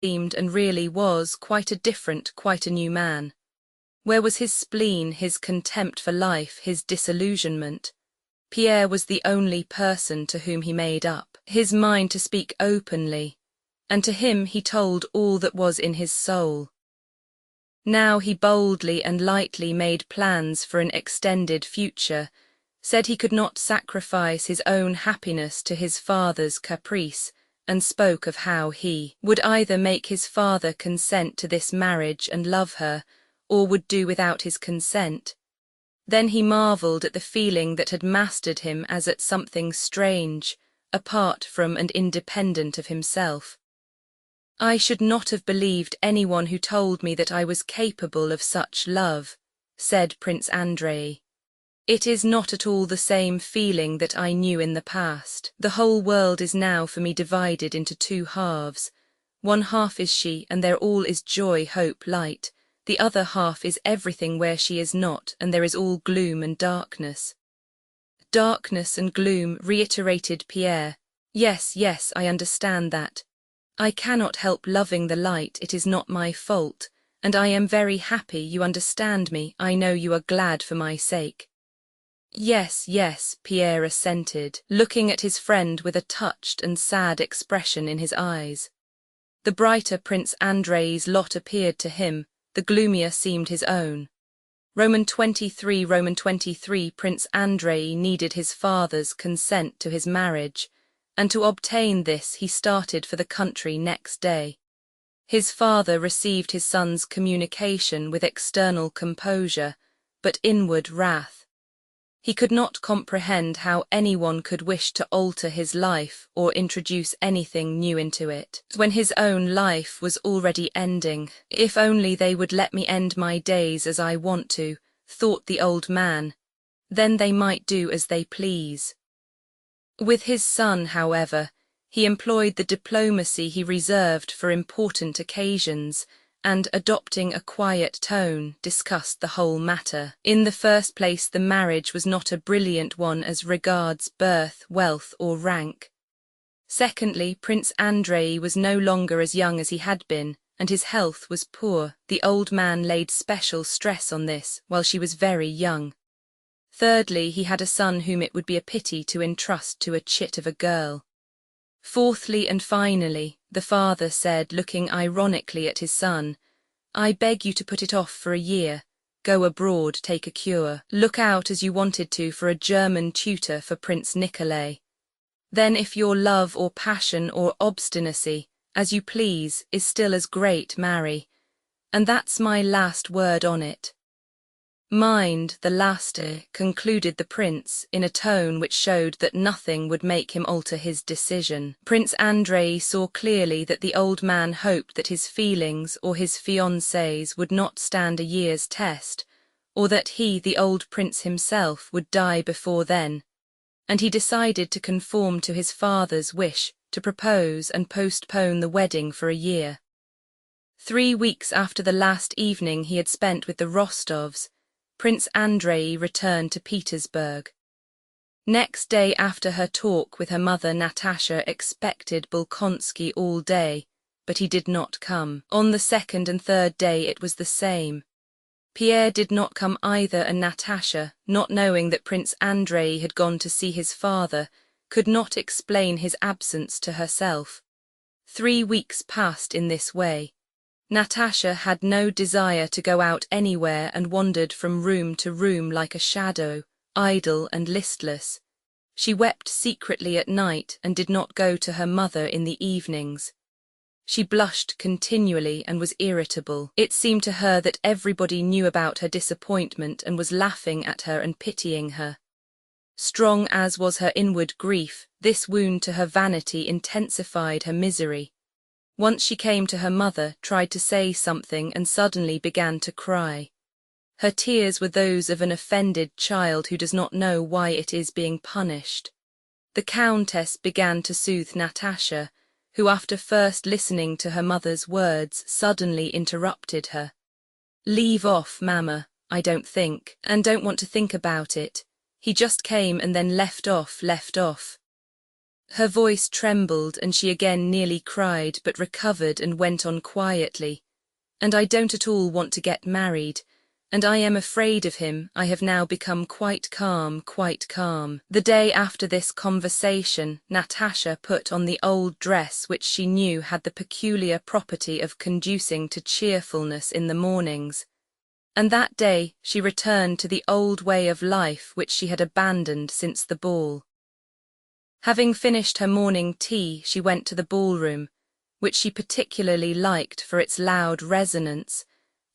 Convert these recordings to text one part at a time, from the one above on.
seemed and really was quite a different, quite a new man. Where was his spleen, his contempt for life, his disillusionment? Pierre was the only person to whom he made up his mind to speak openly, and to him he told all that was in his soul. Now he boldly and lightly made plans for an extended future, said he could not sacrifice his own happiness to his father's caprice, and spoke of how he would either make his father consent to this marriage and love her, or would do without his consent. Then he marvelled at the feeling that had mastered him as at something strange, apart from and independent of himself. I should not have believed anyone who told me that I was capable of such love, said Prince Andrei. It is not at all the same feeling that I knew in the past. The whole world is now for me divided into two halves. One half is she, and there all is joy, hope, light. The other half is everything where she is not, and there is all gloom and darkness. Darkness and gloom, reiterated Pierre. Yes, yes, I understand that. I cannot help loving the light, it is not my fault, and I am very happy, you understand me, I know you are glad for my sake. Yes, yes, Pierre assented, looking at his friend with a touched and sad expression in his eyes. The brighter Prince Andrei's lot appeared to him, the gloomier seemed his own. Roman 23 Prince Andrei needed his father's consent to his marriage, and to obtain this he started for the country next day. His father received his son's communication with external composure, but inward wrath. He could not comprehend how anyone could wish to alter his life or introduce anything new into it, when his own life was already ending. If only they would let me end my days as I want to, thought the old man, then they might do as they please. With his son, however, he employed the diplomacy he reserved for important occasions, and, adopting a quiet tone, discussed the whole matter. In the first place, the marriage was not a brilliant one as regards birth, wealth, or rank. Secondly, Prince Andrei was no longer as young as he had been, and his health was poor. The old man laid special stress on this, while she was very young. Thirdly, he had a son whom it would be a pity to entrust to a chit of a girl. Fourthly and finally, the father said, looking ironically at his son, I beg you to put it off for a year. Go abroad, take a cure. Look out as you wanted to for a German tutor for Prince Nikolai. Then if your love or passion or obstinacy, as you please, is still as great, marry. And that's my last word on it. Mind, the last, concluded the prince, in a tone which showed that nothing would make him alter his decision. Prince Andrei saw clearly that the old man hoped that his feelings or his fiancée's would not stand a year's test, or that he, the old prince himself, would die before then, and he decided to conform to his father's wish to propose and postpone the wedding for a year. 3 weeks after the last evening he had spent with the Rostovs, Prince Andrei returned to Petersburg. Next day after her talk with her mother, Natasha expected Bolkonsky all day, but he did not come. On the second and third day it was the same. Pierre did not come either, and Natasha, not knowing that Prince Andrei had gone to see his father, could not explain his absence to herself. 3 weeks passed in this way. Natasha had no desire to go out anywhere and wandered from room to room like a shadow, idle and listless. She wept secretly at night and did not go to her mother in the evenings. She blushed continually and was irritable. It seemed to her that everybody knew about her disappointment and was laughing at her and pitying her. Strong as was her inward grief, this wound to her vanity intensified her misery. Once she came to her mother, tried to say something, and suddenly began to cry. Her tears were those of an offended child who does not know why it is being punished. The Countess began to soothe Natasha, who, after first listening to her mother's words, suddenly interrupted her. Leave off, Mamma, I don't think, and don't want to think about it. He just came and then left off. Her voice trembled and she again nearly cried but recovered and went on quietly. And I don't at all want to get married. And I am afraid of him. I have now become quite calm, quite calm. The day after this conversation, Natasha put on the old dress which she knew had the peculiar property of conducing to cheerfulness in the mornings. And that day she returned to the old way of life which she had abandoned since the ball. Having finished her morning tea, she went to the ballroom, which she particularly liked for its loud resonance,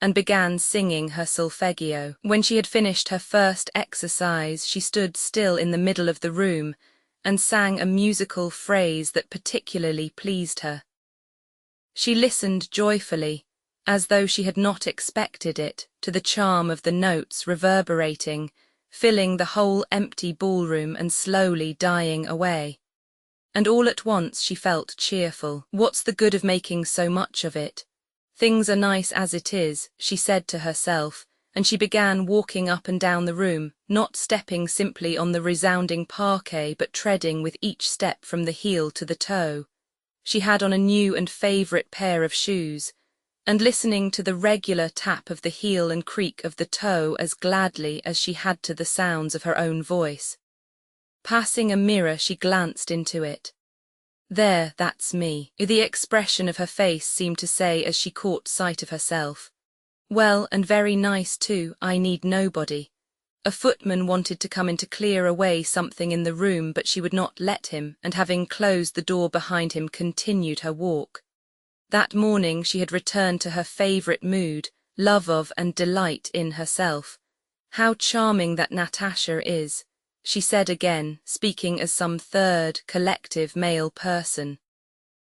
and began singing her solfeggio. When she had finished her first exercise, she stood still in the middle of the room and sang a musical phrase that particularly pleased her. She listened joyfully, as though she had not expected it, to the charm of the notes reverberating, filling the whole empty ballroom and slowly dying away. And all at once she felt cheerful. What's the good of making so much of it? Things are nice as it is, she said to herself, and she began walking up and down the room, not stepping simply on the resounding parquet but treading with each step from the heel to the toe. She had on a new and favourite pair of shoes, and listening to the regular tap of the heel and creak of the toe as gladly as she had to the sounds of her own voice. Passing a mirror, she glanced into it. There, that's me, the expression of her face seemed to say as she caught sight of herself. Well, and very nice too, I need nobody. A footman wanted to come in to clear away something in the room, but she would not let him, and having closed the door behind him continued her walk. That morning she had returned to her favourite mood, love of and delight in herself. How charming that Natasha is, she said again, speaking as some third, collective male person.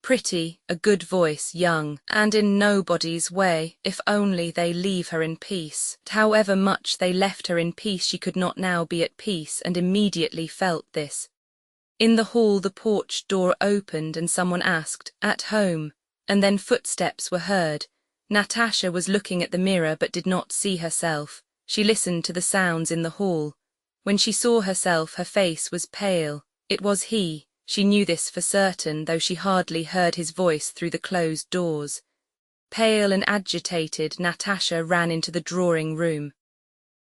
Pretty, a good voice, young, and in nobody's way, if only they leave her in peace. However much they left her in peace, she could not now be at peace, and immediately felt this. In the hall the porch door opened and someone asked, "At home?" And then footsteps were heard. Natasha was looking at the mirror but did not see herself. She listened to the sounds in the hall. When she saw herself, her face was pale. It was he. She knew this for certain, though she hardly heard his voice through the closed doors. Pale and agitated, Natasha ran into the drawing-room.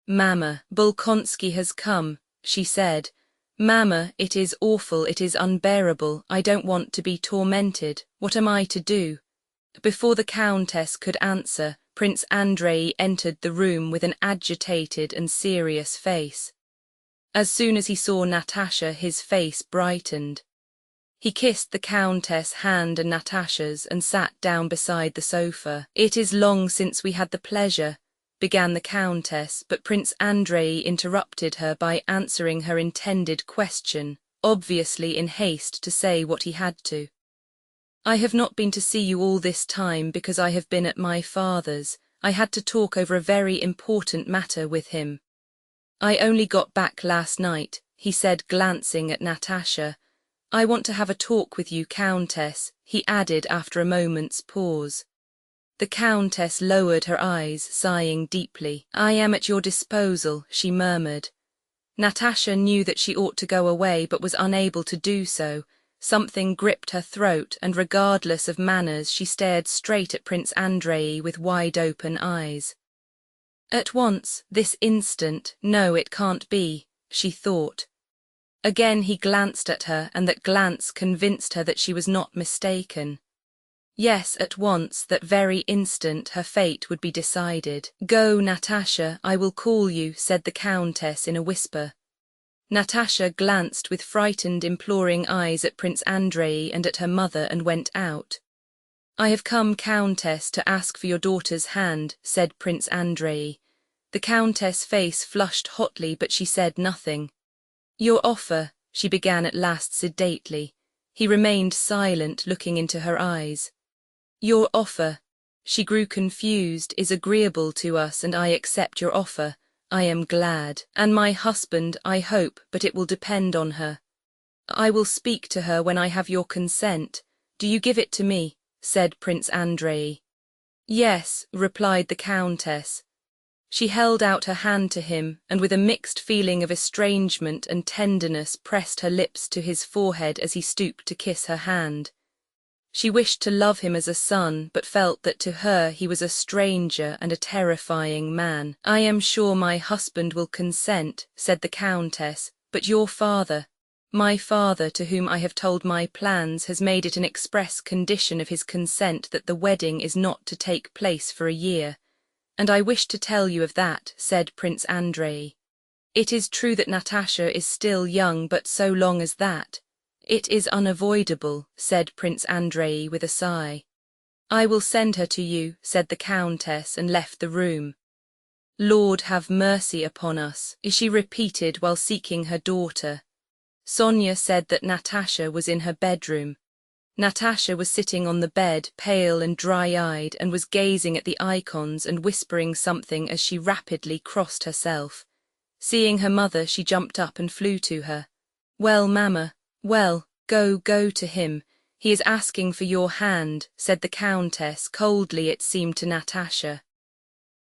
"Mamma, Bolkonsky has come," she said. "Mamma, it is awful, it is unbearable. I don't want to be tormented. What am I to do?" Before the Countess could answer, Prince Andrei entered the room with an agitated and serious face. As soon as he saw Natasha, his face brightened. He kissed the Countess' hand and Natasha's and sat down beside the sofa. "It is long since we had the pleasure," began the Countess, but Prince Andrei interrupted her by answering her intended question, obviously in haste to say what he had to. "I have not been to see you all this time because I have been at my father's. I had to talk over a very important matter with him. I only got back last night," he said, glancing at Natasha. "I want to have a talk with you, Countess," he added after a moment's pause. The Countess lowered her eyes, sighing deeply. "I am at your disposal," she murmured. Natasha knew that she ought to go away but was unable to do so. Something gripped her throat, and regardless of manners she stared straight at Prince Andrei with wide-open eyes. At once, this instant, no, it can't be, she thought. Again he glanced at her, and that glance convinced her that she was not mistaken. Yes, at once, that very instant, her fate would be decided. "Go, Natasha, I will call you," said the Countess in a whisper. Natasha glanced with frightened, imploring eyes at Prince Andrei and at her mother and went out. "I have come, Countess, to ask for your daughter's hand," said Prince Andrei. The Countess' face flushed hotly, but she said nothing. "Your offer," she began at last sedately. He remained silent, looking into her eyes. "Your offer," she grew confused, "is agreeable to us, and I accept your offer. I am glad. And my husband, I hope, but it will depend on her. I will speak to her when I have your consent. Do you give it to me?" said Prince Andrei. "Yes," replied the Countess. She held out her hand to him, and with a mixed feeling of estrangement and tenderness pressed her lips to his forehead as he stooped to kiss her hand. She wished to love him as a son, but felt that to her he was a stranger and a terrifying man. "I am sure my husband will consent," said the Countess, "but your father, my father, to whom I have told my plans, has made it an express condition of his consent that the wedding is not to take place for a year. And I wish to tell you of that," said Prince Andrei. "It is true that Natasha is still young, but so long as that, it is unavoidable," said Prince Andrei with a sigh. "I will send her to you," said the Countess, and left the room. "Lord, have mercy upon us," she repeated while seeking her daughter. Sonia said that Natasha was in her bedroom. Natasha was sitting on the bed, pale and dry-eyed, and was gazing at the icons and whispering something as she rapidly crossed herself. Seeing her mother, she jumped up and flew to her. "Well, Mamma, well, go to him. He is asking for your hand," said the Countess, coldly it seemed to Natasha.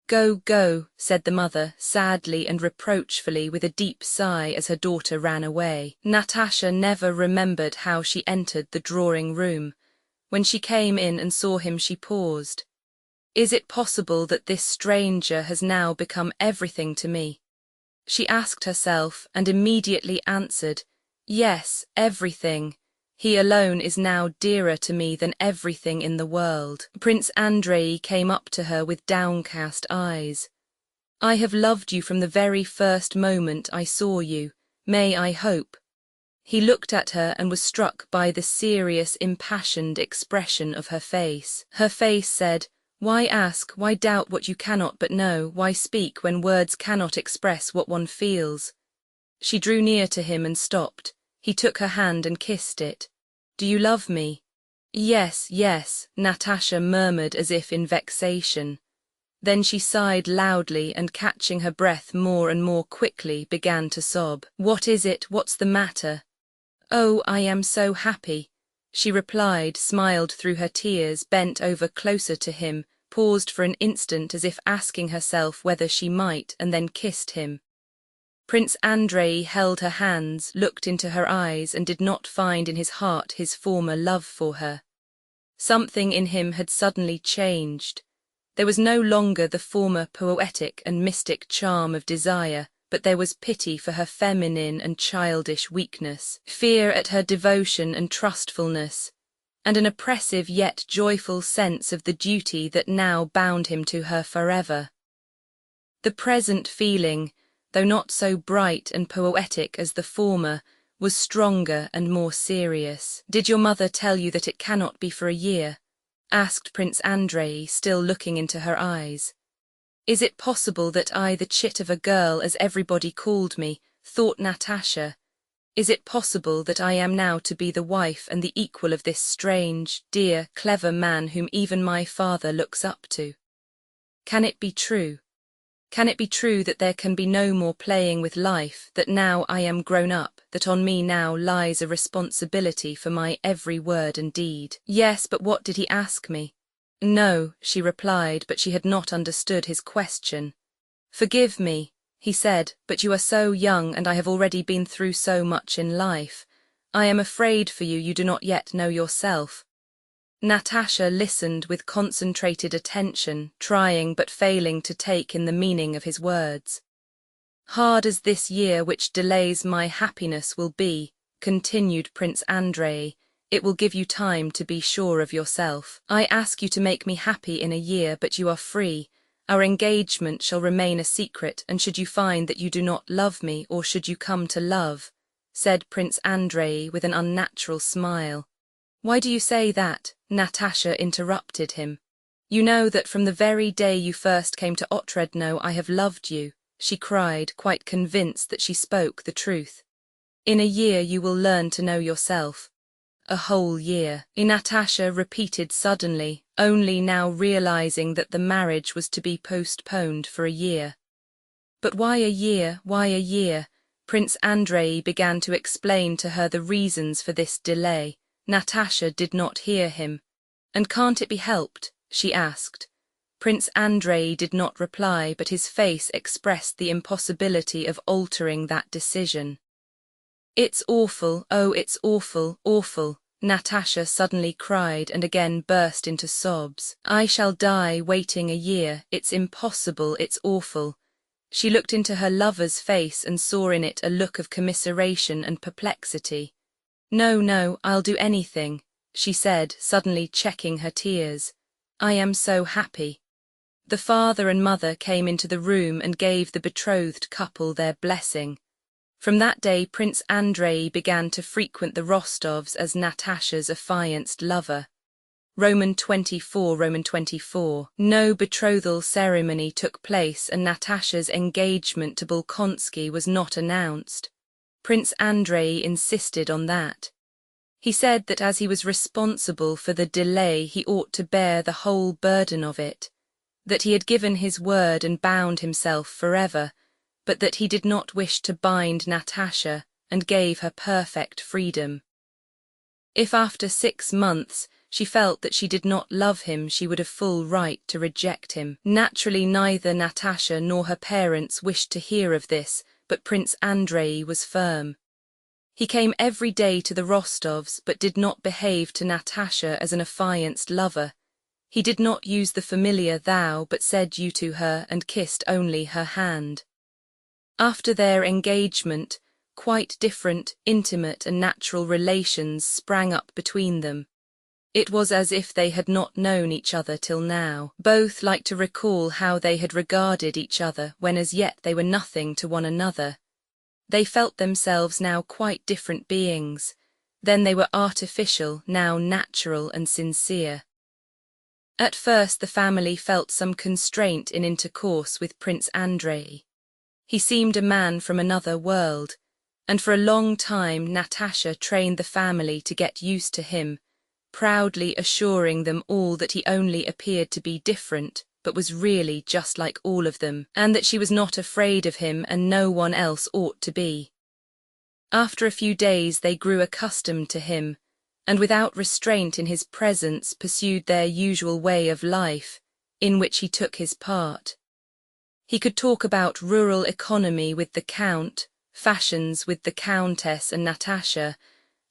Go, said the mother, sadly and reproachfully, with a deep sigh as her daughter ran away. Natasha never remembered how she entered the drawing-room. When she came in and saw him, she paused. "Is it possible that this stranger has now become everything to me?" she asked herself, and immediately answered, "Yes, everything. He alone is now dearer to me than everything in the world." Prince Andrei came up to her with downcast eyes. "I have loved you from the very first moment I saw you. May I hope?" He looked at her and was struck by the serious, impassioned expression of her face. Her face said, "Why ask, why doubt what you cannot but know, why speak when words cannot express what one feels?" She drew near to him and stopped. He took her hand and kissed it. "Do you love me?" Yes, Natasha murmured as if in vexation. Then she sighed loudly and, catching her breath more and more quickly, began to sob. "What is it? What's the matter?" "Oh, I am so happy," she replied, smiled through her tears, bent over closer to him, paused for an instant as if asking herself whether she might, and then kissed him. Prince Andrei held her hands, looked into her eyes, and did not find in his heart his former love for her. Something in him had suddenly changed. There was no longer the former poetic and mystic charm of desire, but there was pity for her feminine and childish weakness, fear at her devotion and trustfulness, and an oppressive yet joyful sense of the duty that now bound him to her forever. The present feeling, though not so bright and poetic as the former, was stronger and more serious. "Did your mother tell you that it cannot be for a year?" asked Prince Andrei, still looking into her eyes. "Is it possible that I, the chit of a girl, as everybody called me, thought Natasha, is it possible that I am now to be the wife and the equal of this strange, dear, clever man whom even my father looks up to? Can it be true? Can it be true that there can be no more playing with life, that now I am grown up, that on me now lies a responsibility for my every word and deed?" "Yes, but what did he ask me?" "No," she replied, but she had not understood his question. "Forgive me," he said, "but you are so young, and I have already been through so much in life. I am afraid for you, you do not yet know yourself." Natasha listened with concentrated attention, trying but failing to take in the meaning of his words. "Hard as this year which delays my happiness will be," continued Prince Andrei, "it will give you time to be sure of yourself. I ask you to make me happy in a year, but you are free. Our engagement shall remain a secret, and should you find that you do not love me, or should you come to love," said Prince Andrei with an unnatural smile. "Why do you say that?" Natasha interrupted him. "You know that from the very day you first came to Otredno I have loved you," she cried, quite convinced that she spoke the truth. "In a year you will learn to know yourself." "A whole year," Natasha repeated suddenly, only now realizing that the marriage was to be postponed for a year. "But why a year? Why a year?" Prince Andrei began to explain to her the reasons for this delay. Natasha did not hear him. "And can't it be helped?" she asked. Prince Andrei did not reply, but his face expressed the impossibility of altering that decision. "It's awful, oh, it's awful, awful," Natasha suddenly cried and again burst into sobs. "I shall die waiting a year, it's impossible, it's awful." She looked into her lover's face and saw in it a look of commiseration and perplexity. "No, no, I'll do anything," she said, suddenly checking her tears. "I am so happy." The father and mother came into the room and gave the betrothed couple their blessing. From that day Prince Andrei began to frequent the Rostovs as Natasha's affianced lover. Roman 24. No betrothal ceremony took place and Natasha's engagement to Bolkonsky was not announced. Prince Andrei insisted on that. He said that as he was responsible for the delay, he ought to bear the whole burden of it, that he had given his word and bound himself forever, but that he did not wish to bind Natasha and gave her perfect freedom. If after 6 months she felt that she did not love him, she would have full right to reject him. Naturally, neither Natasha nor her parents wished to hear of this, but Prince Andrei was firm. He came every day to the Rostovs, but did not behave to Natasha as an affianced lover. He did not use the familiar thou, but said you to her and kissed only her hand. After their engagement, quite different, intimate and natural relations sprang up between them. It was as if they had not known each other till now. Both liked to recall how they had regarded each other when as yet they were nothing to one another. They felt themselves now quite different beings. Then they were artificial, now natural and sincere. At first the family felt some constraint in intercourse with Prince Andrei. He seemed a man from another world, and for a long time Natasha trained the family to get used to him, proudly assuring them all that he only appeared to be different, but was really just like all of them, and that she was not afraid of him and no one else ought to be. After a few days they grew accustomed to him, and without restraint in his presence pursued their usual way of life, in which he took his part. He could talk about rural economy with the Count, fashions with the Countess and Natasha,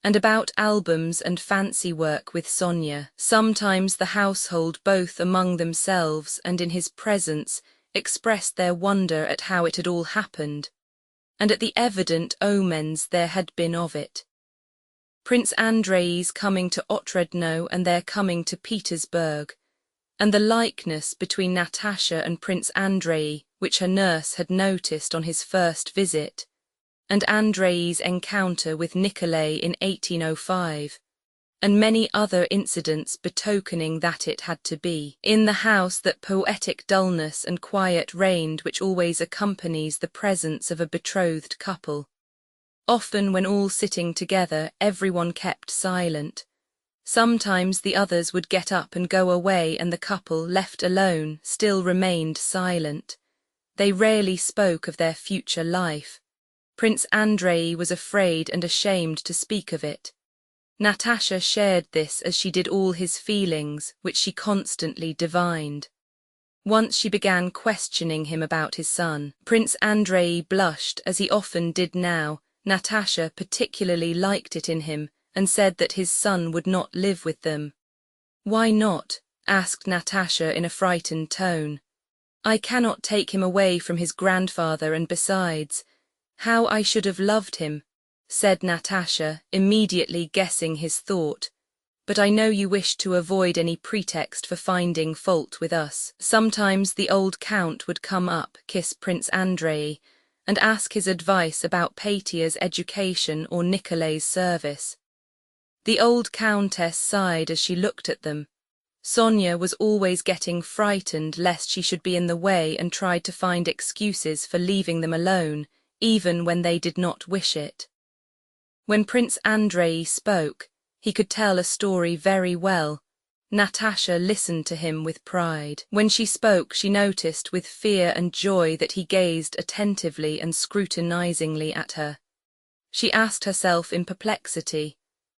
and about albums and fancy work with Sonia. Sometimes the household, both among themselves and in his presence, expressed their wonder at how it had all happened, and at the evident omens there had been of it. Prince Andrei's coming to Otradno and their coming to Petersburg, and the likeness between Natasha and Prince Andrei, which her nurse had noticed on his first visit, and Andrei's encounter with Nikolay in 1805, and many other incidents betokening that it had to be. In the house that poetic dullness and quiet reigned which always accompanies the presence of a betrothed couple. Often when all sitting together, everyone kept silent. Sometimes the others would get up and go away and the couple, left alone, still remained silent. They rarely spoke of their future life. Prince Andrei was afraid and ashamed to speak of it. Natasha shared this as she did all his feelings, which she constantly divined. Once she began questioning him about his son. Prince Andrei blushed, as he often did now. Natasha particularly liked it in him, and said that his son would not live with them. "Why not?" asked Natasha in a frightened tone. "I cannot take him away from his grandfather, and besides, how I should have loved him," said Natasha, immediately guessing his thought. "But I know you wish to avoid any pretext for finding fault with us." Sometimes the old Count would come up, kiss Prince Andrei, and ask his advice about Petya's education or Nikolay's service. The old Countess sighed as she looked at them. Sonia was always getting frightened lest she should be in the way and tried to find excuses for leaving them alone, even when they did not wish it. When Prince Andrei spoke, he could tell a story very well. Natasha listened to him with pride. When she spoke, she noticed with fear and joy that he gazed attentively and scrutinizingly at her. She asked herself in perplexity,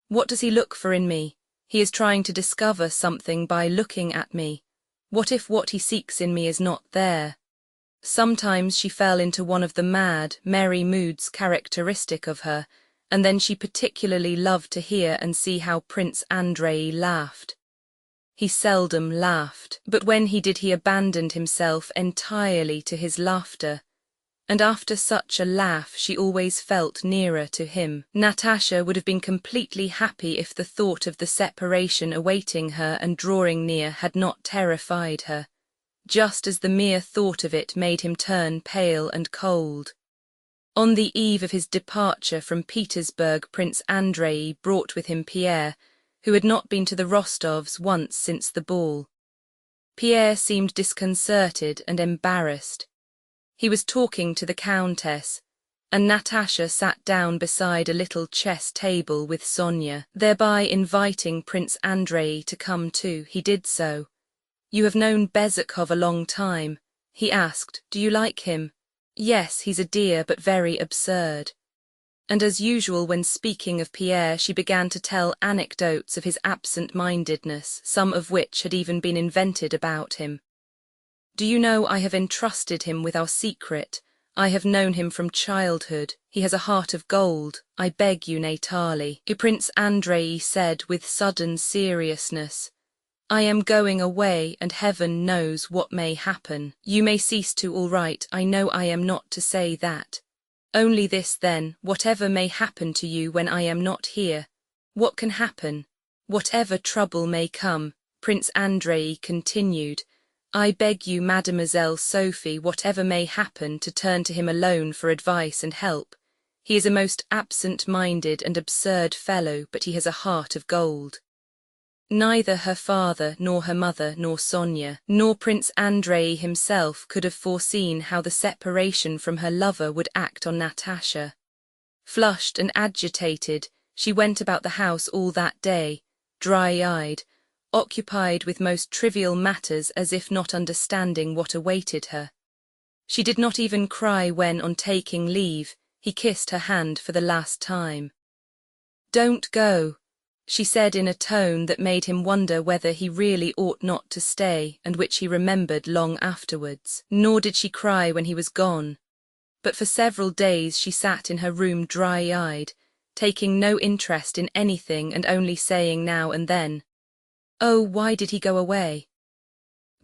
"What does he look for in me? He is trying to discover something by looking at me. What if what he seeks in me is not there? Sometimes she fell into one of the mad, merry moods characteristic of her, and then she particularly loved to hear and see how Prince Andrei laughed. He seldom laughed, but when he did he abandoned himself entirely to his laughter, and after such a laugh she always felt nearer to him. Natasha would have been completely happy if the thought of the separation awaiting her and drawing near had not terrified her, just as the mere thought of it made him turn pale and cold. On the eve of his departure from Petersburg, Prince Andrei brought with him Pierre, who had not been to the Rostovs once since the ball. Pierre seemed disconcerted and embarrassed. He was talking to the Countess, and Natasha sat down beside a little chess table with Sonia, thereby inviting Prince Andrei to come too. He did so. "You have known Bezukov a long time?" he asked. "Do you like him?" "Yes, he's a dear but very absurd." And as usual when speaking of Pierre, she began to tell anecdotes of his absent-mindedness, some of which had even been invented about him. "Do you know I have entrusted him with our secret? I have known him from childhood. He has a heart of gold. I beg you, Natali," Prince Andrei said with sudden seriousness. "I am going away, and heaven knows what may happen. You may cease to, all right, I know I am not to say that. Only this then, whatever may happen to you when I am not here. What can happen? Whatever trouble may come," Prince Andrei continued, "I beg you, Mademoiselle Sophie, whatever may happen, to turn to him alone for advice and help. He is a most absent-minded and absurd fellow, but he has a heart of gold." Neither her father, nor her mother, nor Sonia, nor Prince Andrei himself could have foreseen how the separation from her lover would act on Natasha. Flushed and agitated, she went about the house all that day, dry-eyed, occupied with most trivial matters as if not understanding what awaited her. She did not even cry when, on taking leave, he kissed her hand for the last time. "Don't go," she said in a tone that made him wonder whether he really ought not to stay, and which he remembered long afterwards. Nor did she cry when he was gone, but for several days she sat in her room dry-eyed, taking no interest in anything and only saying now and then, "Oh, why did he go away?"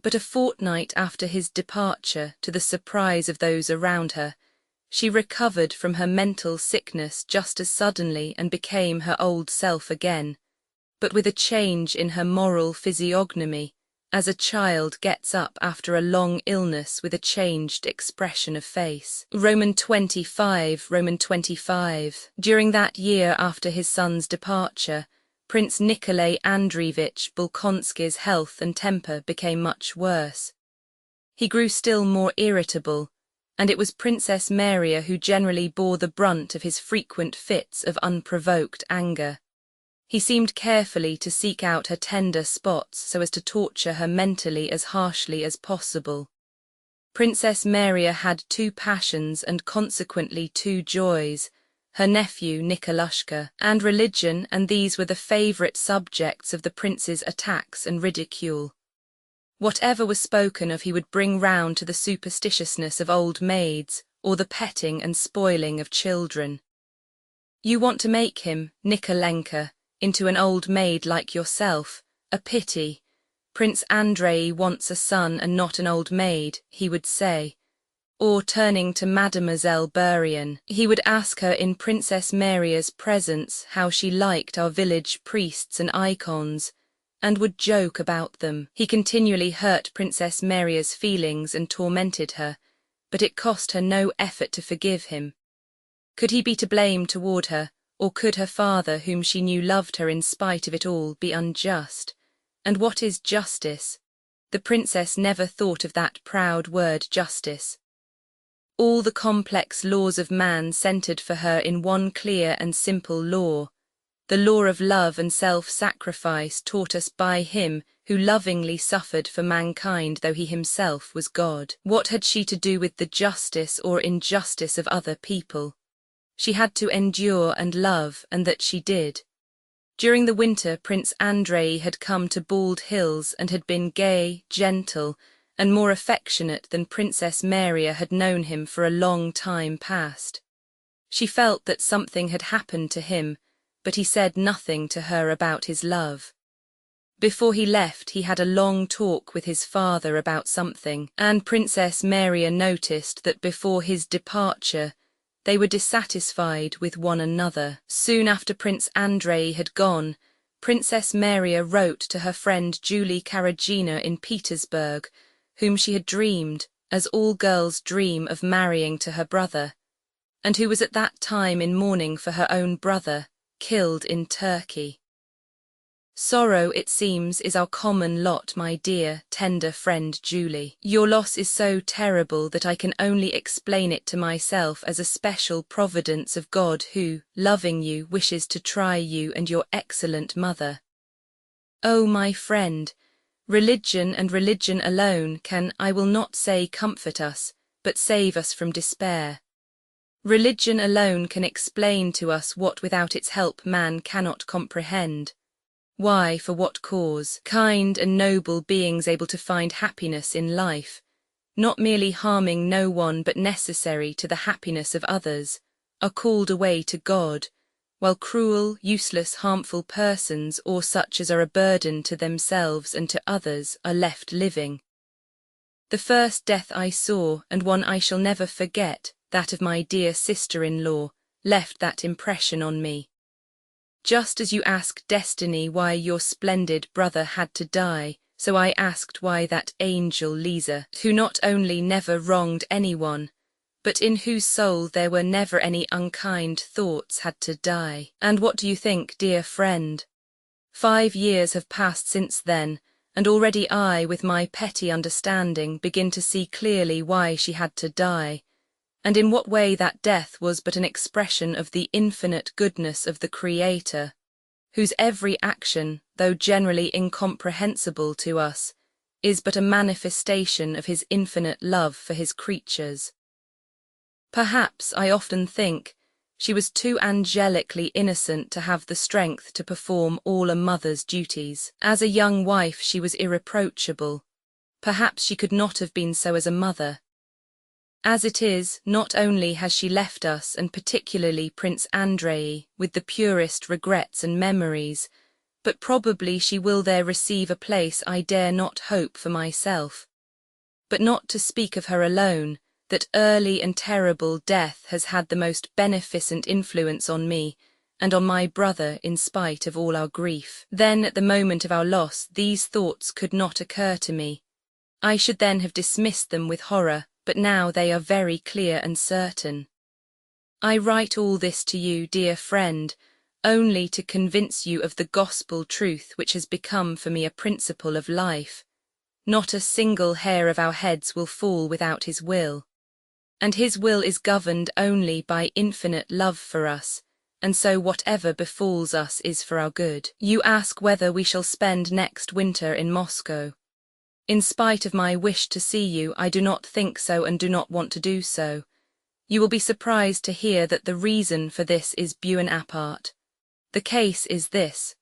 But a fortnight after his departure, to the surprise of those around her, she recovered from her mental sickness just as suddenly and became her old self again, but with a change in her moral physiognomy, as a child gets up after a long illness with a changed expression of face. Roman 25. During that year after his son's departure, Prince Nikolai Andreevich Bolkonsky's health and temper became much worse. He grew still more irritable, and it was Princess Maria who generally bore the brunt of his frequent fits of unprovoked anger. He seemed carefully to seek out her tender spots so as to torture her mentally as harshly as possible. Princess Maria had two passions and consequently two joys, her nephew Nikolushka, and religion, and these were the favourite subjects of the prince's attacks and ridicule. Whatever was spoken of he would bring round to the superstitiousness of old maids, or the petting and spoiling of children. "You want to make him, Nikolenka, into an old maid like yourself. A pity. Prince Andrei wants a son and not an old maid," he would say. Or turning to Mademoiselle Burian, he would ask her in Princess Maria's presence how she liked our village priests and icons, and would joke about them. He continually hurt Princess Maria's feelings and tormented her, but it cost her no effort to forgive him. Could he be to blame toward her, or could her father, whom she knew loved her in spite of it all, be unjust? And what is justice? The princess never thought of that proud word justice. All the complex laws of man centered for her in one clear and simple law, the law of love and self-sacrifice taught us by him who lovingly suffered for mankind though he himself was God. What had she to do with the justice or injustice of other people? She had to endure and love, and that she did. During the winter, Prince Andrei had come to Bald Hills and had been gay, gentle, and more affectionate than Princess Maria had known him for a long time past. She felt that something had happened to him, but he said nothing to her about his love. Before he left, he had a long talk with his father about something, and Princess Maria noticed that before his departure, they were dissatisfied with one another. Soon after Prince Andrei had gone, Princess Maria wrote to her friend Julie Karagina in Petersburg, whom she had dreamed, as all girls dream, of marrying to her brother, and who was at that time in mourning for her own brother, killed in Turkey. Sorrow, it seems, is our common lot, my dear, tender friend Julie. Your loss is so terrible that I can only explain it to myself as a special providence of God who, loving you, wishes to try you and your excellent mother. Oh, my friend, religion and religion alone can, I will not say comfort us, but save us from despair. Religion alone can explain to us what without its help man cannot comprehend. Why, for what cause, kind and noble beings able to find happiness in life, not merely harming no one but necessary to the happiness of others, are called away to God, while cruel, useless, harmful persons, or such as are a burden to themselves and to others, are left living. The first death I saw, and one I shall never forget, that of my dear sister-in-law, left that impression on me. Just as you ask destiny why your splendid brother had to die, so I asked why that angel Lisa, who not only never wronged anyone, but in whose soul there were never any unkind thoughts, had to die. And what do you think, dear friend? 5 years have passed since then, and already I, with my petty understanding, begin to see clearly why she had to die, and in what way that death was but an expression of the infinite goodness of the Creator, whose every action, though generally incomprehensible to us, is but a manifestation of his infinite love for his creatures. Perhaps, I often think, she was too angelically innocent to have the strength to perform all a mother's duties. As a young wife she was irreproachable. Perhaps she could not have been so as a mother. As it is, not only has she left us, and particularly Prince Andrei, with the purest regrets and memories, but probably she will there receive a place I dare not hope for myself. But not to speak of her alone, that early and terrible death has had the most beneficent influence on me, and on my brother in spite of all our grief. Then, at the moment of our loss, these thoughts could not occur to me. I should then have dismissed them with horror, but now they are very clear and certain. I write all this to you, dear friend, only to convince you of the gospel truth which has become for me a principle of life. Not a single hair of our heads will fall without his will. And his will is governed only by infinite love for us, and so whatever befalls us is for our good. You ask whether we shall spend next winter in Moscow. In spite of my wish to see you, I do not think so and do not want to do so. You will be surprised to hear that the reason for this is Buonaparte. The case is this.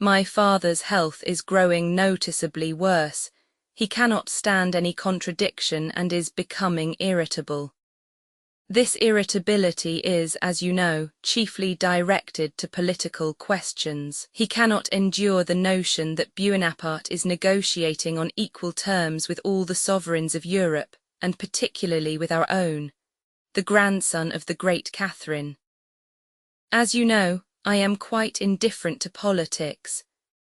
My father's health is growing noticeably worse. He cannot stand any contradiction and is becoming irritable. This irritability is, as you know, chiefly directed to political questions. He cannot endure the notion that Buonaparte is negotiating on equal terms with all the sovereigns of Europe, and particularly with our own, the grandson of the great Catherine. As you know, I am quite indifferent to politics,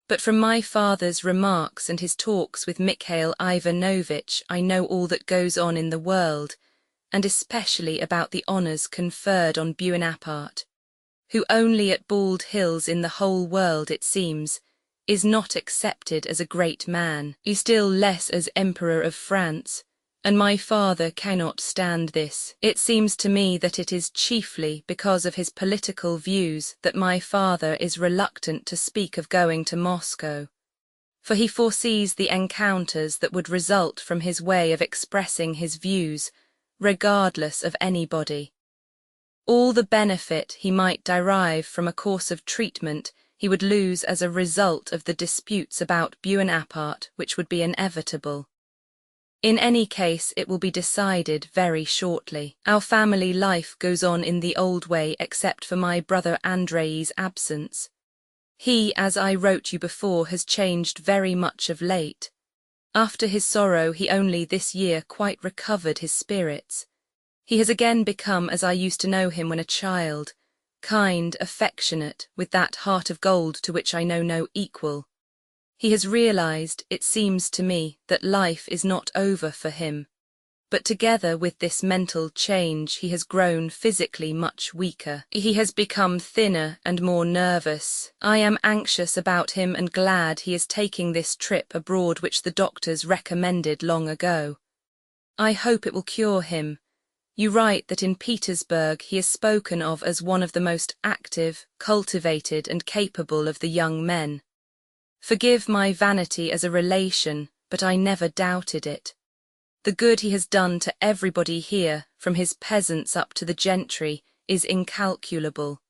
but from my father's remarks and his talks with Mikhail Ivanovitch I know all that goes on in the world, and especially about the honours conferred on Buonaparte, who only at Bald Hills in the whole world, it seems, is not accepted as a great man, still less as Emperor of France, and my father cannot stand this. It seems to me that it is chiefly because of his political views that my father is reluctant to speak of going to Moscow, for he foresees the encounters that would result from his way of expressing his views, regardless of anybody. All the benefit he might derive from a course of treatment he would lose as a result of the disputes about Buonaparte, which would be inevitable. In any case, it will be decided very shortly. Our family life goes on in the old way except for my brother Andrei's absence. He, as I wrote you before, has changed very much of late. After his sorrow, he only this year quite recovered his spirits. He has again become as I used to know him when a child, kind, affectionate, with that heart of gold to which I know no equal. He has realized, it seems to me, that life is not over for him. But together with this mental change, he has grown physically much weaker. He has become thinner and more nervous. I am anxious about him and glad he is taking this trip abroad which the doctors recommended long ago. I hope it will cure him. You write that in Petersburg he is spoken of as one of the most active, cultivated, and capable of the young men. Forgive my vanity as a relation, but I never doubted it. The good he has done to everybody here, from his peasants up to the gentry, is incalculable.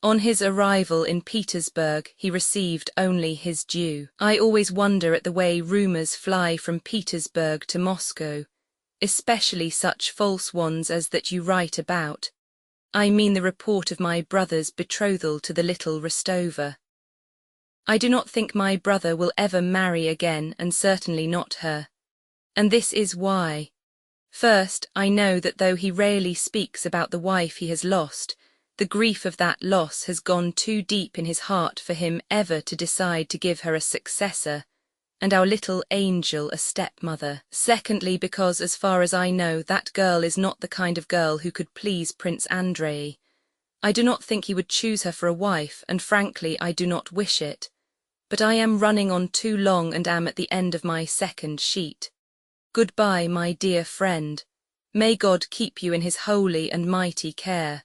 On his arrival in Petersburg, he received only his due. I always wonder at the way rumours fly from Petersburg to Moscow, especially such false ones as that you write about. I mean the report of my brother's betrothal to the little Rostova. I do not think my brother will ever marry again, and certainly not her. And this is why. First, I know that though he rarely speaks about the wife he has lost, the grief of that loss has gone too deep in his heart for him ever to decide to give her a successor, and our little angel a stepmother. Secondly, because as far as I know, that girl is not the kind of girl who could please Prince Andrei. I do not think he would choose her for a wife, and frankly I do not wish it. But I am running on too long and am at the end of my second sheet. Goodbye, my dear friend. May God keep you in his holy and mighty care.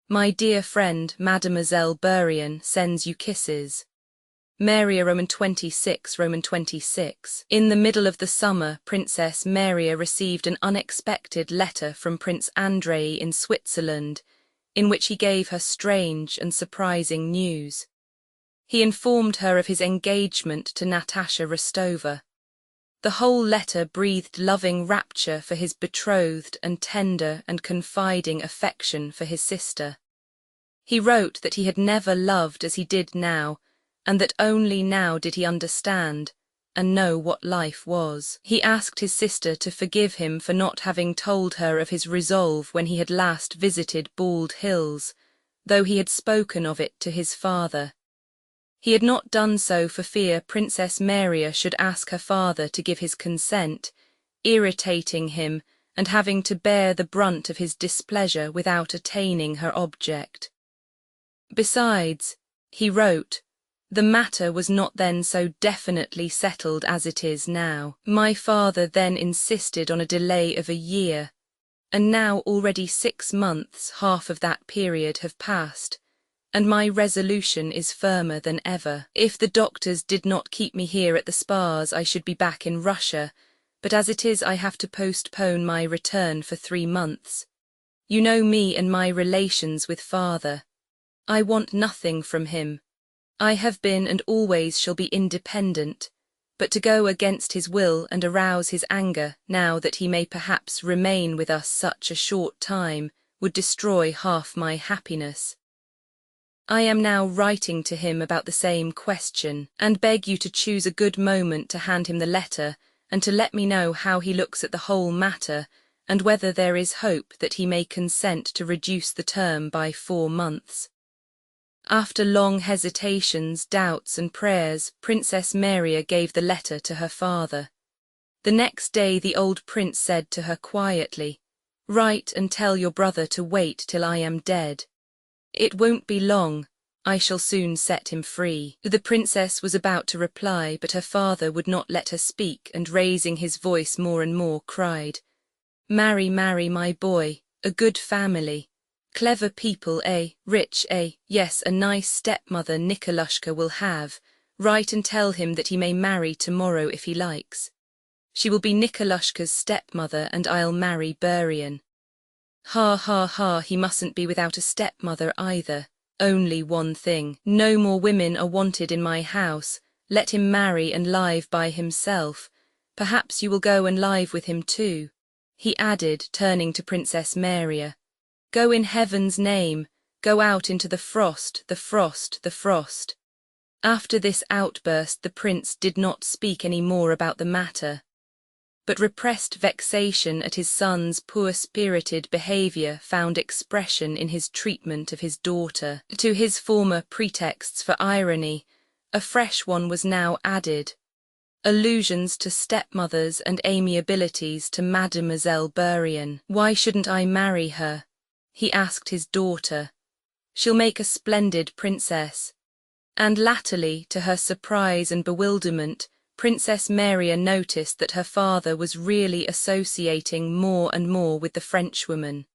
My dear friend, Mademoiselle Burian, sends you kisses. Maria Roman 26, Roman 26. In the middle of the summer, Princess Maria received an unexpected letter from Prince Andrei in Switzerland, in which he gave her strange and surprising news. He informed her of his engagement to Natasha Rostova. The whole letter breathed loving rapture for his betrothed and tender and confiding affection for his sister. He wrote that he had never loved as he did now, and that only now did he understand and know what life was. He asked his sister to forgive him for not having told her of his resolve when he had last visited Bald Hills, though he had spoken of it to his father. He had not done so for fear Princess Maria should ask her father to give his consent, irritating him and having to bear the brunt of his displeasure without attaining her object. Besides, he wrote, the matter was not then so definitely settled as it is now. My father then insisted on a delay of a year, and now already 6 months, half of that period, have passed, and my resolution is firmer than ever. If the doctors did not keep me here at the spas, I should be back in Russia, but as it is I have to postpone my return for 3 months. You know me and my relations with father. I want nothing from him. I have been and always shall be independent, but to go against his will and arouse his anger, now that he may perhaps remain with us such a short time, would destroy half my happiness. I am now writing to him about the same question, and beg you to choose a good moment to hand him the letter, and to let me know how he looks at the whole matter, and whether there is hope that he may consent to reduce the term by 4 months. After long hesitations, doubts, and prayers, Princess Maria gave the letter to her father. The next day the old prince said to her quietly, "Write and tell your brother to wait till I am dead. It won't be long, I shall soon set him free." The princess was about to reply, but her father would not let her speak, and raising his voice more and more, cried, "Marry, marry, my boy, a good family. Clever people, eh, rich, eh, yes, a nice stepmother Nikolushka will have. Write and tell him that he may marry tomorrow if he likes. She will be Nikolushka's stepmother, and I'll marry Burian. Ha ha ha, he mustn't be without a stepmother either. Only one thing. No more women are wanted in my house. Let him marry and live by himself. Perhaps you will go and live with him too. He added, turning to Princess Maria. Go in heaven's name. Go out into the frost, the frost, the frost. After this outburst the prince did not speak any more about the matter, but repressed vexation at his son's poor-spirited behaviour found expression in his treatment of his daughter. To his former pretexts for irony, a fresh one was now added. Allusions to stepmothers and amiabilities to Mademoiselle Bourienne. Why shouldn't I marry her? He asked his daughter. She'll make a splendid princess. And latterly, to her surprise and bewilderment, Princess Maria noticed that her father was really associating more and more with the Frenchwoman.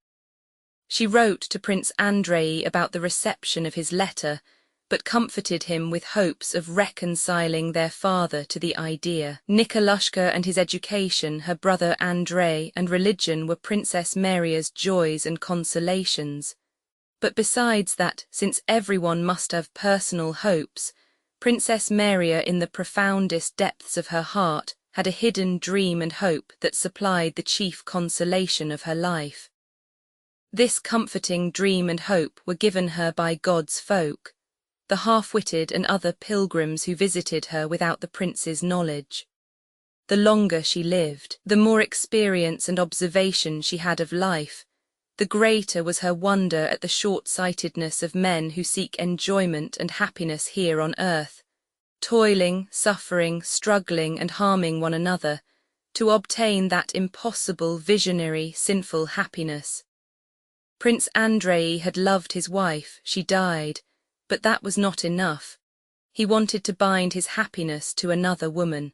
She wrote to Prince Andrei about the reception of his letter, but comforted him with hopes of reconciling their father to the idea. Nikolushka and his education, her brother Andrei, and religion were Princess Maria's joys and consolations. But besides that, since everyone must have personal hopes, Princess Maria, in the profoundest depths of her heart, had a hidden dream and hope that supplied the chief consolation of her life. This comforting dream and hope were given her by God's folk, the half-witted and other pilgrims who visited her without the prince's knowledge. The longer she lived, the more experience and observation she had of life, the greater was her wonder at the short-sightedness of men who seek enjoyment and happiness here on earth, toiling, suffering, struggling and harming one another, to obtain that impossible, visionary, sinful happiness. Prince Andrei had loved his wife, she died, but that was not enough. He wanted to bind his happiness to another woman.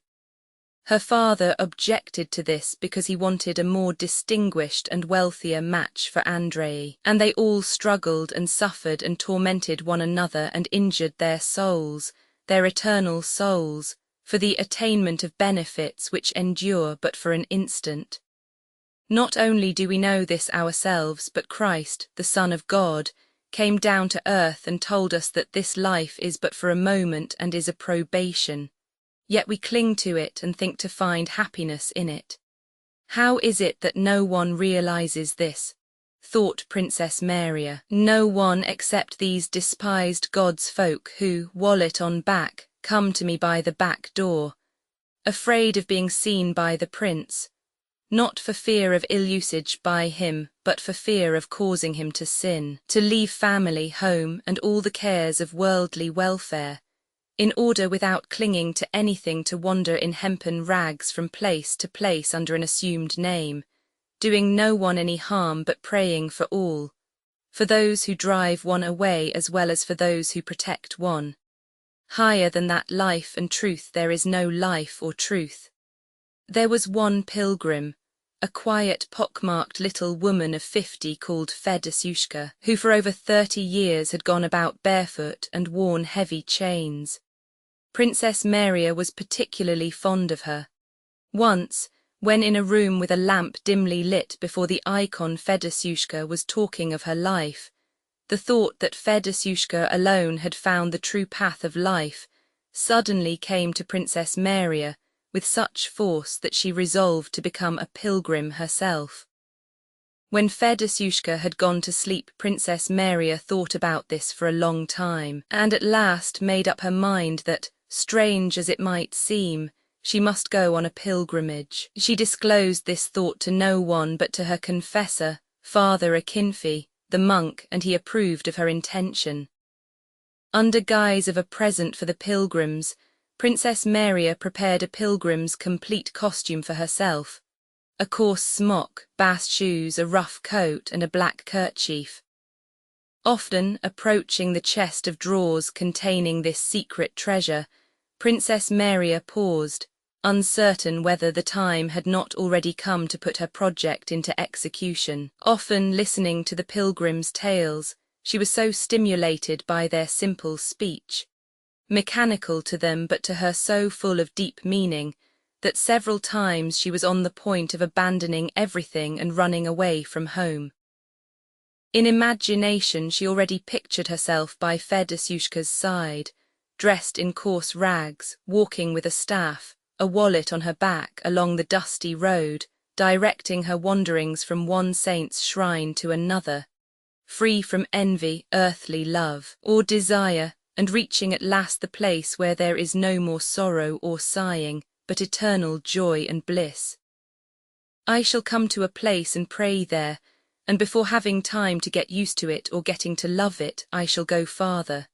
Her father objected to this because he wanted a more distinguished and wealthier match for Andrei, and they all struggled and suffered and tormented one another and injured their souls, their eternal souls, for the attainment of benefits which endure but for an instant. Not only do we know this ourselves, but Christ, the Son of God, came down to earth and told us that this life is but for a moment and is a probation. Yet we cling to it and think to find happiness in it. How is it that no one realizes this? Thought Princess Maria. No one except these despised God's folk who, wallet on back, come to me by the back door, afraid of being seen by the prince, not for fear of ill usage by him, but for fear of causing him to sin, to leave family, home, and all the cares of worldly welfare, in order without clinging to anything to wander in hempen rags from place to place under an assumed name, doing no one any harm but praying for all, for those who drive one away as well as for those who protect one. Higher than that life and truth there is no life or truth. There was one pilgrim, a quiet, pockmarked little woman of 50 called Fedosyushka, who for over 30 years had gone about barefoot and worn heavy chains. Princess Maria was particularly fond of her. Once, when in a room with a lamp dimly lit before the icon Fedosyushka was talking of her life, the thought that Fedosyushka alone had found the true path of life suddenly came to Princess Maria with such force that she resolved to become a pilgrim herself. When Fedosyushka had gone to sleep, Princess Maria thought about this for a long time, and at last made up her mind that, strange as it might seem, she must go on a pilgrimage. She disclosed this thought to no one but to her confessor, Father Akinfi, the monk, and he approved of her intention. Under guise of a present for the pilgrims, Princess Maria prepared a pilgrim's complete costume for herself, a coarse smock, bast shoes, a rough coat, and a black kerchief. Often, approaching the chest of drawers containing this secret treasure, Princess Maria paused, uncertain whether the time had not already come to put her project into execution. Often listening to the pilgrims' tales, she was so stimulated by their simple speech, mechanical to them but to her so full of deep meaning, that several times she was on the point of abandoning everything and running away from home. In imagination she already pictured herself by Fedosyushka's side, dressed in coarse rags, walking with a staff, a wallet on her back along the dusty road, directing her wanderings from one saint's shrine to another, free from envy, earthly love, or desire, and reaching at last the place where there is no more sorrow or sighing, but eternal joy and bliss. I shall come to a place and pray there, and before having time to get used to it or getting to love it, I shall go farther.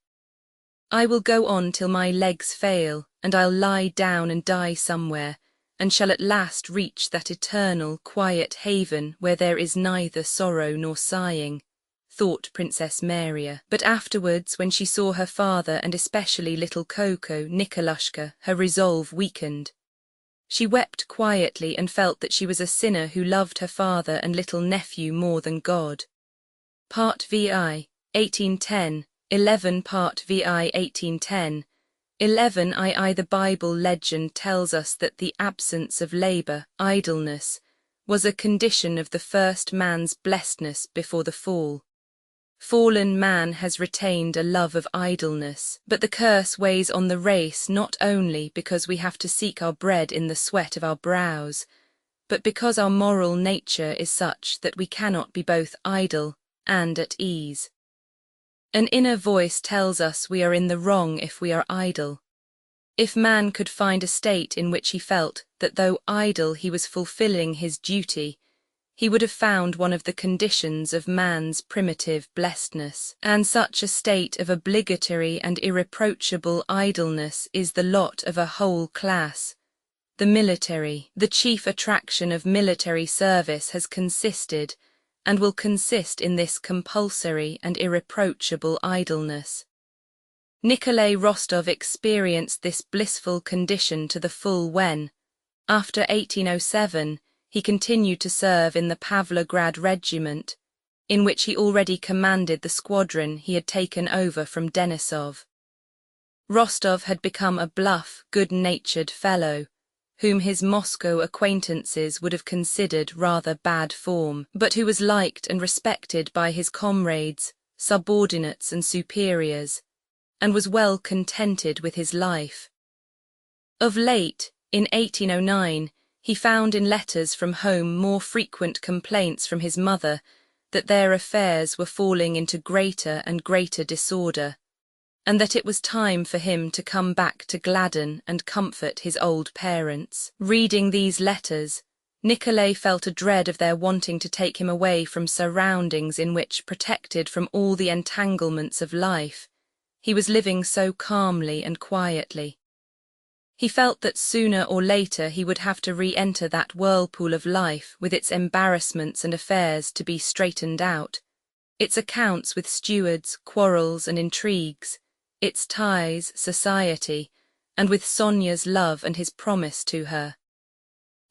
I will go on till my legs fail, and I'll lie down and die somewhere, and shall at last reach that eternal, quiet haven where there is neither sorrow nor sighing, thought Princess Maria. But afterwards, when she saw her father and especially little Koko, Nikolushka, her resolve weakened. She wept quietly and felt that she was a sinner who loved her father and little nephew more than God. Part VI, 1810, 11 Part VI 1810, 11 II The Bible legend tells us that the absence of labour, idleness, was a condition of the first man's blessedness before the fall. Fallen man has retained a love of idleness, but the curse weighs on the race not only because we have to seek our bread in the sweat of our brows, but because our moral nature is such that we cannot be both idle and at ease. An inner voice tells us we are in the wrong if we are idle. If man could find a state in which he felt that though idle he was fulfilling his duty, he would have found one of the conditions of man's primitive blessedness, and such a state of obligatory and irreproachable idleness is the lot of a whole class. The military, the chief attraction of military service has consisted, and will consist in this compulsory and irreproachable idleness. Nikolai Rostov experienced this blissful condition to the full when, after 1807, he continued to serve in the Pavlograd Regiment, in which he already commanded the squadron he had taken over from Denisov. Rostov had become a bluff, good-natured fellow, whom his Moscow acquaintances would have considered rather bad form, but who was liked and respected by his comrades, subordinates and superiors, and was well contented with his life. Of late, in 1809, he found in letters from home more frequent complaints from his mother that their affairs were falling into greater and greater disorder, and that it was time for him to come back to gladden and comfort his old parents. Reading these letters, Nikolai felt a dread of their wanting to take him away from surroundings in which, protected from all the entanglements of life, he was living so calmly and quietly. He felt that sooner or later he would have to re-enter that whirlpool of life with its embarrassments and affairs to be straightened out, its accounts with stewards, quarrels and intrigues, its ties, society, and with Sonia's love and his promise to her.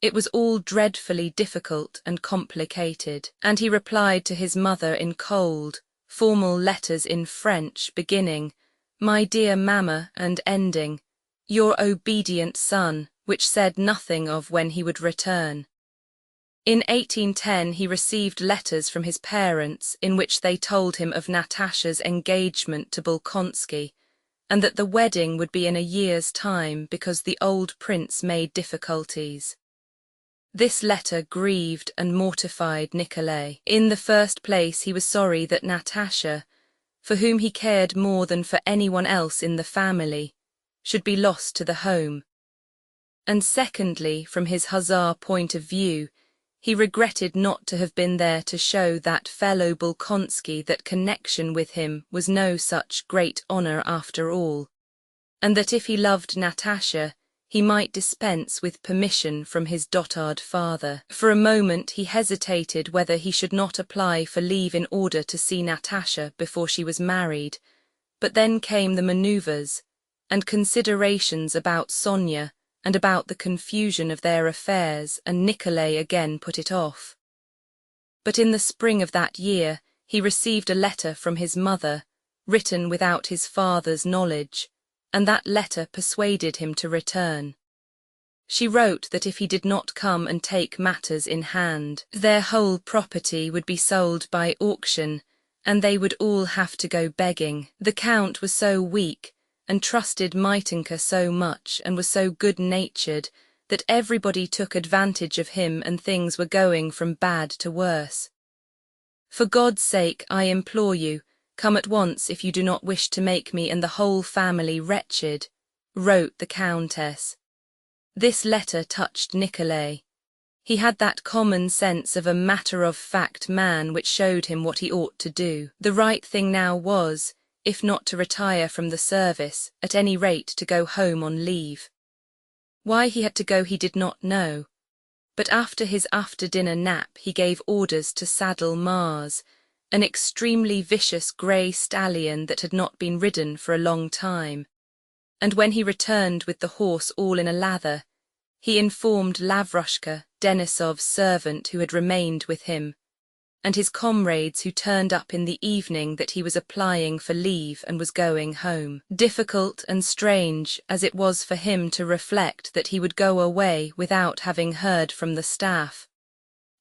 It was all dreadfully difficult and complicated, and he replied to his mother in cold, formal letters in French, beginning, "My dear Mamma," and ending, "Your obedient son," which said nothing of when he would return. In 1810 he received letters from his parents in which they told him of Natasha's engagement to Bolkonsky, and that the wedding would be in a year's time because the old prince made difficulties. This letter grieved and mortified Nikolai. In the first place, he was sorry that Natasha, for whom he cared more than for anyone else in the family, should be lost to the home. And secondly, from his hussar point of view, he regretted not to have been there to show that fellow Bolkonsky that connection with him was no such great honour after all, and that if he loved Natasha, he might dispense with permission from his dotard father. For a moment he hesitated whether he should not apply for leave in order to see Natasha before she was married, but then came the manoeuvres, and considerations about Sonia and about the confusion of their affairs, and Nikolai again put it off. But in the spring of that year he received a letter from his mother, written without his father's knowledge, and that letter persuaded him to return. She wrote that if he did not come and take matters in hand, their whole property would be sold by auction, and they would all have to go begging. The Count was so weak, and trusted Mitenka so much, and was so good-natured, that everybody took advantage of him, and things were going from bad to worse. "For God's sake, I implore you, come at once if you do not wish to make me and the whole family wretched," wrote the Countess. This letter touched Nikolay. He had that common sense of a matter-of-fact man which showed him what he ought to do. The right thing now was, if not to retire from the service, at any rate to go home on leave. Why he had to go he did not know, but after his after-dinner nap he gave orders to saddle Mars, an extremely vicious grey stallion that had not been ridden for a long time, and when he returned with the horse all in a lather, he informed Lavrushka, Denisov's servant who had remained with him, and his comrades who turned up in the evening that he was applying for leave and was going home. Difficult and strange as it was for him to reflect that he would go away without having heard from the staff.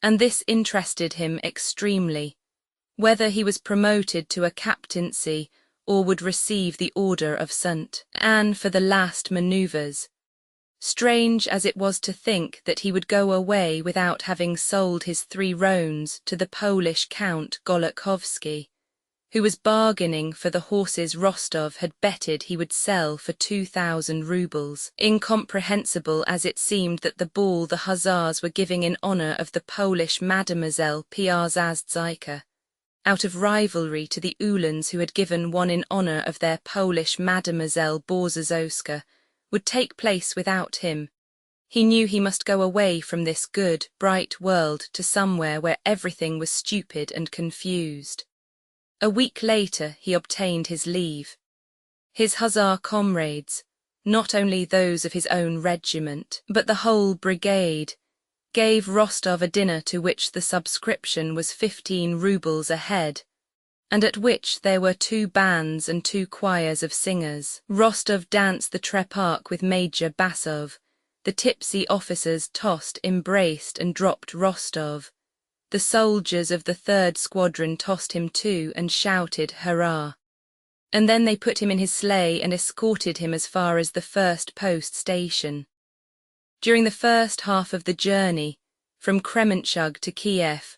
And this interested him extremely, whether he was promoted to a captaincy or would receive the order of St. Anne for the last manoeuvres. Strange as it was to think that he would go away without having sold his 3 roans to the Polish Count Golokowski, who was bargaining for the horses Rostov had betted he would sell for 2,000 roubles. Incomprehensible as it seemed that the ball the Hussars were giving in honour of the Polish Mademoiselle Piarzazdzika, out of rivalry to the Uhlans who had given one in honour of their Polish Mademoiselle Borzazowska, would take place without him. He knew he must go away from this good, bright world to somewhere where everything was stupid and confused. A week later he obtained his leave. His Hussar comrades, not only those of his own regiment, but the whole brigade, gave Rostov a dinner to which the subscription was 15 roubles a head, and at which there were 2 bands and 2 choirs of singers. Rostov danced the trepak with Major Basov. The tipsy officers tossed, embraced and dropped Rostov. The soldiers of the 3rd Squadron tossed him too and shouted hurrah. And then they put him in his sleigh and escorted him as far as the first post station. During the first half of the journey, from Kremenchug to Kiev,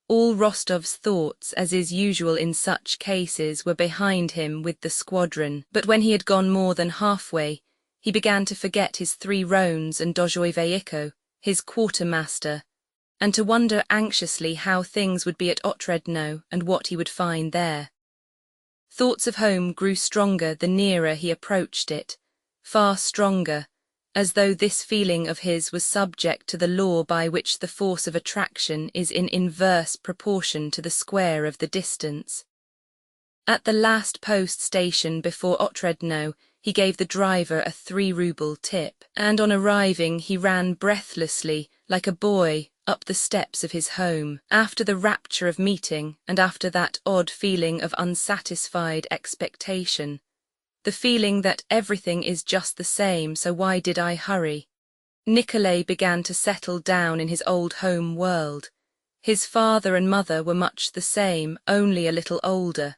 all Rostov's thoughts, as is usual in such cases, were behind him with the squadron, but when he had gone more than halfway, he began to forget his 3 roans and Dozhoyveiko, his quartermaster, and to wonder anxiously how things would be at Otredno and what he would find there. Thoughts of home grew stronger the nearer he approached it, far stronger, as though this feeling of his was subject to the law by which the force of attraction is in inverse proportion to the square of the distance. At the last post station before Otredno, he gave the driver a 3-rouble tip, and on arriving he ran breathlessly, like a boy, up the steps of his home. After the rapture of meeting, and after that odd feeling of unsatisfied expectation, the feeling that everything is just the same, so why did I hurry? Nikolay began to settle down in his old home world. His father and mother were much the same, only a little older.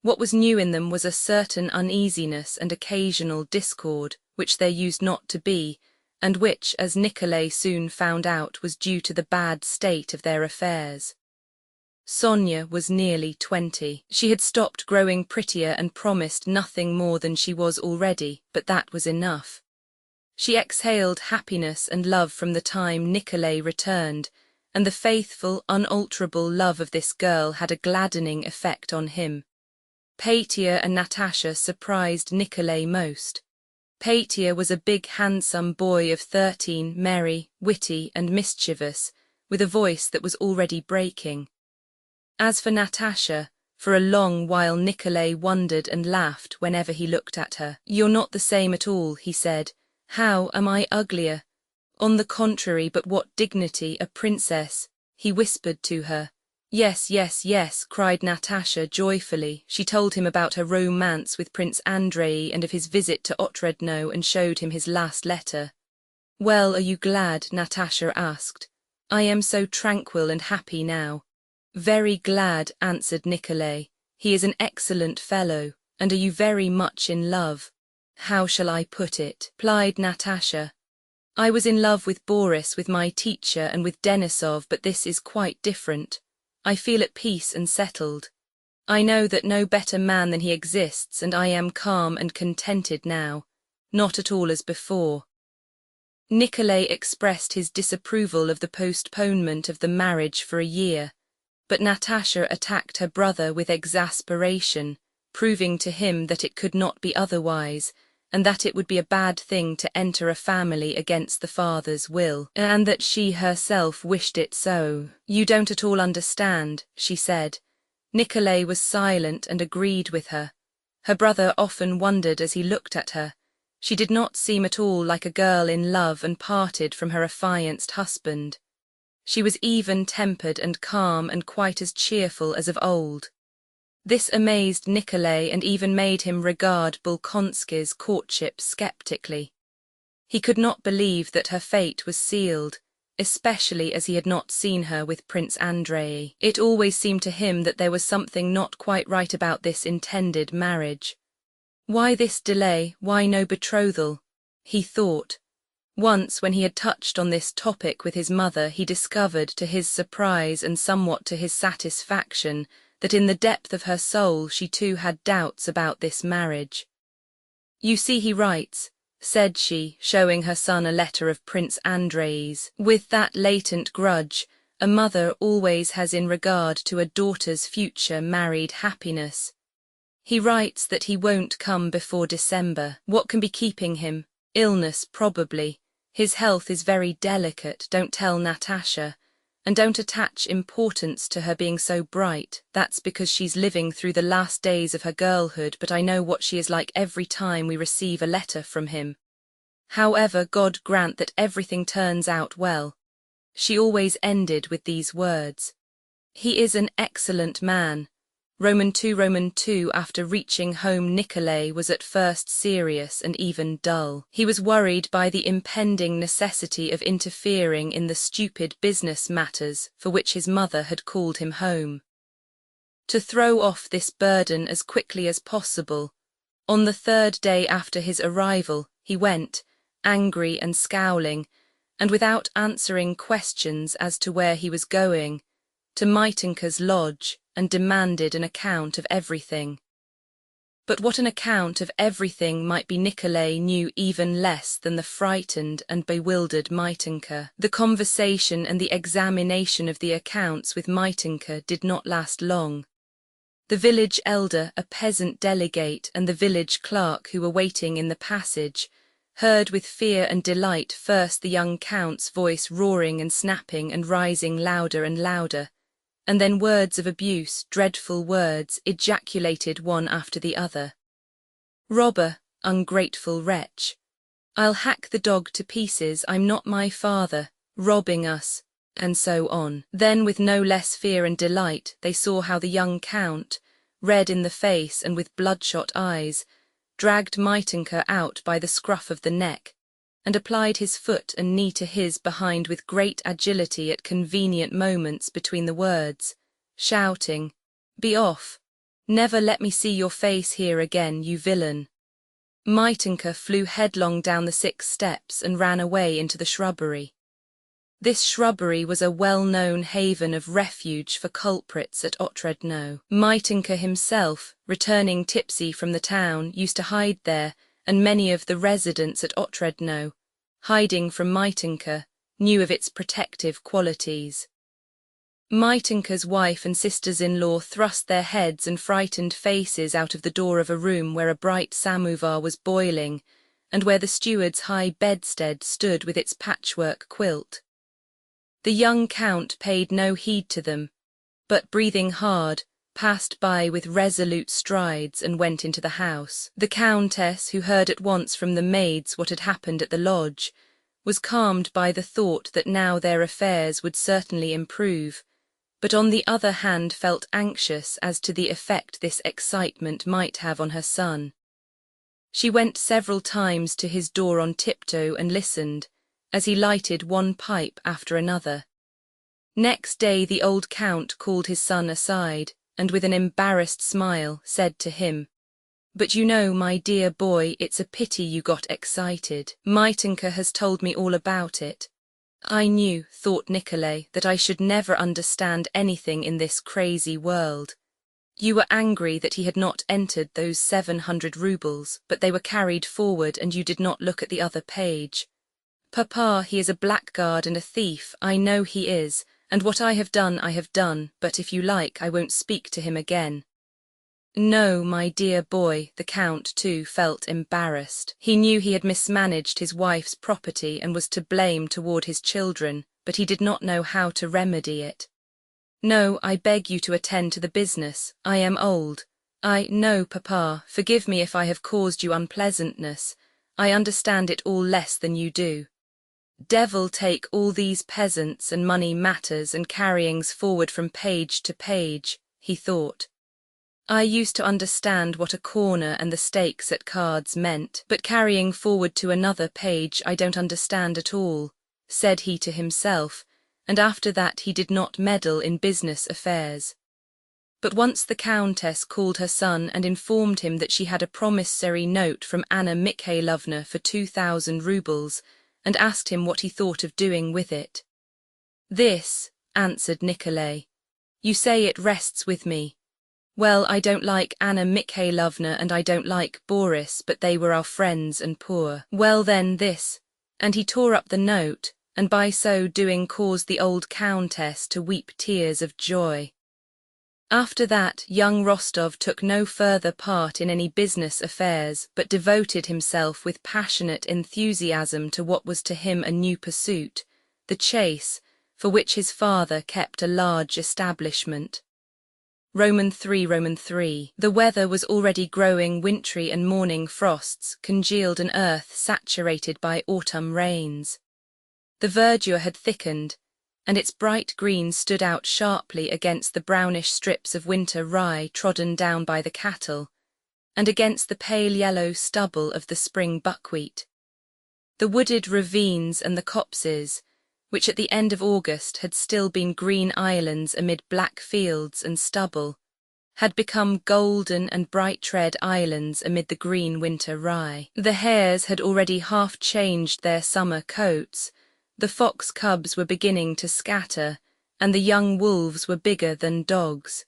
What was new in them was a certain uneasiness and occasional discord, which there used not to be, and which, as Nikolay soon found out, was due to the bad state of their affairs. Sonia was nearly 20. She had stopped growing prettier and promised nothing more than she was already, but that was enough. She exhaled happiness and love from the time Nikolay returned, and the faithful, unalterable love of this girl had a gladdening effect on him. Petya and Natasha surprised Nikolay most. Petya was a big, handsome boy of 13, merry, witty and mischievous, with a voice that was already breaking. As for Natasha, for a long while Nikolay wondered and laughed whenever he looked at her. "You're not the same at all," he said. "How am I uglier?" "On the contrary, but what dignity, a princess," he whispered to her. "Yes, yes, yes," cried Natasha joyfully. She told him about her romance with Prince Andrei and of his visit to Otredno, and showed him his last letter. "Well, are you glad?" Natasha asked. "I am so tranquil and happy now." Very glad, answered Nikolay. He is an excellent fellow, and are you very much in love? How shall I put it? Replied Natasha. I was in love with Boris, with my teacher, and with Denisov, but this is quite different. I feel at peace and settled. I know that no better man than he exists, and I am calm and contented now, not at all as before. Nikolay expressed his disapproval of the postponement of the marriage for a year, but Natasha attacked her brother with exasperation, proving to him that it could not be otherwise, and that it would be a bad thing to enter a family against the father's will, and that she herself wished it so. You don't at all understand, she said. Nikolay was silent and agreed with her. Her brother often wondered as he looked at her. She did not seem at all like a girl in love and parted from her affianced husband. She was even-tempered and calm and quite as cheerful as of old. This amazed Nikolay and even made him regard Bolkonsky's courtship skeptically. He could not believe that her fate was sealed, especially as he had not seen her with Prince Andrei. It always seemed to him that there was something not quite right about this intended marriage. Why this delay, why no betrothal? He thought. Once when he had touched on this topic with his mother, he discovered to his surprise and somewhat to his satisfaction that in the depth of her soul she too had doubts about this marriage. You see he writes, said she, showing her son a letter of Prince Andrei's, with that latent grudge a mother always has in regard to a daughter's future married happiness. He writes that he won't come before December. What can be keeping him? Illness, probably. His health is very delicate, don't tell Natasha. And don't attach importance to her being so bright. That's because she's living through the last days of her girlhood, but I know what she is like every time we receive a letter from him. However, God grant that everything turns out well. She always ended with these words. He is an excellent man. Roman 2. After reaching home, Nikolay was at first serious and even dull. He was worried by the impending necessity of interfering in the stupid business matters for which his mother had called him home. To throw off this burden as quickly as possible, on the third day after his arrival, he went, angry and scowling, and without answering questions as to where he was going, to Mitenka's lodge, and demanded an account of everything. But what an account of everything might be Nikolay knew even less than the frightened and bewildered Mitenka. The conversation and the examination of the accounts with Mitenka did not last long. The village elder, a peasant delegate, and the village clerk who were waiting in the passage, heard with fear and delight first the young count's voice roaring and snapping and rising louder and louder, and then words of abuse, dreadful words, ejaculated one after the other. Robber, ungrateful wretch. I'll hack the dog to pieces, I'm not my father, robbing us, and so on. Then with no less fear and delight they saw how the young count, red in the face and with bloodshot eyes, dragged Mitenka out by the scruff of the neck, and applied his foot and knee to his behind with great agility at convenient moments between the words, shouting, "Be off! Never let me see your face here again, you villain!" Mitenka flew headlong down the 6 steps and ran away into the shrubbery. This shrubbery was a well-known haven of refuge for culprits at Otredno. Mitenka himself, returning tipsy from the town, used to hide there, and many of the residents at Otredno, hiding from Mitenka, knew of its protective qualities. Mitenka's wife and sisters-in-law thrust their heads and frightened faces out of the door of a room where a bright samovar was boiling, and where the steward's high bedstead stood with its patchwork quilt. The young count paid no heed to them, but breathing hard, passed by with resolute strides and went into the house. The countess, who heard at once from the maids what had happened at the lodge, was calmed by the thought that now their affairs would certainly improve, but on the other hand felt anxious as to the effect this excitement might have on her son. She went several times to his door on tiptoe and listened, as he lighted one pipe after another. Next day the old count called his son aside, and with an embarrassed smile said to him, "But you know, my dear boy, it's a pity you got excited. Mitenka has told me all about it." I knew, thought Nikolay, that I should never understand anything in this crazy world. You were angry that he had not entered those 700 rubles, but they were carried forward and you did not look at the other page. Papa, he is a blackguard and a thief, I know he is, and what I have done, but if you like I won't speak to him again. No, my dear boy, the Count too felt embarrassed. He knew he had mismanaged his wife's property and was to blame toward his children, but he did not know how to remedy it. No, I beg you to attend to the business. I am old. No, Papa, forgive me if I have caused you unpleasantness. I understand it all less than you do. Devil take all these peasants and money matters and carryings forward from page to page, he thought. I used to understand what a corner and the stakes at cards meant, but carrying forward to another page I don't understand at all, said he to himself, and after that he did not meddle in business affairs. But once the Countess called her son and informed him that she had a promissory note from Anna Mikhailovna for 2,000 rubles, and asked him what he thought of doing with it. "This," answered Nikolay. "You say it rests with me. Well, I don't like Anna Mikhailovna and I don't like Boris, but they were our friends and poor. Well then, this," and he tore up the note, and by so doing caused the old Countess to weep tears of joy. After that, young Rostov took no further part in any business affairs, but devoted himself with passionate enthusiasm to what was to him a new pursuit, the chase, for which his father kept a large establishment. Roman 3. The weather was already growing wintry and morning frosts congealed an earth saturated by autumn rains. The verdure had thickened, and its bright green stood out sharply against the brownish strips of winter rye trodden down by the cattle, and against the pale yellow stubble of the spring buckwheat. The wooded ravines and the copses, which at the end of August had still been green islands amid black fields and stubble, had become golden and bright-red islands amid the green winter rye. The hares had already half changed their summer coats, the fox cubs were beginning to scatter, and the young wolves were bigger than dogs.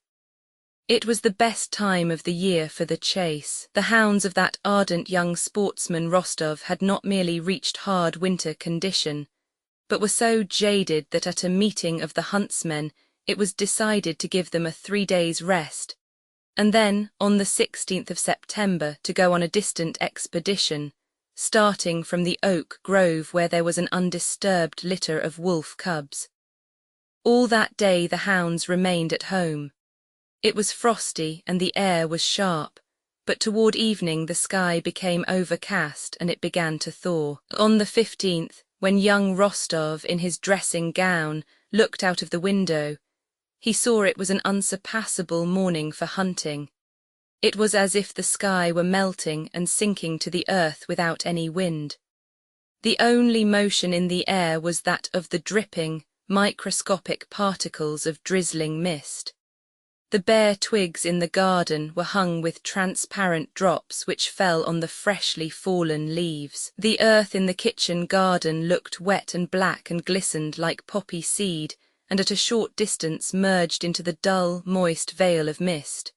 It was the best time of the year for the chase. The hounds of that ardent young sportsman Rostov had not merely reached hard winter condition, but were so jaded that at a meeting of the huntsmen it was decided to give them a 3 days' rest, and then, on the 16th of September, to go on a distant expedition, starting from the oak grove where there was an undisturbed litter of wolf cubs. All that day the hounds remained at home. It was frosty and the air was sharp, but toward evening the sky became overcast and it began to thaw. On the 15th, when young Rostov, in his dressing gown, looked out of the window, he saw it was an unsurpassable morning for hunting. It was as if the sky were melting and sinking to the earth without any wind. The only motion in the air was that of the dripping, microscopic particles of drizzling mist. The bare twigs in the garden were hung with transparent drops which fell on the freshly fallen leaves. The earth in the kitchen garden looked wet and black and glistened like poppy seed, and at a short distance merged into the dull, moist veil of mist.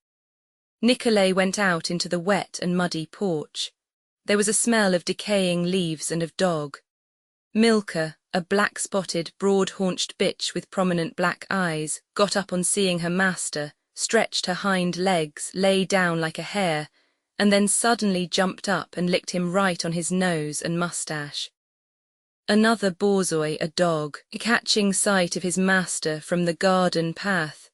Nikolay went out into the wet and muddy porch. There was a smell of decaying leaves and of dog. Milka, a black-spotted, broad-haunched bitch with prominent black eyes, got up on seeing her master, stretched her hind legs, lay down like a hare, and then suddenly jumped up and licked him right on his nose and moustache. Another borzoi, a dog, catching sight of his master from the garden path,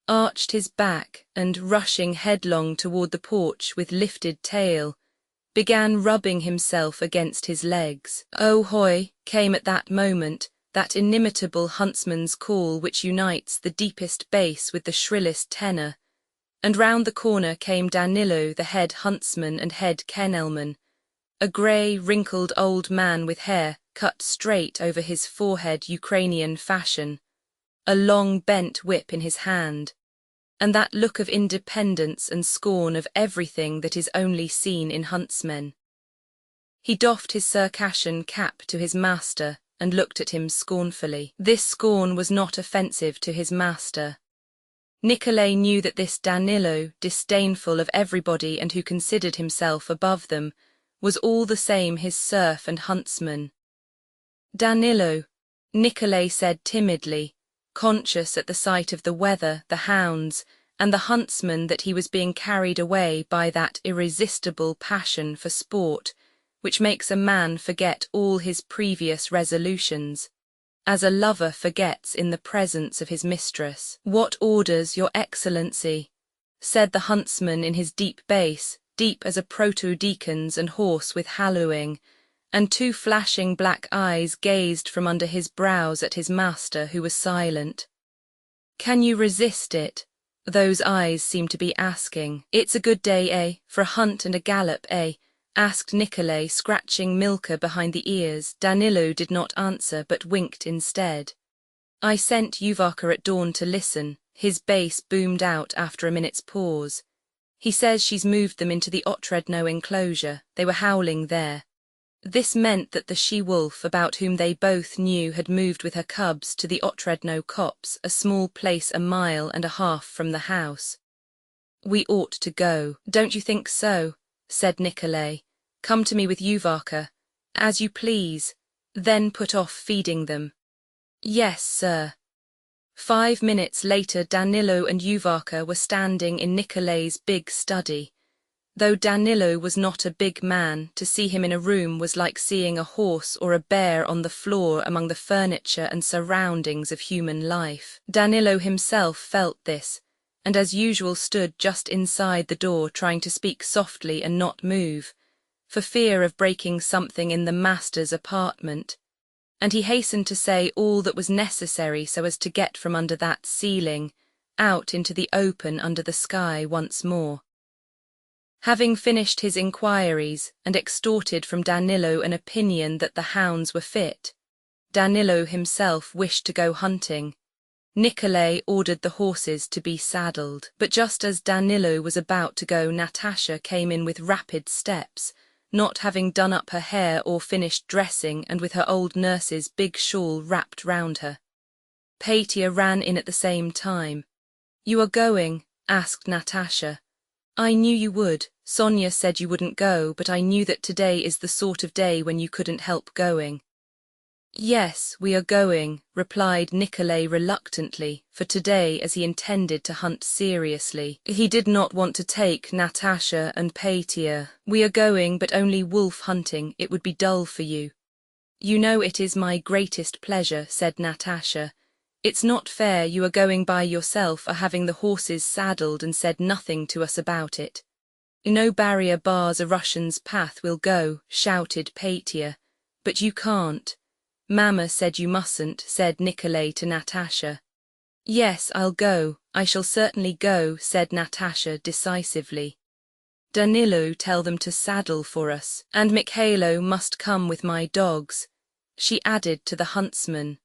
arched his back and, rushing headlong toward the porch with lifted tail, began rubbing himself against his legs. "Oh hoi!" came at that moment, that inimitable huntsman's call which unites the deepest bass with the shrillest tenor, and round the corner came Danilo, the head huntsman and head kennelman, a grey, wrinkled old man with hair cut straight over his forehead Ukrainian fashion, a long bent whip in his hand, and that look of independence and scorn of everything that is only seen in huntsmen. He doffed his Circassian cap to his master and looked at him scornfully. This scorn was not offensive to his master. Nicolay knew that this Danilo, disdainful of everybody and who considered himself above them, was all the same his serf and huntsman. Danilo, Nicolay said timidly, conscious at the sight of the weather, the hounds, and the huntsman that he was being carried away by that irresistible passion for sport, which makes a man forget all his previous resolutions, as a lover forgets in the presence of his mistress. "What orders, your excellency?" said the huntsman in his deep bass, deep as a proto-deacon's and hoarse with hallooing, and two flashing black eyes gazed from under his brows at his master, who was silent. "Can you resist it?" those eyes seemed to be asking. "It's a good day, eh, for a hunt and a gallop, eh?" asked Nicolay, scratching Milka behind the ears. Danilo did not answer, but winked instead. "I sent Yuvarka at dawn to listen," his bass boomed out after a minute's pause. "He says she's moved them into the Otredno enclosure. They were howling there." This meant that the she-wolf, about whom they both knew, had moved with her cubs to the Otredno copse, a small place 1.5 miles from the house. "We ought to go, don't you think so?" said Nicolay. "Come to me with Yuvarka." "As you please." "Then put off feeding them." "Yes, sir." 5 minutes later Danilo and Yuvarka were standing in Nicolay's big study. Though Danilo was not a big man, to see him in a room was like seeing a horse or a bear on the floor among the furniture and surroundings of human life. Danilo himself felt this, and as usual stood just inside the door trying to speak softly and not move, for fear of breaking something in the master's apartment, and he hastened to say all that was necessary so as to get from under that ceiling, out into the open under the sky once more. Having finished his inquiries and extorted from Danilo an opinion that the hounds were fit, Danilo himself wished to go hunting. Nicolay ordered the horses to be saddled, but just as Danilo was about to go, Natasha came in with rapid steps, not having done up her hair or finished dressing, and with her old nurse's big shawl wrapped round her. Petya ran in at the same time. "You are going?" asked Natasha. "I knew you would. Sonia said you wouldn't go, but I knew that today is the sort of day when you couldn't help going." "Yes, we are going," replied Nicolay reluctantly, for today, as he intended to hunt seriously, he did not want to take Natasha and Petya. "We are going, but only wolf hunting. It would be dull for you." "You know it is my greatest pleasure," said Natasha. "It's not fair you are going by yourself, are having the horses saddled and said nothing to us about it." "No barrier bars a Russian's path, we'll go," shouted Petya. "But you can't." "Mama said you mustn't," said Nicolay to Natasha. "Yes, I'll go, I shall certainly go," said Natasha decisively. "Danilo, tell them to saddle for us, and Mikhailo must come with my dogs," she added to the huntsman.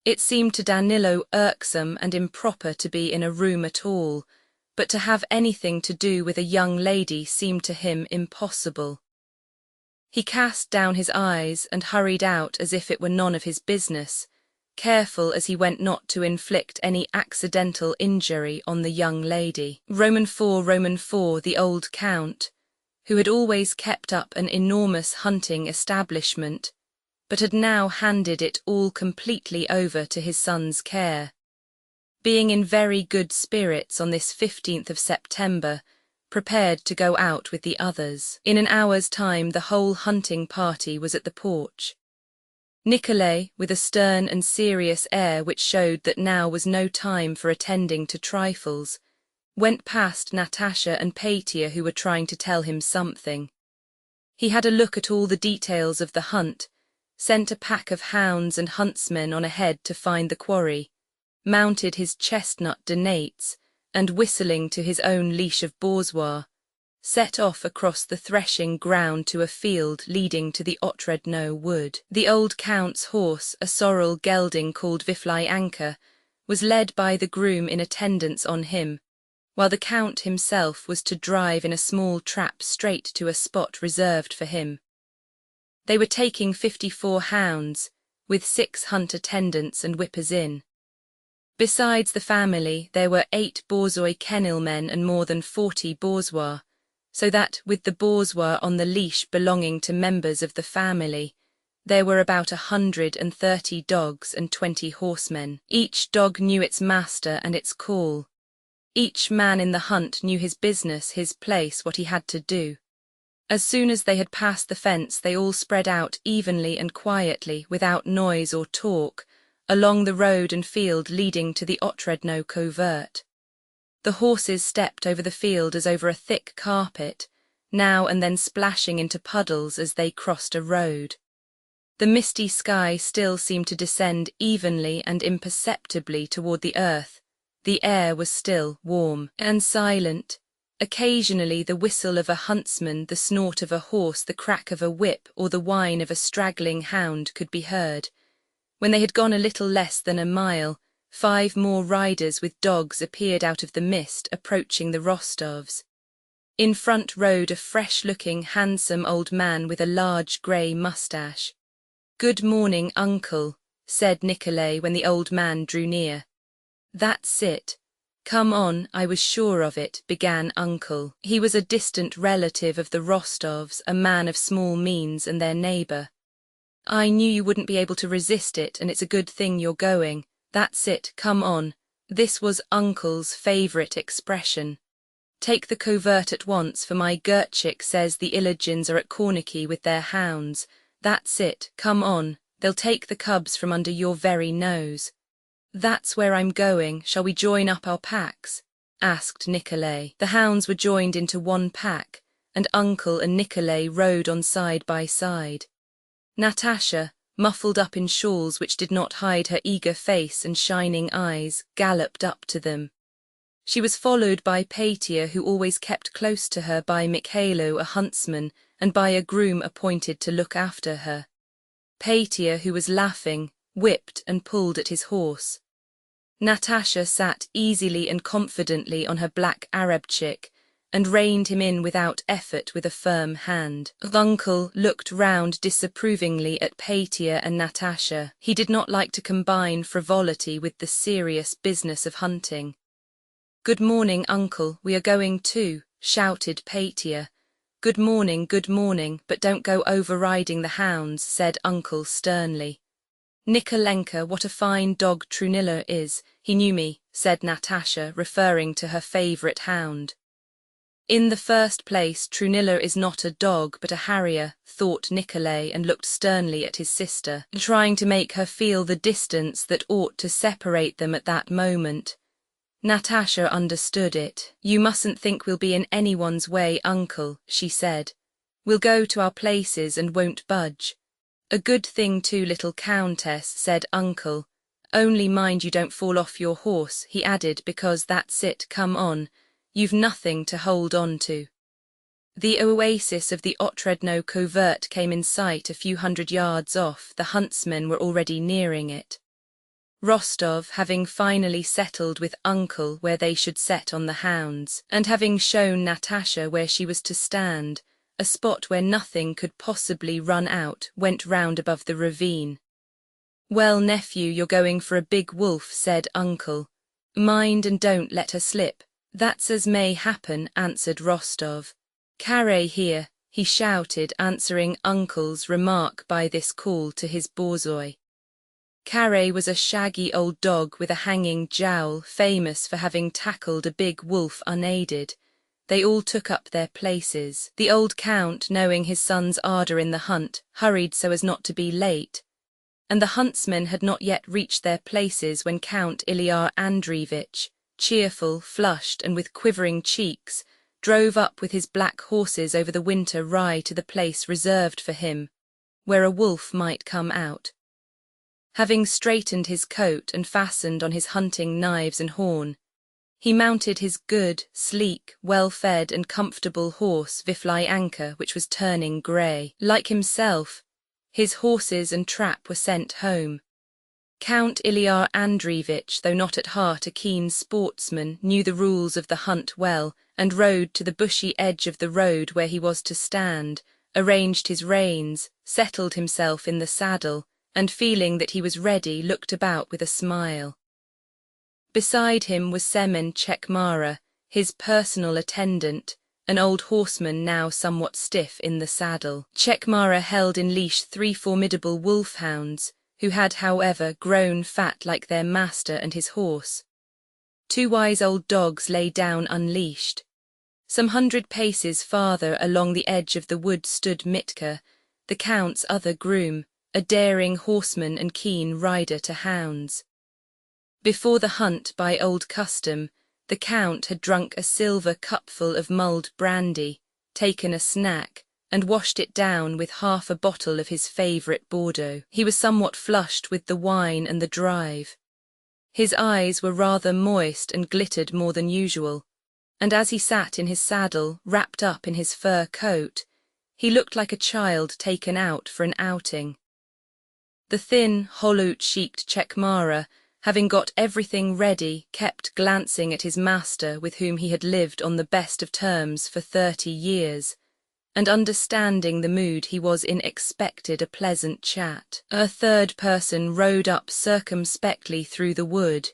It seemed to Danilo irksome and improper to be in a room at all, but to have anything to do with a young lady seemed to him impossible. He cast down his eyes and hurried out as if it were none of his business, careful as he went not to inflict any accidental injury on the young lady. Roman IV, the old count, who had always kept up an enormous hunting establishment, but had now handed it all completely over to his son's care. Being in very good spirits on this 15th of September, prepared to go out with the others. In an hour's time the whole hunting party was at the porch. Nicolay, with a stern and serious air which showed that now was no time for attending to trifles, went past Natasha and Petya, who were trying to tell him something. He had a look at all the details of the hunt, sent a pack of hounds and huntsmen on ahead to find the quarry, mounted his chestnut Donates, and whistling to his own leash of bourgeois, set off across the threshing ground to a field leading to the Otredno wood. The old count's horse, a sorrel gelding called Viflyanka, was led by the groom in attendance on him, while the Count himself was to drive in a small trap straight to a spot reserved for him. They were taking 54 hounds, with 6 hunt attendants and whippers in. Besides the family, there were 8 borzoi kennel men and more than 40 bourgeois, so that, with the bourgeois on the leash belonging to members of the family, there were about 130 dogs and 20 horsemen. Each dog knew its master and its call. Each man in the hunt knew his business, his place, what he had to do. As soon as they had passed the fence, they all spread out evenly and quietly, without noise or talk, along the road and field leading to the Otredno covert. The horses stepped over the field as over a thick carpet, now and then splashing into puddles as they crossed a road. The misty sky still seemed to descend evenly and imperceptibly toward the earth. The air was still warm and silent. Occasionally the whistle of a huntsman, the snort of a horse, the crack of a whip, or the whine of a straggling hound could be heard. When they had gone a little less than a mile, 5 more riders with dogs appeared out of the mist, approaching the Rostovs. In front rode a fresh-looking, handsome old man with a large grey moustache. "Good morning, uncle," said Nikolay when the old man drew near. "That's it. Come on, I was sure of it," began uncle. He was a distant relative of the Rostovs, a man of small means and their neighbour. "I knew you wouldn't be able to resist it, and it's a good thing you're going. That's it, come on." This was uncle's favourite expression. "Take the covert at once, for my Gertchik says the Ilogins are at Korniki with their hounds. That's it, come on, they'll take the cubs from under your very nose." "That's where I'm going. Shall we join up our packs?" asked Nikolay. The hounds were joined into one pack, and uncle and Nikolay rode on side by side. Natasha, muffled up in shawls which did not hide her eager face and shining eyes, galloped up to them. She was followed by Petya, who always kept close to her, by Mikhailo, a huntsman, and by a groom appointed to look after her. Petya, who was laughing, whipped and pulled at his horse. Natasha sat easily and confidently on her black Arabchik, and reined him in without effort with a firm hand. Uncle looked round disapprovingly at Petya and Natasha. He did not like to combine frivolity with the serious business of hunting. "Good morning, uncle, we are going too," shouted Petya. Good morning, but don't go overriding the hounds," said uncle sternly. "Nikolenka, what a fine dog Trunilla is. He knew me," said Natasha, referring to her favourite hound. "In the first place, Trunilla is not a dog but a harrier," thought Nikolay, and looked sternly at his sister, trying to make her feel the distance that ought to separate them at that moment. Natasha understood it. "You mustn't think we'll be in anyone's way, uncle," she said. "We'll go to our places and won't budge." "A good thing too, little countess," said uncle. "Only mind you don't fall off your horse," he added, "because that's it, come on. You've nothing to hold on to." The oasis of the Otredno covert came in sight a few hundred yards off. The huntsmen were already nearing it. Rostov, having finally settled with uncle where they should set on the hounds, and having shown Natasha where she was to stand, a spot where nothing could possibly run out, went round above the ravine. "Well, nephew, you're going for a big wolf," said uncle. "Mind and don't let her slip." "That's as may happen," answered Rostov. "Carre here," he shouted, answering uncle's remark by this call to his borzoi. Carre was a shaggy old dog with a hanging jowl, famous for having tackled a big wolf unaided. They all took up their places. The old count, knowing his son's ardour in the hunt, hurried so as not to be late, and the huntsmen had not yet reached their places when Count Ilyar Andreevich, cheerful, flushed, and with quivering cheeks, drove up with his black horses over the winter rye to the place reserved for him, where a wolf might come out. Having straightened his coat and fastened on his hunting knives and horn, he mounted his good, sleek, well-fed and comfortable horse Viflyanka, which was turning grey. Like himself, his horses and trap were sent home. Count Ilyar Andreevich, though not at heart a keen sportsman, knew the rules of the hunt well, and rode to the bushy edge of the road where he was to stand, arranged his reins, settled himself in the saddle, and feeling that he was ready, looked about with a smile. Beside him was Semen Chekmara, his personal attendant, an old horseman now somewhat stiff in the saddle. Chekmara held in leash 3 formidable wolfhounds, who had, however, grown fat like their master and his horse. 2 wise old dogs lay down unleashed. Some 100 paces farther along the edge of the wood stood Mitka, the Count's other groom, a daring horseman and keen rider to hounds. Before the hunt, by old custom, the Count had drunk a silver cupful of mulled brandy, taken a snack, and washed it down with half a bottle of his favourite Bordeaux. He was somewhat flushed with the wine and the drive. His eyes were rather moist and glittered more than usual, and as he sat in his saddle, wrapped up in his fur coat, he looked like a child taken out for an outing. The thin, hollow-cheeked Chekmara, having got everything ready, kept glancing at his master with whom he had lived on the best of terms for 30 years, and understanding the mood he was in expected a pleasant chat. A third person rode up circumspectly through the wood.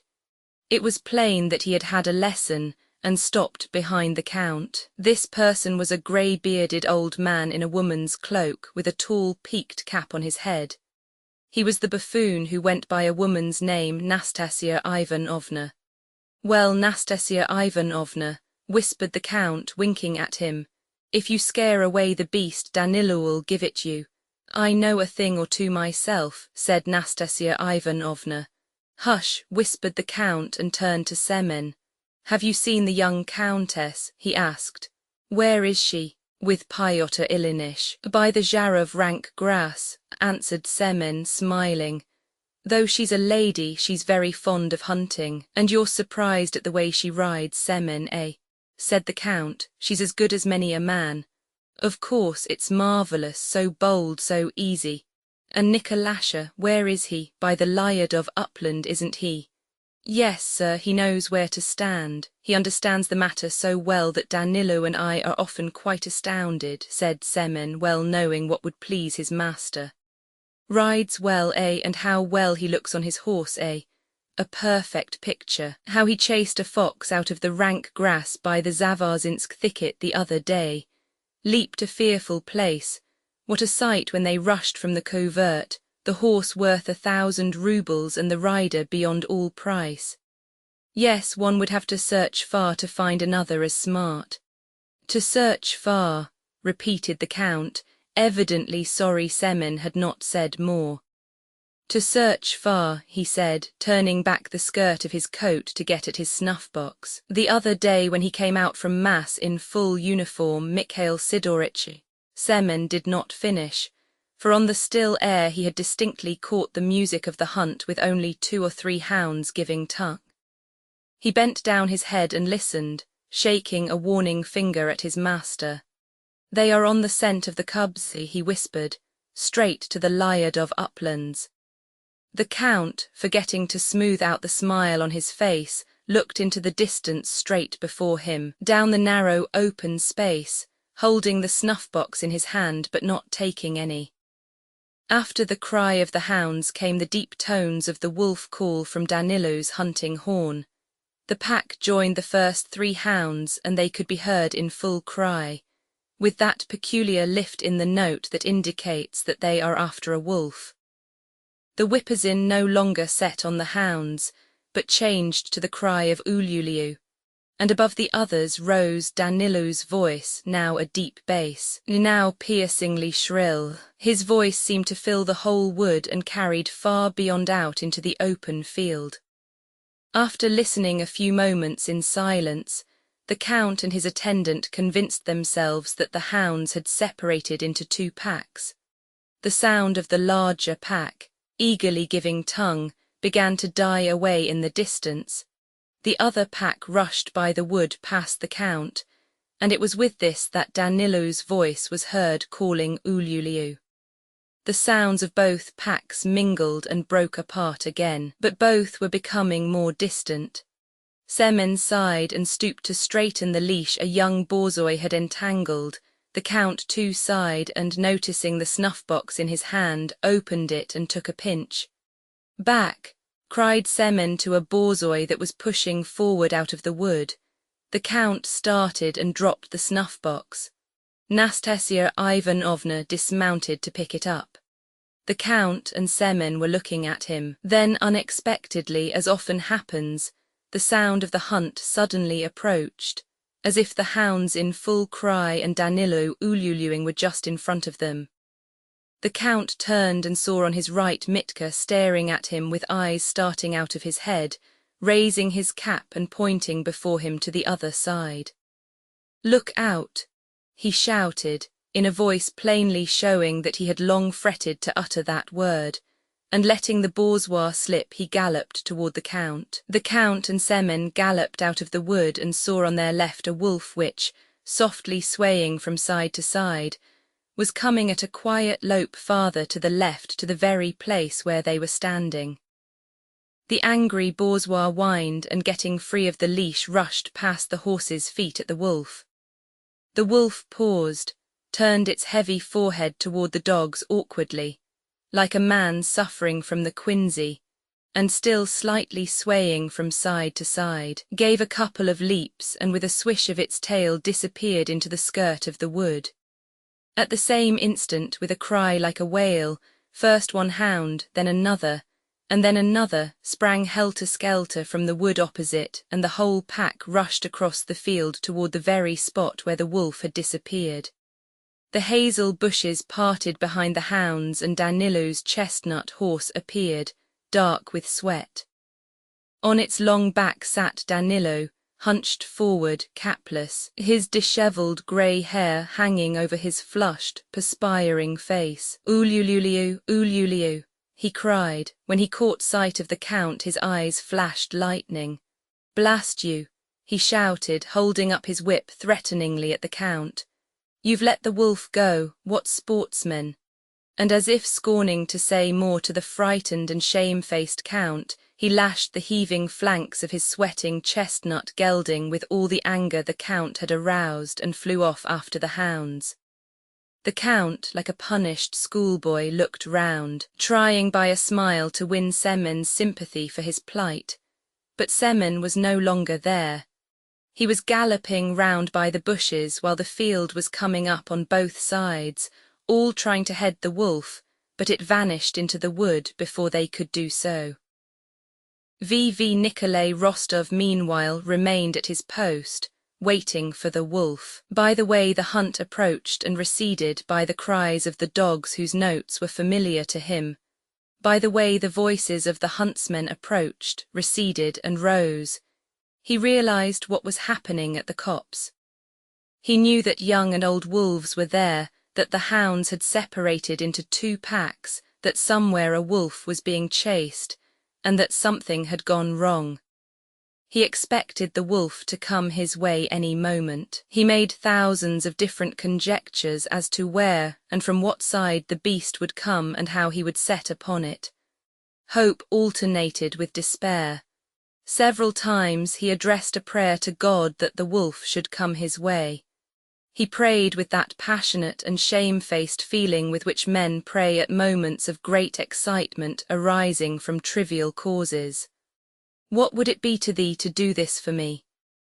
It was plain that he had had a lesson and stopped behind the Count. This person was a grey-bearded old man in a woman's cloak with a tall peaked cap on his head. He was the buffoon who went by a woman's name, Nastasia Ivanovna. "Well, Nastasia Ivanovna," whispered the Count, winking at him, "if you scare away the beast, Danilo'll give it you." "I know a thing or two myself," said Nastasia Ivanovna. "Hush," whispered the Count and turned to Semen. "Have you seen the young Countess?" he asked. "Where is she?" "With Pyotr Ilyinich, by the jar of rank grass," answered Semen, smiling. "Though she's a lady, she's very fond of hunting. And you're surprised at the way she rides, Semen, eh?" said the Count. "She's as good as many a man. Of course, it's marvellous, so bold, so easy. And Nikolasha, where is he? By the Lyadov upland, isn't he?" "Yes, sir, he knows where to stand. He understands the matter so well that Danilo and I are often quite astounded," said Semen, well knowing what would please his master. "Rides well, eh, and how well he looks on his horse, eh? A perfect picture. How he chased a fox out of the rank grass by the Zavarzynsk thicket the other day. Leaped a fearful place. What a sight when they rushed from the covert, the horse worth 1,000 roubles and the rider beyond all price. Yes, one would have to search far to find another as smart." "To search far," repeated the Count, evidently sorry Semen had not said more. "To search far," he said, turning back the skirt of his coat to get at his snuff-box. "The other day when he came out from Mass in full uniform, Mikhail Sidorich—" Semen did not finish, for on the still air he had distinctly caught the music of the hunt with only 2 or 3 hounds giving tongue. He bent down his head and listened, shaking a warning finger at his master. "They are on the scent of the cubs," he whispered, "straight to the Lyadov uplands." The Count, forgetting to smooth out the smile on his face, looked into the distance straight before him, down the narrow open space, holding the snuff-box in his hand but not taking any. After the cry of the hounds came the deep tones of the wolf call from Danilo's hunting horn. The pack joined the first 3 hounds and they could be heard in full cry, with that peculiar lift in the note that indicates that they are after a wolf. The whippers-in no longer set on the hounds, but changed to the cry of Ulyuliu, and above the others rose Danilo's voice, now a deep bass, now piercingly shrill. His voice seemed to fill the whole wood and carried far beyond out into the open field. After listening a few moments in silence, the Count and his attendant convinced themselves that the hounds had separated into 2 packs. The sound of the larger pack, eagerly giving tongue, began to die away in the distance. The other pack rushed by the wood past the Count, and it was with this that Danilo's voice was heard calling Ulyuliu. The sounds of both packs mingled and broke apart again, but both were becoming more distant. Semen sighed and stooped to straighten the leash a young borzoi had entangled. The Count too sighed and, noticing the snuff-box in his hand, opened it and took a pinch. "Back!" cried Semen to a borzoi that was pushing forward out of the wood. The Count started and dropped the snuff-box. Nastasia Ivanovna dismounted to pick it up. The Count and Semen were looking at him. Then, unexpectedly, as often happens, the sound of the hunt suddenly approached, as if the hounds in full cry and Danilo ululuing were just in front of them. The Count turned and saw on his right Mitka staring at him with eyes starting out of his head, raising his cap and pointing before him to the other side. "Look out!" he shouted, in a voice plainly showing that he had long fretted to utter that word, and letting the bourgeois slip he galloped toward the Count. The Count and Semen galloped out of the wood and saw on their left a wolf which, softly swaying from side to side, was coming at a quiet lope farther to the left to the very place where they were standing. The angry bourgeois whined and, getting free of the leash, rushed past the horse's feet at the wolf. The wolf paused, turned its heavy forehead toward the dogs awkwardly, like a man suffering from the quinsy, and still slightly swaying from side to side, gave a couple of leaps and with a swish of its tail disappeared into the skirt of the wood. At the same instant, with a cry like a wail, first one hound, then another, and then another, sprang helter-skelter from the wood opposite, and the whole pack rushed across the field toward the very spot where the wolf had disappeared. The hazel bushes parted behind the hounds, and Danilo's chestnut horse appeared, dark with sweat. On its long back sat Danilo, hunched forward, capless, his dishevelled grey hair hanging over his flushed, perspiring face. "Ulululiu, ululiu," he cried. When he caught sight of the Count, his eyes flashed lightning. "Blast you," he shouted, holding up his whip threateningly at the Count. "You've let the wolf go, what sportsmen!" And as if scorning to say more to the frightened and shame-faced Count, he lashed the heaving flanks of his sweating chestnut gelding with all the anger the Count had aroused, and flew off after the hounds. The Count, like a punished schoolboy, looked round, trying by a smile to win Semen's sympathy for his plight. But Semen was no longer there. He was galloping round by the bushes while the field was coming up on both sides, all trying to head the wolf, but it vanished into the wood before they could do so. V.V. Nikolai Rostov meanwhile remained at his post, waiting for the wolf. By the way the hunt approached and receded, by the cries of the dogs whose notes were familiar to him, by the way the voices of the huntsmen approached, receded and rose, he realized what was happening at the copse. He knew that young and old wolves were there, that the hounds had separated into two packs, that somewhere a wolf was being chased, and that something had gone wrong. He expected the wolf to come his way any moment. He made thousands of different conjectures as to where and from what side the beast would come and how he would set upon it. Hope alternated with despair. Several times he addressed a prayer to God that the wolf should come his way. He prayed with that passionate and shame-faced feeling with which men pray at moments of great excitement arising from trivial causes. "What would it be to thee to do this for me?"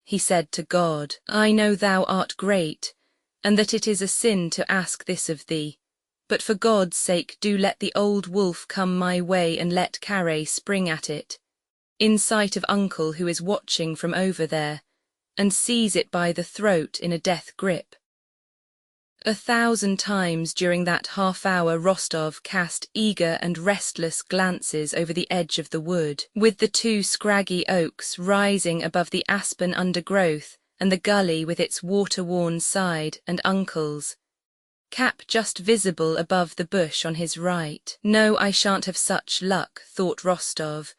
he said to God. "I know thou art great, and that it is a sin to ask this of thee. But for God's sake do let the old wolf come my way, and let Carre spring at it, in sight of Uncle who is watching from over there, and seize it by the throat in a death grip." 1,000 times during that half-hour Rostov cast eager and restless glances over the edge of the wood, with the two scraggy oaks rising above the aspen undergrowth, and the gully with its water-worn side, and Uncle's cap just visible above the bush on his right. "No, I shan't have such luck," thought Rostov.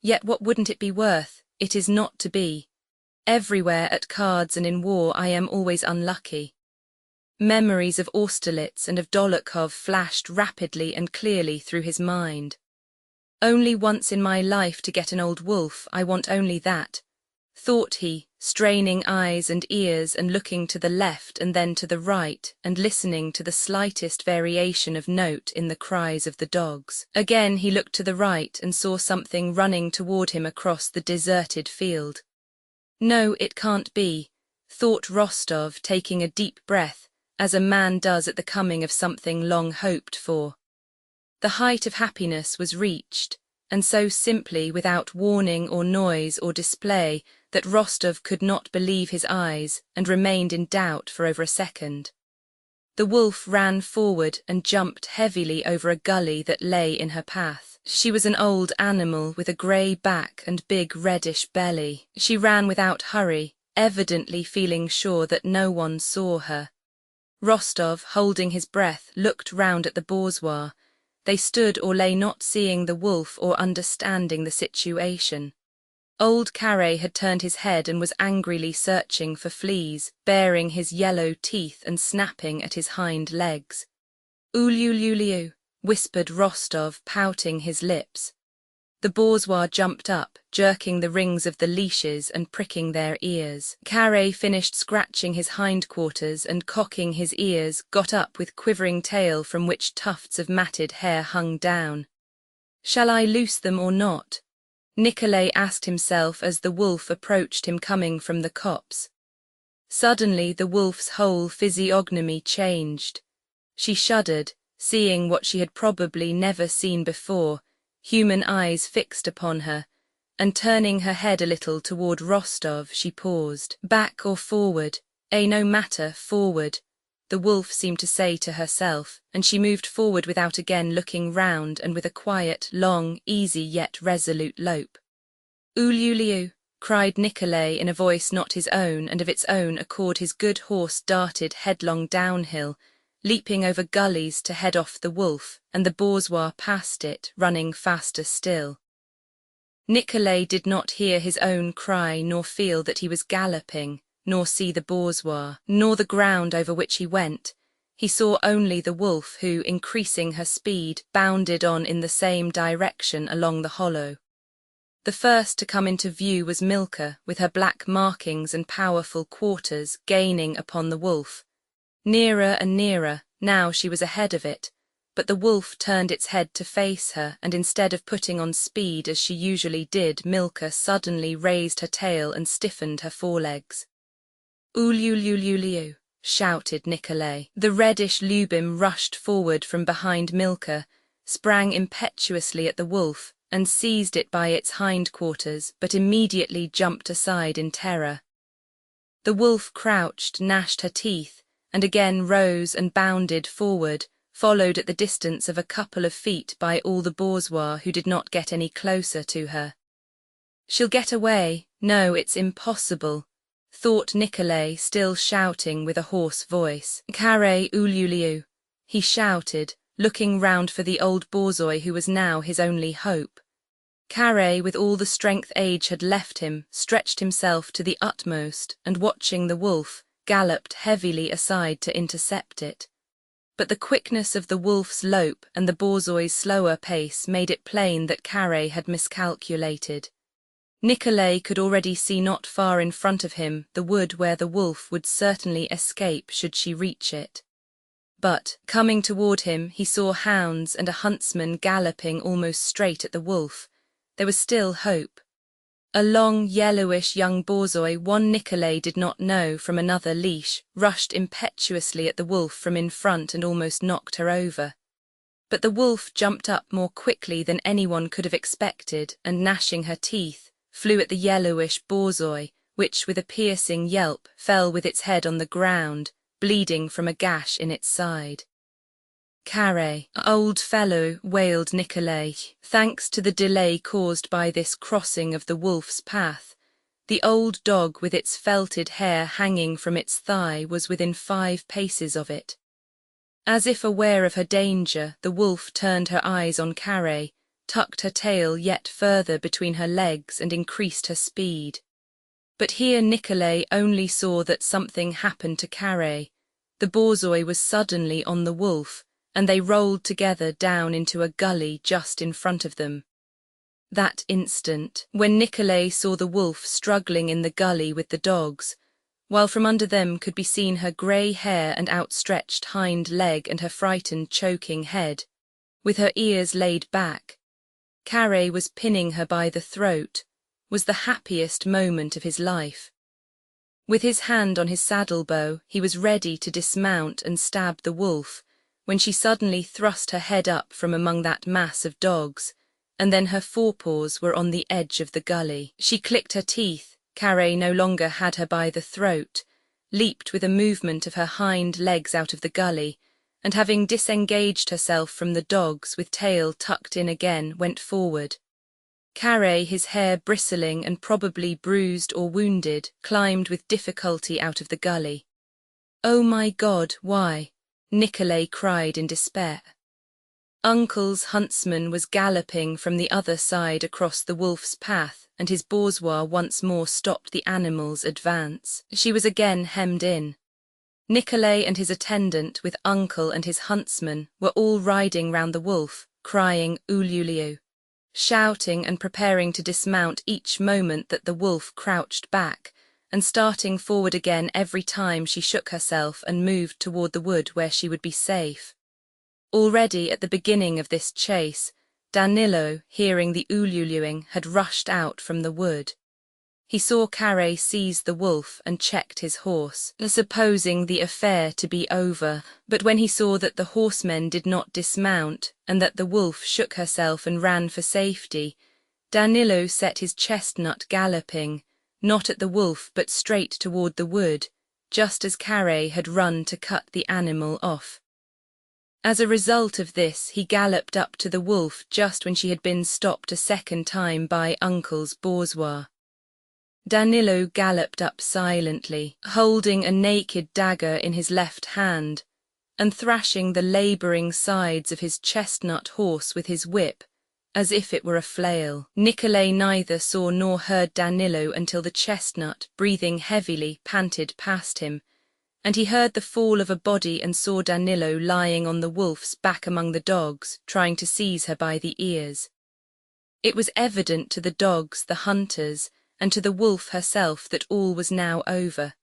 "Yet what wouldn't it be worth? It is not to be. Everywhere at cards and in war I am always unlucky." Memories of Austerlitz and of Dolokhov flashed rapidly and clearly through his mind. Only once in my life to get an old wolf, I want only that, thought he, straining eyes and ears and looking to the left and then to the right and listening to the slightest variation of note in the cries of the dogs. Again he looked to the right and saw something running toward him across the deserted field. No, it can't be, thought Rostov, taking a deep breath, as a man does at the coming of something long hoped for. The height of happiness was reached, and so simply, without warning or noise or display, that Rostov could not believe his eyes and remained in doubt for over a second. The wolf ran forward and jumped heavily over a gully that lay in her path. She was an old animal with a grey back and big reddish belly. She ran without hurry, evidently feeling sure that no one saw her. Rostov, holding his breath, looked round at the bourgeois. They stood or lay not seeing the wolf or understanding the situation. Old Carré had turned his head and was angrily searching for fleas, baring his yellow teeth and snapping at his hind legs. "Uliuliuliu," whispered Rostov, pouting his lips. The bourgeois jumped up, jerking the rings of the leashes and pricking their ears. Carré finished scratching his hindquarters and cocking his ears, got up with quivering tail from which tufts of matted hair hung down. "Shall I loose them or not?" Nikolay asked himself as the wolf approached him coming from the copse. Suddenly the wolf's whole physiognomy changed. She shuddered, seeing what she had probably never seen before, human eyes fixed upon her, and turning her head a little toward Rostov, she paused. "Back or forward? No matter, forward," the wolf seemed to say to herself, and she moved forward without again looking round and with a quiet, long, easy yet resolute lope. "Uliuliu," cried Nikolay in a voice not his own, and of its own accord his good horse darted headlong downhill, leaping over gullies to head off the wolf, and the bourgeois passed it, running faster still. Nikolay did not hear his own cry nor feel that he was galloping, nor see the bourgeois, nor the ground over which he went. He saw only the wolf who, increasing her speed, bounded on in the same direction along the hollow. The first to come into view was Milka, with her black markings and powerful quarters, gaining upon the wolf. Nearer and nearer, now she was ahead of it, but the wolf turned its head to face her, and instead of putting on speed as she usually did, Milka suddenly raised her tail and stiffened her forelegs. "Uliuliuliu," shouted Nikolay. The reddish Lubim rushed forward from behind Milka, sprang impetuously at the wolf, and seized it by its hindquarters, but immediately jumped aside in terror. The wolf crouched, gnashed her teeth, and again rose and bounded forward, followed at the distance of a couple of feet by all the bourgeois who did not get any closer to her. "She'll get away. No, it's impossible," thought Nikolay, still shouting with a hoarse voice. "Carré uliuliu," he shouted, looking round for the old borzoi who was now his only hope. Carré, with all the strength age had left him, stretched himself to the utmost, and watching the wolf, galloped heavily aside to intercept it. But the quickness of the wolf's lope and the borzoi's slower pace made it plain that Carré had miscalculated. Nikolay could already see not far in front of him the wood where the wolf would certainly escape should she reach it. But, coming toward him, he saw hounds and a huntsman galloping almost straight at the wolf. There was still hope. A long, yellowish young borzoi, one Nikolay did not know from another leash, rushed impetuously at the wolf from in front and almost knocked her over. But the wolf jumped up more quickly than anyone could have expected, and gnashing her teeth, flew at the yellowish borzoi, which with a piercing yelp fell with its head on the ground, bleeding from a gash in its side. "Carré, old fellow," wailed Nikolay. Thanks to the delay caused by this crossing of the wolf's path, the old dog with its felted hair hanging from its thigh was within 5 paces of it. As if aware of her danger, the wolf turned her eyes on Carré, tucked her tail yet further between her legs and increased her speed. But here Nikolay only saw that something happened to Carré, The borzoi was suddenly on the wolf, and they rolled together down into a gully just in front of them. That instant, when Nicolay saw the wolf struggling in the gully with the dogs, while from under them could be seen her grey hair and outstretched hind leg and her frightened, choking head, with her ears laid back, Carré was pinning her by the throat, was the happiest moment of his life. With his hand on his saddle bow, he was ready to dismount and stab the wolf, when she suddenly thrust her head up from among that mass of dogs, and then her forepaws were on the edge of the gully. She clicked her teeth. Carré no longer had her by the throat, leaped with a movement of her hind legs out of the gully, and having disengaged herself from the dogs with tail tucked in again, went forward. Carré, his hair bristling and probably bruised or wounded, climbed with difficulty out of the gully. "Oh my God, why?" Nicolay cried in despair. Uncle's huntsman was galloping from the other side across the wolf's path, and his bourgeois once more stopped the animal's advance. She was again hemmed in. Nicolay and his attendant, with Uncle and his huntsman, were all riding round the wolf, crying "Ululio," shouting and preparing to dismount each moment that the wolf crouched back, and starting forward again every time she shook herself and moved toward the wood where she would be safe. Already at the beginning of this chase, Danilo, hearing the ululuing, had rushed out from the wood. He saw Carré seize the wolf and checked his horse, supposing the affair to be over, but when he saw that the horsemen did not dismount, and that the wolf shook herself and ran for safety, Danilo set his chestnut galloping, not at the wolf but straight toward the wood, just as Carré had run to cut the animal off. As a result of this, he galloped up to the wolf just when she had been stopped a second time by Uncle's bourgeois. Danilo galloped up silently, holding a naked dagger in his left hand, and thrashing the labouring sides of his chestnut horse with his whip, as if it were a flail. Nicolay neither saw nor heard Danilo until the chestnut, breathing heavily, panted past him, and he heard the fall of a body and saw Danilo lying on the wolf's back among the dogs, trying to seize her by the ears. It was evident to the dogs, the hunters, and to the wolf herself that all was now over.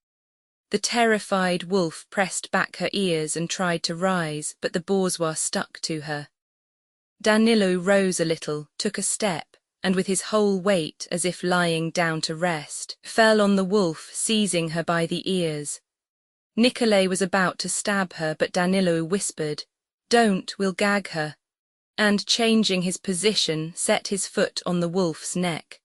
The terrified wolf pressed back her ears and tried to rise, but the bourgeois stuck to her. Danilo rose a little, took a step, and with his whole weight, as if lying down to rest, fell on the wolf, seizing her by the ears. Nicolay was about to stab her, but Danilo whispered, "Don't, we'll gag her," and, changing his position, set his foot on the wolf's neck.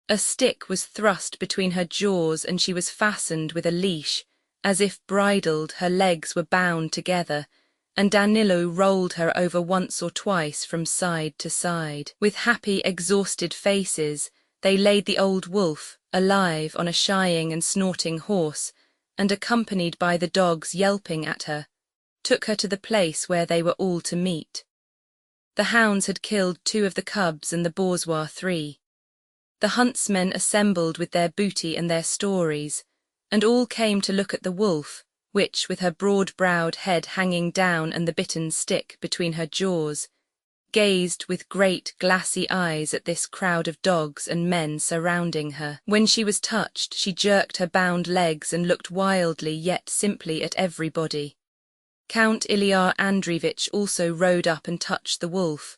A stick was thrust between her jaws and she was fastened with a leash, as if bridled. Her legs were bound together, and Danilo rolled her over once or twice from side to side. With happy, exhausted faces, they laid the old wolf, alive, on a shying and snorting horse, and accompanied by the dogs yelping at her, took her to the place where they were all to meet. The hounds had killed 2 of the cubs and the bourgeois 3. The huntsmen assembled with their booty and their stories, and all came to look at the wolf, which, with her broad-browed head hanging down and the bitten stick between her jaws, gazed with great glassy eyes at this crowd of dogs and men surrounding her. When she was touched, she jerked her bound legs and looked wildly yet simply at everybody. Count Ilyar Andreevich also rode up and touched the wolf.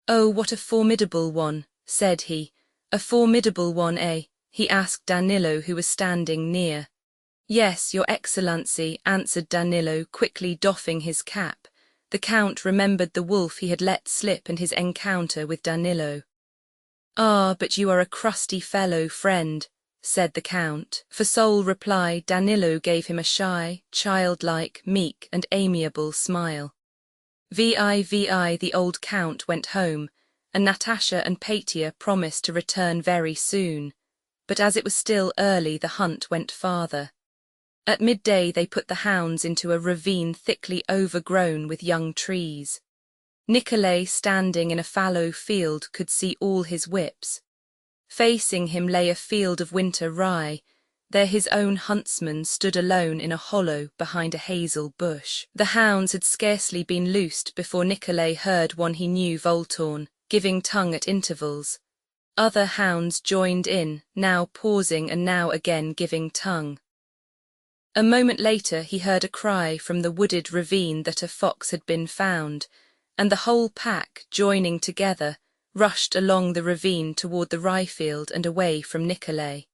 "Oh, what a formidable one," said he. "A formidable one, eh?" he asked Danilo, who was standing near. "Yes, your excellency," answered Danilo, quickly doffing his cap. The count remembered the wolf he had let slip and his encounter with Danilo. "Ah, but you are a crusty fellow, friend," said the count. For sole reply, Danilo gave him a shy, childlike, meek and amiable smile. Vi, the old count went home, and Natasha and Petya promised to return very soon, but as it was still early, the hunt went farther. At midday they put the hounds into a ravine thickly overgrown with young trees. Nicolay, standing in a fallow field, could see all his whips. Facing him lay a field of winter rye, There his own huntsman stood alone in a hollow behind a hazel bush. The hounds had scarcely been loosed before Nicolay heard one he knew Voltorn, giving tongue at intervals. Other hounds joined in, now pausing and now again giving tongue. A moment later he heard a cry from the wooded ravine that a fox had been found, and the whole pack, joining together, rushed along the ravine toward the rye-field and away from Nicolay.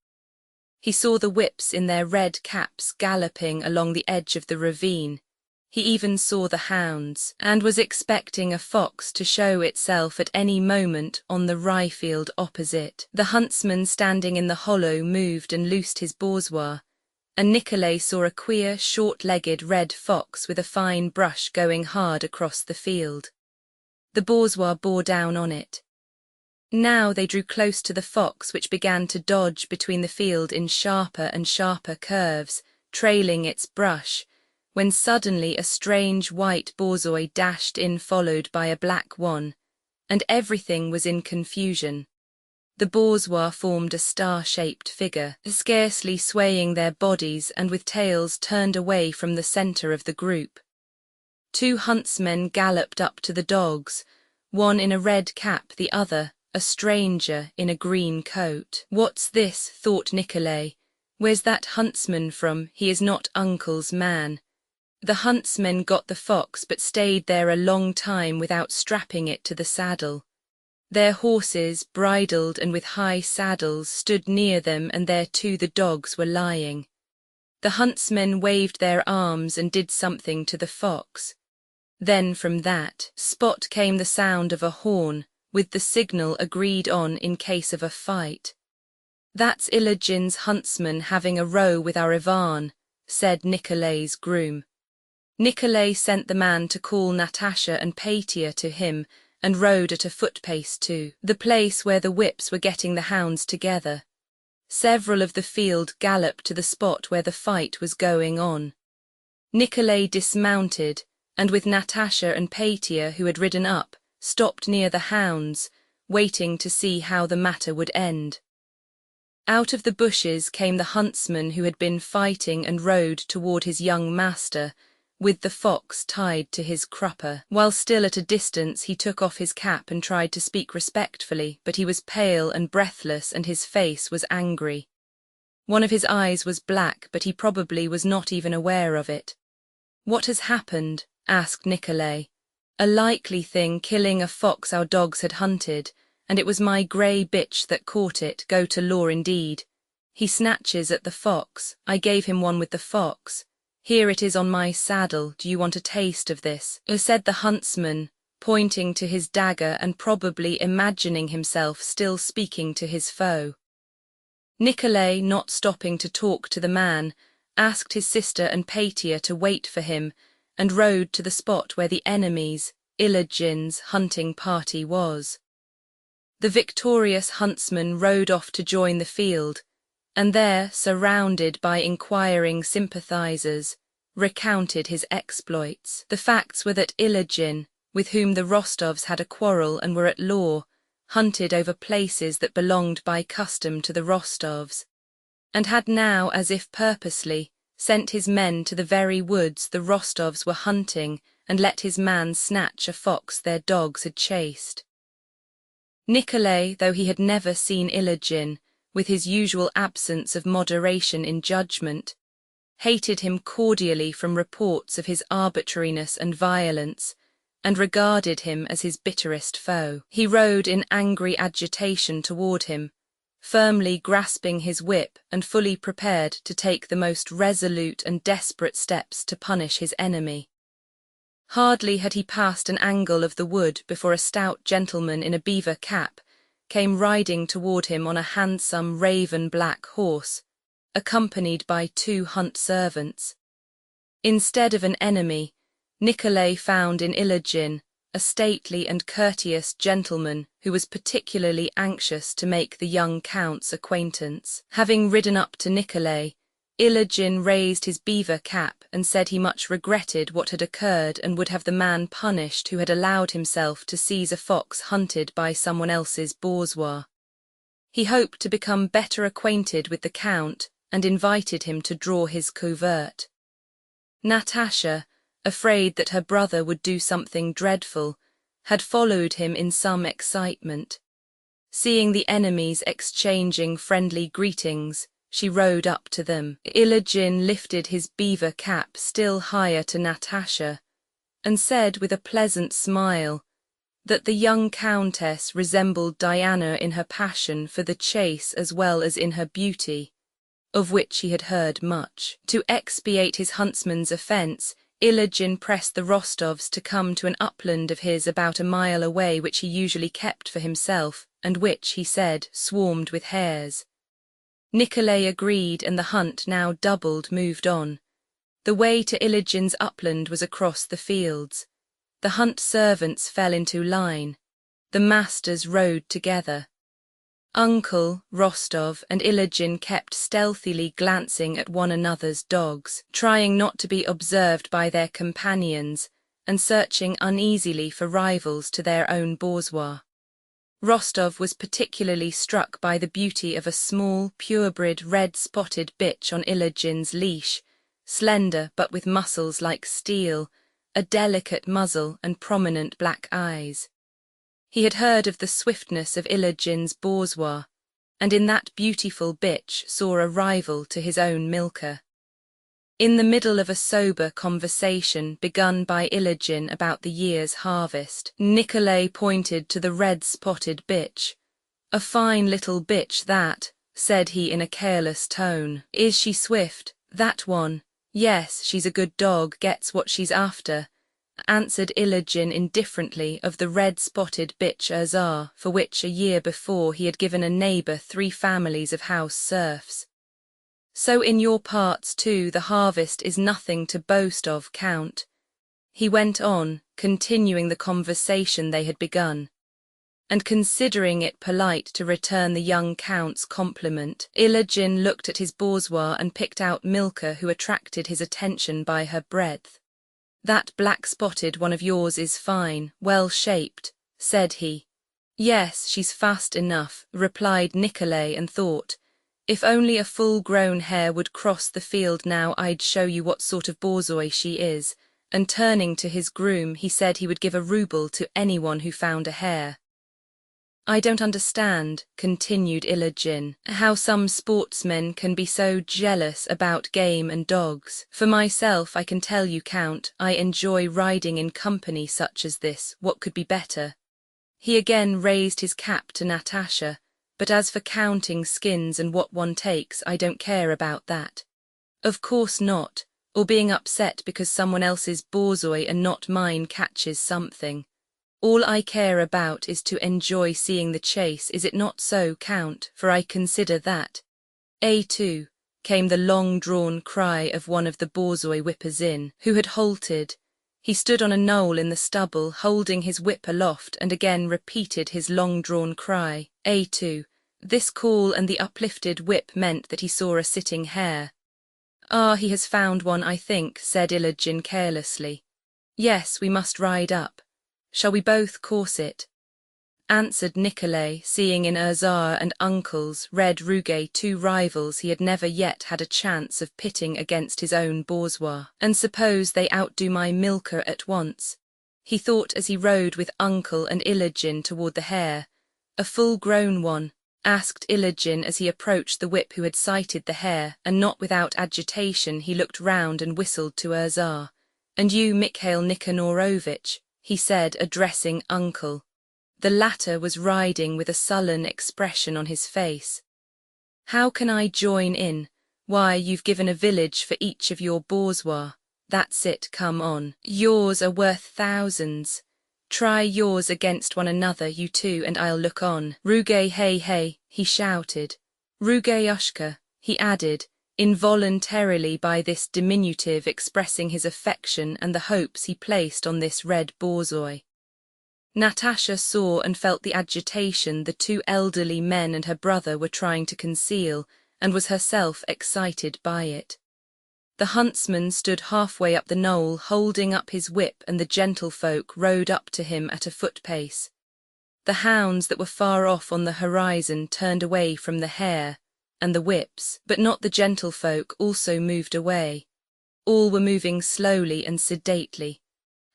He saw the whips in their red caps galloping along the edge of the ravine. He even saw the hounds, and was expecting a fox to show itself at any moment on the rye-field opposite. The huntsman standing in the hollow moved and loosed his bourgeois, and Nicolay saw a queer, short-legged red fox with a fine brush going hard across the field. The bourgeois bore down on it. Now they drew close to the fox, which began to dodge between the field in sharper and sharper curves, trailing its brush, when suddenly a strange white borzoi dashed in, followed by a black one, and everything was in confusion. The bourgeois formed a star-shaped figure, scarcely swaying their bodies and with tails turned away from the centre of the group. Two huntsmen galloped up to the dogs, one in a red cap, the other, a stranger, in a green coat. "What's this?" thought Nicolay. "Where's that huntsman from? He is not Uncle's man." The huntsmen got the fox but stayed there a long time without strapping it to the saddle. Their horses, bridled and with high saddles, stood near them, and there too the dogs were lying. The huntsmen waved their arms and did something to the fox. Then from that spot came the sound of a horn, with the signal agreed on in case of a fight. "That's Iligin's huntsman having a row with our Ivan," said Nicolay's groom. Nicolay sent the man to call Natasha and Pétia to him, and rode at a foot-pace to the place where the whips were getting the hounds together. Several of the field galloped to the spot where the fight was going on. Nicolay dismounted, and with Natasha and Pétia, who had ridden up, stopped near the hounds, waiting to see how the matter would end. Out of the bushes came the huntsman who had been fighting and rode toward his young master, with the fox tied to his crupper. While still at a distance he took off his cap and tried to speak respectfully, but he was pale and breathless and his face was angry. One of his eyes was black, but he probably was not even aware of it. "What has happened?" asked Nicolay. "A likely thing, killing a fox our dogs had hunted, and it was my grey bitch that caught it, go to law indeed. He snatches at the fox, I gave him one with the fox. Here it is on my saddle, do you want a taste of this?" said the huntsman, pointing to his dagger and probably imagining himself still speaking to his foe. Nicolay, not stopping to talk to the man, asked his sister and Pétia to wait for him, and rode to the spot where the enemy's, Iligin's, hunting party was. The victorious huntsman rode off to join the field, and there, surrounded by inquiring sympathizers, recounted his exploits. The facts were that Iligin, with whom the Rostovs had a quarrel and were at law, hunted over places that belonged by custom to the Rostovs, and had now, as if purposely, sent his men to the very woods the Rostovs were hunting and let his man snatch a fox their dogs had chased. Nicolay, though he had never seen Iligin, with his usual absence of moderation in judgment, hated him cordially from reports of his arbitrariness and violence, and regarded him as his bitterest foe. He rode in angry agitation toward him, firmly grasping his whip and fully prepared to take the most resolute and desperate steps to punish his enemy. Hardly had he passed an angle of the wood before a stout gentleman in a beaver cap came riding toward him on a handsome raven-black horse, accompanied by 2 hunt servants. Instead of an enemy, Nicolay found in Iligin a stately and courteous gentleman who was particularly anxious to make the young count's acquaintance. Having ridden up to Nicolay, Iligin raised his beaver cap and said he much regretted what had occurred and would have the man punished who had allowed himself to seize a fox hunted by someone else's bourgeois. He hoped to become better acquainted with the count and invited him to draw his covert. Natasha, afraid that her brother would do something dreadful, had followed him in some excitement. Seeing the enemies exchanging friendly greetings, she rode up to them. Ilijin lifted his beaver cap still higher to Natasha, and said with a pleasant smile that the young countess resembled Diana in her passion for the chase as well as in her beauty, of which he had heard much. To expiate his huntsman's offence, Ilijin pressed the Rostovs to come to an upland of his about a mile away which he usually kept for himself, and which, he said, swarmed with hares. Nikolay agreed, and the hunt, now doubled, moved on. The way to Ilijin's upland was across the fields. The hunt servants fell into line. The masters rode together. Uncle, Rostov, and Ilijin kept stealthily glancing at one another's dogs, trying not to be observed by their companions, and searching uneasily for rivals to their own bourgeois. Rostov was particularly struck by the beauty of a small, purebred, red-spotted bitch on Ilijin's leash, slender but with muscles like steel, a delicate muzzle and prominent black eyes. He had heard of the swiftness of Ilijin's bourgeois, and in that beautiful bitch saw a rival to his own milker. In the middle of a sober conversation begun by Ilijin about the year's harvest, Nikolay pointed to the red-spotted bitch. "A fine little bitch that," said he in a careless tone. "Is she swift, that one?" "Yes, she's a good dog, gets what she's after," answered Ilijin indifferently of the red-spotted bitch Urzar, for which a year before he had given a neighbour 3 families of house serfs. "So in your parts too the harvest is nothing to boast of, Count," he went on, continuing the conversation they had begun. And considering it polite to return the young Count's compliment, Ilijin looked at his bourgeois and picked out Milka, who attracted his attention by her breadth. "That black-spotted one of yours is fine, well-shaped," said he. "Yes, she's fast enough," replied Nikolay, and thought, "If only a full-grown hare would cross the field now, I'd show you what sort of borzoi she is," and turning to his groom he said he would give a ruble to anyone who found a hare. "I don't understand," continued Ilijin, "how some sportsmen can be so jealous about game and dogs. For myself I can tell you, Count, I enjoy riding in company such as this, what could be better?" He again raised his cap to Natasha. "But as for counting skins and what one takes, I don't care about that." "Of course not, or being upset because someone else's borzoi and not mine catches something. All I care about is to enjoy seeing the chase, is it not so, Count? For I consider that." "A2," came the long-drawn cry of one of the borzoi whippers-in, who had halted. He stood on a knoll in the stubble, holding his whip aloft, and again repeated his long-drawn cry, "A2." This call and the uplifted whip meant that he saw a sitting hare. "Ah, he has found one, I think," said Ilijin carelessly. "Yes, we must ride up. Shall we both course it?" answered Nikolay, seeing in Urzar and Uncle's Red Ruge 2 rivals he had never yet had a chance of pitting against his own bourgeois. "And suppose they outdo my milker at once?" he thought as he rode with Uncle and Ilijin toward the hare. "A full-grown one?" asked Ilijin as he approached the whip who had sighted the hare, and not without agitation he looked round and whistled to Urzar. "And you, Mikhail Nikanorovitch?" he said, addressing Uncle. The latter was riding with a sullen expression on his face. "How can I join in? Why, you've given a village for each of your bourgeois. That's it, come on. Yours are worth thousands. Try yours against one another, you two, and I'll look on." "Ruge hey hey," he shouted. "Rugeyushka," he added, involuntarily by this diminutive expressing his affection and the hopes he placed on this red borzoi. Natasha saw and felt the agitation the 2 elderly men and her brother were trying to conceal, and was herself excited by it. The huntsman stood halfway up the knoll holding up his whip, and the gentlefolk rode up to him at a foot-pace. The hounds that were far off on the horizon turned away from the hare, and the whips, but not the gentlefolk also moved away. All were moving slowly and sedately.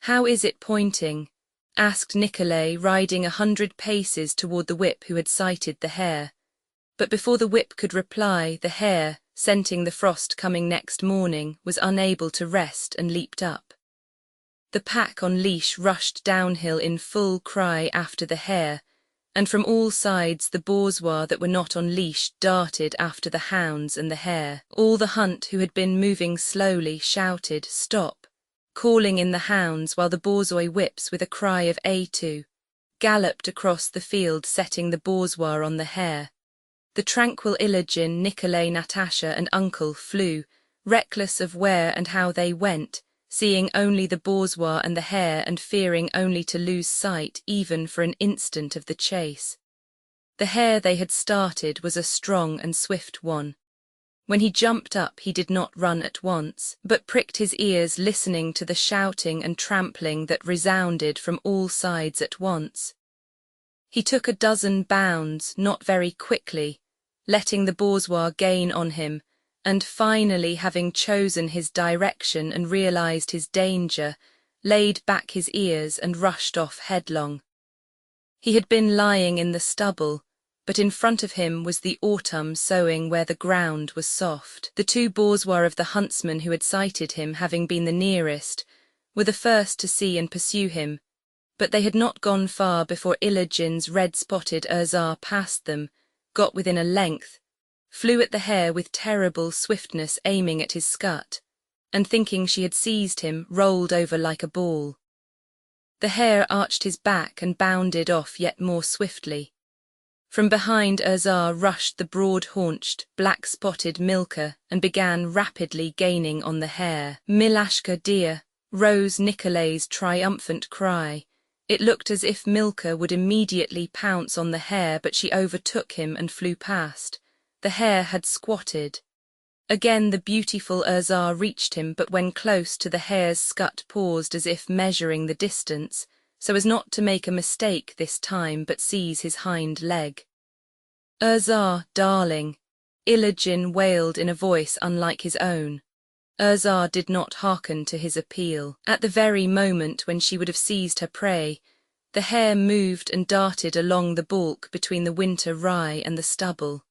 "How is it pointing?" asked Nicolay, riding 100 paces toward the whip who had sighted the hare. But before the whip could reply, the hare, scenting the frost coming next morning, was unable to rest and leaped up. The pack on leash rushed downhill in full cry after the hare, and from all sides the bourgeois that were not on leash darted after the hounds and the hare. All the hunt who had been moving slowly shouted, "Stop!" calling in the hounds, while the bourgeois whips, with a cry of "A2," galloped across the field, setting the bourgeois on the hare. The tranquil Ilogin, Nicolay, Natasha, and Uncle flew, reckless of where and how they went, seeing only the bourgeois and the hare and fearing only to lose sight even for an instant of the chase. The hare they had started was a strong and swift one. When he jumped up he did not run at once, but pricked his ears listening to the shouting and trampling that resounded from all sides at once. He took a dozen bounds, not very quickly, letting the bourgeois gain on him, and finally, having chosen his direction and realized his danger, laid back his ears and rushed off headlong. He had been lying in the stubble, but in front of him was the autumn sowing where the ground was soft. The 2 bourgeois of the huntsmen who had sighted him, having been the nearest, were the first to see and pursue him, but they had not gone far before Ilogin's red-spotted Urzar passed them, got within a length, flew at the hare with terrible swiftness aiming at his scut, and thinking she had seized him, rolled over like a ball. The hare arched his back and bounded off yet more swiftly. From behind Urzar rushed the broad-haunched, black-spotted Milka and began rapidly gaining on the hare. "Milashka, dear," rose Nicolay's triumphant cry. It looked as if Milka would immediately pounce on the hare, but she overtook him and flew past. The hare had squatted. Again the beautiful Urzar reached him, but when close to the hare's scut paused as if measuring the distance, so as not to make a mistake this time but seize his hind leg. "Urzar, darling," Ilogin wailed in a voice unlike his own. Urzar did not hearken to his appeal. At the very moment when she would have seized her prey, the hare moved and darted along the balk between the winter rye and the stubble.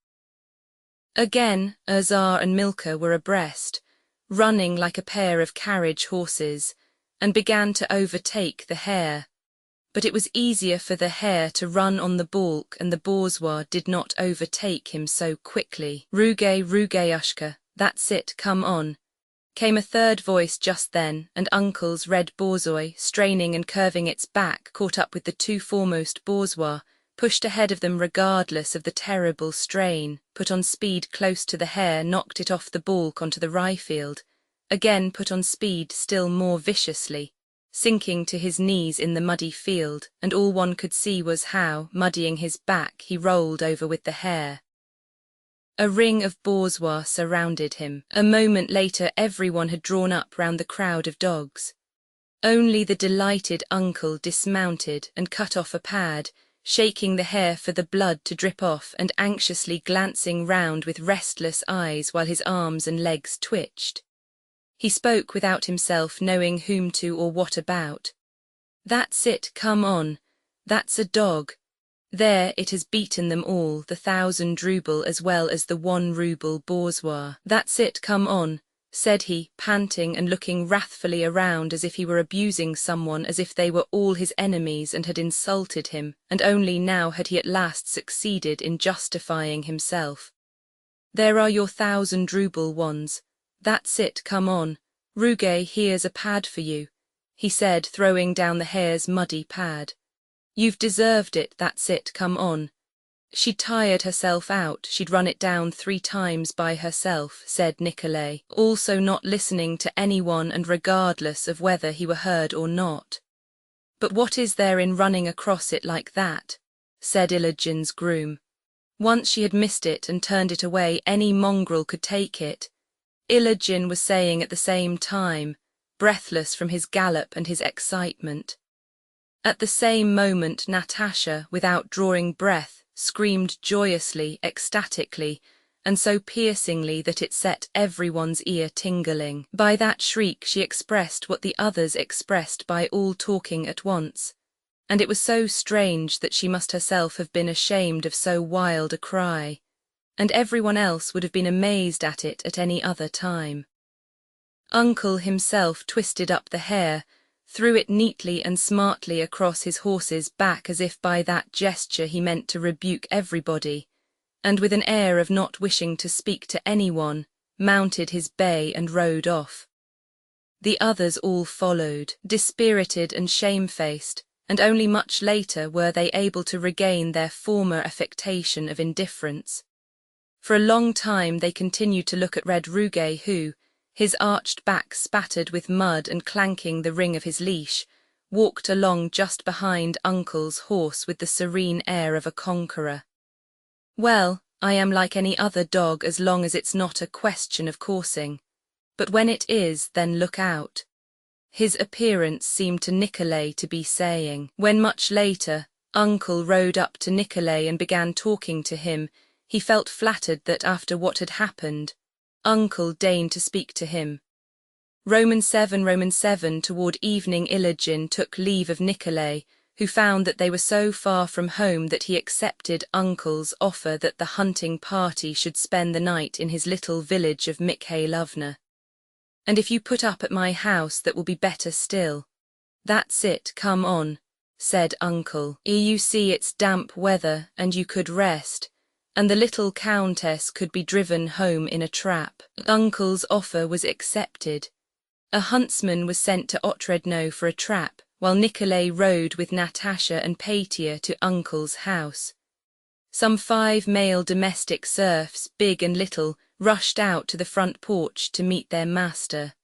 Again Urzar and Milka were abreast, running like a pair of carriage horses, and began to overtake the hare. But it was easier for the hare to run on the balk, and the bourgeois did not overtake him so quickly. Rugayushka, that's it, come on," came a third voice just then, and Uncle's red borzoi, straining and curving its back, caught up with the 2 foremost bourgeois, pushed ahead of them regardless of the terrible strain, put on speed close to the hare, knocked it off the balk onto the rye field, again put on speed still more viciously, sinking to his knees in the muddy field, and all one could see was how, muddying his back, he rolled over with the hare. A ring of bourgeois surrounded him. A moment later everyone had drawn up round the crowd of dogs. Only the delighted uncle dismounted and cut off a pad, shaking the hare for the blood to drip off and anxiously glancing round with restless eyes while his arms and legs twitched. He spoke without himself knowing whom to or what about. "That's it, come on. That's a dog. There, it has beaten them all, the 1,000 ruble as well as the 1 ruble bourgeois. That's it, come on," said he, panting and looking wrathfully around as if he were abusing someone, as if they were all his enemies and had insulted him, and only now had he at last succeeded in justifying himself. "There are your 1,000 ruble ones. That's it, come on. Rugay, here's a pad for you," he said, throwing down the hare's muddy pad. "You've deserved it, that's it, come on." "She'd tired herself out, she'd run it down 3 times by herself," said Nicolay, also not listening to anyone and regardless of whether he were heard or not. "But what is there in running across it like that?" said Ilogin's groom. "Once she had missed it and turned it away, any mongrel could take it," Ilogin was saying at the same time, breathless from his gallop and his excitement. At the same moment Natasha, without drawing breath, screamed joyously, ecstatically, and so piercingly that it set everyone's ear tingling. By that shriek she expressed what the others expressed by all talking at once, and it was so strange that she must herself have been ashamed of so wild a cry, and everyone else would have been amazed at it at any other time. Uncle himself twisted up the hair, threw it neatly and smartly across his horse's back as if by that gesture he meant to rebuke everybody, and with an air of not wishing to speak to anyone, mounted his bay and rode off. The others all followed, dispirited and shamefaced, and only much later were they able to regain their former affectation of indifference. For a long time they continued to look at Red Ruge who, his arched back spattered with mud and clanking the ring of his leash, walked along just behind Uncle's horse with the serene air of a conqueror. "Well, I am like any other dog as long as it's not a question of coursing, but when it is, then look out," his appearance seemed to Nikolay to be saying. When much later, Uncle rode up to Nikolay and began talking to him, he felt flattered that after what had happened, Uncle deigned to speak to him. Roman 7 toward evening Imogen took leave of Nikolay, who found that they were so far from home that he accepted Uncle's offer that the hunting party should spend the night in his little village of Mikhailovna. "And if you put up at my house that will be better still." "That's it, come on," said Uncle. "You see it's damp weather and you could rest, and the little countess could be driven home in a trap." Uncle's offer was accepted. A huntsman was sent to Otredno for a trap, while Nikolay rode with Natasha and Petya to Uncle's house. Some 5 male domestic serfs, big and little, rushed out to the front porch to meet their master.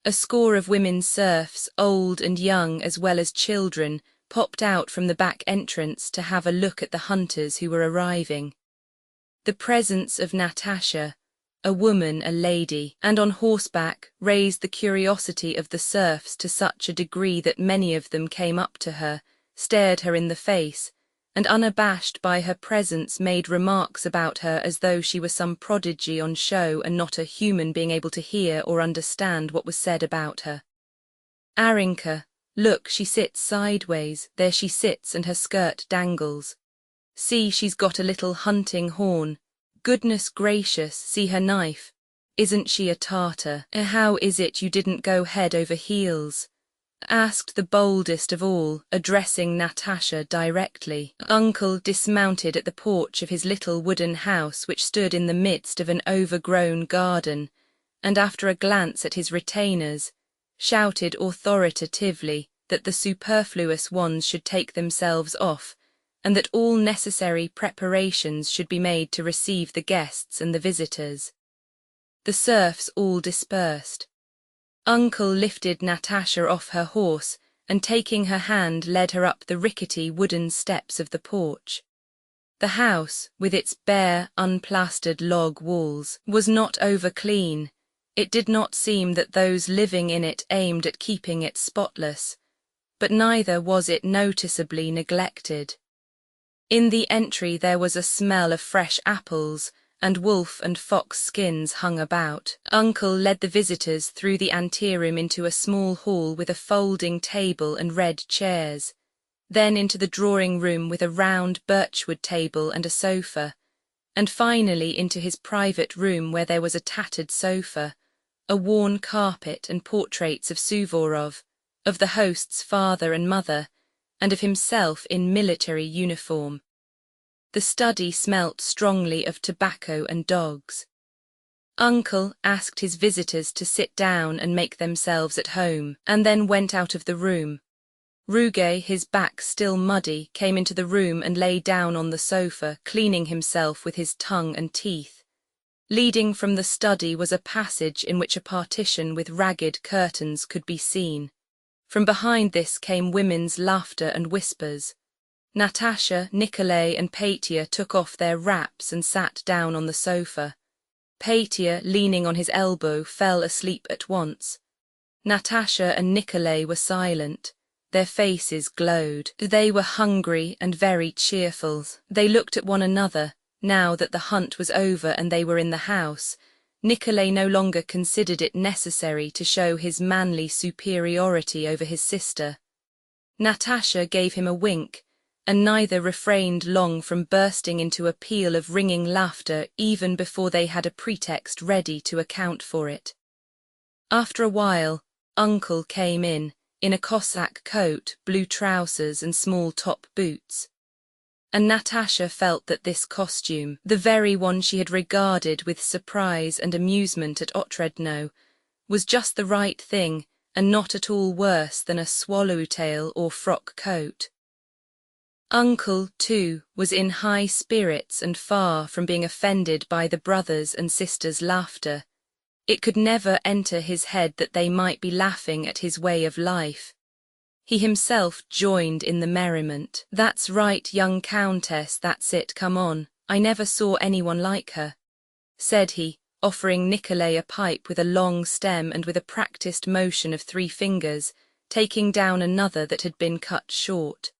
A score of women serfs, old and young as well as children, popped out from the back entrance to have a look at the hunters who were arriving. The presence of Natasha, a woman, a lady, and on horseback, raised the curiosity of the serfs to such a degree that many of them came up to her, stared her in the face, and unabashed by her presence made remarks about her as though she were some prodigy on show and not a human being able to hear or understand what was said about her. "Arinka, look, she sits sideways, there she sits and her skirt dangles. See, she's got a little hunting horn. Goodness gracious, see her knife. Isn't she a Tartar? How is it you didn't go head over heels?" asked the boldest of all, addressing Natasha directly. Uncle dismounted at the porch of his little wooden house which stood in the midst of an overgrown garden, and after a glance at his retainers, shouted authoritatively that the superfluous ones should take themselves off, and that all necessary preparations should be made to receive the guests and the visitors. The serfs all dispersed. Uncle lifted Natasha off her horse and taking her hand led her up the rickety wooden steps of the porch. The house, with its bare, unplastered log walls, was not over-clean. It did not seem that those living in it aimed at keeping it spotless, but neither was it noticeably neglected. In the entry there was a smell of fresh apples, and wolf and fox skins hung about. Uncle led the visitors through the anteroom into a small hall with a folding table and red chairs, then into the drawing room with a round birchwood table and a sofa, and finally into his private room where there was a tattered sofa, a worn carpet and portraits of Suvorov, of the host's father and mother, and of himself in military uniform. The study smelt strongly of tobacco and dogs. Uncle asked his visitors to sit down and make themselves at home, and then went out of the room. Ruge, his back still muddy, came into the room and lay down on the sofa, cleaning himself with his tongue and teeth. Leading from the study was a passage in which a partition with ragged curtains could be seen. From behind this came women's laughter and whispers. Natasha, Nikolay and Petya took off their wraps and sat down on the sofa. Petya, leaning on his elbow, fell asleep at once. Natasha and Nikolay were silent. Their faces glowed. They were hungry and very cheerful. They looked at one another, now that the hunt was over and they were in the house, Nikolay no longer considered it necessary to show his manly superiority over his sister. Natasha gave him a wink, and neither refrained long from bursting into a peal of ringing laughter even before they had a pretext ready to account for it. After a while, Uncle came in a Cossack coat, blue trousers and small top boots. And Natasha felt that this costume, the very one she had regarded with surprise and amusement at Otredno, was just the right thing and not at all worse than a swallowtail or frock coat. Uncle, too, was in high spirits and far from being offended by the brothers' and sisters' laughter. It could never enter his head that they might be laughing at his way of life. He himself joined in the merriment. "That's right, young countess, that's it, come on, I never saw anyone like her," said he, offering Nikolay a pipe with a long stem and with a practised motion of 3 fingers, taking down another that had been cut short.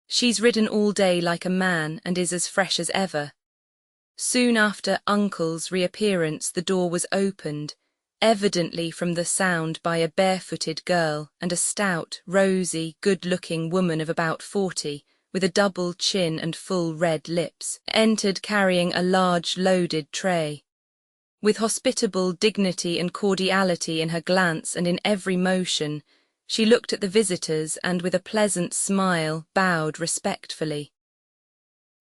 "She's ridden all day like a man and is as fresh as ever." Soon after Uncle's reappearance the door was opened, evidently from the sound by a barefooted girl, and a stout, rosy, good-looking woman of about 40, with a double chin and full red lips, entered carrying a large loaded tray. With hospitable dignity and cordiality in her glance and in every motion, she looked at the visitors and with a pleasant smile bowed respectfully.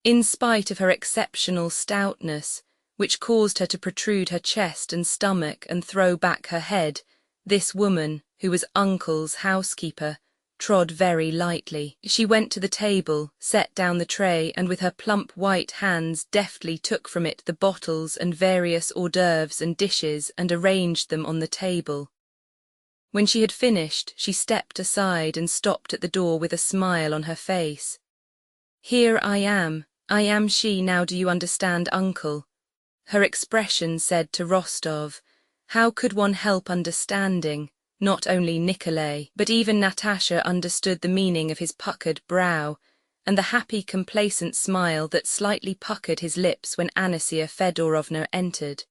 In spite of her exceptional stoutness, which caused her to protrude her chest and stomach and throw back her head, this woman, who was Uncle's housekeeper, trod very lightly. She went to the table, set down the tray, and with her plump white hands deftly took from it the bottles and various hors d'oeuvres and dishes and arranged them on the table. When she had finished, she stepped aside and stopped at the door with a smile on her face. "Here I am she, now do you understand, Uncle?" Her expression said to Rostov. How could one help understanding? Not only Nikolay, but even Natasha understood the meaning of his puckered brow, and the happy complacent smile that slightly puckered his lips when Anasia Fedorovna entered.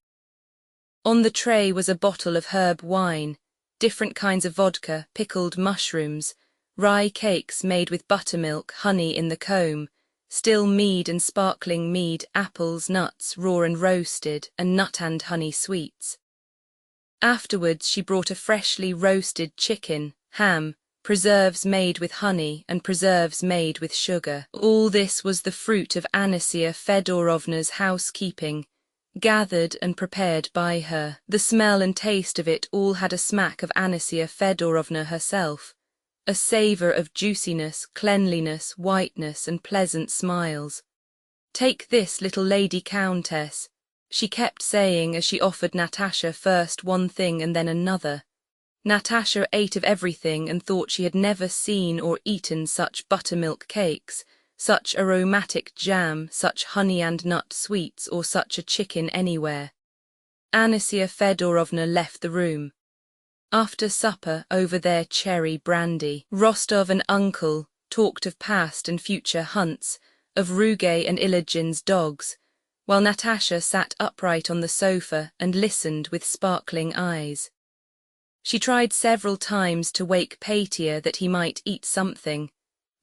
On the tray was a bottle of herb wine, different kinds of vodka, pickled mushrooms, rye cakes made with buttermilk, honey in the comb, still mead and sparkling mead, apples, nuts, raw and roasted, and nut and honey sweets. Afterwards she brought a freshly roasted chicken, ham, preserves made with honey, and preserves made with sugar. All this was the fruit of Anasia Fedorovna's housekeeping, gathered and prepared by her. The smell and taste of it all had a smack of Anasia Fedorovna herself, a savour of juiciness, cleanliness, whiteness, and pleasant smiles. "Take this, little lady countess," she kept saying as she offered Natasha first one thing and then another. Natasha ate of everything and thought she had never seen or eaten such buttermilk cakes, such aromatic jam, such honey and nut sweets, or such a chicken anywhere. Anasia Fedorovna left the room. After supper, over their cherry brandy, Rostov and Uncle talked of past and future hunts, of Ruge and Ilogin's dogs, while Natasha sat upright on the sofa and listened with sparkling eyes. She tried several times to wake Petya that he might eat something,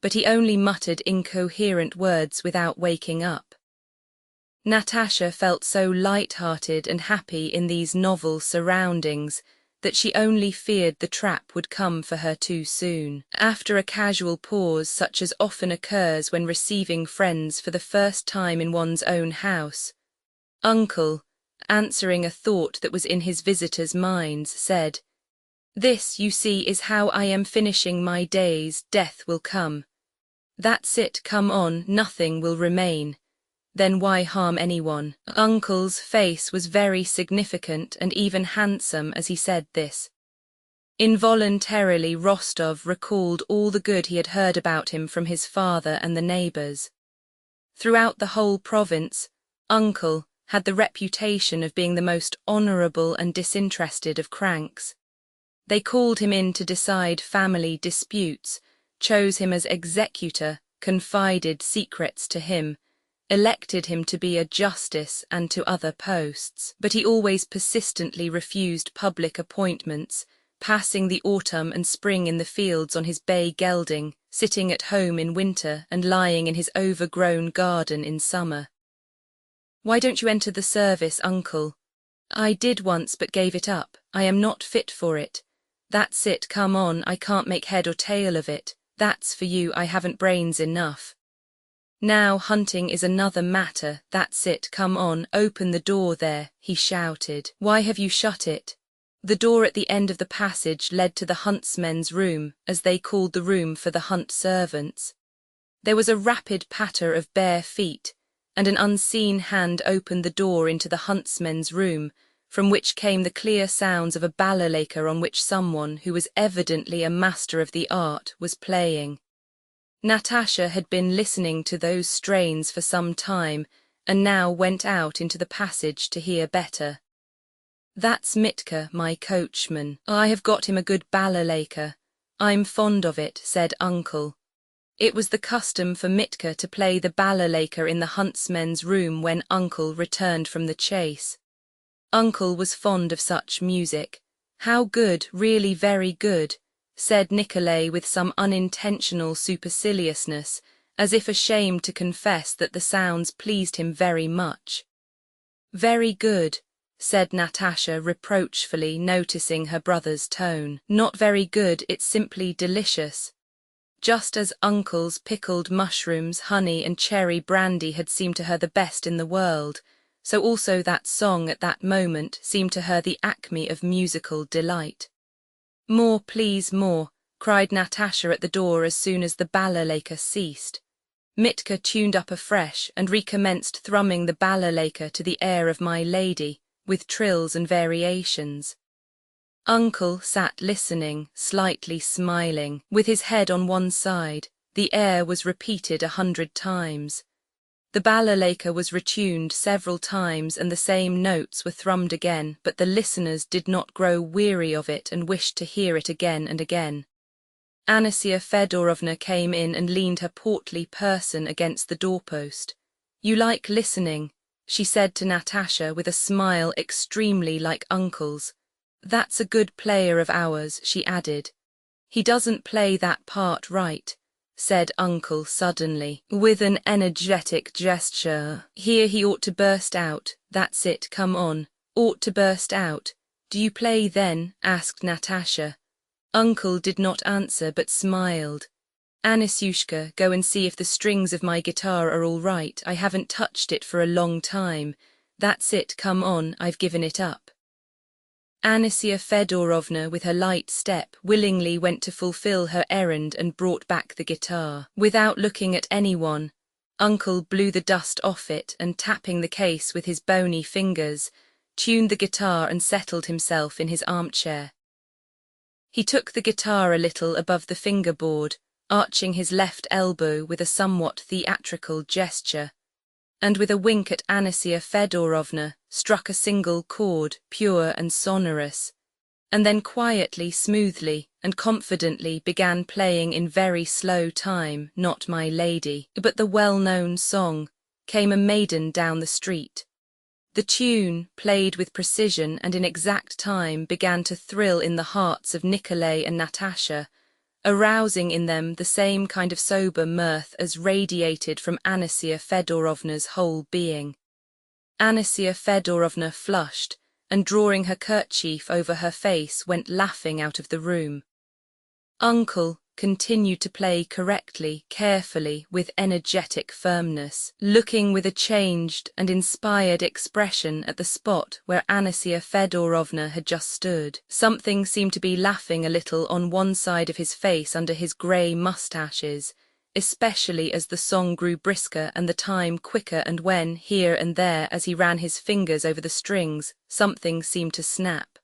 but he only muttered incoherent words without waking up. Natasha felt so light-hearted and happy in these novel surroundings that she only feared the trap would come for her too soon. After a casual pause such as often occurs when receiving friends for the first time in one's own house, Uncle, answering a thought that was in his visitors' minds, said, "This, you see, is how I am finishing my days. Death will come. That's it, come on, nothing will remain. Then why harm anyone?" Uncle's face was very significant and even handsome as he said this. Involuntarily Rostov recalled all the good he had heard about him from his father and the neighbours. Throughout the whole province, Uncle had the reputation of being the most honourable and disinterested of cranks. They called him in to decide family disputes, chose him as executor, confided secrets to him, elected him to be a justice and to other posts, but he always persistently refused public appointments, passing the autumn and spring in the fields on his bay gelding, sitting at home in winter and lying in his overgrown garden in summer. "Why don't you enter the service, uncle?" "I did once but gave it up. I am not fit for it." "That's it, come on, I can't make head or tail of it." "That's for you, I haven't brains enough." "Now hunting is another matter." "That's it, come on, open the door there," he shouted. "Why have you shut it?" The door at the end of the passage led to the huntsmen's room, as they called the room for the hunt servants. There was a rapid patter of bare feet, and an unseen hand opened the door into the huntsmen's room, from which came the clear sounds of a balalaika on which someone, who was evidently a master of the art, was playing. Natasha had been listening to those strains for some time, and now went out into the passage to hear better. "That's Mitka, my coachman. I have got him a good balalaika. I'm fond of it," said Uncle. It was the custom for Mitka to play the balalaika in the huntsmen's room when Uncle returned from the chase. Uncle was fond of such music. "How good, really very good," said Nikolay with some unintentional superciliousness, as if ashamed to confess that the sounds pleased him very much. "Very good," said Natasha reproachfully, noticing her brother's tone. "Not very good, it's simply delicious." Just as Uncle's pickled mushrooms, honey and cherry brandy had seemed to her the best in the world, so also that song at that moment seemed to her the acme of musical delight. "More, please, more," cried Natasha at the door as soon as the balalaika ceased. Mitka tuned up afresh and recommenced thrumming the balalaika to the air of My Lady, with trills and variations. Uncle sat listening, slightly smiling, with his head on one side. The air was repeated 100 times. The balalaika was retuned several times and the same notes were thrummed again, but the listeners did not grow weary of it and wished to hear it again and again. Anasia Fedorovna came in and leaned her portly person against the doorpost. "You like listening," she said to Natasha with a smile extremely like Uncle's. "That's a good player of ours," she added. "He doesn't play that part right," said Uncle suddenly, with an energetic gesture. "Here he ought to burst out. That's it, come on. Ought to burst out." "Do you play then?" asked Natasha. Uncle did not answer but smiled. "Anisyushka, go and see if the strings of my guitar are all right. I haven't touched it for a long time. That's it, come on, I've given it up." Anasia Fedorovna, with her light step, willingly went to fulfill her errand and brought back the guitar. Without looking at anyone, Uncle blew the dust off it and, tapping the case with his bony fingers, tuned the guitar and settled himself in his armchair. He took the guitar a little above the fingerboard, arching his left elbow with a somewhat theatrical gesture, and with a wink at Anasia Fedorovna, struck a single chord, pure and sonorous, and then quietly, smoothly, and confidently began playing in very slow time, not My Lady, but the well-known song, Came a Maiden Down the Street. The tune, played with precision and in exact time, began to thrill in the hearts of Nikolay and Natasha, arousing in them the same kind of sober mirth as radiated from Anasia Fedorovna's whole being. Anasia Fedorovna flushed, and drawing her kerchief over her face went laughing out of the room. Uncle continued to play correctly, carefully, with energetic firmness, looking with a changed and inspired expression at the spot where Anasia Fedorovna had just stood. Something seemed to be laughing a little on one side of his face under his grey moustaches, especially as the song grew brisker and the time quicker, and when, here and there, as he ran his fingers over the strings, something seemed to snap.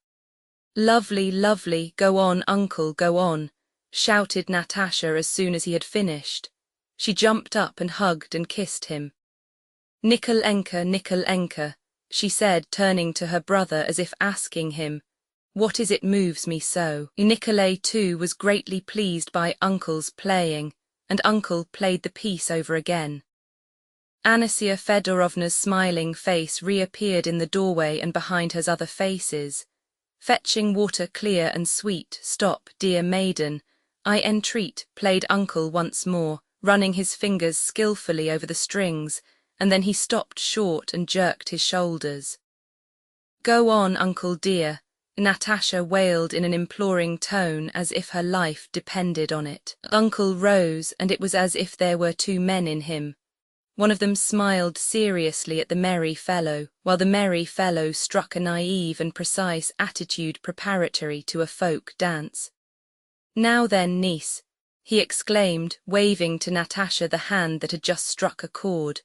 "Lovely, lovely, go on, Uncle, go on," shouted Natasha as soon as he had finished. She jumped up and hugged and kissed him. "Nikolenka, Nikolenka," she said, turning to her brother as if asking him, "What is it moves me so?" Nikolay too was greatly pleased by Uncle's playing, and Uncle played the piece over again. Anasia Fedorovna's smiling face reappeared in the doorway and behind her other faces. Fetching water clear and sweet, stop, dear maiden, I entreat, played uncle once more, running his fingers skillfully over the strings, and then he stopped short and jerked his shoulders. Go on, uncle dear, Natasha wailed in an imploring tone as if her life depended on it. Uncle rose, and it was as if there were two men in him. One of them smiled seriously at the merry fellow, while the merry fellow struck a naive and precise attitude preparatory to a folk dance. Now then, niece, he exclaimed, waving to Natasha the hand that had just struck a chord.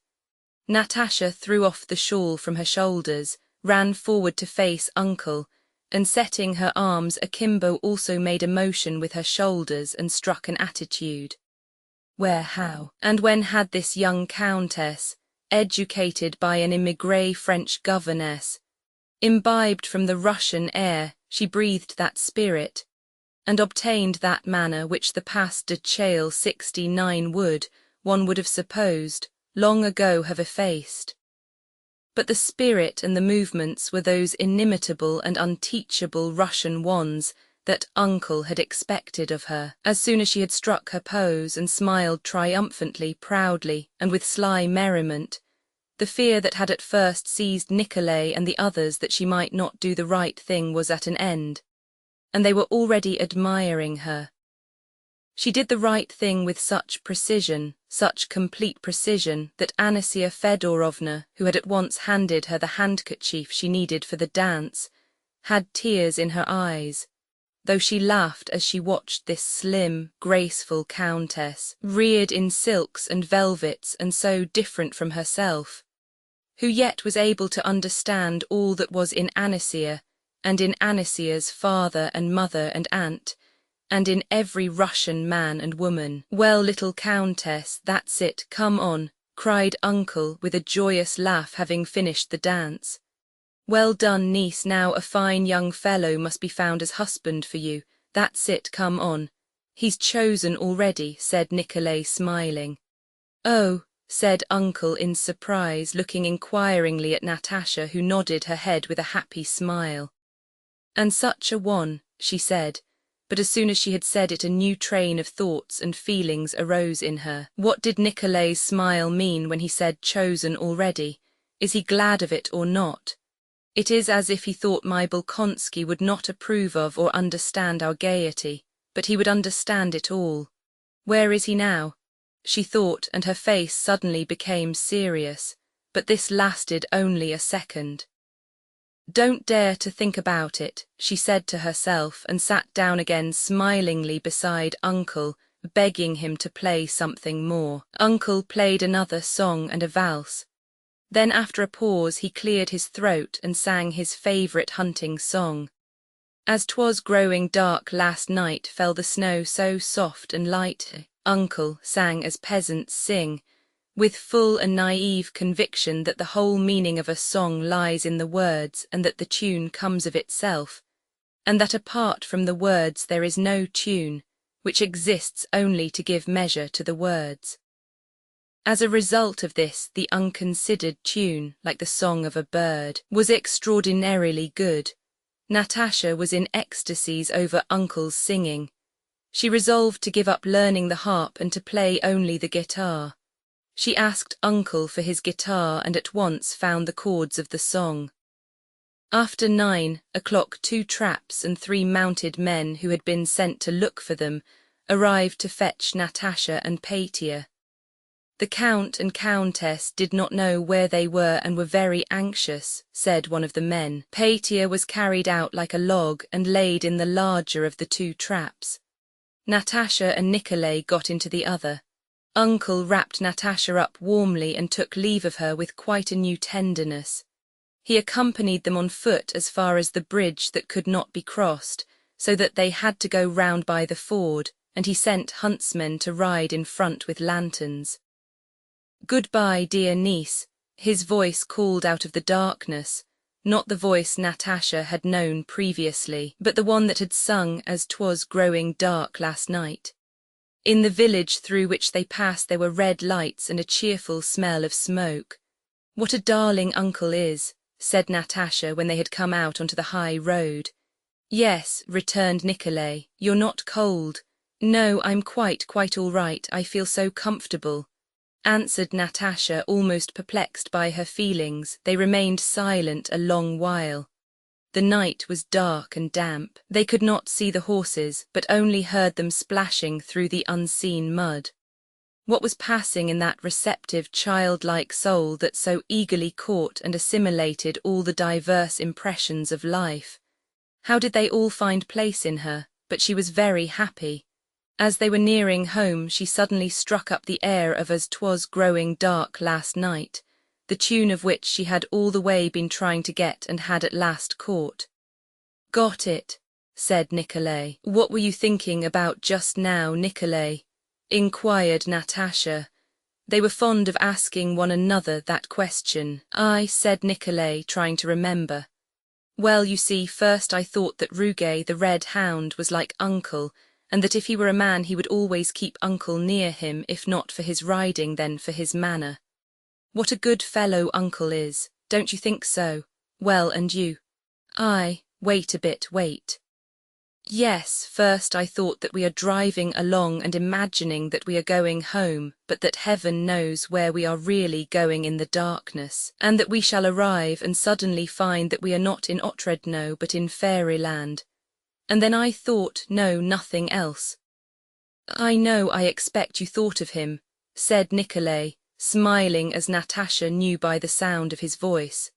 Natasha threw off the shawl from her shoulders, ran forward to face uncle, and setting her arms akimbo also made a motion with her shoulders and struck an attitude. Where, how, and when had this young countess, educated by an émigrée French governess, imbibed from the Russian air, she breathed that spirit, and obtained that manner which the Pas de Chale 69 would, one would have supposed, long ago have effaced. But the spirit and the movements were those inimitable and unteachable Russian ones that uncle had expected of her. As soon as she had struck her pose and smiled triumphantly, proudly, and with sly merriment, the fear that had at first seized Nicolay and the others that she might not do the right thing was at an end, and they were already admiring her. She did the right thing with such precision, such complete precision, that Anasia Fedorovna, who had at once handed her the handkerchief she needed for the dance, had tears in her eyes, though she laughed as she watched this slim, graceful countess, reared in silks and velvets and so different from herself, who yet was able to understand all that was in Anasia, and in Anasia's father and mother and aunt, and in every Russian man and woman. Well, little countess, that's it, come on, cried uncle with a joyous laugh, having finished the dance. Well done, niece, now a fine young fellow must be found as husband for you, that's it, come on. He's chosen already, said Nicolay, smiling. Oh, said uncle in surprise, looking inquiringly at Natasha, who nodded her head with a happy smile. And such a one, she said, but as soon as she had said it a new train of thoughts and feelings arose in her. What did Nicolay's smile mean when he said chosen already? Is he glad of it or not? It is as if he thought my Bolkonsky would not approve of or understand our gaiety, but he would understand it all. Where is he now? She thought, and her face suddenly became serious, but this lasted only a second. Don't dare to think about it, she said to herself, and sat down again smilingly beside uncle, begging him to play something more. Uncle played another song and a valse. Then after a pause he cleared his throat and sang his favourite hunting song. As 'twas growing dark last night fell the snow so soft and light, uncle sang as peasants sing, with full and naive conviction that the whole meaning of a song lies in the words and that the tune comes of itself, and that apart from the words there is no tune, which exists only to give measure to the words. As a result of this, the unconsidered tune, like the song of a bird, was extraordinarily good. Natasha was in ecstasies over uncle's singing. She resolved to give up learning the harp and to play only the guitar. She asked uncle for his guitar and at once found the chords of the song. After 9 o'clock 2 traps and 3 mounted men who had been sent to look for them arrived to fetch Natasha and Patia. The Count and Countess did not know where they were and were very anxious, said one of the men. Patia was carried out like a log and laid in the larger of the 2 traps. Natasha and Nicolay got into the other. Uncle wrapped Natasha up warmly and took leave of her with quite a new tenderness. He accompanied them on foot as far as the bridge that could not be crossed, so that they had to go round by the ford, and he sent huntsmen to ride in front with lanterns. Goodbye, dear niece, his voice called out of the darkness, not the voice Natasha had known previously, but the one that had sung as 'twas growing dark last night. In the village through which they passed there were red lights and a cheerful smell of smoke. "What a darling uncle is," said Natasha when they had come out onto the high road. "Yes," returned Nikolay. "You're not cold." "No, I'm quite all right. I feel so comfortable," answered Natasha, almost perplexed by her feelings. They remained silent a long while. The night was dark and damp. They could not see the horses, but only heard them splashing through the unseen mud. What was passing in that receptive, childlike soul that so eagerly caught and assimilated all the diverse impressions of life? How did they all find place in her? But she was very happy. As they were nearing home, she suddenly struck up the air of As 'Twas Growing Dark Last Night, the tune of which she had all the way been trying to get and had at last caught. "Got it," said Nikolay. "What were you thinking about just now, Nikolay?" inquired Natasha. They were fond of asking one another that question. "I," said Nikolay, trying to remember. "Well, you see, first I thought that Ruge, the red hound, was like Uncle, and that if he were a man he would always keep Uncle near him, if not for his riding then for his manner. What a good fellow Uncle is, don't you think so? Well, and you?" Wait a bit, wait. "Yes, first I thought that we are driving along and imagining that we are going home, but that heaven knows where we are really going in the darkness, and that we shall arrive and suddenly find that we are not in Otredno but in fairyland. And then I thought, no, nothing else." "I know, I expect you thought of him," said Nikolay, smiling as Natasha knew by the sound of his voice.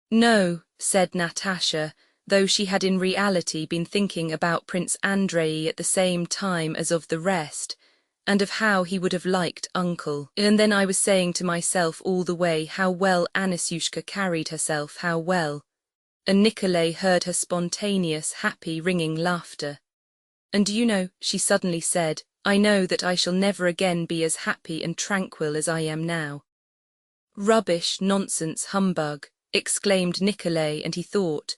"No," said Natasha, though she had in reality been thinking about Prince Andrei at the same time as of the rest, and of how he would have liked Uncle. "And then I was saying to myself all the way how well Anisyushka carried herself, how well." And Nikolay heard her spontaneous, happy, ringing laughter. "And do you know," she suddenly said, "I know that I shall never again be as happy and tranquil as I am now." "Rubbish, nonsense, humbug," exclaimed Nikolay, and he thought,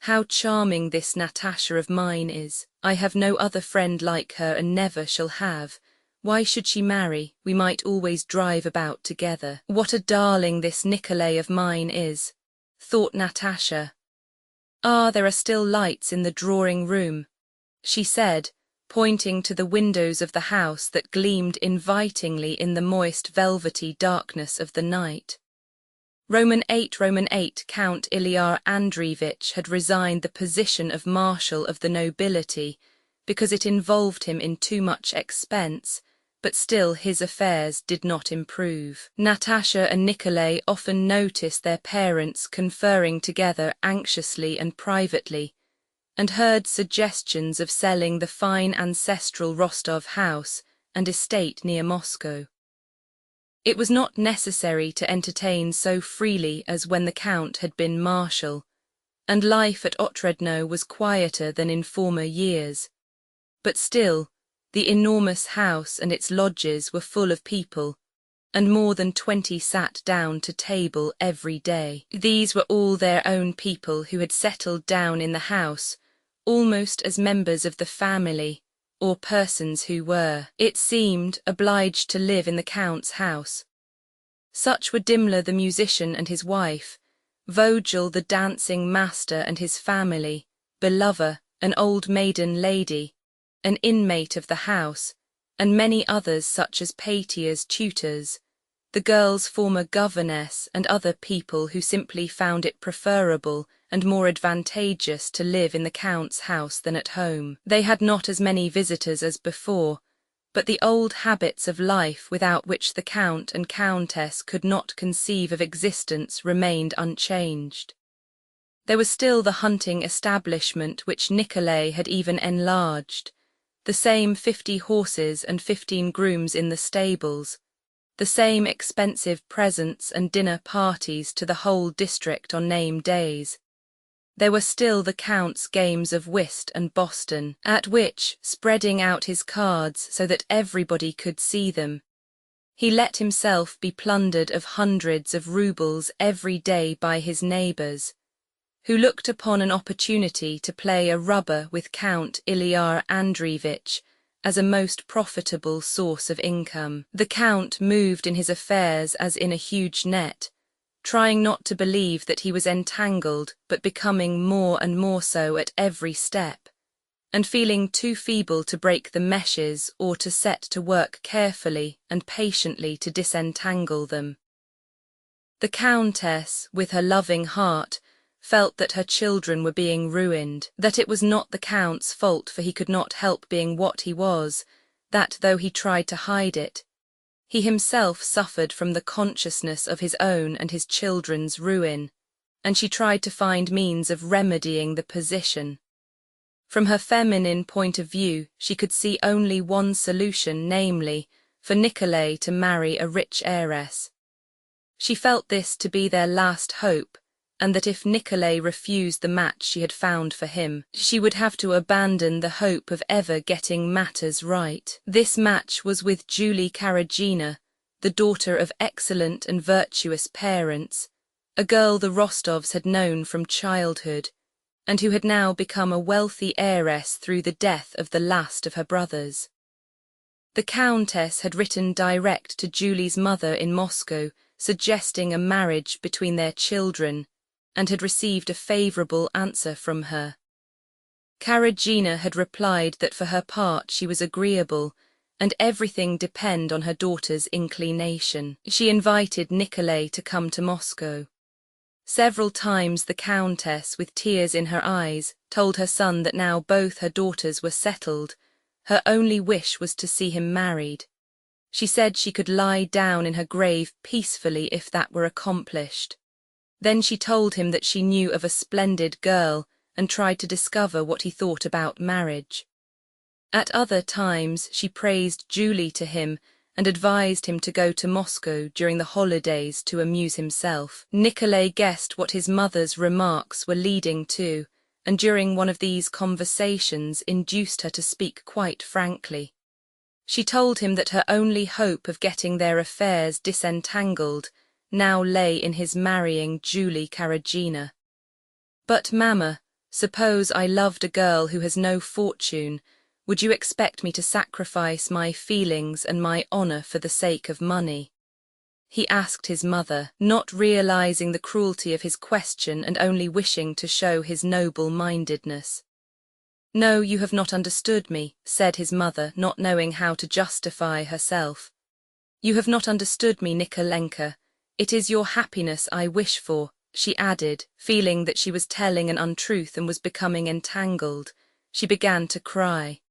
"How charming this Natasha of mine is. I have no other friend like her and never shall have. Why should she marry? We might always drive about together. What a darling this Nikolay of mine is," thought Natasha. "Ah, there are still lights in the drawing-room," she said, pointing to the windows of the house that gleamed invitingly in the moist velvety darkness of the night. Roman 8, Count Ilyar Andreevich had resigned the position of Marshal of the Nobility because it involved him in too much expense, but still his affairs did not improve. Natasha and Nikolay often noticed their parents conferring together anxiously and privately, and heard suggestions of selling the fine ancestral Rostov house and estate near Moscow. It was not necessary to entertain so freely as when the Count had been Marshal, and life at Otredno was quieter than in former years. But still, the enormous house and its lodges were full of people, and more than 20 sat down to table every day. These were all their own people who had settled down in the house, almost as members of the family, or persons who were, it seemed, obliged to live in the Count's house. Such were Dimmler the musician and his wife, Vogel the dancing master and his family, Belova, an old maiden lady, an inmate of the house, and many others such as Petia's tutors, the girl's former governess, and other people who simply found it preferable and more advantageous to live in the Count's house than at home. They had not as many visitors as before, but the old habits of life without which the Count and Countess could not conceive of existence remained unchanged. There was still the hunting establishment which Nikolay had even enlarged, the same 50 horses and 15 grooms in the stables, the same expensive presents and dinner parties to the whole district on name days. There were still the Count's games of whist and Boston, at which, spreading out his cards so that everybody could see them, he let himself be plundered of hundreds of roubles every day by his neighbours, who looked upon an opportunity to play a rubber with Count Ilyar Andreevich as a most profitable source of income. The Count moved in his affairs as in a huge net, trying not to believe that he was entangled but becoming more and more so at every step, and feeling too feeble to break the meshes or to set to work carefully and patiently to disentangle them. The Countess, with her loving heart, felt that her children were being ruined, that it was not the Count's fault for he could not help being what he was, that though he tried to hide it, he himself suffered from the consciousness of his own and his children's ruin, and she tried to find means of remedying the position. From her feminine point of view, she could see only one solution, namely, for Nikolay to marry a rich heiress. She felt this to be their last hope, and that if Nikolay refused the match she had found for him, she would have to abandon the hope of ever getting matters right. This match was with Julie Karagina, the daughter of excellent and virtuous parents, a girl the Rostovs had known from childhood, and who had now become a wealthy heiress through the death of the last of her brothers. The Countess had written direct to Julie's mother in Moscow, suggesting a marriage between their children, and had received a favourable answer from her. Karagina had replied that for her part she was agreeable, and everything depended on her daughter's inclination. She invited Nikolay to come to Moscow. Several times the Countess, with tears in her eyes, told her son that now both her daughters were settled, her only wish was to see him married. She said she could lie down in her grave peacefully if that were accomplished. Then she told him that she knew of a splendid girl and tried to discover what he thought about marriage. At other times she praised Julie to him and advised him to go to Moscow during the holidays to amuse himself. Nikolay guessed what his mother's remarks were leading to, and during one of these conversations induced her to speak quite frankly. She told him that her only hope of getting their affairs disentangled now lay in his marrying Julie Karagina. "But, Mamma, suppose I loved a girl who has no fortune, would you expect me to sacrifice my feelings and my honour for the sake of money?" he asked his mother, not realizing the cruelty of his question and only wishing to show his noble-mindedness. "No, you have not understood me," said his mother, not knowing how to justify herself. "You have not understood me, Nikolenka. It is your happiness I wish for," she added, feeling that she was telling an untruth and was becoming entangled. She began to cry.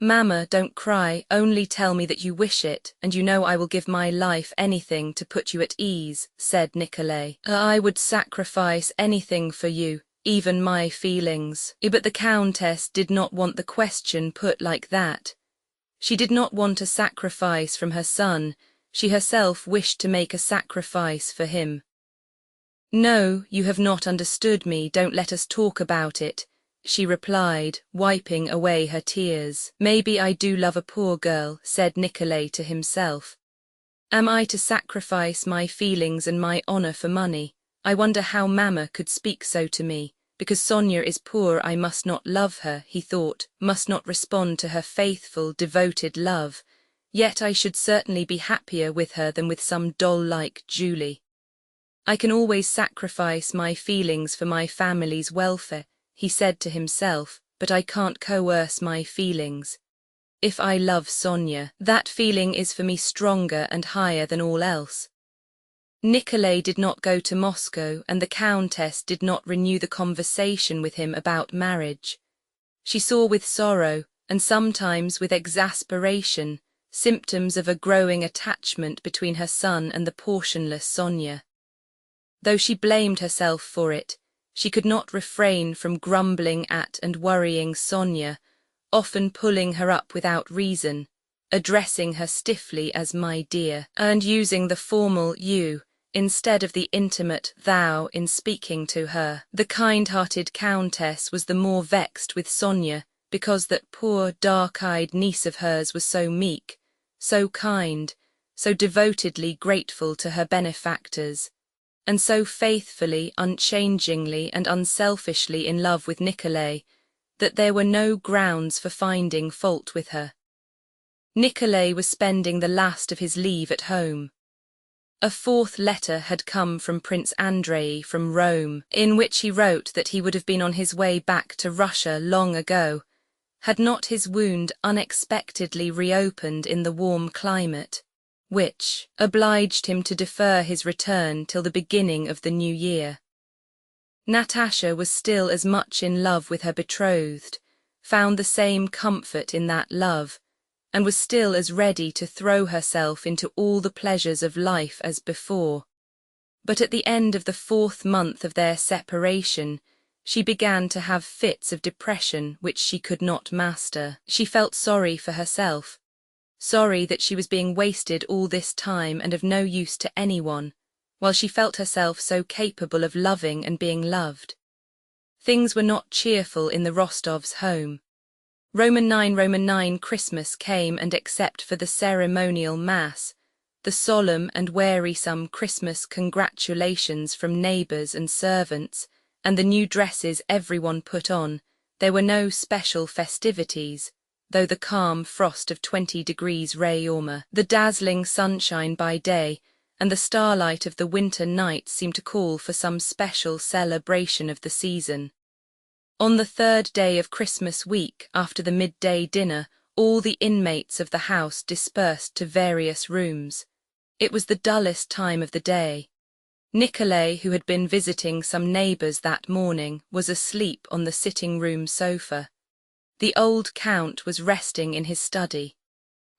"Mamma, don't cry, only tell me that you wish it, and you know I will give my life anything to put you at ease," said Nikolay. "I would sacrifice anything for you, even my feelings." But the Countess did not want the question put like that. She did not want a sacrifice from her son, she herself wished to make a sacrifice for him. "No, you have not understood me, don't let us talk about it," she replied, wiping away her tears. "Maybe I do love a poor girl," said Nikolay to himself. "Am I to sacrifice my feelings and my honour for money? I wonder how Mamma could speak so to me. Because Sonia is poor I must not love her," he thought, "must not respond to her faithful, devoted love. Yet I should certainly be happier with her than with some doll like Julie. I can always sacrifice my feelings for my family's welfare," he said to himself, "but I can't coerce my feelings. If I love Sonia, that feeling is for me stronger and higher than all else." Nikolay did not go to Moscow, and the Countess did not renew the conversation with him about marriage. She saw with sorrow, and sometimes with exasperation, symptoms of a growing attachment between her son and the portionless Sonia. Though she blamed herself for it, she could not refrain from grumbling at and worrying Sonia, often pulling her up without reason, addressing her stiffly as "my dear," and using the formal "you" instead of the intimate "thou" in speaking to her. The kind-hearted Countess was the more vexed with Sonia because that poor dark-eyed niece of hers was so meek, so kind, so devotedly grateful to her benefactors, and so faithfully, unchangingly and unselfishly in love with Nikolay, that there were no grounds for finding fault with her. Nikolay was spending the last of his leave at home. A fourth letter had come from Prince Andrei from Rome, in which he wrote that he would have been on his way back to Russia long ago, had not his wound unexpectedly reopened in the warm climate, which obliged him to defer his return till the beginning of the new year. Natasha was still as much in love with her betrothed, found the same comfort in that love, and was still as ready to throw herself into all the pleasures of life as before. But at the end of the 4th month of their separation, she began to have fits of depression which she could not master. She felt sorry for herself, sorry that she was being wasted all this time and of no use to anyone, while she felt herself so capable of loving and being loved. Things were not cheerful in the Rostovs' home. Roman 9 Christmas came, and except for the ceremonial mass, the solemn and wearisome Christmas congratulations from neighbours and servants, and the new dresses everyone put on, there were no special festivities, though the calm frost of 20 degrees Réaumur, the dazzling sunshine by day, and the starlight of the winter night seemed to call for some special celebration of the season. On the 3rd day of Christmas week, after the midday dinner, all the inmates of the house dispersed to various rooms. It was the dullest time of the day. Nikolay, who had been visiting some neighbours that morning, was asleep on the sitting-room sofa. The old count was resting in his study.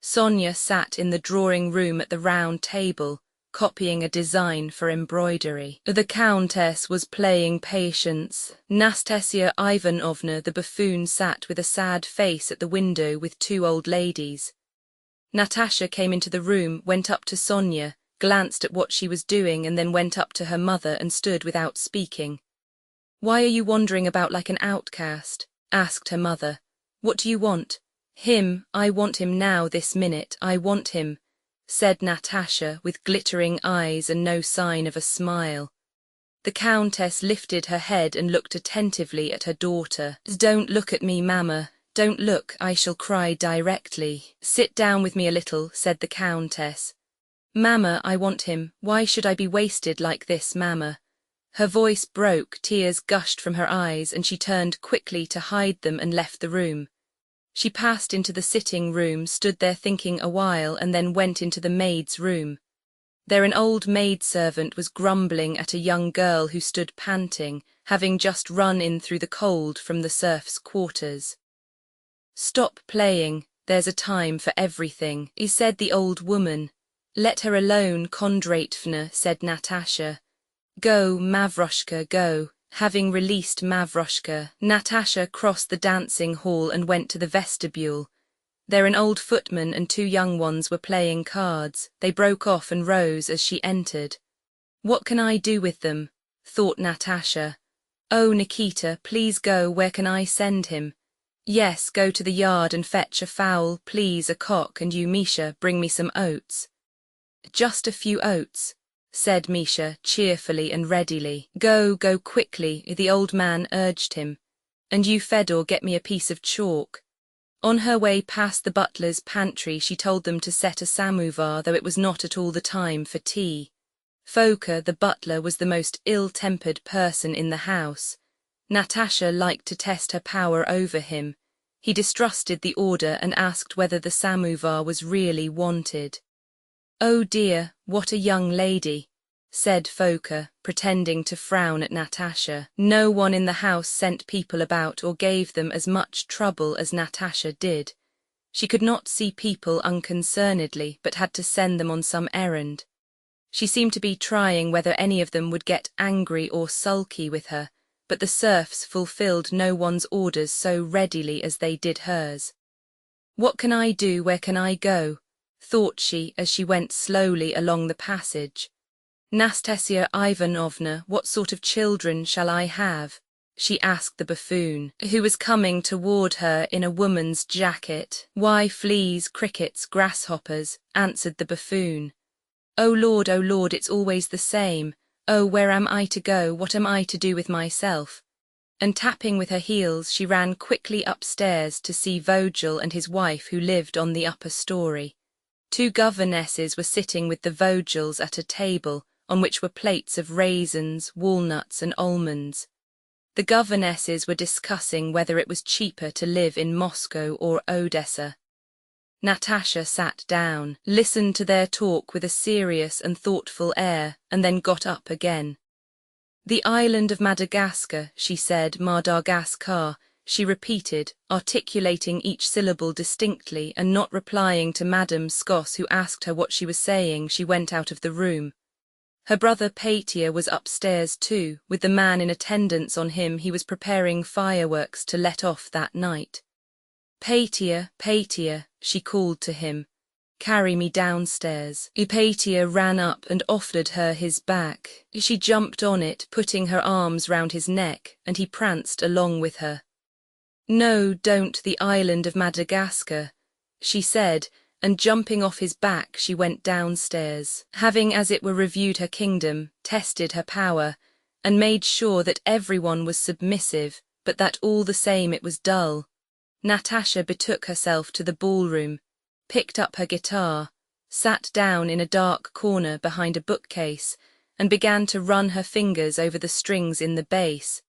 Sonia sat in the drawing-room at the round table, copying a design for embroidery. The countess was playing patience. Nastasia Ivanovna the buffoon sat with a sad face at the window with 2 old ladies. Natasha came into the room, went up to Sonia, glanced at what she was doing, and then went up to her mother and stood without speaking. "Why are you wandering about like an outcast?" asked her mother. "What do you want?" "Him, I want him now, this minute, I want him," said Natasha with glittering eyes and no sign of a smile. The countess lifted her head and looked attentively at her daughter. "Don't look at me, mamma. Don't look, I shall cry directly." "Sit down with me a little," said the countess. "Mamma, I want him. Why should I be wasted like this, mamma?" Her voice broke, tears gushed from her eyes, and she turned quickly to hide them and left the room. She passed into the sitting-room, stood there thinking a while, and then went into the maid's room. There an old maidservant was grumbling at a young girl who stood panting, having just run in through the cold from the serfs' quarters. "Stop playing, there's a time for everything," said the old woman. "Let her alone, Kondratyevna," said Natasha. "Go, Mavroshka, go." Having released Mavroshka, Natasha crossed the dancing hall and went to the vestibule. There an old footman and 2 young ones were playing cards. They broke off and rose as she entered. "What can I do with them?" thought Natasha. "Oh, Nikita, please go, where can I send him?" "Yes, go to the yard and fetch a fowl, please, a cock, and you, Misha, bring me some oats." "Just a few oats," said Misha cheerfully and readily. Go quickly," the old man urged him. "And you, Fedor, get me a piece of chalk." On her way past the butler's pantry, she told them to set a samovar, though it was not at all the time for tea. Foka, the butler, was the most ill-tempered person in the house. Natasha liked to test her power over him. He distrusted the order and asked whether the samovar was really wanted. "Oh dear, what a young lady," said Foka, pretending to frown at Natasha. No one in the house sent people about or gave them as much trouble as Natasha did. She could not see people unconcernedly, but had to send them on some errand. She seemed to be trying whether any of them would get angry or sulky with her, but the serfs fulfilled no one's orders so readily as they did hers. "What can I do, where can I go?" thought she as she went slowly along the passage. "Nastasia Ivanovna, what sort of children shall I have?" she asked the buffoon, who was coming toward her in a woman's jacket. "Why, fleas, crickets, grasshoppers," answered the buffoon. Oh Lord, it's always the same. Oh, where am I to go? What am I to do with myself?" And tapping with her heels, she ran quickly upstairs to see Vogel and his wife who lived on the upper story. Two governesses were sitting with the Vogels at a table on which were plates of raisins, walnuts and almonds. The governesses were discussing whether it was cheaper to live in Moscow or Odessa. Natasha sat down, listened to their talk with a serious and thoughtful air, and then got up again. "The island of Madagascar," she said, Madagascar, she repeated, articulating each syllable distinctly and not replying to Madame Skoss, who asked her what she was saying. She went out of the room. Her brother Pétia was upstairs too, with the man in attendance on him. He was preparing fireworks to let off that night. "Pétia, Pétia," she called to him, "carry me downstairs." Pétia ran up and offered her his back. She jumped on it, putting her arms round his neck, and he pranced along with her. "No, don't, the island of Madagascar," she said, and jumping off his back she went downstairs, having as it were reviewed her kingdom, tested her power, and made sure that everyone was submissive, but that all the same it was dull. Natasha betook herself to the ballroom, picked up her guitar, sat down in a dark corner behind a bookcase, and began to run her fingers over the strings in the bass,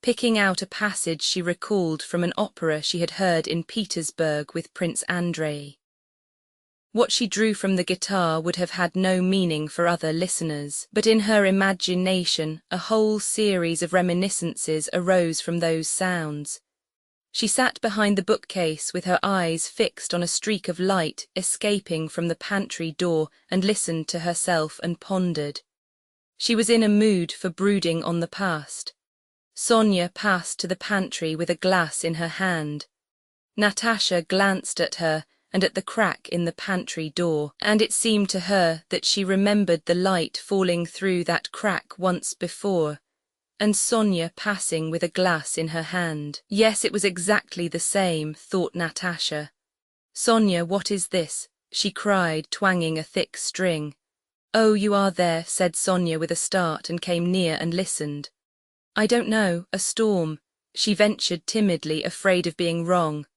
picking out a passage she recalled from an opera she had heard in Petersburg with Prince Andrei. What she drew from the guitar would have had no meaning for other listeners, but in her imagination a whole series of reminiscences arose from those sounds. She sat behind the bookcase with her eyes fixed on a streak of light escaping from the pantry door and listened to herself and pondered. She was in a mood for brooding on the past. Sonia passed to the pantry with a glass in her hand. Natasha glanced at her and at the crack in the pantry door, and it seemed to her that she remembered the light falling through that crack once before, and Sonia passing with a glass in her hand. Yes, it was exactly the same, thought Natasha. "Sonia, what is this?" she cried, twanging a thick string. "Oh, you are there," said Sonia with a start and came near and listened. "I don't know, a storm," she ventured timidly, afraid of being wrong.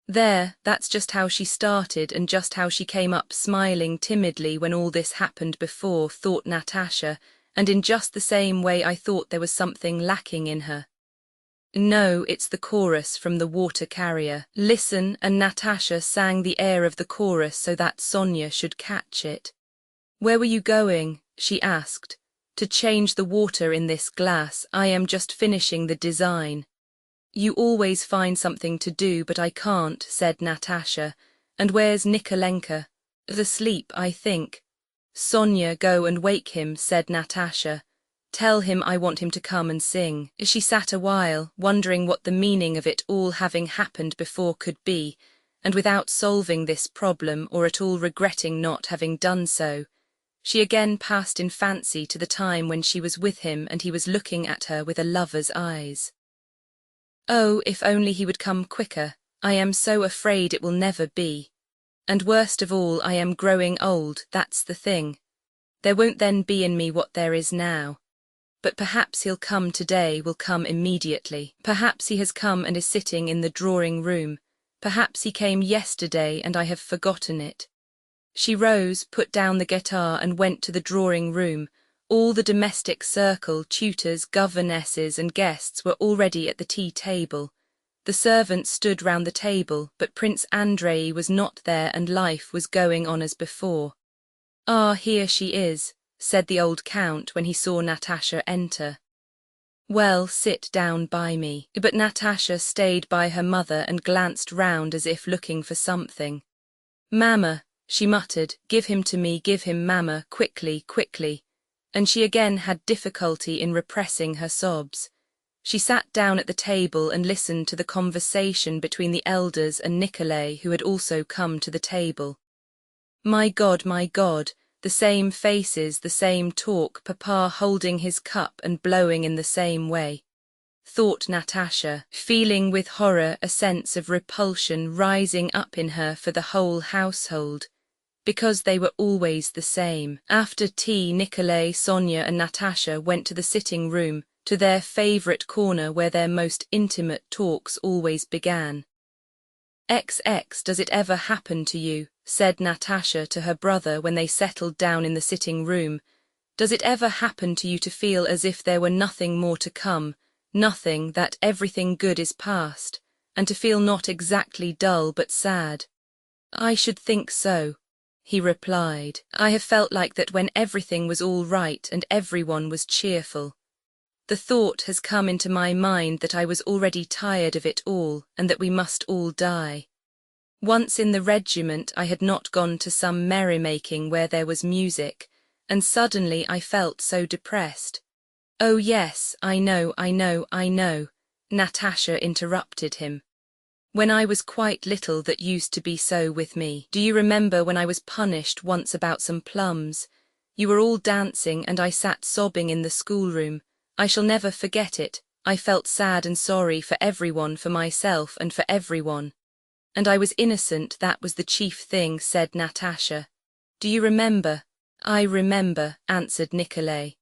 There, that's just how she started and just how she came up smiling timidly when all this happened before, thought Natasha, and in just the same way I thought there was something lacking in her. No, it's the chorus from the water carrier. Listen, and Natasha sang the air of the chorus so that Sonia should catch it. "Where were you going?" she asked. "To change the water in this glass. I am just finishing the design." "You always find something to do, but I can't," said Natasha. "And where's Nikolenka?" "Asleep, I think." "Sonia, go and wake him," said Natasha. "Tell him I want him to come and sing." She sat a while, wondering what the meaning of it all having happened before could be, and without solving this problem or at all regretting not having done so, she again passed in fancy to the time when she was with him and he was looking at her with a lover's eyes. Oh, if only he would come quicker. I am so afraid it will never be. And worst of all, I am growing old, that's the thing. There won't then be in me what there is now. But perhaps he'll come today, will come immediately. Perhaps he has come and is sitting in the drawing room. Perhaps he came yesterday and I have forgotten it. She rose, put down the guitar and went to the drawing room. All the domestic circle, tutors, governesses and guests were already at the tea table. The servants stood round the table, but Prince Andrei was not there and life was going on as before. "Ah, here she is," said the old count when he saw Natasha enter. "Well, sit down by me." But Natasha stayed by her mother and glanced round as if looking for something. "Mamma," she muttered, "give him to me, give him, mamma, quickly, quickly." And she again had difficulty in repressing her sobs. She sat down at the table and listened to the conversation between the elders and Nikolay, who had also come to the table. My God, the same faces, the same talk, Papa holding his cup and blowing in the same way, thought Natasha, feeling with horror a sense of repulsion rising up in her for the whole household, because they were always the same. After tea, Nikolay, Sonia and Natasha went to the sitting room to their favorite corner where their most intimate talks always began. XX, does it ever happen to you, said Natasha to her brother when they settled down in the sitting room, does it ever happen to you to feel as if there were nothing more to come, nothing, that everything good is past, and to feel not exactly dull but sad? I should think so, he replied. I have felt like that when everything was all right and everyone was cheerful. The thought has come into my mind that I was already tired of it all and that we must all die. Once in the regiment I had not gone to some merrymaking where there was music, and suddenly I felt so depressed. Oh yes, I know, Natasha interrupted him. When I was quite little that used to be so with me. Do you remember when I was punished once about some plums? You were all dancing and I sat sobbing in the schoolroom. I shall never forget it. I felt sad and sorry for everyone, for myself and for everyone. And I was innocent, that was the chief thing, said Natasha. Do you remember? I remember, answered Nikolay.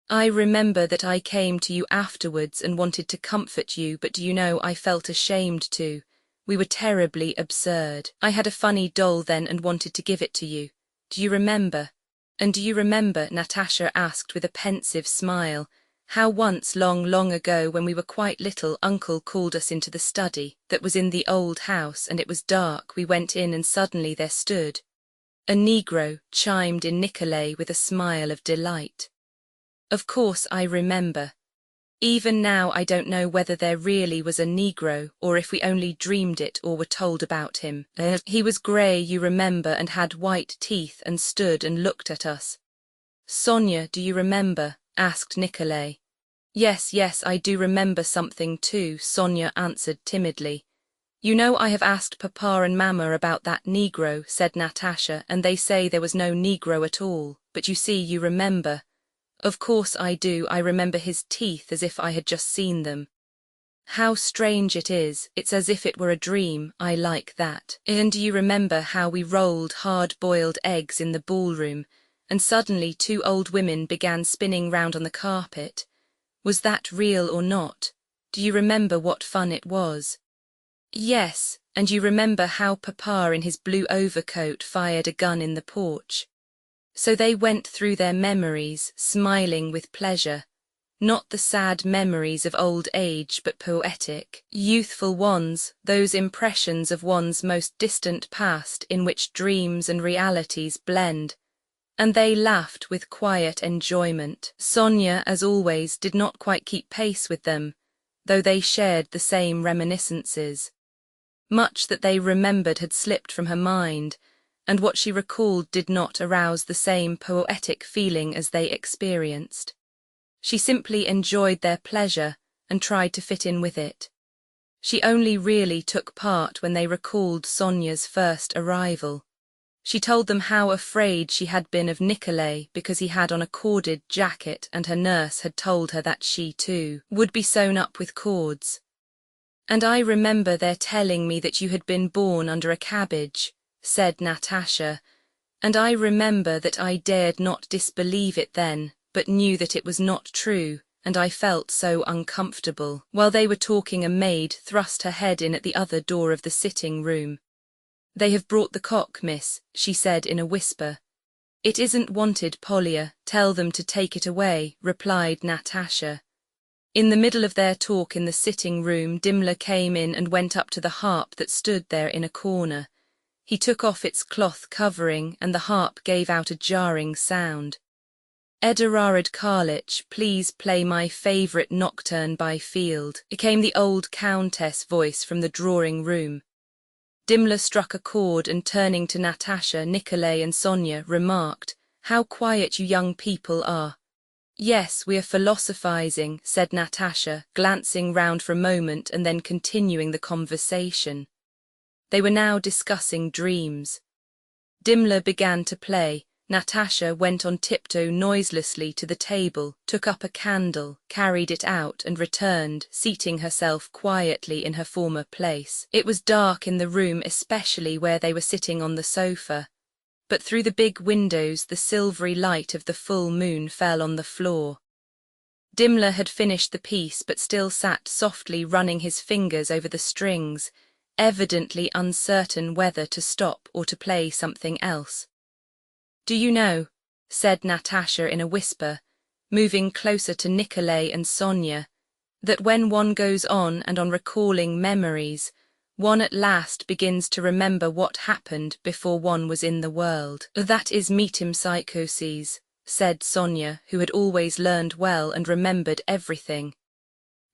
I remember that I came to you afterwards and wanted to comfort you, but do you know, I felt ashamed to. We were terribly absurd. I had a funny doll then and wanted to give it to you. Do you remember? And do you remember, Natasha asked with a pensive smile, how once long ago when we were quite little Uncle called us into the study that was in the old house and it was dark, we went in and suddenly there stood a Negro, chimed in Nikolay with a smile of delight. Of course I remember. Even now I don't know whether there really was a Negro or if we only dreamed it or were told about him. He was grey, you remember, and had white teeth and stood and looked at us. Sonia, do you remember? Asked Nikolay. Yes, I do remember something too, Sonia answered timidly. You know, I have asked Papa and Mama about that Negro, said Natasha, and they say there was no Negro at all, but you see, you remember. Of course I do, I remember his teeth as if I had just seen them. How strange it is, it's as if it were a dream, I like that. And do you remember how we rolled hard-boiled eggs in the ballroom, and suddenly 2 old women began spinning round on the carpet? Was that real or not? Do you remember what fun it was? Yes, and you remember how Papa in his blue overcoat fired a gun in the porch. So they went through their memories, smiling with pleasure, not the sad memories of old age but poetic, youthful ones, those impressions of one's most distant past in which dreams and realities blend. And they laughed with quiet enjoyment. Sonia, as always, did not quite keep pace with them, though they shared the same reminiscences. Much that they remembered had slipped from her mind, and what she recalled did not arouse the same poetic feeling as they experienced. She simply enjoyed their pleasure and tried to fit in with it. She only really took part when they recalled Sonia's first arrival. She told them how afraid she had been of Nikolay because he had on a corded jacket and her nurse had told her that she too would be sewn up with cords. And I remember their telling me that you had been born under a cabbage, said Natasha, and I remember that I dared not disbelieve it then, but knew that it was not true, and I felt so uncomfortable. While they were talking, a maid thrust her head in at the other door of the sitting room. They have brought the cock, miss, she said in a whisper. It isn't wanted, Polya, tell them to take it away, replied Natasha. In the middle of their talk in the sitting room, Dimla came in and went up to the harp that stood there in a corner. He took off its cloth covering and the harp gave out a jarring sound. Edorarid Karlich, please play my favourite nocturne by Field, came the old countess' voice from the drawing room. Dimla struck a chord and turning to Natasha, Nikolay and Sonia remarked, how quiet you young people are. Yes, we are philosophizing, said Natasha, glancing round for a moment and then continuing the conversation. They were now discussing dreams. Dimla began to play. Natasha went on tiptoe noiselessly to the table, took up a candle, carried it out and returned, seating herself quietly in her former place. It was dark in the room, especially where they were sitting on the sofa, but through the big windows the silvery light of the full moon fell on the floor. Dimmler had finished the piece but still sat softly running his fingers over the strings, evidently uncertain whether to stop or to play something else. "Do you know," said Natasha in a whisper, moving closer to Nikolay and Sonia, "that when one goes on and on recalling memories, one at last begins to remember what happened before one was in the world." "That is metempsychosis," said Sonia, who had always learned well and remembered everything.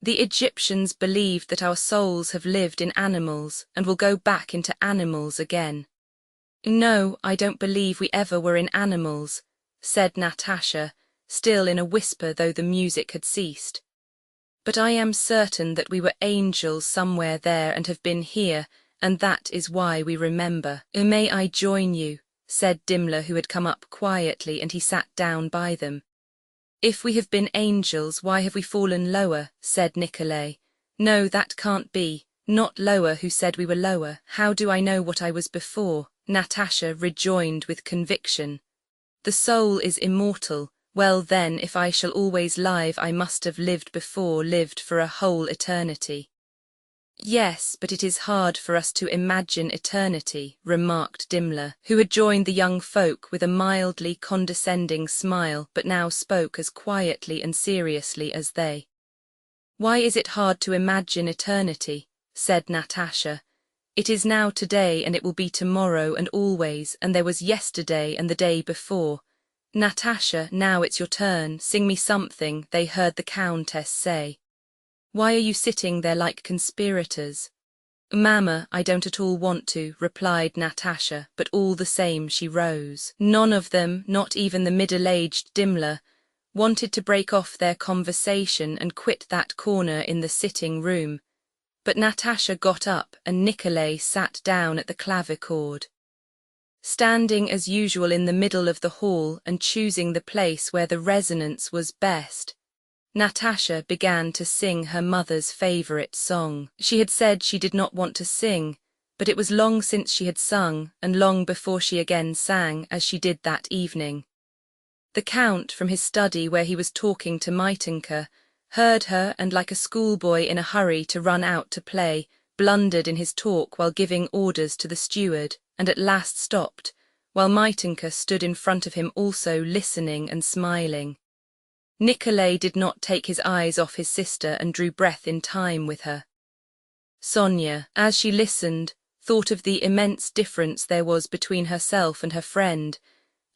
"The Egyptians believed that our souls have lived in animals and will go back into animals again." "No, I don't believe we ever were in animals," said Natasha, still in a whisper though the music had ceased. "But I am certain that we were angels somewhere there and have been here, and that is why we remember." "May I join you?" said Dimmler, who had come up quietly, and he sat down by them. "If we have been angels, why have we fallen lower?" said Nikolay. "No, that can't be. Not lower, who said we were lower? How do I know what I was before?" Natasha rejoined with conviction. "The soul is immortal. Well then, if I shall always live, I must have lived before, lived for a whole eternity." "Yes, but it is hard for us to imagine eternity," remarked Dimmler, who had joined the young folk with a mildly condescending smile, but now spoke as quietly and seriously as they. "Why is it hard to imagine eternity?" said Natasha. "It is now today, and it will be tomorrow and always, and there was yesterday and the day before." "Natasha, now it's your turn, sing me something," they heard the Countess say. "Why are you sitting there like conspirators?" "Mamma, I don't at all want to," replied Natasha, but all the same she rose. None of them, not even the middle-aged Dimmler, wanted to break off their conversation and quit that corner in the sitting room. But Natasha got up and Nikolay sat down at the clavichord. Standing as usual in the middle of the hall and choosing the place where the resonance was best, Natasha began to sing her mother's favorite song. She had said she did not want to sing, but it was long since she had sung, and long before she again sang, as she did that evening. The Count, from his study where he was talking to Mitenka, heard her and, like a schoolboy in a hurry to run out to play, blundered in his talk while giving orders to the steward, and at last stopped, while Mitenka stood in front of him also listening and smiling. Nikolay did not take his eyes off his sister and drew breath in time with her. Sonia, as she listened, thought of the immense difference there was between herself and her friend,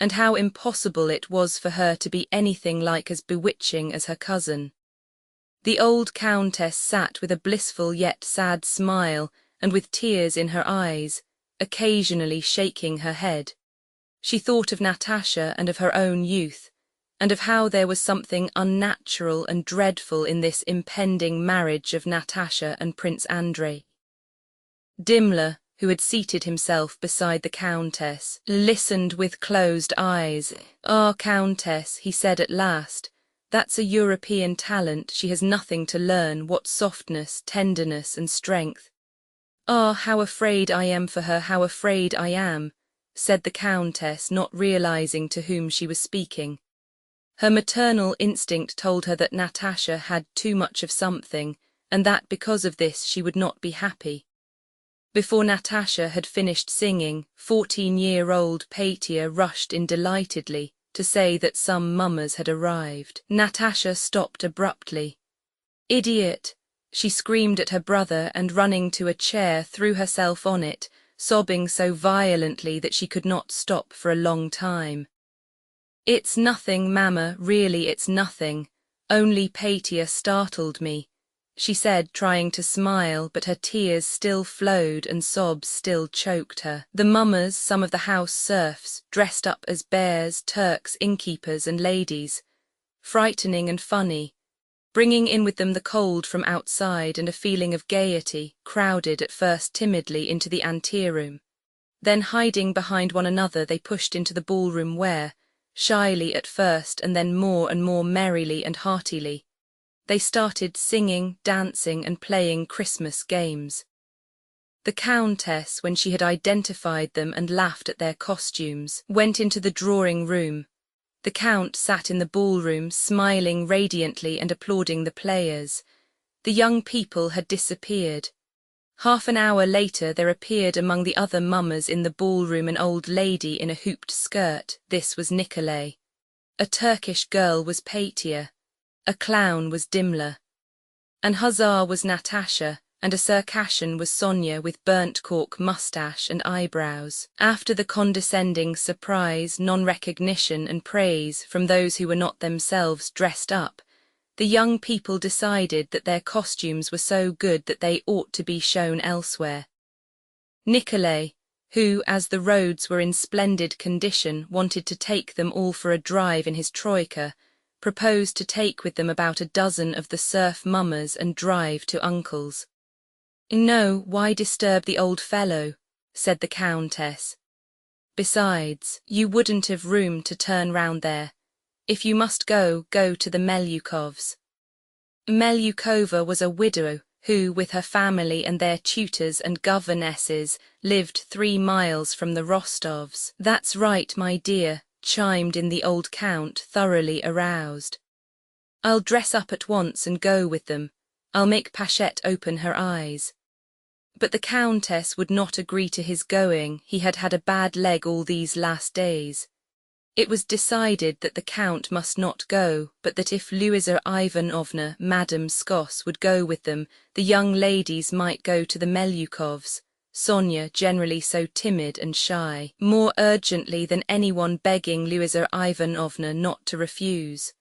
and how impossible it was for her to be anything like as bewitching as her cousin. The old Countess sat with a blissful yet sad smile and with tears in her eyes, occasionally shaking her head. She thought of Natasha and of her own youth, and of how there was something unnatural and dreadful in this impending marriage of Natasha and Prince Andrei. Dimmler, who had seated himself beside the Countess, listened with closed eyes. "Ah, Countess," he said at last, "that's a European talent. She has nothing to learn. What softness, tenderness, and strength." "Ah, how afraid I am for her, how afraid I am," said the Countess, not realizing to whom she was speaking. Her maternal instinct told her that Natasha had too much of something, and that because of this she would not be happy. Before Natasha had finished singing, 14-year-old Patia rushed in delightedly to say that some mummers had arrived. Natasha stopped abruptly. "Idiot!" she screamed at her brother, and running to a chair threw herself on it, sobbing so violently that she could not stop for a long time. "It's nothing, Mamma, really it's nothing. Only Patia startled me," she said, trying to smile, but her tears still flowed and sobs still choked her. The mummers, some of the house serfs, dressed up as bears, Turks, innkeepers and ladies, frightening and funny, bringing in with them the cold from outside and a feeling of gaiety, crowded at first timidly into the anteroom. Then hiding behind one another they pushed into the ballroom where, shyly at first and then more and more merrily and heartily, they started singing, dancing and playing Christmas games. The Countess, when she had identified them and laughed at their costumes, went into the drawing room. The Count sat in the ballroom, smiling radiantly and applauding the players. The young people had disappeared. Half an hour later there appeared among the other mummers in the ballroom an old lady in a hooped skirt. This was Nikolay. A Turkish girl was Patia. A clown was Dimla. An hussar was Natasha, and a Circassian was Sonia with burnt cork moustache and eyebrows. After the condescending surprise, non-recognition and praise from those who were not themselves dressed up, the young people decided that their costumes were so good that they ought to be shown elsewhere. Nikolay, who, as the roads were in splendid condition, wanted to take them all for a drive in his troika, proposed to take with them about a dozen of the serf mummers and drive to Uncle's. "No, why disturb the old fellow?" said the Countess. "Besides, you wouldn't have room to turn round there. If you must go, go to the Melyukovs." Melyukova was a widow who, with her family and their tutors and governesses, lived 3 miles from the Rostovs. "That's right, my dear," chimed in the old Count, thoroughly aroused. "I'll dress up at once and go with them. I'll make Pachette open her eyes." But the Countess would not agree to his going. He had had a bad leg all these last days. It was decided that the Count must not go, but that if Luisa Ivanovna, Madame Skoss, would go with them, the young ladies might go to the Melyukovs, Sonia, generally so timid and shy, more urgently than anyone, begging Luisa Ivanovna not to refuse.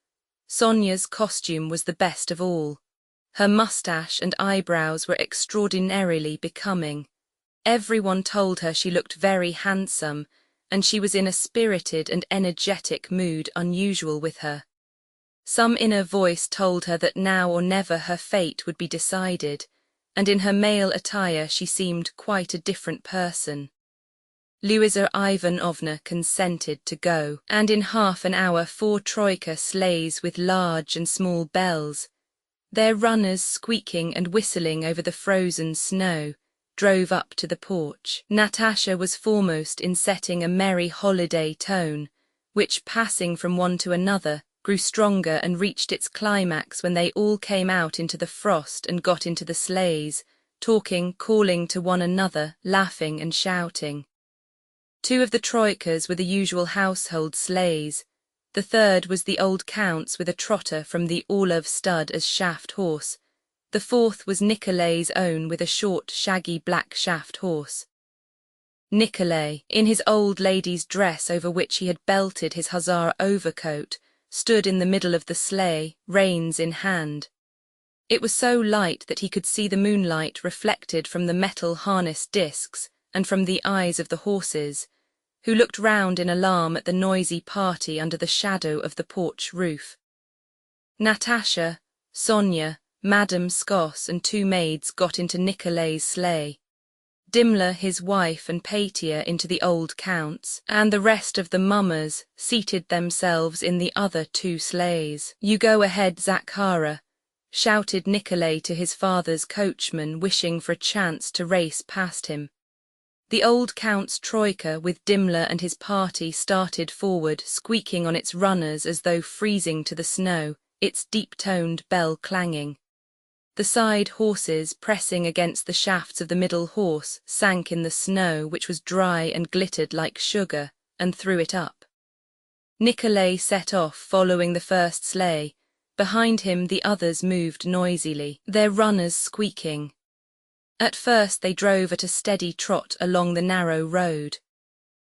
Sonia's costume was the best of all. Her moustache and eyebrows were extraordinarily becoming. Everyone told her she looked very handsome, and she was in a spirited and energetic mood unusual with her. Some inner voice told her that now or never her fate would be decided, and in her male attire she seemed quite a different person. Luisa Ivanovna consented to go, and in half an hour 4 troika sleighs with large and small bells, their runners squeaking and whistling over the frozen snow, drove up to the porch. Natasha was foremost in setting a merry holiday tone, which, passing from one to another, grew stronger and reached its climax when they all came out into the frost and got into the sleighs, talking, calling to one another, laughing and shouting. 2 of the troikas were the usual household sleighs. The third was the old Count's with a trotter from the Orlov stud as shaft horse. The 4th was Nikolay's own with a short, shaggy black shaft horse. Nikolay, in his old lady's dress over which he had belted his hussar overcoat, stood in the middle of the sleigh, reins in hand. It was so light that he could see the moonlight reflected from the metal harness discs and from the eyes of the horses, who looked round in alarm at the noisy party under the shadow of the porch roof. Natasha, Sonia, Madame Skoss and 2 maids got into Nikolay's sleigh. Dimla, his wife, and Patia into the old Count's, and the rest of the mummers seated themselves in the other 2 sleighs. "You go ahead, Zakhara," shouted Nikolay to his father's coachman, wishing for a chance to race past him. The old Count's troika with Dimla and his party started forward, squeaking on its runners as though freezing to the snow, its deep-toned bell clanging. The side horses, pressing against the shafts of the middle horse, sank in the snow, which was dry and glittered like sugar, and threw it up. Nikolay set off, following the first sleigh. Behind him the others moved noisily, their runners squeaking. At first they drove at a steady trot along the narrow road.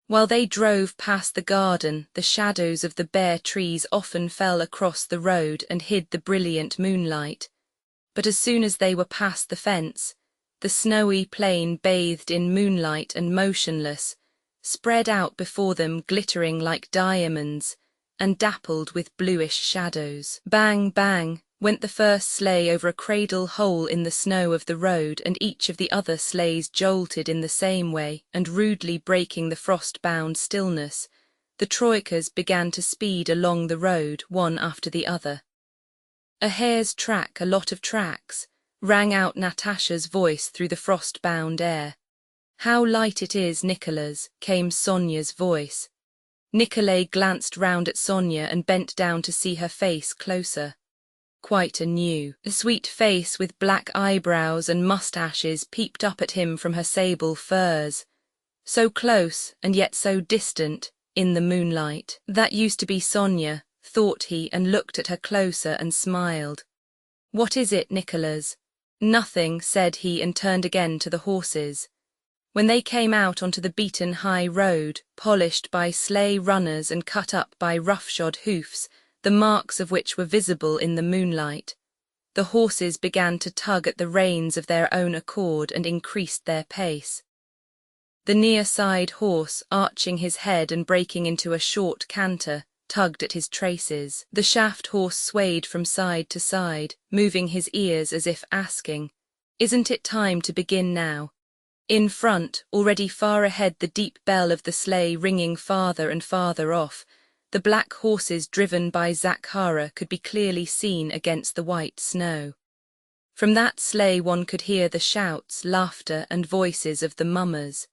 While they drove past the garden, the shadows of the bare trees often fell across the road and hid the brilliant moonlight. But as soon as they were past the fence, the snowy plain bathed in moonlight and motionless, spread out before them glittering like diamonds, and dappled with bluish shadows. Bang, bang, went the first sleigh over a cradle hole in the snow of the road, and each of the other sleighs jolted in the same way, and rudely breaking the frost-bound stillness, the troikas began to speed along the road, one after the other. "A hare's track, a lot of tracks," rang out Natasha's voice through the frost-bound air. "How light it is, Nicholas," came Sonia's voice. Nikolay glanced round at Sonia and bent down to see her face closer. Quite a new, sweet face with black eyebrows and mustaches peeped up at him from her sable furs. So close and yet so distant, in the moonlight. That used to be Sonia, thought he, and looked at her closer and smiled. "What is it, Nicholas?" "Nothing," said he, and turned again to the horses. When they came out onto the beaten high road, polished by sleigh runners and cut up by roughshod hoofs, the marks of which were visible in the moonlight, the horses began to tug at the reins of their own accord and increased their pace. The near-side horse, arching his head and breaking into a short canter, tugged at his traces. The shaft horse swayed from side to side, moving his ears as if asking, "Isn't it time to begin now?" In front, already far ahead, the deep bell of the sleigh ringing farther and farther off, the black horses driven by Zakhara could be clearly seen against the white snow. From that sleigh one could hear the shouts, laughter and voices of the mummers.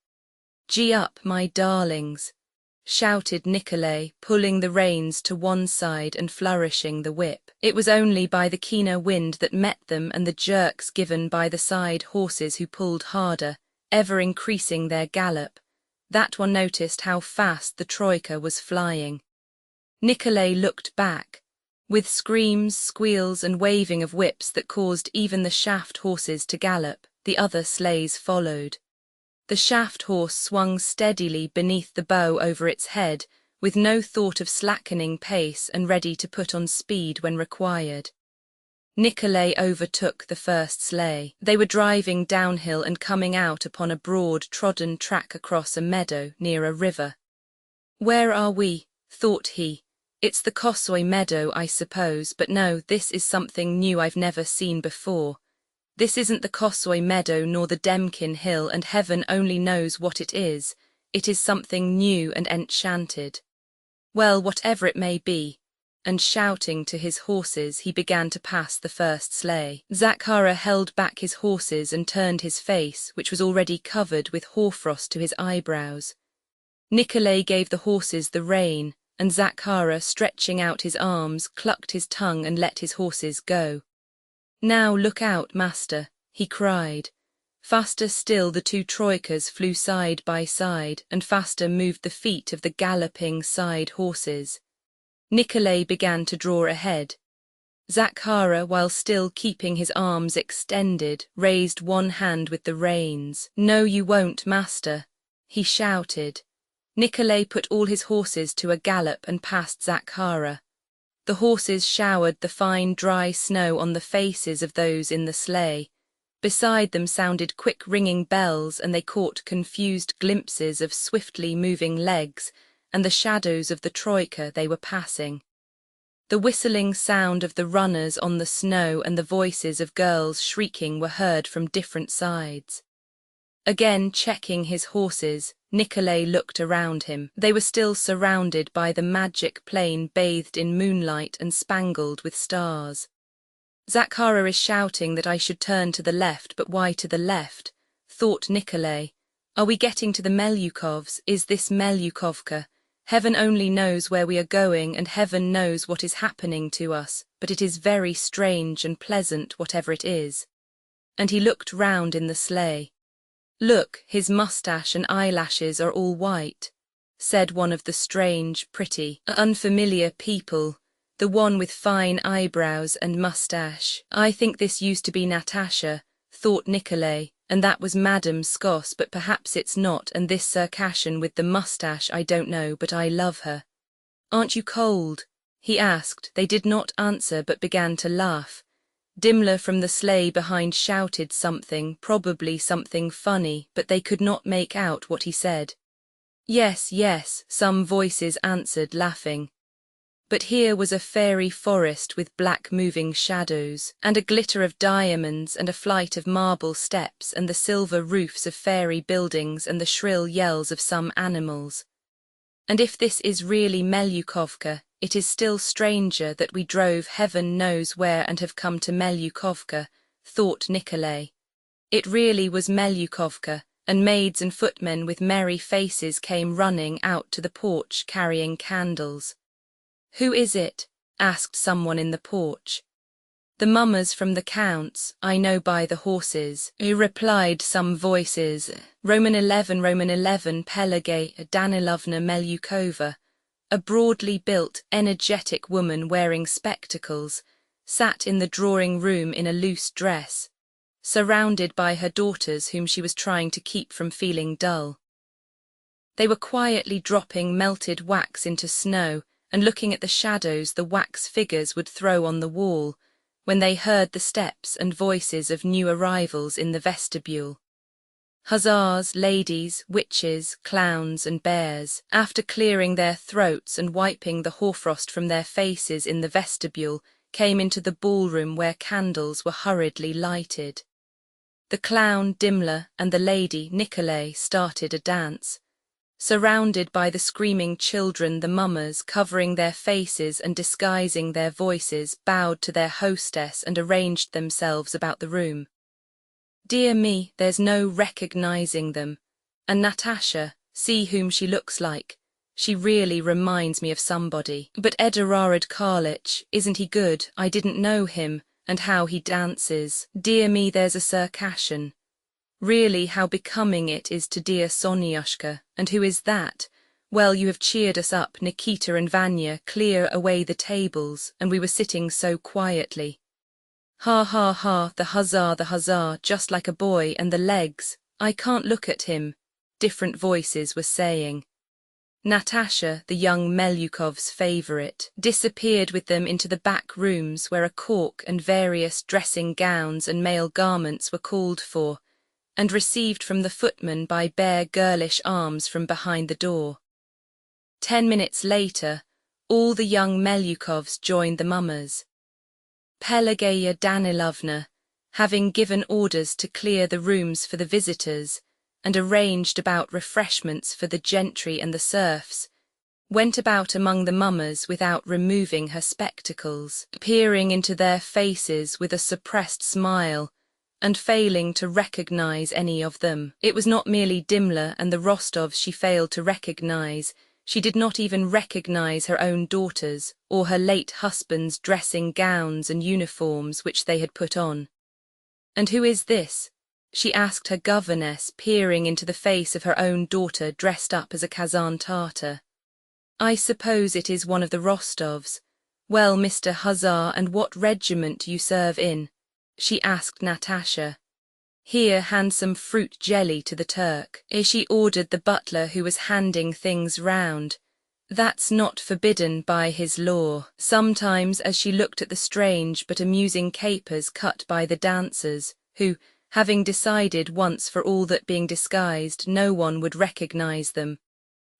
"Gee up, my darlings," shouted Nikolay, pulling the reins to one side and flourishing the whip. It was only by the keener wind that met them and the jerks given by the side horses who pulled harder, ever increasing their gallop, that one noticed how fast the troika was flying. Nikolay looked back. With screams, squeals and waving of whips that caused even the shaft horses to gallop, the other sleighs followed. The shaft horse swung steadily beneath the bow over its head, with no thought of slackening pace and ready to put on speed when required. Nikolay overtook the first sleigh. They were driving downhill and coming out upon a broad, trodden track across a meadow near a river. "Where are we?" thought he. "It's the Kossoy meadow, I suppose, but no, this is something new I've never seen before. This isn't the Kossoy meadow nor the Demkin hill, and heaven only knows what it is. It is something new and enchanted. Well, whatever it may be," and shouting to his horses, he began to pass the first sleigh. Zakhara held back his horses and turned his face, which was already covered with hoarfrost, to his eyebrows. Nikolay gave the horses the rein, and Zakhara, stretching out his arms, clucked his tongue and let his horses go. "Now look out, master," he cried. Faster still the two troikas flew side by side, and faster moved the feet of the galloping side horses. Nikolay began to draw ahead. Zakhara, while still keeping his arms extended, raised one hand with the reins. "No, you won't, master," he shouted. Nikolay put all his horses to a gallop and passed Zakhara. The horses showered the fine dry snow on the faces of those in the sleigh. Beside them sounded quick ringing bells, and they caught confused glimpses of swiftly moving legs and the shadows of the troika they were passing. The whistling sound of the runners on the snow and the voices of girls shrieking were heard from different sides. Again checking his horses, Nikolay looked around him. They were still surrounded by the magic plain bathed in moonlight and spangled with stars. "Zakhara is shouting that I should turn to the left, but why to the left?" thought Nikolay. "Are we getting to the Melyukovs? Is this Melyukovka? Heaven only knows where we are going, and heaven knows what is happening to us, but it is very strange and pleasant, whatever it is." And he looked round in the sleigh. "Look, his moustache and eyelashes are all white," said one of the strange, pretty, unfamiliar people, the one with fine eyebrows and moustache. "I think this used to be Natasha," thought Nikolay, "and that was Madame Skos, but perhaps it's not, and this Circassian with the moustache I don't know, but I love her." "Aren't you cold?" he asked. They did not answer but began to laugh. Dimler from the sleigh behind shouted something, probably something funny, but they could not make out what he said. "Yes, yes," some voices answered, laughing. But here was a fairy forest with black moving shadows, and a glitter of diamonds, and a flight of marble steps, and the silver roofs of fairy buildings, and the shrill yells of some animals. And if this is really Melyukovka, it is still stranger that we drove heaven knows where and have come to Melyukovka, thought Nikolay. It really was Melyukovka, and maids and footmen with merry faces came running out to the porch carrying candles. "Who is it?" asked someone in the porch. "The mummers from the Count's, I know by the horses," replied some voices. Roman 11 Pelageya Danilovna Melyukova, a broadly built, energetic woman wearing spectacles, sat in the drawing-room in a loose dress, surrounded by her daughters whom she was trying to keep from feeling dull. They were quietly dropping melted wax into snow and looking at the shadows the wax figures would throw on the wall, when they heard the steps and voices of new arrivals in the vestibule. Hussars, ladies, witches, clowns and bears, after clearing their throats and wiping the hoarfrost from their faces in the vestibule, came into the ballroom where candles were hurriedly lighted. The clown Dimla and the lady Nikolay started a dance. Surrounded by the screaming children, the mummers, covering their faces and disguising their voices, bowed to their hostess and arranged themselves about the room. "Dear me, there's no recognizing them. And Natasha, see whom she looks like. She really reminds me of somebody. But Eduard Karlich, isn't he good? I didn't know him, and how he dances. Dear me, there's a Circassian. Really, how becoming it is to dear Sonyushka. And who is that? Well, you have cheered us up, Nikita and Vanya, clear away the tables, and we were sitting so quietly. Ha ha ha, the huzzah, just like a boy, and the legs, I can't look at him," different voices were saying. Natasha, the young Melyukov's favourite, disappeared with them into the back rooms where a cork and various dressing gowns and male garments were called for, and received from the footman by bare girlish arms from behind the door. 10 minutes later, all the young Melyukovs joined the mummers. Pelageya Danilovna, having given orders to clear the rooms for the visitors and arranged about refreshments for the gentry and the serfs, went about among the mummers without removing her spectacles, peering into their faces with a suppressed smile, and failing to recognize any of them. It was not merely Dimla and the Rostovs she failed to recognize. She did not even recognize her own daughters or her late husband's dressing gowns and uniforms which they had put on. "And who is this?" she asked her governess, peering into the face of her own daughter dressed up as a Kazan Tartar. "I suppose it is one of the Rostovs. Well, Mr. Hussar, and what regiment do you serve in?" she asked Natasha. "Here, hand some fruit jelly to the Turk," she ordered the butler who was handing things round. "That's not forbidden by his law." Sometimes, as she looked at the strange but amusing capers cut by the dancers, who, having decided once for all that being disguised no one would recognize them,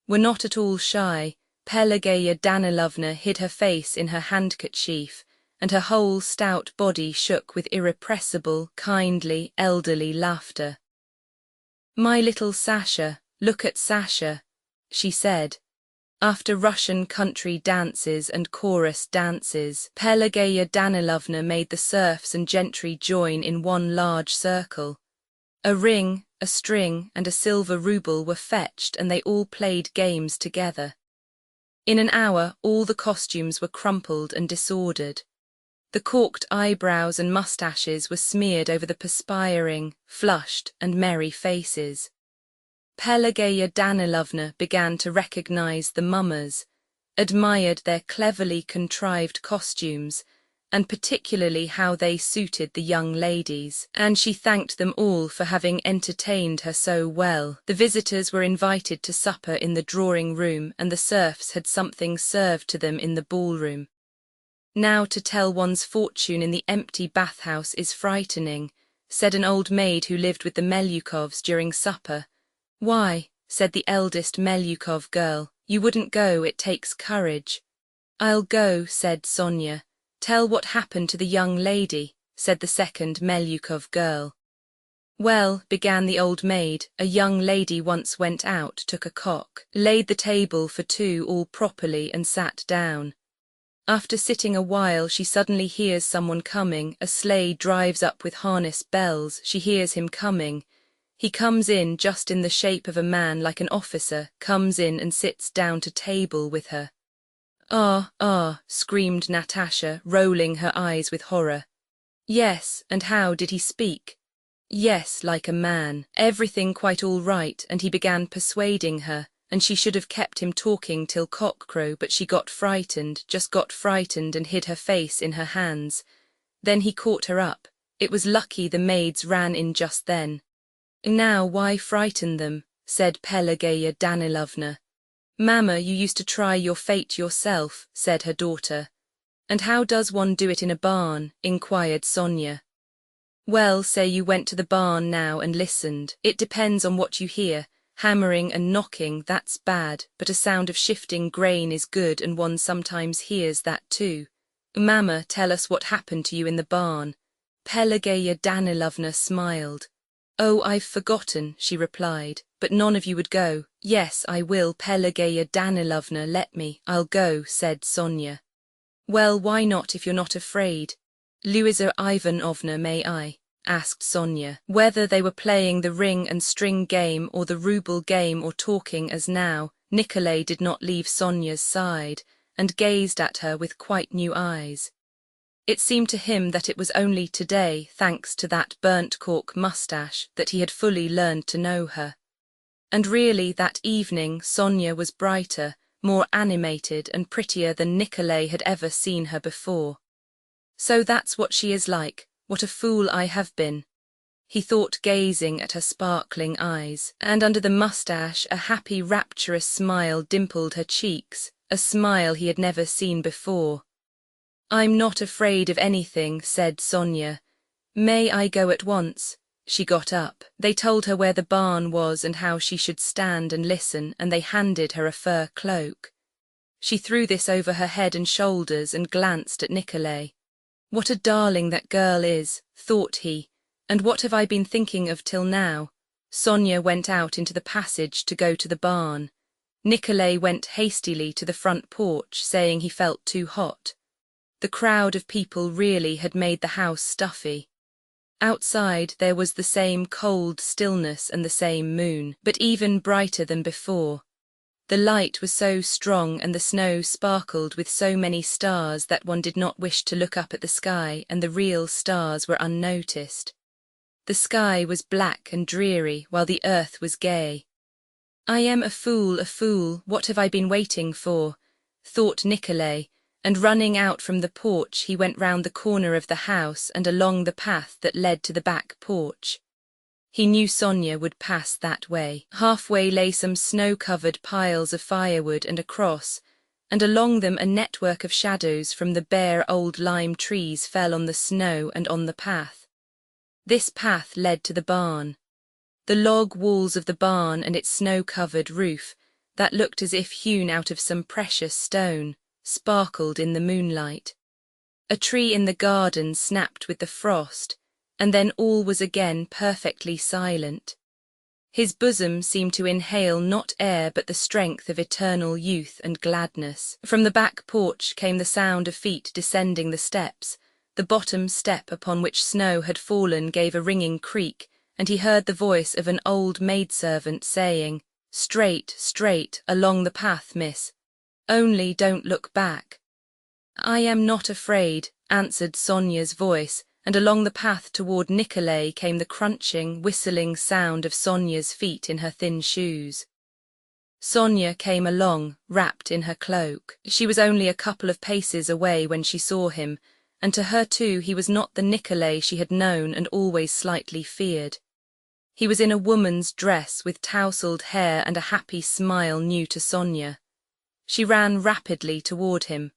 were not at all shy, Pelageya Danilovna hid her face in her handkerchief, and her whole stout body shook with irrepressible, kindly, elderly laughter. "My little Sasha, look at Sasha," she said. After Russian country dances and chorus dances, Pelageya Danilovna made the serfs and gentry join in one large circle. A ring, a string, and a silver ruble were fetched, and they all played games together. In an hour, all the costumes were crumpled and disordered. The corked eyebrows and moustaches were smeared over the perspiring, flushed, and merry faces. Pelageya Danilovna began to recognize the mummers, admired their cleverly contrived costumes, and particularly how they suited the young ladies, and she thanked them all for having entertained her so well. The visitors were invited to supper in the drawing-room, and the serfs had something served to them in the ballroom. "Now to tell one's fortune in the empty bathhouse is frightening," said an old maid who lived with the Melyukovs during supper. "Why," said the eldest Melyukov girl, "you wouldn't go, it takes courage." "I'll go," said Sonya. "Tell what happened to the young lady," said the second Melyukov girl. "Well," began the old maid, "a young lady once went out, took a cock, laid the table for two all properly and sat down. After sitting a while she suddenly hears someone coming, a sleigh drives up with harness bells, she hears him coming. He comes in just in the shape of a man, like an officer, comes in and sits down to table with her. Ah, ah, screamed Natasha, rolling her eyes with horror. Yes, and how did he speak? Yes, like a man. Everything quite all right, and he began persuading her, and she should have kept him talking till cockcrow, but she got frightened, just got frightened, and hid her face in her hands. Then he caught her up. It was lucky the maids ran in just then. Now why frighten them? Said Pelageya Danilovna. Mamma, you used to try your fate yourself, said her daughter. And how does one do it in a barn? Inquired Sonia. Well, say you went to the barn now and listened. It depends on what you hear. Hammering and knocking, that's bad, but a sound of shifting grain is good, and one sometimes hears that too. Mamma, tell us what happened to you in the barn. Pelageya Danilovna smiled. Oh, I've forgotten, she replied, but none of you would go. Yes, I will, Pelageya Danilovna, let me. I'll go, said Sonia. Well, why not if you're not afraid? Luisa Ivanovna, may I? Asked Sonia. Whether they were playing the ring and string game or the ruble game or talking as now, Nikolay did not leave Sonia's side, and gazed at her with quite new eyes. It seemed to him that it was only today, thanks to that burnt cork moustache, that he had fully learned to know her. And really that evening Sonia was brighter, more animated and prettier than Nikolay had ever seen her before. So that's what she is like. What a fool I have been, he thought, gazing at her sparkling eyes, and under the moustache a happy rapturous smile dimpled her cheeks, a smile he had never seen before. I'm not afraid of anything, said Sonia. May I go at once? She got up. They told her where the barn was and how she should stand and listen, and they handed her a fur cloak. She threw this over her head and shoulders and glanced at Nikolay. What a darling that girl is, thought he, and what have I been thinking of till now? Sonia went out into the passage to go to the barn. Nikolay went hastily to the front porch, saying he felt too hot. The crowd of people really had made the house stuffy. Outside there was the same cold stillness and the same moon, but even brighter than before. The light was so strong and the snow sparkled with so many stars that one did not wish to look up at the sky, and the real stars were unnoticed. The sky was black and dreary, while the earth was gay. I am a fool, what have I been waiting for? Thought Nikolay, and running out from the porch he went round the corner of the house and along the path that led to the back porch. He knew Sonia would pass that way. Halfway lay some snow-covered piles of firewood and a cross, and along them a network of shadows from the bare old lime trees fell on the snow and on the path. This path led to the barn. The log walls of the barn and its snow-covered roof, that looked as if hewn out of some precious stone, sparkled in the moonlight. A tree in the garden snapped with the frost, and then all was again perfectly silent. His bosom seemed to inhale not air but the strength of eternal youth and gladness. From the back porch came the sound of feet descending the steps. The bottom step upon which snow had fallen gave a ringing creak, and he heard the voice of an old maidservant saying, "Straight, straight, along the path, miss. Only don't look back." "I am not afraid," answered Sonia's voice, and along the path toward Nikolay came the crunching, whistling sound of Sonia's feet in her thin shoes. Sonia came along, wrapped in her cloak. She was only a couple of paces away when she saw him, and to her too he was not the Nikolay she had known and always slightly feared. He was in a woman's dress with tousled hair and a happy smile new to Sonia. She ran rapidly toward him.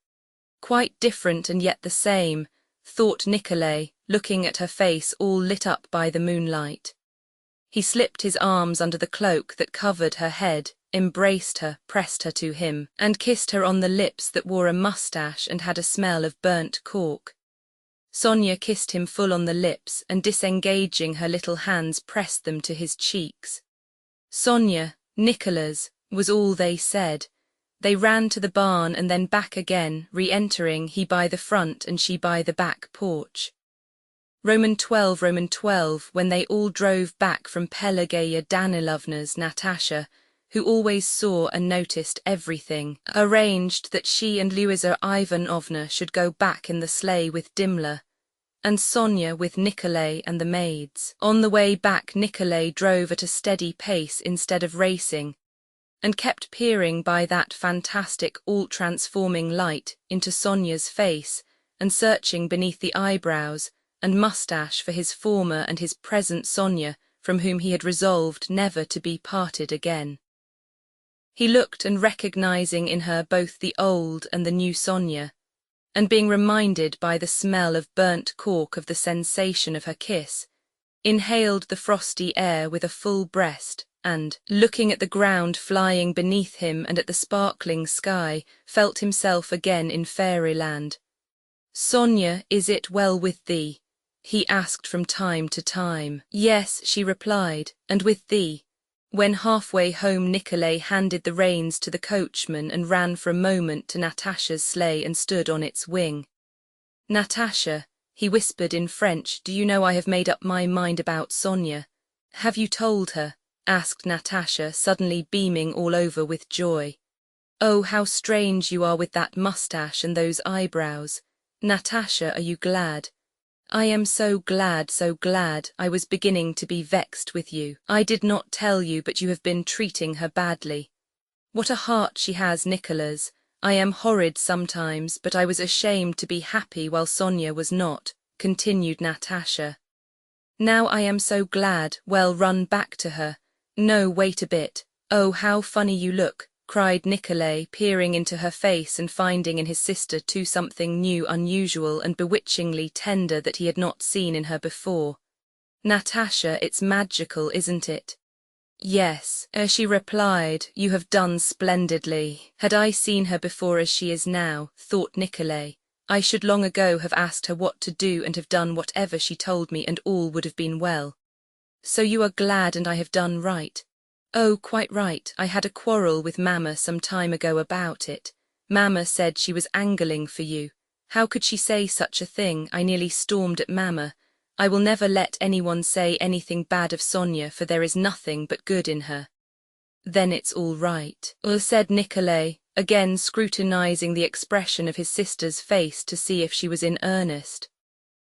Quite different and yet the same, thought Nikolay, looking at her face all lit up by the moonlight. He slipped his arms under the cloak that covered her head, embraced her, pressed her to him, and kissed her on the lips that wore a moustache and had a smell of burnt cork. Sonia kissed him full on the lips and, disengaging her little hands, pressed them to his cheeks. "Sonia, Nicholas," was all they said. They ran to the barn and then back again, re-entering, he by the front and she by the back porch. Roman 12, when they all drove back from Pelageya Danilovna's, Natasha, who always saw and noticed everything, arranged that she and Luisa Ivanovna should go back in the sleigh with Dimla, and Sonia with Nikolay and the maids. On the way back, Nikolay drove at a steady pace instead of racing, and kept peering by that fantastic all-transforming light into Sonia's face and searching beneath the eyebrows and moustache for his former and his present Sonia, from whom he had resolved never to be parted again. He looked, and recognizing in her both the old and the new Sonia, and being reminded by the smell of burnt cork of the sensation of her kiss, inhaled the frosty air with a full breast, and, looking at the ground flying beneath him and at the sparkling sky, felt himself again in fairyland. "Sonia, is it well with thee?" he asked from time to time. "Yes," she replied, "and with thee." When halfway home, Nikolay handed the reins to the coachman and ran for a moment to Natasha's sleigh and stood on its wing. "Natasha," he whispered in French, "do you know I have made up my mind about Sonia?" "Have you told her?" asked Natasha, suddenly beaming all over with joy. "Oh, how strange you are with that moustache and those eyebrows. Natasha, are you glad?" "I am so glad, so glad. I was beginning to be vexed with you. I did not tell you, but you have been treating her badly. What a heart she has, Nicola's. I am horrid sometimes, but I was ashamed to be happy while Sonia was not," continued Natasha. "Now I am so glad. Well, run back to her." "No, wait a bit. Oh, how funny you look," cried Nikolay, peering into her face and finding in his sister too something new, unusual, and bewitchingly tender that he had not seen in her before. "Natasha, it's magical, isn't it?" "Yes," she replied, "you have done splendidly." Had I seen her before as she is now, thought Nikolay, I should long ago have asked her what to do and have done whatever she told me, and all would have been well. "So you are glad, and I have done right?" "Oh, quite right. I had a quarrel with Mamma some time ago about it. Mamma said she was angling for you. How could she say such a thing? I nearly stormed at Mamma. I will never let anyone say anything bad of Sonia, for there is nothing but good in her." "Then it's all right," said Nikolay, again scrutinizing the expression of his sister's face to see if she was in earnest.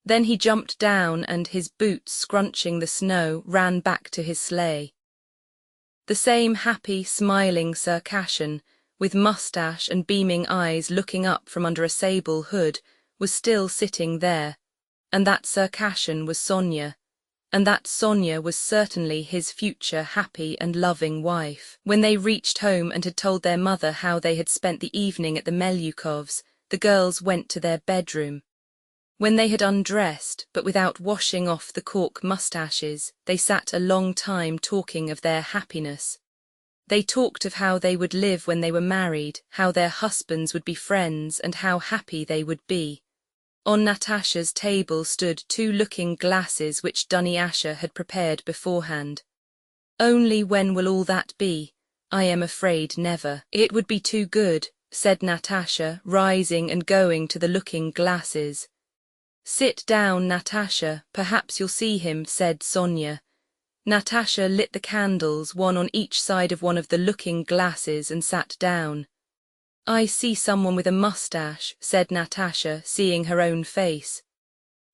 Then he jumped down and, his boots scrunching the snow, ran back to his sleigh. The same happy, smiling Circassian, with moustache and beaming eyes looking up from under a sable hood, was still sitting there, and that Circassian was Sonia, and that Sonia was certainly his future happy and loving wife. When they reached home and had told their mother how they had spent the evening at the Melyukovs', the girls went to their bedroom. When they had undressed, but without washing off the cork moustaches, they sat a long time talking of their happiness. They talked of how they would live when they were married, how their husbands would be friends, and how happy they would be. On Natasha's table stood 2 looking-glasses which Dunyasha had prepared beforehand. "Only when will all that be? I am afraid never." "It would be too good," said Natasha, rising and going to the looking-glasses. "Sit down, Natasha, perhaps you'll see him," said Sonia. Natasha lit the candles, one on each side of one of the looking-glasses, and sat down. "I see someone with a moustache," said Natasha, seeing her own face.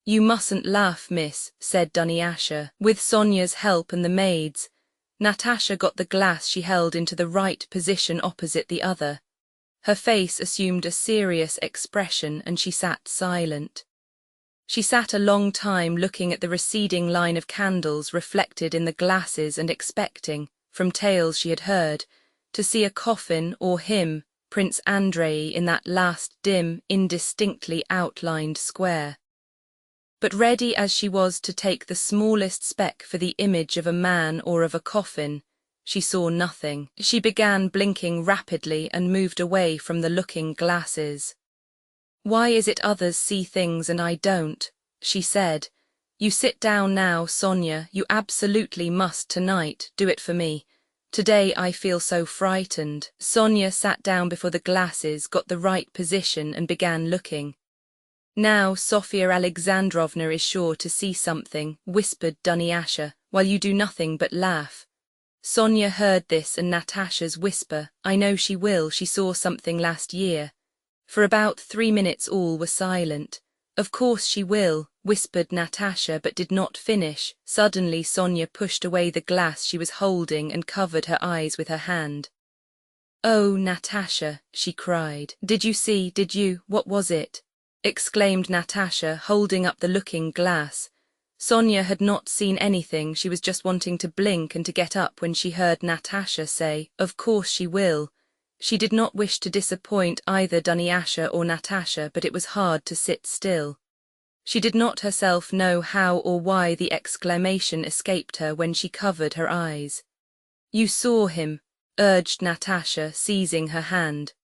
"You mustn't laugh, miss," said Dunyasha. With Sonia's help and the maid's, Natasha got the glass she held into the right position opposite the other. Her face assumed a serious expression, and she sat silent. She sat a long time looking at the receding line of candles reflected in the glasses and expecting, from tales she had heard, to see a coffin or him, Prince Andrei, in that last dim, indistinctly outlined square. But ready as she was to take the smallest speck for the image of a man or of a coffin, she saw nothing. She began blinking rapidly and moved away from the looking-glasses. "Why is it others see things and I don't?" she said. "You sit down now, Sonia, you absolutely must tonight, do it for me. Today I feel so frightened." Sonia sat down before the glasses, got the right position, and began looking. Now Sofia Alexandrovna is sure to see something, whispered Dunyasha, while you do nothing but laugh. Sonia heard this and Natasha's whisper, I know she will, she saw something last year. For about 3 minutes all were silent. Of course she will, whispered Natasha but did not finish. Suddenly Sonia pushed away the glass she was holding and covered her eyes with her hand. Oh, Natasha, she cried. Did you see, did you, what was it? Exclaimed Natasha, holding up the looking glass. Sonia had not seen anything, she was just wanting to blink and to get up when she heard Natasha say, of course she will. She did not wish to disappoint either Dunyasha or Natasha, but it was hard to sit still. She did not herself know how or why the exclamation escaped her when she covered her eyes. You saw him, urged Natasha, seizing her hand.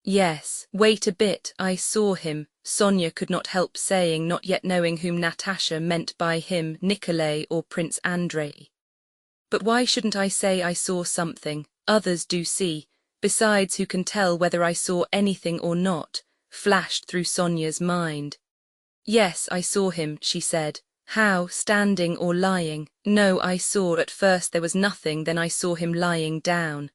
Yes, wait a bit, I saw him, Sonia could not help saying, not yet knowing whom Natasha meant by him, Nikolay or Prince Andrei. But why shouldn't I say I saw something? Others do see. Besides, who can tell whether I saw anything or not? Flashed through Sonia's mind. Yes, I saw him, she said. How, standing or lying? No, I saw at first there was nothing, then I saw him lying down.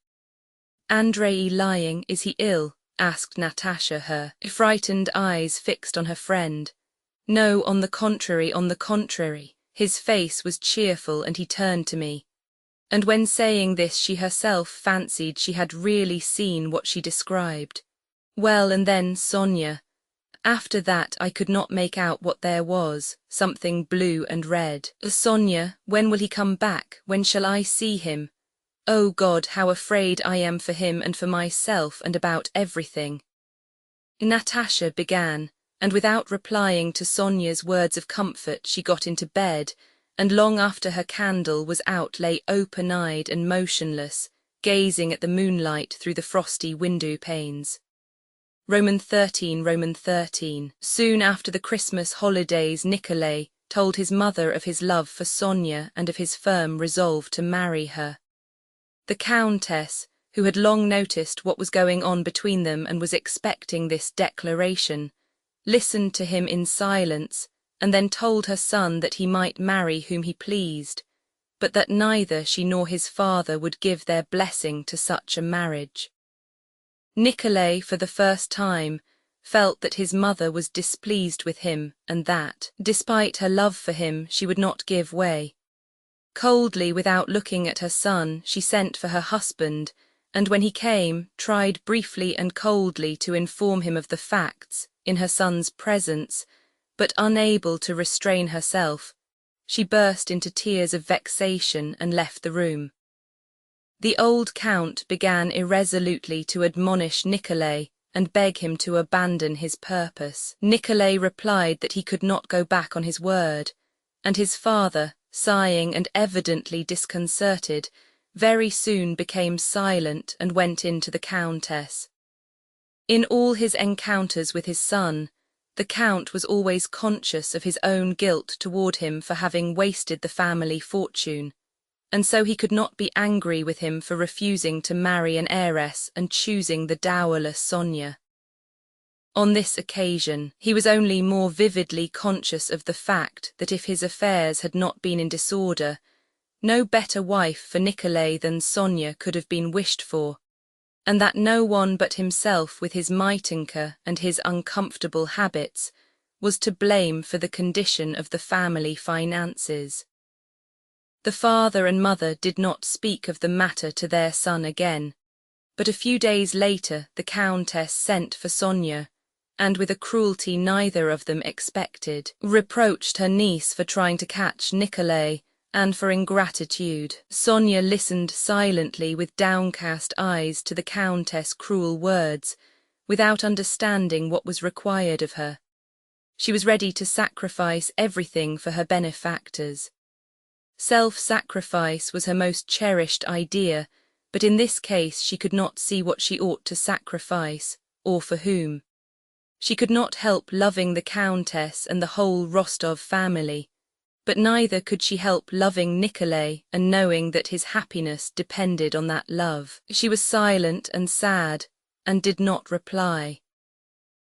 Andrei lying, is he ill? Asked Natasha, her frightened eyes fixed on her friend. No, on the contrary, his face was cheerful and he turned to me. And when saying this she herself fancied she had really seen what she described. Well, and then Sonia. After that I could not make out what there was, something blue and red. Sonia, when will he come back? When shall I see him? Oh God, how afraid I am for him and for myself and about everything. Natasha began, and without replying to Sonia's words of comfort she got into bed, and long after her candle was out lay open-eyed and motionless, gazing at the moonlight through the frosty window panes. Roman 13. Soon after the Christmas holidays Nikolay told his mother of his love for Sonia and of his firm resolve to marry her. The Countess, who had long noticed what was going on between them and was expecting this declaration, listened to him in silence and then told her son that he might marry whom he pleased, but that neither she nor his father would give their blessing to such a marriage. Nikolay, for the first time, felt that his mother was displeased with him and that, despite her love for him, she would not give way. Coldly, without looking at her son, she sent for her husband, and when he came, tried briefly and coldly to inform him of the facts, in her son's presence, but unable to restrain herself, she burst into tears of vexation and left the room. The old count began irresolutely to admonish Nikolay and beg him to abandon his purpose. Nikolay replied that he could not go back on his word, and his father, sighing and evidently disconcerted, very soon became silent and went in to the Countess. In all his encounters with his son, the Count was always conscious of his own guilt toward him for having wasted the family fortune, and so he could not be angry with him for refusing to marry an heiress and choosing the dowerless Sonia. On this occasion, he was only more vividly conscious of the fact that if his affairs had not been in disorder, no better wife for Nikolay than Sonia could have been wished for, and that no one but himself with his Maitinka and his uncomfortable habits was to blame for the condition of the family finances. The father and mother did not speak of the matter to their son again, but a few days later the Countess sent for Sonia, and with a cruelty neither of them expected, reproached her niece for trying to catch Nikolay and for ingratitude. Sonia listened silently with downcast eyes to the Countess' cruel words, without understanding what was required of her. She was ready to sacrifice everything for her benefactors. Self-sacrifice was her most cherished idea, but in this case she could not see what she ought to sacrifice, or for whom. She could not help loving the Countess and the whole Rostov family, but neither could she help loving Nikolay and knowing that his happiness depended on that love. She was silent and sad, and did not reply.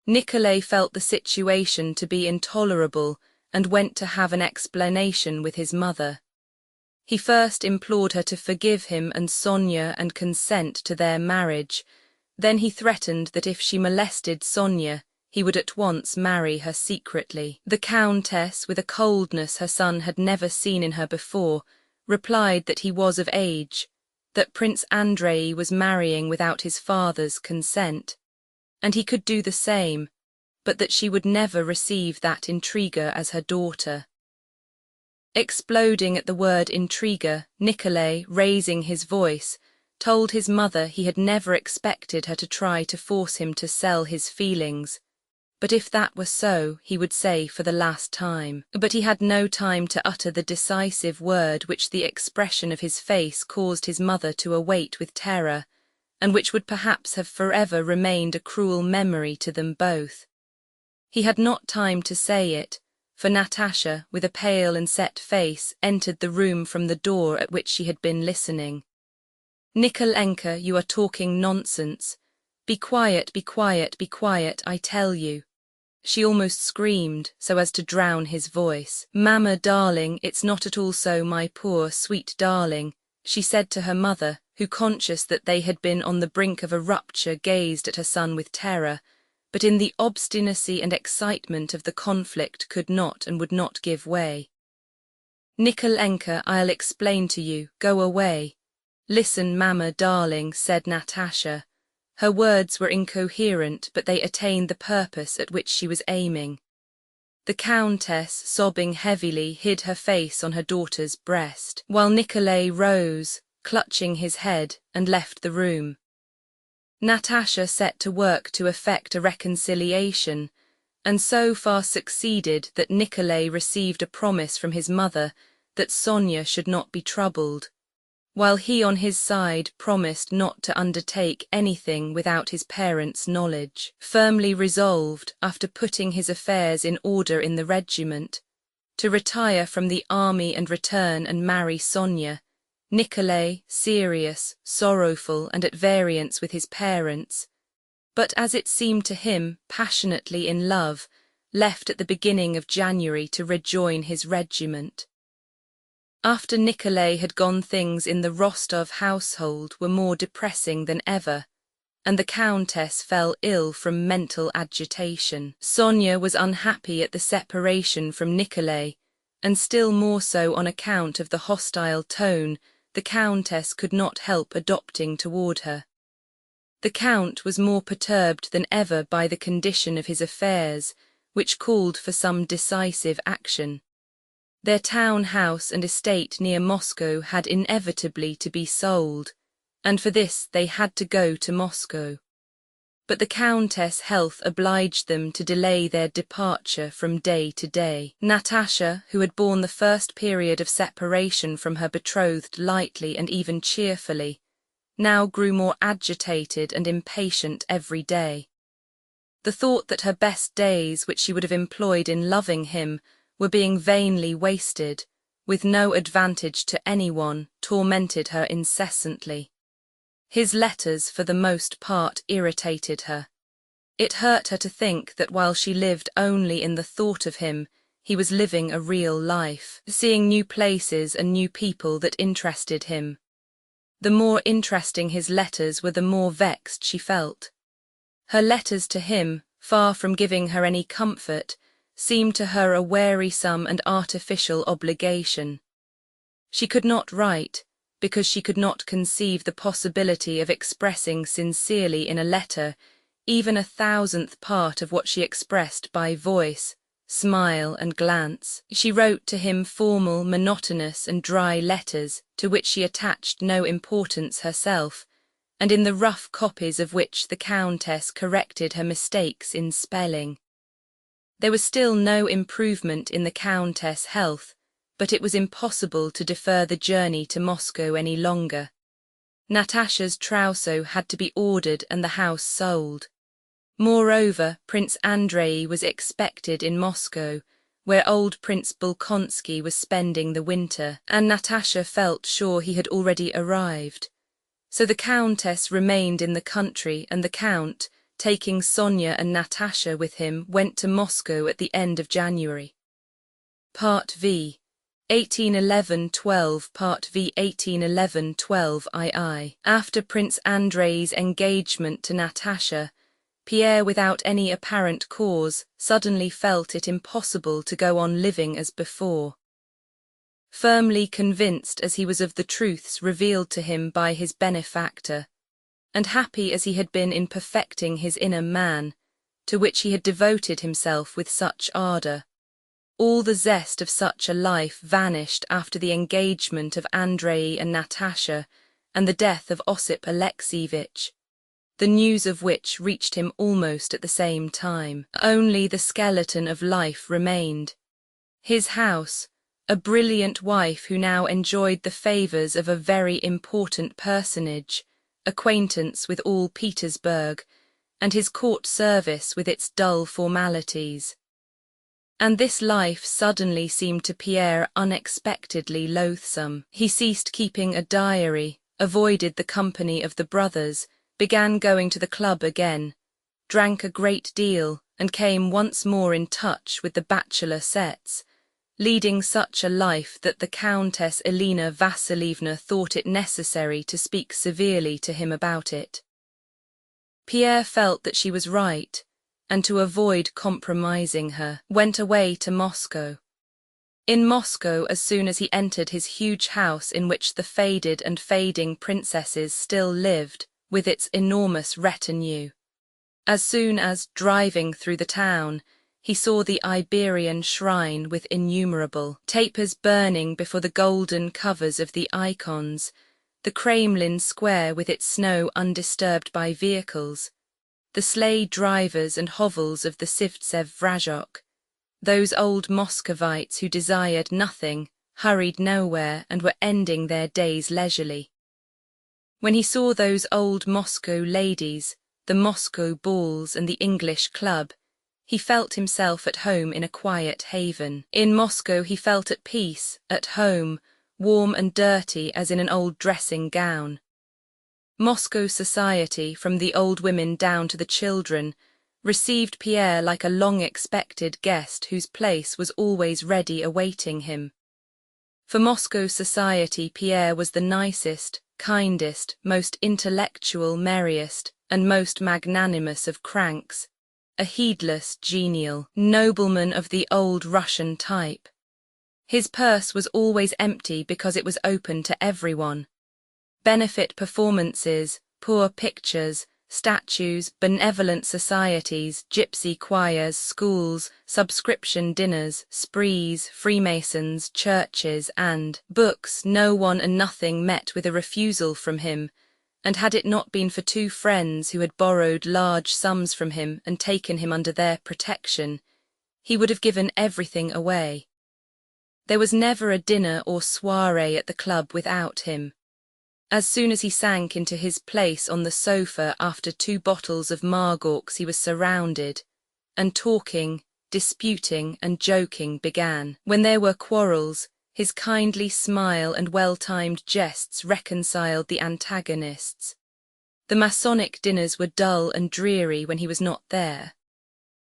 Nikolay felt the situation to be intolerable and went to have an explanation with his mother. He first implored her to forgive him and Sonia and consent to their marriage. Then he threatened that if she molested Sonia, he would at once marry her secretly. The Countess, with a coldness her son had never seen in her before, replied that he was of age, that Prince Andrei was marrying without his father's consent, and he could do the same, but that she would never receive that intriguer as her daughter. Exploding at the word intriguer, Nikolay, raising his voice, told his mother he had never expected her to try to force him to sell his feelings, but if that were so, he would say for the last time. But he had no time to utter the decisive word which the expression of his face caused his mother to await with terror, and which would perhaps have forever remained a cruel memory to them both. He had not time to say it, for Natasha, with a pale and set face, entered the room from the door at which she had been listening. "Nikolenka, you are talking nonsense. Be quiet, be quiet, be quiet, I tell you." She almost screamed, so as to drown his voice. "Mamma, darling, it's not at all so, my poor, sweet darling," she said to her mother, who, conscious that they had been on the brink of a rupture, gazed at her son with terror, but in the obstinacy and excitement of the conflict could not and would not give way. "Nikolenka, I'll explain to you, go away." "Listen, mamma, darling," said Natasha. Her words were incoherent, but they attained the purpose at which she was aiming. The Countess, sobbing heavily, hid her face on her daughter's breast, while Nikolay rose, clutching his head, and left the room. Natasha set to work to effect a reconciliation, and so far succeeded that Nikolay received a promise from his mother that Sonia should not be troubled, while he on his side promised not to undertake anything without his parents' knowledge. Firmly resolved, after putting his affairs in order in the regiment, to retire from the army and return and marry Sonia, Nikolay, serious, sorrowful, and at variance with his parents, but as it seemed to him, passionately in love, left at the beginning of January to rejoin his regiment. After Nikolay had gone, things in the Rostov household were more depressing than ever, and the Countess fell ill from mental agitation. Sonia was unhappy at the separation from Nikolay, and still more so on account of the hostile tone the Countess could not help adopting toward her. The Count was more perturbed than ever by the condition of his affairs, which called for some decisive action. Their town house and estate near Moscow had inevitably to be sold, and for this they had to go to Moscow. But the Countess' health obliged them to delay their departure from day to day. Natasha, who had borne the first period of separation from her betrothed lightly and even cheerfully, now grew more agitated and impatient every day. The thought that her best days, which she would have employed in loving him, were being vainly wasted, with no advantage to anyone, tormented her incessantly. His letters for the most part irritated her. It hurt her to think that while she lived only in the thought of him, he was living a real life, seeing new places and new people that interested him. The more interesting his letters were, the more vexed she felt. Her letters to him, far from giving her any comfort, seemed to her a wearisome and artificial obligation. She could not write, because she could not conceive the possibility of expressing sincerely in a letter even 1,000th part of what she expressed by voice, smile, and glance. She wrote to him formal, monotonous, and dry letters to which she attached no importance herself, and in the rough copies of which the Countess corrected her mistakes in spelling. There was still no improvement in the Countess' health, but it was impossible to defer the journey to Moscow any longer. Natasha's trousseau had to be ordered and the house sold. Moreover, Prince Andrei was expected in Moscow, where old Prince Bolkonsky was spending the winter, and Natasha felt sure he had already arrived. So the Countess remained in the country, and the Count, taking Sonia and Natasha with him, went to Moscow at the end of January. Part V. 1811–12 Part V 1811–12 II. After Prince Andrei's engagement to Natasha, Pierre, without any apparent cause, suddenly felt it impossible to go on living as before. Firmly convinced as he was of the truths revealed to him by his benefactor, and happy as he had been in perfecting his inner man, to which he had devoted himself with such ardour, all the zest of such a life vanished after the engagement of Andrei and Natasha and the death of Osip Alexievich, the news of which reached him almost at the same time. Only the skeleton of life remained. His house, a brilliant wife who now enjoyed the favours of a very important personage, acquaintance with all Petersburg, and his court service with its dull formalities. And this life suddenly seemed to Pierre unexpectedly loathsome. He ceased keeping a diary, avoided the company of the brothers, began going to the club again, drank a great deal, and came once more in touch with the bachelor sets, leading such a life that the Countess Elena Vassilievna thought it necessary to speak severely to him about it. Pierre felt that she was right, and to avoid compromising her, went away to Moscow. In Moscow, as soon as he entered his huge house in which the faded and fading princesses still lived, with its enormous retinue, as soon as, driving through the town, he saw the Iberian shrine with innumerable tapers burning before the golden covers of the icons, the Kremlin square with its snow undisturbed by vehicles, the sleigh drivers and hovels of the Sivtsev Vrajok, those old Muscovites who desired nothing, hurried nowhere, and were ending their days leisurely. When he saw those old Moscow ladies, the Moscow balls and the English club, he felt himself at home in a quiet haven. In Moscow he felt at peace, at home, warm and dirty as in an old dressing gown. Moscow society, from the old women down to the children, received Pierre like a long-expected guest whose place was always ready awaiting him. For Moscow society Pierre was the nicest, kindest, most intellectual, merriest, and most magnanimous of cranks, a heedless, genial nobleman of the old Russian type. His purse was always empty because it was open to everyone. Benefit performances, poor pictures, statues, benevolent societies, gypsy choirs, schools, subscription dinners, sprees, Freemasons, churches, and books, no one and nothing met with a refusal from him, and had it not been for two friends who had borrowed large sums from him and taken him under their protection, he would have given everything away. There was never a dinner or soiree at the club without him. As soon as he sank into his place on the sofa after 2 bottles of Margaux, he was surrounded, and talking, disputing and joking began. When there were quarrels, his kindly smile and well-timed jests reconciled the antagonists. The Masonic dinners were dull and dreary when he was not there.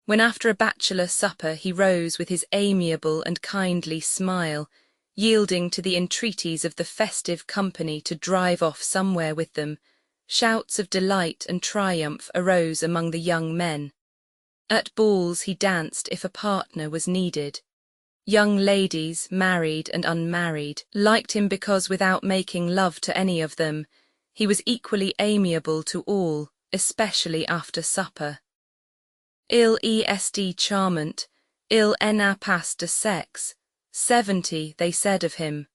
When after a bachelor supper he rose with his amiable and kindly smile, yielding to the entreaties of the festive company to drive off somewhere with them, shouts of delight and triumph arose among the young men. At balls he danced if a partner was needed. Young ladies, married and unmarried, liked him because without making love to any of them, he was equally amiable to all, especially after supper. Il est charmant, il n'a pas de sexe. 70, they said of him.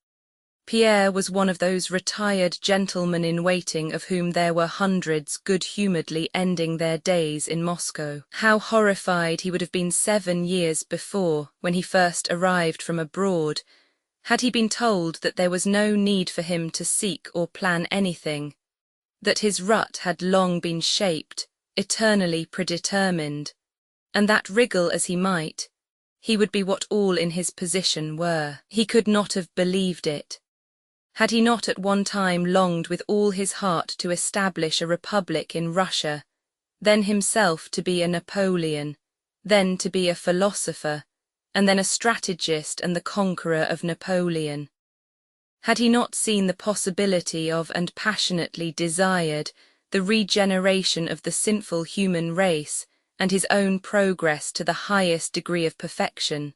Pierre was one of those retired gentlemen-in-waiting of whom there were hundreds good-humouredly ending their days in Moscow. How horrified he would have been 7 years before, when he first arrived from abroad, had he been told that there was no need for him to seek or plan anything, that his rut had long been shaped, eternally predetermined, and that, wriggle as he might, he would be what all in his position were. He could not have believed it. Had he not at one time longed with all his heart to establish a republic in Russia, then himself to be a Napoleon, then to be a philosopher, and then a strategist and the conqueror of Napoleon. Had he not seen the possibility of and passionately desired the regeneration of the sinful human race and his own progress to the highest degree of perfection?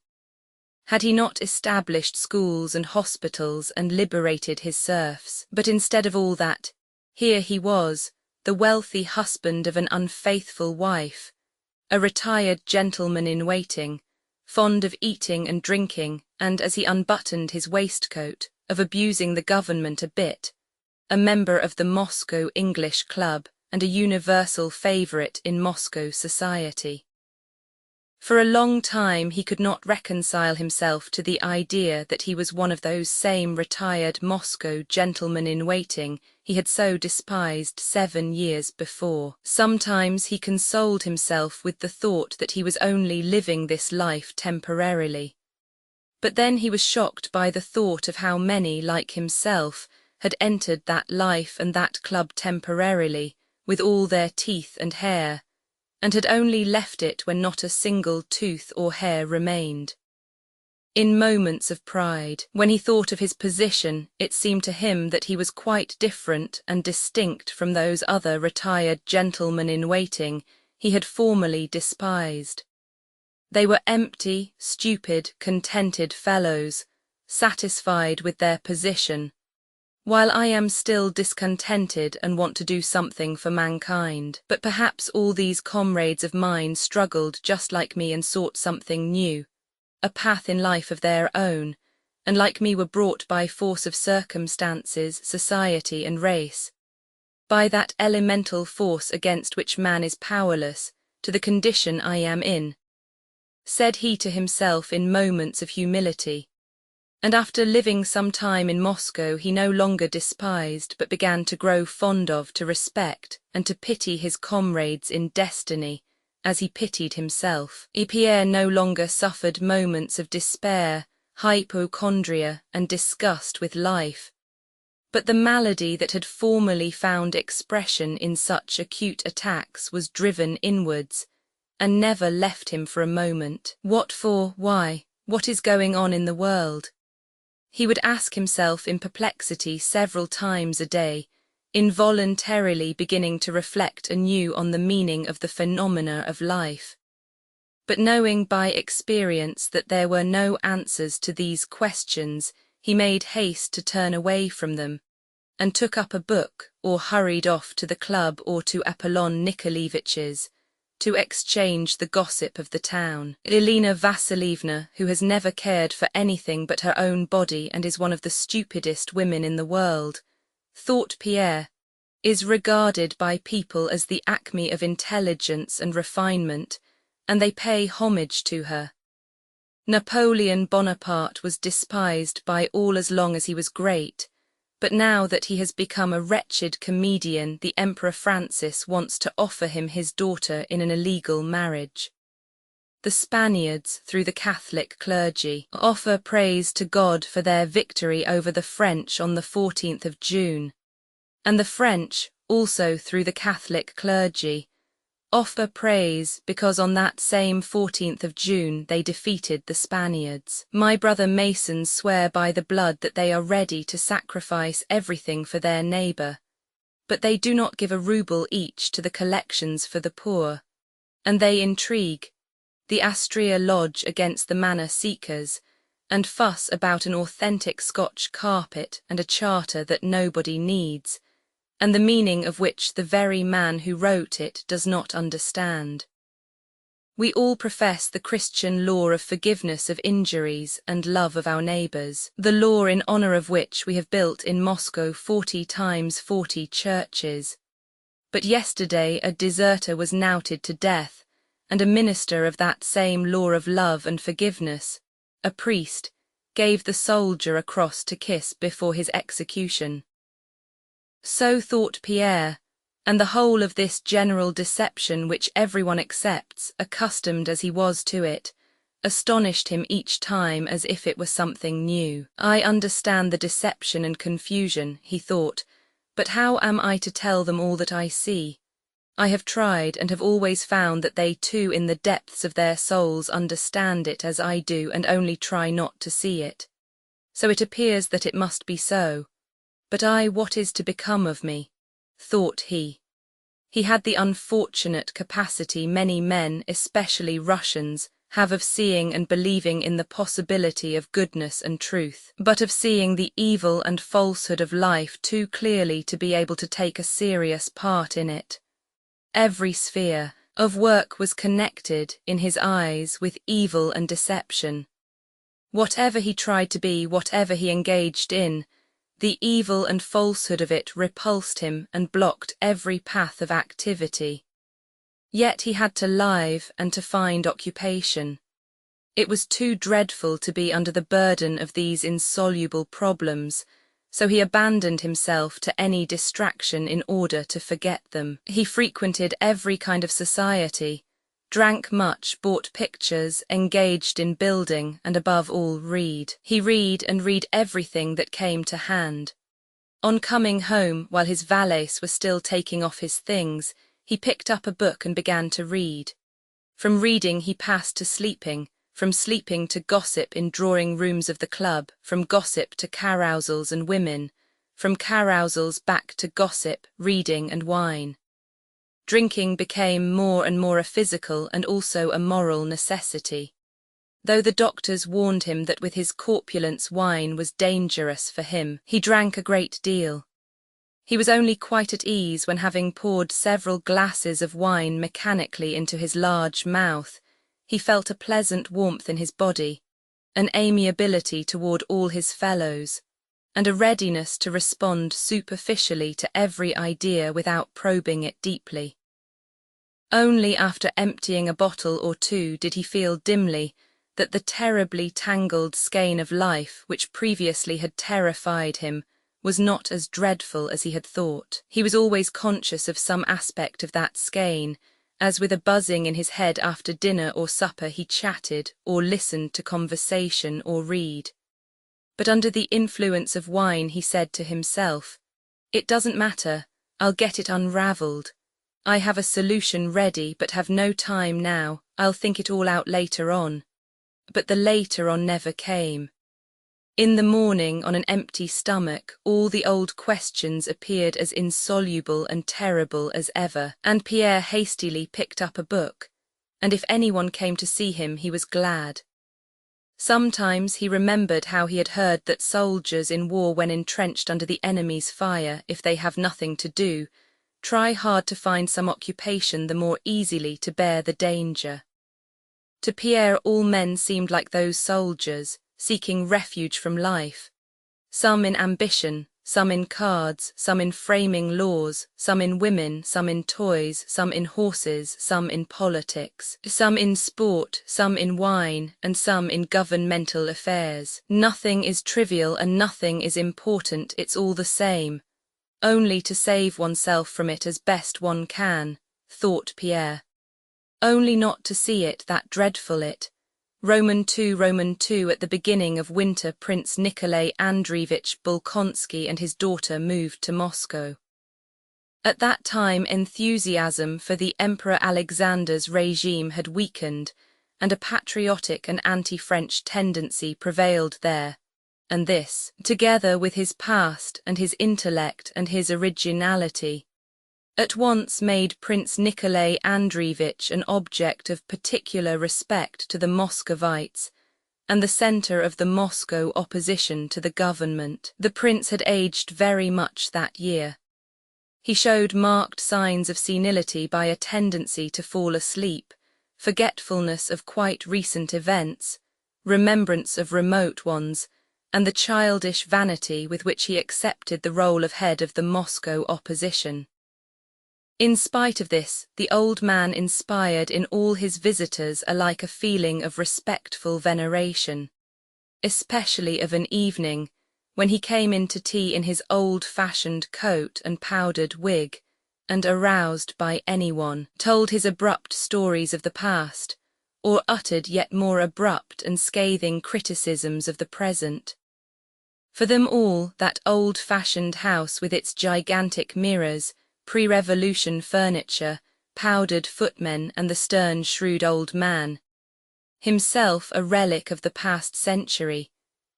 Had he not established schools and hospitals and liberated his serfs? But instead of all that, here he was, the wealthy husband of an unfaithful wife, a retired gentleman-in-waiting, fond of eating and drinking, and, as he unbuttoned his waistcoat, of abusing the government a bit, a member of the Moscow English Club and a universal favourite in Moscow society. For a long time he could not reconcile himself to the idea that he was one of those same retired Moscow gentlemen-in-waiting he had so despised 7 years before. Sometimes he consoled himself with the thought that he was only living this life temporarily. But then he was shocked by the thought of how many, like himself, had entered that life and that club temporarily, with all their teeth and hair, and had only left it when not a single tooth or hair remained. In moments of pride, when he thought of his position, it seemed to him that he was quite different and distinct from those other retired gentlemen-in-waiting he had formerly despised. They were empty, stupid, contented fellows, satisfied with their position, while I am still discontented and want to do something for mankind. But perhaps all these comrades of mine struggled just like me and sought something new, a path in life of their own, and like me were brought by force of circumstances, society and race, by that elemental force against which man is powerless, to the condition I am in, said he to himself in moments of humility. And after living some time in Moscow he no longer despised but began to grow fond of, to respect, and to pity his comrades in destiny, as he pitied himself. Pierre no longer suffered moments of despair, hypochondria, and disgust with life, but the malady that had formerly found expression in such acute attacks was driven inwards, and never left him for a moment. What for? Why? What is going on in the world? He would ask himself in perplexity several times a day, involuntarily beginning to reflect anew on the meaning of the phenomena of life. But knowing by experience that there were no answers to these questions, he made haste to turn away from them, and took up a book or hurried off to the club or to Apollon Nikolaevich's, to exchange the gossip of the town. Elena Vassilievna, who has never cared for anything but her own body and is one of the stupidest women in the world, thought Pierre, is regarded by people as the acme of intelligence and refinement, and they pay homage to her. Napoleon Bonaparte was despised by all as long as he was great, but now that he has become a wretched comedian, the Emperor Francis wants to offer him his daughter in an illegal marriage. The Spaniards, through the Catholic clergy, offer praise to God for their victory over the French on the 14th of June, and the French, also through the Catholic clergy, offer praise because on that same 14th of June they defeated the Spaniards. My brother Masons swear by the blood that they are ready to sacrifice everything for their neighbour, but they do not give a rouble each to the collections for the poor, and they intrigue, the Astrea Lodge against the Manor Seekers, and fuss about an authentic Scotch carpet and a charter that nobody needs, and the meaning of which the very man who wrote it does not understand. We all profess the Christian law of forgiveness of injuries and love of our neighbours, the law in honour of which we have built in Moscow 40 times 40 churches. But yesterday a deserter was knouted to death, and a minister of that same law of love and forgiveness, a priest, gave the soldier a cross to kiss before his execution. So thought Pierre, and the whole of this general deception which everyone accepts, accustomed as he was to it, astonished him each time as if it were something new. I understand the deception and confusion, he thought, but how am I to tell them all that I see? I have tried and have always found that they too in the depths of their souls understand it as I do and only try not to see it. So it appears that it must be so. But what is to become of me? Thought he. He had the unfortunate capacity many men, especially Russians, have of seeing and believing in the possibility of goodness and truth, but of seeing the evil and falsehood of life too clearly to be able to take a serious part in it. Every sphere of work was connected, in his eyes, with evil and deception. Whatever he tried to be, whatever he engaged in, the evil and falsehood of it repulsed him and blocked every path of activity. Yet he had to live and to find occupation. It was too dreadful to be under the burden of these insoluble problems, so he abandoned himself to any distraction in order to forget them. He frequented every kind of society, drank much, bought pictures, engaged in building, and above all read. He read everything that came to hand. On coming home, while his valets were still taking off his things, he picked up a book and began to read. From reading he passed to sleeping, from sleeping to gossip in drawing rooms of the club, from gossip to carousals and women, from carousals back to gossip, reading and wine. Drinking became more and more a physical and also a moral necessity. Though the doctors warned him that with his corpulence wine was dangerous for him, he drank a great deal. He was only quite at ease when, having poured several glasses of wine mechanically into his large mouth, he felt a pleasant warmth in his body, an amiability toward all his fellows, and a readiness to respond superficially to every idea without probing it deeply. Only after emptying a bottle or two did he feel dimly that the terribly tangled skein of life which previously had terrified him was not as dreadful as he had thought. He was always conscious of some aspect of that skein, as with a buzzing in his head after dinner or supper he chatted or listened to conversation or read. But under the influence of wine he said to himself, "It doesn't matter, I'll get it unravelled. I have a solution ready but have no time now, I'll think it all out later on." But the later on never came. In the morning, on an empty stomach, all the old questions appeared as insoluble and terrible as ever, and Pierre hastily picked up a book, and if anyone came to see him he was glad. Sometimes he remembered how he had heard that soldiers in war, when entrenched under the enemy's fire, if they have nothing to do, try hard to find some occupation the more easily to bear the danger. To Pierre all men seemed like those soldiers, seeking refuge from life, some in ambition, some in cards, some in framing laws, some in women, some in toys, some in horses, some in politics, some in sport, some in wine, and some in governmental affairs. Nothing is trivial and nothing is important, it's all the same, only to save oneself from it as best one can, thought Pierre. Only not to see it, that dreadful it. Roman II at the beginning of winter Prince Nikolai Andreevich Bolkonsky and his daughter moved to Moscow. At that time enthusiasm for the Emperor Alexander's regime had weakened, and a patriotic and anti-French tendency prevailed there, and this, together with his past and his intellect and his originality, at once made Prince Nikolai Andreevich an object of particular respect to the Muscovites and the centre of the Moscow opposition to the government. The prince had aged very much that year. He showed marked signs of senility by a tendency to fall asleep, forgetfulness of quite recent events, remembrance of remote ones, and the childish vanity with which he accepted the role of head of the Moscow opposition. In spite of this, the old man inspired in all his visitors alike a feeling of respectful veneration, especially of an evening, when he came in to tea in his old-fashioned coat and powdered wig, and aroused by anyone, told his abrupt stories of the past, or uttered yet more abrupt and scathing criticisms of the present. For them all, that old-fashioned house with its gigantic mirrors, pre-revolution furniture, powdered footmen and the stern, shrewd old man. Himself a relic of the past century,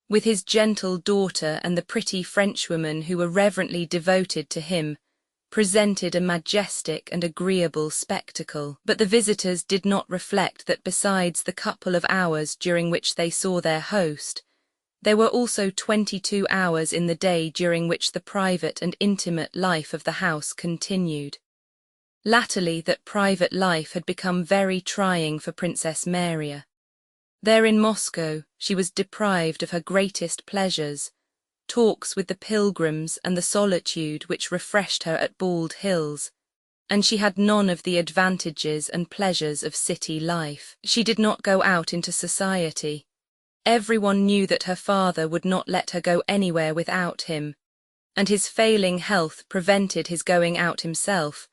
with his gentle daughter and the pretty Frenchwoman who were reverently devoted to him, presented a majestic and agreeable spectacle. But the visitors did not reflect that besides the couple of hours during which they saw their host, there were also 22 hours in the day during which the private and intimate life of the house continued. Latterly, that private life had become very trying for Princess Maria. There in Moscow, she was deprived of her greatest pleasures, talks with the pilgrims and the solitude which refreshed her at Bald Hills, and she had none of the advantages and pleasures of city life. She did not go out into society. Everyone knew that her father would not let her go anywhere without him, and his failing health prevented his going out himself,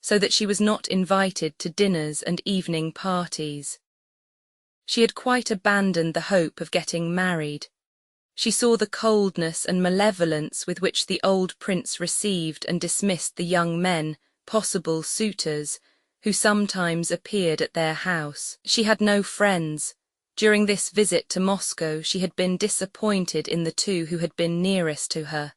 so that she was not invited to dinners and evening parties. She had quite abandoned the hope of getting married. She saw the coldness and malevolence with which the old prince received and dismissed the young men, possible suitors, who sometimes appeared at their house. She had no friends. During this visit to Moscow she had been disappointed in the two who had been nearest to her.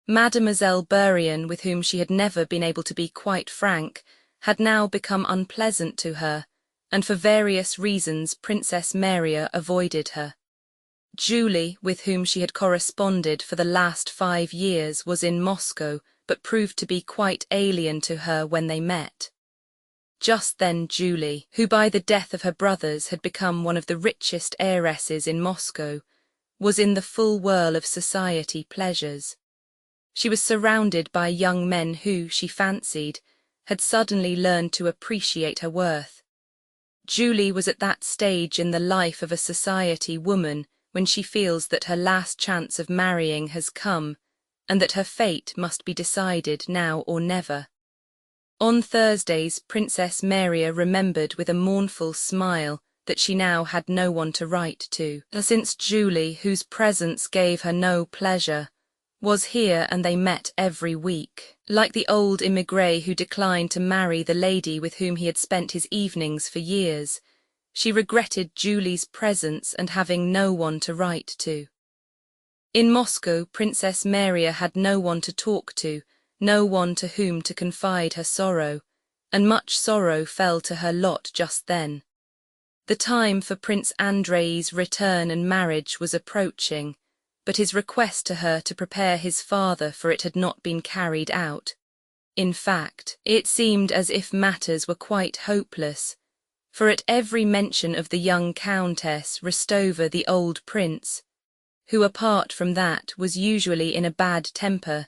Mademoiselle Bourienne, with whom she had never been able to be quite frank, had now become unpleasant to her, and for various reasons Princess Maria avoided her. Julie, with whom she had corresponded for the last 5 years, was in Moscow, but proved to be quite alien to her when they met. Just then Julie, who by the death of her brothers had become one of the richest heiresses in Moscow, was in the full whirl of society pleasures. She was surrounded by young men who, she fancied, had suddenly learned to appreciate her worth. Julie was at that stage in the life of a society woman when she feels that her last chance of marrying has come, and that her fate must be decided now or never. On Thursdays, Princess Maria remembered with a mournful smile that she now had no one to write to, since Julie, whose presence gave her no pleasure, was here and they met every week. Like the old émigré who declined to marry the lady with whom he had spent his evenings for years, she regretted Julie's presence and having no one to write to. In Moscow, Princess Maria had no one to talk to, no one to whom to confide her sorrow, and much sorrow fell to her lot just then. The time for Prince Andrei's return and marriage was approaching, but his request to her to prepare his father for it had not been carried out. In fact, it seemed as if matters were quite hopeless, for at every mention of the young Countess Rostova the old prince, who apart from that was usually in a bad temper,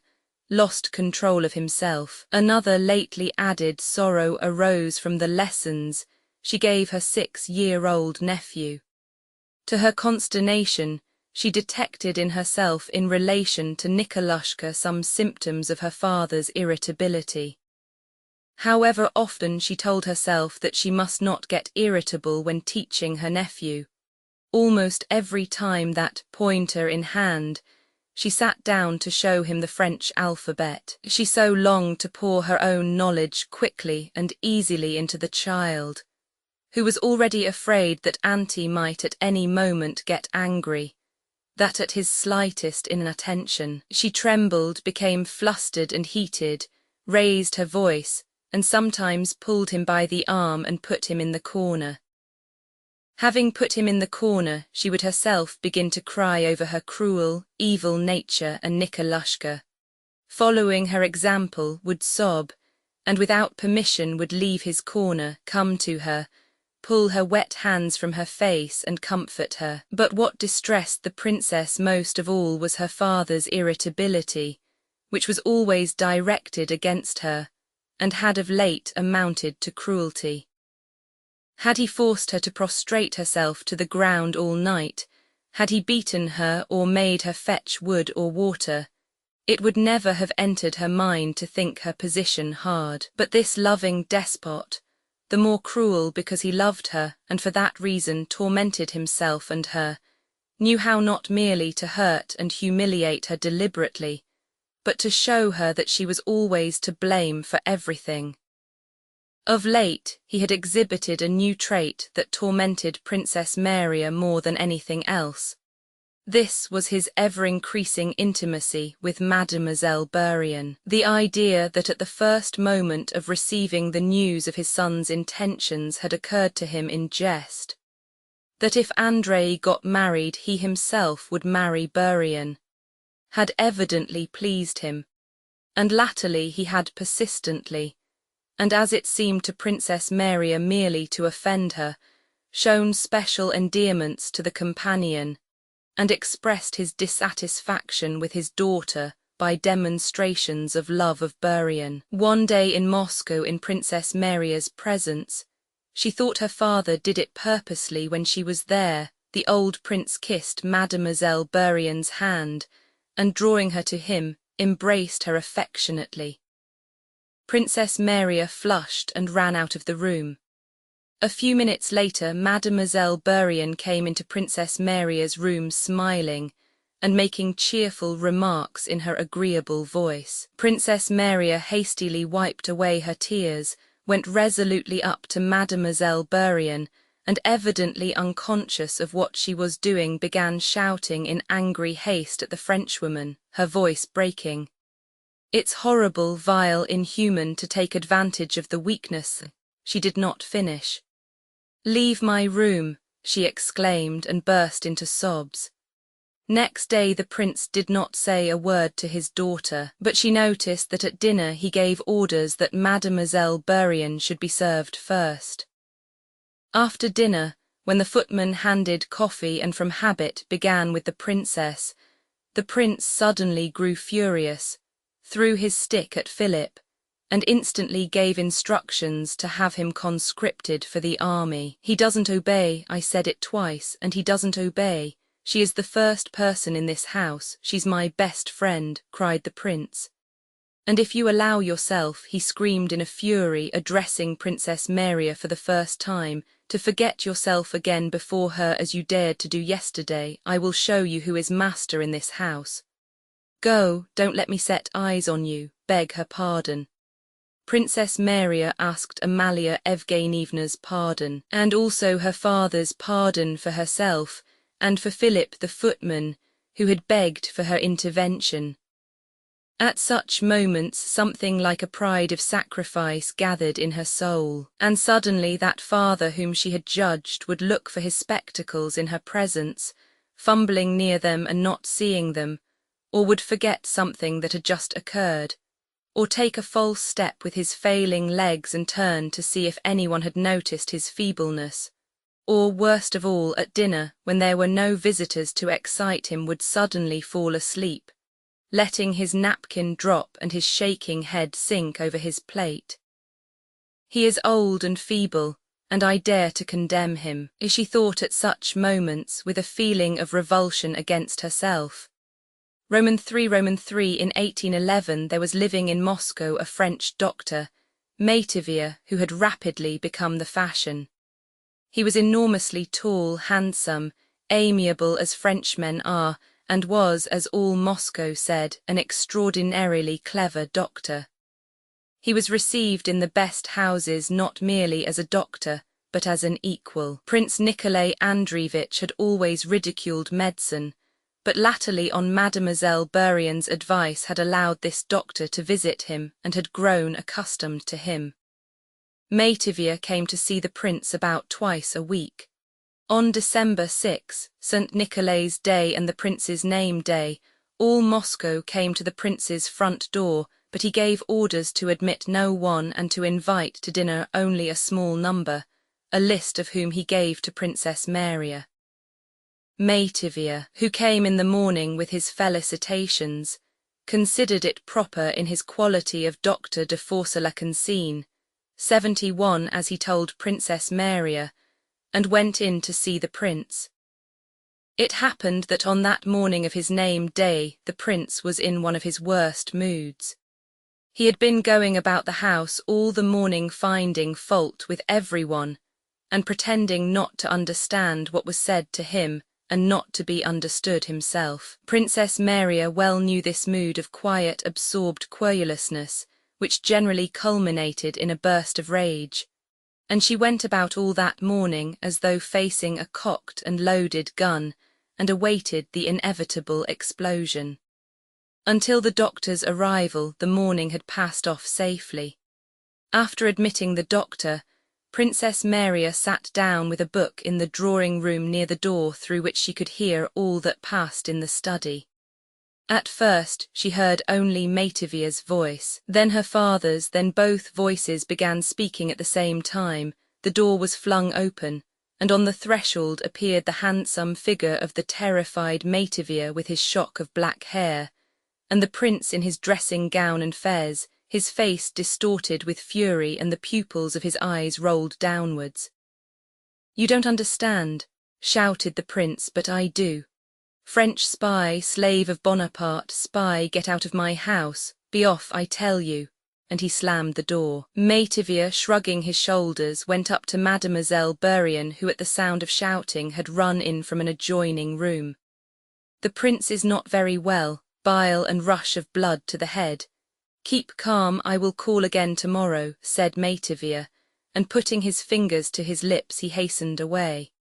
lost control of himself. Another lately added sorrow arose from the lessons she gave her 6-year-old nephew. To her consternation, she detected in herself in relation to Nikolushka some symptoms of her father's irritability. However often she told herself that she must not get irritable when teaching her nephew, almost every time that, pointer in hand, she sat down to show him the French alphabet, she so longed to pour her own knowledge quickly and easily into the child, who was already afraid that Auntie might at any moment get angry, that at his slightest inattention she trembled, became flustered and heated, raised her voice, and sometimes pulled him by the arm and put him in the corner. Having put him in the corner, she would herself begin to cry over her cruel, evil nature and Nikolushka. Following her example, would sob, and without permission would leave his corner, come to her, pull her wet hands from her face and comfort her. But what distressed the princess most of all was her father's irritability, which was always directed against her, and had of late amounted to cruelty. Had he forced her to prostrate herself to the ground all night, had he beaten her or made her fetch wood or water, it would never have entered her mind to think her position hard. But this loving despot, the more cruel because he loved her and for that reason tormented himself and her, knew how not merely to hurt and humiliate her deliberately, but to show her that she was always to blame for everything. Of late, he had exhibited a new trait that tormented Princess Maria more than anything else. This was his ever-increasing intimacy with Mademoiselle Bourienne. The idea that at the first moment of receiving the news of his son's intentions had occurred to him in jest. That if Andrei got married he himself would marry Bourienne, had evidently pleased him, and latterly he had persistently, and as it seemed to Princess Maria merely to offend her, shown special endearments to the companion, and expressed his dissatisfaction with his daughter by demonstrations of love of Bourienne. One day in Moscow in Princess Maria's presence, she thought her father did it purposely when she was there. The old prince kissed Mademoiselle Bourienne's hand, and drawing her to him, embraced her affectionately. Princess Maria flushed and ran out of the room. A few minutes later, Mademoiselle Bourienne came into Princess Maria's room smiling and making cheerful remarks in her agreeable voice. Princess Maria hastily wiped away her tears, went resolutely up to Mademoiselle Bourienne, and evidently unconscious of what she was doing began shouting in angry haste at the Frenchwoman, her voice breaking. "It's horrible, vile, inhuman to take advantage of the weakness." She did not finish. "Leave my room," she exclaimed and burst into sobs. Next day the prince did not say a word to his daughter, but she noticed that at dinner he gave orders that Mademoiselle Bourienne should be served first. After dinner, when the footman handed coffee and from habit began with the princess, the prince suddenly grew furious, threw his stick at Philip, and instantly gave instructions to have him conscripted for the army. "He doesn't obey, I said it twice, and he doesn't obey. She is the first person in this house, she's my best friend," cried the prince. "And if you allow yourself," he screamed in a fury, addressing Princess Maria for the first time, "to forget yourself again before her as you dared to do yesterday, I will show you who is master in this house. Go, don't let me set eyes on you, beg her pardon." Princess Maria asked Amalia Evgenievna's pardon, and also her father's pardon for herself, and for Philip the footman, who had begged for her intervention. At such moments something like a pride of sacrifice gathered in her soul, and suddenly that father whom she had judged would look for his spectacles in her presence, fumbling near them and not seeing them, or would forget something that had just occurred, or take a false step with his failing legs and turn to see if anyone had noticed his feebleness, or, worst of all, at dinner, when there were no visitors to excite him, would suddenly fall asleep, letting his napkin drop and his shaking head sink over his plate. "He is old and feeble, and I dare to condemn him," she thought at such moments with a feeling of revulsion against herself. Roman 3 in 1811 there was living in Moscow a French doctor, Métivier, who had rapidly become the fashion. He was enormously tall, handsome, amiable as Frenchmen are, and was, as all Moscow said, an extraordinarily clever doctor. He was received in the best houses not merely as a doctor, but as an equal. Prince Nikolai Andreevich had always ridiculed medicine, but latterly on Mademoiselle Bourienne's advice had allowed this doctor to visit him and had grown accustomed to him. Métivier came to see the prince about twice a week. On December 6, St. Nicholas' Day and the prince's name day, all Moscow came to the prince's front door, but he gave orders to admit no one and to invite to dinner only a small number, a list of whom he gave to Princess Maria. Métivier, who came in the morning with his felicitations, considered it proper in his quality of Doctor de Force-la-Cansine, 71 as he told Princess Maria, and went in to see the prince. It happened that on that morning of his name day the prince was in one of his worst moods. He had been going about the house all the morning finding fault with everyone, and pretending not to understand what was said to him, and not to be understood himself. Princess Maria well knew this mood of quiet, absorbed querulousness, which generally culminated in a burst of rage. And she went about all that morning as though facing a cocked and loaded gun, and awaited the inevitable explosion. Until the doctor's arrival, the morning had passed off safely. After admitting the doctor, Princess Maria sat down with a book in the drawing-room near the door through which she could hear all that passed in the study. At first she heard only Mativia's voice, then her father's, then both voices began speaking at the same time. The door was flung open, and on the threshold appeared the handsome figure of the terrified Mativia with his shock of black hair, and the prince in his dressing gown and fez, his face distorted with fury and the pupils of his eyes rolled downwards. "You don't understand," shouted the prince, "but I do. French spy, slave of Bonaparte, spy, get out of my house, be off, I tell you," and he slammed the door. Mativia, shrugging his shoulders, went up to Mademoiselle Bourienne, who at the sound of shouting had run in from an adjoining room. "The prince is not very well, bile and rush of blood to the head. Keep calm, I will call again tomorrow," said Mativia, and putting his fingers to his lips he hastened away.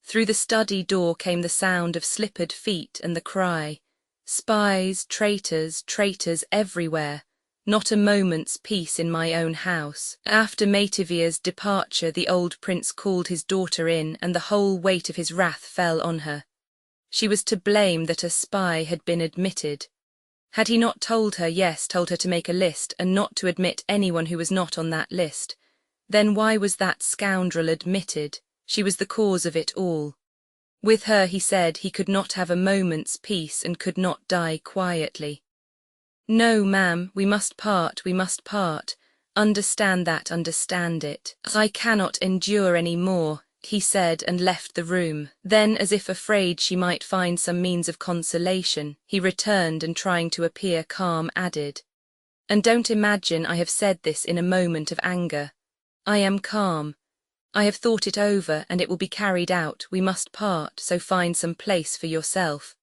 Through the study door came the sound of slippered feet and the cry, "Spies, traitors, traitors everywhere, not a moment's peace in my own house." After Mativia's departure the old prince called his daughter in, and the whole weight of his wrath fell on her. She was to blame that a spy had been admitted. Had he not told her, yes, told her to make a list, and not to admit anyone who was not on that list? Then why was that scoundrel admitted? She was the cause of it all. With her, he said, he could not have a moment's peace and could not die quietly. "No, ma'am, we must part, we must part. Understand that, understand it. I cannot endure any more," he said, and left the room. Then, as if afraid she might find some means of consolation, he returned and, trying to appear calm, added, "And don't imagine I have said this in a moment of anger. I am calm. I have thought it over, and it will be carried out. We must part, so find some place for yourself."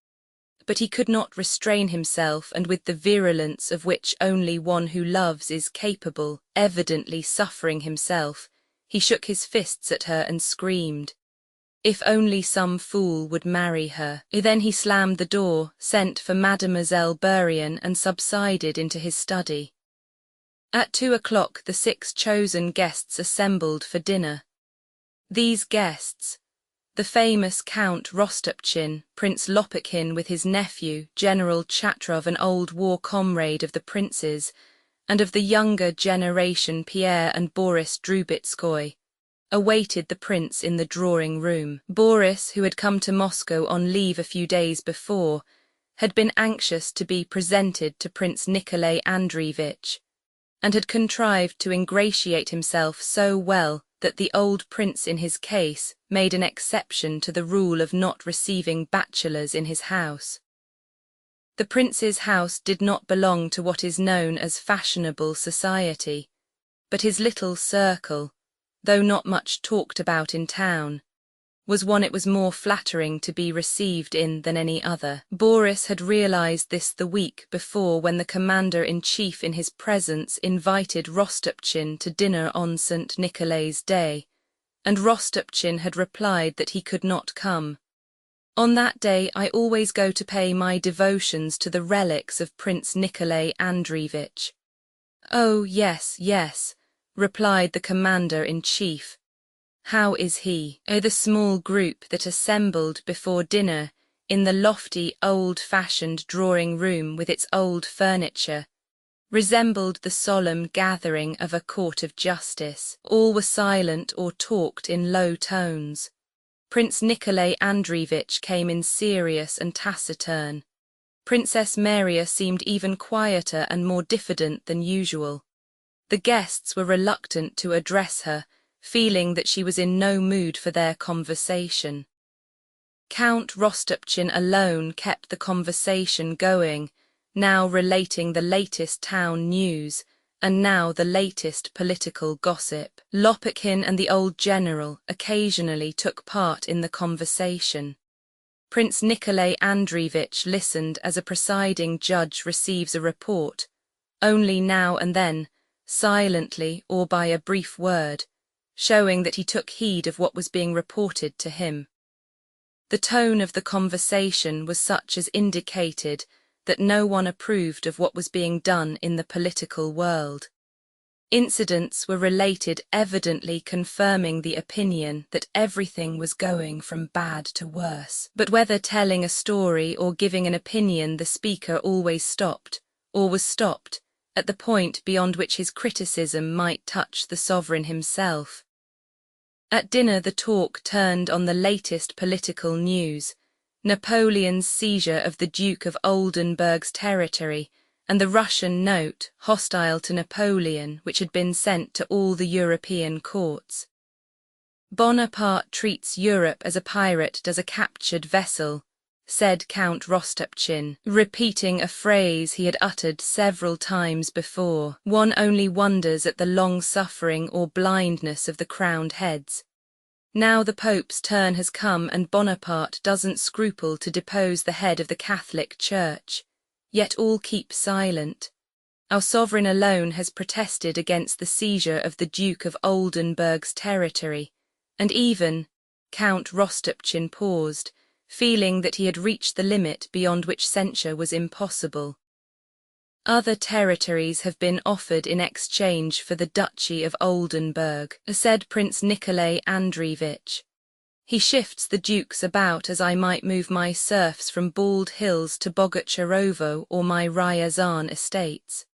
But he could not restrain himself, and with the virulence of which only one who loves is capable, evidently suffering himself, he shook his fists at her and screamed. If only some fool would marry her. Then he slammed the door, sent for Mademoiselle Bourienne, and subsided into his study. At 2 o'clock the 6 chosen guests assembled for dinner. These guests, the famous Count Rostopchin, Prince Lopukhin with his nephew, General Chatrov, an old war comrade of the prince's, and of the younger generation Pierre and Boris Drubetskoy, awaited the prince in the drawing-room. Boris, who had come to Moscow on leave a few days before, had been anxious to be presented to Prince Nikolai Andreevich, and had contrived to ingratiate himself so well that the old prince in his case made an exception to the rule of not receiving bachelors in his house. The prince's house did not belong to what is known as fashionable society, but his little circle, though not much talked about in town, was one it was more flattering to be received in than any other. Boris had realized this the week before when the commander-in-chief in his presence invited Rostopchin to dinner on St. Nikolai's Day, and Rostopchin had replied that he could not come. "On that day I always go to pay my devotions to the relics of Prince Nikolai Andreevich." "Oh, yes, yes," replied the commander-in-chief. "How is he?" The small group that assembled before dinner in the lofty, old-fashioned drawing-room with its old furniture resembled the solemn gathering of a court of justice. All were silent or talked in low tones. Prince Nikolai Andreevich came in serious and taciturn. Princess Maria seemed even quieter and more diffident than usual. The guests were reluctant to address her, feeling that she was in no mood for their conversation. Count Rostopchin alone kept the conversation going, now relating the latest town news, and now the latest political gossip. Lopukhin and the old general occasionally took part in the conversation. Prince Nikolai Andreevich listened as a presiding judge receives a report, only now and then, silently or by a brief word, showing that he took heed of what was being reported to him. The tone of the conversation was such as indicated that no one approved of what was being done in the political world. Incidents were related evidently confirming the opinion that everything was going from bad to worse. But whether telling a story or giving an opinion, the speaker always stopped, or was stopped, at the point beyond which his criticism might touch the sovereign himself. At dinner the talk turned on the latest political news, Napoleon's seizure of the Duke of Oldenburg's territory, and the Russian note, hostile to Napoleon, which had been sent to all the European courts. "Bonaparte treats Europe as a pirate does a captured vessel," said Count Rostopchin, repeating a phrase he had uttered several times before. One only wonders at the long-suffering or blindness of the crowned heads. Now the Pope's turn has come and Bonaparte doesn't scruple to depose the head of the Catholic Church. Yet all keep silent. Our sovereign alone has protested against the seizure of the Duke of Oldenburg's territory, and even, Count Rostopchin paused, feeling that he had reached the limit beyond which censure was impossible. "Other territories have been offered in exchange for the Duchy of Oldenburg," said Prince Nikolai Andreevich. "He shifts the dukes about as I might move my serfs from Bald Hills to Bogucharovo or my Ryazan estates.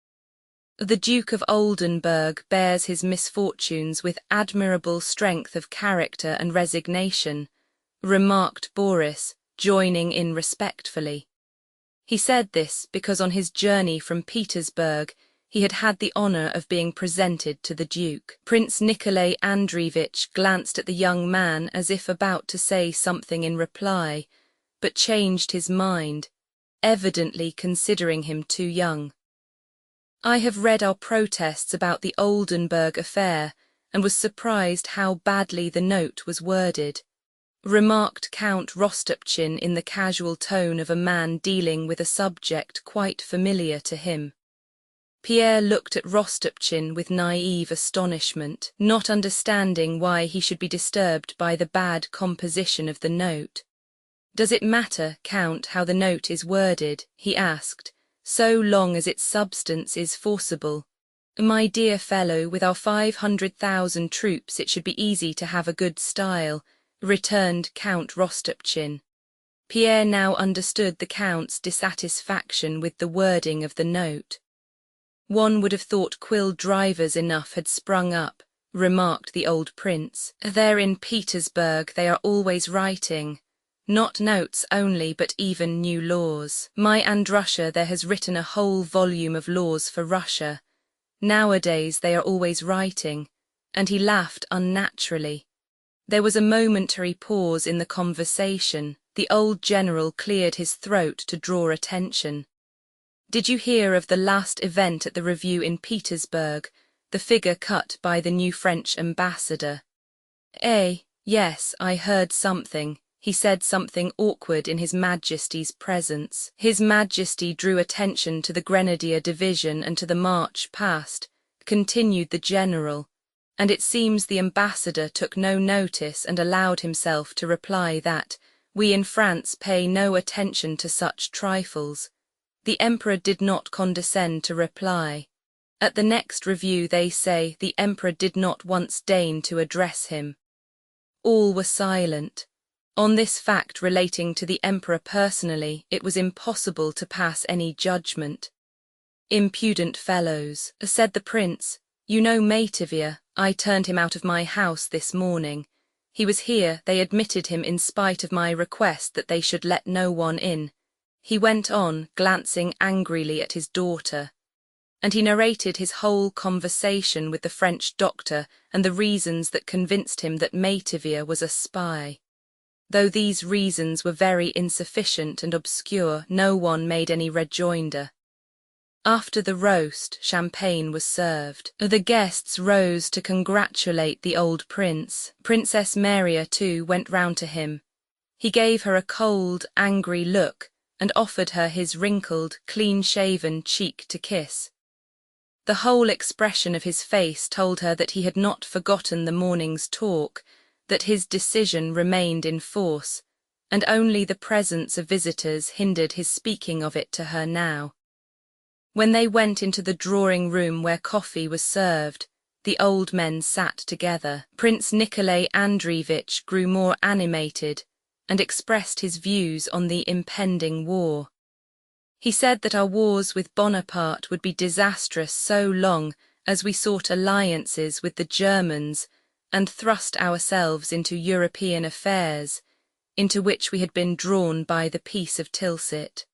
The Duke of Oldenburg bears his misfortunes with admirable strength of character and resignation," remarked Boris, joining in respectfully. He said this because on his journey from Petersburg he had had the honor of being presented to the Duke. Prince Nikolai Andreevich glanced at the young man as if about to say something in reply, but changed his mind, evidently considering him too young. "I have read our protests about the Oldenburg affair and was surprised how badly the note was worded," remarked Count Rostopchin in the casual tone of a man dealing with a subject quite familiar to him. Pierre looked at Rostopchin with naive astonishment, not understanding why he should be disturbed by the bad composition of the note. "Does it matter, Count, how the note is worded?" he asked, "so long as its substance is forcible? My dear fellow, with our 500,000 troops it should be easy to have a good style," returned Count Rostopchin. Pierre now understood the Count's dissatisfaction with the wording of the note. "One would have thought quill drivers enough had sprung up," remarked the old prince. "There in Petersburg they are always writing, not notes only but even new laws. My Andrusha there has written a whole volume of laws for Russia. Nowadays they are always writing," and he laughed unnaturally. There was a momentary pause in the conversation. The old general cleared his throat to draw attention. "Did you hear of the last event at the review in Petersburg, the figure cut by the new French ambassador?" Yes, I heard something." He said something awkward in His Majesty's presence. His Majesty drew attention to the Grenadier Division and to the march past, continued the general, and it seems the ambassador took no notice and allowed himself to reply that we in France pay no attention to such trifles. The Emperor did not condescend to reply. At the next review they say the Emperor did not once deign to address him. All were silent. On this fact relating to the Emperor personally, it was impossible to pass any judgment. "Impudent fellows," said the prince. "You know Mativier, I turned him out of my house this morning. He was here, they admitted him in spite of my request that they should let no one in," he went on, glancing angrily at his daughter. And he narrated his whole conversation with the French doctor and the reasons that convinced him that Mativier was a spy. Though these reasons were very insufficient and obscure, no one made any rejoinder. After the roast, champagne was served. The guests rose to congratulate the old prince. Princess Maria, too, went round to him. He gave her a cold, angry look and offered her his wrinkled, clean-shaven cheek to kiss. The whole expression of his face told her that he had not forgotten the morning's talk, that his decision remained in force, and only the presence of visitors hindered his speaking of it to her now. When they went into the drawing-room where coffee was served, the old men sat together. Prince Nikolay Andreevich grew more animated and expressed his views on the impending war. He said that our wars with Bonaparte would be disastrous so long as we sought alliances with the Germans and thrust ourselves into European affairs, into which we had been drawn by the Peace of Tilsit.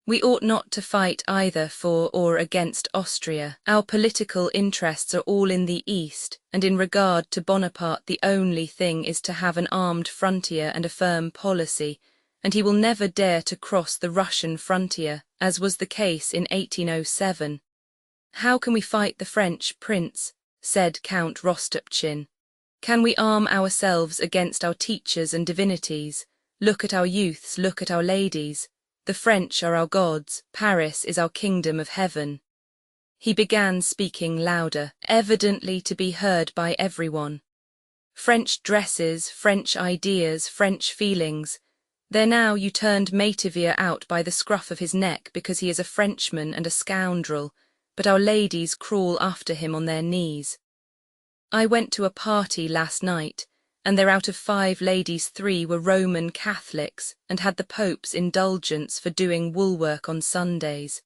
We ought not to fight either for or against Austria. Our political interests are all in the East, and in regard to Bonaparte the only thing is to have an armed frontier and a firm policy, and he will never dare to cross the Russian frontier, as was the case in 1807. How can we fight the French, Prince? Said Count Rostopchin. Can we arm ourselves against our teachers and divinities? Look at our youths, look at our ladies. The French are our gods, Paris is our kingdom of heaven. He began speaking louder, evidently to be heard by everyone. French dresses, French ideas, French feelings. There now you turned Metivier out by the scruff of his neck because he is a Frenchman and a scoundrel, but our ladies crawl after him on their knees. I went to a party last night, and there out of 5 ladies 3 were Roman Catholics and had the Pope's indulgence for doing woolwork on Sundays.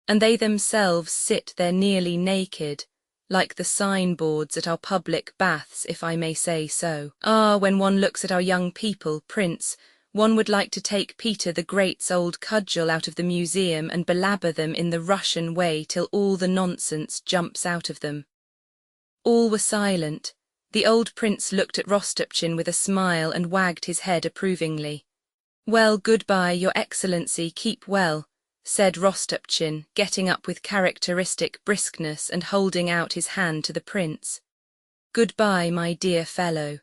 And they themselves sit there nearly naked, like the signboards at our public baths, if I may say so. Ah, when one looks at our young people, Prince, one would like to take Peter the Great's old cudgel out of the museum and belabor them in the Russian way till all the nonsense jumps out of them. All were silent. The old prince looked at Rostopchin with a smile and wagged his head approvingly. Well, goodbye, your excellency, keep well, said Rostopchin, getting up with characteristic briskness and holding out his hand to the prince. Goodbye, my dear fellow.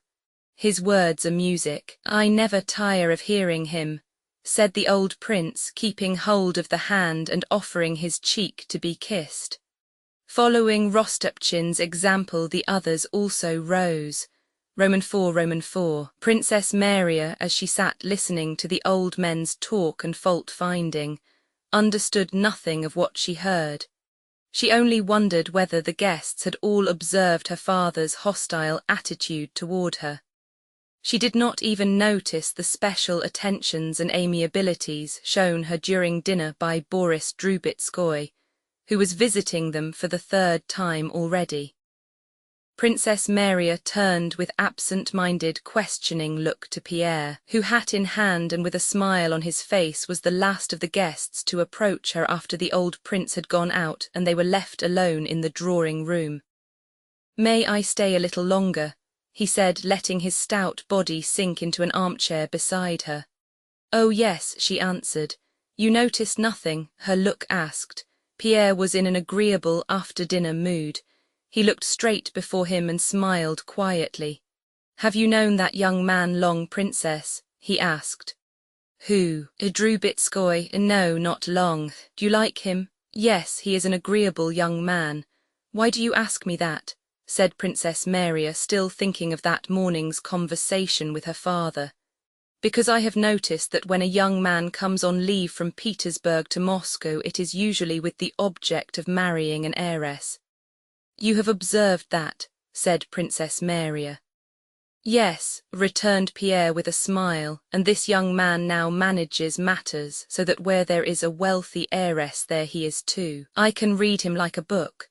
His words are music. I never tire of hearing him, said the old prince, keeping hold of the hand and offering his cheek to be kissed. Following Rostopchin's example, the others also rose. Roman 4. Princess Maria, as she sat listening to the old men's talk and fault-finding, understood nothing of what she heard. She only wondered whether the guests had all observed her father's hostile attitude toward her. She did not even notice the special attentions and amiabilities shown her during dinner by Boris Drubetskoy, who was visiting them for the 3rd time already. Princess Maria turned with absent-minded, questioning look to Pierre, who hat in hand and with a smile on his face was the last of the guests to approach her after the old prince had gone out and they were left alone in the drawing-room. May I stay a little longer? He said, letting his stout body sink into an armchair beside her. Oh yes, she answered. You noticed nothing? Her look asked. Pierre was in an agreeable after-dinner mood. He looked straight before him and smiled quietly. Have you known that young man long, Princess? He asked. Who? Drubetskoy? No, not long. Do you like him? Yes, he is an agreeable young man. Why do you ask me that? Said Princess Maria, still thinking of that morning's conversation with her father. Because I have noticed that when a young man comes on leave from Petersburg to Moscow, it is usually with the object of marrying an heiress. You have observed that, said Princess Maria. Yes, returned Pierre with a smile, and this young man now manages matters so that where there is a wealthy heiress there he is too. I can read him like a book.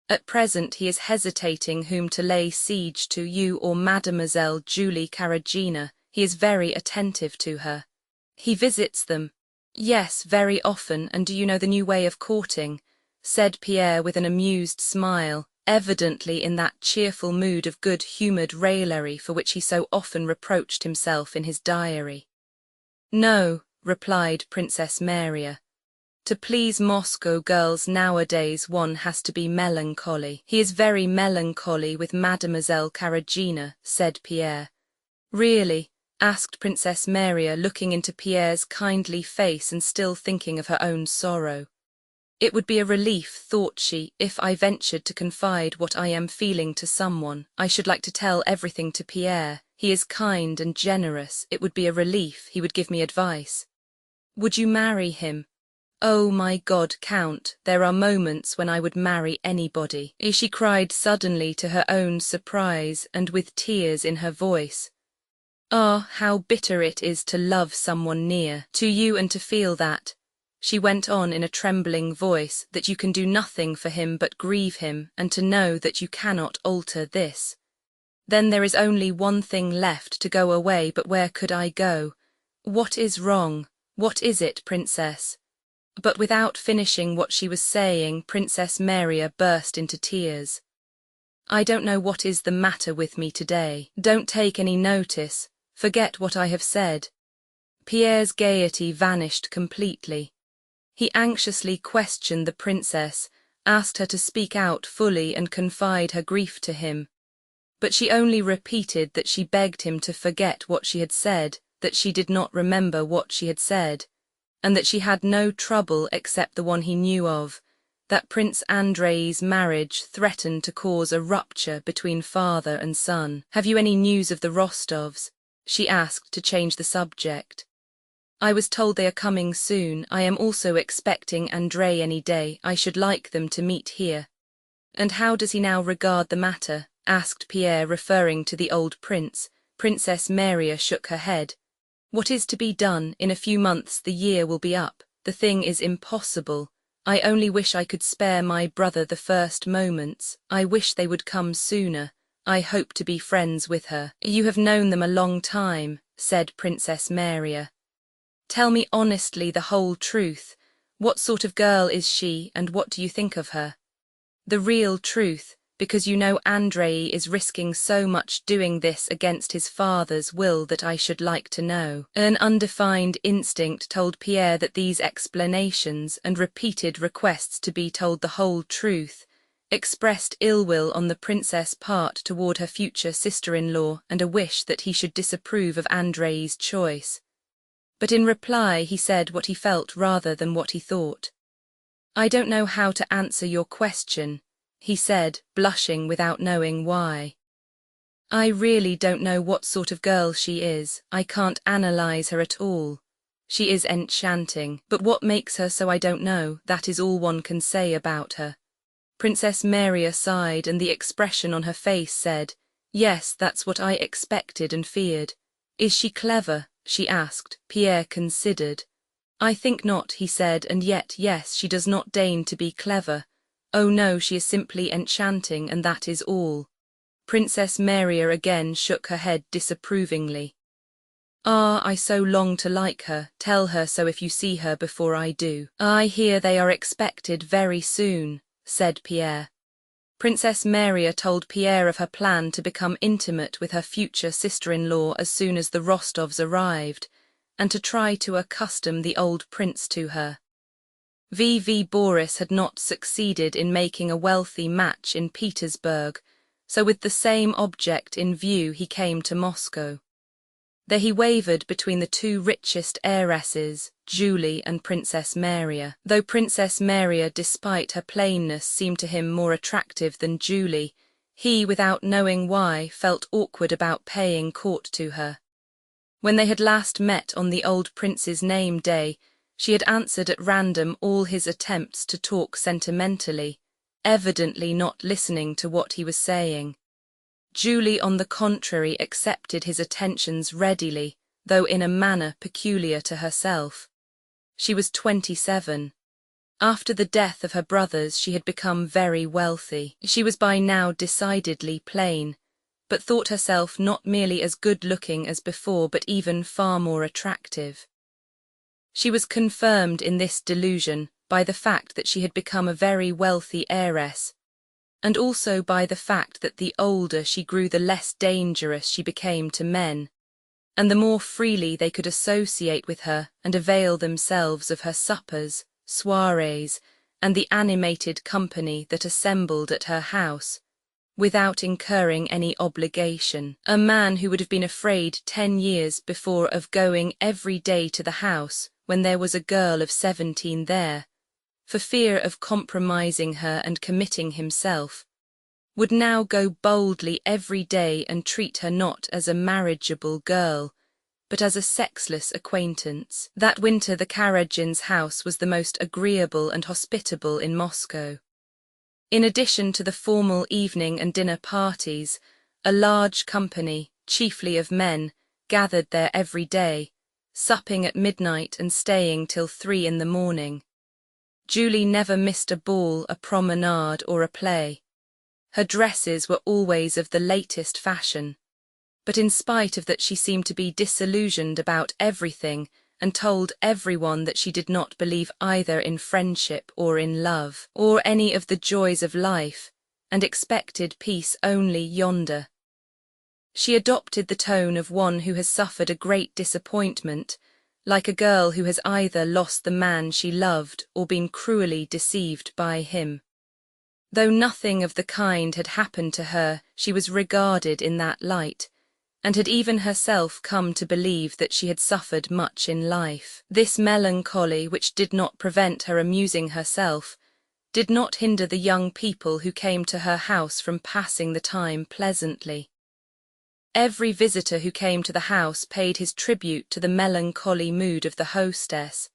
At present he is hesitating whom to lay siege to, you or Mademoiselle Julie Karagina. He is very attentive to her. He visits them. Yes, very often, and do you know the new way of courting? Said Pierre with an amused smile, evidently in that cheerful mood of good-humoured raillery for which he so often reproached himself in his diary. No, replied Princess Maria. To please Moscow girls nowadays one has to be melancholy. He is very melancholy with Mademoiselle Karagina, said Pierre. Really? Asked Princess Maria, looking into Pierre's kindly face and still thinking of her own sorrow. It would be a relief, thought she, if I ventured to confide what I am feeling to someone. I should like to tell everything to Pierre. He is kind and generous. It would be a relief. He would give me advice. Would you marry him? Oh my God, Count, there are moments when I would marry anybody. She cried suddenly to her own surprise and with tears in her voice. Ah, how bitter it is to love someone near to you and to feel that, she went on in a trembling voice, that you can do nothing for him but grieve him, and to know that you cannot alter this. Then there is only one thing left, to go away, but where could I go? What is wrong? What is it, Princess? But without finishing what she was saying, Princess Maria burst into tears. I don't know what is the matter with me today. Don't take any notice. Forget what I have said. Pierre's gaiety vanished completely. He anxiously questioned the princess, asked her to speak out fully and confide her grief to him. But she only repeated that she begged him to forget what she had said, that she did not remember what she had said, and that she had no trouble except the one he knew of, that Prince Andrei's marriage threatened to cause a rupture between father and son. Have you any news of the Rostovs? She asked to change the subject. I was told they are coming soon. I am also expecting Andrei any day. I should like them to meet here. And how does he now regard the matter? Asked Pierre, referring to the old prince. Princess Maria shook her head. What is to be done? In a few months the year will be up. The thing is impossible. I only wish I could spare my brother the first moments. I wish they would come sooner. I hope to be friends with her. You have known them a long time, said Princess Maria. Tell me honestly the whole truth. What sort of girl is she, and what do you think of her? The real truth, because you know Andrei is risking so much doing this against his father's will that I should like to know. An undefined instinct told Pierre that these explanations and repeated requests to be told the whole truth expressed ill will on the princess' part toward her future sister-in-law and a wish that he should disapprove of Andrei's choice. But in reply he said what he felt rather than what he thought. I don't know how to answer your question, he said, blushing without knowing why. I really don't know what sort of girl she is. I can't analyze her at all. She is enchanting, but what makes her so I don't know. That is all one can say about her. Princess Maria sighed, and the expression on her face said, Yes, that's what I expected and feared. Is she clever? She asked. Pierre considered. I think not, he said, and yet, yes, she does not deign to be clever. Oh no, she is simply enchanting, and that is all. Princess Maria again shook her head disapprovingly. Ah, I so long to like her. Tell her so if you see her before I do. I hear they are expected very soon, said Pierre. Princess Maria told Pierre of her plan to become intimate with her future sister-in-law as soon as the Rostovs arrived, and to try to accustom the old prince to her. V.V. Boris had not succeeded in making a wealthy match in Petersburg, so with the same object in view he came to Moscow. There he wavered between the two richest heiresses, Julie and Princess Maria. Though Princess Maria, despite her plainness, seemed to him more attractive than Julie, he, without knowing why, felt awkward about paying court to her. When they had last met on the old prince's name day, she had answered at random all his attempts to talk sentimentally, evidently not listening to what he was saying. Julie, on the contrary, accepted his attentions readily, though in a manner peculiar to herself. She was 27. After the death of her brothers, she had become very wealthy. She was by now decidedly plain, but thought herself not merely as good-looking as before, but even far more attractive. She was confirmed in this delusion by the fact that she had become a very wealthy heiress, and also by the fact that the older she grew, the less dangerous she became to men, and the more freely they could associate with her and avail themselves of her suppers, soirees, and the animated company that assembled at her house, without incurring any obligation. A man who would have been afraid 10 years before of going every day to the house when there was a girl of 17 there, for fear of compromising her and committing himself, would now go boldly every day and treat her not as a marriageable girl, but as a sexless acquaintance. That winter the Karagins' house was the most agreeable and hospitable in Moscow. In addition to the formal evening and dinner parties, a large company, chiefly of men, gathered there every day, supping at midnight and staying till 3 in the morning. Julie never missed a ball, a promenade, or a play. Her dresses were always of the latest fashion, but in spite of that she seemed to be disillusioned about everything and told everyone that she did not believe either in friendship or in love, or any of the joys of life, and expected peace only yonder. She adopted the tone of one who has suffered a great disappointment, like a girl who has either lost the man she loved or been cruelly deceived by him. Though nothing of the kind had happened to her, she was regarded in that light, and had even herself come to believe that she had suffered much in life. This melancholy, which did not prevent her amusing herself, did not hinder the young people who came to her house from passing the time pleasantly. Every visitor who came to the house paid his tribute to the melancholy mood of the hostess,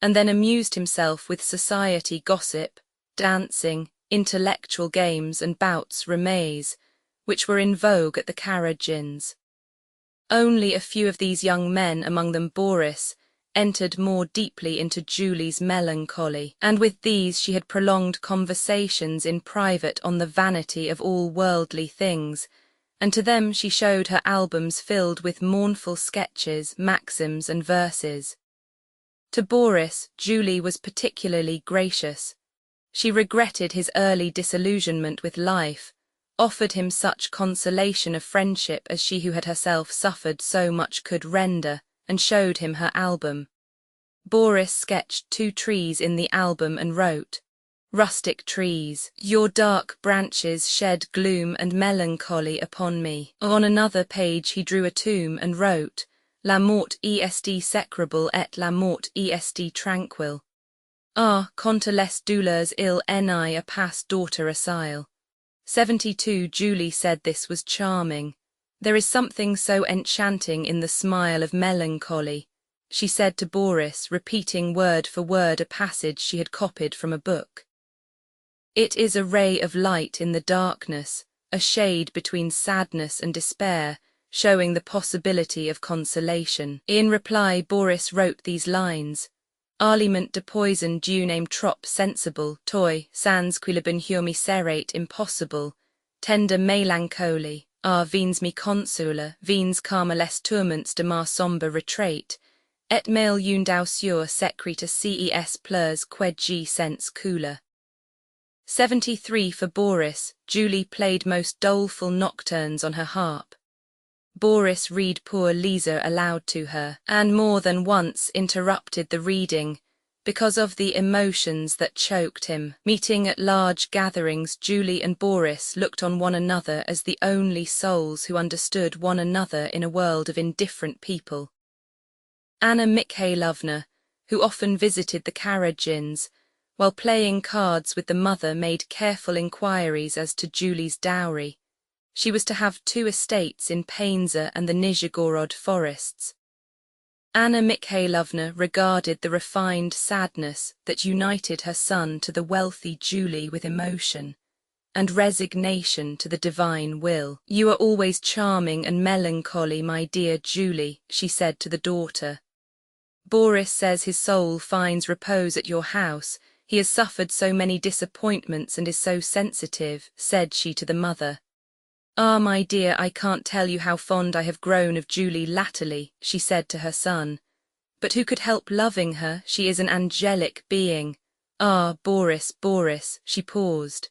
and then amused himself with society gossip, dancing, intellectual games and bouts rimés, which were in vogue at the Karagins. Only a few of these young men, among them Boris, entered more deeply into Julie's melancholy, and with these she had prolonged conversations in private on the vanity of all worldly things, and to them she showed her albums filled with mournful sketches, maxims, and verses. To Boris, Julie was particularly gracious. She regretted his early disillusionment with life, offered him such consolation of friendship as she who had herself suffered so much could render, and showed him her album. Boris sketched 2 trees in the album and wrote, "Rustic trees, your dark branches shed gloom and melancholy upon me." On another page he drew a tomb and wrote, "La mort est sécrable et la mort est tranquille. Ah, contre les douleurs il n'y a pas d'autre asile." 72. Julie said this was charming. "There is something so enchanting in the smile of melancholy," she said to Boris, repeating word for word a passage she had copied from a book. "It is a ray of light in the darkness, a shade between sadness and despair, showing the possibility of consolation." In reply, Boris wrote these lines, "Aliment de poison d'une trop sensible, toi, sans que le bonheur serrate impossible, tender mélancolie, ah vins me console, vins calme les tourments de ma sombre retraite, et mail une douceur secrète ces pleurs que je sens couler." 73. For Boris, Julie played most doleful nocturnes on her harp. Boris read poor Lisa aloud to her, and more than once interrupted the reading, because of the emotions that choked him. Meeting at large gatherings, Julie and Boris looked on one another as the only souls who understood one another in a world of indifferent people. Anna Mikhailovna, who often visited the Karagins, while playing cards with the mother, made careful inquiries as to Julie's dowry. She was to have 2 estates in Painza and the Nizhegorod forests. Anna Mikhailovna regarded the refined sadness that united her son to the wealthy Julie with emotion and resignation to the divine will. "You are always charming and melancholy, my dear Julie," she said to the daughter. "Boris says his soul finds repose at your house. He has suffered so many disappointments and is so sensitive," said she to the mother. "Ah, my dear, I can't tell you how fond I have grown of Julie latterly," she said to her son. "But who could help loving her? She is an angelic being. Ah, Boris, Boris," she paused.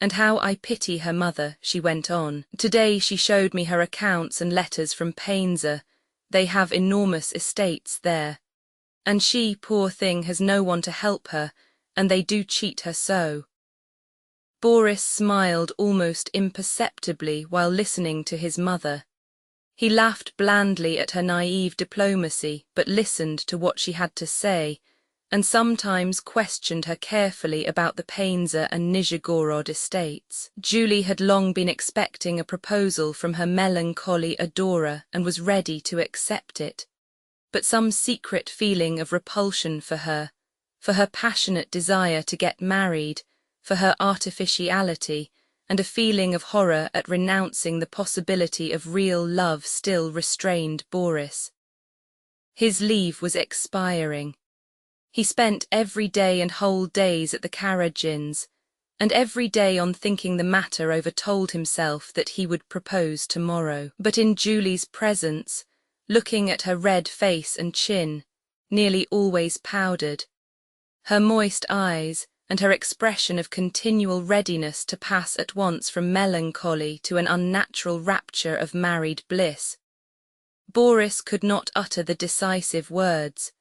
"And how I pity her mother," she went on. "Today she showed me her accounts and letters from Painza. They have enormous estates there. And she, poor thing, has no one to help her, and they do cheat her so." Boris smiled almost imperceptibly while listening to his mother. He laughed blandly at her naive diplomacy, but listened to what she had to say, and sometimes questioned her carefully about the Painzer and Nizhegorod estates. Julie had long been expecting a proposal from her melancholy adorer and was ready to accept it. But some secret feeling of repulsion for her passionate desire to get married, for her artificiality, and a feeling of horror at renouncing the possibility of real love still restrained Boris. His leave was expiring. He spent every day and whole days at the Karagins, and every day on thinking the matter over told himself that he would propose tomorrow. But in Julie's presence, looking at her red face and chin, nearly always powdered, her moist eyes, and her expression of continual readiness to pass at once from melancholy to an unnatural rapture of married bliss, Boris could not utter the decisive words,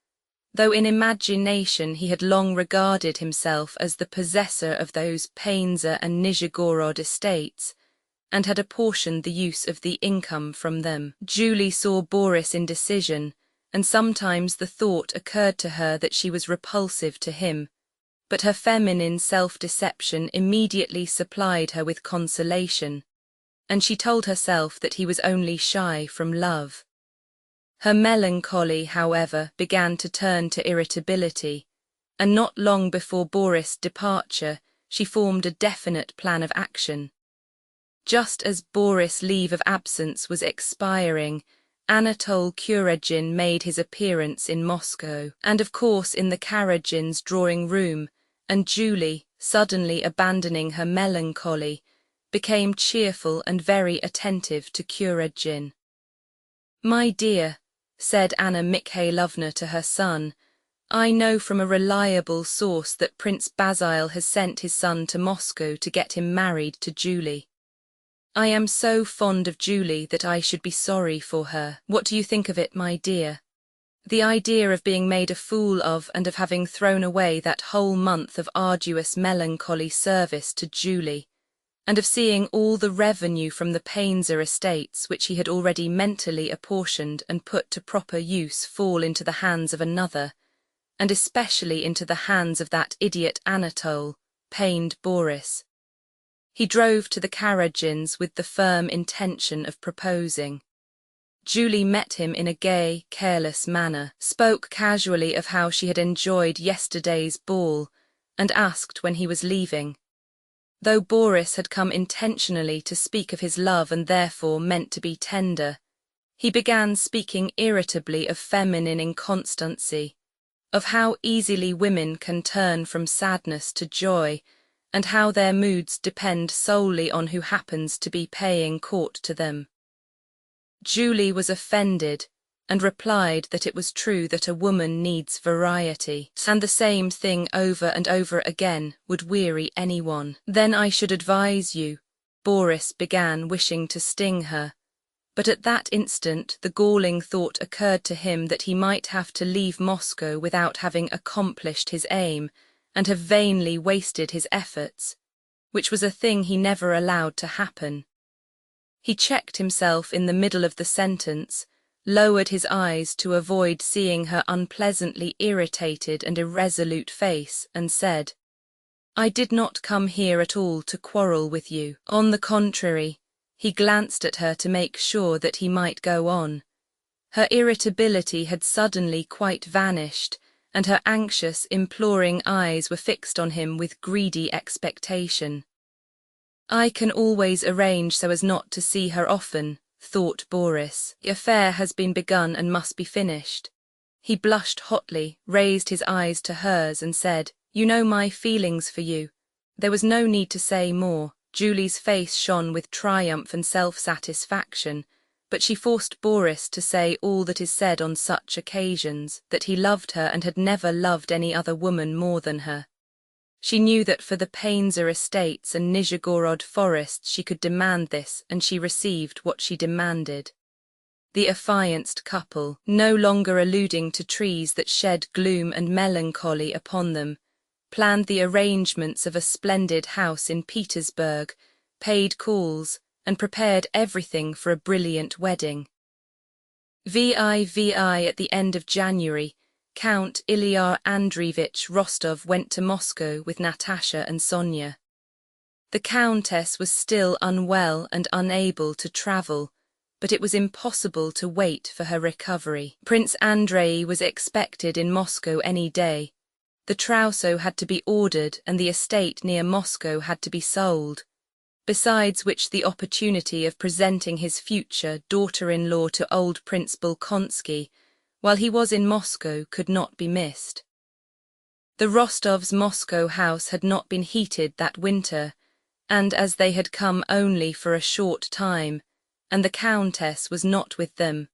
though in imagination he had long regarded himself as the possessor of those Painzer and Nizhegorod estates, and had apportioned the use of the income from them. Julie saw Boris' indecision, and sometimes the thought occurred to her that she was repulsive to him, but her feminine self-deception immediately supplied her with consolation, and she told herself that he was only shy from love. Her melancholy, however, began to turn to irritability, and not long before Boris' departure she formed a definite plan of action. Just as Boris' leave of absence was expiring, Anatole Kuragin made his appearance in Moscow, and of course in the Karagins' drawing-room, and Julie, suddenly abandoning her melancholy, became cheerful and very attentive to Kuragin. "My dear," said Anna Mikhailovna to her son, "I know from a reliable source that Prince Basil has sent his son to Moscow to get him married to Julie. I am so fond of Julie that I should be sorry for her. What do you think of it, my dear? The idea of being made a fool of and of having thrown away that whole month of arduous melancholy service to Julie, and of seeing all the revenue from the Painzer estates which he had already mentally apportioned and put to proper use fall into the hands of another, and especially into the hands of that idiot Anatole," pained Boris. He drove to the Karagins with the firm intention of proposing. Julie met him in a gay, careless manner, spoke casually of how she had enjoyed yesterday's ball, and asked when he was leaving. Though Boris had come intentionally to speak of his love and therefore meant to be tender, he began speaking irritably of feminine inconstancy, of how easily women can turn from sadness to joy, and how their moods depend solely on who happens to be paying court to them. Julie was offended, and replied that it was true that a woman needs variety, and the same thing over and over again would weary anyone. "Then I should advise you," Boris began, wishing to sting her, but at that instant the galling thought occurred to him that he might have to leave Moscow without having accomplished his aim, and have vainly wasted his efforts, which was a thing he never allowed to happen. He checked himself in the middle of the sentence, lowered his eyes to avoid seeing her unpleasantly irritated and irresolute face, and said, "I did not come here at all to quarrel with you." On the contrary, he glanced at her to make sure that he might go on. Her irritability had suddenly quite vanished, and her anxious, imploring eyes were fixed on him with greedy expectation. "I can always arrange so as not to see her often," thought Boris. "The affair has been begun and must be finished." He blushed hotly, raised his eyes to hers and said, "You know my feelings for you." There was no need to say more. Julie's face shone with triumph and self-satisfaction, but she forced Boris to say all that is said on such occasions, that he loved her and had never loved any other woman more than her. She knew that for the Painzer estates and Nizhegorod forests she could demand this, and she received what she demanded. The affianced couple, no longer alluding to trees that shed gloom and melancholy upon them, planned the arrangements of a splendid house in Petersburg, paid calls, and prepared everything for a brilliant wedding. VIVI at the end of January, Count Ilyar Andreevich Rostov went to Moscow with Natasha and Sonia. The Countess was still unwell and unable to travel, but it was impossible to wait for her recovery. Prince Andrei was expected in Moscow any day. The trousseau had to be ordered and the estate near Moscow had to be sold, besides which the opportunity of presenting his future daughter-in-law to old Prince Bolkonsky while he was in Moscow could not be missed. The Rostovs' Moscow house had not been heated that winter, and as they had come only for a short time, and the Countess was not with them,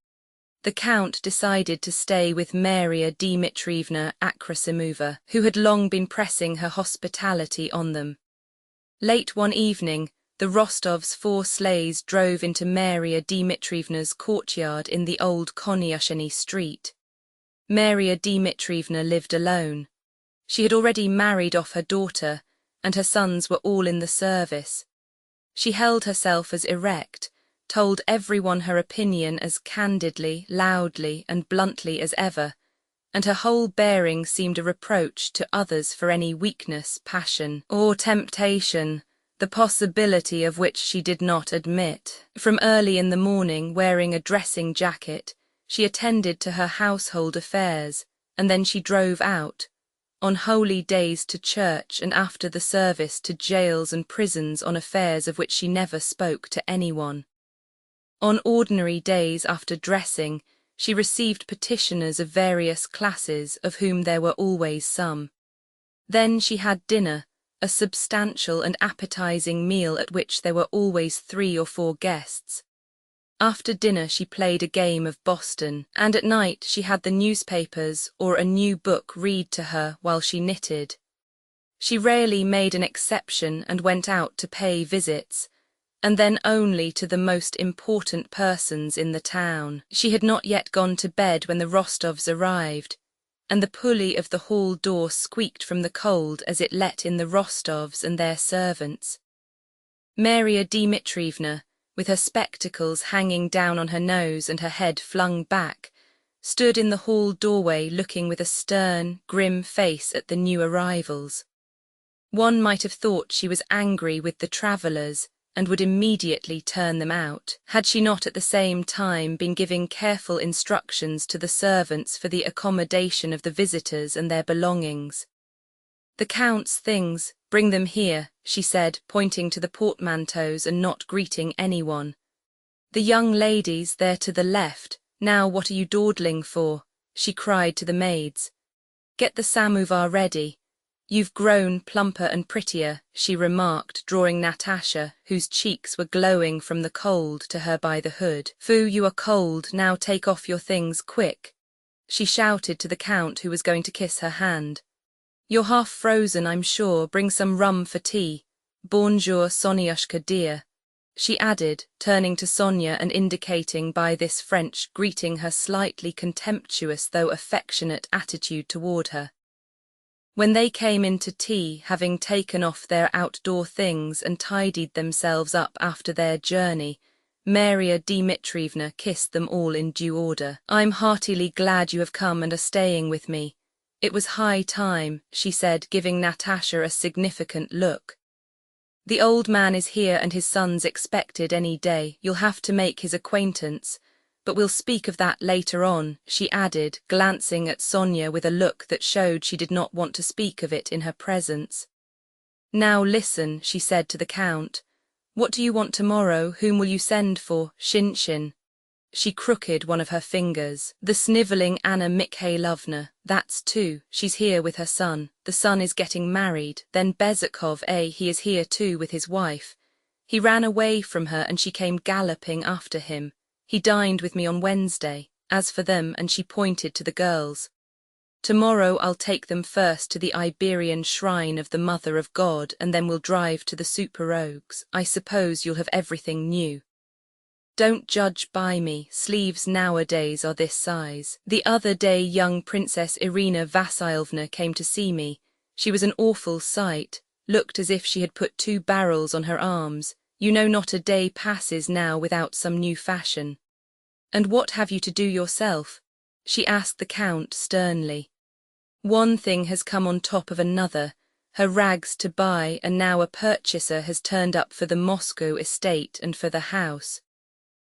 the Count decided to stay with Maria Dmitrievna Akrasimova, who had long been pressing her hospitality on them. Late one evening, the Rostovs' 4 sleighs drove into Maria Dmitrievna's courtyard in the old Konyusheny street. Maria Dmitrievna lived alone. She had already married off her daughter, and her sons were all in the service. She held herself as erect, told everyone her opinion as candidly, loudly, and bluntly as ever, and her whole bearing seemed a reproach to others for any weakness, passion, or temptation, the possibility of which she did not admit. From early in the morning, wearing a dressing jacket, she attended to her household affairs, and then she drove out, on holy days to church and after the service to jails and prisons on affairs of which she never spoke to anyone. On ordinary days after dressing, she received petitioners of various classes, of whom there were always some. Then she had dinner, a substantial and appetizing meal at which there were always 3 or 4 guests. After dinner she played a game of Boston, and at night she had the newspapers or a new book read to her while she knitted. She rarely made an exception and went out to pay visits, and then only to the most important persons in the town. She had not yet gone to bed when the Rostovs arrived, and the pulley of the hall door squeaked from the cold as it let in the Rostovs and their servants. Maria Dmitrievna, with her spectacles hanging down on her nose and her head flung back, stood in the hall doorway looking with a stern, grim face at the new arrivals. One might have thought she was angry with the travellers and would immediately turn them out, had she not at the same time been giving careful instructions to the servants for the accommodation of the visitors and their belongings. "The Count's things, bring them here," she said, pointing to the portmanteaus and not greeting anyone. "The young ladies, there to the left, now what are you dawdling for?" she cried to the maids. "Get the samovar ready. You've grown plumper and prettier," she remarked, drawing Natasha, whose cheeks were glowing from the cold, to her by the hood. "Foo, you are cold, now take off your things, quick," she shouted to the Count, who was going to kiss her hand. "You're half frozen, I'm sure, bring some rum for tea. Bonjour, Sonyushka dear," she added, turning to Sonia and indicating by this French greeting her slightly contemptuous though affectionate attitude toward her. When they came in to tea, having taken off their outdoor things and tidied themselves up after their journey, Maria Dmitrievna kissed them all in due order. "I'm heartily glad you have come and are staying with me. It was high time," she said, giving Natasha a significant look. "The old man is here and his son's expected any day. You'll have to make his acquaintance. But we'll speak of that later on," she added, glancing at Sonia with a look that showed she did not want to speak of it in her presence. "Now listen," she said to the Count. "What do you want tomorrow? Whom will you send for? Shinshin." She crooked one of her fingers. "The snivelling Anna Mikhailovna, that's 2. She's here with her son. The son is getting married. Then Bezukov, he is here too with his wife. He ran away from her and she came galloping after him. He dined with me on Wednesday. As for them," and she pointed to the girls, "tomorrow I'll take them first to the Iberian shrine of the Mother of God and then we'll drive to the Superogues. I suppose you'll have everything new. Don't judge by me, sleeves nowadays are this size. The other day young Princess Irina Vassilovna came to see me. She was an awful sight, looked as if she had put 2 barrels on her arms. You know not a day passes now without some new fashion." "And what have you to do yourself?" she asked the Count sternly. One thing has come on top of another, her rags to buy, and now a purchaser has turned up for the Moscow estate and for the house.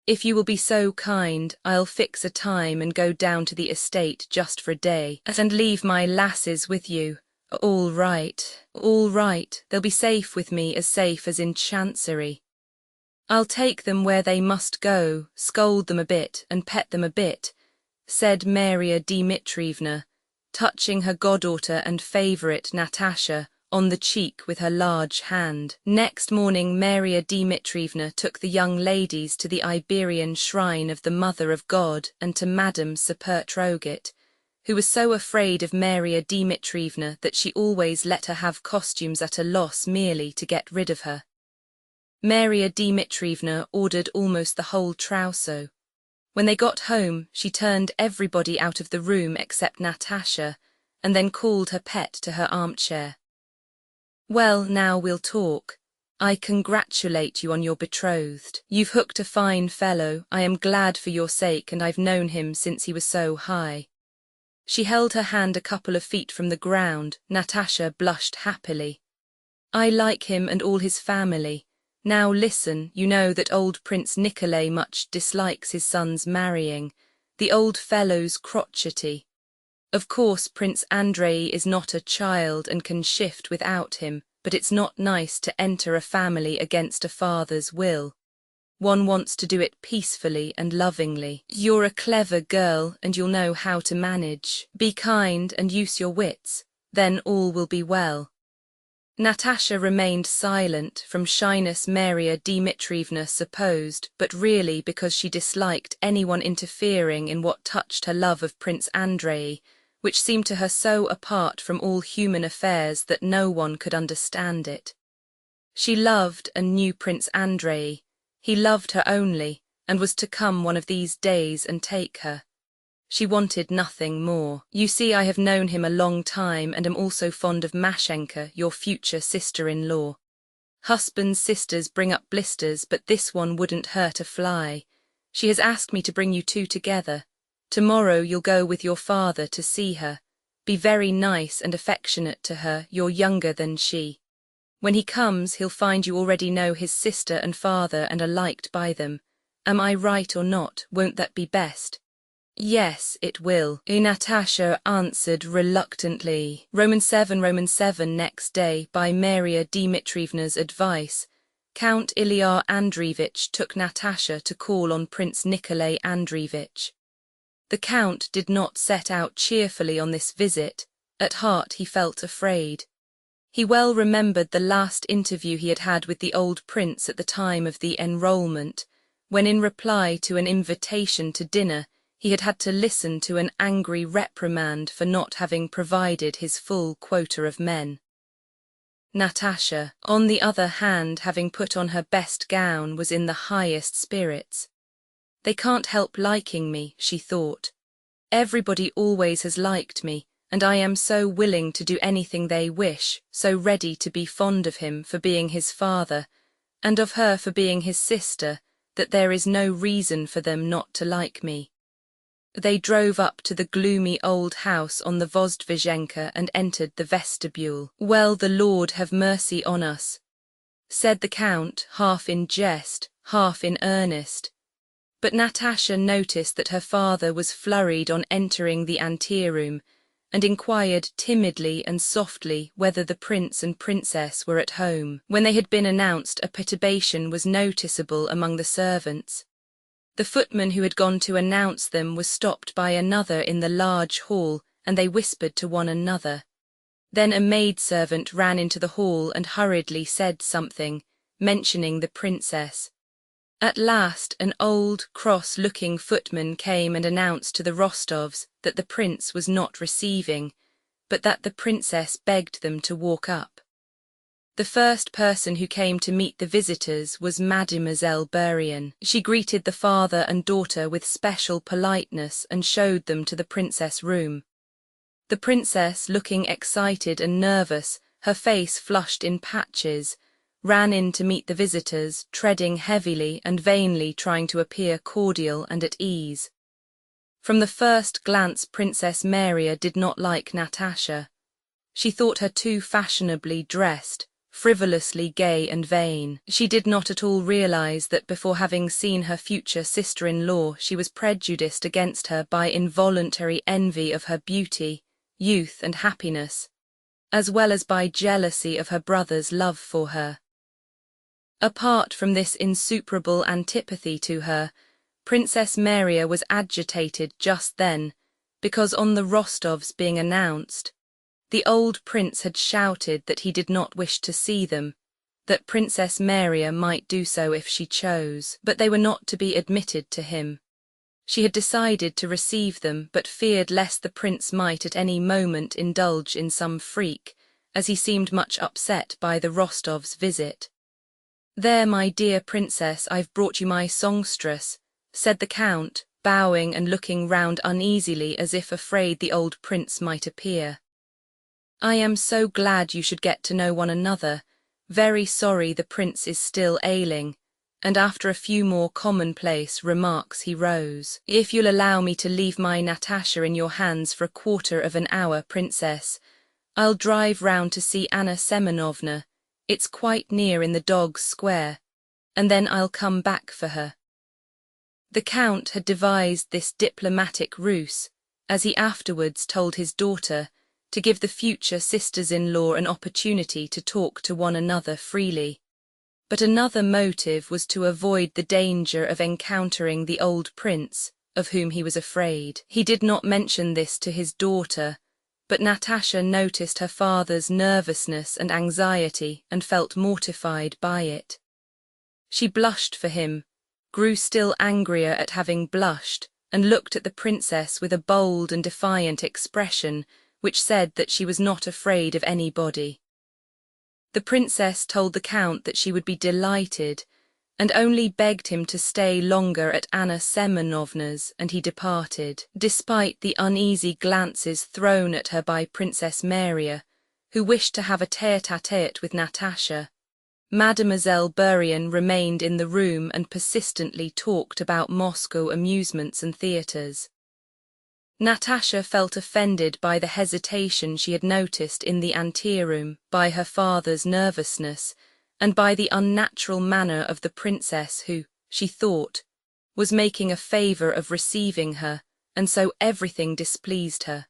If you will be so kind, I'll fix a time and go down to the estate just for a day, and leave my lasses with you. All right, they'll be safe with me, as safe as in Chancery. I'll take them where they must go, scold them a bit and pet them a bit, said Maria Dmitrievna, touching her goddaughter and favourite Natasha on the cheek with her large hand. Next morning Maria Dmitrievna took the young ladies to the Iberian shrine of the Mother of God and to Madame Sapertrogit, who was so afraid of Maria Dmitrievna that she always let her have costumes at a loss merely to get rid of her. Maria Dmitrievna ordered almost the whole trousseau. When they got home, she turned everybody out of the room except Natasha, and then called her pet to her armchair. Well, now we'll talk. I congratulate you on your betrothed. You've hooked a fine fellow. I am glad for your sake, and I've known him since he was so high. She held her hand a couple of feet from the ground. Natasha blushed happily. I like him and all his family. Now listen, you know that old Prince Nikolay much dislikes his son's marrying. The old fellow's crotchety. Of course Prince Andrei is not a child and can shift without him, but it's not nice to enter a family against a father's will. One wants to do it peacefully and lovingly. You're a clever girl and you'll know how to manage. Be kind and use your wits, then all will be well. Natasha remained silent, from shyness Maria Dmitrievna supposed, but really because she disliked anyone interfering in what touched her love of Prince Andrei, which seemed to her so apart from all human affairs that no one could understand it. She loved and knew Prince Andrei. He loved her only, and was to come one of these days and take her. She wanted nothing more. You see, I have known him a long time and am also fond of Mashenka, your future sister-in-law. Husband's sisters bring up blisters, but this one wouldn't hurt a fly. She has asked me to bring you two together. Tomorrow you'll go with your father to see her. Be very nice and affectionate to her, you're younger than she. When he comes, he'll find you already know his sister and father and are liked by them. Am I right or not? Won't that be best? Yes, it will, Natasha answered reluctantly. Roman 7 next day, by Maria Dmitrievna's advice, Count Ilyar Andreevich took Natasha to call on Prince Nikolay Andreevich. The Count did not set out cheerfully on this visit. At heart he felt afraid. He well remembered the last interview he had had with the old prince at the time of the enrolment, when in reply to an invitation to dinner, he had had to listen to an angry reprimand for not having provided his full quota of men. Natasha, on the other hand, having put on her best gown, was in the highest spirits. They can't help liking me, she thought. Everybody always has liked me, and I am so willing to do anything they wish, so ready to be fond of him for being his father, and of her for being his sister, that there is no reason for them not to like me. They drove up to the gloomy old house on the Vozdvizhenka and entered the vestibule. Well, the Lord have mercy on us, said the Count, half in jest, half in earnest. But Natasha noticed that her father was flurried on entering the anteroom, and inquired timidly and softly whether the prince and princess were at home. When they had been announced, a perturbation was noticeable among the servants. The footman who had gone to announce them was stopped by another in the large hall, and they whispered to one another. Then a maidservant ran into the hall and hurriedly said something, mentioning the princess. At last an old, cross-looking footman came and announced to the Rostovs that the prince was not receiving, but that the princess begged them to walk up. The first person who came to meet the visitors was Mademoiselle Bourienne. She greeted the father and daughter with special politeness and showed them to the princess' room. The princess, looking excited and nervous, her face flushed in patches, ran in to meet the visitors, treading heavily and vainly trying to appear cordial and at ease. From the first glance, Princess Maria did not like Natasha. She thought her too fashionably dressed, frivolously gay and vain. She did not at all realize that before having seen her future sister-in-law, she was prejudiced against her by involuntary envy of her beauty, youth and happiness, as well as by jealousy of her brother's love for her. Apart from this insuperable antipathy to her, Princess Maria was agitated just then, because on the Rostovs being announced, the old prince had shouted that he did not wish to see them, that Princess Maria might do so if she chose, but they were not to be admitted to him. She had decided to receive them, but feared lest the prince might at any moment indulge in some freak, as he seemed much upset by the Rostovs' visit. "There, my dear princess, I've brought you my songstress," said the count, bowing and looking round uneasily as if afraid the old prince might appear. "I am so glad you should get to know one another. Very sorry the prince is still ailing," and after a few more commonplace remarks he rose. "If you'll allow me to leave my Natasha in your hands for a quarter of an hour, princess, I'll drive round to see Anna Semenovna. It's quite near in the Dogs' Square, and then I'll come back for her." The count had devised this diplomatic ruse, as he afterwards told his daughter, to give the future sisters-in-law an opportunity to talk to one another freely. But another motive was to avoid the danger of encountering the old prince, of whom he was afraid. He did not mention this to his daughter, but Natasha noticed her father's nervousness and anxiety and felt mortified by it. She blushed for him, grew still angrier at having blushed, and looked at the princess with a bold and defiant expression which said that she was not afraid of anybody. The princess told the count that she would be delighted, and only begged him to stay longer at Anna Semenovna's, and he departed, despite the uneasy glances thrown at her by Princess Maria, who wished to have a tête-à-tête with Natasha. Mademoiselle Bourienne remained in the room and persistently talked about Moscow amusements and theatres. Natasha felt offended by the hesitation she had noticed in the anteroom, by her father's nervousness, and by the unnatural manner of the princess who, she thought, was making a favour of receiving her, and so everything displeased her.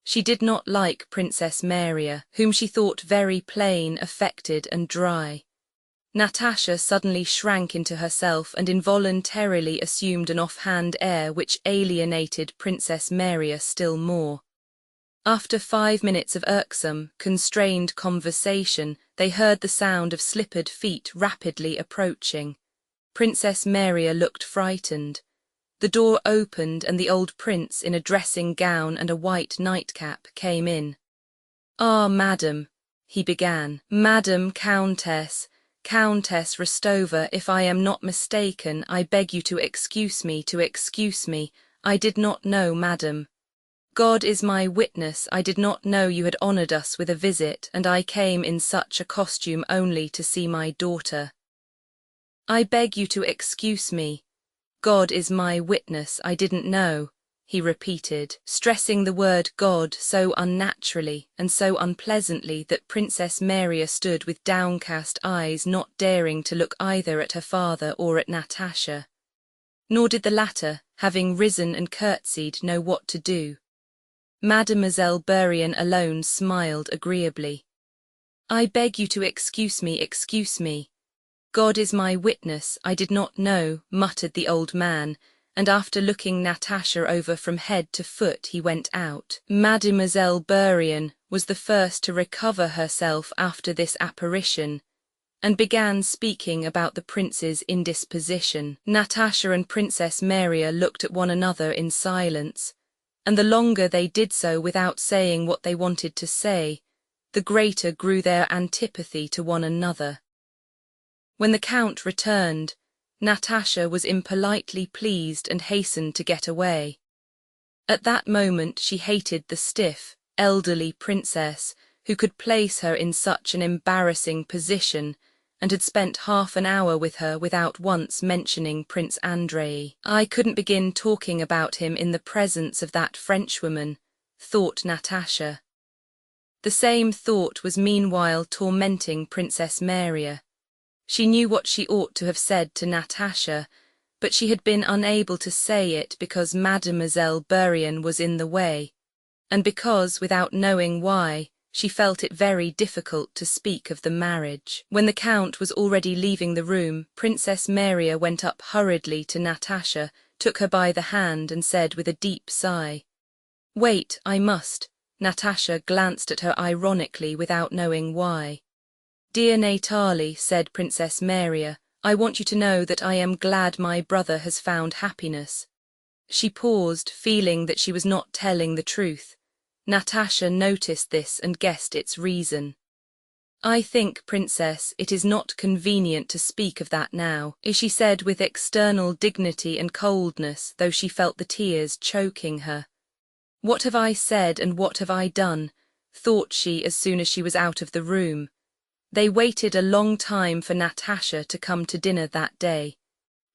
She did not like Princess Maria, whom she thought very plain, affected and dry. Natasha suddenly shrank into herself and involuntarily assumed an offhand air which alienated Princess Maria still more. After 5 minutes of irksome, constrained conversation, they heard the sound of slippered feet rapidly approaching. Princess Maria looked frightened. The door opened and the old prince in a dressing gown and a white nightcap came in. "Ah, madam," he began. "Madam Countess Rostova, if I am not mistaken, I beg you to excuse me, I did not know, madam. God is my witness, I did not know you had honoured us with a visit, and I came in such a costume only to see my daughter. I beg you to excuse me. God is my witness, I didn't know," he repeated, stressing the word God so unnaturally and so unpleasantly that Princess Maria stood with downcast eyes, not daring to look either at her father or at Natasha. Nor did the latter, having risen and curtsied, know what to do. Mademoiselle Bourienne alone smiled agreeably. "I beg you to excuse me. God is my witness, I did not know," muttered the old man, and after looking Natasha over from head to foot he went out. Mademoiselle Bourienne was the first to recover herself after this apparition, and began speaking about the prince's indisposition. Natasha and Princess Maria looked at one another in silence, and the longer they did so without saying what they wanted to say, the greater grew their antipathy to one another. When the count returned, Natasha was impolitely pleased and hastened to get away. At that moment she hated the stiff, elderly princess who could place her in such an embarrassing position and had spent half an hour with her without once mentioning Prince Andrei. I couldn't begin talking about him in the presence of that Frenchwoman, thought Natasha. The same thought was meanwhile tormenting Princess Maria. She knew what she ought to have said to Natasha, but she had been unable to say it because Mademoiselle Bourienne was in the way, and because, without knowing why, she felt it very difficult to speak of the marriage. When the Count was already leaving the room, Princess Maria went up hurriedly to Natasha, took her by the hand and said with a deep sigh, "Wait, I must." Natasha glanced at her ironically without knowing why. "Dear Nathalie," said Princess Maria, "I want you to know that I am glad my brother has found happiness." She paused, feeling that she was not telling the truth. Natasha noticed this and guessed its reason. "I think, Princess, it is not convenient to speak of that now," she said with external dignity and coldness, though she felt the tears choking her. "What have I said and what have I done?" thought she as soon as she was out of the room. They waited a long time for Natasha to come to dinner that day.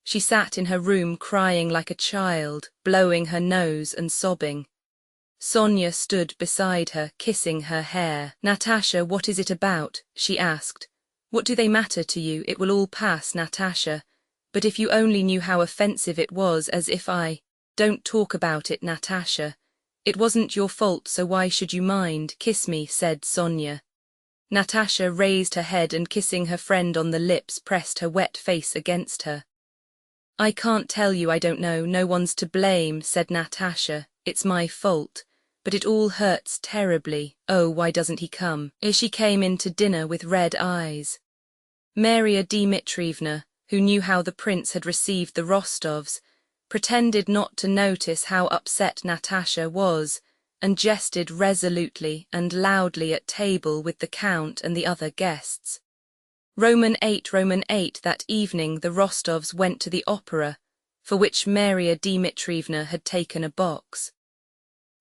She sat in her room crying like a child, blowing her nose and sobbing. Sonia stood beside her, kissing her hair. "Natasha, what is it about?" she asked. "What do they matter to you? It will all pass, Natasha. But if you only knew how offensive it was, as if I— Don't talk about it, Natasha. It wasn't your fault, so why should you mind? Kiss me," said Sonia. Natasha raised her head and kissing her friend on the lips pressed her wet face against her. "I can't tell you, I don't know, no one's to blame," said Natasha. "It's my fault. But it all hurts terribly. Oh, why doesn't he come?" She came in to dinner with red eyes. Maria Dmitrievna, who knew how the prince had received the Rostovs, pretended not to notice how upset Natasha was, and jested resolutely and loudly at table with the Count and the other guests. Roman 8, that evening the Rostovs went to the opera, for which Maria Dmitrievna had taken a box.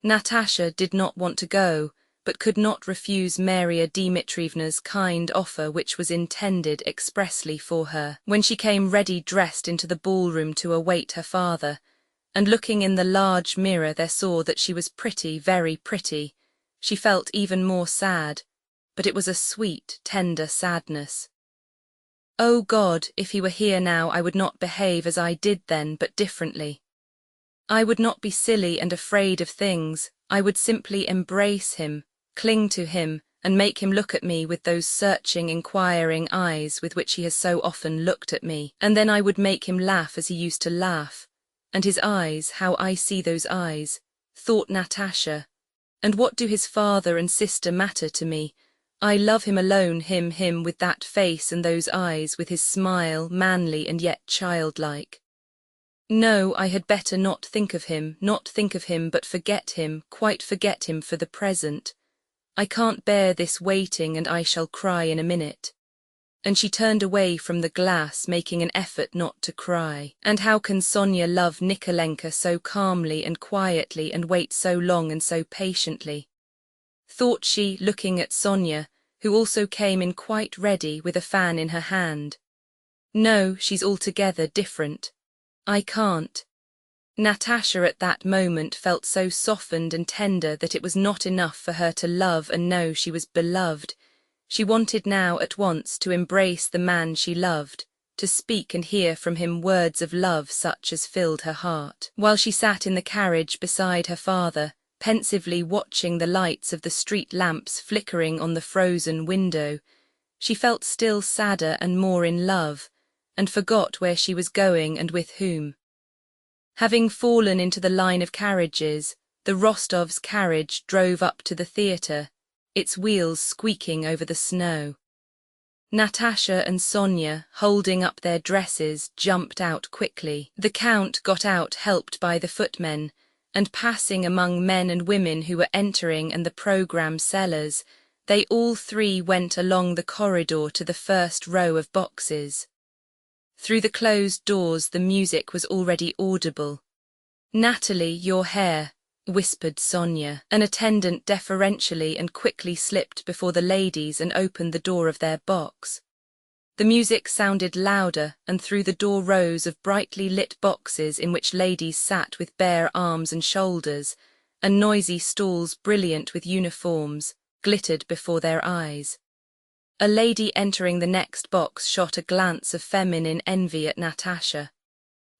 Natasha did not want to go, but could not refuse Maria Dmitrievna's kind offer, which was intended expressly for her. When she came ready dressed into the ballroom to await her father, and looking in the large mirror there saw that she was pretty, very pretty, she felt even more sad, but it was a sweet, tender sadness. "Oh God, if he were here now I would not behave as I did then, but differently. I would not be silly and afraid of things, I would simply embrace him, cling to him, and make him look at me with those searching, inquiring eyes with which he has so often looked at me, and then I would make him laugh as he used to laugh. And his eyes, how I see those eyes," thought Natasha. "And what do his father and sister matter to me? I love him alone, him with that face and those eyes, with his smile, manly and yet childlike. No, I had better not think of him, but forget him, quite forget him for the present. I can't bear this waiting and I shall cry in a minute." And she turned away from the glass, making an effort not to cry. And how can Sonia love Nikolenka so calmly and quietly and wait so long and so patiently? Thought she, looking at Sonia, who also came in quite ready with a fan in her hand. No, she's altogether different. I can't. Natasha at that moment felt so softened and tender that it was not enough for her to love and know she was beloved. She wanted now at once to embrace the man she loved, to speak and hear from him words of love such as filled her heart. While she sat in the carriage beside her father, pensively watching the lights of the street lamps flickering on the frozen window, she felt still sadder and more in love, and forgot where she was going and with whom. Having fallen into the line of carriages, the Rostovs' carriage drove up to the theatre, its wheels squeaking over the snow. Natasha and Sonia, holding up their dresses, jumped out quickly. The Count got out helped by the footmen, and passing among men and women who were entering and the programme sellers, they all three went along the corridor to the first row of boxes. Through the closed doors the music was already audible. "Natalie, your hair," whispered Sonia. An attendant deferentially and quickly slipped before the ladies and opened the door of their box. The music sounded louder, and through the door rows of brightly lit boxes in which ladies sat with bare arms and shoulders, and noisy stalls brilliant with uniforms, glittered before their eyes. A lady entering the next box shot a glance of feminine envy at Natasha.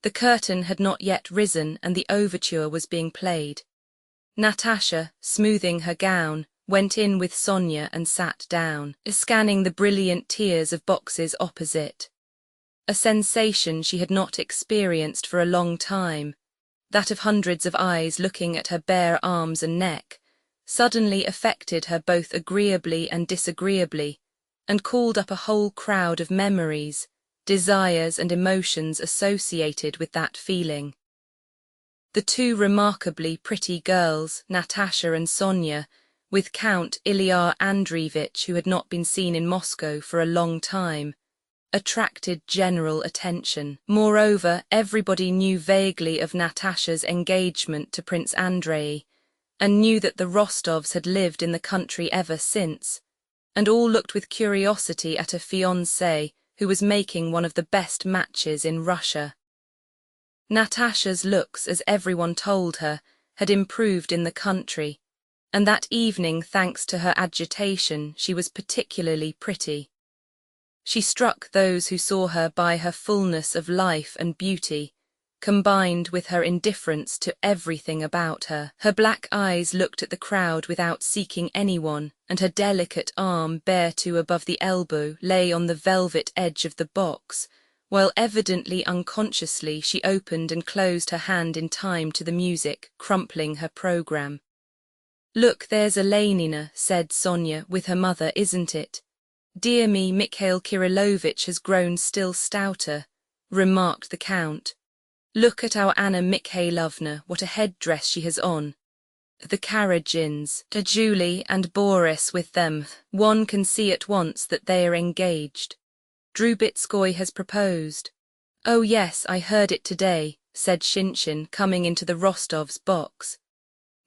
The curtain had not yet risen and the overture was being played. Natasha, smoothing her gown, went in with Sonia and sat down, scanning the brilliant tiers of boxes opposite. A sensation she had not experienced for a long time, that of hundreds of eyes looking at her bare arms and neck, suddenly affected her both agreeably and disagreeably, and called up a whole crowd of memories, desires and emotions associated with that feeling. The two remarkably pretty girls, Natasha and Sonia, with Count Ilya Andreevich, who had not been seen in Moscow for a long time, attracted general attention. Moreover, everybody knew vaguely of Natasha's engagement to Prince Andrei, and knew that the Rostovs had lived in the country ever since, and all looked with curiosity at a fiancé who was making one of the best matches in Russia. Natasha's looks, as everyone told her, had improved in the country, and that evening, thanks to her agitation, she was particularly pretty. She struck those who saw her by her fullness of life and beauty, combined with her indifference to everything about her. Her black eyes looked at the crowd without seeking anyone, and her delicate arm, bare to above the elbow, lay on the velvet edge of the box, while evidently unconsciously she opened and closed her hand in time to the music, crumpling her program. "Look, there's Elenina," said Sonia, with her mother, "isn't it?" "Dear me, Mikhail Kirillovich has grown still stouter," remarked the Count. "Look at our Anna Mikhailovna, what a headdress she has on. The Karagins, Julie and Boris with them, one can see at once that they are engaged. Drubetskoy has proposed." "Oh yes, I heard it today," said Shinshin, coming into the Rostovs' box.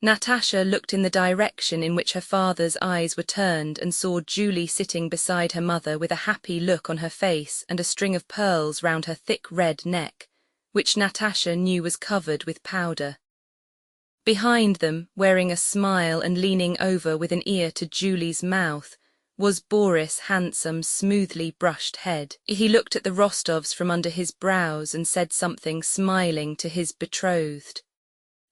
Natasha looked in the direction in which her father's eyes were turned and saw Julie sitting beside her mother with a happy look on her face and a string of pearls round her thick red neck, which Natasha knew was covered with powder. Behind them, wearing a smile and leaning over with an ear to Julie's mouth, was Boris' handsome, smoothly brushed head. He looked at the Rostovs from under his brows and said something smiling to his betrothed.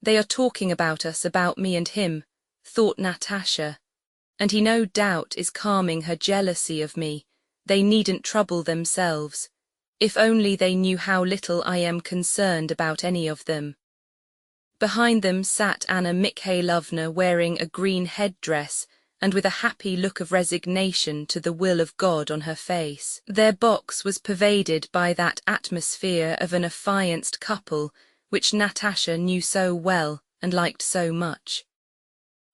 "They are talking about us, about me and him," thought Natasha, "and he no doubt is calming her jealousy of me. They needn't trouble themselves. If only they knew how little I am concerned about any of them." Behind them sat Anna Mikhailovna wearing a green headdress and with a happy look of resignation to the will of God on her face. Their box was pervaded by that atmosphere of an affianced couple which Natasha knew so well and liked so much.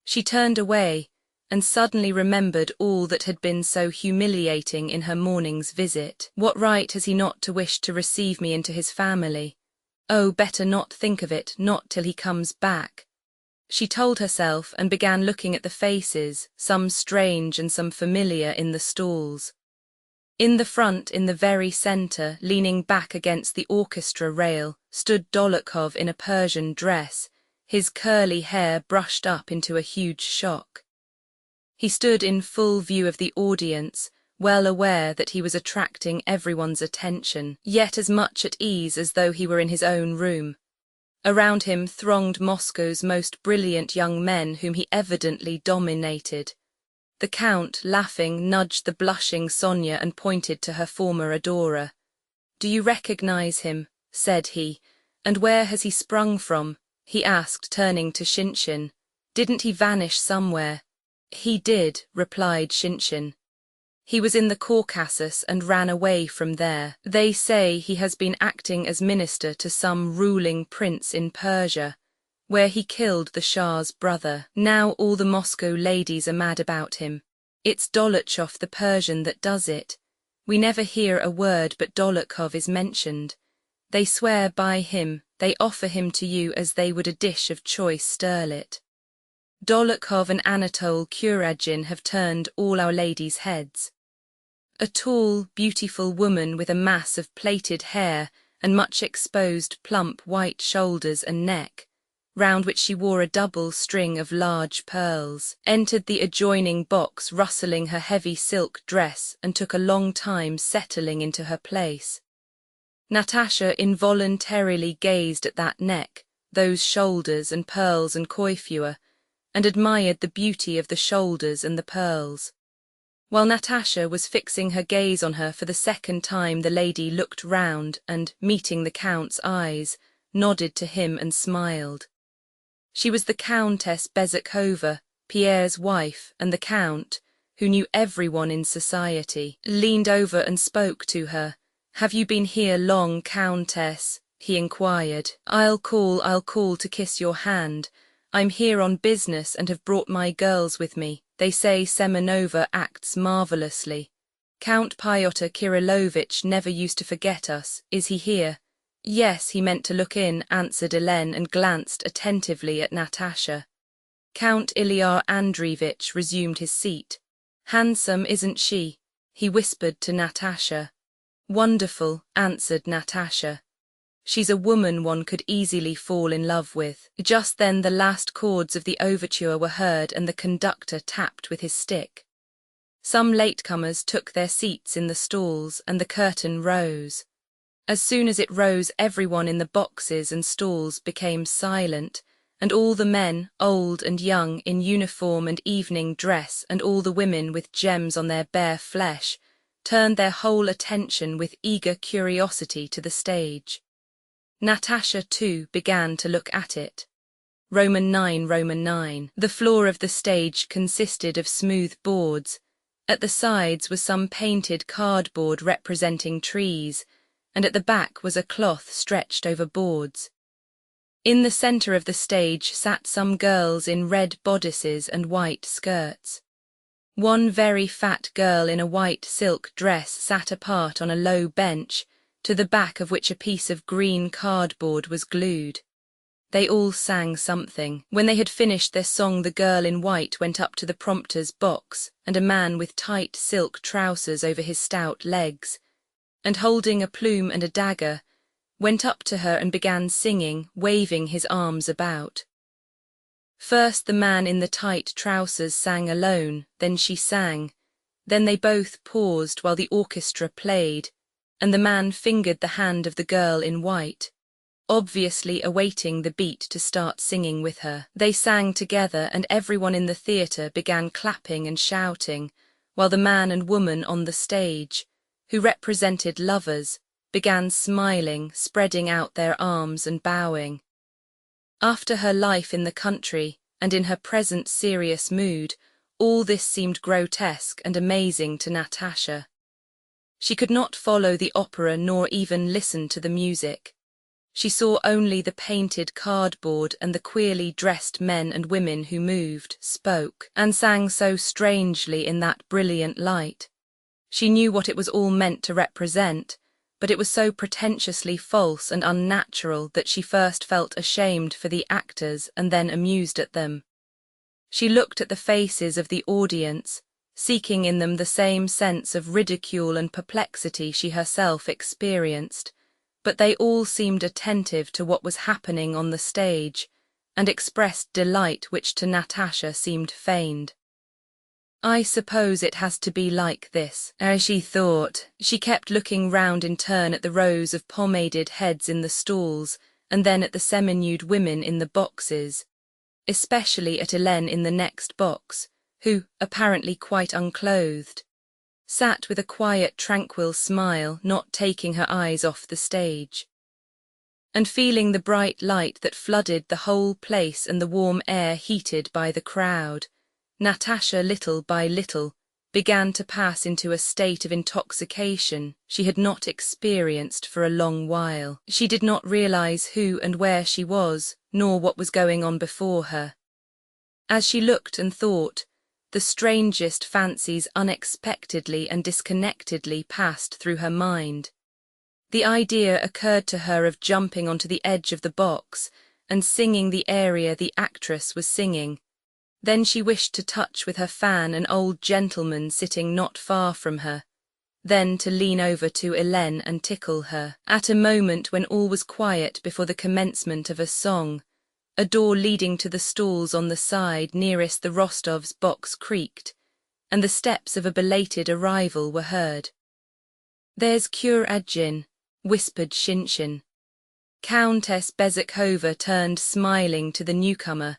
She turned away and suddenly remembered all that had been so humiliating in her morning's visit. What right has he not to wish to receive me into his family? Oh, better not think of it, not till he comes back. She told herself and began looking at the faces, some strange and some familiar, in the stalls. In the front, in the very centre, leaning back against the orchestra rail, stood Dolokhov in a Persian dress, his curly hair brushed up into a huge shock. He stood in full view of the audience, well aware that he was attracting everyone's attention, yet as much at ease as though he were in his own room. Around him thronged Moscow's most brilliant young men whom he evidently dominated. The Count, laughing, nudged the blushing Sonia and pointed to her former adorer. "Do you recognize him?" said he. "And where has he sprung from?" he asked, turning to Shinshin. "Didn't he vanish somewhere?" "He did," replied Shinshin. "He was in the Caucasus and ran away from there. They say he has been acting as minister to some ruling prince in Persia, where he killed the Shah's brother. Now all the Moscow ladies are mad about him. It's Dolokhov the Persian that does it. We never hear a word but Dolokhov is mentioned. They swear by him, they offer him to you as they would a dish of choice sterlet. Dolokhov and Anatole Kuragin have turned all our ladies' heads." A tall, beautiful woman with a mass of plaited hair and much exposed plump white shoulders and neck, round which she wore a double string of large pearls, entered the adjoining box rustling her heavy silk dress and took a long time settling into her place. Natasha involuntarily gazed at that neck, those shoulders and pearls and coiffure, and admired the beauty of the shoulders and the pearls. While Natasha was fixing her gaze on her for the second time, the lady looked round and, meeting the Count's eyes, nodded to him and smiled. She was the Countess Bezzakova, Pierre's wife, and the Count, who knew everyone in society, leaned over and spoke to her. "Have you been here long, Countess?" he inquired. I'll call to kiss your hand. I'm here on business and have brought my girls with me. They say Semenova acts marvellously. Count Pyotr Kirillovich never used to forget us. Is he here?" "Yes, he meant to look in," answered Helene and glanced attentively at Natasha. Count Ilyar Andreevich resumed his seat. "Handsome, isn't she?" he whispered to Natasha. "Wonderful," answered Natasha. "She's a woman one could easily fall in love with." Just then the last chords of the overture were heard and the conductor tapped with his stick. Some latecomers took their seats in the stalls and the curtain rose. As soon as it rose, everyone in the boxes and stalls became silent, and all the men, old and young, in uniform and evening dress, and all the women with gems on their bare flesh, turned their whole attention with eager curiosity to the stage. Natasha, too, began to look at it. Roman 9. The floor of the stage consisted of smooth boards. At the sides was some painted cardboard representing trees, and at the back was a cloth stretched over boards. In the center of the stage sat some girls in red bodices and white skirts. One very fat girl in a white silk dress sat apart on a low bench, to the back of which a piece of green cardboard was glued. They all sang something. When they had finished their song, the girl in white went up to the prompter's box, and a man with tight silk trousers over his stout legs, and holding a plume and a dagger, went up to her and began singing, waving his arms about. First the man in the tight trousers sang alone, then she sang. Then they both paused while the orchestra played, and the man fingered the hand of the girl in white, obviously awaiting the beat to start singing with her. They sang together and everyone in the theatre began clapping and shouting, while the man and woman on the stage, who represented lovers, began smiling, spreading out their arms and bowing. After her life in the country, and in her present serious mood, all this seemed grotesque and amazing to Natasha. She could not follow the opera nor even listen to the music. She saw only the painted cardboard and the queerly dressed men and women who moved, spoke, and sang so strangely in that brilliant light. She knew what it was all meant to represent, but it was so pretentiously false and unnatural that she first felt ashamed for the actors and then amused at them. She looked at the faces of the audience, seeking in them the same sense of ridicule and perplexity she herself experienced, but they all seemed attentive to what was happening on the stage, and expressed delight which to Natasha seemed feigned. "I suppose it has to be like this," as she thought. She kept looking round in turn at the rows of pomaded heads in the stalls, and then at the semi-nude women in the boxes, especially at Helene in the next box, who, apparently quite unclothed, sat with a quiet, tranquil smile, not taking her eyes off the stage. And feeling the bright light that flooded the whole place and the warm air heated by the crowd, Natasha, little by little, began to pass into a state of intoxication she had not experienced for a long while. She did not realize who and where she was, nor what was going on before her. As she looked and thought, the strangest fancies unexpectedly and disconnectedly passed through her mind. The idea occurred to her of jumping onto the edge of the box and singing the aria the actress was singing. Then she wished to touch with her fan an old gentleman sitting not far from her. then to lean over to Hélène and tickle her. At a moment when all was quiet before the commencement of a song, a door leading to the stalls on the side nearest the Rostovs' box creaked, and the steps of a belated arrival were heard. "There's Kuradjin," whispered Shinshin. Countess Bezykhova turned smiling to the newcomer,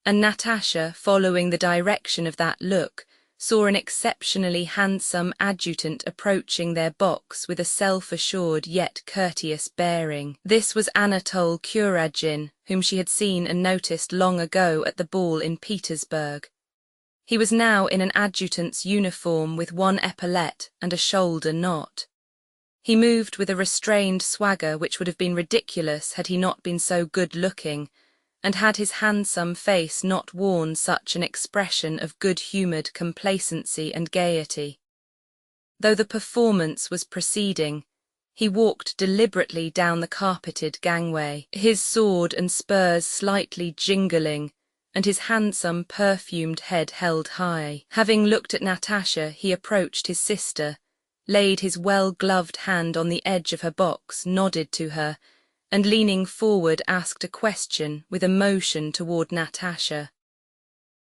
and Natasha, following the direction of that look, saw an exceptionally handsome adjutant approaching their box with a self-assured yet courteous bearing. This was Anatole Kuradjin, whom she had seen and noticed long ago at the ball in Petersburg. He was now in an adjutant's uniform with one epaulette and a shoulder knot. He moved with a restrained swagger which would have been ridiculous had he not been so good-looking, and had his handsome face not worn such an expression of good-humoured complacency and gaiety. Though the performance was proceeding, he walked deliberately down the carpeted gangway, his sword and spurs slightly jingling, and his handsome, perfumed head held high. Having looked at Natasha, he approached his sister, laid his well-gloved hand on the edge of her box, nodded to her, and leaning forward asked a question with a motion toward Natasha.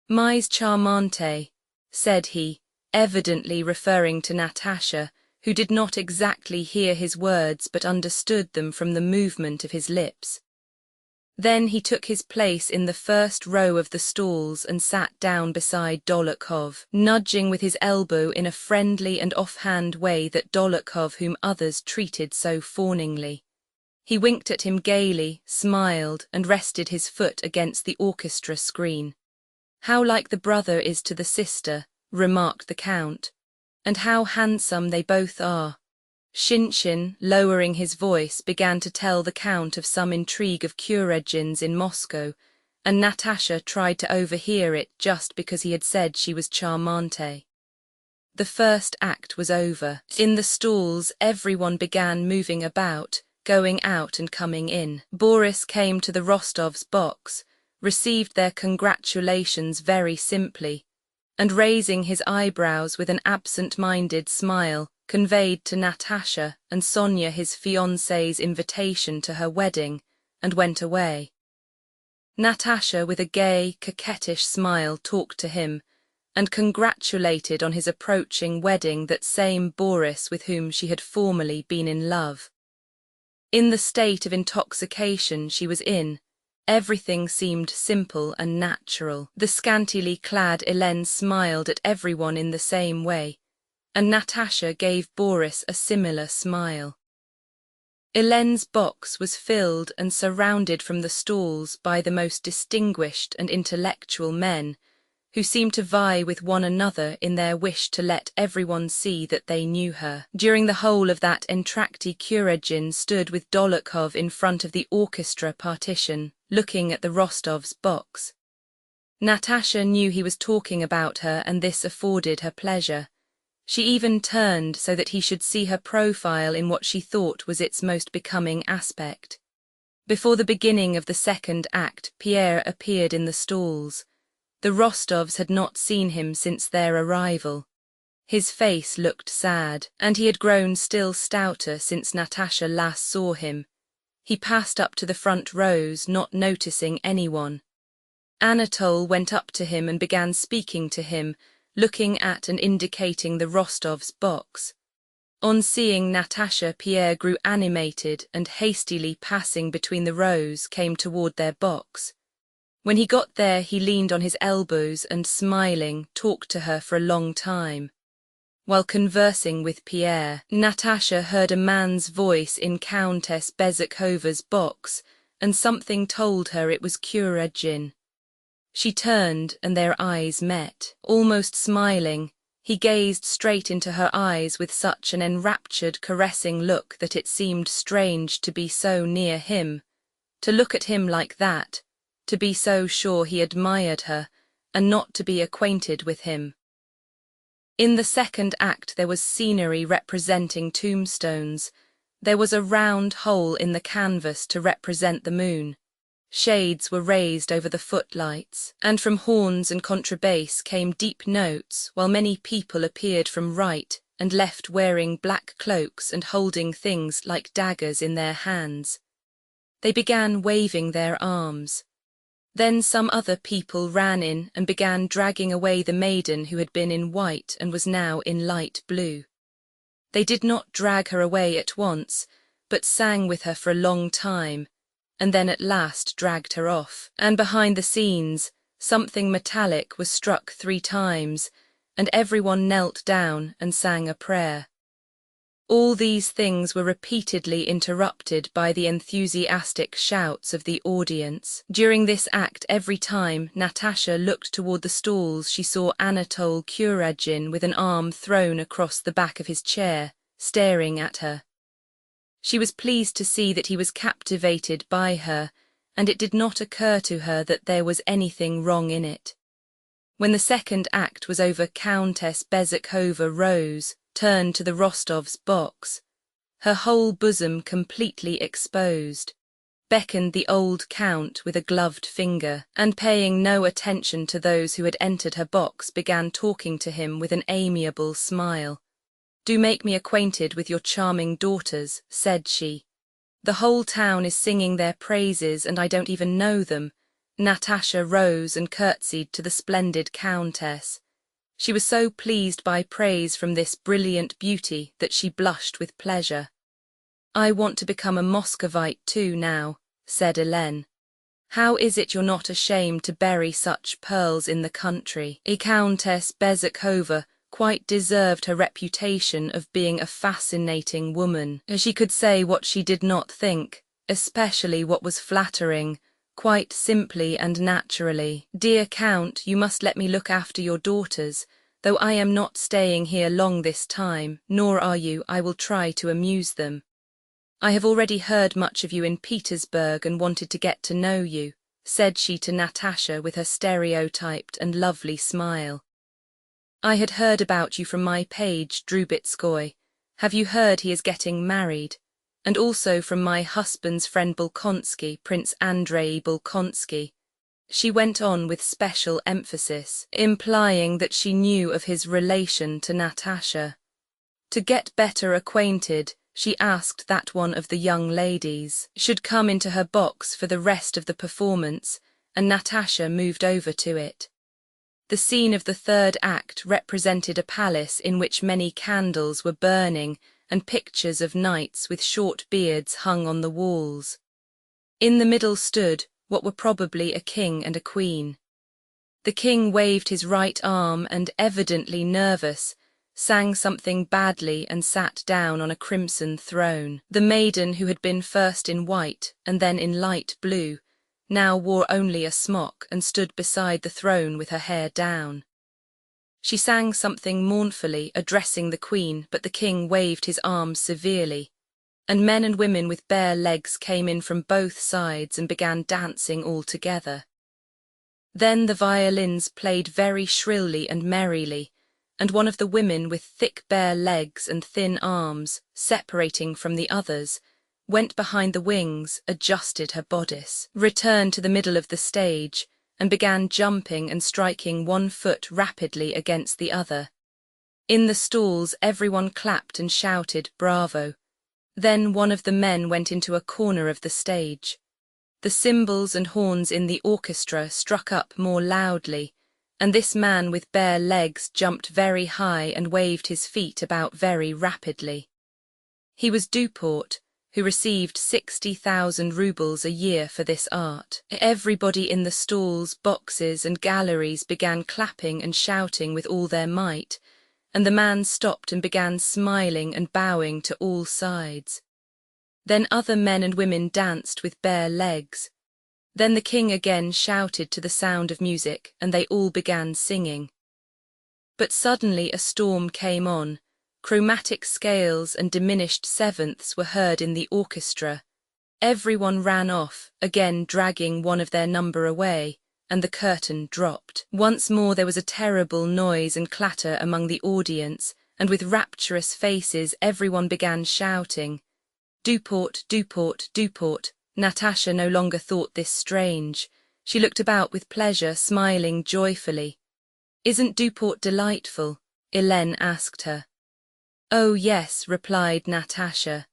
"Mais charmante," said he, evidently referring to Natasha, who did not exactly hear his words but understood them from the movement of his lips. Then he took his place in the first row of the stalls and sat down beside Dolokhov, nudging with his elbow in a friendly and offhand way that Dolokhov whom others treated so fawningly. He winked at him gaily, smiled, and rested his foot against the orchestra screen. "How like the brother is to the sister," remarked the Count, "and how handsome they both are." Shinshin, lowering his voice, began to tell the Count of some intrigue of Kuradjin's in Moscow, and Natasha tried to overhear it just because he had said she was charmante. The first act was over. In the stalls, everyone began moving about, going out and coming in. Boris came to the Rostovs' box, received their congratulations very simply, and raising his eyebrows with an absent-minded smile, conveyed to Natasha and Sonia his fiancée's invitation to her wedding, and went away. Natasha, with a gay, coquettish smile, talked to him, and congratulated on his approaching wedding that same Boris with whom she had formerly been in love. In the state of intoxication she was in, everything seemed simple and natural. The scantily clad Hélène smiled at everyone in the same way, and Natasha gave Boris a similar smile. Hélène's box was filled and surrounded from the stalls by the most distinguished and intellectual men, who seemed to vie with one another in their wish to let everyone see that they knew her. During the whole of that entr'acte Kuradjin stood with Dolokhov in front of the orchestra partition, looking at the Rostovs' box. Natasha knew he was talking about her, and this afforded her pleasure. She even turned so that he should see her profile in what she thought was its most becoming aspect. Before the beginning of the second act, Pierre appeared in the stalls. The Rostovs had not seen him since their arrival. His face looked sad, and he had grown still stouter since Natasha last saw him. He passed up to the front rows, not noticing anyone. Anatole went up to him and began speaking to him, looking at and indicating the Rostovs' box. On seeing Natasha, Pierre grew animated and, hastily passing between the rows, came toward their box. When he got there, he leaned on his elbows and, smiling, talked to her for a long time. While conversing with Pierre, Natasha heard a man's voice in Countess Bezykhova's box, and something told her it was Kuradjin. She turned, and their eyes met. Almost smiling, he gazed straight into her eyes with such an enraptured, caressing look that it seemed strange to be so near him, to look at him like that, to be so sure he admired her, and not to be acquainted with him. In the second act there was scenery representing tombstones. There was a round hole in the canvas to represent the moon. Shades were raised over the footlights, and from horns and contrabass came deep notes, while many people appeared from right, and left wearing black cloaks and holding things like daggers in their hands. They began waving their arms. Then some other people ran in and began dragging away the maiden who had been in white and was now in light blue. They did not drag her away at once, but sang with her for a long time, and then at last dragged her off. And behind the scenes, something metallic was struck 3 times, and everyone knelt down and sang a prayer. All these things were repeatedly interrupted by the enthusiastic shouts of the audience. During this act, every time Natasha looked toward the stalls, she saw Anatole Kuragin with an arm thrown across the back of his chair, staring at her. She was pleased to see that he was captivated by her, and it did not occur to her that there was anything wrong in it. When the second act was over, Countess Bezukhova rose, turned to the Rostov's box, her whole bosom completely exposed, beckoned the old count with a gloved finger, and paying no attention to those who had entered her box, began talking to him with an amiable smile. "Do make me acquainted with your charming daughters," said she. "The whole town is singing their praises and I don't even know them." Natasha rose and curtsied to the splendid countess. She was so pleased by praise from this brilliant beauty that she blushed with pleasure. "I want to become a Muscovite too now," said Hélène. "How is it you're not ashamed to bury such pearls in the country?" Countess Bezukhova quite deserved her reputation of being a fascinating woman. She could say what she did not think, especially what was flattering, quite simply and naturally. "Dear Count, you must let me look after your daughters, though I am not staying here long this time, nor are you. I will try to amuse them. I have already heard much of you in Petersburg and wanted to get to know you," said she to Natasha with her stereotyped and lovely smile. "I had heard about you from my page, Drubetskoy. Have you heard he is getting married? And also from my husband's friend Bolkonsky, Prince Andrei Bolkonsky." She went on with special emphasis, implying that she knew of his relation to Natasha. To get better acquainted, she asked that one of the young ladies should come into her box for the rest of the performance, and Natasha moved over to it. The scene of the third act represented a palace in which many candles were burning and pictures of knights with short beards hung on the walls. In the middle stood what were probably a king and a queen. The king waved his right arm and, evidently nervous, sang something badly and sat down on a crimson throne. The maiden, who had been first in white and then in light blue, now wore only a smock and stood beside the throne with her hair down. She sang something mournfully, addressing the queen, but the king waved his arm severely, and men and women with bare legs came in from both sides and began dancing all together. Then the violins played very shrilly and merrily, and one of the women with thick bare legs and thin arms, separating from the others, went behind the wings, adjusted her bodice, returned to the middle of the stage, and began jumping and striking one foot rapidly against the other. In the stalls everyone clapped and shouted "Bravo." Then one of the men went into a corner of the stage. The cymbals and horns in the orchestra struck up more loudly, and this man with bare legs jumped very high and waved his feet about very rapidly. He was Duport, who received 60,000 rubles a year for this art. Everybody in the stalls, boxes and galleries began clapping and shouting with all their might, and the man stopped and began smiling and bowing to all sides. Then other men and women danced with bare legs. Then the king again shouted to the sound of music, and they all began singing. But suddenly a storm came on. Chromatic scales and diminished sevenths were heard in the orchestra. Everyone ran off, again dragging one of their number away, and the curtain dropped. Once more there was a terrible noise and clatter among the audience, and with rapturous faces everyone began shouting, "Duport, Duport, Duport." Natasha no longer thought this strange. She looked about with pleasure, smiling joyfully. "Isn't Duport delightful?" Hélène asked her. "Oh yes," replied Natasha.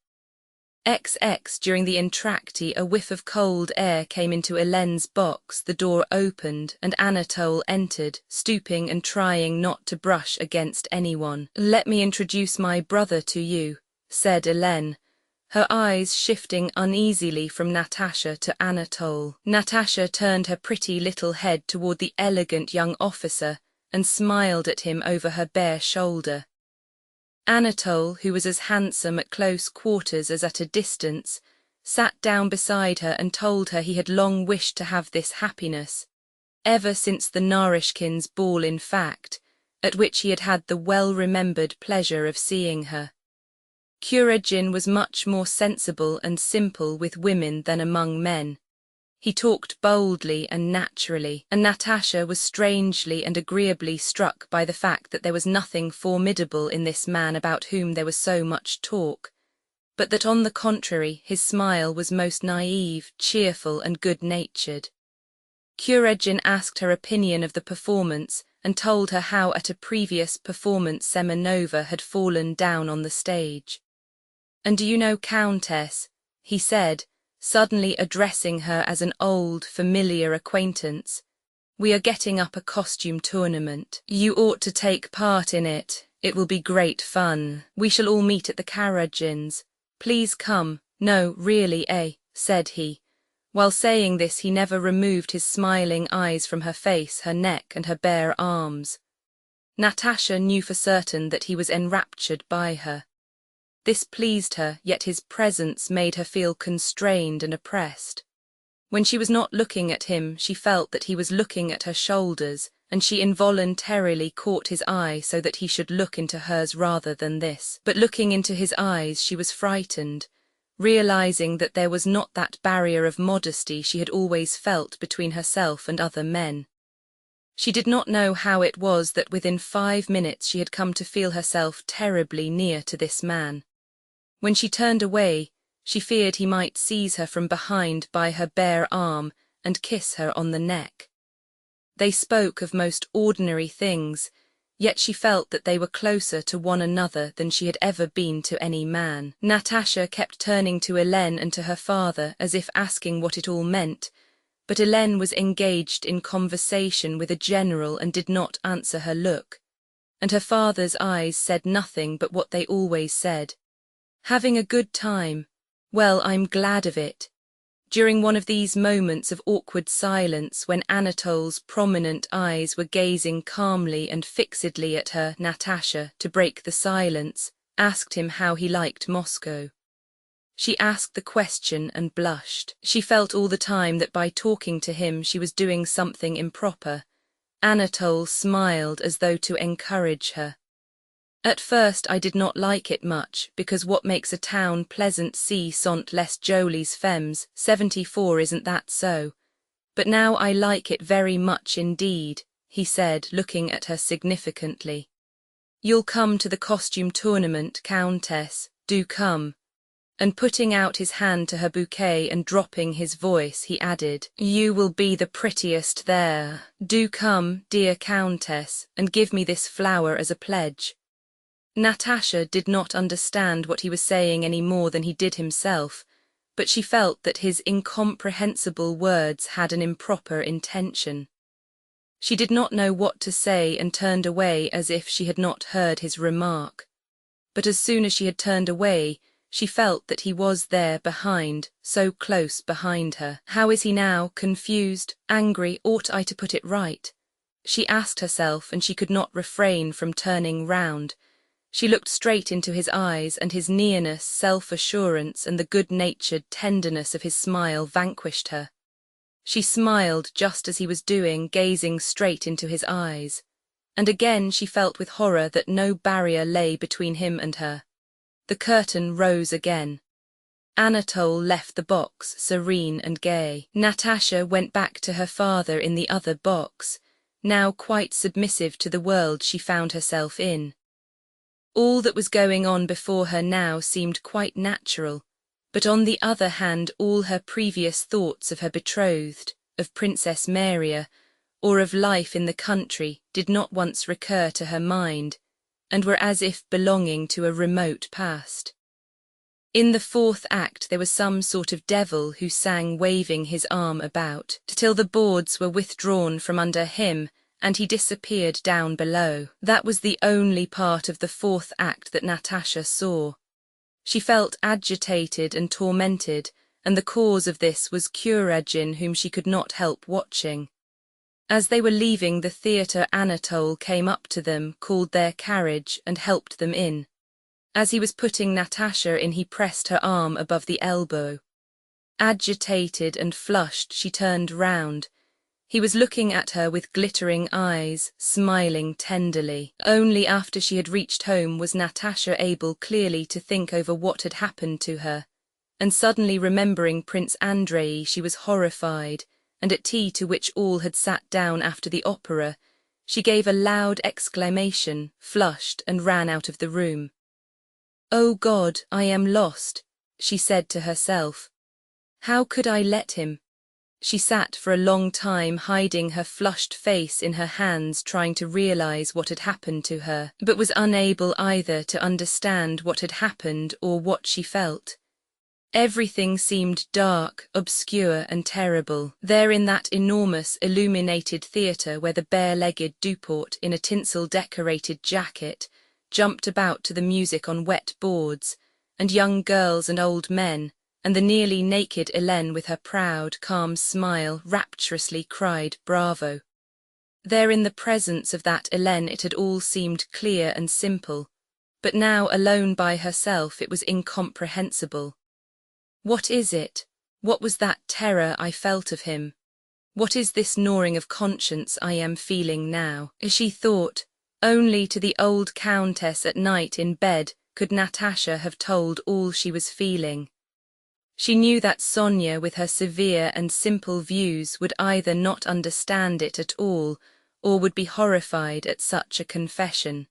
XX. During the entr'acte, a whiff of cold air came into Hélène's box, the door opened, and Anatole entered, stooping and trying not to brush against anyone. "Let me introduce my brother to you," said Hélène, her eyes shifting uneasily from Natasha to Anatole. Natasha turned her pretty little head toward the elegant young officer and smiled at him over her bare shoulder. Anatole, who was as handsome at close quarters as at a distance, sat down beside her and told her he had long wished to have this happiness, ever since the Narishkins' ball in fact, at which he had had the well-remembered pleasure of seeing her. Kuragin was much more sensible and simple with women than among men. He talked boldly and naturally, and Natasha was strangely and agreeably struck by the fact that there was nothing formidable in this man about whom there was so much talk, but that on the contrary his smile was most naive, cheerful and good-natured. Kuragin asked her opinion of the performance and told her how at a previous performance Semenova had fallen down on the stage. "And do you know, Countess," he said, suddenly addressing her as an old, familiar acquaintance, "we are getting up a costume tournament. You ought to take part in it. It will be great fun. We shall all meet at the Karagins. Please come." "No, really, said he. While saying this he never removed his smiling eyes from her face, her neck and her bare arms. Natasha knew for certain that he was enraptured by her. This pleased her, yet his presence made her feel constrained and oppressed. When she was not looking at him, she felt that he was looking at her shoulders, and she involuntarily caught his eye so that he should look into hers rather than this. But looking into his eyes, she was frightened, realizing that there was not that barrier of modesty she had always felt between herself and other men. She did not know how it was that within 5 minutes she had come to feel herself terribly near to this man. When she turned away, she feared he might seize her from behind by her bare arm and kiss her on the neck. They spoke of most ordinary things, yet she felt that they were closer to one another than she had ever been to any man. Natasha kept turning to Hélène and to her father as if asking what it all meant, but Hélène was engaged in conversation with a general and did not answer her look, and her father's eyes said nothing but what they always said. "Having a good time? Well, I'm glad of it." During one of these moments of awkward silence, when Anatole's prominent eyes were gazing calmly and fixedly at her, Natasha, to break the silence, asked him how he liked Moscow. She asked the question and blushed. She felt all the time that by talking to him she was doing something improper. Anatole smiled as though to encourage her. "At first I did not like it much, because what makes a town pleasant si sont les jolies femmes, 74 isn't that so? But now I like it very much indeed," he said, looking at her significantly. "You'll come to the costume tournament, Countess, do come." And putting out his hand to her bouquet and dropping his voice, he added, "You will be the prettiest there. Do come, dear Countess, and give me this flower as a pledge." Natasha did not understand what he was saying any more than he did himself, but she felt that his incomprehensible words had an improper intention. She did not know what to say and turned away as if she had not heard his remark. But as soon as she had turned away, she felt that he was there behind, so close behind her. How is he now? Confused? Angry? Ought I to put it right? She asked herself, and she could not refrain from turning round. She looked straight into his eyes, and his nearness, self-assurance, and the good-natured tenderness of his smile vanquished her. She smiled just as he was doing, gazing straight into his eyes. And again she felt with horror that no barrier lay between him and her. The curtain rose again. Anatole left the box, serene and gay. Natasha went back to her father in the other box, now quite submissive to the world she found herself in. All that was going on before her now seemed quite natural, but on the other hand all her previous thoughts of her betrothed, of Princess Maria, or of life in the country did not once recur to her mind, and were as if belonging to a remote past. In the fourth act there was some sort of devil who sang waving his arm about, till the boards were withdrawn from under him, and he disappeared down below. That was the only part of the fourth act that Natasha saw. She felt agitated and tormented, and the cause of this was Kuragin, whom she could not help watching. As they were leaving the theatre, Anatole came up to them, called their carriage, and helped them in. As he was putting Natasha in, he pressed her arm above the elbow. Agitated and flushed, she turned round. He was looking at her with glittering eyes, smiling tenderly. Only after she had reached home was Natasha able clearly to think over what had happened to her, and suddenly remembering Prince Andrei, she was horrified, and at tea, to which all had sat down after the opera, she gave a loud exclamation, flushed, and ran out of the room. "Oh God, I am lost," she said to herself. "How could I let him?" She sat for a long time hiding her flushed face in her hands, trying to realize what had happened to her, but was unable either to understand what had happened or what she felt. Everything seemed dark, obscure, and terrible, there in that enormous, illuminated theatre where the bare-legged Duport in a tinsel-decorated jacket jumped about to the music on wet boards, and young girls and old men, and the nearly naked Hélène with her proud, calm smile rapturously cried bravo. There in the presence of that Hélène it had all seemed clear and simple, but now alone by herself it was incomprehensible. What is it? What was that terror I felt of him? What is this gnawing of conscience I am feeling now? She thought, only to the old countess at night in bed could Natasha have told all she was feeling. She knew that Sonia, with her severe and simple views, would either not understand it at all, or would be horrified at such a confession.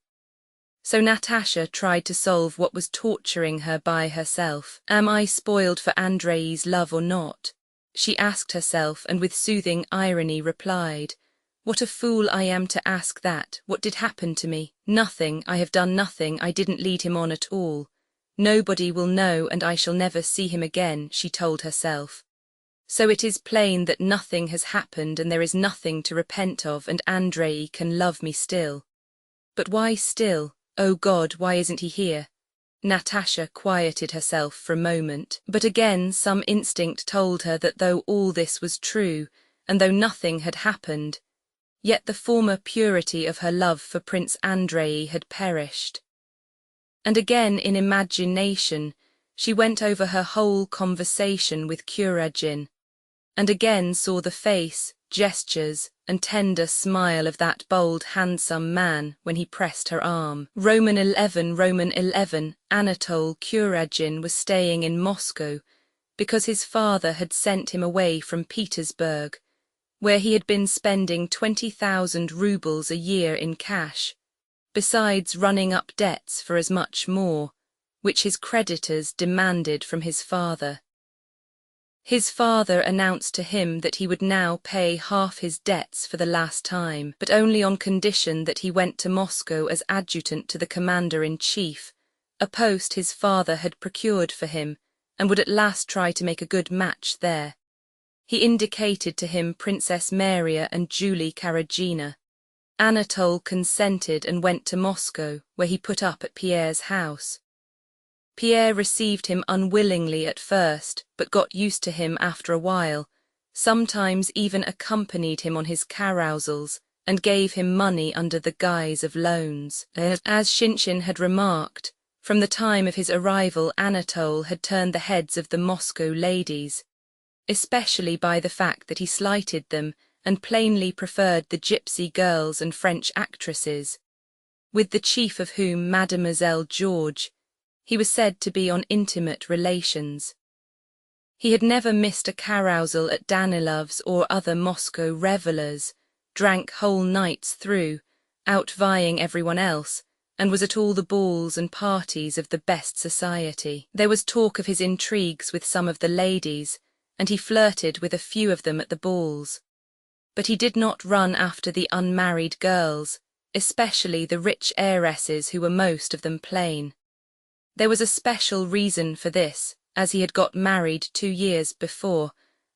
So Natasha tried to solve what was torturing her by herself. Am I spoiled for Andrei's love or not? She asked herself, and with soothing irony replied, What a fool I am to ask that. What did happen to me? Nothing, I have done nothing, I didn't lead him on at all. Nobody will know, and I shall never see him again, she told herself. So it is plain that nothing has happened and there is nothing to repent of, and Andrei can love me still. But why still? Oh God, why isn't he here? Natasha quieted herself for a moment, but again some instinct told her that though all this was true, and though nothing had happened, yet the former purity of her love for Prince Andrei had perished. And again in imagination she went over her whole conversation with Kuragin, and again saw the face, gestures, and tender smile of that bold, handsome man when he pressed her arm. Roman 11, Anatole Kuragin was staying in Moscow because his father had sent him away from Petersburg, where he had been spending 20,000 rubles a year in cash, besides running up debts for as much more, which his creditors demanded from his father. His father announced to him that he would now pay half his debts for the last time, but only on condition that he went to Moscow as adjutant to the commander-in-chief, a post his father had procured for him, and would at last try to make a good match there. He indicated to him Princess Maria and Julie Karagina. Anatole consented and went to Moscow, where he put up at Pierre's house. Pierre received him unwillingly at first, but got used to him after a while, sometimes even accompanied him on his carousals, and gave him money under the guise of loans. As Shinshin had remarked, from the time of his arrival Anatole had turned the heads of the Moscow ladies, especially by the fact that he slighted them and plainly preferred the gypsy girls and French actresses, with the chief of whom, Mademoiselle George, he was said to be on intimate relations. He had never missed a carousal at Danilov's or other Moscow revellers, drank whole nights through, outvying everyone else, and was at all the balls and parties of the best society. There was talk of his intrigues with some of the ladies, and he flirted with a few of them at the balls. But he did not run after the unmarried girls, especially the rich heiresses who were most of them plain. There was a special reason for this, as he had got married 2 years before,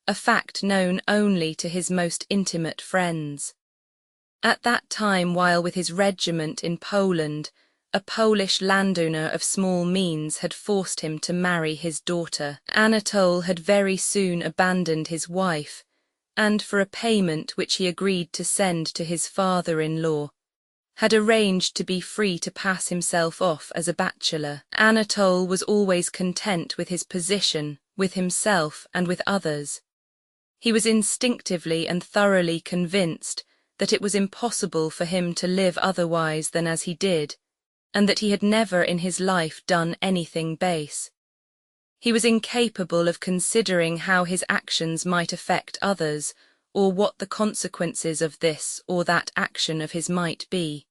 a fact known only to his most intimate friends. At that time, while with his regiment in Poland, a Polish landowner of small means had forced him to marry his daughter. Anatole had very soon abandoned his wife, and for a payment which he agreed to send to his father-in-law, had arranged to be free to pass himself off as a bachelor. Anatole was always content with his position, with himself and with others. He was instinctively and thoroughly convinced that it was impossible for him to live otherwise than as he did, and that he had never in his life done anything base. He was incapable of considering how his actions might affect others, or what the consequences of this or that action of his might be.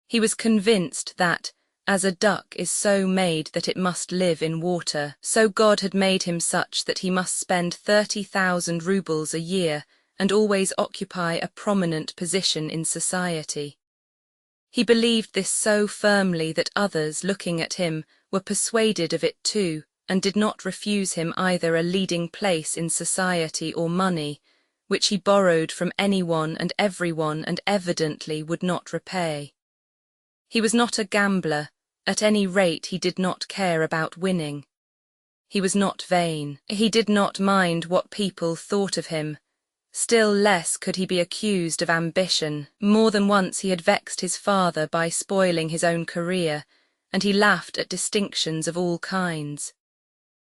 He was convinced that, as a duck is so made that it must live in water, so God had made him such that he must spend 30,000 rubles a year and always occupy a prominent position in society. He believed this so firmly that others, looking at him, were persuaded of it too, and did not refuse him either a leading place in society or money, which he borrowed from anyone and everyone and evidently would not repay. He was not a gambler, at any rate he did not care about winning. He was not vain. He did not mind what people thought of him. Still less could he be accused of ambition. More than once he had vexed his father by spoiling his own career, and he laughed at distinctions of all kinds.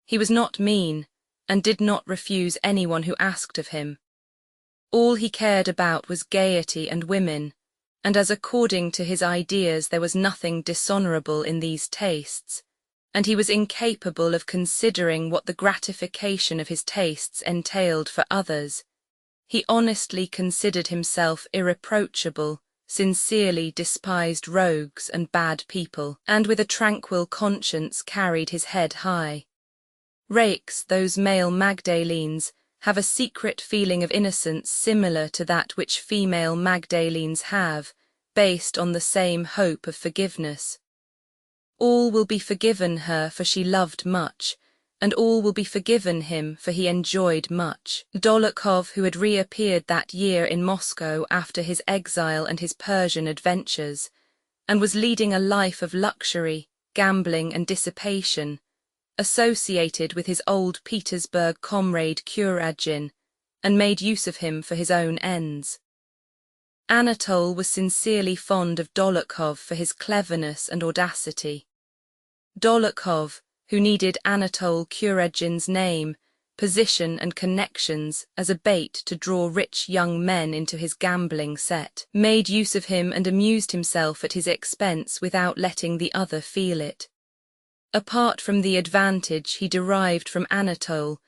He was not mean, and did not refuse anyone who asked of him. All he cared about was gaiety and women, and as according to his ideas there was nothing dishonourable in these tastes, and he was incapable of considering what the gratification of his tastes entailed for others, he honestly considered himself irreproachable, sincerely despised rogues and bad people, and with a tranquil conscience carried his head high. Rakes, those male Magdalenes, have a secret feeling of innocence similar to that which female Magdalenes have, based on the same hope of forgiveness. All will be forgiven her for she loved much, and all will be forgiven him for he enjoyed much. Dolokhov, who had reappeared that year in Moscow after his exile and his Persian adventures, and was leading a life of luxury, gambling and dissipation, associated with his old Petersburg comrade Kuragin, and made use of him for his own ends. Anatole was sincerely fond of Dolokhov for his cleverness and audacity. Dolokhov, who needed Anatole Kuragin's name, position and connections as a bait to draw rich young men into his gambling set, made use of him and amused himself at his expense without letting the other feel it. Apart from the advantage he derived from Anatole,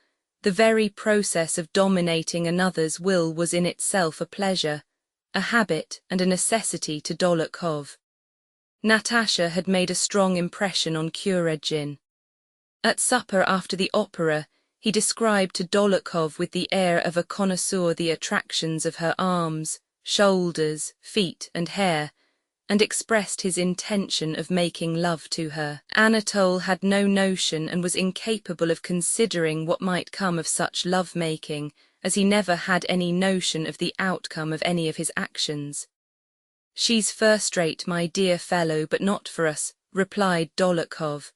the very process of dominating another's will was in itself a pleasure, a habit and a necessity to Dolokhov. Natasha had made a strong impression on Kuragin. At supper after the opera, he described to Dolokhov with the air of a connoisseur the attractions of her arms, shoulders, feet and hair, and expressed his intention of making love to her. Anatole had no notion and was incapable of considering what might come of such love-making, as he never had any notion of the outcome of any of his actions. "She's first-rate, my dear fellow, but not for us," replied Dolokhov.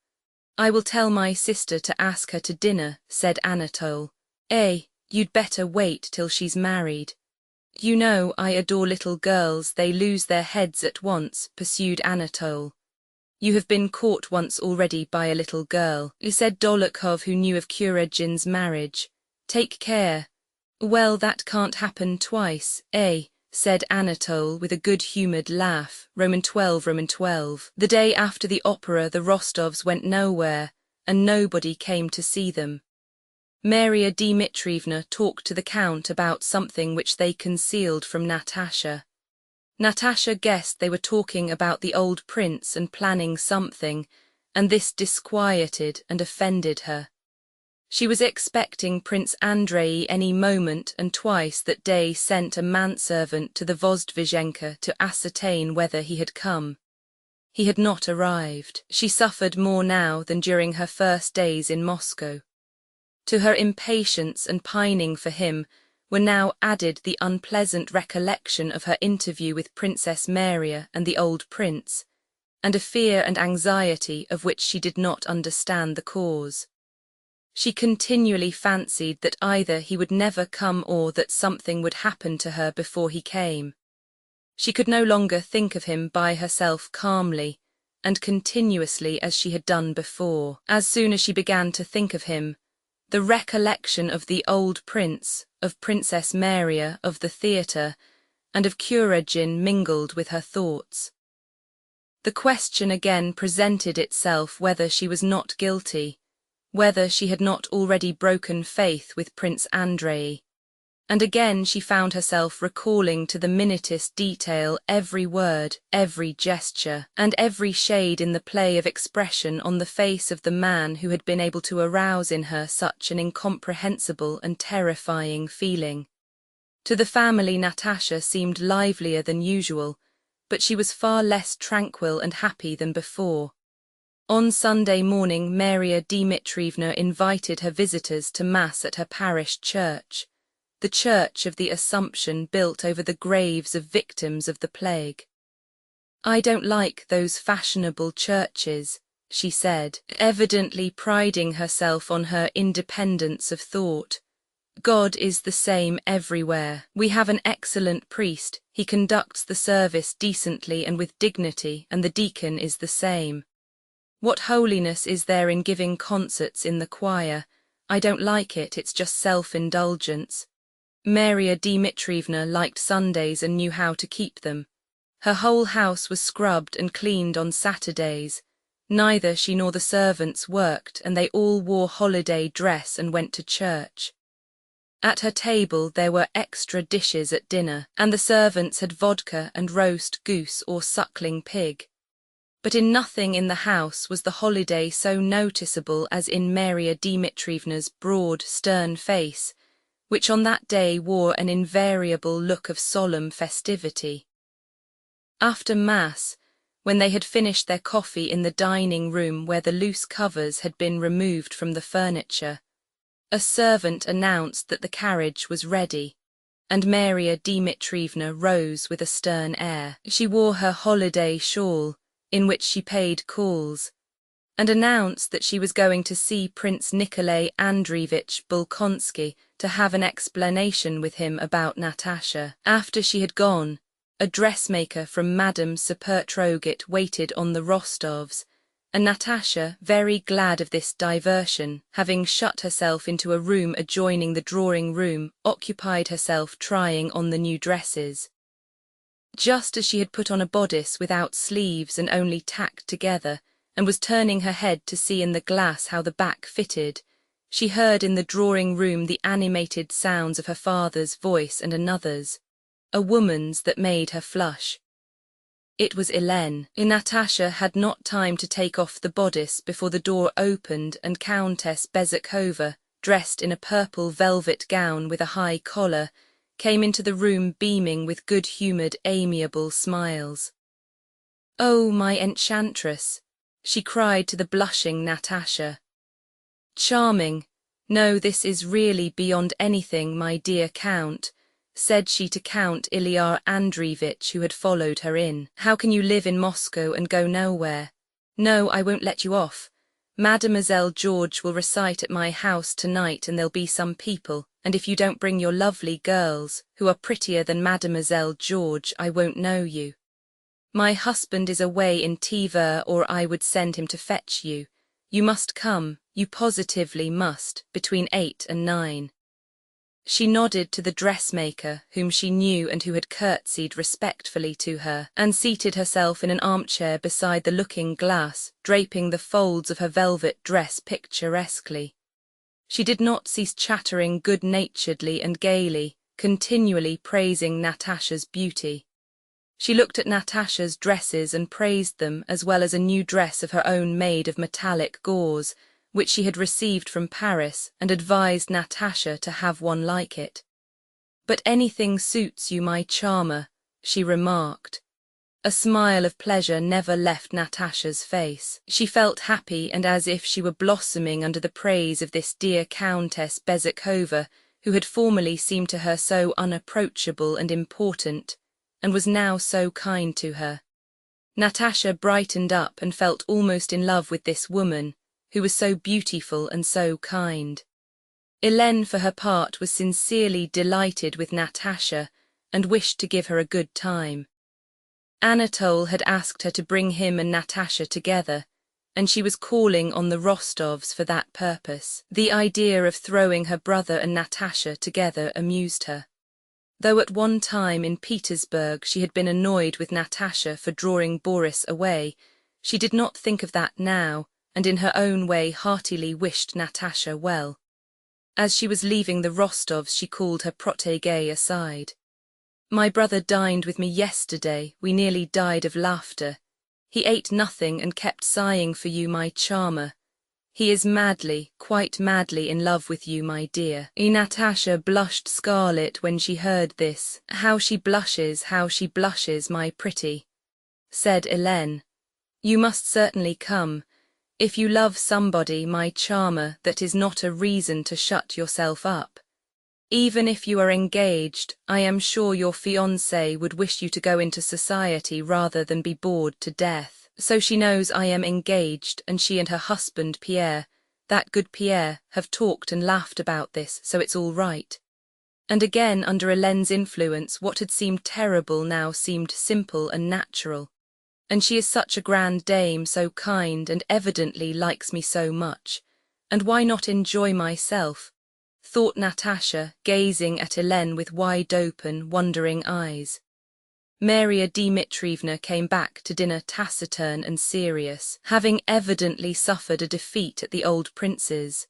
"I will tell my sister to ask her to dinner," said Anatole. You'd better wait till she's married." "You know I adore little girls, they lose their heads at once," pursued Anatole. "You have been caught once already by a little girl," said Dolokhov, who knew of Kuragin's marriage. "Take care." "Well, that can't happen twice, said Anatole with a good-humoured laugh. Roman 12. The day after the opera the Rostovs went nowhere, and nobody came to see them. Maria Dmitrievna talked to the Count about something which they concealed from Natasha. Natasha guessed they were talking about the old prince and planning something, and this disquieted and offended her. She was expecting Prince Andrei any moment, and twice that day sent a manservant to the Vozdvizhenka to ascertain whether he had come. He had not arrived. She suffered more now than during her first days in Moscow. To her impatience and pining for him were now added the unpleasant recollection of her interview with Princess Maria and the old prince, and a fear and anxiety of which she did not understand the cause. She continually fancied that either he would never come or that something would happen to her before he came. She could no longer think of him by herself calmly and continuously as she had done before. As soon as she began to think of him, the recollection of the old prince, of Princess Maria, of the theatre, and of Kuragin mingled with her thoughts. The question again presented itself whether she was not guilty, whether she had not already broken faith with Prince Andrei, and again she found herself recalling to the minutest detail every word, every gesture, and every shade in the play of expression on the face of the man who had been able to arouse in her such an incomprehensible and terrifying feeling. To the family, Natasha seemed livelier than usual, but she was far less tranquil and happy than before. On Sunday morning, Maria Dmitrievna invited her visitors to Mass at her parish church, the Church of the Assumption built over the graves of victims of the plague. "I don't like those fashionable churches," she said, evidently priding herself on her independence of thought. "God is the same everywhere. We have an excellent priest, he conducts the service decently and with dignity, and the deacon is the same. What holiness is there in giving concerts in the choir? I don't like it, it's just self-indulgence." Maria Dmitrievna liked Sundays and knew how to keep them. Her whole house was scrubbed and cleaned on Saturdays. Neither she nor the servants worked, and they all wore holiday dress and went to church. At her table there were extra dishes at dinner, and the servants had vodka and roast goose or suckling pig. But in nothing in the house was the holiday so noticeable as in Maria Dmitrievna's broad, stern face, which on that day wore an invariable look of solemn festivity. After Mass, when they had finished their coffee in the dining room where the loose covers had been removed from the furniture, a servant announced that the carriage was ready, and Maria Dmitrievna rose with a stern air. She wore her holiday shawl, in which she paid calls, and announced that she was going to see Prince Nikolai Andreevich Bolkonsky to have an explanation with him about Natasha. After she had gone, a dressmaker from Madame Sapertrogit waited on the Rostovs, and Natasha, very glad of this diversion, having shut herself into a room adjoining the drawing-room, occupied herself trying on the new dresses. Just as she had put on a bodice without sleeves and only tacked together, and was turning her head to see in the glass how the back fitted, she heard in the drawing-room the animated sounds of her father's voice and another's, a woman's that made her flush. It was Helene. Natasha had not time to take off the bodice before the door opened and Countess Bezukhova, dressed in a purple velvet gown with a high collar, came into the room beaming with good-humoured, amiable smiles. "Oh, my enchantress," she cried to the blushing Natasha. "Charming. No, this is really beyond anything, my dear Count," said she to Count Ilyar Andreevich, who had followed her in. "How can you live in Moscow and go nowhere? No, I won't let you off. Mademoiselle George will recite at my house tonight, and there'll be some people, and if you don't bring your lovely girls, who are prettier than Mademoiselle George, I won't know you. My husband is away in Tver, or I would send him to fetch you. You must come, you positively must, between 8 and 9. She nodded to the dressmaker, whom she knew and who had curtsied respectfully to her, and seated herself in an armchair beside the looking-glass, draping the folds of her velvet dress picturesquely. She did not cease chattering good-naturedly and gaily, continually praising Natasha's beauty. She looked at Natasha's dresses and praised them, as well as a new dress of her own made of metallic gauze, which she had received from Paris, and advised Natasha to have one like it. "But anything suits you, my charmer," she remarked. A smile of pleasure never left Natasha's face. She felt happy and as if she were blossoming under the praise of this dear Countess Bezzikova, who had formerly seemed to her so unapproachable and important, and was now so kind to her. Natasha brightened up and felt almost in love with this woman, who was so beautiful and so kind. Hélène, for her part, was sincerely delighted with Natasha and wished to give her a good time. Anatole had asked her to bring him and Natasha together, and she was calling on the Rostovs for that purpose. The idea of throwing her brother and Natasha together amused her. Though at one time in Petersburg she had been annoyed with Natasha for drawing Boris away, she did not think of that now, and in her own way heartily wished Natasha well. As she was leaving the Rostovs, she called her protégé aside. "My brother dined with me yesterday. We nearly died of laughter. He ate nothing and kept sighing for you, my charmer. He is madly, quite madly in love with you, my dear." Natasha blushed scarlet when she heard this. How she blushes, my pretty," said Hélène. "You must certainly come. If you love somebody, my charmer, that is not a reason to shut yourself up. Even if you are engaged, I am sure your fiancé would wish you to go into society rather than be bored to death. So she knows I am engaged, and she and her husband, Pierre, that good Pierre, have talked and laughed about this, so it's all right." And again, under Hélène's influence, what had seemed terrible now seemed simple and natural. "And she is such a grand dame, so kind, and evidently likes me so much. And why not enjoy myself?" thought Natasha, gazing at Hélène with wide-open, wondering eyes. Maria Dmitrievna came back to dinner taciturn and serious, having evidently suffered a defeat at the old prince's.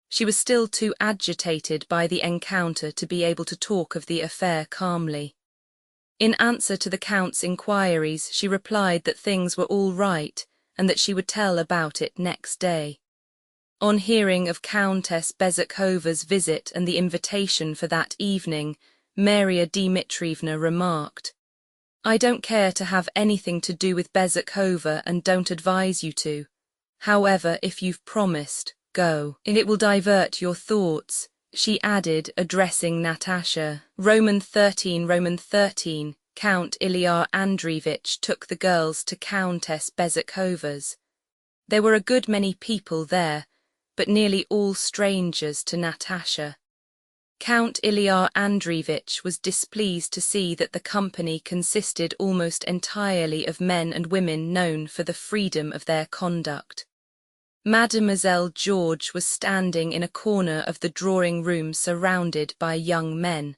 She was still too agitated by the encounter to be able to talk of the affair calmly. In answer to the Count's inquiries, she replied that things were all right and that she would tell about it next day. On hearing of Countess Bezzikova's visit and the invitation for that evening, Maria Dmitrievna remarked, "I don't care to have anything to do with Bezzikova and don't advise you to. However, if you've promised, go. And it will divert your thoughts," she added, addressing Natasha. Roman 13, Count Ilyar Andreevich took the girls to Countess Bezzikova's. There were a good many people there, but nearly all strangers to Natasha. Count Ilyar Andreevich was displeased to see that the company consisted almost entirely of men and women known for the freedom of their conduct. Mademoiselle George was standing in a corner of the drawing-room surrounded by young men.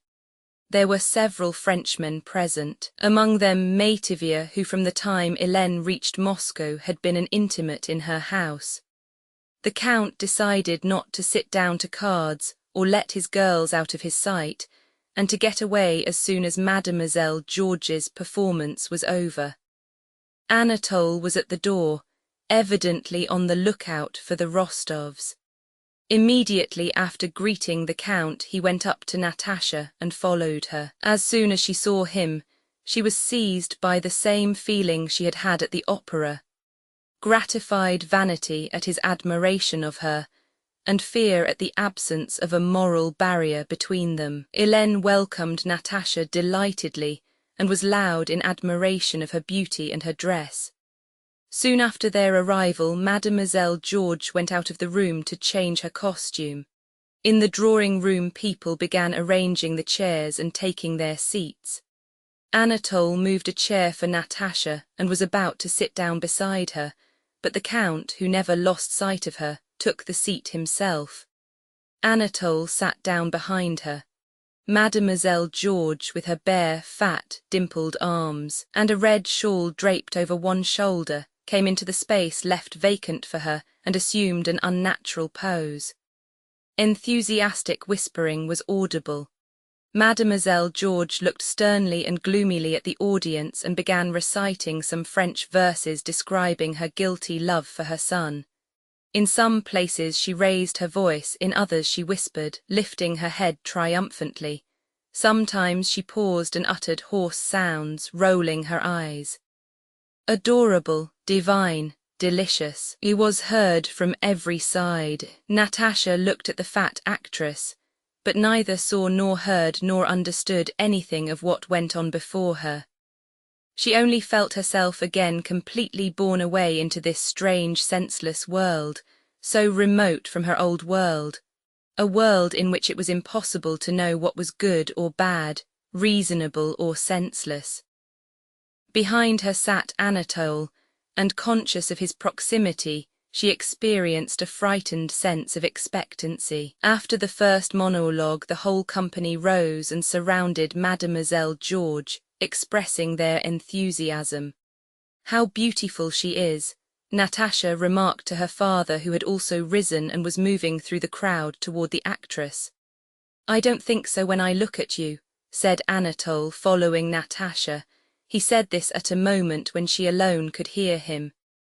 There were several Frenchmen present, among them Métivier, who from the time Hélène reached Moscow had been an intimate in her house. The Count decided not to sit down to cards or let his girls out of his sight, and to get away as soon as Mademoiselle George's performance was over. Anatole was at the door, evidently on the lookout for the Rostovs. Immediately after greeting the Count, he went up to Natasha and followed her. As soon as she saw him, she was seized by the same feeling she had had at the opera: gratified vanity at his admiration of her, and fear at the absence of a moral barrier between them. Hélène welcomed Natasha delightedly, and was loud in admiration of her beauty and her dress. Soon after their arrival, Mademoiselle George went out of the room to change her costume. In the drawing-room, people began arranging the chairs and taking their seats. Anatole moved a chair for Natasha and was about to sit down beside her, but the Count, who never lost sight of her, took the seat himself. Anatole sat down behind her. Mademoiselle George, with her bare, fat, dimpled arms, and a red shawl draped over one shoulder, came into the space left vacant for her and assumed an unnatural pose. Enthusiastic whispering was audible. Mademoiselle George looked sternly and gloomily at the audience and began reciting some French verses describing her guilty love for her son. In some places she raised her voice, in others she whispered, lifting her head triumphantly. Sometimes she paused and uttered hoarse sounds, rolling her eyes. Adorable, divine, delicious. It was heard from every side. Natasha looked at the fat actress, but neither saw nor heard nor understood anything of what went on before her. She only felt herself again completely borne away into this strange, senseless world, so remote from her old world, a world in which it was impossible to know what was good or bad, reasonable or senseless. Behind her sat Anatole, and conscious of his proximity, she experienced a frightened sense of expectancy. After the first monologue, the whole company rose and surrounded Mademoiselle George, expressing their enthusiasm. "How beautiful she is," Natasha remarked to her father, who had also risen and was moving through the crowd toward the actress. "I don't think so when I look at you," said Anatole, following Natasha. He said this at a moment when she alone could hear him.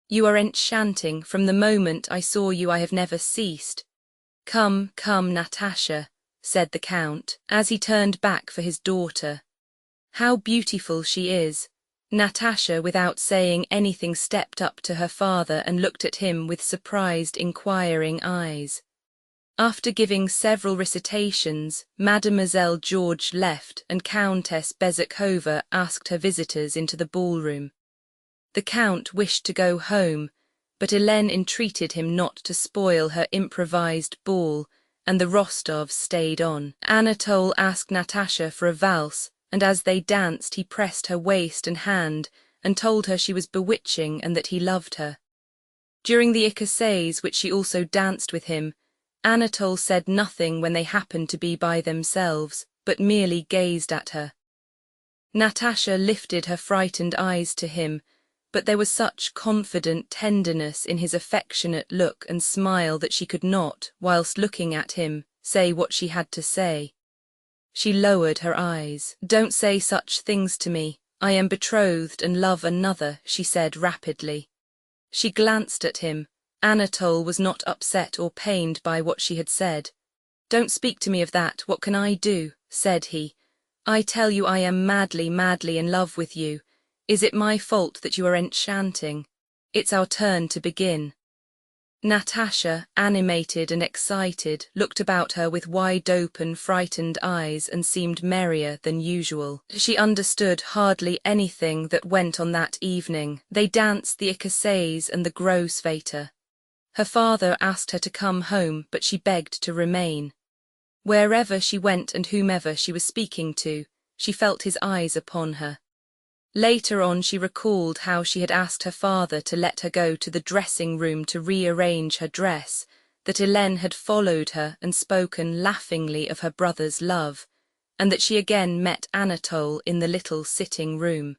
"You are enchanting. From the moment I saw you I have never ceased." "Come, come, Natasha," said the Count, as he turned back for his daughter. "How beautiful she is." Natasha, without saying anything, stepped up to her father and looked at him with surprised, inquiring eyes. After giving several recitations, Mademoiselle George left and Countess Bezzakova asked her visitors into the ballroom. The Count wished to go home, but Helene entreated him not to spoil her improvised ball, and the Rostovs stayed on. Anatole asked Natasha for a valse, and as they danced he pressed her waist and hand and told her she was bewitching and that he loved her. During the écossaise, which she also danced with him, Anatole said nothing when they happened to be by themselves, but merely gazed at her. Natasha lifted her frightened eyes to him, but there was such confident tenderness in his affectionate look and smile that she could not, whilst looking at him, say what she had to say. She lowered her eyes. "Don't say such things to me. I am betrothed and love another," she said rapidly. She glanced at him. Anatole was not upset or pained by what she had said. "Don't speak to me of that. What can I do?" said he. "I tell you I am madly, madly in love with you. Is it my fault that you are enchanting? It's our turn to begin." Natasha, animated and excited, looked about her with wide-open, frightened eyes and seemed merrier than usual. She understood hardly anything that went on that evening. They danced the écossaise and the Grossvater. Her father asked her to come home, but she begged to remain. Wherever she went and whomever she was speaking to, she felt his eyes upon her. Later on she recalled how she had asked her father to let her go to the dressing room to rearrange her dress, that Helene had followed her and spoken laughingly of her brother's love, and that she again met Anatole in the little sitting room.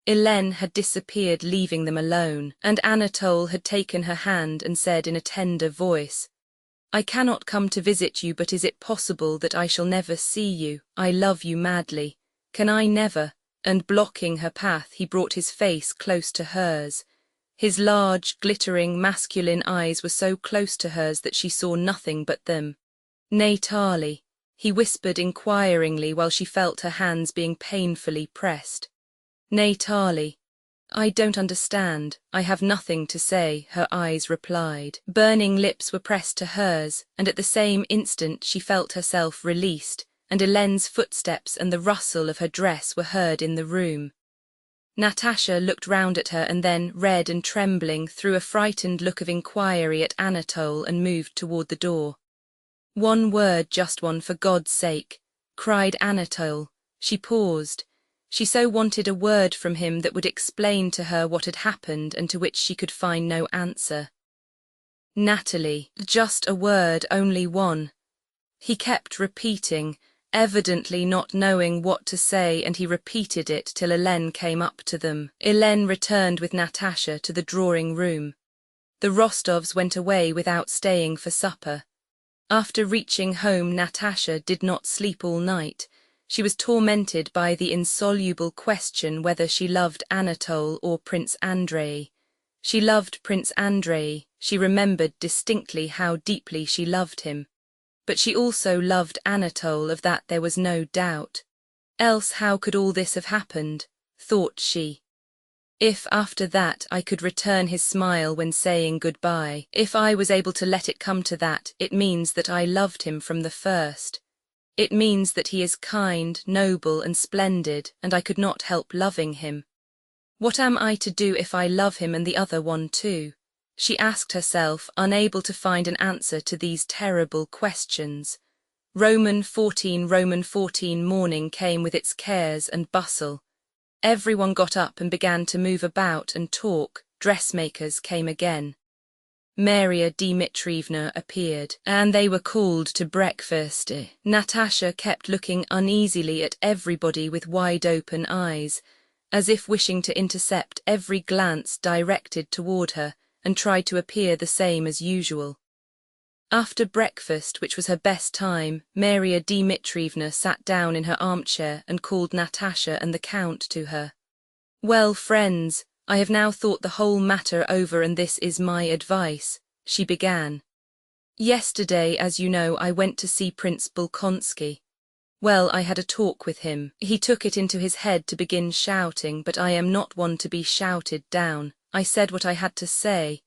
Helene had disappeared, leaving them alone, and Anatole had taken her hand and said in a tender voice, "I cannot come to visit you, but is it possible that I shall never see you? I love you madly. Can I never?" And blocking her path, he brought his face close to hers. His large, glittering, masculine eyes were so close to hers that she saw nothing but them. "Natali," he whispered inquiringly while she felt her hands being painfully pressed. "Natali, I don't understand. I have nothing to say," her eyes replied. Burning lips were pressed to hers, and at the same instant she felt herself released, and Helene's footsteps and the rustle of her dress were heard in the room. Natasha looked round at her and then, red and trembling, threw a frightened look of inquiry at Anatole and moved toward the door. "One word, just one, for God's sake," cried Anatole. She paused. She so wanted a word from him that would explain to her what had happened and to which she could find no answer. "Natalie, just a word, only one." He kept repeating, evidently not knowing what to say, and he repeated it till Helene came up to them. Helene returned with Natasha to the drawing room. The Rostovs went away without staying for supper. After reaching home, Natasha did not sleep all night. She was tormented by the insoluble question whether she loved Anatole or Prince Andrei. She loved Prince Andrei, she remembered distinctly how deeply she loved him. But she also loved Anatole, of that there was no doubt. Else how could all this have happened, thought she. If, after that, I could return his smile when saying goodbye, if I was able to let it come to that, it means that I loved him from the first. It means that he is kind, noble, and splendid, and I could not help loving him. What am I to do if I love him and the other one too? She asked herself, unable to find an answer to these terrible questions. Roman 14 morning came with its cares and bustle. Everyone got up and began to move about and talk. Dressmakers came again. Maria Dmitrievna appeared, and they were called to breakfast. Natasha kept looking uneasily at everybody with wide-open eyes, as if wishing to intercept every glance directed toward her, and tried to appear the same as usual. After breakfast, which was her best time, Maria Dmitrievna sat down in her armchair and called Natasha and the Count to her. "Well, friends, I have now thought the whole matter over, and this is my advice," she began. "Yesterday, as you know, I went to see Prince Bolkonsky. Well, I had a talk with him. He took it into his head to begin shouting, but I am not one to be shouted down. I said what I had to say."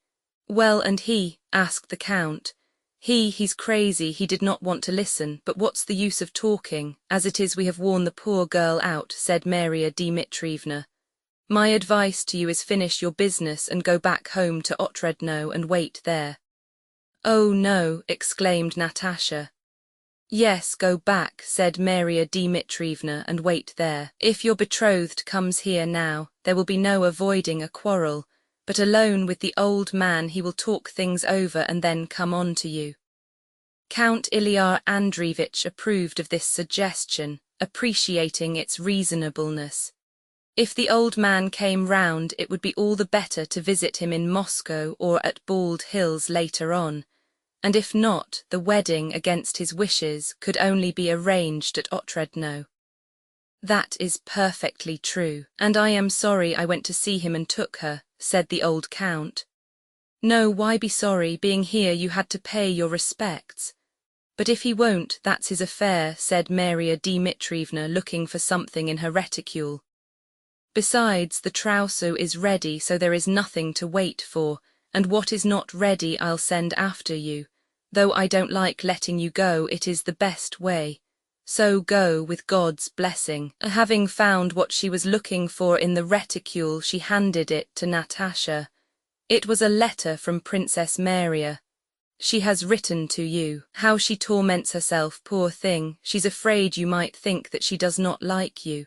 "Well, and he?" asked the Count. He's crazy, he did not want to listen, but what's the use of talking? As it is, we have worn the poor girl out," said Maria Dmitrievna. "My advice to you is finish your business and go back home to Otredno and wait there." "Oh no," exclaimed Natasha. "Yes, go back," said Maria Dmitrievna, "and wait there. If your betrothed comes here now, there will be no avoiding a quarrel, but alone with the old man he will talk things over and then come on to you." Count Ilyar Andreevich approved of this suggestion, appreciating its reasonableness. If the old man came round, it would be all the better to visit him in Moscow or at Bald Hills later on, and if not, the wedding, against his wishes, could only be arranged at Otredno. "That is perfectly true, and I am sorry I went to see him and took her," said the old Count. "No, why be sorry? Being here you had to pay your respects." "But if he won't, that's his affair," said Maria Dmitrievna, looking for something in her reticule. "Besides, the trousseau is ready, so there is nothing to wait for, and what is not ready I'll send after you. Though I don't like letting you go, it is the best way. So go, with God's blessing." Having found what she was looking for in the reticule, she handed it to Natasha. It was a letter from Princess Maria. "She has written to you. How she torments herself, poor thing. She's afraid you might think that she does not like you."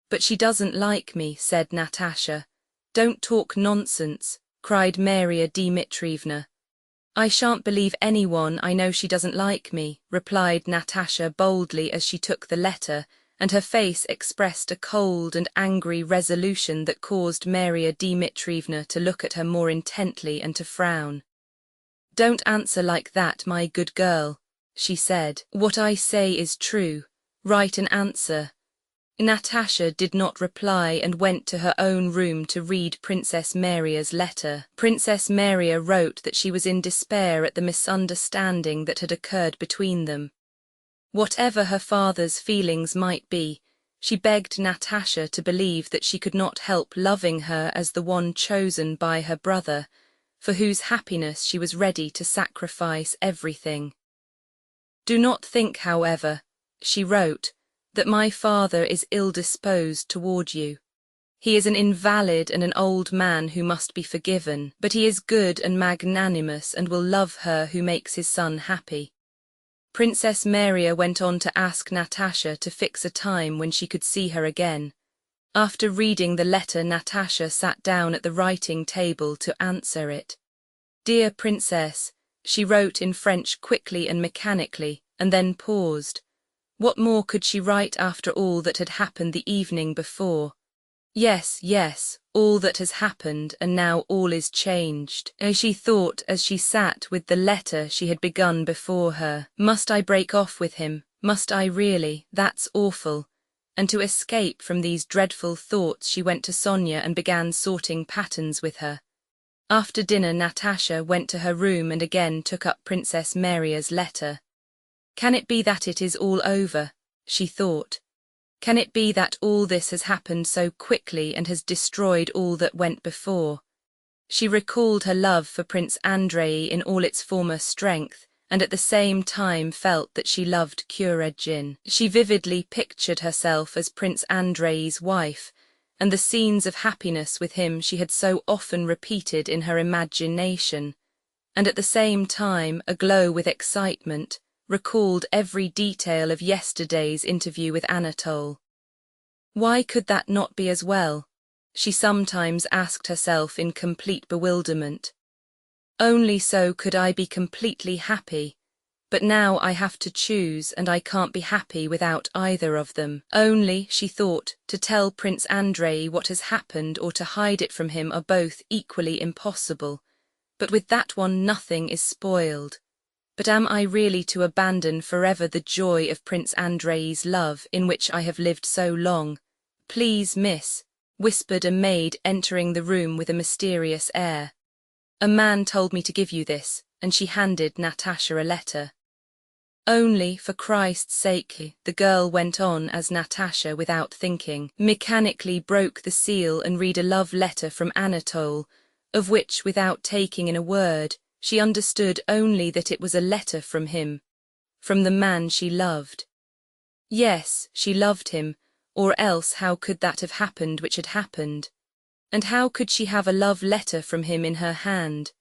"But she doesn't like me," said Natasha. "Don't talk nonsense," cried Maria Dmitrievna. "I shan't believe anyone, I know she doesn't like me," replied Natasha boldly as she took the letter, and her face expressed a cold and angry resolution that caused Maria Dmitrievna to look at her more intently and to frown. "Don't answer like that, my good girl," she said. "What I say is true. Write an answer." Natasha did not reply and went to her own room to read Princess Maria's letter. Princess Maria wrote that she was in despair at the misunderstanding that had occurred between them. Whatever her father's feelings might be, she begged Natasha to believe that she could not help loving her as the one chosen by her brother, for whose happiness she was ready to sacrifice everything. "Do not think, however," she wrote, "that my father is ill-disposed toward you. He is an invalid and an old man who must be forgiven, but he is good and magnanimous and will love her who makes his son happy." Princess Maria went on to ask Natasha to fix a time when she could see her again. After reading the letter, Natasha sat down at the writing table to answer it. "Dear Princess," she wrote in French quickly and mechanically, and then paused. What more could she write after all that had happened the evening before? Yes, yes, all that has happened, and now all is changed. As she thought as she sat with the letter she had begun before her, "Must I break off with him? Must I really? That's awful." And to escape from these dreadful thoughts she went to Sonia and began sorting patterns with her. After dinner, Natasha went to her room and again took up Princess Maria's letter. Can it be that it is all over? She thought. Can it be that all this has happened so quickly and has destroyed all that went before? She recalled her love for Prince Andrei in all its former strength, and at the same time felt that she loved Kuregin. She vividly pictured herself as Prince Andrei's wife, and the scenes of happiness with him she had so often repeated in her imagination, and at the same time, aglow with excitement, recalled every detail of yesterday's interview with Anatole. Why could that not be as well? She sometimes asked herself in complete bewilderment. Only so could I be completely happy, but now I have to choose and I can't be happy without either of them. Only, she thought, to tell Prince Andrei what has happened or to hide it from him are both equally impossible, but with that one nothing is spoiled. But am I really to abandon forever the joy of Prince Andrei's love in which I have lived so long? Please, miss, whispered a maid entering the room with a mysterious air. A man told me to give you this, and she handed Natasha a letter. Only, for Christ's sake, the girl went on as Natasha, without thinking, mechanically broke the seal and read a love letter from Anatole, of which, without taking in a word, she understood only that it was a letter from him, from the man she loved. Yes, she loved him, or else how could that have happened which had happened? And how could she have a love letter from him in her hand?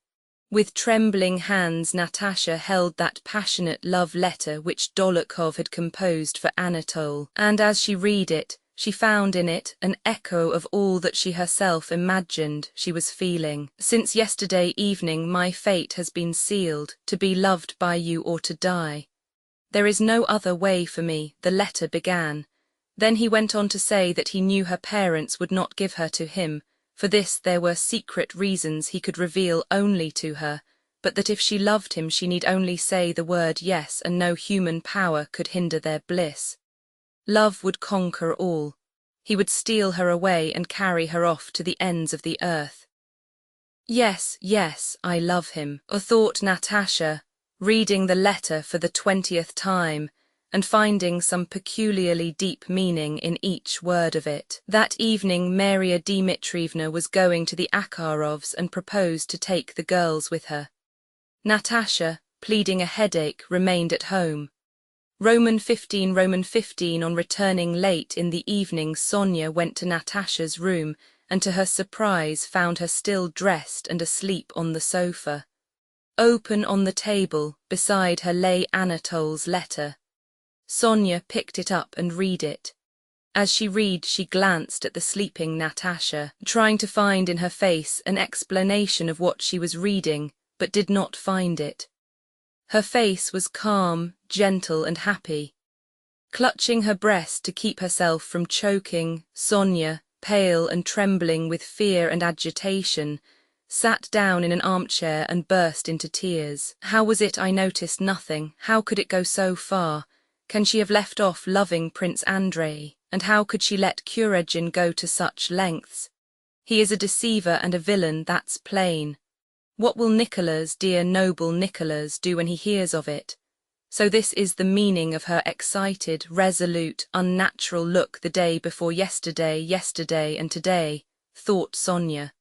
With trembling hands Natasha held that passionate love letter which Dolokhov had composed for Anatole, and as she read it, she found in it an echo of all that she herself imagined she was feeling. Since yesterday evening my fate has been sealed, to be loved by you or to die. There is no other way for me, the letter began. Then he went on to say that he knew her parents would not give her to him. For this there were secret reasons he could reveal only to her, but that if she loved him she need only say the word yes and no human power could hinder their bliss. Love would conquer all. He would steal her away and carry her off to the ends of the earth. Yes, yes, I love him, thought Natasha, reading the letter for the 20th time, and finding some peculiarly deep meaning in each word of it. That evening Maria Dmitrievna was going to the Akarovs and proposed to take the girls with her. Natasha, pleading a headache, remained at home. Roman 15 on returning late in the evening, Sonia went to Natasha's room and to her surprise found her still dressed and asleep on the sofa. Open on the table, beside her lay Anatole's letter. Sonia picked it up and read it. As she read, she glanced at the sleeping Natasha, trying to find in her face an explanation of what she was reading, but did not find it. Her face was calm, gentle and happy. Clutching her breast to keep herself from choking, Sonia, pale and trembling with fear and agitation, sat down in an armchair and burst into tears. How was it I noticed nothing? How could it go so far? Can she have left off loving Prince Andrei? And how could she let Kuregin go to such lengths? He is a deceiver and a villain, that's plain. What will Nicholas, dear noble Nicholas, do when he hears of it? So this is the meaning of her excited, resolute, unnatural look the day before yesterday and today, thought Sonia.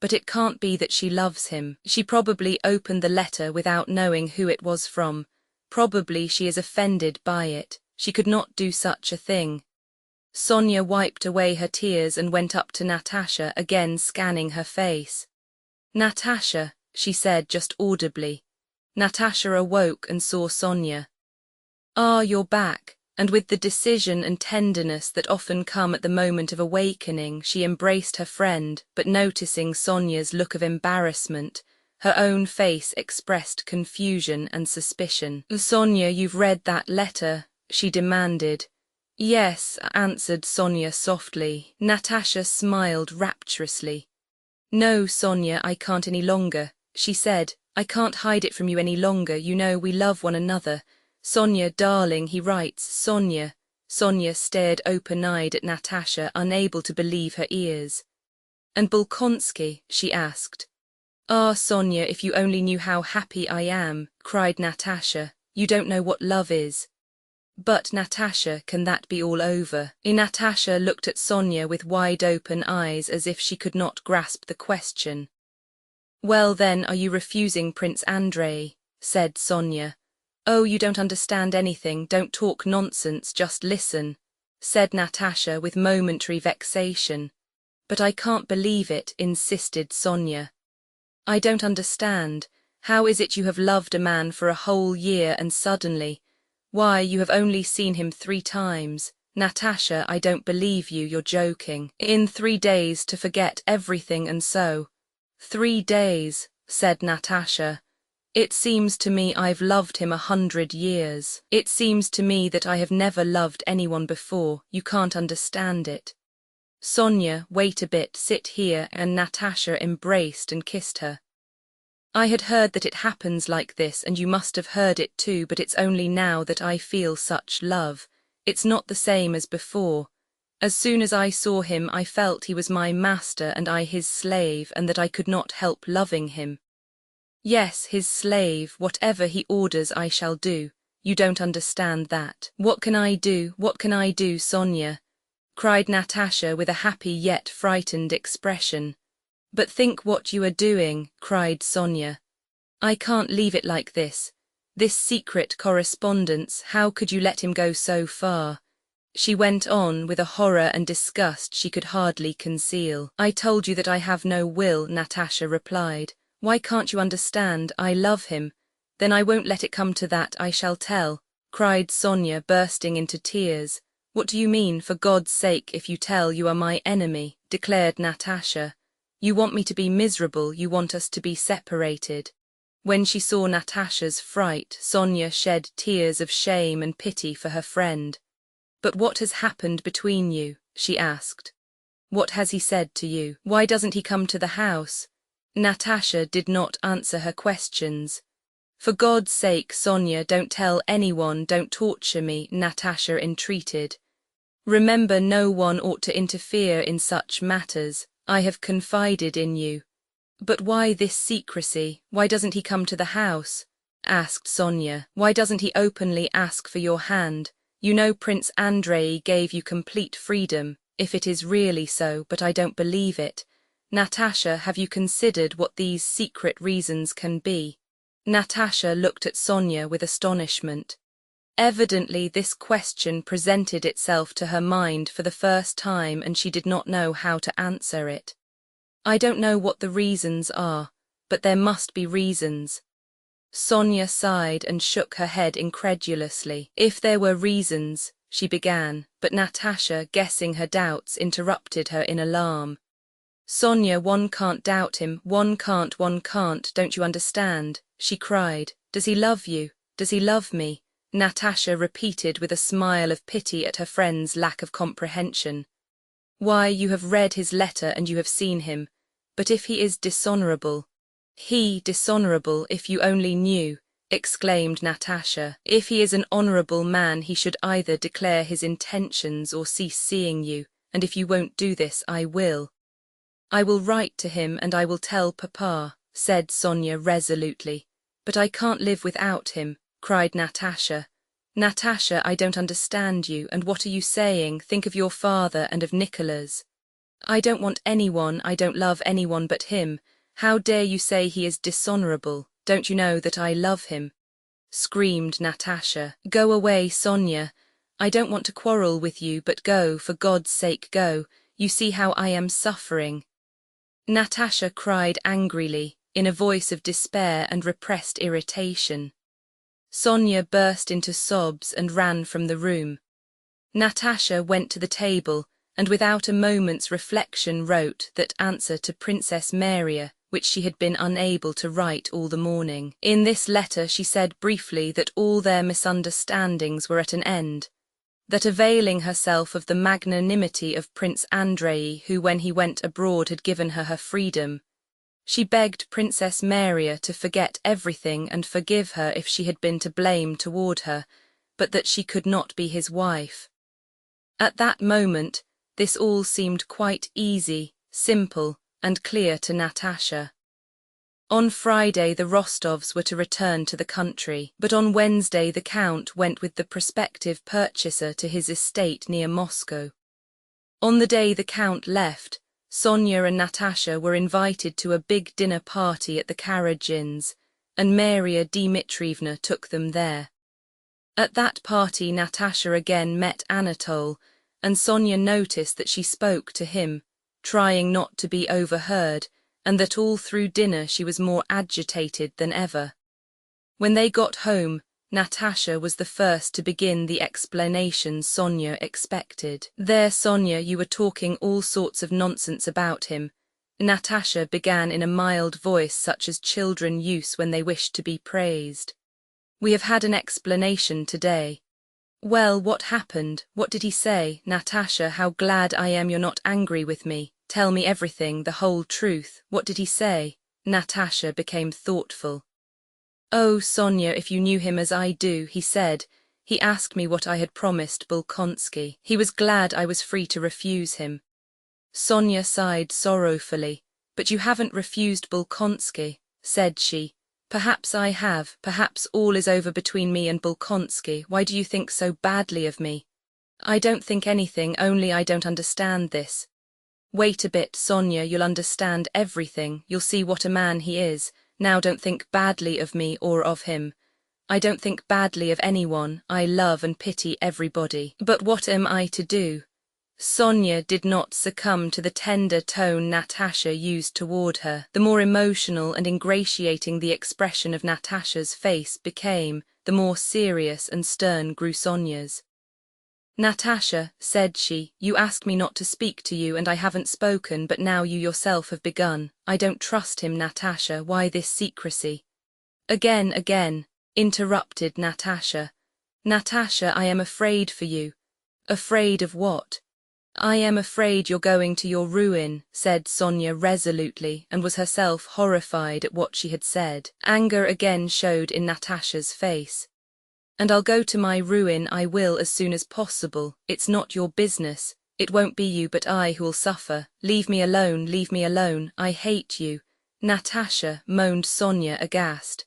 But it can't be that she loves him. She probably opened the letter without knowing who it was from. Probably she is offended by it. She could not do such a thing. Sonia wiped away her tears and went up to Natasha, again scanning her face. Natasha, she said just audibly. Natasha awoke and saw Sonia. Ah, you're back, and with the decision and tenderness that often come at the moment of awakening, she embraced her friend, but noticing Sonia's look of embarrassment, her own face expressed confusion and suspicion. Sonia, you've read that letter? She demanded. Yes, answered Sonia softly. Natasha smiled rapturously. No, Sonia, I can't any longer, she said. I can't hide it from you any longer. You know we love one another. Sonia, darling, he writes, Sonia. Sonia stared open-eyed at Natasha, unable to believe her ears. And Bolkonsky, she asked. Ah, Sonia, if you only knew how happy I am, cried Natasha. You don't know what love is. But, Natasha, can that be all over? Natasha looked at Sonia with wide-open eyes as if she could not grasp the question. Well then, are you refusing Prince Andrei? Said Sonia. Oh, you don't understand anything, don't talk nonsense, just listen, said Natasha with momentary vexation. But I can't believe it, insisted Sonia. I don't understand. How is it you have loved a man for a whole year and suddenly— Why, you have only seen him 3 times. Natasha, I don't believe you, you're joking. In 3 days to forget everything and so. 3 days, said Natasha. It seems to me I've loved him 100 years. It seems to me that I have never loved anyone before, you can't understand it. Sonia, wait a bit, sit here, and Natasha embraced and kissed her. I had heard that it happens like this, and you must have heard it too, but it's only now that I feel such love. It's not the same as before. As soon as I saw him, I felt he was my master and I his slave, and that I could not help loving him. Yes, his slave, whatever he orders I shall do. You don't understand that. What can I do? What can I do, Sonia? Cried Natasha with a happy yet frightened expression. But think what you are doing, cried Sonia. I can't leave it like this. This secret correspondence, how could you let him go so far? She went on with a horror and disgust she could hardly conceal. I told you that I have no will, Natasha replied. Why can't you understand? I love him. Then I won't let it come to that, I shall tell, cried Sonia, bursting into tears. What do you mean? For God's sake, if you tell, you are my enemy, declared Natasha. You want me to be miserable, you want us to be separated. When she saw Natasha's fright, Sonia shed tears of shame and pity for her friend. But what has happened between you? She asked. What has he said to you? Why doesn't he come to the house? Natasha did not answer her questions. For God's sake, Sonia, don't tell anyone, don't torture me, Natasha entreated. Remember, no one ought to interfere in such matters. I have confided in you. But why this secrecy? Why doesn't he come to the house? Asked Sonia. Why doesn't he openly ask for your hand? You know Prince Andrei gave you complete freedom, if it is really so, but I don't believe it. Natasha, have you considered what these secret reasons can be? Natasha looked at Sonia with astonishment. Evidently this question presented itself to her mind for the first time and she did not know how to answer it. I don't know what the reasons are, but there must be reasons. Sonia sighed and shook her head incredulously. If there were reasons, she began, but Natasha, guessing her doubts, interrupted her in alarm. Sonia, one can't doubt him, one can't, don't you understand? She cried. Does he love you? Does he love me? Natasha repeated with a smile of pity at her friend's lack of comprehension. Why, you have read his letter and you have seen him. But if he is dishonorable— He dishonorable, if you only knew, exclaimed Natasha. If he is an honorable man, he should either declare his intentions or cease seeing you, and if you won't do this, I will. I will write to him and I will tell Papa, said Sonia resolutely. But I can't live without him, cried Natasha. Natasha, I don't understand you, and what are you saying? Think of your father and of Nicholas. I don't want anyone, I don't love anyone but him. How dare you say he is dishonorable? Don't you know that I love him? Screamed Natasha. Go away, Sonia. I don't want to quarrel with you, but go, for God's sake go. You see how I am suffering. Natasha cried angrily, in a voice of despair and repressed irritation. Sonia burst into sobs and ran from the room. Natasha went to the table and without a moment's reflection wrote that answer to Princess Maria, which she had been unable to write all the morning. In this letter she said briefly that all their misunderstandings were at an end, that availing herself of the magnanimity of Prince Andrei, who when he went abroad had given her her freedom, she begged Princess Maria to forget everything and forgive her if she had been to blame toward her, but that she could not be his wife. At that moment, this all seemed quite easy, simple, and clear to Natasha. On Friday the Rostovs were to return to the country, but on Wednesday the Count went with the prospective purchaser to his estate near Moscow. On the day the Count left, Sonia and Natasha were invited to a big dinner party at the Karagins, and Maria Dmitrievna took them there. At that party Natasha again met Anatole, and Sonia noticed that she spoke to him, trying not to be overheard, and that all through dinner she was more agitated than ever. When they got home, Natasha was the first to begin the explanation Sonia expected. "There, Sonia, you were talking all sorts of nonsense about him," Natasha began in a mild voice such as children use when they wish to be praised. "We have had an explanation today." "Well, what happened? What did he say?" "Natasha, how glad I am you're not angry with me. Tell me everything, the whole truth. What did he say?" Natasha became thoughtful. "Oh, Sonia, if you knew him as I do, he asked me what I had promised Bolkonsky. He was glad I was free to refuse him." Sonia sighed sorrowfully. "But you haven't refused Bolkonsky," said she. "Perhaps I have, perhaps all is over between me and Bolkonsky. Why do you think so badly of me?" "I don't think anything, only I don't understand this." "Wait a bit, Sonia, you'll understand everything, you'll see what a man he is. Now don't think badly of me or of him. I don't think badly of anyone, I love and pity everybody. But what am I to do?" Sonia did not succumb to the tender tone Natasha used toward her. The more emotional and ingratiating the expression of Natasha's face became, the more serious and stern grew Sonia's. "Natasha," said she, "you asked me not to speak to you and I haven't spoken, but now you yourself have begun. I don't trust him, Natasha. Why this secrecy?" Again, interrupted Natasha. "Natasha, I am afraid for you." "Afraid of what?" "I am afraid you're going to your ruin," said Sonia resolutely, and was herself horrified at what she had said. Anger again showed in Natasha's face. "And I'll go to my ruin, I will, as soon as possible. It's not your business. It won't be you but I who'll suffer. Leave me alone, leave me alone. I hate you." "Natasha," moaned Sonia aghast.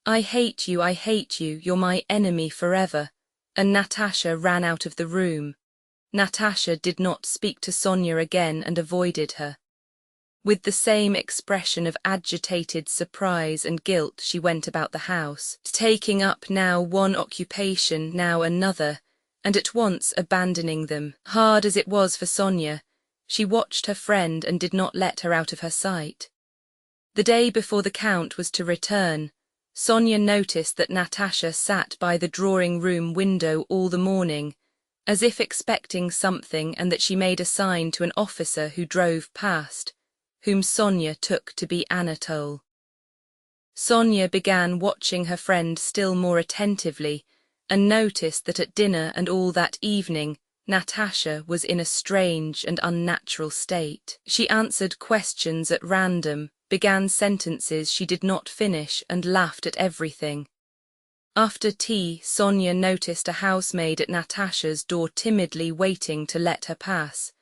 I hate you, you're my enemy forever." And Natasha ran out of the room. Natasha did not speak to Sonia again and avoided her. With the same expression of agitated surprise and guilt she went about the house, taking up now one occupation, now another, and at once abandoning them. Hard as it was for Sonia, she watched her friend and did not let her out of her sight. The day before the Count was to return, Sonia noticed that Natasha sat by the drawing-room window all the morning, as if expecting something, and that she made a sign to an officer who drove past, whom Sonia took to be Anatole. Sonia began watching her friend still more attentively, and noticed that at dinner and all that evening, Natasha was in a strange and unnatural state. She answered questions at random, began sentences she did not finish, and laughed at everything. After tea, Sonia noticed a housemaid at Natasha's door timidly waiting to let her pass.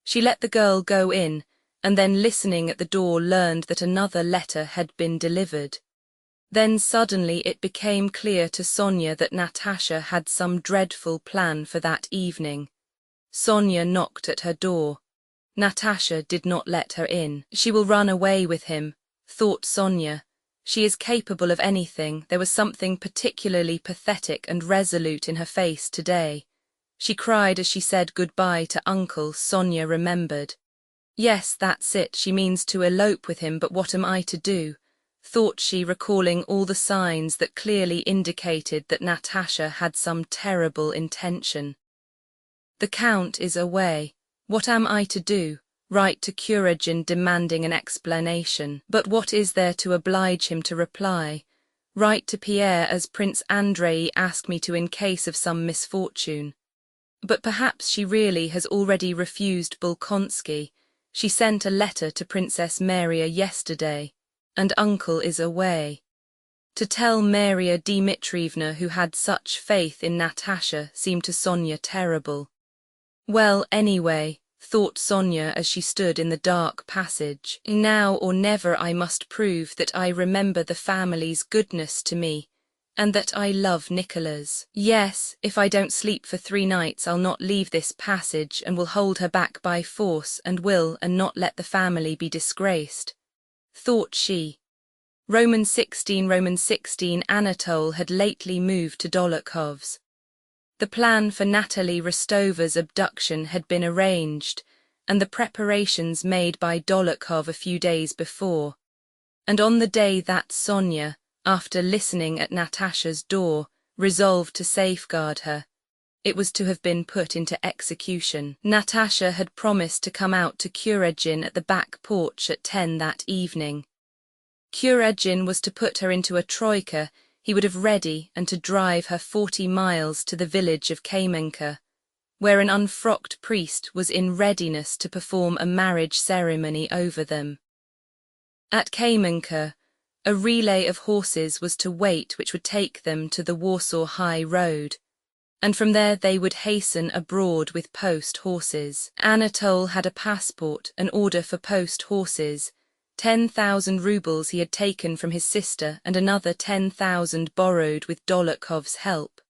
She let the girl go in, and then listening at the door learned that another letter had been delivered. Then suddenly it became clear to Sonia that Natasha had some dreadful plan for that evening. Sonia knocked at her door. Natasha did not let her in. She will run away with him, thought Sonia. She is capable of anything. There was something particularly pathetic and resolute in her face today. She cried as she said goodbye to Uncle, Sonia remembered. Yes, that's it, she means to elope with him, but what am I to do? Thought she, recalling all the signs that clearly indicated that Natasha had some terrible intention. The Count is away. What am I to do? Write to Kuragin demanding an explanation. But what is there to oblige him to reply? Write to Pierre as Prince Andrei asked me to in case of some misfortune. But perhaps she really has already refused Bolkonsky. She sent a letter to Princess Maria yesterday, and Uncle is away. To tell Maria Dmitrievna, who had such faith in Natasha, seemed to Sonia terrible. Well, anyway, thought Sonia as she stood in the dark passage. Now or never I must prove that I remember the family's goodness to me, and that I love Nicholas. Yes, if I don't sleep for 3 nights I'll not leave this passage and will hold her back by force and not let the family be disgraced, thought she. Roman 16 Anatole had lately moved to Dólokhov's. The plan for Natalie Rostova's abduction had been arranged, and the preparations made by Dólokhov a few days before. And on the day that Sonia, after listening at Natasha's door, resolved to safeguard her, it was to have been put into execution. Natasha had promised to come out to Kuregin at the back porch at 10 that evening. Kuregin was to put her into a troika he would have ready and to drive her 40 miles to the village of Kamenka, where an unfrocked priest was in readiness to perform a marriage ceremony over them. At Kamenka, a relay of horses was to wait which would take them to the Warsaw High Road, and from there they would hasten abroad with post horses. Anatole had a passport, an order for post horses, 10,000 rubles he had taken from his sister and another 10,000 borrowed with Dólokhov's help.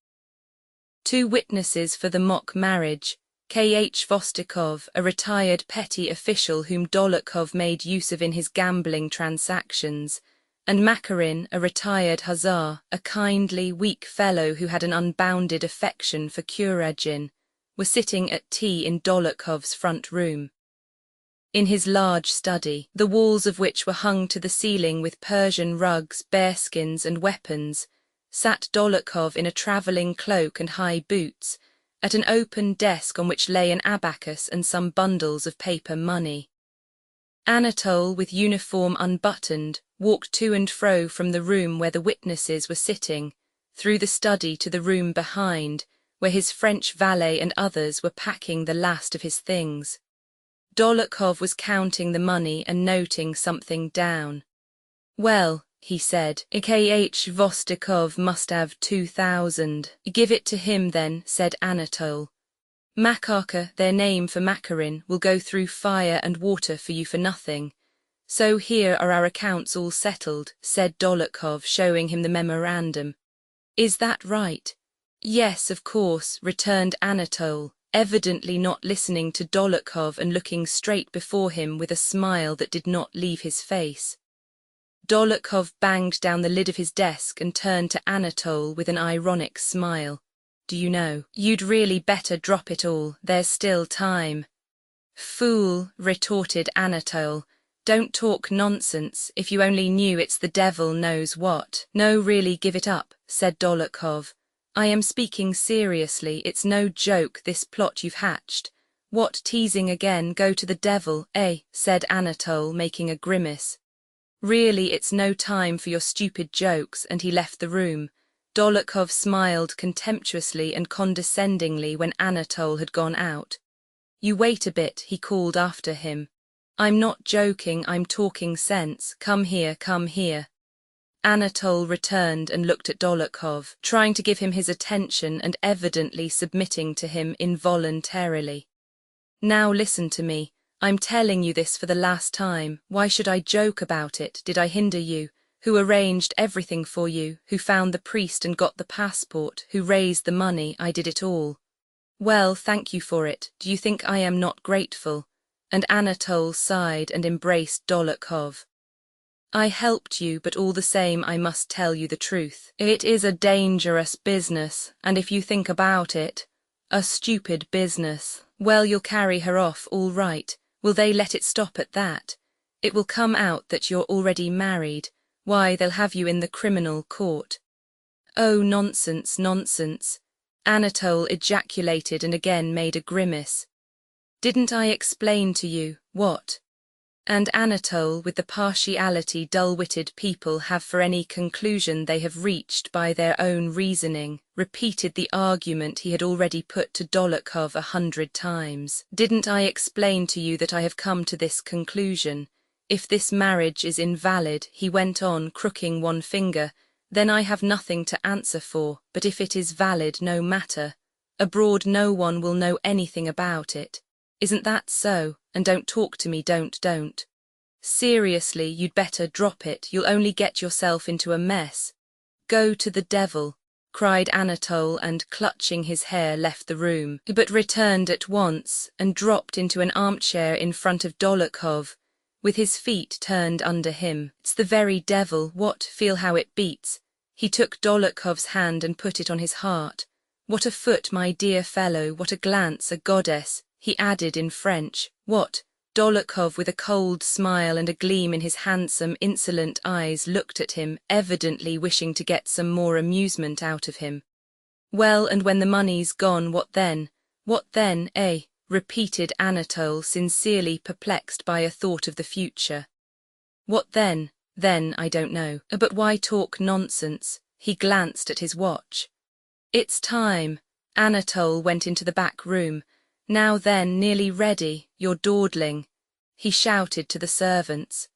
2 witnesses for the mock marriage, K.H. Vostokov, a retired petty official whom Dólokhov made use of in his gambling transactions, and Makarin, a retired hussar, a kindly, weak fellow who had an unbounded affection for Kuregin, were sitting at tea in Dólokhov's front room. In his large study, the walls of which were hung to the ceiling with Persian rugs, bearskins and weapons, sat Dólokhov in a travelling cloak and high boots, at an open desk on which lay an abacus and some bundles of paper money. Anatole, with uniform unbuttoned, walked to and fro from the room where the witnesses were sitting, through the study to the room behind, where his French valet and others were packing the last of his things. Dólokhov was counting the money and noting something down. Well, he said, K.H. Vostokov must have 2,000. Give it to him then, said Anatole. Makarka, their name for Makarin, will go through fire and water for you for nothing. So here are our accounts all settled, said Dólokhov, showing him the memorandum. Is that right? Yes, of course, returned Anatole, evidently not listening to Dólokhov and looking straight before him with a smile that did not leave his face. Dólokhov banged down the lid of his desk and turned to Anatole with an ironic smile. Do you know, you'd really better drop it all, there's still time. Fool, retorted Anatole, don't talk nonsense, if you only knew it's the devil knows what. No, really give it up, said Dólokhov. I am speaking seriously, it's no joke this plot you've hatched. What, teasing again, go to the devil, eh, said Anatole, making a grimace. Really, it's no time for your stupid jokes, and he left the room. Dólokhov smiled contemptuously and condescendingly when Anatole had gone out. You wait a bit, he called after him. I'm not joking, I'm talking sense, come here, come here. Anatole returned and looked at Dólokhov, trying to give him his attention and evidently submitting to him involuntarily. Now listen to me, I'm telling you this for the last time, why should I joke about it, did I hinder you, who arranged everything for you, who found the priest and got the passport, who raised the money, I did it all. Well, thank you for it, do you think I am not grateful? And Anatole sighed and embraced Dólokhov. I helped you, but all the same I must tell you the truth. It is a dangerous business, and if you think about it, a stupid business. Well, you'll carry her off, all right. Will they let it stop at that? It will come out that you're already married. Why, they'll have you in the criminal court. Oh, nonsense, nonsense. Anatole ejaculated and again made a grimace. Didn't I explain to you, what? And Anatole, with the partiality dull-witted people have for any conclusion they have reached by their own reasoning, repeated the argument he had already put to Dólokhov 100 times. Didn't I explain to you that I have come to this conclusion? If this marriage is invalid, he went on, crooking one finger, then I have nothing to answer for, but if it is valid, no matter. Abroad no one will know anything about it. Isn't that so? And don't talk to me, don't. Seriously, you'd better drop it, you'll only get yourself into a mess. Go to the devil, cried Anatole, and clutching his hair left the room, but returned at once and dropped into an armchair in front of Dolokhov, with his feet turned under him. It's the very devil, what, feel how it beats. He took Dolokhov's hand and put it on his heart. What a foot, my dear fellow, what a glance, a goddess, he added in French. What? Dolokhov, with a cold smile and a gleam in his handsome, insolent eyes, looked at him, evidently wishing to get some more amusement out of him. Well, and when the money's gone, what then? What then, eh? Repeated Anatole, sincerely perplexed by a thought of the future. What then? Then, I don't know. But why talk nonsense? He glanced at his watch. It's time. Anatole went into the back room. Now then, nearly ready, you're dawdling, he shouted to the servants.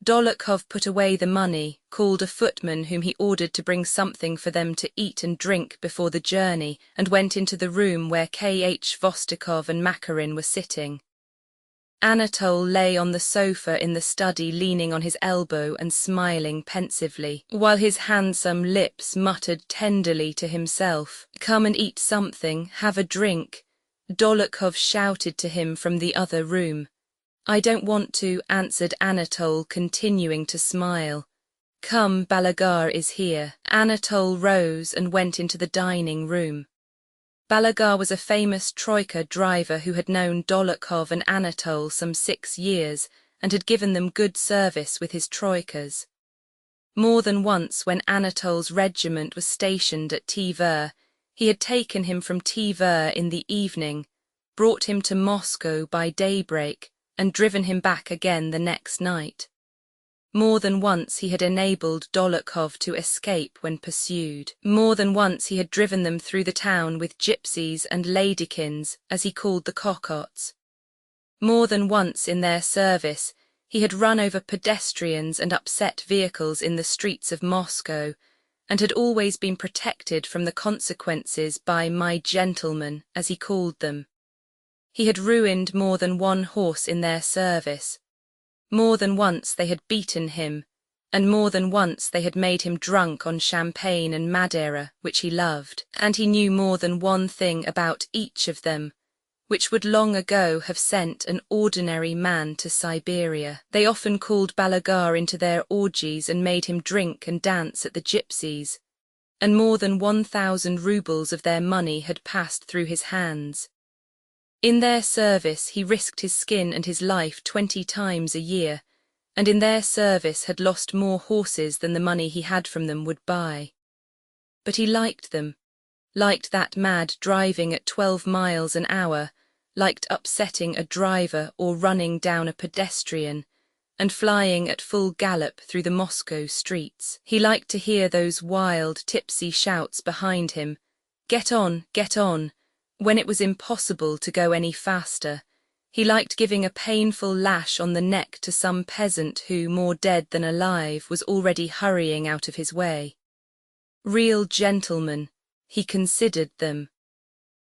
Dolokhov put away the money, called a footman whom he ordered to bring something for them to eat and drink before the journey, and went into the room where K.H. Vostokov and Macarin were sitting. Anatole lay on the sofa in the study, leaning on his elbow and smiling pensively, while his handsome lips muttered tenderly to himself, "Come and eat something, have a drink." Dolokhov shouted to him from the other room. "I don't want to," answered Anatole, continuing to smile. "Come, Balagar is here." Anatole rose and went into the dining room. Balagar was a famous troika driver who had known Dolokhov and Anatole some 6 years and had given them good service with his troikas. More than once, when Anatole's regiment was stationed at Tver, he had taken him from Tver in the evening, brought him to Moscow by daybreak, and driven him back again the next night. More than once he had enabled Dolokhov to escape when pursued. More than once he had driven them through the town with gypsies and ladykins, as he called the cocottes. More than once in their service he had run over pedestrians and upset vehicles in the streets of Moscow, and had always been protected from the consequences by "my gentlemen," as he called them. He had ruined more than one horse in their service. More than once they had beaten him, and more than once they had made him drunk on champagne and Madeira, which he loved, and he knew more than one thing about each of them, which would long ago have sent an ordinary man to Siberia. They often called Balagar into their orgies and made him drink and dance at the gypsies, and more than 1,000 roubles of their money had passed through his hands. In their service he risked his skin and his life 20 times a year, and in their service had lost more horses than the money he had from them would buy. But he liked them, liked that mad driving at 12 miles an hour, liked upsetting a driver or running down a pedestrian, and flying at full gallop through the Moscow streets. He liked to hear those wild, tipsy shouts behind him, "Get on, get on," when it was impossible to go any faster. He liked giving a painful lash on the neck to some peasant who, more dead than alive, was already hurrying out of his way. Real gentlemen, he considered them.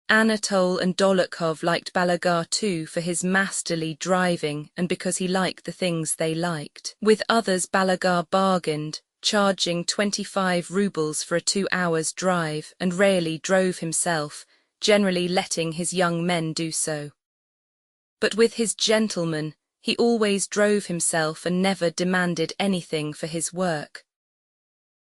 Anatole and Dolokhov liked Balagar too for his masterly driving and because he liked the things they liked. With others Balagar bargained, charging 25 roubles for a 2 hours drive, and rarely drove himself, generally letting his young men do so. But with his gentlemen, he always drove himself and never demanded anything for his work.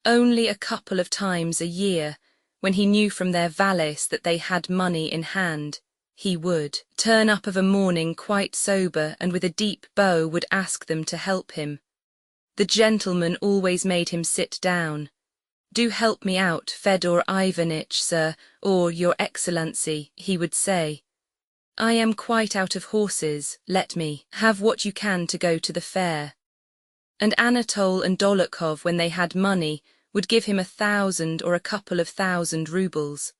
Only a couple of times a year, when he knew from their valets that they had money in hand, he would turn up of a morning quite sober and with a deep bow would ask them to help him. The gentleman always made him sit down. "Do help me out, Fedor Ivanitch, sir, or Your Excellency," he would say. "I am quite out of horses, let me have what you can to go to the fair." And Anatole and Dolokhov, when they had money, would give him 1,000 or a couple of 1,000 roubles.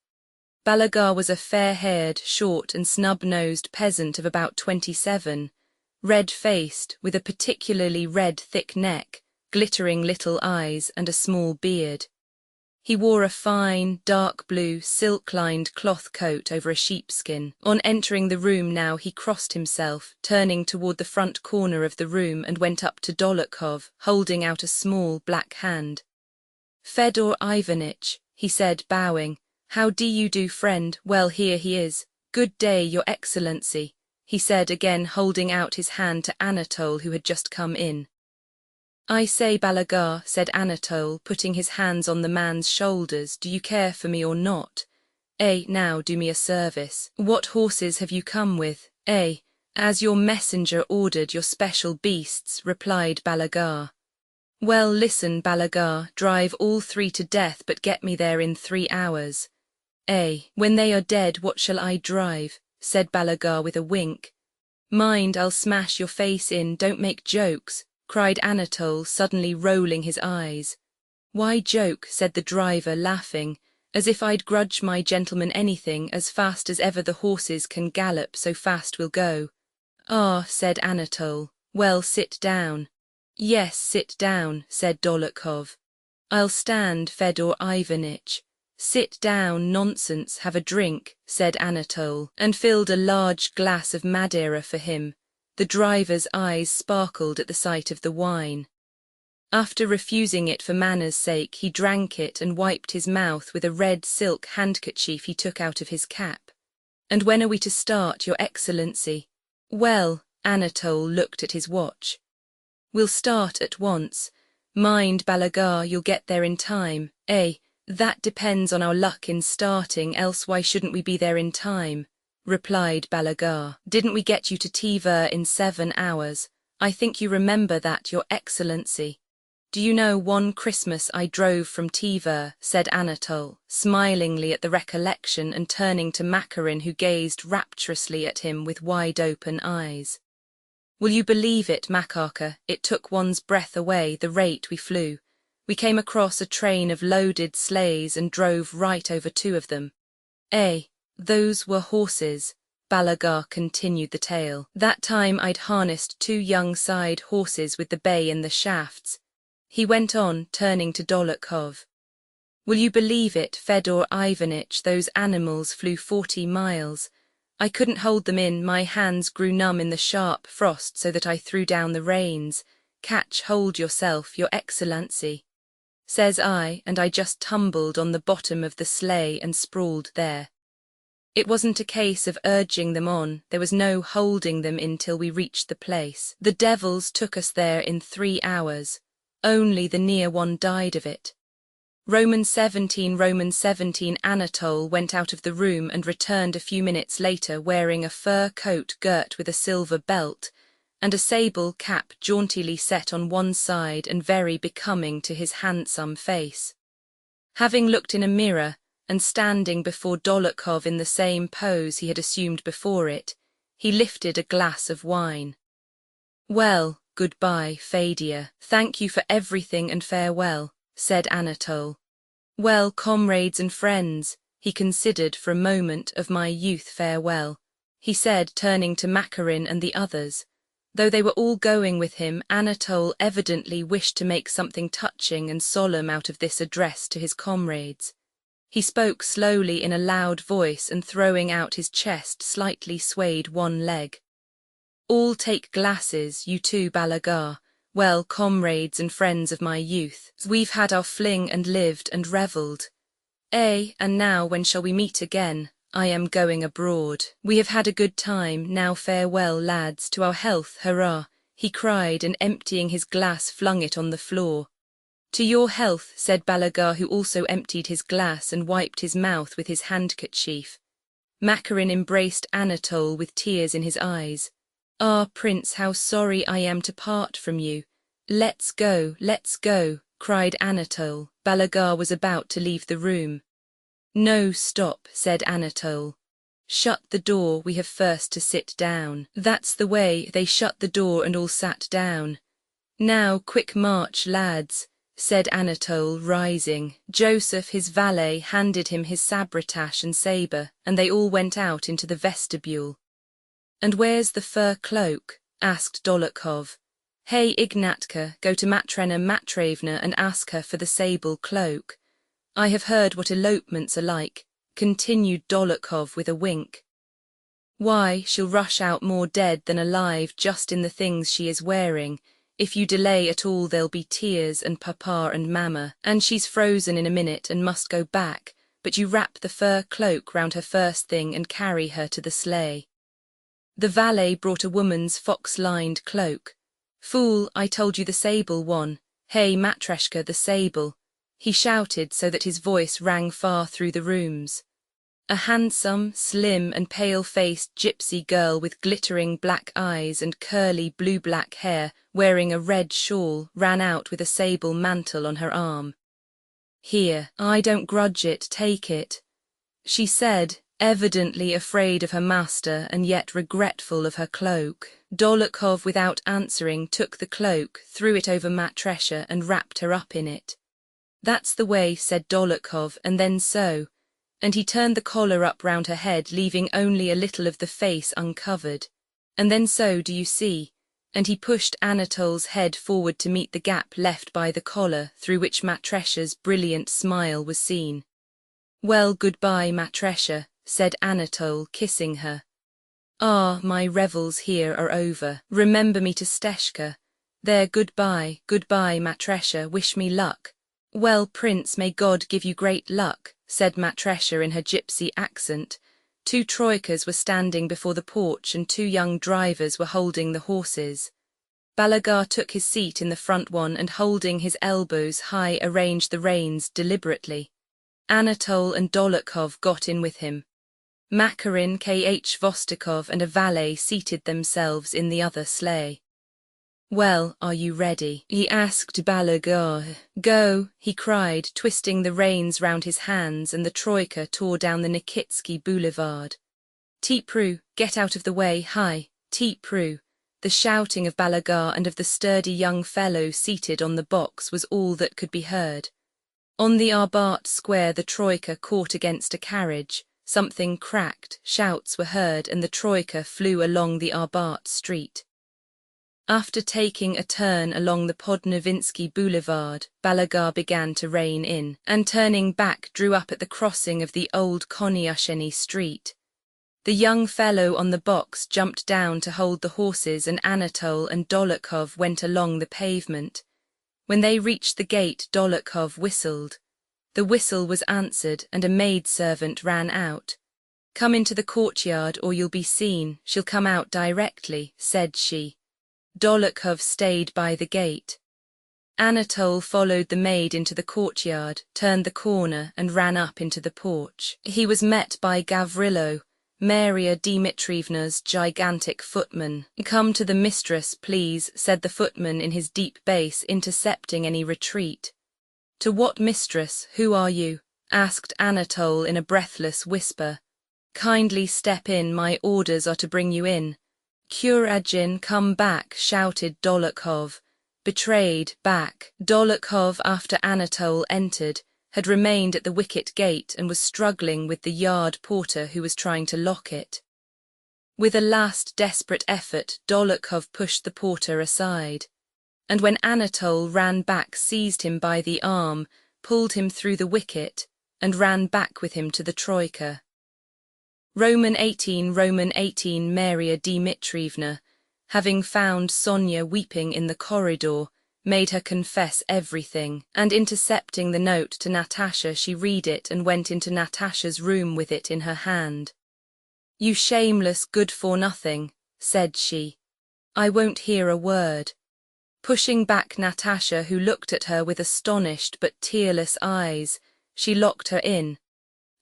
Balagar was a fair-haired, short and snub-nosed peasant of about 27, red-faced, with a particularly red thick neck, glittering little eyes and a small beard. He wore a fine, dark blue, silk-lined cloth coat over a sheepskin. On entering the room now he crossed himself, turning toward the front corner of the room, and went up to Dolokhov, holding out a small black hand. "Fedor Ivanitch," he said, bowing. "How do you do, friend? Well, here he is. Good day, Your Excellency," he said again, holding out his hand to Anatole, who had just come in. "I say, Balagar," said Anatole, putting his hands on the man's shoulders, "do you care for me or not? Now do me a service. What horses have you come with? As your messenger ordered, your special beasts," replied Balagar. "Well, listen, Balagar, drive all 3 to death, but get me there in 3 hours. When they are dead, what shall I drive?" said Balagar with a wink. "Mind, I'll smash your face in, don't make jokes," cried Anatole, suddenly rolling his eyes. "Why joke?" said the driver, laughing. "As if I'd grudge my gentleman anything. As fast as ever the horses can gallop, so fast we'll go." "Ah," said Anatole. "Well, sit down." "Yes, sit down," said Dolokhov. "I'll stand, Fedor Ivanitch." "Sit down, nonsense, have a drink," said Anatole, and filled a large glass of Madeira for him. The driver's eyes sparkled at the sight of the wine. After refusing it for manners' sake, he drank it and wiped his mouth with a red silk handkerchief he took out of his cap. "And when are we to start, Your Excellency?" "Well," Anatole looked at his watch. "We'll start at once. Mind, Balagar, you'll get there in time. That depends on our luck in starting, else why shouldn't we be there in time?" replied Balagar. "Didn't we get you to Tver in 7 hours? I think you remember that, Your Excellency." "Do you know, one Christmas I drove from Tver," said Anatole, smilingly at the recollection and turning to Macarin, who gazed rapturously at him with wide-open eyes. "Will you believe it, Makarka, it took one's breath away, the rate we flew. We came across a train of loaded sleighs and drove right over 2 of them." Those were horses," Balagar continued the tale. "That time I'd harnessed 2 young side horses with the bay in the shafts," he went on, turning to Dolokhov. "Will you believe it, Fedor Ivanitch, those animals flew 40 miles. I couldn't hold them in, my hands grew numb in the sharp frost, so that I threw down the reins. 'Catch hold yourself, Your Excellency,' says I, and I just tumbled on the bottom of the sleigh and sprawled there. It wasn't a case of urging them on, there was no holding them in till we reached the place. The devils took us there in 3 hours. Only the near one died of it." Roman 17 Anatole went out of the room and returned a few minutes later wearing a fur coat girt with a silver belt, and a sable cap jauntily set on one side and very becoming to his handsome face. Having looked in a mirror, and standing before Dolokhov in the same pose he had assumed before it, he lifted a glass of wine. "Well, goodbye, Fadia. Thank you for everything and farewell," said Anatole. "Well, comrades and friends," he considered for a moment, "of my youth, farewell," he said, turning to Macarin and the others. Though they were all going with him, Anatole evidently wished to make something touching and solemn out of this address to his comrades. He spoke slowly in a loud voice and throwing out his chest slightly swayed one leg. "All take glasses, you too, Balagar. Well, comrades and friends of my youth, we've had our fling and lived and revelled. And now when shall we meet again? I am going abroad. We have had a good time, now farewell, lads, to our health, hurrah," he cried, and emptying his glass flung it on the floor. "To your health," said Balagar, who also emptied his glass and wiped his mouth with his handkerchief. Macarin embraced Anatole with tears in his eyes. "Ah, Prince, how sorry I am to part from you." Let's go," cried Anatole. Balagar was about to leave the room. "No, stop," said Anatole. "Shut the door, we have first to sit down." That's the way, they shut the door and all sat down. "Now, quick march, lads," said Anatole, rising. Joseph, his valet, handed him his sabretache and sabre, and they all went out into the vestibule. "And where's the fur cloak?" asked Dolokhov. "Hey, Ignatka, go to Matrena Matravna and ask her for the sable cloak." I have heard what elopements are like, continued Dolokhov with a wink. Why, she'll rush out more dead than alive just in the things she is wearing. If you delay at all there'll be tears and papa and mamma, and she's frozen in a minute and must go back, but you wrap the fur cloak round her first thing and carry her to the sleigh. The valet brought a woman's fox-lined cloak. Fool, I told you the sable one. Hey, Matreshka, the sable, he shouted so that his voice rang far through the rooms. A handsome, slim and pale-faced gypsy girl with glittering black eyes and curly blue-black hair, wearing a red shawl, ran out with a sable mantle on her arm. Here, I don't grudge it, take it, she said, evidently afraid of her master and yet regretful of her cloak. Dolokhov, without answering, took the cloak, threw it over Matresha and wrapped her up in it. That's the way, said Dolokhov, and then so, and he turned the collar up round her head, leaving only a little of the face uncovered. And then so, do you see? And he pushed Anatole's head forward to meet the gap left by the collar, through which Matresha's brilliant smile was seen. Well, goodbye, Matresha, said Anatole, kissing her. Ah, my revels here are over. Remember me to Steshka. There, goodbye, Matresha, wish me luck. Well, Prince, may God give you great luck, said Matresha in her gypsy accent. 2 troikas were standing before the porch and 2 young drivers were holding the horses. Balagar took his seat in the front one and holding his elbows high arranged the reins deliberately. Anatole and Dolokhov got in with him. Makarin, K.H. Vostokov and a valet seated themselves in the other sleigh. Well, are you ready? He asked Balagar. Go, he cried, twisting the reins round his hands, and the troika tore down the Nikitsky Boulevard. Tipru, get out of the way, hi, Tipru. The shouting of Balagar and of the sturdy young fellow seated on the box was all that could be heard. On the Arbat square the troika caught against a carriage, something cracked, shouts were heard and the troika flew along the Arbat street. After taking a turn along the Podnovinsky Boulevard, Balagar began to rein in, and turning back drew up at the crossing of the old Konyasheny street. The young fellow on the box jumped down to hold the horses and Anatole and Dolokhov went along the pavement. When they reached the gate, Dolokhov whistled. The whistle was answered and a maidservant ran out. Come into the courtyard or you'll be seen, she'll come out directly, said she. Dolokhov stayed by the gate. Anatole followed the maid into the courtyard, turned the corner and ran up into the porch. He was met by Gavrilo, Maria Dmitrievna's gigantic footman. Come to the mistress, please, said the footman in his deep bass, intercepting any retreat. To what mistress? Who are you? Asked Anatole in a breathless whisper. Kindly step in, my orders are to bring you in. Kuragin, come back, shouted Dolokhov. Betrayed, back. Dolokhov, after Anatole entered, had remained at the wicket gate and was struggling with the yard porter who was trying to lock it. With a last desperate effort, Dolokhov pushed the porter aside, and when Anatole ran back, seized him by the arm, pulled him through the wicket, and ran back with him to the troika. Roman 18 Maria Dmitrievna, having found Sonia weeping in the corridor, made her confess everything, and intercepting the note to Natasha, she read it and went into Natasha's room with it in her hand. You shameless good-for-nothing, said she. I won't hear a word. Pushing back Natasha, who looked at her with astonished but tearless eyes, she locked her in,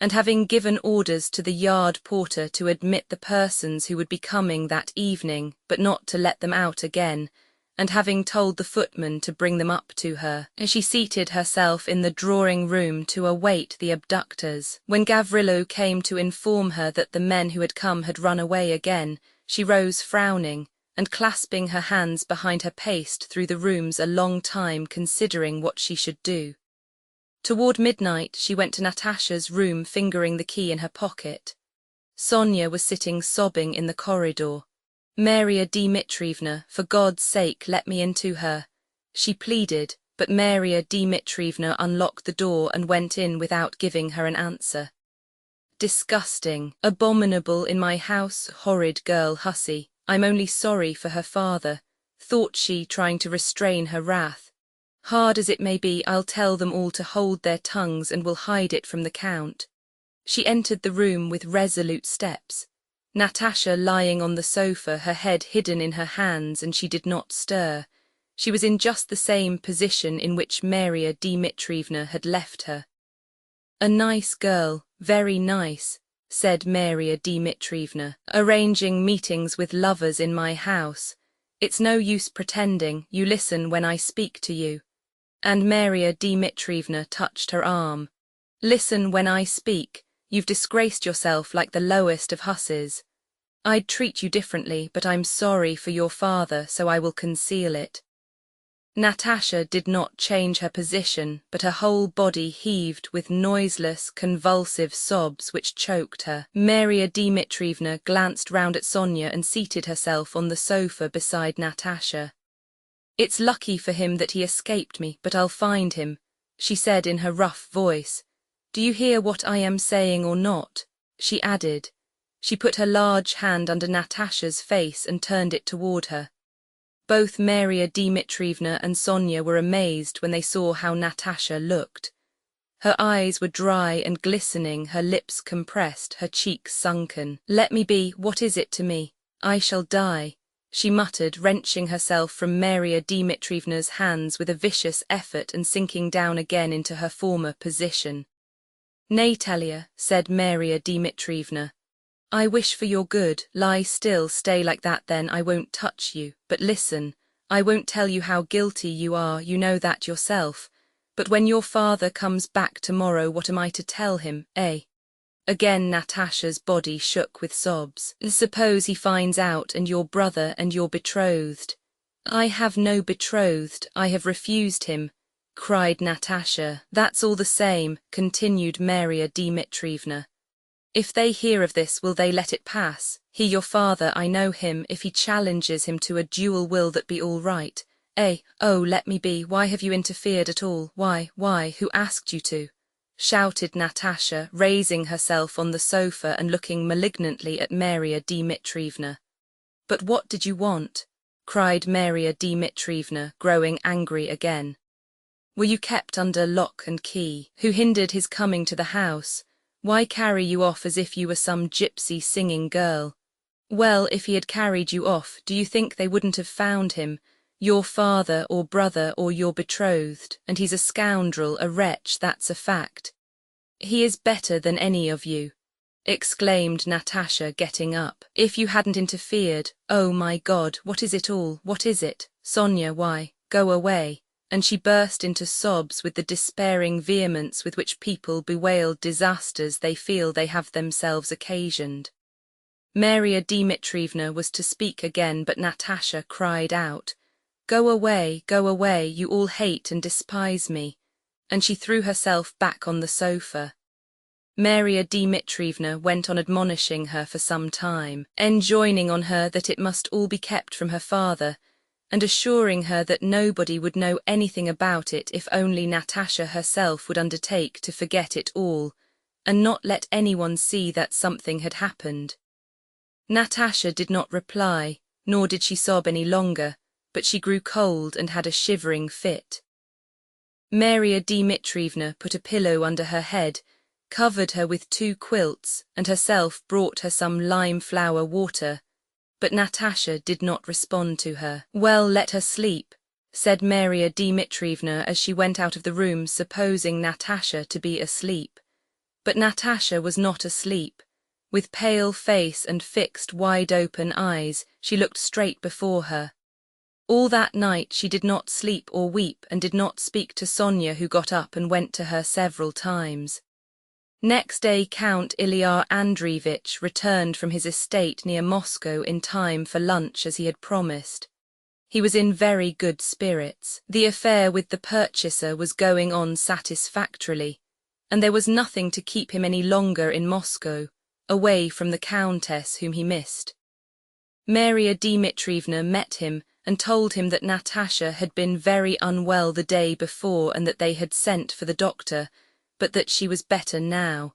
and having given orders to the yard porter to admit the persons who would be coming that evening, but not to let them out again, and having told the footman to bring them up to her, she seated herself in the drawing-room to await the abductors. When Gavrilo came to inform her that the men who had come had run away again, she rose frowning, and clasping her hands behind her paced through the rooms a long time, considering what she should do. Toward midnight she went to Natasha's room, fingering the key in her pocket. Sonia was sitting sobbing in the corridor. Maria Dmitrievna, for God's sake let me into her, she pleaded, but Maria Dmitrievna unlocked the door and went in without giving her an answer. Disgusting, abominable in my house, horrid girl hussy. I'm only sorry for her father, thought she, trying to restrain her wrath. Hard as it may be, I'll tell them all to hold their tongues and will hide it from the Count. She entered the room with resolute steps. Natasha lying on the sofa, her head hidden in her hands, and she did not stir. She was in just the same position in which Maria Dmitrievna had left her. A nice girl, very nice, said Maria Dmitrievna, arranging meetings with lovers in my house. It's no use pretending, you listen when I speak to you. And Maria Dmitrievna touched her arm. Listen when I speak, you've disgraced yourself like the lowest of husses. I'd treat you differently, but I'm sorry for your father, so I will conceal it. Natasha did not change her position, but her whole body heaved with noiseless, convulsive sobs which choked her. Maria Dmitrievna glanced round at Sonia and seated herself on the sofa beside Natasha. It's lucky for him that he escaped me, but I'll find him, she said in her rough voice. Do you hear what I am saying or not? She added. She put her large hand under Natasha's face and turned it toward her. Both Maria Dmitrievna and Sonia were amazed when they saw how Natasha looked. Her eyes were dry and glistening, her lips compressed, her cheeks sunken. Let me be, what is it to me? I shall die, she muttered, wrenching herself from Maria Dmitrievna's hands with a vicious effort and sinking down again into her former position. Nay, Talia, said Maria Dmitrievna. I wish for your good, lie still, stay like that then, I won't touch you, but listen, I won't tell you how guilty you are, you know that yourself, but when your father comes back tomorrow, what am I to tell him, eh? Again Natasha's body shook with sobs. Suppose he finds out, and your brother and your betrothed. I have no betrothed, I have refused him, cried Natasha. That's all the same, continued Maria Dmitrievna. If they hear of this, will they let it pass? He, your father, I know him, if he challenges him to a duel, will that be all right? Eh, oh, let me be, why have you interfered at all? Why, who asked you to? Shouted Natasha, raising herself on the sofa and looking malignantly at Maria Dmitrievna. But what did you want? Cried Maria Dmitrievna, growing angry again. Were you kept under lock and key? Who hindered his coming to the house? Why carry you off as if you were some gypsy singing girl? Well, if he had carried you off, do you think they wouldn't have found him, your father or brother or your betrothed? And he's a scoundrel, a wretch, that's a fact. He is better than any of you, exclaimed Natasha, getting up. If you hadn't interfered, oh my God, what is it all, what is it? Sonia, why, go away. And she burst into sobs with the despairing vehemence with which people bewail disasters they feel they have themselves occasioned. Maria Dmitrievna was to speak again, but Natasha cried out, go away, you all hate and despise me, and she threw herself back on the sofa. Maria Dmitrievna went on admonishing her for some time, enjoining on her that it must all be kept from her father, and assuring her that nobody would know anything about it if only Natasha herself would undertake to forget it all, and not let anyone see that something had happened. Natasha did not reply, nor did she sob any longer, but she grew cold and had a shivering fit. Maria Dmitrievna put a pillow under her head, covered her with 2 quilts, and herself brought her some lime-flower water, but Natasha did not respond to her. Well, let her sleep, said Maria Dmitrievna as she went out of the room, supposing Natasha to be asleep. But Natasha was not asleep. With pale face and fixed, wide-open eyes, she looked straight before her. All that night she did not sleep or weep, and did not speak to Sonia, who got up and went to her several times. Next day Count Ilyar Andreevich returned from his estate near Moscow in time for lunch as he had promised. He was in very good spirits. The affair with the purchaser was going on satisfactorily, and there was nothing to keep him any longer in Moscow, away from the Countess whom he missed. Maria Dmitrievna met him and told him that Natasha had been very unwell the day before and that they had sent for the doctor, but that she was better now.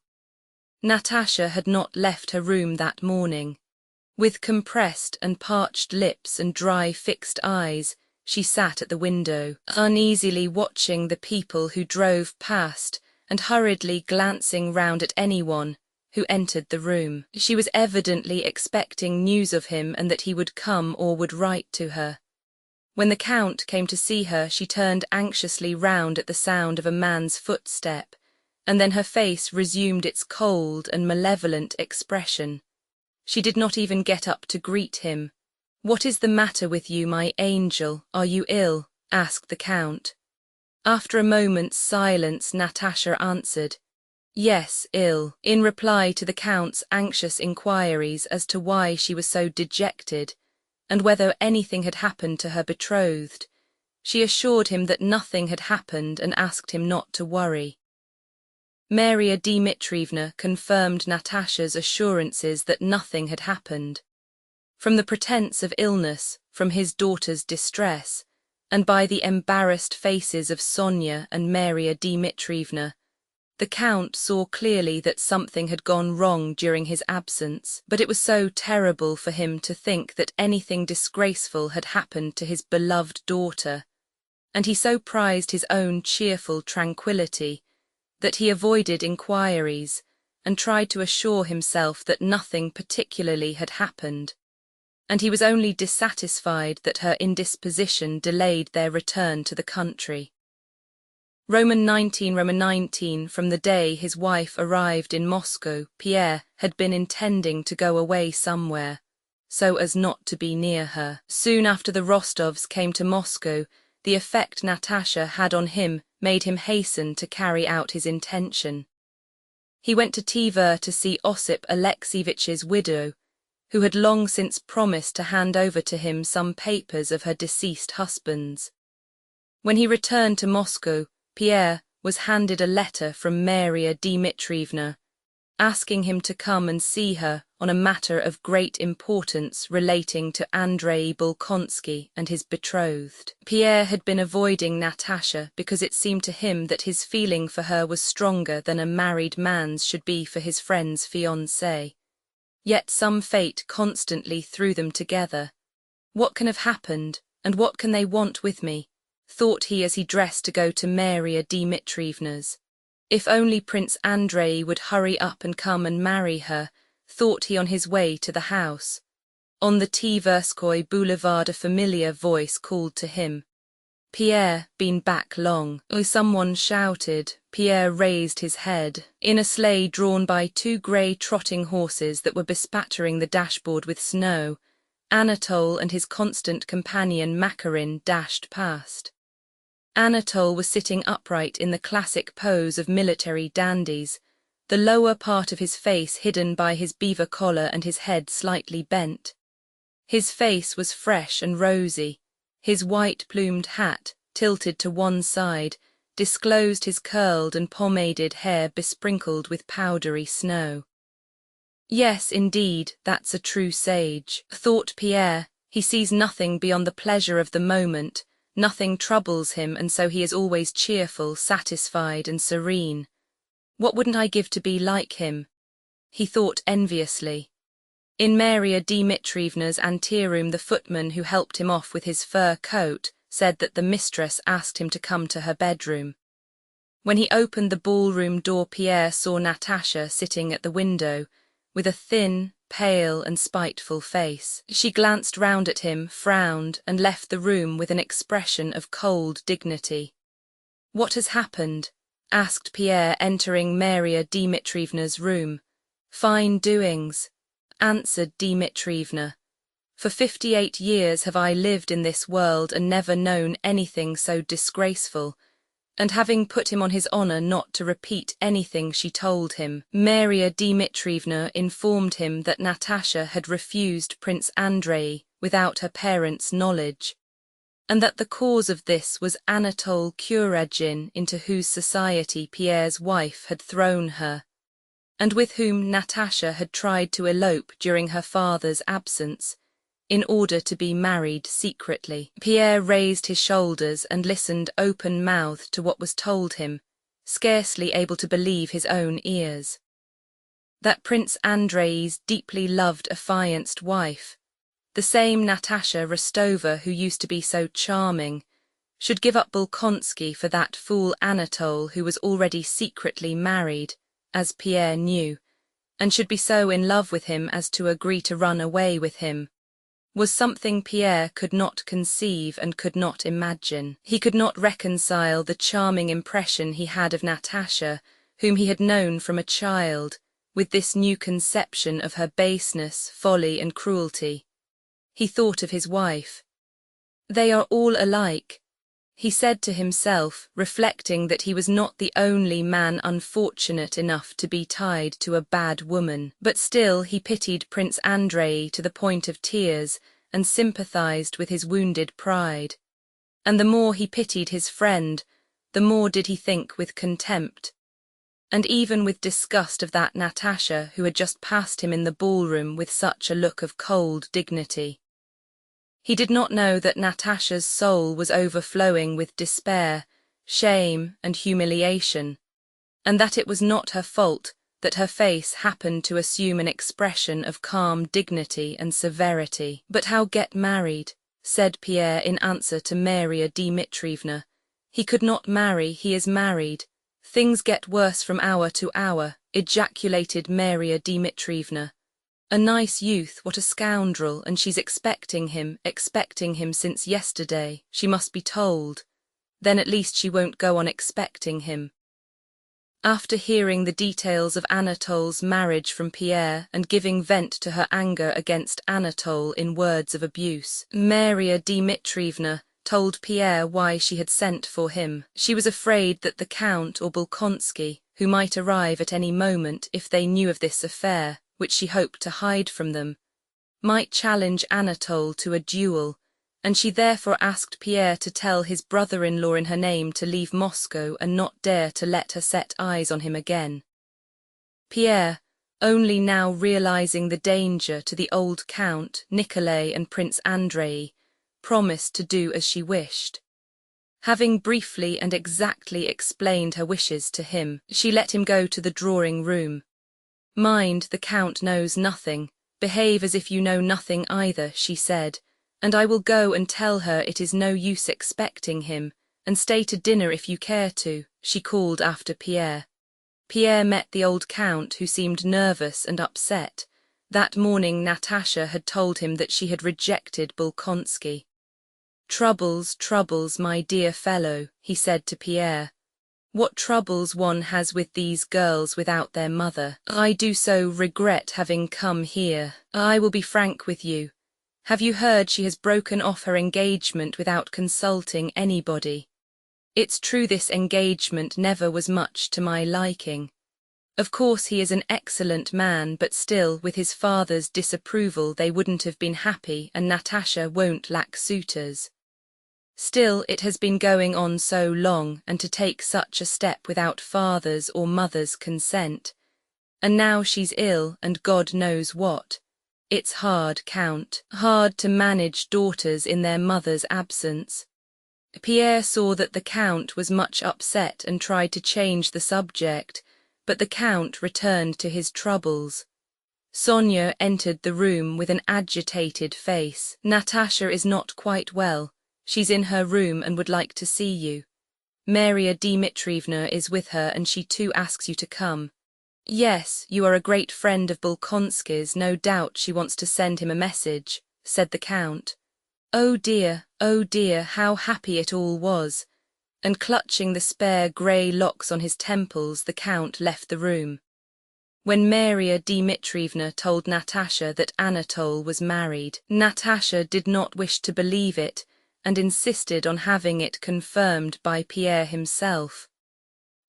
Natasha had not left her room that morning. With compressed and parched lips and dry fixed eyes, she sat at the window, uneasily watching the people who drove past and hurriedly glancing round at anyone who entered the room. She was evidently expecting news of him and that he would come or would write to her. When the Count came to see her, she turned anxiously round at the sound of a man's footstep, and then her face resumed its cold and malevolent expression. She did not even get up to greet him. "What is the matter with you, my angel? Are you ill?" asked the Count. After a moment's silence, Natasha answered, "Yes, ill," in reply to the Count's anxious inquiries as to why she was so dejected, and whether anything had happened to her betrothed. She assured him that nothing had happened and asked him not to worry. Maria Dmitrievna confirmed Natasha's assurances that nothing had happened. From the pretense of illness, from his daughter's distress, and by the embarrassed faces of Sonia and Maria Dmitrievna, the Count saw clearly that something had gone wrong during his absence, but it was so terrible for him to think that anything disgraceful had happened to his beloved daughter, and he so prized his own cheerful tranquillity that he avoided inquiries and tried to assure himself that nothing particularly had happened, and he was only dissatisfied that her indisposition delayed their return to the country. Roman 19, from the day his wife arrived in Moscow, Pierre had been intending to go away somewhere, so as not to be near her. Soon after the Rostovs came to Moscow, the effect Natasha had on him made him hasten to carry out his intention. He went to Tver to see Osip Alexeyevitch's widow, who had long since promised to hand over to him some papers of her deceased husband's. When he returned to Moscow, Pierre was handed a letter from Maria Dmitrievna, asking him to come and see her on a matter of great importance relating to Andrei Bolkonsky and his betrothed. Pierre had been avoiding Natasha because it seemed to him that his feeling for her was stronger than a married man's should be for his friend's fiancée. Yet some fate constantly threw them together. "What can have happened, and what can they want with me?" thought he as he dressed to go to Maria Dmitrievna's. If only Prince Andrei would hurry up and come and marry her, thought he on his way to the house. On the Tverskoy Boulevard a familiar voice called to him. "Pierre, been back long?" someone shouted. Pierre raised his head. In a sleigh drawn by two grey trotting horses that were bespattering the dashboard with snow, Anatole and his constant companion Macarin dashed past. Anatole was sitting upright in the classic pose of military dandies, the lower part of his face hidden by his beaver collar and his head slightly bent. His face was fresh and rosy. His white-plumed hat, tilted to one side, disclosed his curled and pomaded hair besprinkled with powdery snow. "Yes, indeed, that's a true sage," thought Pierre. "He sees nothing beyond the pleasure of the moment. Nothing troubles him, and so he is always cheerful, satisfied, and serene. What wouldn't I give to be like him?" he thought enviously. In Maria Dmitrievna's anteroom, the footman who helped him off with his fur coat said that the mistress asked him to come to her bedroom. When he opened the ballroom door, Pierre saw Natasha sitting at the window, with a thin, pale and spiteful face. She glanced round at him, frowned, and left the room with an expression of cold dignity. "What has happened?" asked Pierre, entering Maria Dmitrievna's room. "Fine doings," answered Dmitrievna. "For 58 years have I lived in this world and never known anything so disgraceful," and having put him on his honour not to repeat anything she told him, Maria Dmitrievna informed him that Natasha had refused Prince Andrei without her parents' knowledge, and that the cause of this was Anatole Kuragin, into whose society Pierre's wife had thrown her, and with whom Natasha had tried to elope during her father's absence, in order to be married secretly. Pierre raised his shoulders and listened open-mouthed to what was told him, scarcely able to believe his own ears. That Prince Andrei's deeply loved affianced wife, the same Natasha Rostova who used to be so charming, should give up Bolkonsky for that fool Anatole who was already secretly married, as Pierre knew, and should be so in love with him as to agree to run away with him, was something Pierre could not conceive and could not imagine. He could not reconcile the charming impression he had of Natasha, whom he had known from a child, with this new conception of her baseness, folly, and cruelty. He thought of his wife. They are all alike, he said to himself, reflecting that he was not the only man unfortunate enough to be tied to a bad woman. But still he pitied Prince Andrei to the point of tears and sympathized with his wounded pride. And the more he pitied his friend, the more did he think with contempt, and even with disgust of that Natasha who had just passed him in the ballroom with such a look of cold dignity. He did not know that Natasha's soul was overflowing with despair, shame, and humiliation, and that it was not her fault that her face happened to assume an expression of calm dignity and severity. "But how get married?" said Pierre in answer to Maria Dmitrievna. "He could not marry, he is married. Things get worse from hour to hour," ejaculated Maria Dmitrievna. "A nice youth, what a scoundrel, and she's expecting him since yesterday. She must be told. Then at least she won't go on expecting him." After hearing the details of Anatole's marriage from Pierre and giving vent to her anger against Anatole in words of abuse, Maria Dmitrievna told Pierre why she had sent for him. She was afraid that the Count or Bolkonsky, who might arrive at any moment if they knew of this affair, which she hoped to hide from them, might challenge Anatole to a duel, and she therefore asked Pierre to tell his brother-in-law in her name to leave Moscow and not dare to let her set eyes on him again. Pierre, only now realizing the danger to the old Count, Nikolay, and Prince Andrei, promised to do as she wished. Having briefly and exactly explained her wishes to him, she let him go to the drawing-room. "Mind, the Count knows nothing. Behave as if you know nothing either," she said, "and I will go and tell her it is no use expecting him, and stay to dinner if you care to," she called after Pierre. Pierre met the old Count, who seemed nervous and upset. That morning Natasha had told him that she had rejected Bolkonsky. "Troubles, troubles, my dear fellow," he said to Pierre. "What troubles one has with these girls without their mother. I do so regret having come here. I will be frank with you. Have you heard she has broken off her engagement without consulting anybody? It's true this engagement never was much to my liking. Of course he is an excellent man, but still, with his father's disapproval they wouldn't have been happy, and Natasha won't lack suitors. Still, it has been going on so long, and to take such a step without father's or mother's consent. And now she's ill, and God knows what. It's hard, Count, hard to manage daughters in their mother's absence." Pierre saw that the Count was much upset and tried to change the subject, but the Count returned to his troubles. Sonia entered the room with an agitated face. "Natasha is not quite well. She's in her room and would like to see you. Maria Dmitrievna is with her and she too asks you to come." "Yes, you are a great friend of Bolkonsky's, no doubt she wants to send him a message," said the Count. Oh dear, how happy it all was," and clutching the spare grey locks on his temples, the Count left the room. When Maria Dmitrievna told Natasha that Anatole was married, Natasha did not wish to believe it, and insisted on having it confirmed by Pierre himself.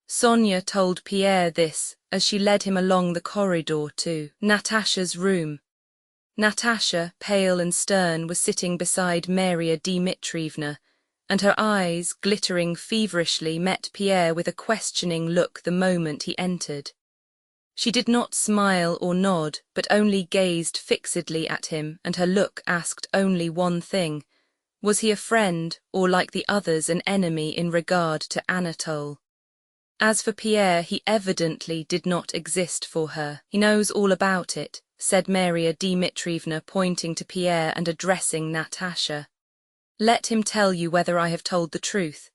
Sonia told Pierre this as she led him along the corridor to Natasha's room. Natasha, pale and stern, was sitting beside Maria Dmitrievna, and her eyes, glittering feverishly, met Pierre with a questioning look the moment he entered. She did not smile or nod, but only gazed fixedly at him, and her look asked only one thing. Was he a friend, or like the others an enemy in regard to Anatole? As for Pierre, he evidently did not exist for her. He knows all about it, said Maria Dmitrievna, pointing to Pierre and addressing Natasha. Let him tell you whether I have told the truth.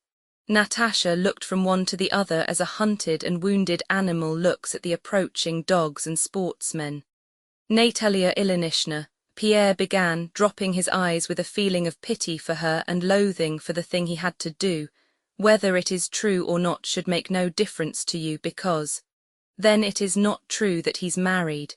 Natasha looked from one to the other as a hunted and wounded animal looks at the approaching dogs and sportsmen. Natalia Ilinishna, Pierre began, dropping his eyes with a feeling of pity for her and loathing for the thing he had to do. Whether it is true or not should make no difference to you because, then it is not true that he's married.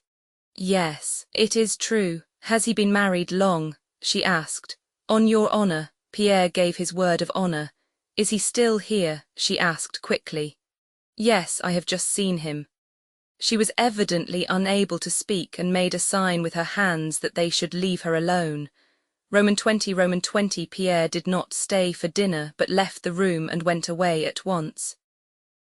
Yes, it is true. Has he been married long? She asked. On your honor, Pierre gave his word of honor. Is he still here? She asked quickly. Yes, I have just seen him. She was evidently unable to speak and made a sign with her hands that they should leave her alone. Roman 20, Pierre did not stay for dinner but left the room and went away at once.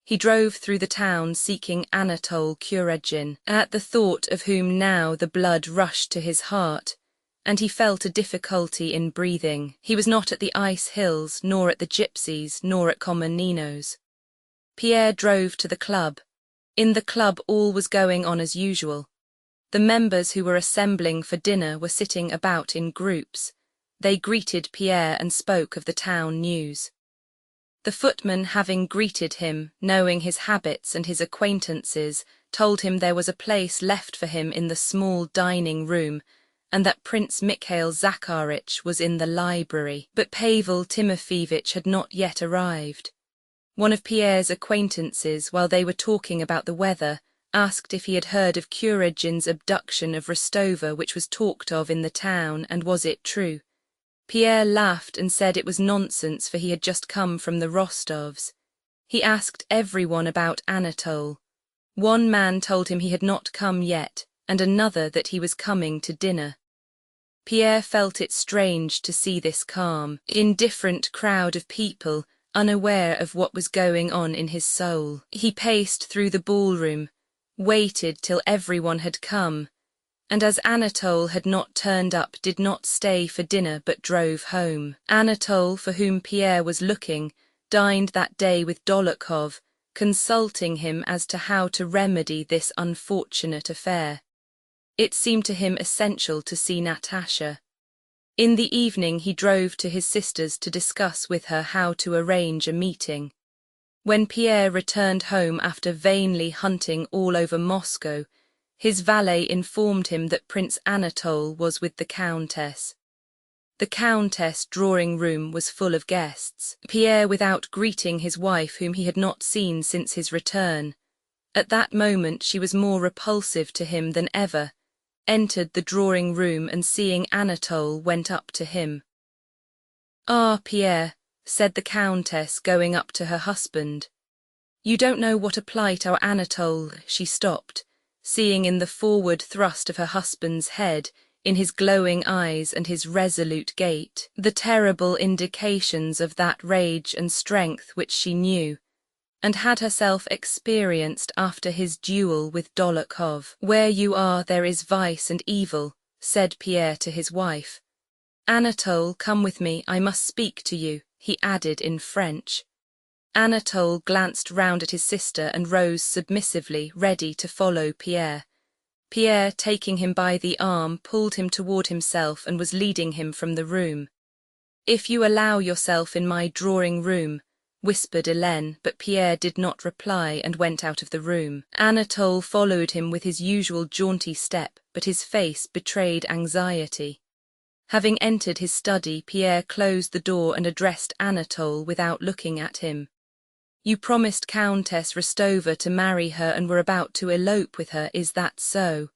He drove through the town seeking Anatole Kuregin, at the thought of whom now the blood rushed to his heart, and he felt a difficulty in breathing. He was not at the ice hills, nor at the gypsies, nor at common Nino's. Pierre drove to the club. In the club all was going on as usual. The members who were assembling for dinner were sitting about in groups. They greeted Pierre and spoke of the town news. The footman, having greeted him, knowing his habits and his acquaintances, told him there was a place left for him in the small dining room, and that Prince Mikhail Zakharich was in the library. But Pavel Timofeevich had not yet arrived. One of Pierre's acquaintances, while they were talking about the weather, asked if he had heard of Kuregin's abduction of Rostova, which was talked of in the town, and was it true. Pierre laughed and said it was nonsense, for he had just come from the Rostovs. He asked everyone about Anatole. One man told him he had not come yet, and another that he was coming to dinner. Pierre felt it strange to see this calm, indifferent crowd of people, unaware of what was going on in his soul. He paced through the ballroom, waited till everyone had come, and as Anatole had not turned up, did not stay for dinner but drove home. Anatole, for whom Pierre was looking, dined that day with Dolokhov, consulting him as to how to remedy this unfortunate affair. It seemed to him essential to see Natasha. In the evening he drove to his sister's to discuss with her how to arrange a meeting. When Pierre returned home after vainly hunting all over Moscow, his valet informed him that Prince Anatole was with the Countess. The Countess' drawing-room was full of guests. Pierre, without greeting his wife, whom he had not seen since his return, at that moment she was more repulsive to him than ever, entered the drawing-room and seeing Anatole went up to him. "Ah, Pierre," said the Countess, going up to her husband. "You don't know what a plight our Anatole—" She stopped, seeing in the forward thrust of her husband's head, in his glowing eyes and his resolute gait, the terrible indications of that rage and strength which she knew, and had herself experienced after his duel with Dolokhov. "Where you are there is vice and evil," said Pierre to his wife. "Anatole, come with me, I must speak to you," he added in French. Anatole glanced round at his sister and rose submissively, ready to follow Pierre. Pierre, taking him by the arm, pulled him toward himself and was leading him from the room. "If you allow yourself in my drawing-room," whispered Hélène, but Pierre did not reply and went out of the room. Anatole followed him with his usual jaunty step, but his face betrayed anxiety. Having entered his study, Pierre closed the door and addressed Anatole without looking at him. "You promised Countess Rostova to marry her and were about to elope with her, is that so?"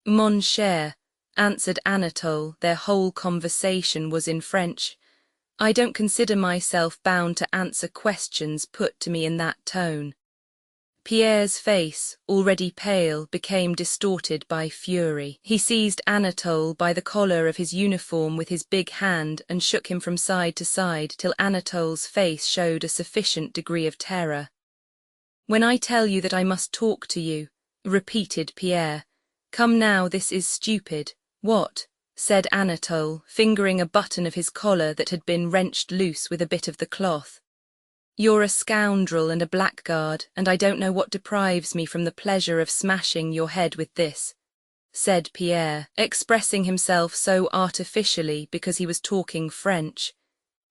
"Mon cher," answered Anatole, their whole conversation was in French. "I don't consider myself bound to answer questions put to me in that tone." Pierre's face, already pale, became distorted by fury. He seized Anatole by the collar of his uniform with his big hand and shook him from side to side till Anatole's face showed a sufficient degree of terror. "When I tell you that I must talk to you, repeated Pierre. Come now, this is stupid. What? Said Anatole, fingering a button of his collar that had been wrenched loose with a bit of the cloth. You're a scoundrel and a blackguard, and I don't know what deprives me from the pleasure of smashing your head with this, said Pierre, expressing himself so artificially because he was talking French.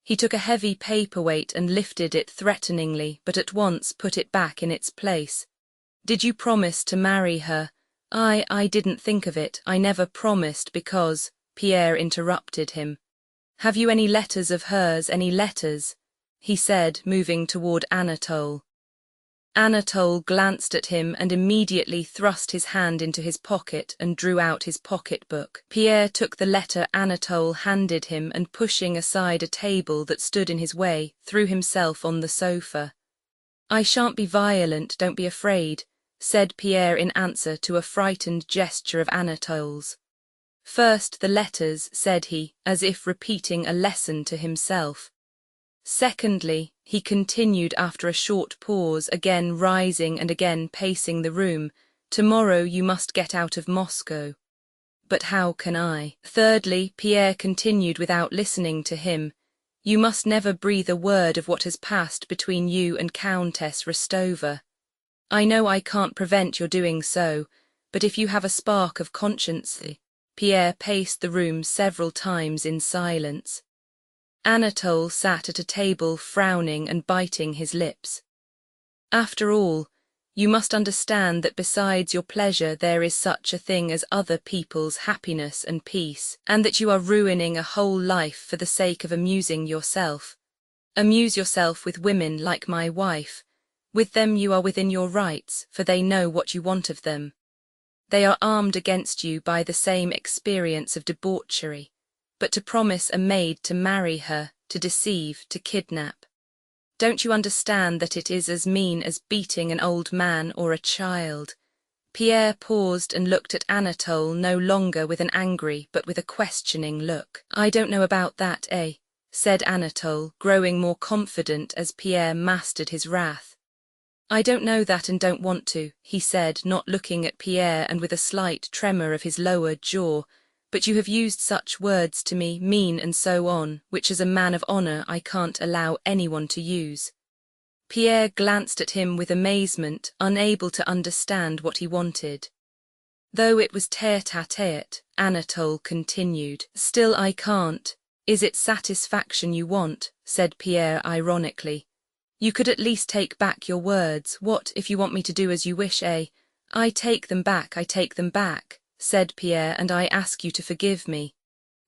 He took a heavy paperweight and lifted it threateningly, but at once put it back in its place. Did you promise to marry her? I didn't think of it. I never promised because, Pierre interrupted him. Have you any letters of hers, any letters? He said, moving toward Anatole. Anatole glanced at him and immediately thrust his hand into his pocket and drew out his pocketbook. Pierre took the letter Anatole handed him and, pushing aside a table that stood in his way, threw himself on the sofa. I shan't be violent, don't be afraid, said Pierre in answer to a frightened gesture of Anatole's. First the letters, said he, as if repeating a lesson to himself. Secondly, he continued after a short pause, again rising and again pacing the room, tomorrow you must get out of Moscow. But how can I? Thirdly, Pierre continued without listening to him, you must never breathe a word of what has passed between you and Countess Rostova. I know I can't prevent your doing so, but if you have a spark of conscience. Pierre paced the room several times in silence. Anatole sat at a table frowning and biting his lips. After all, you must understand that besides your pleasure there is such a thing as other people's happiness and peace, and that you are ruining a whole life for the sake of amusing yourself. Amuse yourself with women like my wife. With them you are within your rights, for they know what you want of them. They are armed against you by the same experience of debauchery. But to promise a maid to marry her, to deceive, to kidnap. Don't you understand that it is as mean as beating an old man or a child? Pierre paused and looked at Anatole no longer with an angry but with a questioning look. I don't know about that, said Anatole, growing more confident as Pierre mastered his wrath. I don't know that and don't want to, he said, not looking at Pierre and with a slight tremor of his lower jaw. But you have used such words to me, mean and so on, which as a man of honour I can't allow anyone to use. Pierre glanced at him with amazement, unable to understand what he wanted. Though it was tête-à-tête, Anatole continued. Still I can't. Is it satisfaction you want? Said Pierre ironically. You could at least take back your words. What if you want me to do as you wish, I take them back, said Pierre, and I ask you to forgive me.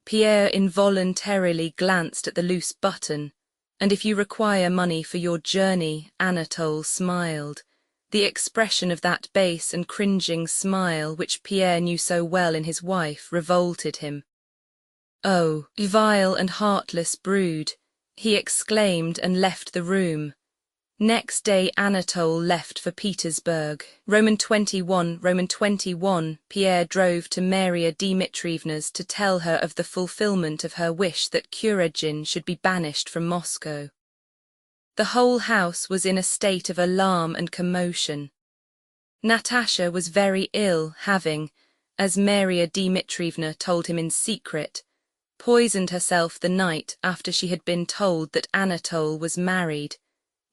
Pierre involuntarily glanced at the loose button. And if you require money for your journey, Anatole smiled. The expression of that base and cringing smile which Pierre knew so well in his wife revolted him. Oh, vile and heartless brood, he exclaimed and left the room. Next day Anatole left for Petersburg. Roman 21, Pierre drove to Maria Dmitrievna's to tell her of the fulfillment of her wish that Kuragin should be banished from Moscow. The whole house was in a state of alarm and commotion. Natasha was very ill, having, as Maria Dmitrievna told him in secret, poisoned herself the night after she had been told that Anatole was married,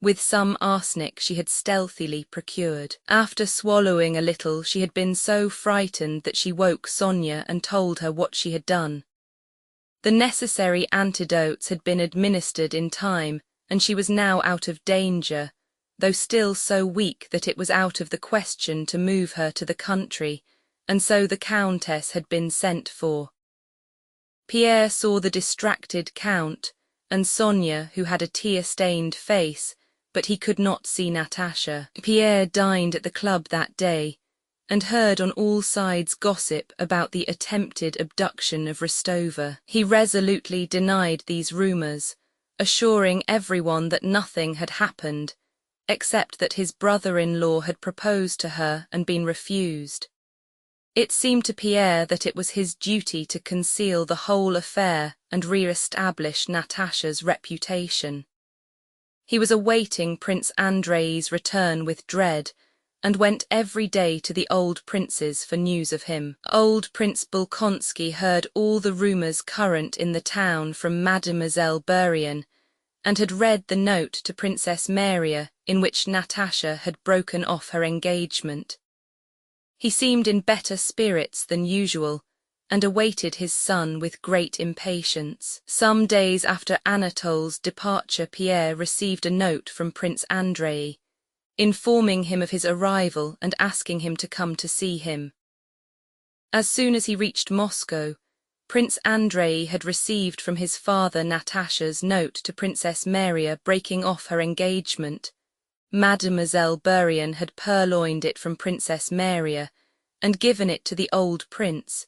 with some arsenic she had stealthily procured. After swallowing a little, she had been so frightened that she woke Sonia and told her what she had done. The necessary antidotes had been administered in time, and she was now out of danger, though still so weak that it was out of the question to move her to the country, and so the Countess had been sent for. Pierre saw the distracted Count, and Sonia, who had a tear-stained face, but he could not see Natasha. Pierre dined at the club that day, and heard on all sides gossip about the attempted abduction of Rostova. He resolutely denied these rumours, assuring everyone that nothing had happened, except that his brother-in-law had proposed to her and been refused. It seemed to Pierre that it was his duty to conceal the whole affair and re-establish Natasha's reputation. He was awaiting Prince Andrei's return with dread, and went every day to the old prince's for news of him. Old Prince Bolkonsky heard all the rumors current in the town from Mademoiselle Bourienne, and had read the note to Princess Maria in which Natasha had broken off her engagement. He seemed in better spirits than usual, and awaited his son with great impatience. Some days after Anatole's departure, Pierre received a note from Prince Andrei, informing him of his arrival and asking him to come to see him. As soon as he reached Moscow, Prince Andrei had received from his father Natasha's note to Princess Maria breaking off her engagement. Mademoiselle Bourienne had purloined it from Princess Maria and given it to the old prince,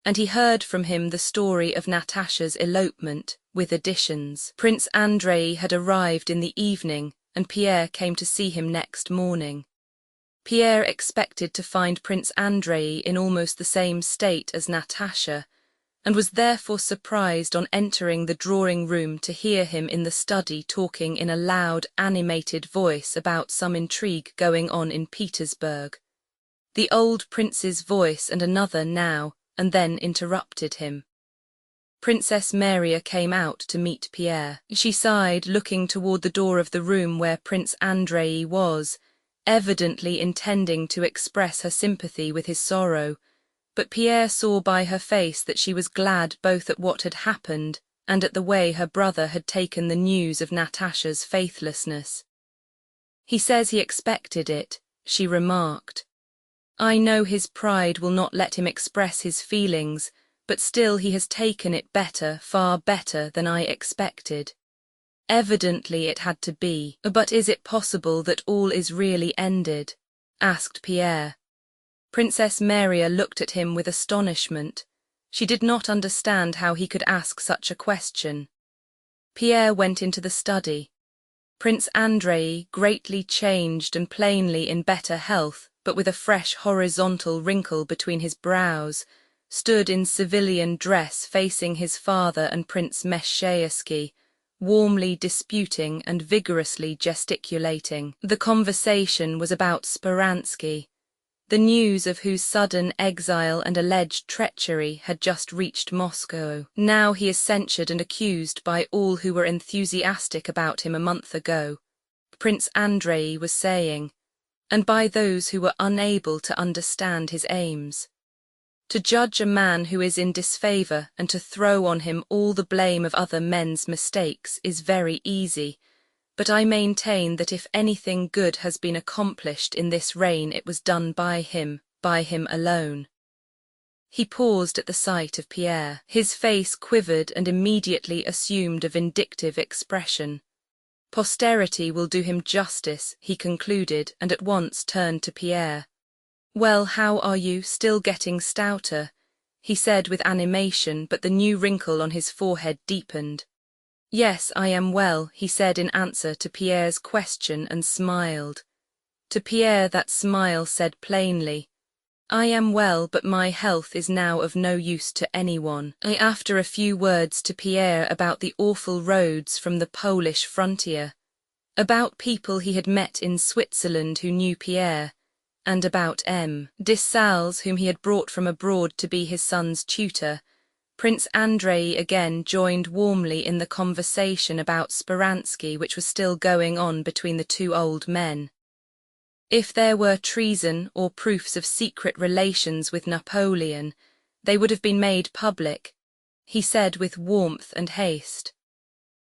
and he heard from him the story of Natasha's elopement, with additions. Prince Andrei had arrived in the evening, and Pierre came to see him next morning. Pierre expected to find Prince Andrei in almost the same state as Natasha, and was therefore surprised on entering the drawing-room to hear him in the study talking in a loud, animated voice about some intrigue going on in Petersburg. The old prince's voice and another now and then interrupted him. Princess Maria came out to meet Pierre. She sighed, looking toward the door of the room where Prince Andrei was, evidently intending to express her sympathy with his sorrow, but Pierre saw by her face that she was glad both at what had happened and at the way her brother had taken the news of Natasha's faithlessness. "He says he expected it," she remarked. "I know his pride will not let him express his feelings, but still he has taken it better, far better than I expected. Evidently it had to be. But is it possible that all is really ended?" asked Pierre. Princess Maria looked at him with astonishment. She did not understand how he could ask such a question. Pierre went into the study. Prince Andrei, greatly changed and plainly in better health, but with a fresh horizontal wrinkle between his brows, stood in civilian dress facing his father and Prince Meshchersky, warmly disputing and vigorously gesticulating. The conversation was about Speransky, the news of whose sudden exile and alleged treachery had just reached Moscow. Now he is censured and accused by all who were enthusiastic about him a month ago, Prince Andrei was saying, and by those who were unable to understand his aims. To judge a man who is in disfavor and to throw on him all the blame of other men's mistakes is very easy, but I maintain that if anything good has been accomplished in this reign, it was done by him alone. He paused at the sight of Pierre. His face quivered and immediately assumed a vindictive expression. Posterity will do him justice, he concluded, and at once turned to Pierre. "Well, how are you, still getting stouter?" he said with animation, but the new wrinkle on his forehead deepened. "Yes, I am well," he said in answer to Pierre's question and smiled. To Pierre that smile said plainly, "I am well, but my health is now of no use to anyone." After a few words to Pierre about the awful roads from the Polish frontier, about people he had met in Switzerland who knew Pierre, and about M. Dessalles, whom he had brought from abroad to be his son's tutor, Prince Andrei again joined warmly in the conversation about Speransky which was still going on between the two old men. If there were treason or proofs of secret relations with Napoleon, they would have been made public, he said with warmth and haste.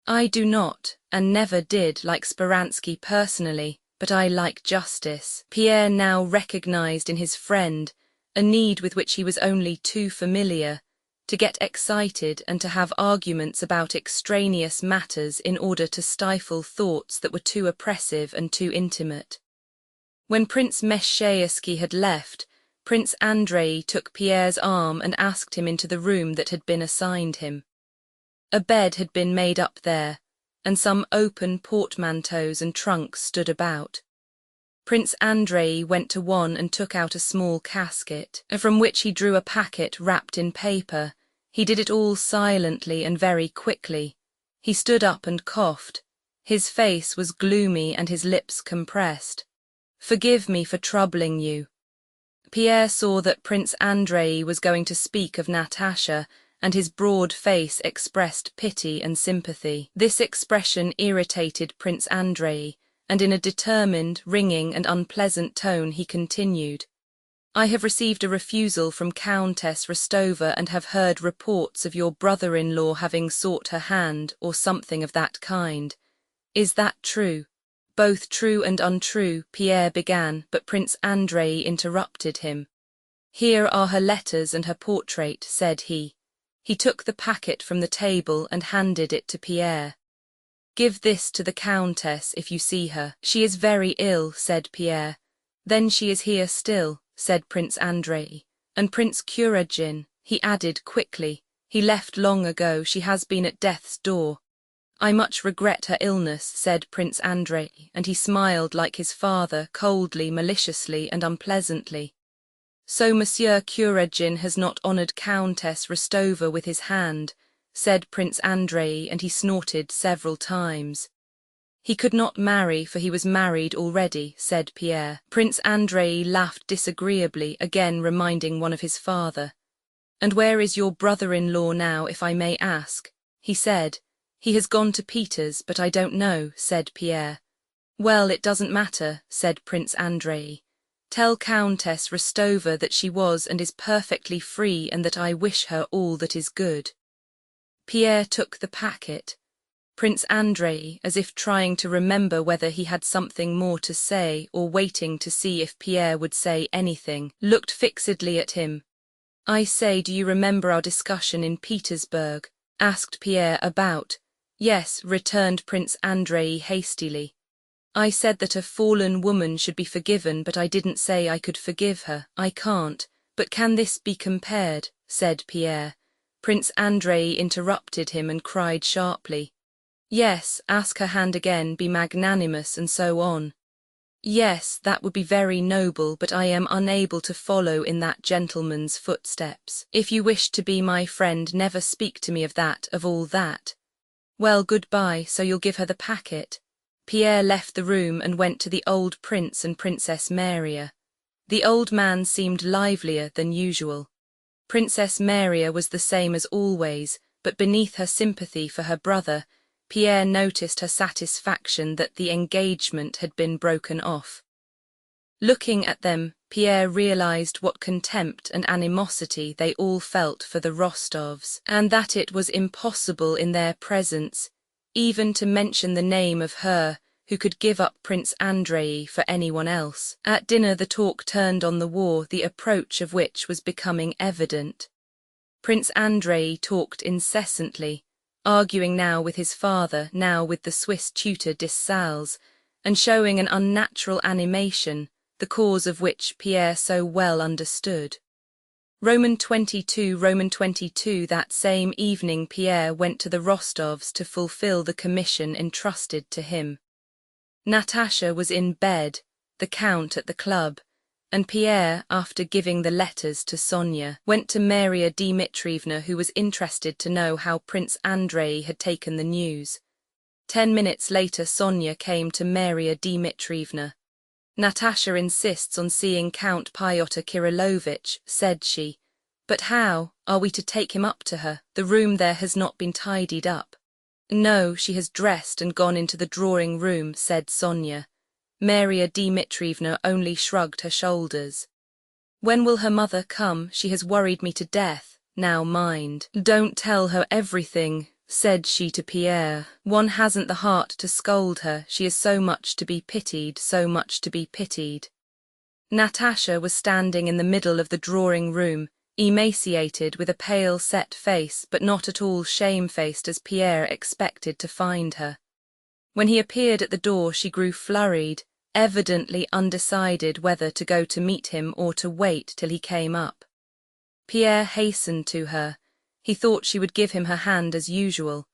"I do not, and never did, like Speransky personally, but I like justice." Pierre now recognized in his friend a need with which he was only too familiar, to get excited and to have arguments about extraneous matters in order to stifle thoughts that were too oppressive and too intimate. When Prince Meshchersky had left, Prince Andrei took Pierre's arm and asked him into the room that had been assigned him. A bed had been made up there, and some open portmanteaus and trunks stood about. Prince Andrei went to one and took out a small casket, from which he drew a packet wrapped in paper. He did it all silently and very quickly. He stood up and coughed. His face was gloomy and his lips compressed. Forgive me for troubling you." Pierre saw that Prince Andrei was going to speak of Natasha, and his broad face expressed pity and sympathy. This expression irritated Prince Andrei, and in a determined, ringing and unpleasant tone he continued, "I have received a refusal from Countess Rostova and have heard reports of your brother-in-law having sought her hand or something of that kind. Is that true?" "Both true and untrue," Pierre began, but Prince Andrei interrupted him. "Here are her letters and her portrait," said he. He took the packet from the table and handed it to Pierre. "Give this to the Countess if you see her. She is very ill," said Pierre. "Then she is here still," said Prince Andrei. "And Prince Kuragin," he added quickly, "he left long ago, she has been at death's door." "I much regret her illness," said Prince Andrei, and he smiled like his father, coldly, maliciously and unpleasantly. "So Monsieur Kuragin has not honored Countess Rostova with his hand," said Prince Andrei, and he snorted several times. "He could not marry, for he was married already," said Pierre. Prince Andrei laughed disagreeably, again reminding one of his father. "And where is your brother-in-law now, if I may ask?" he said. "He has gone to Peter's, but I don't know," said Pierre. "Well, it doesn't matter," said Prince Andrei. "Tell Countess Rostova that she was and is perfectly free and that I wish her all that is good." Pierre took the packet. Prince Andrei, as if trying to remember whether he had something more to say or waiting to see if Pierre would say anything, looked fixedly at him. "I say, do you remember our discussion in Petersburg?" asked Pierre about. "Yes," returned Prince Andrei hastily. "I said that a fallen woman should be forgiven, but I didn't say I could forgive her. I can't. But can this be compared?" said Pierre. Prince Andrei interrupted him and cried sharply, "Yes, ask her hand again, be magnanimous, and so on." "Yes, that would be very noble, but I am unable to follow in that gentleman's footsteps. If you wish to be my friend, never speak to me of that, of all that." "Well, goodbye, so you'll give her the packet." Pierre left the room and went to the old Prince and Princess Maria. The old man seemed livelier than usual. Princess Maria was the same as always, but beneath her sympathy for her brother, Pierre noticed her satisfaction that the engagement had been broken off. Looking at them, Pierre realized what contempt and animosity they all felt for the Rostovs, and that it was impossible in their presence even to mention the name of her who could give up Prince Andrei for anyone else. At dinner the talk turned on the war, the approach of which was becoming evident. Prince Andrei talked incessantly, arguing now with his father, now with the Swiss tutor Dessalles, and showing an unnatural animation, the cause of which Pierre so well understood. Roman 22 that same evening Pierre went to the Rostovs to fulfill the commission entrusted to him. Natasha was in bed, the Count at the club, and Pierre, after giving the letters to Sonia, went to Maria Dmitrievna, who was interested to know how Prince Andrei had taken the news. 10 minutes later Sonia came to Maria Dmitrievna. "Natasha insists on seeing Count Pyotr Kirillovitch," said she. "But how? Are we to take him up to her? The room there has not been tidied up." "No, she has dressed and gone into the drawing room," said Sonia. Maria Dmitrievna only shrugged her shoulders. "When will her mother come? She has worried me to death. Now mind. Don't tell her everything," said she to Pierre. "One hasn't the heart to scold her, she is so much to be pitied, so much to be pitied." Natasha was standing in the middle of the drawing-room, emaciated, with a pale, set face, but not at all shamefaced as Pierre expected to find her. When he appeared at the door she grew flurried, evidently undecided whether to go to meet him or to wait till he came up. Pierre hastened to her. He thought she would give him her hand as usual,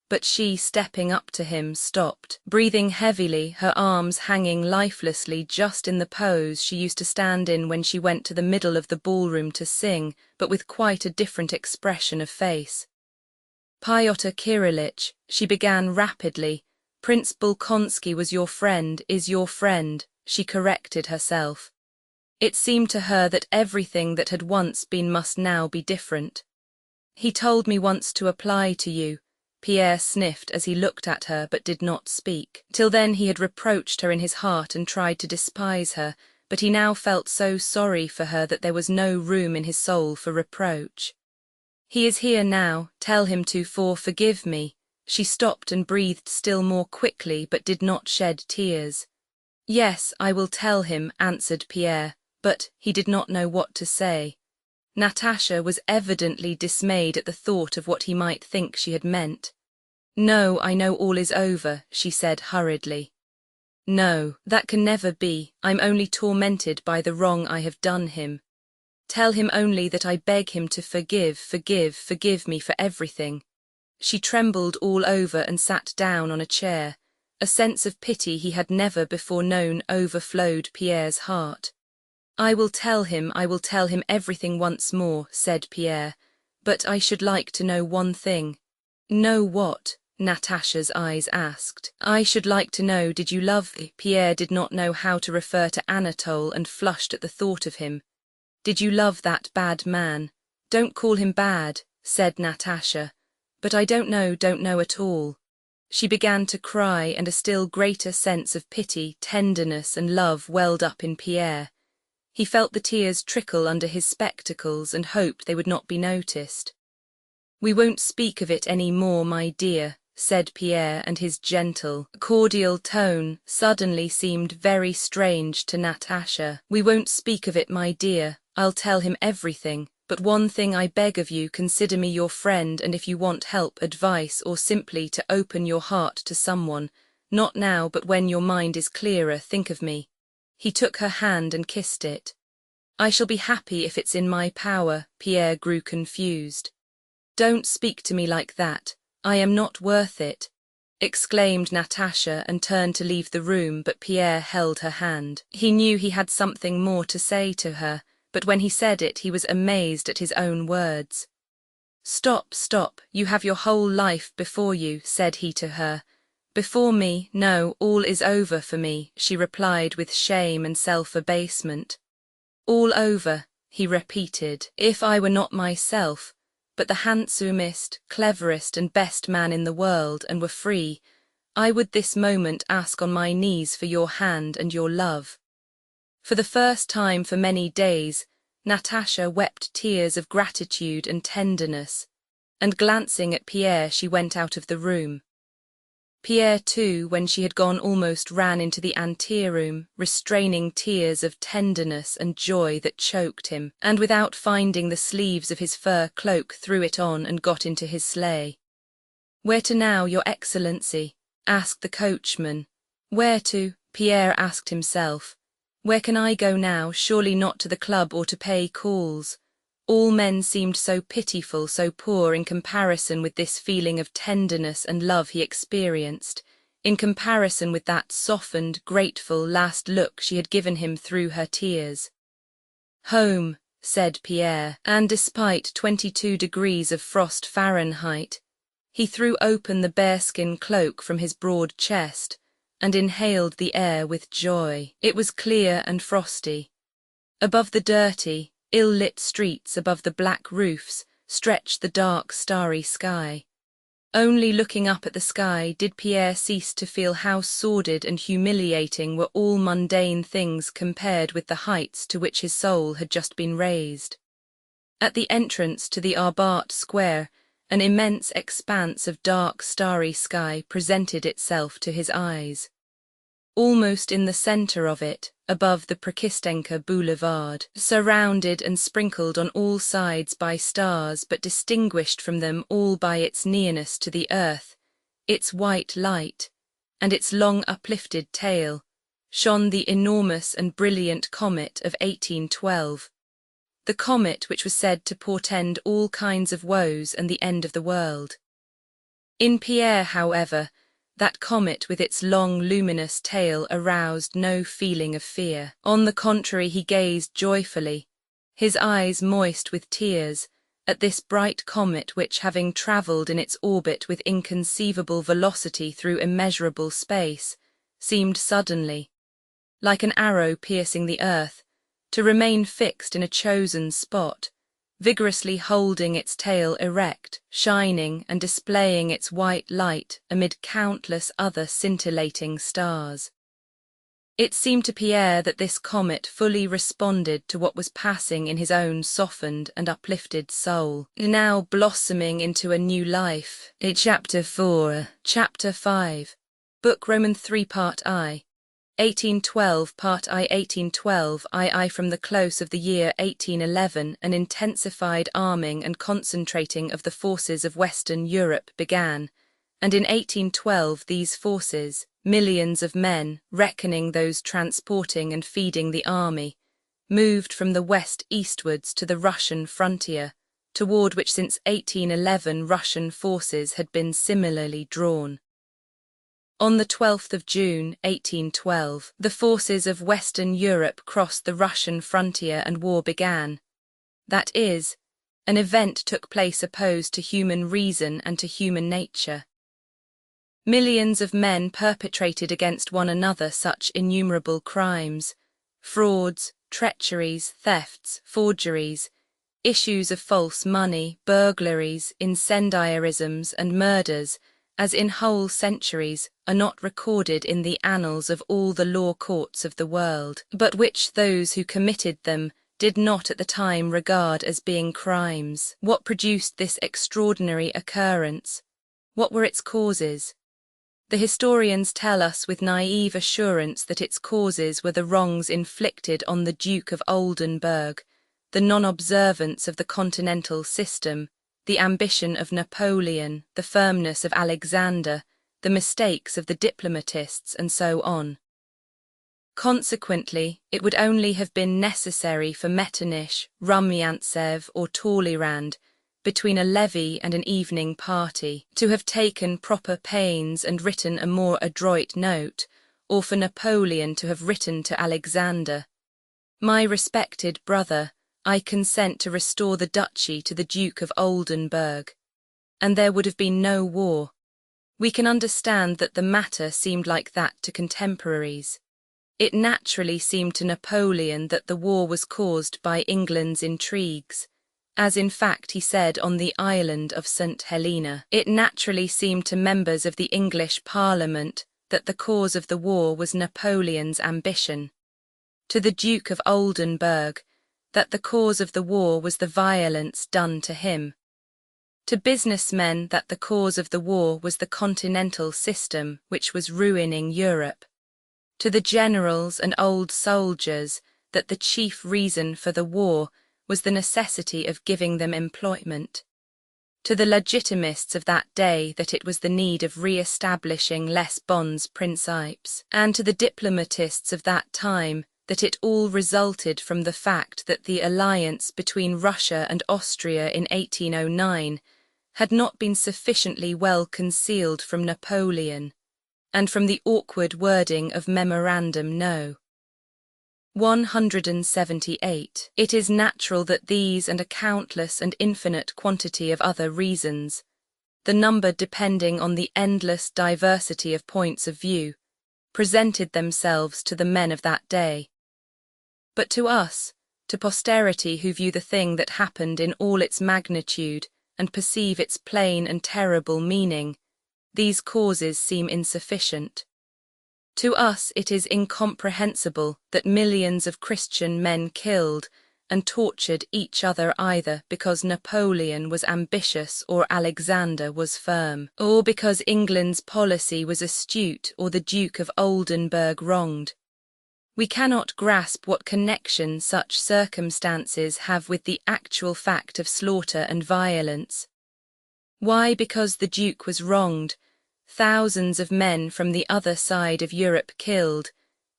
but she, stepping up to him, stopped, breathing heavily, her arms hanging lifelessly just in the pose she used to stand in when she went to the middle of the ballroom to sing, but with quite a different expression of face. "Pyotr Kirillich," she began rapidly, "Prince Bolkonsky was your friend, is your friend," she corrected herself. It seemed to her that everything that had once been must now be different. He told me once to apply to you. Pierre sniffed as he looked at her but did not speak. Till then he had reproached her in his heart and tried to despise her, but he now felt so sorry for her that there was no room in his soul for reproach. He is here now, tell him to forgive me. She stopped and breathed still more quickly but did not shed tears. Yes, I will tell him, answered Pierre, but he did not know what to say. Natasha was evidently dismayed at the thought of what he might think she had meant. No, I know all is over, she said hurriedly. No, that can never be, I'm only tormented by the wrong I have done him. Tell him only that I beg him to forgive me for everything. She trembled all over and sat down on a chair. A sense of pity he had never before known overflowed Pierre's heart. I will tell him everything once more, said Pierre, but I should like to know one thing. Know what? Natasha's eyes asked. I should like to know, did you love me? Pierre did not know how to refer to Anatole and flushed at the thought of him. Did you love that bad man? Don't call him bad, said Natasha, but I don't know at all. She began to cry and a still greater sense of pity, tenderness and love welled up in Pierre. He felt the tears trickle under his spectacles and hoped they would not be noticed. We won't speak of it any more, my dear, said Pierre, and his gentle, cordial tone suddenly seemed very strange to Natasha. We won't speak of it, my dear, I'll tell him everything, but one thing I beg of you, consider me your friend, and if you want help, advice, or simply to open your heart to someone, not now but when your mind is clearer, think of me. He took her hand and kissed it. I shall be happy if it's in my power. Pierre grew confused. Don't speak to me like that. I am not worth it, exclaimed Natasha and turned to leave the room, but Pierre held her hand. He knew he had something more to say to her, but when he said it he was amazed at his own words. Stop, you have your whole life before you, said he to her. Before me, no, all is over for me, she replied with shame and self-abasement. All over, he repeated, if I were not myself, but the handsomest, cleverest and best man in the world, and were free, I would this moment ask on my knees for your hand and your love. For the first time for many days, Natasha wept tears of gratitude and tenderness, and glancing at Pierre she went out of the room. Pierre too, when she had gone, almost ran into the anteroom, restraining tears of tenderness and joy that choked him, and without finding the sleeves of his fur cloak threw it on and got into his sleigh. Where to now, your excellency? Asked the coachman. Where to? Pierre asked himself. Where can I go now? Surely not to the club or to pay calls. All men seemed so pitiful, so poor in comparison with this feeling of tenderness and love he experienced, in comparison with that softened, grateful last look she had given him through her tears. Home, said Pierre, and despite 22 degrees of frost Fahrenheit, he threw open the bearskin cloak from his broad chest and inhaled the air with joy. It was clear and frosty. Above the dirty, ill-lit streets, above the black roofs, stretched the dark, starry sky. Only looking up at the sky did Pierre cease to feel how sordid and humiliating were all mundane things compared with the heights to which his soul had just been raised. At the entrance to the Arbart Square, an immense expanse of dark, starry sky presented itself to his eyes. Almost in the centre of it, above the Prekistenka Boulevard, surrounded and sprinkled on all sides by stars but distinguished from them all by its nearness to the earth, its white light, and its long uplifted tail, shone the enormous and brilliant comet of 1812, the comet which was said to portend all kinds of woes and the end of the world. In Pierre, however, that comet with its long luminous tail aroused no feeling of fear. On the contrary, he gazed joyfully, his eyes moist with tears, at this bright comet which, having travelled in its orbit with inconceivable velocity through immeasurable space, seemed suddenly, like an arrow piercing the earth, to remain fixed in a chosen spot, vigorously holding its tail erect, shining and displaying its white light amid countless other scintillating stars. It seemed to Pierre that this comet fully responded to what was passing in his own softened and uplifted soul, now blossoming into a new life. Chapter 4, Chapter 5, Book Roman 3 Part I, 1812 Part I 1812 II From the close of the year 1811 an intensified arming and concentrating of the forces of Western Europe began, and in 1812 these forces, millions of men, reckoning those transporting and feeding the army, moved from the west eastwards to the Russian frontier, toward which since 1811 Russian forces had been similarly drawn. On the 12th of June, 1812, the forces of Western Europe crossed the Russian frontier and war began. That is, an event took place opposed to human reason and to human nature. Millions of men perpetrated against one another such innumerable crimes, frauds, treacheries, thefts, forgeries, issues of false money, burglaries, incendiarisms, and murders, as in whole centuries are not recorded in the annals of all the law courts of the world, but which those who committed them did not at the time regard as being crimes. What produced this extraordinary occurrence? What were its causes? The historians tell us with naive assurance that its causes were the wrongs inflicted on the Duke of Oldenburg, the non-observance of the continental system, the ambition of Napoleon, the firmness of Alexander, the mistakes of the diplomatists, and so on. Consequently, it would only have been necessary for Metternich, Rumyantsev, or Talleyrand, between a levee and an evening party, to have taken proper pains and written a more adroit note, or for Napoleon to have written to Alexander, "My respected brother, I consent to restore the duchy to the Duke of Oldenburg," and there would have been no war. We can understand that the matter seemed like that to contemporaries. It naturally seemed to Napoleon that the war was caused by England's intrigues, as in fact he said on the island of St. Helena. It naturally seemed to members of the English Parliament that the cause of the war was Napoleon's ambition. To the Duke of Oldenburg, that the cause of the war was the violence done to him. To businessmen that the cause of the war was the continental system which was ruining Europe. To the generals and old soldiers that the chief reason for the war was the necessity of giving them employment. To the legitimists of that day that it was the need of re-establishing les bons principes, and to the diplomatists of that time that it all resulted from the fact that the alliance between Russia and Austria in 1809 had not been sufficiently well concealed from Napoleon, and from the awkward wording of Memorandum No. 178. It is natural that these and a countless and infinite quantity of other reasons, the number depending on the endless diversity of points of view, presented themselves to the men of that day. But to us, to posterity who view the thing that happened in all its magnitude and perceive its plain and terrible meaning, these causes seem insufficient. To us it is incomprehensible that millions of Christian men killed and tortured each other either because Napoleon was ambitious or Alexander was firm, or because England's policy was astute or the Duke of Oldenburg wronged. We cannot grasp what connection such circumstances have with the actual fact of slaughter and violence. Why, because the Duke was wronged, thousands of men from the other side of Europe killed,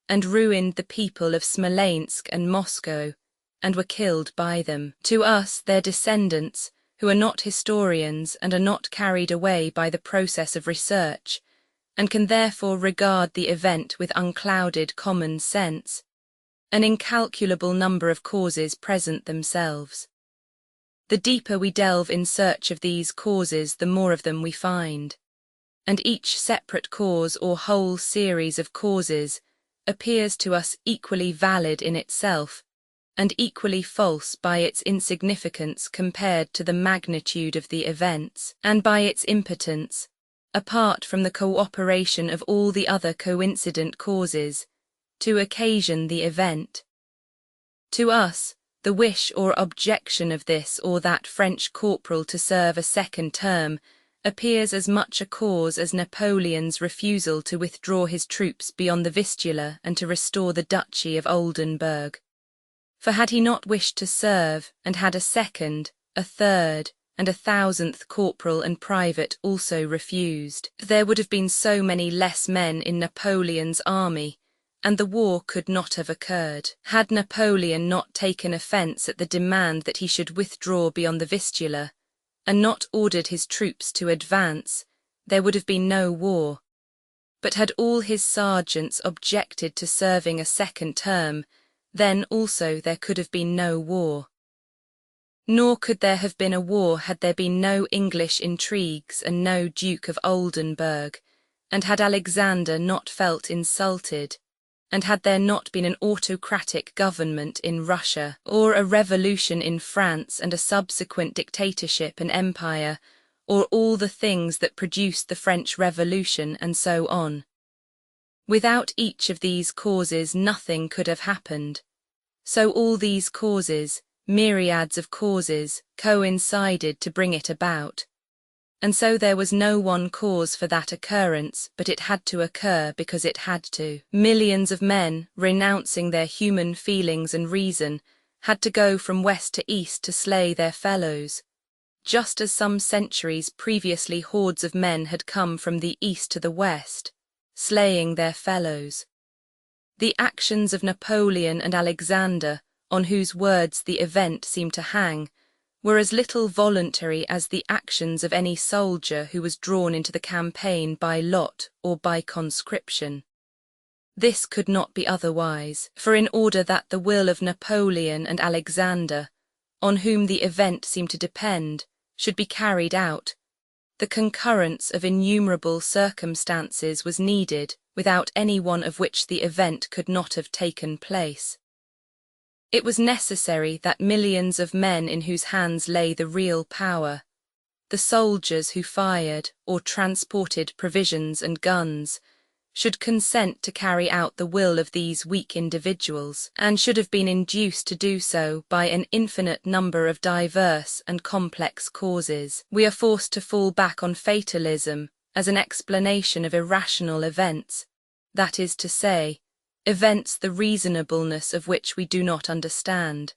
and ruined the people of Smolensk and Moscow, and were killed by them. To us, their descendants, who are not historians and are not carried away by the process of research, and can therefore regard the event with unclouded common sense, an incalculable number of causes present themselves. The deeper we delve in search of these causes, the more of them we find. And each separate cause or whole series of causes appears to us equally valid in itself, and equally false by its insignificance compared to the magnitude of the events, and by its impotence, apart from the cooperation of all the other coincident causes, to occasion the event. To us, the wish or objection of this or that French corporal to serve a second term appears as much a cause as Napoleon's refusal to withdraw his troops beyond the Vistula and to restore the Duchy of Oldenburg. For had he not wished to serve, and had a second, a third, and 1,000th corporal and private also refused, there would have been so many less men in Napoleon's army, and the war could not have occurred. Had Napoleon not taken offence at the demand that he should withdraw beyond the Vistula, and not ordered his troops to advance, there would have been no war. But had all his sergeants objected to serving a second term, then also there could have been no war. Nor could there have been a war had there been no English intrigues and no Duke of Oldenburg, and had Alexander not felt insulted, and had there not been an autocratic government in Russia, or a revolution in France and a subsequent dictatorship and empire, or all the things that produced the French Revolution and so on. Without each of these causes nothing could have happened. So all these causes, myriads of causes, coincided to bring it about. And so there was no one cause for that occurrence, but it had to occur because it had to. Millions of men, renouncing their human feelings and reason, had to go from west to east to slay their fellows, just as some centuries previously hordes of men had come from the east to the west, slaying their fellows. The actions of Napoleon and Alexander, on whose words the event seemed to hang, were as little voluntary as the actions of any soldier who was drawn into the campaign by lot or by conscription. This could not be otherwise, for in order that the will of Napoleon and Alexander, on whom the event seemed to depend, should be carried out, the concurrence of innumerable circumstances was needed, without any one of which the event could not have taken place. It was necessary that millions of men in whose hands lay the real power, the soldiers who fired or transported provisions and guns, should consent to carry out the will of these weak individuals, and should have been induced to do so by an infinite number of diverse and complex causes. We are forced to fall back on fatalism as an explanation of irrational events, that is to say, events the reasonableness of which we do not understand.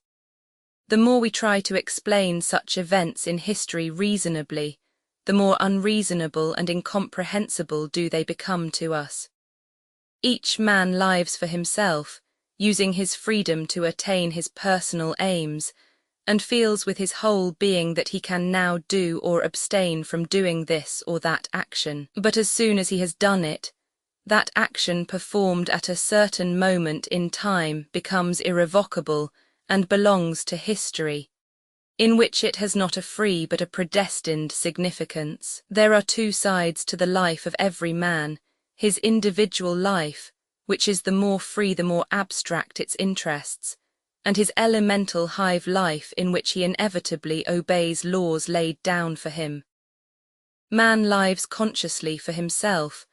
The more we try to explain such events in history reasonably, the more unreasonable and incomprehensible do they become to us. Each man lives for himself, using his freedom to attain his personal aims, and feels with his whole being that he can now do or abstain from doing this or that action. But as soon as he has done it, that action performed at a certain moment in time becomes irrevocable and belongs to history, in which it has not a free but a predestined significance. There are two sides to the life of every man: his individual life, which is the more free the more abstract its interests, and his elemental hive life in which he inevitably obeys laws laid down for him. Man lives consciously for himself,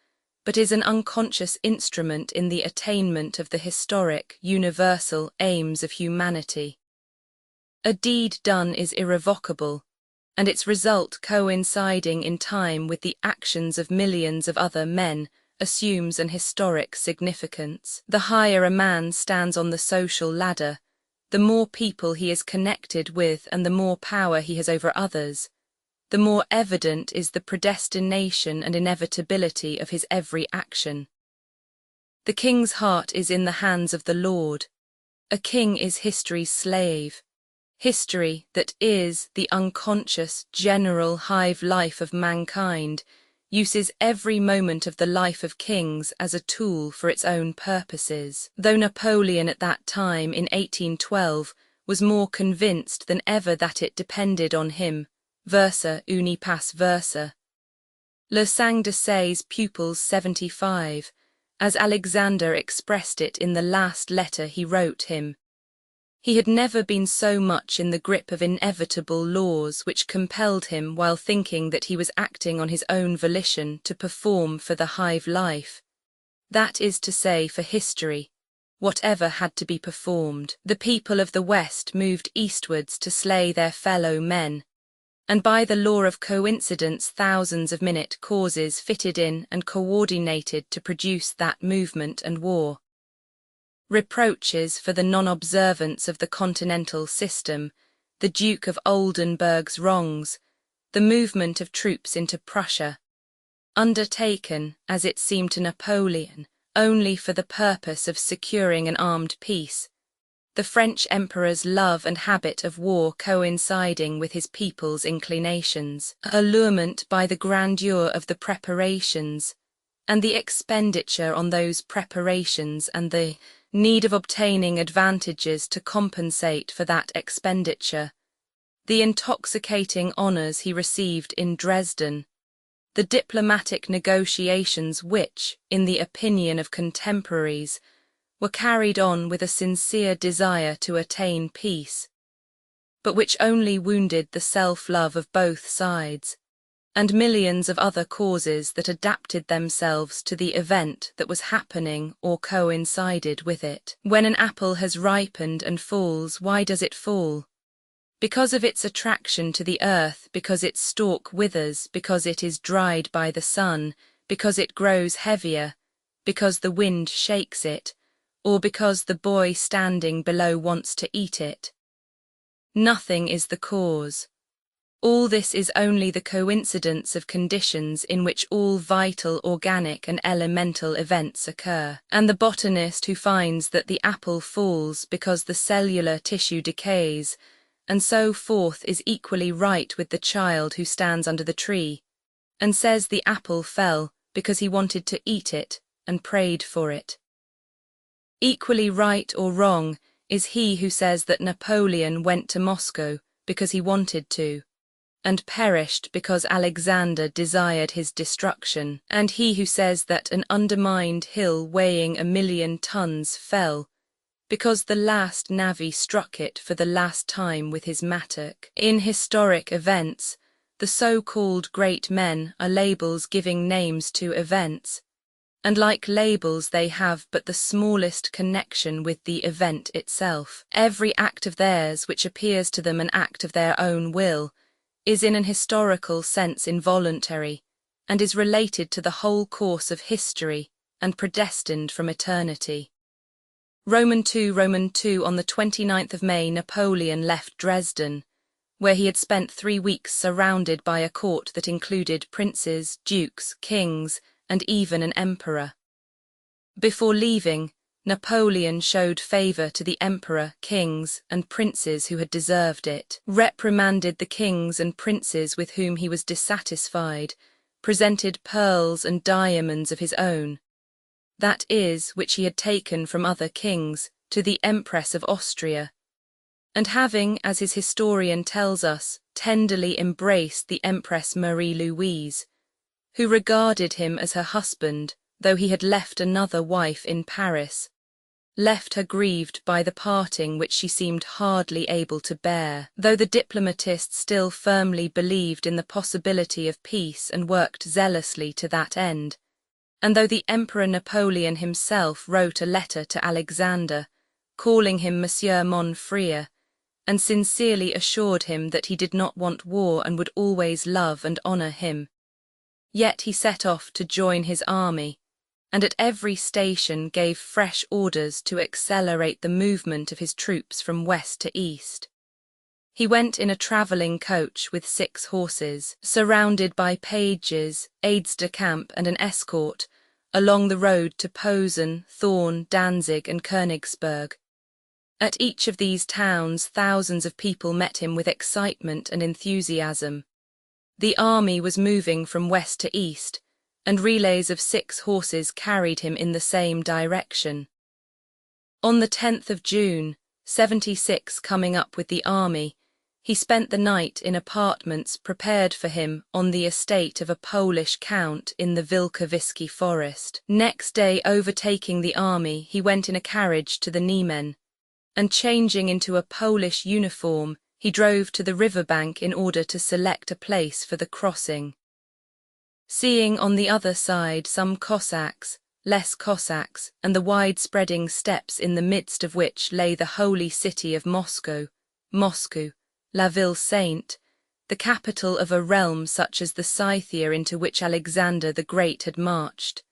but is an unconscious instrument in the attainment of the historic, universal aims of humanity. A deed done is irrevocable, and its result coinciding in time with the actions of millions of other men assumes an historic significance. The higher a man stands on the social ladder, the more people he is connected with and the more power he has over others, the more evident is the predestination and inevitability of his every action. The king's heart is in the hands of the Lord. A king is history's slave. History, that is the unconscious, general hive life of mankind, uses every moment of the life of kings as a tool for its own purposes. Though Napoleon at that time, in 1812, was more convinced than ever that it depended on him, versa uni pas versa. Le Sang de Say's pupils 75, as Alexander expressed it in the last letter he wrote him. He had never been so much in the grip of inevitable laws which compelled him, while thinking that he was acting on his own volition, to perform for the hive life. That is to say, for history, whatever had to be performed. The people of the West moved eastwards to slay their fellow men, and by the law of coincidence thousands of minute causes fitted in and coordinated to produce that movement and war. Reproaches for the non-observance of the continental system, the Duke of Oldenburg's wrongs, the movement of troops into Prussia, undertaken, as it seemed to Napoleon, only for the purpose of securing an armed peace, the French emperor's love and habit of war coinciding with his people's inclinations, allurement by the grandeur of the preparations, and the expenditure on those preparations, and the need of obtaining advantages to compensate for that expenditure, the intoxicating honours he received in Dresden, the diplomatic negotiations which, in the opinion of contemporaries, were carried on with a sincere desire to attain peace, but which only wounded the self-love of both sides, and millions of other causes that adapted themselves to the event that was happening or coincided with it. When an apple has ripened and falls, why does it fall? Because of its attraction to the earth, because its stalk withers, because it is dried by the sun, because it grows heavier, because the wind shakes it, or because the boy standing below wants to eat it. Nothing is the cause. All this is only the coincidence of conditions in which all vital, organic and elemental events occur, and the botanist who finds that the apple falls because the cellular tissue decays, and so forth, is equally right with the child who stands under the tree, and says the apple fell because he wanted to eat it and prayed for it. Equally right or wrong is he who says that Napoleon went to Moscow because he wanted to, and perished because Alexander desired his destruction, and he who says that an undermined hill weighing 1,000,000 tons fell because the last navvy struck it for the last time with his mattock. In historic events, the so-called great men are labels giving names to events, and like labels they have but the smallest connection with the event itself. Every act of theirs which appears to them an act of their own will is in an historical sense involuntary, and is related to the whole course of history and predestined from eternity. Roman 2 on the 29th of May Napoleon left Dresden, where he had spent 3 weeks surrounded by a court that included princes, dukes, kings, and even an emperor. Before leaving, Napoleon showed favour to the emperor, kings, and princes who had deserved it, reprimanded the kings and princes with whom he was dissatisfied, presented pearls and diamonds of his own, that is, which he had taken from other kings, to the Empress of Austria, and having, as his historian tells us, tenderly embraced the Empress Marie-Louise, who regarded him as her husband, though he had left another wife in Paris, left her grieved by the parting which she seemed hardly able to bear, though the diplomatist still firmly believed in the possibility of peace and worked zealously to that end, and though the Emperor Napoleon himself wrote a letter to Alexander, calling him Monsieur mon frère, and sincerely assured him that he did not want war and would always love and honour him. Yet he set off to join his army, and at every station gave fresh orders to accelerate the movement of his troops from west to east. He went in a travelling coach with 6 horses, surrounded by pages, aides-de-camp and an escort, along the road to Posen, Thorn, Danzig and Königsberg. At each of these towns thousands of people met him with excitement and enthusiasm. The army was moving from west to east, and relays of 6 horses carried him in the same direction. On the 10th of June, 76 coming up with the army, He spent the night in apartments prepared for him on the estate of a Polish count in the Wilkowiecki forest. Next day, overtaking the army, he went in a carriage to the Niemen, and changing into a Polish uniform, he drove to the riverbank in order to select a place for the crossing. Seeing on the other side some Cossacks, less Cossacks, and the wide-spreading steppes in the midst of which lay the holy city of Moscow, La Ville Sainte, the capital of a realm such as the Scythia into which Alexander the Great had marched,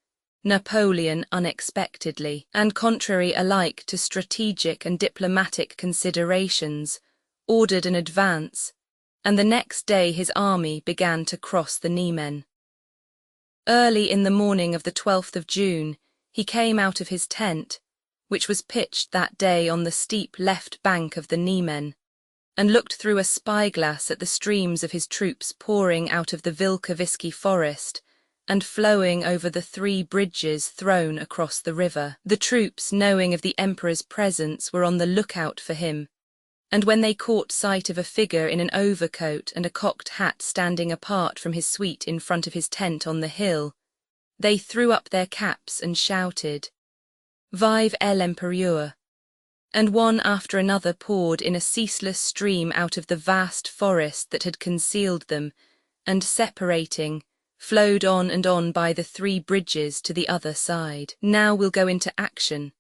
Napoleon unexpectedly, and contrary alike to strategic and diplomatic considerations, ordered an advance, and the next day his army began to cross the Niemen. Early in the morning of the 12th of June, he came out of his tent, which was pitched that day on the steep left bank of the Niemen, and looked through a spyglass at the streams of his troops pouring out of the Wilkowiecki forest and flowing over the 3 bridges thrown across the river. The troops, knowing of the emperor's presence, were on the lookout for him, and when they caught sight of a figure in an overcoat and a cocked hat standing apart from his suite in front of his tent on the hill, they threw up their caps and shouted, "Vive l'Empereur!" And one after another poured in a ceaseless stream out of the vast forest that had concealed them, and separating, flowed on and on by the 3 bridges to the other side. Now we'll go into action.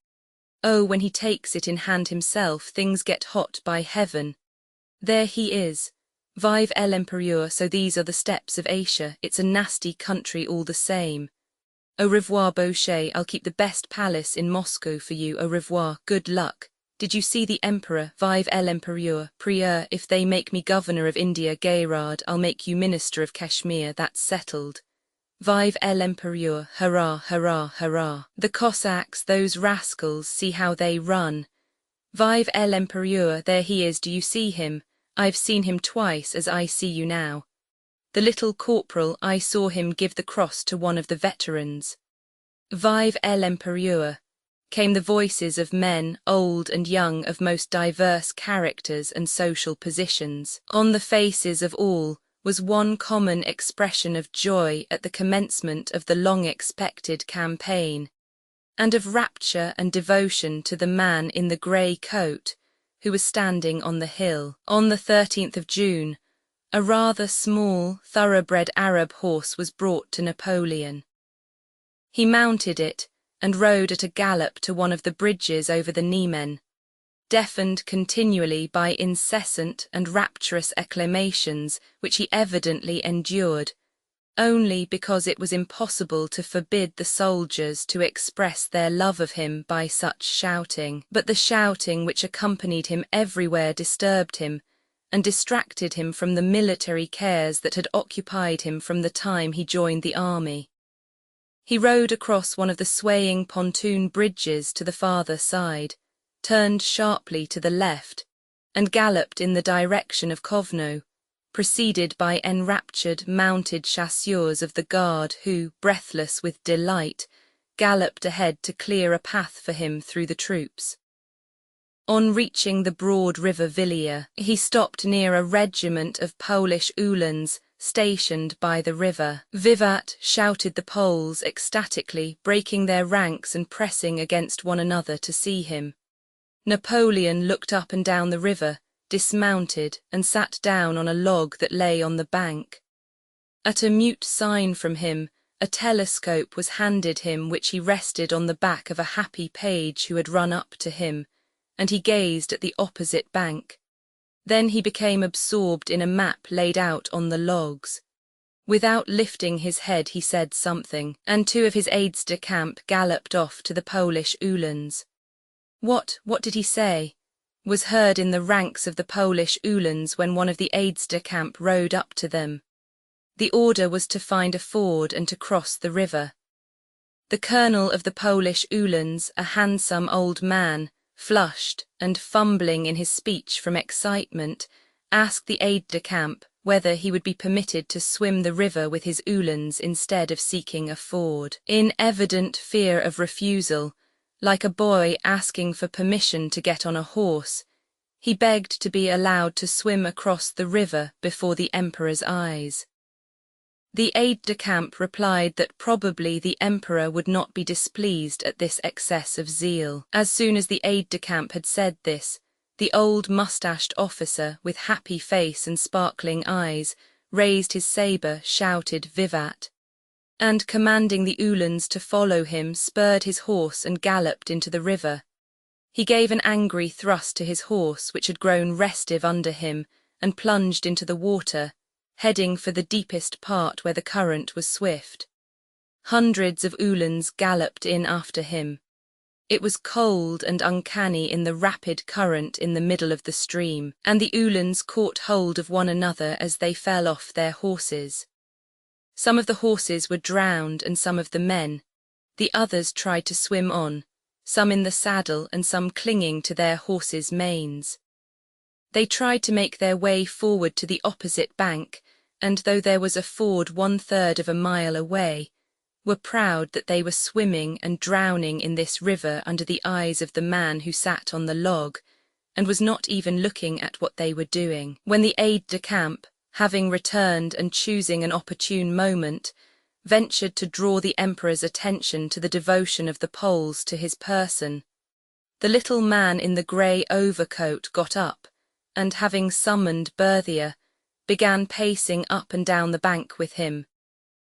Oh, when he takes it in hand himself, things get hot by heaven. There he is. Vive l'Empereur, so these are the steppes of Asia. It's a nasty country all the same. Au revoir, Boucher, I'll keep the best palace in Moscow for you. Au revoir, good luck. Did you see the emperor? Vive l'Empereur. Prieur, if they make me governor of India, Gayrard, I'll make you minister of Kashmir, that's settled. Vive l'Empereur, hurrah, hurrah, hurrah. The Cossacks, those rascals, see how they run. Vive l'Empereur, there he is, do you see him? I've seen him twice as I see you now. The little corporal, I saw him give the cross to one of the veterans. Vive l'Empereur, came the voices of men, old and young, of most diverse characters and social positions. On the faces of all was one common expression of joy at the commencement of the long-expected campaign, and of rapture and devotion to the man in the grey coat who was standing on the hill. On the 13th of June, a rather small, thoroughbred Arab horse was brought to Napoleon. He mounted it and rode at a gallop to one of the bridges over the Niemen, deafened continually by incessant and rapturous acclamations which he evidently endured, only because it was impossible to forbid the soldiers to express their love of him by such shouting. But the shouting which accompanied him everywhere disturbed him, and distracted him from the military cares that had occupied him from the time he joined the army. He rode across one of the swaying pontoon bridges to the farther side, turned sharply to the left, and galloped in the direction of Kovno, preceded by enraptured mounted chasseurs of the guard who, breathless with delight, galloped ahead to clear a path for him through the troops. On reaching the broad river Vilia, he stopped near a regiment of Polish Uhlans stationed by the river. Vivat, shouted the Poles ecstatically, breaking their ranks and pressing against one another to see him. Napoleon looked up and down the river, dismounted, and sat down on a log that lay on the bank. At a mute sign from him, a telescope was handed him which he rested on the back of a happy page who had run up to him, and he gazed at the opposite bank. Then he became absorbed in a map laid out on the logs. Without lifting his head he said something, and 2 of his aides-de-camp galloped off to the Polish Uhlans. What did he say? Was heard in the ranks of the Polish Uhlans when one of the aides-de-camp rode up to them. The order was to find a ford and to cross the river. The colonel of the Polish Uhlans, a handsome old man, flushed and fumbling in his speech from excitement, asked the aide-de-camp whether he would be permitted to swim the river with his Uhlans instead of seeking a ford. In evident fear of refusal, like a boy asking for permission to get on a horse, He begged to be allowed to swim across the river before the emperor's eyes. The aide-de-camp replied that probably the emperor would not be displeased at this excess of zeal. As soon as the aide-de-camp had said this, the old mustached officer, with happy face and sparkling eyes, raised his sabre, shouted "Vivat!" and, commanding the Uhlans to follow him, spurred his horse and galloped into the river. He gave an angry thrust to his horse, which had grown restive under him, and plunged into the water, heading for the deepest part where the current was swift. Hundreds of Uhlans galloped in after him. It was cold and uncanny in the rapid current in the middle of the stream, and the Uhlans caught hold of one another as they fell off their horses. Some of the horses were drowned and some of the men. The others tried to swim on, some in the saddle and some clinging to their horses' manes. They tried to make their way forward to the opposite bank, and though there was a ford 1/3 of a mile away, were proud that they were swimming and drowning in this river under the eyes of the man who sat on the log, and was not even looking at what they were doing. When the aide-de-camp, having returned and choosing an opportune moment, ventured to draw the emperor's attention to the devotion of the Poles to his person, the little man in the grey overcoat got up, and having summoned Berthier, began pacing up and down the bank with him,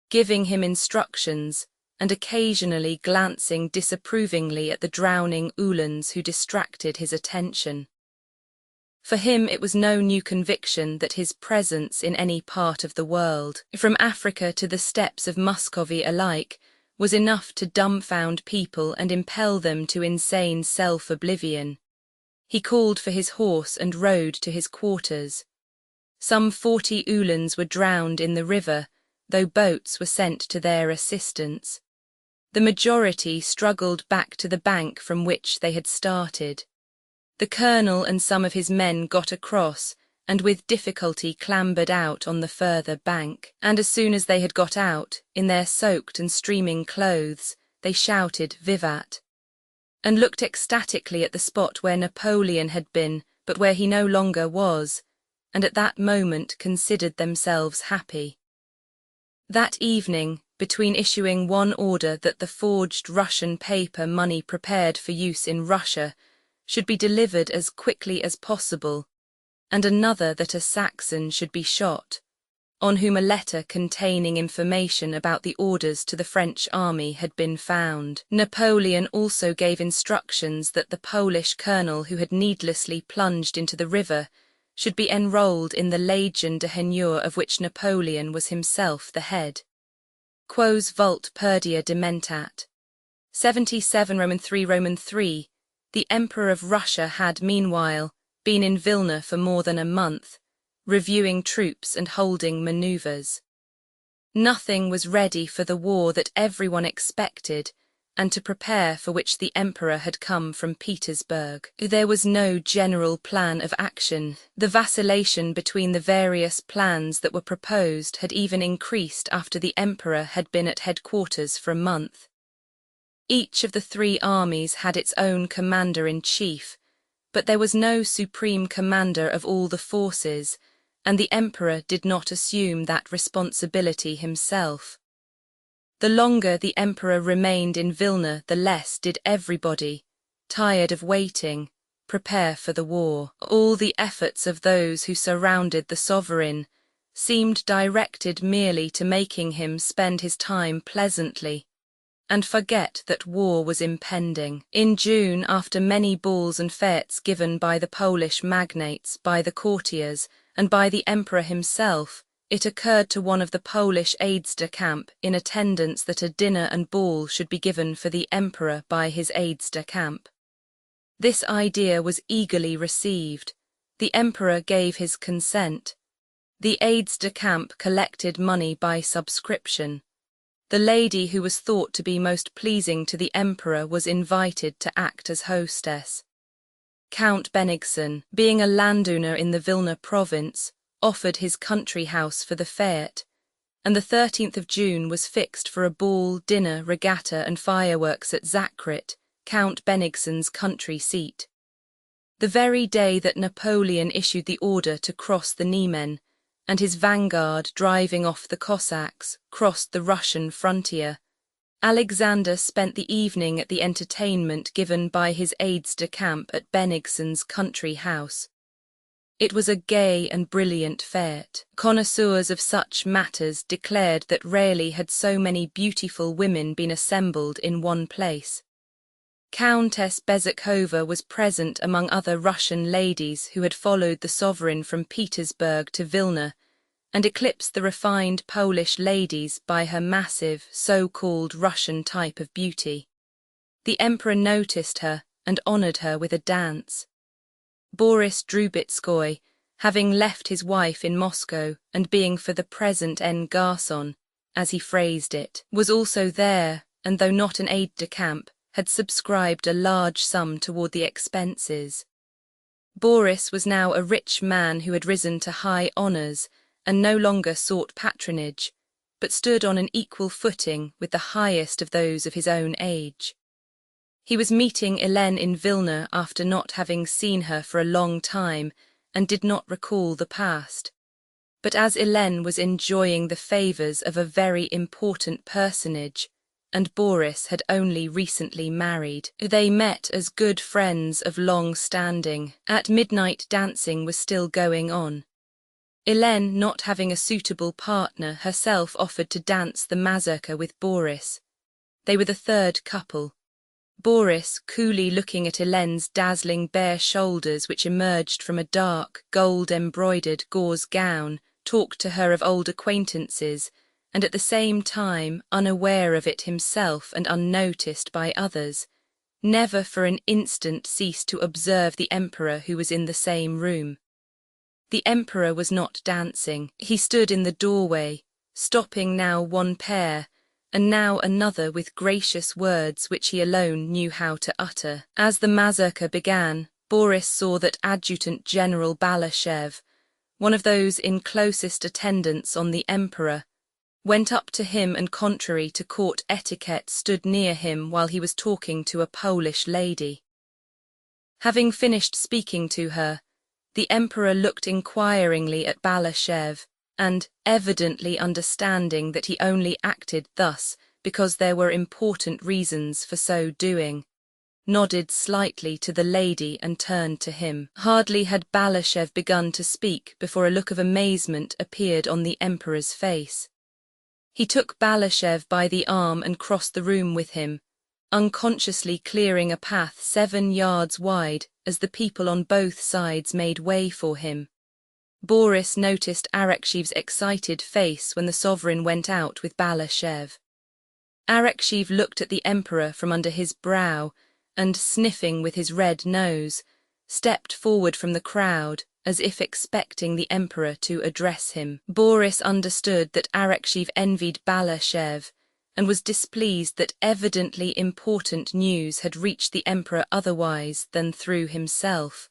giving him instructions and occasionally glancing disapprovingly at the drowning Uhlans who distracted his attention. For him it was no new conviction that his presence in any part of the world, from Africa to the steppes of Muscovy alike, was enough to dumbfound people and impel them to insane self-oblivion. He called for his horse and rode to his quarters. Some 40 Uhlans were drowned in the river, though boats were sent to their assistance. The majority struggled back to the bank from which they had started. The colonel and some of his men got across, and with difficulty clambered out on the further bank, and as soon as they had got out, in their soaked and streaming clothes, they shouted "Vivat!" and looked ecstatically at the spot where Napoleon had been, but where he no longer was, and at that moment considered themselves happy. That evening, between issuing one order that the forged Russian paper money prepared for use in Russia should be delivered as quickly as possible, and another that a Saxon should be shot, on whom a letter containing information about the orders to the French army had been found. Napoleon also gave instructions that the Polish colonel who had needlessly plunged into the river should be enrolled in the Legion d'honneur of which Napoleon was himself the head. Quos vult perdia dementat. 77 Roman 3. The Emperor of Russia had, meanwhile, been in Vilna for more than a month, reviewing troops and holding manoeuvres. Nothing was ready for the war that everyone expected, and to prepare for which the Emperor had come from Petersburg. There was no general plan of action. The vacillation between the various plans that were proposed had even increased after the Emperor had been at headquarters for a month. Each of the 3 armies had its own commander-in-chief, but there was no supreme commander of all the forces, and the Emperor did not assume that responsibility himself. The longer the Emperor remained in Vilna, the less did everybody, tired of waiting, prepare for the war. All the efforts of those who surrounded the sovereign seemed directed merely to making him spend his time pleasantly, and forget that war was impending. In June, after many balls and fêtes given by the Polish magnates, by the courtiers, and by the Emperor himself, it occurred to one of the Polish aides-de-camp in attendance that a dinner and ball should be given for the Emperor by his aides-de-camp. This idea was eagerly received. The Emperor gave his consent. The aides-de-camp collected money by subscription. The lady who was thought to be most pleasing to the Emperor was invited to act as hostess. Count Bennigsen, being a landowner in the Vilna province, offered his country house for the fête, and the 13th of June was fixed for a ball, dinner, regatta and fireworks at Zakrit, Count Bennigsen's country seat. The very day that Napoleon issued the order to cross the Niemen, and his vanguard, driving off the Cossacks, crossed the Russian frontier, Alexander spent the evening at the entertainment given by his aides-de-camp at Bennigsen's country house. It was a gay and brilliant fête. Connoisseurs of such matters declared that rarely had so many beautiful women been assembled in one place. Countess Bezukhova was present among other Russian ladies who had followed the sovereign from Petersburg to Vilna, and eclipsed the refined Polish ladies by her massive, so-called Russian type of beauty. The emperor noticed her and honored her with a dance. Boris Drubetskoy, having left his wife in Moscow and being for the present en garçon, as he phrased it, was also there, and though not an aide-de-camp, had subscribed a large sum toward the expenses. Boris was now a rich man who had risen to high honors and no longer sought patronage, but stood on an equal footing with the highest of those of his own age. He was meeting Helene in Vilna after not having seen her for a long time and did not recall the past. But as Helene was enjoying the favors of a very important personage, and Boris had only recently married, they met as good friends of long standing. At midnight dancing was still going on. Helene, not having a suitable partner, herself offered to dance the mazurka with Boris. They were the third couple. Boris, coolly looking at Helene's dazzling bare shoulders which emerged from a dark, gold-embroidered gauze gown, talked to her of old acquaintances, and at the same time, unaware of it himself and unnoticed by others, never for an instant ceased to observe the emperor who was in the same room. The emperor was not dancing. He stood in the doorway, stopping now one pair, and now another with gracious words which he alone knew how to utter. As the mazurka began, Boris saw that Adjutant General Balashev, one of those in closest attendance on the emperor, went up to him and, contrary to court etiquette, stood near him while he was talking to a Polish lady. Having finished speaking to her, the emperor looked inquiringly at Balashev, and, evidently understanding that he only acted thus because there were important reasons for so doing, nodded slightly to the lady and turned to him. Hardly had Balashev begun to speak before a look of amazement appeared on the emperor's face. He took Balashev by the arm and crossed the room with him, unconsciously clearing a path 7 yards wide as the people on both sides made way for him. Boris noticed Arakshev's excited face when the sovereign went out with Balashev. Arakchev looked at the emperor from under his brow and, sniffing with his red nose, stepped forward from the crowd as if expecting the emperor to address him. Boris understood that Arakchev envied Balashev and was displeased that evidently important news had reached the emperor otherwise than through himself.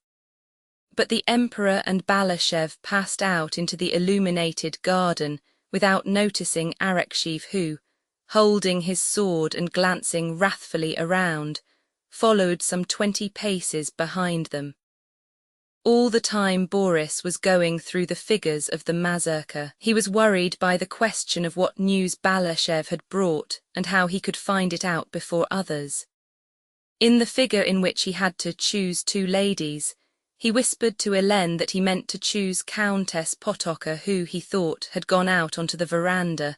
But the emperor and Balashev passed out into the illuminated garden without noticing Arakchev who, holding his sword and glancing wrathfully around, followed some 20 paces behind them. All the time Boris was going through the figures of the mazurka. He was worried by the question of what news Balashev had brought and how he could find it out before others. In the figure in which he had to choose 2 ladies, he whispered to Helene that he meant to choose Countess Potocka, who, he thought, had gone out onto the veranda,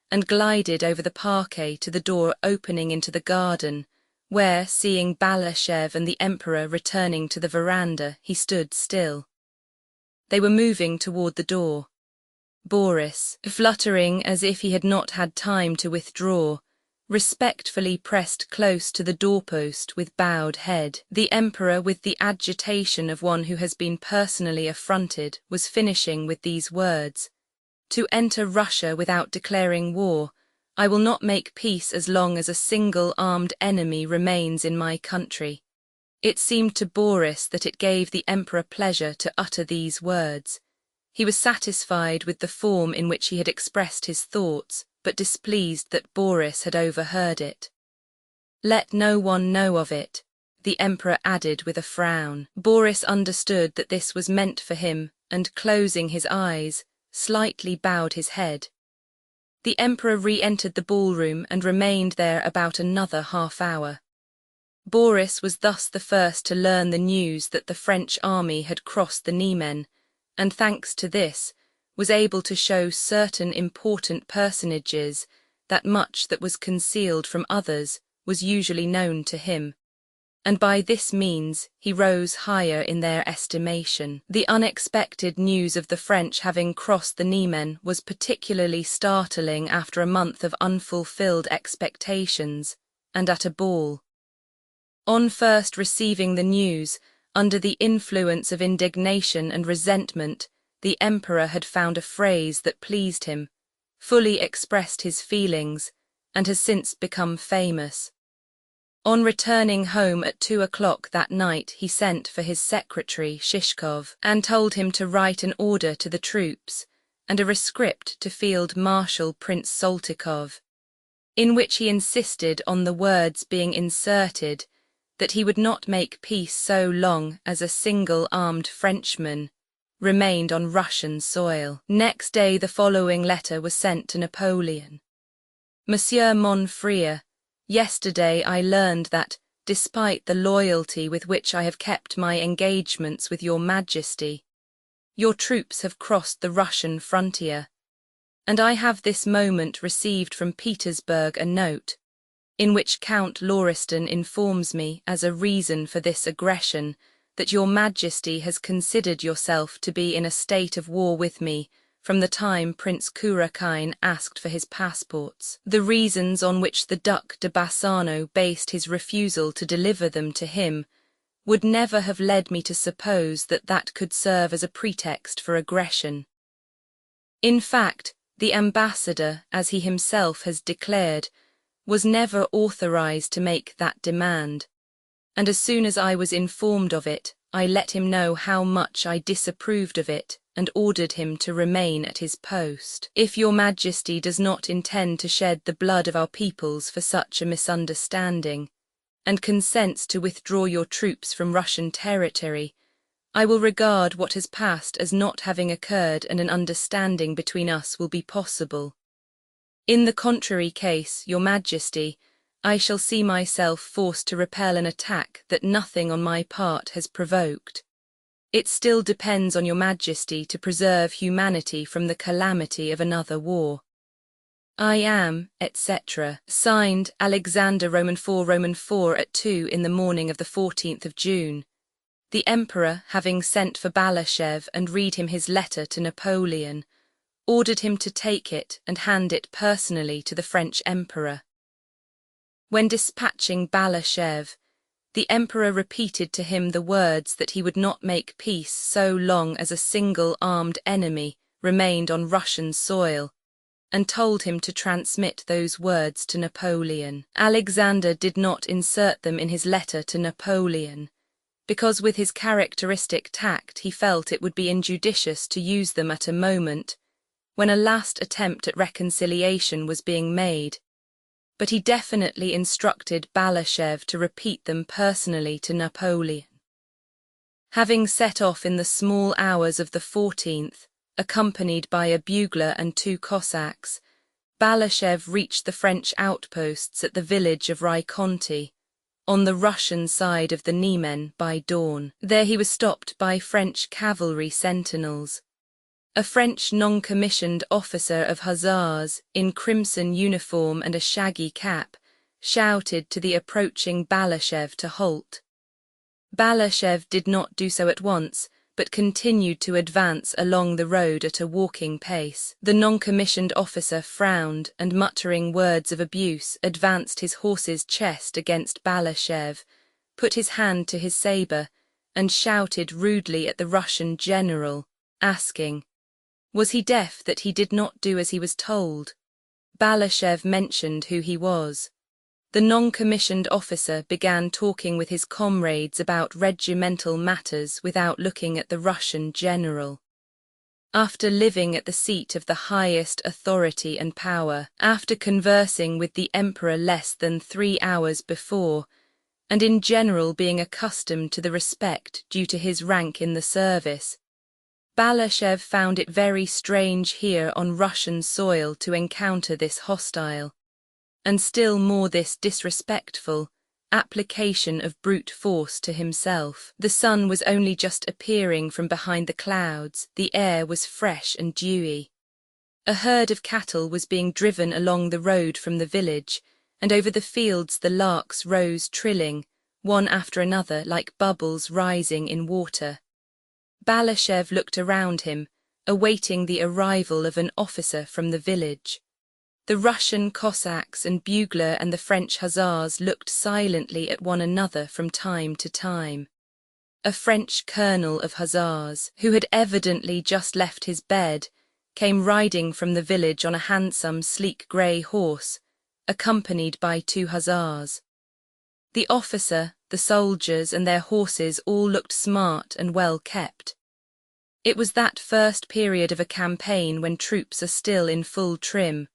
and glided over the parquet to the door opening into the garden, where, seeing Balashev and the emperor returning to the veranda, he stood still. They were moving toward the door. Boris, fluttering as if he had not had time to withdraw, respectfully pressed close to the doorpost with bowed head. The emperor, with the agitation of one who has been personally affronted, was finishing with these words: "To enter Russia without declaring war, I will not make peace as long as a single armed enemy remains in my country." It seemed to Boris that it gave the emperor pleasure to utter these words. He was satisfied with the form in which he had expressed his thoughts, but displeased that Boris had overheard it. "Let no one know of it," the emperor added with a frown. Boris understood that this was meant for him, and closing his eyes, slightly bowed his head. The emperor re-entered the ballroom and remained there about another half-hour. Boris was thus the first to learn the news that the French army had crossed the Niemen, and thanks to this, was able to show certain important personages that much that was concealed from others was usually known to him, and by this means he rose higher in their estimation. The unexpected news of the French having crossed the Niemen was particularly startling after a month of unfulfilled expectations, and at a ball. On first receiving the news, under the influence of indignation and resentment, the emperor had found a phrase that pleased him, fully expressed his feelings, and has since become famous. On returning home at 2 o'clock that night, he sent for his secretary, Shishkov, and told him to write an order to the troops and a rescript to Field Marshal Prince Saltykov, in which he insisted on the words being inserted that he would not make peace so long as a single armed Frenchman remained on Russian soil. Next day the following letter was sent to Napoleon. Monsieur Monfrère, yesterday I learned that, despite the loyalty with which I have kept my engagements with your Majesty, your troops have crossed the Russian frontier, and I have this moment received from Petersburg a note, in which Count Lauriston informs me as a reason for this aggression that your Majesty has considered yourself to be in a state of war with me from the time Prince Kurakin asked for his passports. The reasons on which the Duc de Bassano based his refusal to deliver them to him would never have led me to suppose that that could serve as a pretext for aggression. In fact, the ambassador, as he himself has declared, was never authorized to make that demand, and as soon as I was informed of it, I let him know how much I disapproved of it and ordered him to remain at his post. If your Majesty does not intend to shed the blood of our peoples for such a misunderstanding, and consents to withdraw your troops from Russian territory, I will regard what has passed as not having occurred, and an understanding between us will be possible. In the contrary case, your Majesty, I shall see myself forced to repel an attack that nothing on my part has provoked. It still depends on your Majesty to preserve humanity from the calamity of another war. I am, etc. Signed, Alexander Roman 4 at 2 in the morning of the 14th of June. The Emperor, having sent for Balashev and read him his letter to Napoleon, ordered him to take it and hand it personally to the French Emperor. When dispatching Balashev, the Emperor repeated to him the words that he would not make peace so long as a single armed enemy remained on Russian soil, and told him to transmit those words to Napoleon. Alexander did not insert them in his letter to Napoleon, because with his characteristic tact he felt it would be injudicious to use them at a moment when a last attempt at reconciliation was being made, but he definitely instructed Balashev to repeat them personally to Napoleon. Having set off in the small hours of the 14th, accompanied by a bugler and 2 Cossacks, Balashev reached the French outposts at the village of Raikonti, on the Russian side of the Niemen, by dawn. There he was stopped by French cavalry sentinels. A French non-commissioned officer of hussars, in crimson uniform and a shaggy cap, shouted to the approaching Balashev to halt. Balashev did not do so at once, but continued to advance along the road at a walking pace. The non-commissioned officer frowned and, muttering words of abuse, advanced his horse's chest against Balashev, put his hand to his sabre, and shouted rudely at the Russian general, asking, was he deaf that he did not do as he was told? Balashev mentioned who he was. The non-commissioned officer began talking with his comrades about regimental matters without looking at the Russian general. After living at the seat of the highest authority and power, after conversing with the emperor less than 3 hours before, and in general being accustomed to the respect due to his rank in the service, Balashev found it very strange here on Russian soil to encounter this hostile, and still more this disrespectful, application of brute force to himself. The sun was only just appearing from behind the clouds, the air was fresh and dewy. A herd of cattle was being driven along the road from the village, and over the fields the larks rose trilling, one after another like bubbles rising in water. Balashev looked around him, awaiting the arrival of an officer from the village. The Russian Cossacks and bugler and the French hussars looked silently at one another from time to time. A French colonel of hussars, who had evidently just left his bed, came riding from the village on a handsome, sleek grey horse, accompanied by 2 hussars. The officer, the soldiers and their horses all looked smart and well kept. It was that first period of a campaign when troops are still in full trim,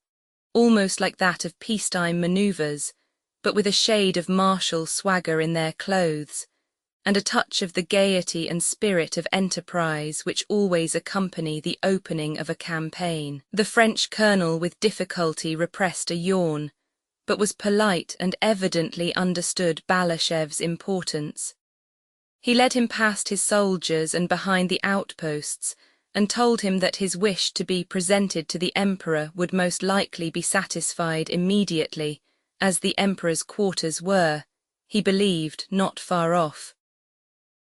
almost like that of peacetime manoeuvres, but with a shade of martial swagger in their clothes, and a touch of the gaiety and spirit of enterprise which always accompany the opening of a campaign. The French colonel with difficulty repressed a yawn, but was polite and evidently understood Balashev's importance. He led him past his soldiers and behind the outposts, and told him that his wish to be presented to the emperor would most likely be satisfied immediately, as the emperor's quarters were, he believed, not far off.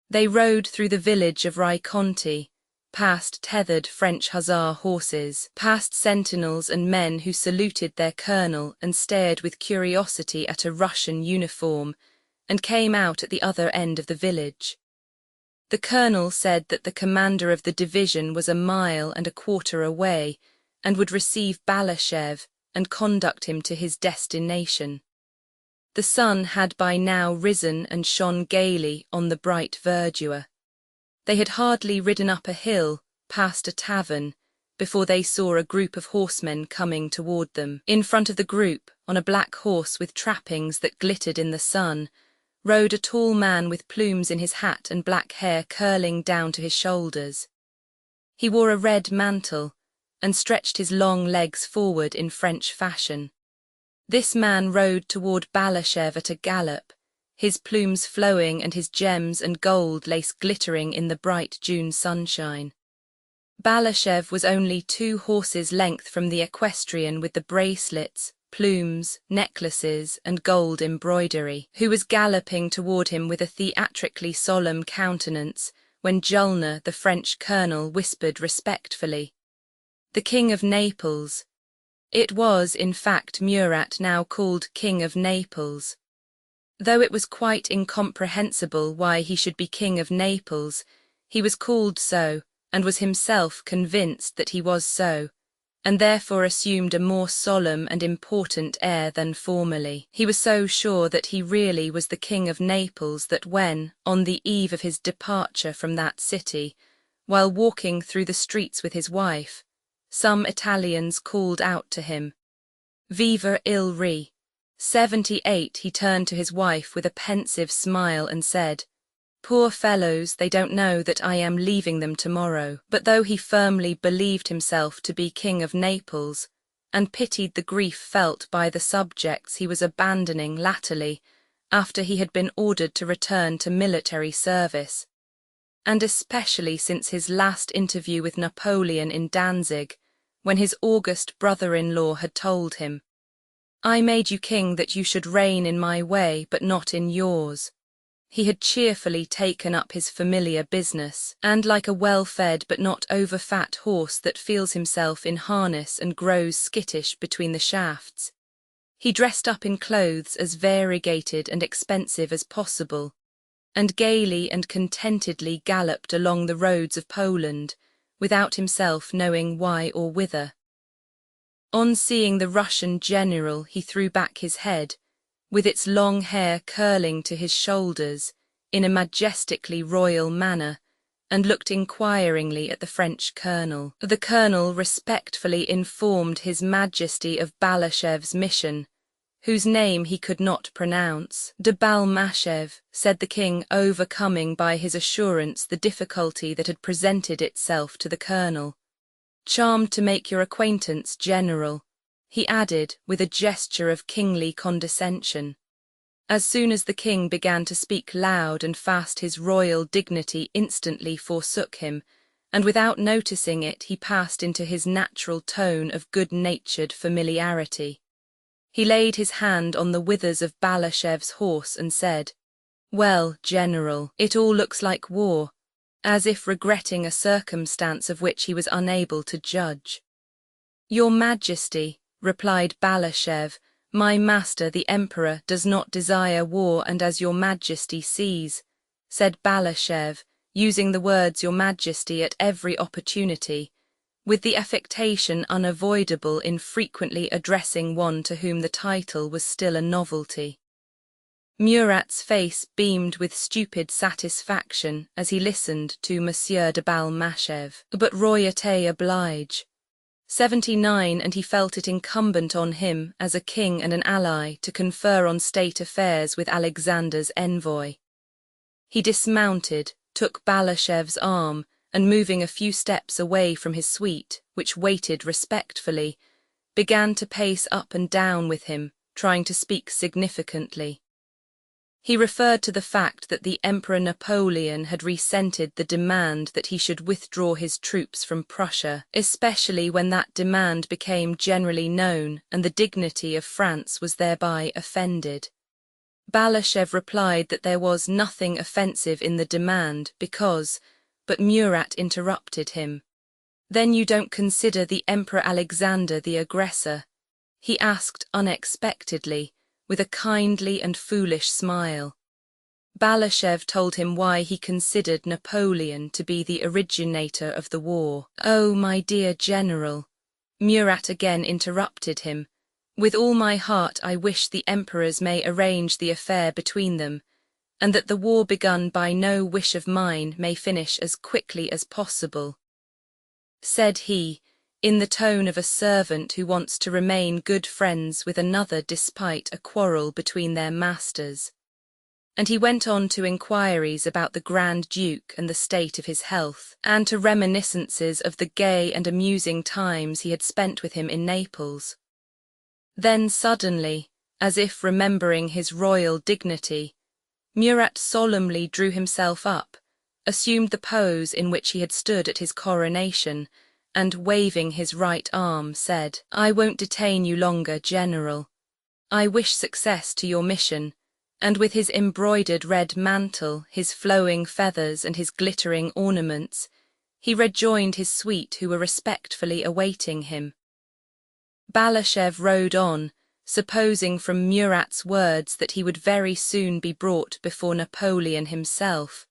They rode through the village of Raikonti, past tethered French hussar horses, past sentinels and men who saluted their colonel and stared with curiosity at a Russian uniform, and came out at the other end of the village. The colonel said that the commander of the division was 1.25 miles away and would receive Balashev and conduct him to his destination. The sun had by now risen and shone gaily on the bright verdure. They had hardly ridden up a hill, past a tavern, before they saw a group of horsemen coming toward them. In front of the group, on a black horse with trappings that glittered in the sun, rode a tall man with plumes in his hat and black hair curling down to his shoulders. He wore a red mantle and stretched his long legs forward in French fashion. This man rode toward Balashev at a gallop, his plumes flowing and his gems and gold lace glittering in the bright June sunshine. Balashev was only 2 horses' length from the equestrian with the bracelets, plumes, necklaces and gold embroidery, who was galloping toward him with a theatrically solemn countenance, when Julner, the French colonel, whispered respectfully, "The King of Naples." It was, in fact, Murat, now called King of Naples. Though it was quite incomprehensible why he should be King of Naples, he was called so, and was himself convinced that he was so, and therefore assumed a more solemn and important air than formerly. He was so sure that he really was the King of Naples that when, on the eve of his departure from that city, while walking through the streets with his wife, some Italians called out to him, "Viva il Re." 78, he turned to his wife with a pensive smile and said, "Poor fellows, they don't know that I am leaving them tomorrow." But though he firmly believed himself to be King of Naples, and pitied the grief felt by the subjects he was abandoning latterly, after he had been ordered to return to military service, and especially since his last interview with Napoleon in Danzig, when his august brother-in-law had told him, "I made you king that you should reign in my way, but not in yours," he had cheerfully taken up his familiar business, and like a well-fed but not over-fat horse that feels himself in harness and grows skittish between the shafts, he dressed up in clothes as variegated and expensive as possible, and gaily and contentedly galloped along the roads of Poland, without himself knowing why or whither. On seeing the Russian general, he threw back his head, with its long hair curling to his shoulders, in a majestically royal manner, and looked inquiringly at the French colonel. The colonel respectfully informed His Majesty of Balashev's mission, whose name he could not pronounce. De Balmashev, said the king, overcoming by his assurance the difficulty that had presented itself to the colonel. Charmed to make your acquaintance, General, he added with a gesture of kingly condescension. As soon as the king began to speak loud and fast, his royal dignity instantly forsook him, and without noticing it he passed into his natural tone of good-natured familiarity. He laid his hand on the withers of Balashev's horse and said, "Well, General, it all looks like war," as if regretting a circumstance of which he was unable to judge. "Your Majesty," replied Balashev, "my master the Emperor does not desire war, and as your Majesty sees," said Balashev, using the words your Majesty at every opportunity, with the affectation unavoidable in frequently addressing one to whom the title was still a novelty. Murat's face beamed with stupid satisfaction as he listened to Monsieur de Balmashev. But royauté oblige. 79, and he felt it incumbent on him, as a king and an ally, to confer on state affairs with Alexander's envoy. He dismounted, took Balashev's arm, and moving a few steps away from his suite, which waited respectfully, began to pace up and down with him, trying to speak significantly. He referred to the fact that the Emperor Napoleon had resented the demand that he should withdraw his troops from Prussia, especially when that demand became generally known and the dignity of France was thereby offended. Balashev replied that there was nothing offensive in the demand because, but Murat interrupted him. "Then you don't consider the Emperor Alexander the aggressor?" he asked unexpectedly, with a kindly and foolish smile. Balashev told him why he considered Napoleon to be the originator of the war. "Oh, my dear General," Murat again interrupted him, "with all my heart I wish the emperors may arrange the affair between them, and that the war begun by no wish of mine may finish as quickly as possible," said he, in the tone of a servant who wants to remain good friends with another despite a quarrel between their masters. And he went on to inquiries about the Grand Duke and the state of his health, and to reminiscences of the gay and amusing times he had spent with him in Naples. Then suddenly, as if remembering his royal dignity, Murat solemnly drew himself up, assumed the pose in which he had stood at his coronation, and waving his right arm said, "I won't detain you longer, General. I wish success to your mission," and with his embroidered red mantle, his flowing feathers and his glittering ornaments, he rejoined his suite who were respectfully awaiting him. Balashev rode on, supposing from Murat's words that he would very soon be brought before Napoleon himself.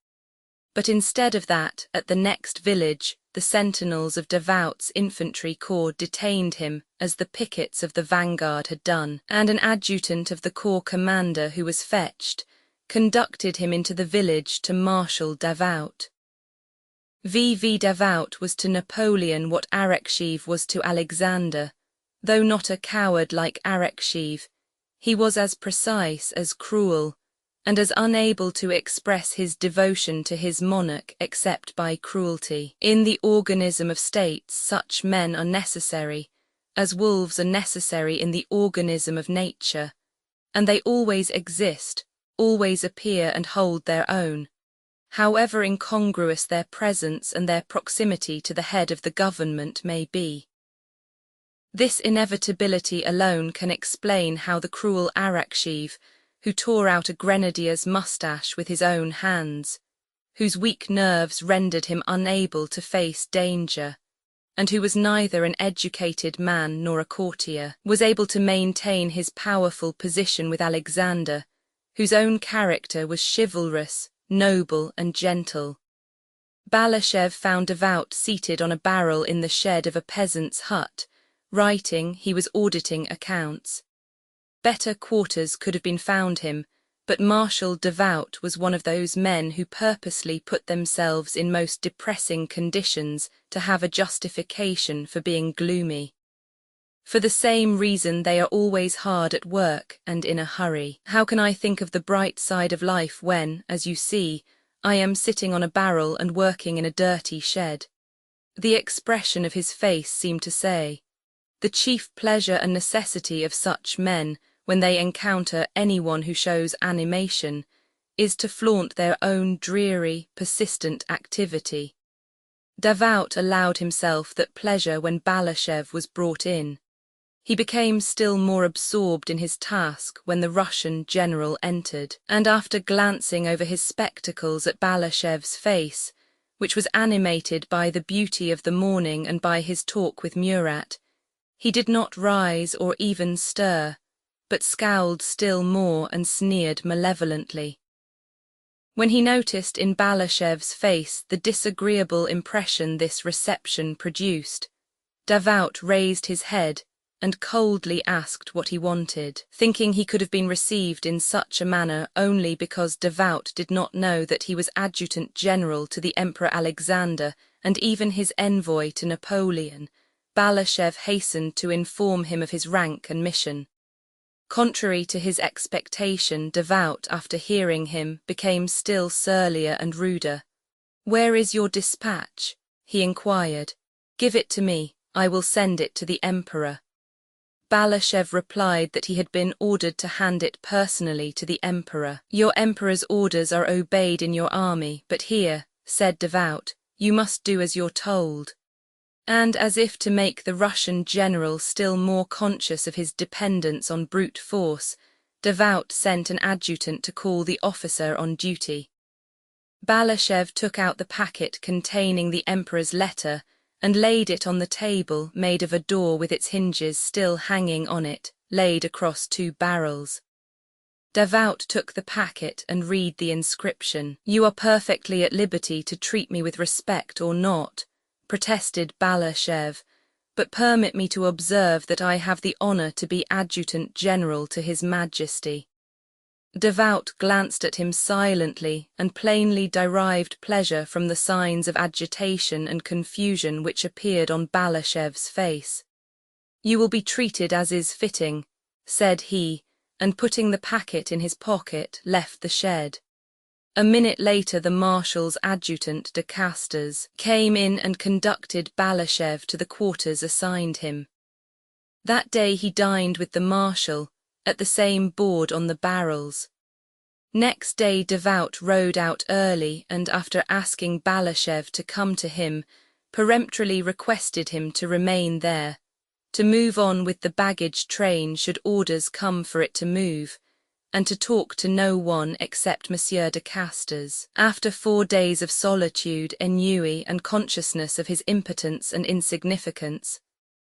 But instead of that, at the next village, the sentinels of Davout's infantry corps detained him, as the pickets of the vanguard had done, and an adjutant of the corps commander who was fetched, conducted him into the village to Marshal Davout. V.V. Davout was to Napoleon what Arakchev was to Alexander. Though not a coward like Arakchev, he was as precise as cruel, and as unable to express his devotion to his monarch except by cruelty. In the organism of states such men are necessary, as wolves are necessary in the organism of nature, and they always exist, always appear and hold their own, however incongruous their presence and their proximity to the head of the government may be. This inevitability alone can explain how the cruel Arakchev, who tore out a grenadier's moustache with his own hands, whose weak nerves rendered him unable to face danger, and who was neither an educated man nor a courtier, was able to maintain his powerful position with Alexander, whose own character was chivalrous, noble, and gentle. Balashev found Davout seated on a barrel in the shed of a peasant's hut, writing. He was auditing accounts. Better quarters could have been found him, but Marshal Davout was one of those men who purposely put themselves in most depressing conditions to have a justification for being gloomy. For the same reason they are always hard at work and in a hurry. How can I think of the bright side of life when, as you see, I am sitting on a barrel and working in a dirty shed? The expression of his face seemed to say, the chief pleasure and necessity of such men, when they encounter anyone who shows animation, is to flaunt their own dreary, persistent activity. Davout allowed himself that pleasure when Balashëv was brought in. He became still more absorbed in his task when the Russian general entered, and after glancing over his spectacles at Balashëv's face, which was animated by the beauty of the morning and by his talk with Murat, he did not rise or even stir, but scowled still more and sneered malevolently. When he noticed in Balashëv's face the disagreeable impression this reception produced, Davout raised his head and coldly asked what he wanted, thinking he could have been received in such a manner only because Davout did not know that he was adjutant general to the Emperor Alexander and even his envoy to Napoleon. Balashëv hastened to inform him of his rank and mission. Contrary to his expectation, Davout, after hearing him, became still surlier and ruder. "Where is your dispatch?" he inquired. "Give it to me, I will send it to the Emperor." Balashëv replied that he had been ordered to hand it personally to the Emperor. "Your Emperor's orders are obeyed in your army, but here," said Davout, "you must do as you're told." And as if to make the Russian general still more conscious of his dependence on brute force, Davout sent an adjutant to call the officer on duty. Balashëv took out the packet containing the Emperor's letter and laid it on the table made of a door with its hinges still hanging on it, laid across two barrels. Davout took the packet and read the inscription. "You are perfectly at liberty to treat me with respect or not," protested Balashëv, "but permit me to observe that I have the honor to be adjutant general to His Majesty." Davout glanced at him silently and plainly derived pleasure from the signs of agitation and confusion which appeared on Balashëv's face. "You will be treated as is fitting," said he, and putting the packet in his pocket, left the shed. A minute later the Marshal's adjutant, de Casters, came in and conducted Balashëv to the quarters assigned him. That day he dined with the Marshal, at the same board on the barrels. Next day Davout rode out early and, after asking Balashëv to come to him, peremptorily requested him to remain there, to move on with the baggage train should orders come for it to move, and to talk to no one except Monsieur de Casters. After 4 days of solitude, ennui, and consciousness of his impotence and insignificance,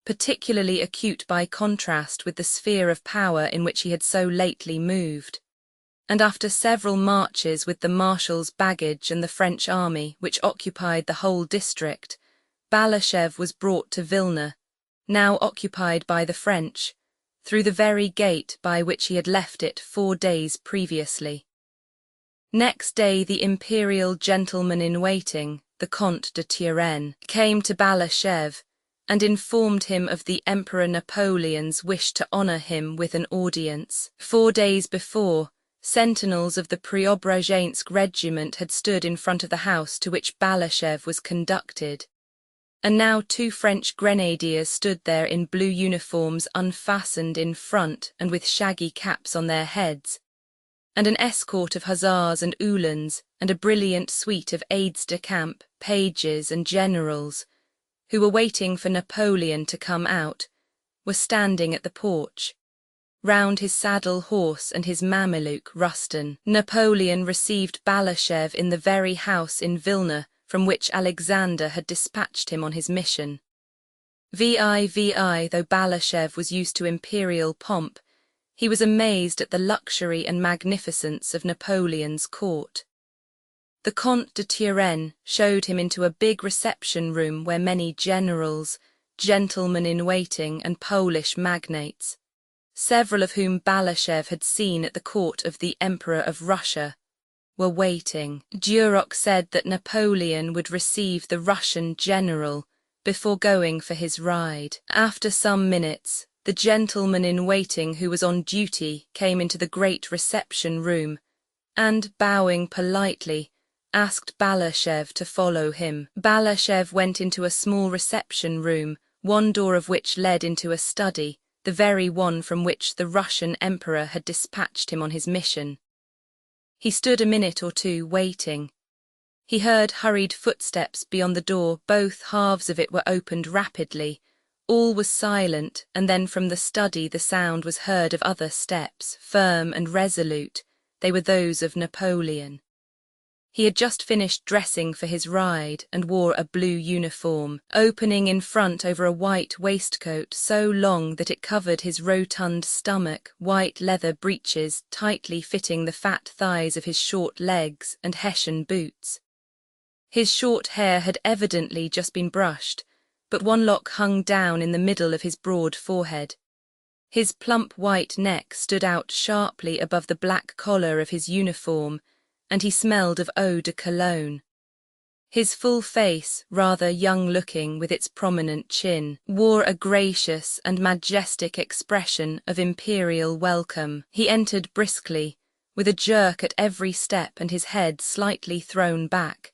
particularly acute by contrast with the sphere of power in which he had so lately moved, and after several marches with the Marshal's baggage and the French army, which occupied the whole district, Balashëv was brought to Vilna, now occupied by the French, through the very gate by which he had left it 4 days previously. Next day the imperial gentleman-in-waiting, the Comte de Turenne, came to Balashëv, and informed him of the Emperor Napoleon's wish to honor him with an audience. 4 days before, sentinels of the Preobrazhensk regiment had stood in front of the house to which Balashëv was conducted, and now 2 French grenadiers stood there in blue uniforms unfastened in front and with shaggy caps on their heads, and an escort of hussars and uhlans, and a brilliant suite of aides-de-camp, pages and generals, who were waiting for Napoleon to come out, were standing at the porch. Round his saddle horse and his Mameluke Rustan, Napoleon received Balashëv in the very house in Vilna from which Alexander had dispatched him on his mission. Though Balashëv was used to imperial pomp, he was amazed at the luxury and magnificence of Napoleon's court. The Comte de Turenne showed him into a big reception room where many generals, gentlemen-in-waiting and Polish magnates, several of whom Balashëv had seen at the court of the Emperor of Russia, were waiting. Duroc said that Napoleon would receive the Russian general, before going for his ride. After some minutes, the gentleman-in-waiting who was on duty came into the great reception room and, bowing politely, asked Balashev to follow him. Balashev went into a small reception room, one door of which led into a study, the very one from which the Russian emperor had dispatched him on his mission. He stood a minute or two waiting. He heard hurried footsteps beyond the door, both halves of it were opened rapidly. All was silent, and then from the study the sound was heard of other steps, firm and resolute. They were those of Napoleon. He had just finished dressing for his ride and wore a blue uniform, opening in front over a white waistcoat so long that it covered his rotund stomach, white leather breeches tightly fitting the fat thighs of his short legs, and Hessian boots. His short hair had evidently just been brushed, but one lock hung down in the middle of his broad forehead. His plump white neck stood out sharply above the black collar of his uniform, and he smelled of eau de cologne. His full face, rather young-looking with its prominent chin, wore a gracious and majestic expression of imperial welcome. He entered briskly, with a jerk at every step and his head slightly thrown back.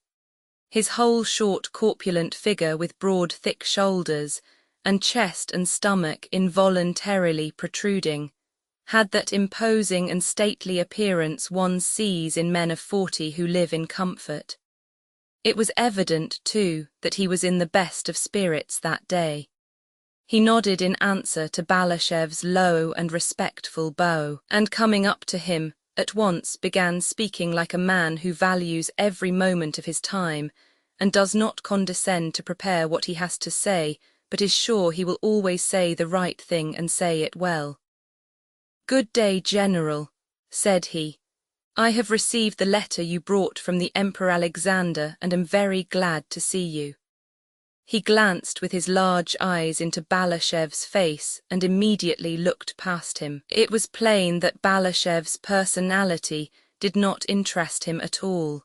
His whole short corpulent figure with broad thick shoulders, and chest and stomach involuntarily protruding, had that imposing and stately appearance one sees in men of 40 who live in comfort. It was evident, too, that he was in the best of spirits that day. He nodded in answer to Balashev's low and respectful bow, and coming up to him, at once began speaking like a man who values every moment of his time, and does not condescend to prepare what he has to say, but is sure he will always say the right thing and say it well. "Good day, General," said he. "I have received the letter you brought from the Emperor Alexander and am very glad to see you." He glanced with his large eyes into Balashev's face and immediately looked past him. It was plain that Balashev's personality did not interest him at all.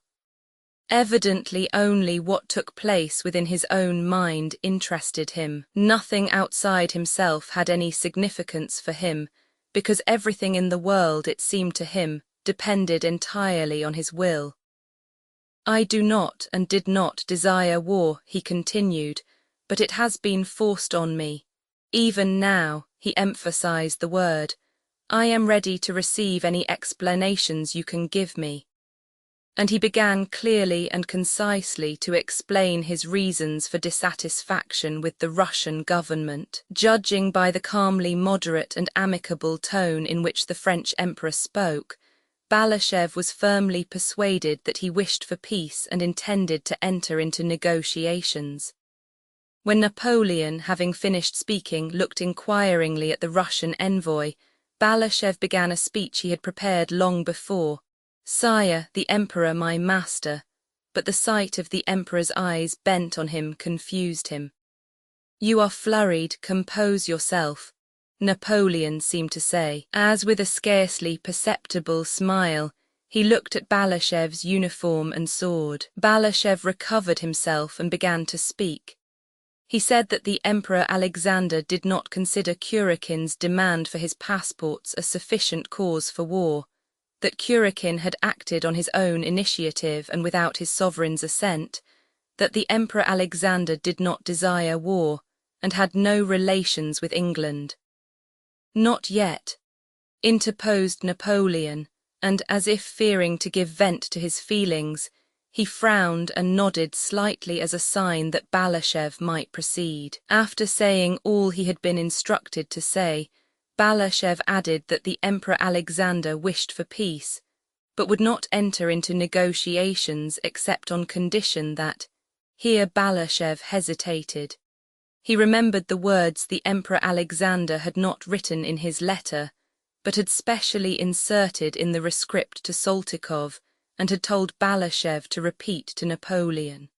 Evidently only what took place within his own mind interested him. Nothing outside himself had any significance for him, because everything in the world, it seemed to him, depended entirely on his will. "I do not and did not desire war," he continued, "but it has been forced on me. Even now," he emphasized the word, "I am ready to receive any explanations you can give me." And he began clearly and concisely to explain his reasons for dissatisfaction with the Russian government. Judging by the calmly moderate and amicable tone in which the French emperor spoke, Balashev was firmly persuaded that he wished for peace and intended to enter into negotiations. When Napoleon, having finished speaking, looked inquiringly at the Russian envoy, Balashev began a speech he had prepared long before. "Sire, the Emperor my master," but the sight of the Emperor's eyes bent on him confused him. "You are flurried, compose yourself," Napoleon seemed to say, as with a scarcely perceptible smile, he looked at Balashev's uniform and sword. Balashev recovered himself and began to speak. He said that the Emperor Alexander did not consider Kurakin's demand for his passports a sufficient cause for war, that Kurakin had acted on his own initiative and without his sovereign's assent, that the Emperor Alexander did not desire war, and had no relations with England. "Not yet," interposed Napoleon, and as if fearing to give vent to his feelings, he frowned and nodded slightly as a sign that Balashev might proceed. After saying all he had been instructed to say, Balashev added that the Emperor Alexander wished for peace, but would not enter into negotiations except on condition that— Here Balashev hesitated. He remembered the words the Emperor Alexander had not written in his letter, but had specially inserted in the rescript to Saltykov, and had told Balashev to repeat to Napoleon.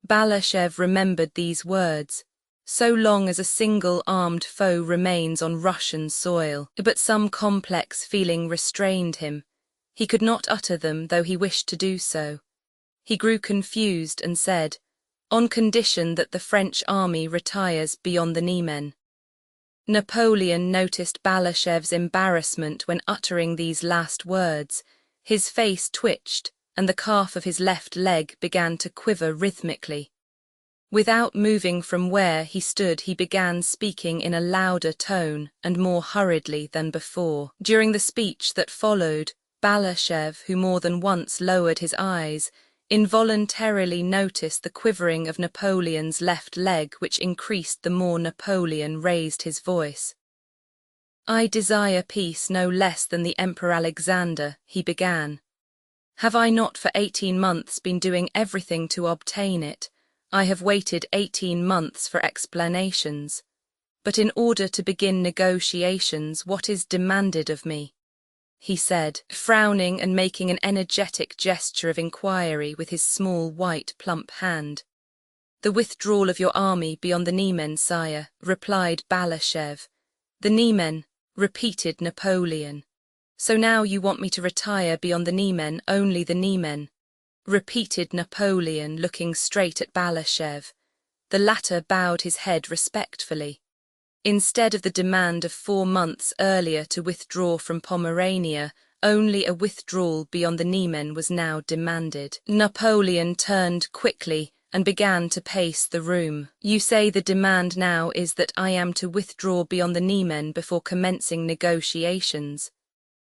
Balashev remembered these words, "So long as a single armed foe remains on Russian soil," but some complex feeling restrained him. He could not utter them, though he wished to do so. He grew confused and said, on condition that the French army retires beyond the Niemen. Napoleon noticed Balashev's embarrassment when uttering these last words. His face twitched, and the calf of his left leg began to quiver rhythmically. Without moving from where he stood, he began speaking in a louder tone and more hurriedly than before. During the speech that followed, Balashev, who more than once lowered his eyes, involuntarily noticed the quivering of Napoleon's left leg, which increased the more Napoleon raised his voice. "I desire peace no less than the Emperor Alexander," he began. "Have I not for 18 months been doing everything to obtain it? I have waited 18 months for explanations. But in order to begin negotiations, what is demanded of me?" he said, frowning and making an energetic gesture of inquiry with his small, white, plump hand. "The withdrawal of your army beyond the Niemen, sire," replied Balashev. "The Niemen," repeated Napoleon. "So now you want me to retire beyond the Niemen, only the Niemen," repeated Napoleon, looking straight at Balashev. The latter bowed his head respectfully. Instead of the demand of 4 months earlier to withdraw from Pomerania, only a withdrawal beyond the Niemen was now demanded. Napoleon turned quickly and began to pace the room. "You say the demand now is that I am to withdraw beyond the Niemen before commencing negotiations.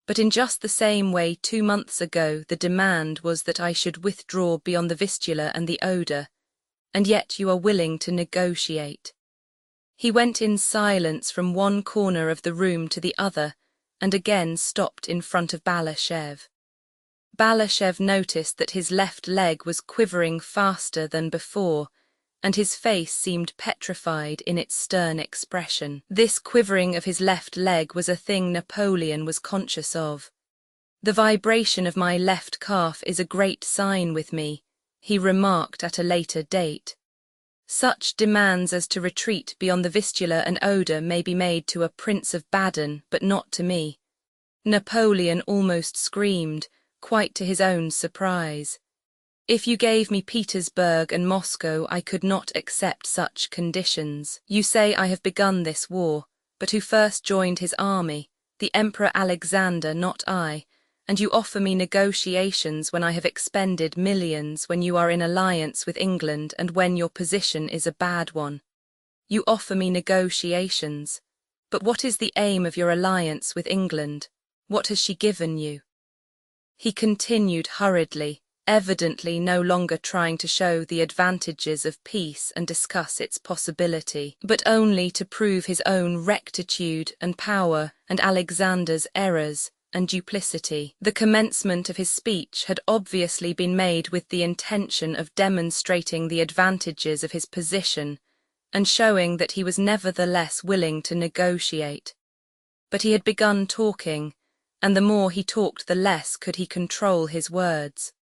But in just the same way 2 months ago the demand was that I should withdraw beyond the Vistula and the Oder, and yet you are willing to negotiate." He went in silence from one corner of the room to the other, and again stopped in front of Balashev. Balashev noticed that his left leg was quivering faster than before, and his face seemed petrified in its stern expression. This quivering of his left leg was a thing Napoleon was conscious of. "The vibration of my left calf is a great sign with me," he remarked at a later date. "Such demands as to retreat beyond the Vistula and Oder may be made to a Prince of Baden, but not to me." Napoleon almost screamed, quite to his own surprise. "If you gave me Petersburg and Moscow, I could not accept such conditions. You say I have begun this war, but who first joined his army? The Emperor Alexander, not I. And you offer me negotiations when I have expended millions, when you are in alliance with England and when your position is a bad one. You offer me negotiations. But what is the aim of your alliance with England? What has she given you?" He continued hurriedly, evidently no longer trying to show the advantages of peace and discuss its possibility, but only to prove his own rectitude and power and Alexander's errors and duplicity. The commencement of his speech had obviously been made with the intention of demonstrating the advantages of his position and showing that he was nevertheless willing to negotiate. But he had begun talking, and the more he talked the less could he control his words.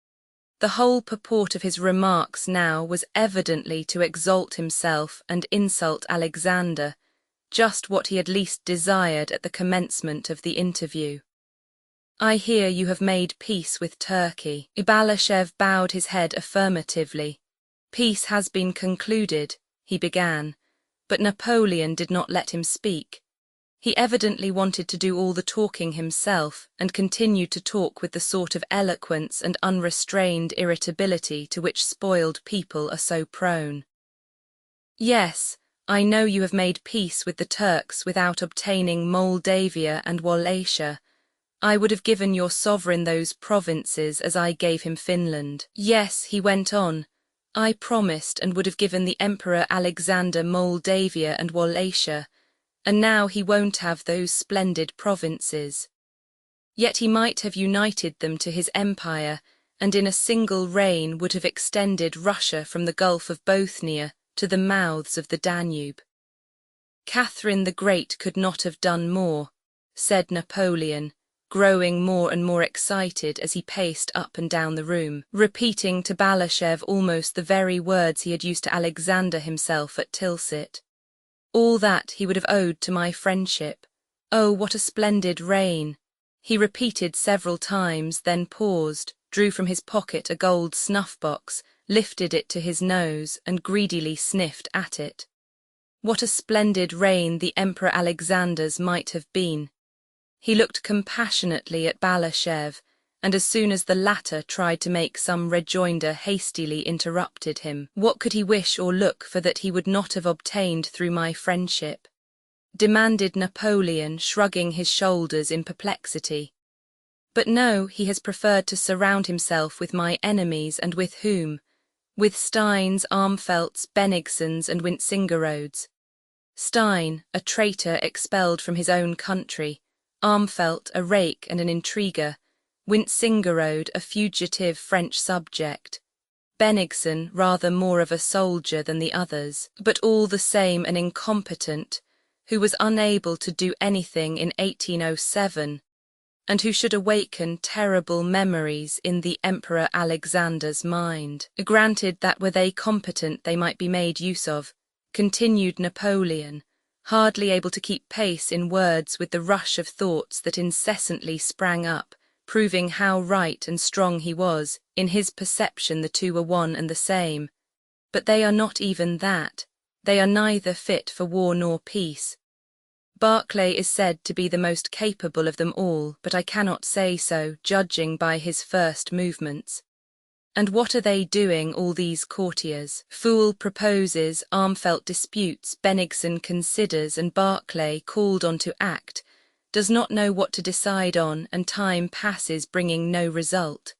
The whole purport of his remarks now was evidently to exalt himself and insult Alexander, just what he had least desired at the commencement of the interview. "I hear you have made peace with Turkey." Balashev bowed his head affirmatively. "Peace has been concluded," he began, but Napoleon did not let him speak. He evidently wanted to do all the talking himself and continued to talk with the sort of eloquence and unrestrained irritability to which spoiled people are so prone. "Yes, I know you have made peace with the Turks without obtaining Moldavia and Wallachia. I would have given your sovereign those provinces as I gave him Finland. Yes," he went on, "I promised and would have given the Emperor Alexander Moldavia and Wallachia, and now he won't have those splendid provinces. Yet he might have united them to his empire, and in a single reign would have extended Russia from the Gulf of Bothnia to the mouths of the Danube. Catherine the Great could not have done more," said Napoleon, growing more and more excited as he paced up and down the room, repeating to Balashev almost the very words he had used to Alexander himself at Tilsit. "All that he would have owed to my friendship. Oh, what a splendid reign!" he repeated several times, then paused, drew from his pocket a gold snuff-box, lifted it to his nose, and greedily sniffed at it. What a splendid reign the Emperor Alexander's might have been! He looked compassionately at Balashev, and as soon as the latter tried to make some rejoinder, hastily interrupted him. What could he wish or look for that he would not have obtained through my friendship? Demanded Napoleon, shrugging his shoulders in perplexity. But no, he has preferred to surround himself with my enemies, and with whom? With Steins, Armfeldts, Bennigsens, and Wintzingerodes. Stein, a traitor expelled from his own country, Armfeldt, a rake and an intriguer, Wintzingerode, a fugitive French subject, Bennigsen, rather more of a soldier than the others, but all the same an incompetent, who was unable to do anything in 1807, and who should awaken terrible memories in the Emperor Alexander's mind. Granted that were they competent they might be made use of, continued Napoleon, hardly able to keep pace in words with the rush of thoughts that incessantly sprang up, proving how right and strong he was. In his perception the two were one and the same. But they are not even that. They are neither fit for war nor peace. Barclay is said to be the most capable of them all, but I cannot say so, judging by his first movements. And what are they doing, all these courtiers? Fool proposes, Armfeldt disputes, Bennigsen considers, and Barclay, called on to act, does not know what to decide on, and time passes bringing no result.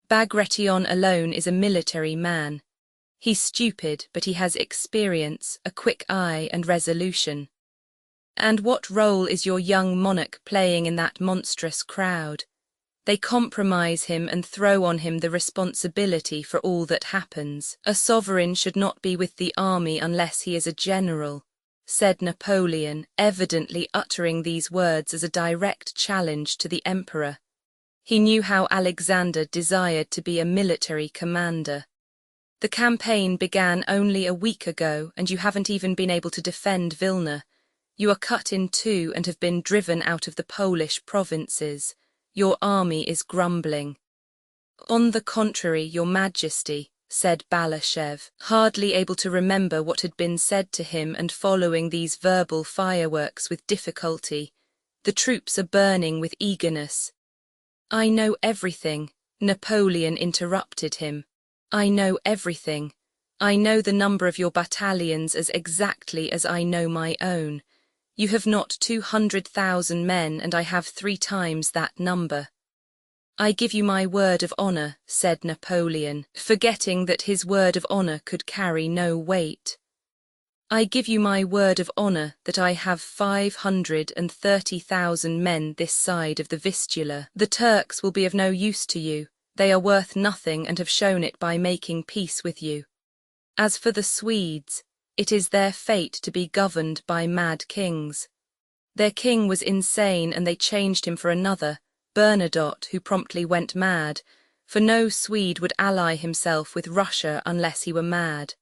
Bagration alone is a military man. He's stupid, but he has experience, a quick eye, and resolution. And what role is your young monarch playing in that monstrous crowd? They compromise him and throw on him the responsibility for all that happens. A sovereign should not be with the army unless he is a general, said Napoleon, evidently uttering these words as a direct challenge to the emperor. He knew how Alexander desired to be a military commander. The campaign began only a week ago, and you haven't even been able to defend Vilna. You are cut in two and have been driven out of the Polish provinces. Your army is grumbling. On the contrary, your majesty, said Balashev, hardly able to remember what had been said to him and following these verbal fireworks with difficulty. The troops are burning with eagerness. I know everything, Napoleon interrupted him. I know everything. I know the number of your battalions as exactly as I know my own. You have not 200,000 men, and I have 3 times that number. I give you my word of honor, said Napoleon, forgetting that his word of honor could carry no weight. I give you my word of honor that I have 530,000 men this side of the Vistula. The Turks will be of no use to you. They are worth nothing and have shown it by making peace with you. As for the Swedes, it is their fate to be governed by mad kings. Their king was insane and they changed him for another, Bernadotte, who promptly went mad, for no Swede would ally himself with Russia unless he were mad.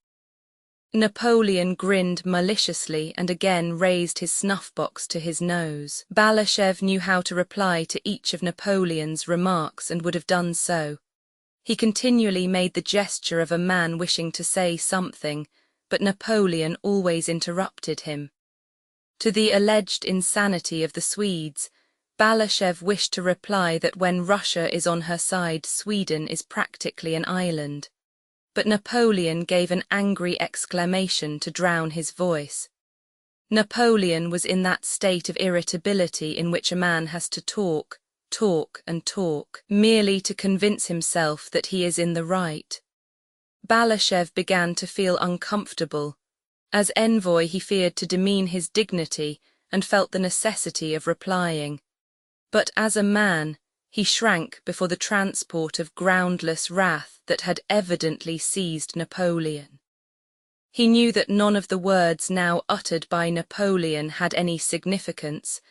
Napoleon grinned maliciously and again raised his snuff-box to his nose. Balashev knew how to reply to each of Napoleon's remarks and would have done so. He continually made the gesture of a man wishing to say something, but Napoleon always interrupted him. To the alleged insanity of the Swedes, Balashev wished to reply that when Russia is on her side, Sweden is practically an island. But Napoleon gave an angry exclamation to drown his voice. Napoleon was in that state of irritability in which a man has to talk, and talk, merely to convince himself that he is in the right. Balashev began to feel uncomfortable. As envoy he feared to demean his dignity and felt the necessity of replying. But as a man, he shrank before the transport of groundless wrath that had evidently seized Napoleon. He knew that none of the words now uttered by Napoleon had any significance,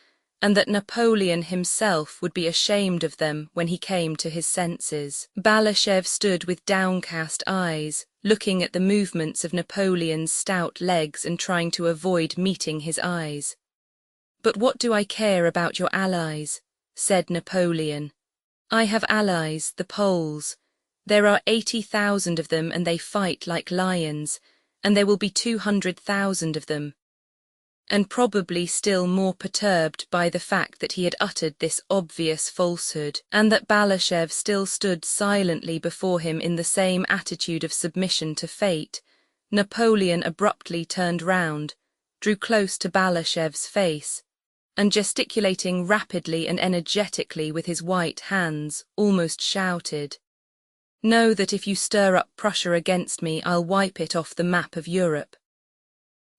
and that Napoleon himself would be ashamed of them when he came to his senses. Balashev stood with downcast eyes, looking at the movements of Napoleon's stout legs and trying to avoid meeting his eyes. "But what do I care about your allies?" said Napoleon. "I have allies, the Poles. There are 80,000 of them and they fight like lions, and there will be 200,000 of them. And probably still more perturbed by the fact that he had uttered this obvious falsehood, and that Balashev still stood silently before him in the same attitude of submission to fate, Napoleon abruptly turned round, drew close to Balashev's face, and gesticulating rapidly and energetically with his white hands, almost shouted, "Know that if you stir up Prussia against me, I'll wipe it off the map of Europe."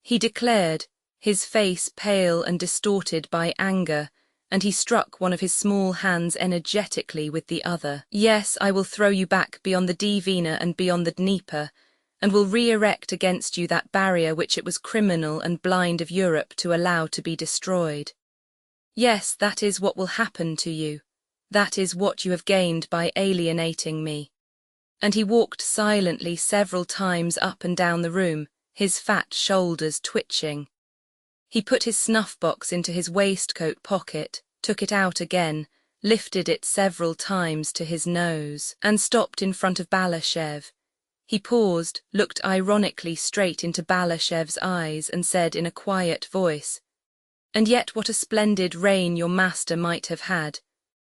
He declared, his face pale and distorted by anger, and he struck one of his small hands energetically with the other. "Yes, I will throw you back beyond the Dvina and beyond the Dnieper, and will re-erect against you that barrier which it was criminal and blind of Europe to allow to be destroyed. Yes, that is what will happen to you. That is what you have gained by alienating me." And he walked silently several times up and down the room, his fat shoulders twitching. He put his snuff-box into his waistcoat pocket, took it out again, lifted it several times to his nose, and stopped in front of Balashev. He paused, looked ironically straight into Balashev's eyes, and said in a quiet voice, "And yet what a splendid reign your master might have had."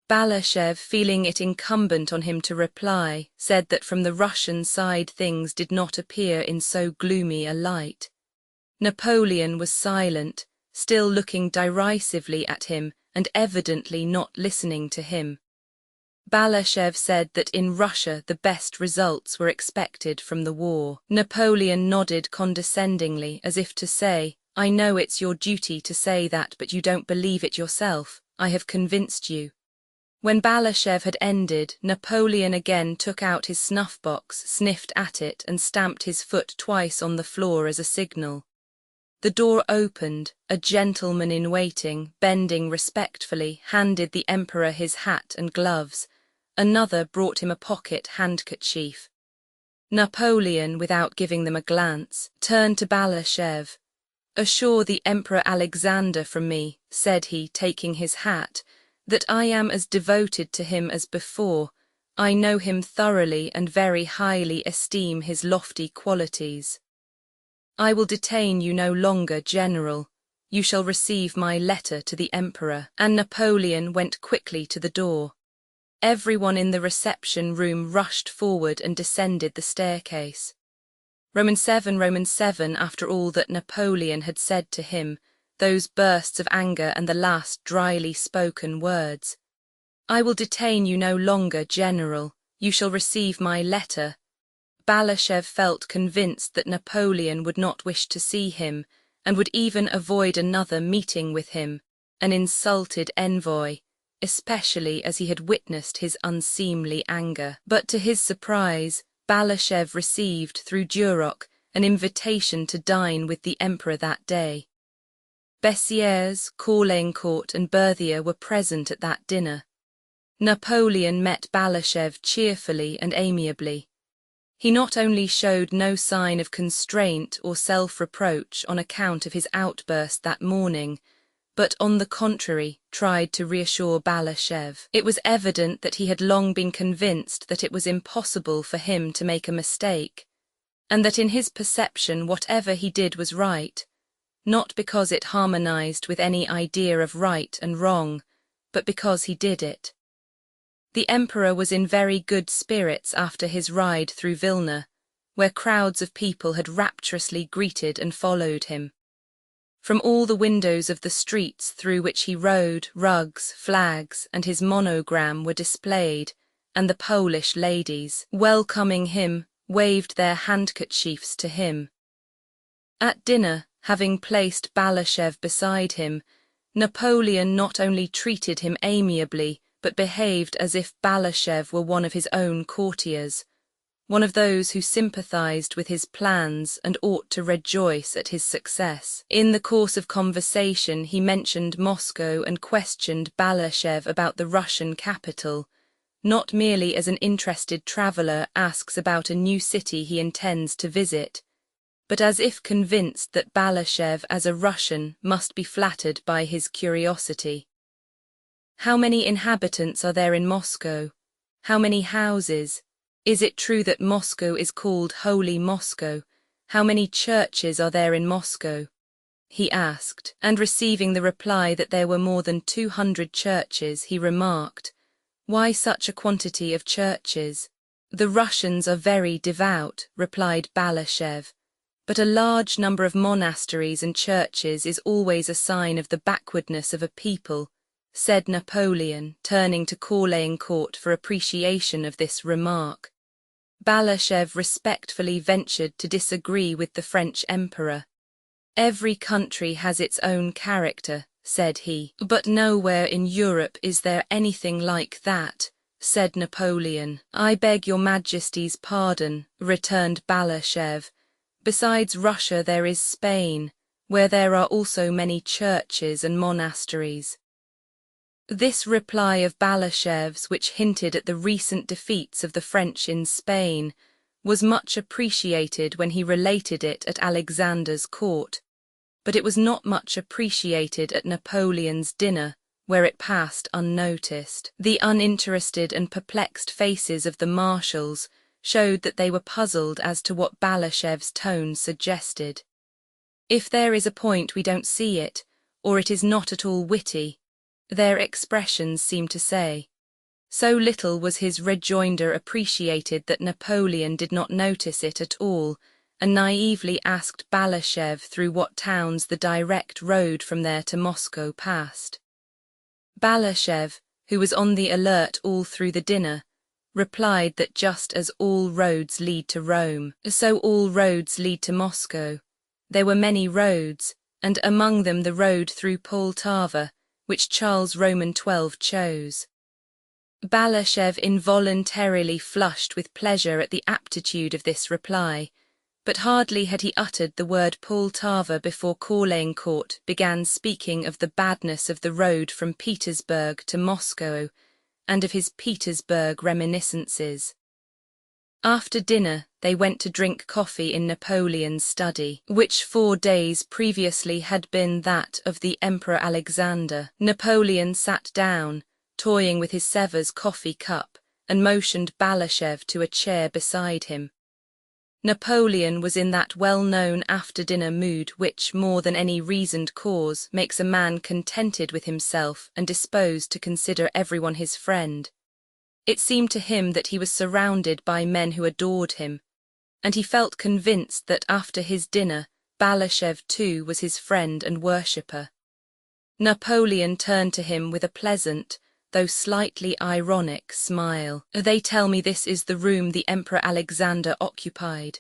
Balashev, feeling it incumbent on him to reply, said that from the Russian side things did not appear in so gloomy a light. Napoleon was silent, still looking derisively at him and evidently not listening to him. Balashev said that in Russia the best results were expected from the war. Napoleon nodded condescendingly as if to say, "I know it's your duty to say that, but you don't believe it yourself. I have convinced you." When Balashev had ended, Napoleon again took out his snuff-box, sniffed at it, and stamped his foot twice on the floor as a signal. The door opened, a gentleman-in-waiting, bending respectfully, handed the Emperor his hat and gloves. Another brought him a pocket handkerchief. Napoleon, without giving them a glance, turned to Balashev. "Assure the Emperor Alexander from me," said he, taking his hat, "that I am as devoted to him as before. I know him thoroughly and very highly esteem his lofty qualities. I will detain you no longer, General. You shall receive my letter to the Emperor." And Napoleon went quickly to the door. Everyone in the reception room rushed forward and descended the staircase. Roman 7, after all that Napoleon had said to him, those bursts of anger and the last dryly spoken words. "I will detain you no longer, General. You shall receive my letter." Balashev felt convinced that Napoleon would not wish to see him, and would even avoid another meeting with him, an insulted envoy, especially as he had witnessed his unseemly anger. But to his surprise, Balashev received through Duroc an invitation to dine with the Emperor that day. Bessieres, Caulaincourt and Berthier were present at that dinner. Napoleon met Balashev cheerfully and amiably. He not only showed no sign of constraint or self-reproach on account of his outburst that morning, but on the contrary tried to reassure Balashev. It was evident that he had long been convinced that it was impossible for him to make a mistake, and that in his perception whatever he did was right, not because it harmonized with any idea of right and wrong, but because he did it. The Emperor was in very good spirits after his ride through Vilna, where crowds of people had rapturously greeted and followed him. From all the windows of the streets through which he rode, rugs, flags, and his monogram were displayed, and the Polish ladies, welcoming him, waved their handkerchiefs to him. At dinner, having placed Balashev beside him, Napoleon not only treated him amiably, but behaved as if Balashev were one of his own courtiers, one of those who sympathized with his plans and ought to rejoice at his success. In the course of conversation he mentioned Moscow and questioned Balashev about the Russian capital, not merely as an interested traveler asks about a new city he intends to visit, but as if convinced that Balashev as a Russian must be flattered by his curiosity. "How many inhabitants are there in Moscow? How many houses? Is it true that Moscow is called Holy Moscow? How many churches are there in Moscow? He asked, and receiving the reply that there were more than 200 churches, he remarked, "Why such a quantity of churches?" "The Russians are very devout," replied Balashev, "but a large number of monasteries and churches is always a sign of the backwardness of a people," said Napoleon, turning to Caulaincourt for appreciation of this remark. Balashev respectfully ventured to disagree with the French emperor. "Every country has its own character," said he. "But nowhere in Europe is there anything like that," said Napoleon. "I beg your Majesty's pardon," returned Balashev. "Besides Russia there is Spain, where there are also many churches and monasteries." This reply of Balashev's, which hinted at the recent defeats of the French in Spain, was much appreciated when he related it at Alexander's court, but it was not much appreciated at Napoleon's dinner, where it passed unnoticed. The uninterested and perplexed faces of the marshals showed that they were puzzled as to what Balashev's tone suggested. If there is a point we don't see it, or it is not at all witty, their expressions seem to say. So little was his rejoinder appreciated that Napoleon did not notice it at all, and naively asked Balashev through what towns the direct road from there to Moscow passed. Balashev, who was on the alert all through the dinner, replied that just as all roads lead to Rome, so all roads lead to Moscow. There were many roads, and among them the road through Poltava, which Charles Roman XII chose. Balashev involuntarily flushed with pleasure at the aptitude of this reply, but hardly had he uttered the word Poltava before Caulaincourt began speaking of the badness of the road from Petersburg to Moscow, and of his Petersburg reminiscences. After dinner, they went to drink coffee in Napoleon's study, which 4 days previously had been that of the Emperor Alexander. Napoleon sat down, toying with his Sevres coffee cup, and motioned Balashev to a chair beside him. Napoleon was in that well-known after-dinner mood which, more than any reasoned cause, makes a man contented with himself and disposed to consider everyone his friend. It seemed to him that he was surrounded by men who adored him, and he felt convinced that after his dinner, Balashev too was his friend and worshipper. Napoleon turned to him with a pleasant, though slightly ironic, smile. "They tell me this is the room the Emperor Alexander occupied.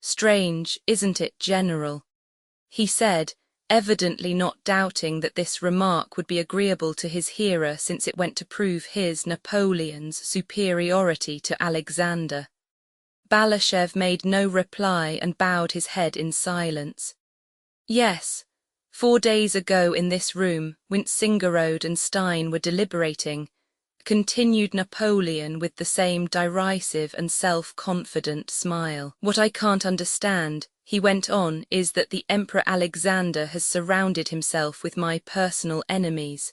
Strange, isn't it, General?" he said, evidently not doubting that this remark would be agreeable to his hearer since it went to prove his, Napoleon's, superiority to Alexander. Balashev made no reply and bowed his head in silence. "Yes. 4 days ago in this room, Wintzingerode and Stein were deliberating," continued Napoleon with the same derisive and self-confident smile. "What I can't understand," he went on, "is that the Emperor Alexander has surrounded himself with my personal enemies.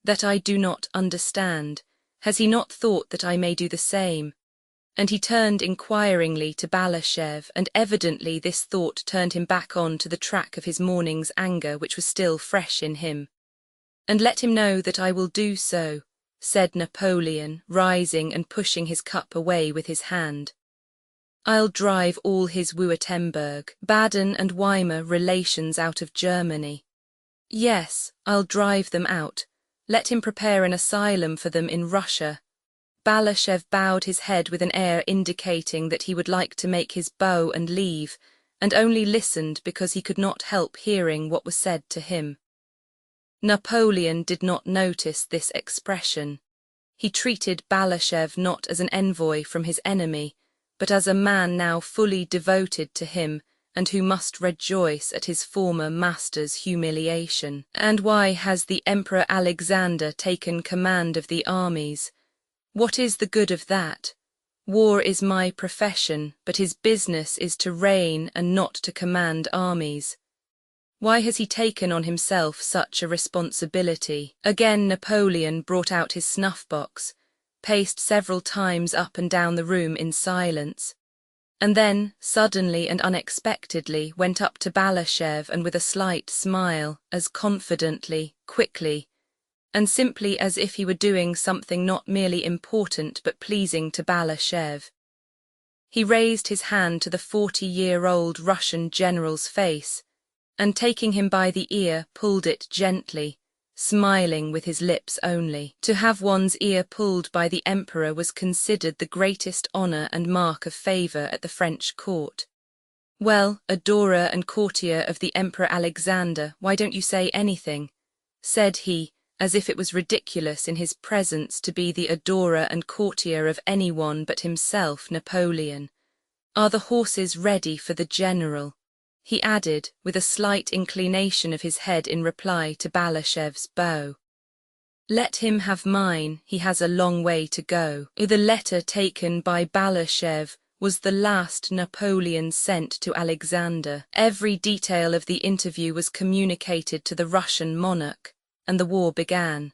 That I do not understand. Has he not thought that I may do the same?" And he turned inquiringly to Balashev, and evidently this thought turned him back on to the track of his morning's anger, which was still fresh in him. "And let him know that I will do so," said Napoleon, rising and pushing his cup away with his hand. "I'll drive all his Württemberg, Baden and Weimar relations out of Germany. Yes, I'll drive them out. Let him prepare an asylum for them in Russia." Balashev bowed his head with an air indicating that he would like to make his bow and leave, and only listened because he could not help hearing what was said to him. Napoleon did not notice this expression. He treated Balashev not as an envoy from his enemy, but as a man now fully devoted to him and who must rejoice at his former master's humiliation. "And why has the Emperor Alexander taken command of the armies? What is the good of that? War is my profession, but his business is to reign and not to command armies. Why has he taken on himself such a responsibility?" Again Napoleon brought out his snuff-box, paced several times up and down the room in silence, and then, suddenly and unexpectedly, went up to Balashev and with a slight smile, as confidently, quickly, and simply as if he were doing something not merely important but pleasing to Balashev. He raised his hand to the 40-year-old Russian general's face, and taking him by the ear, pulled it gently, smiling with his lips only. To have one's ear pulled by the emperor was considered the greatest honor and mark of favor at the French court. "Well, adorer and courtier of the Emperor Alexander, why don't you say anything?" said he, as if it was ridiculous in his presence to be the adorer and courtier of anyone but himself, Napoleon. "Are the horses ready for the general?" he added, with a slight inclination of his head in reply to Balashev's bow. "Let him have mine, he has a long way to go." The letter taken by Balashev was the last Napoleon sent to Alexander. Every detail of the interview was communicated to the Russian monarch, and the war began.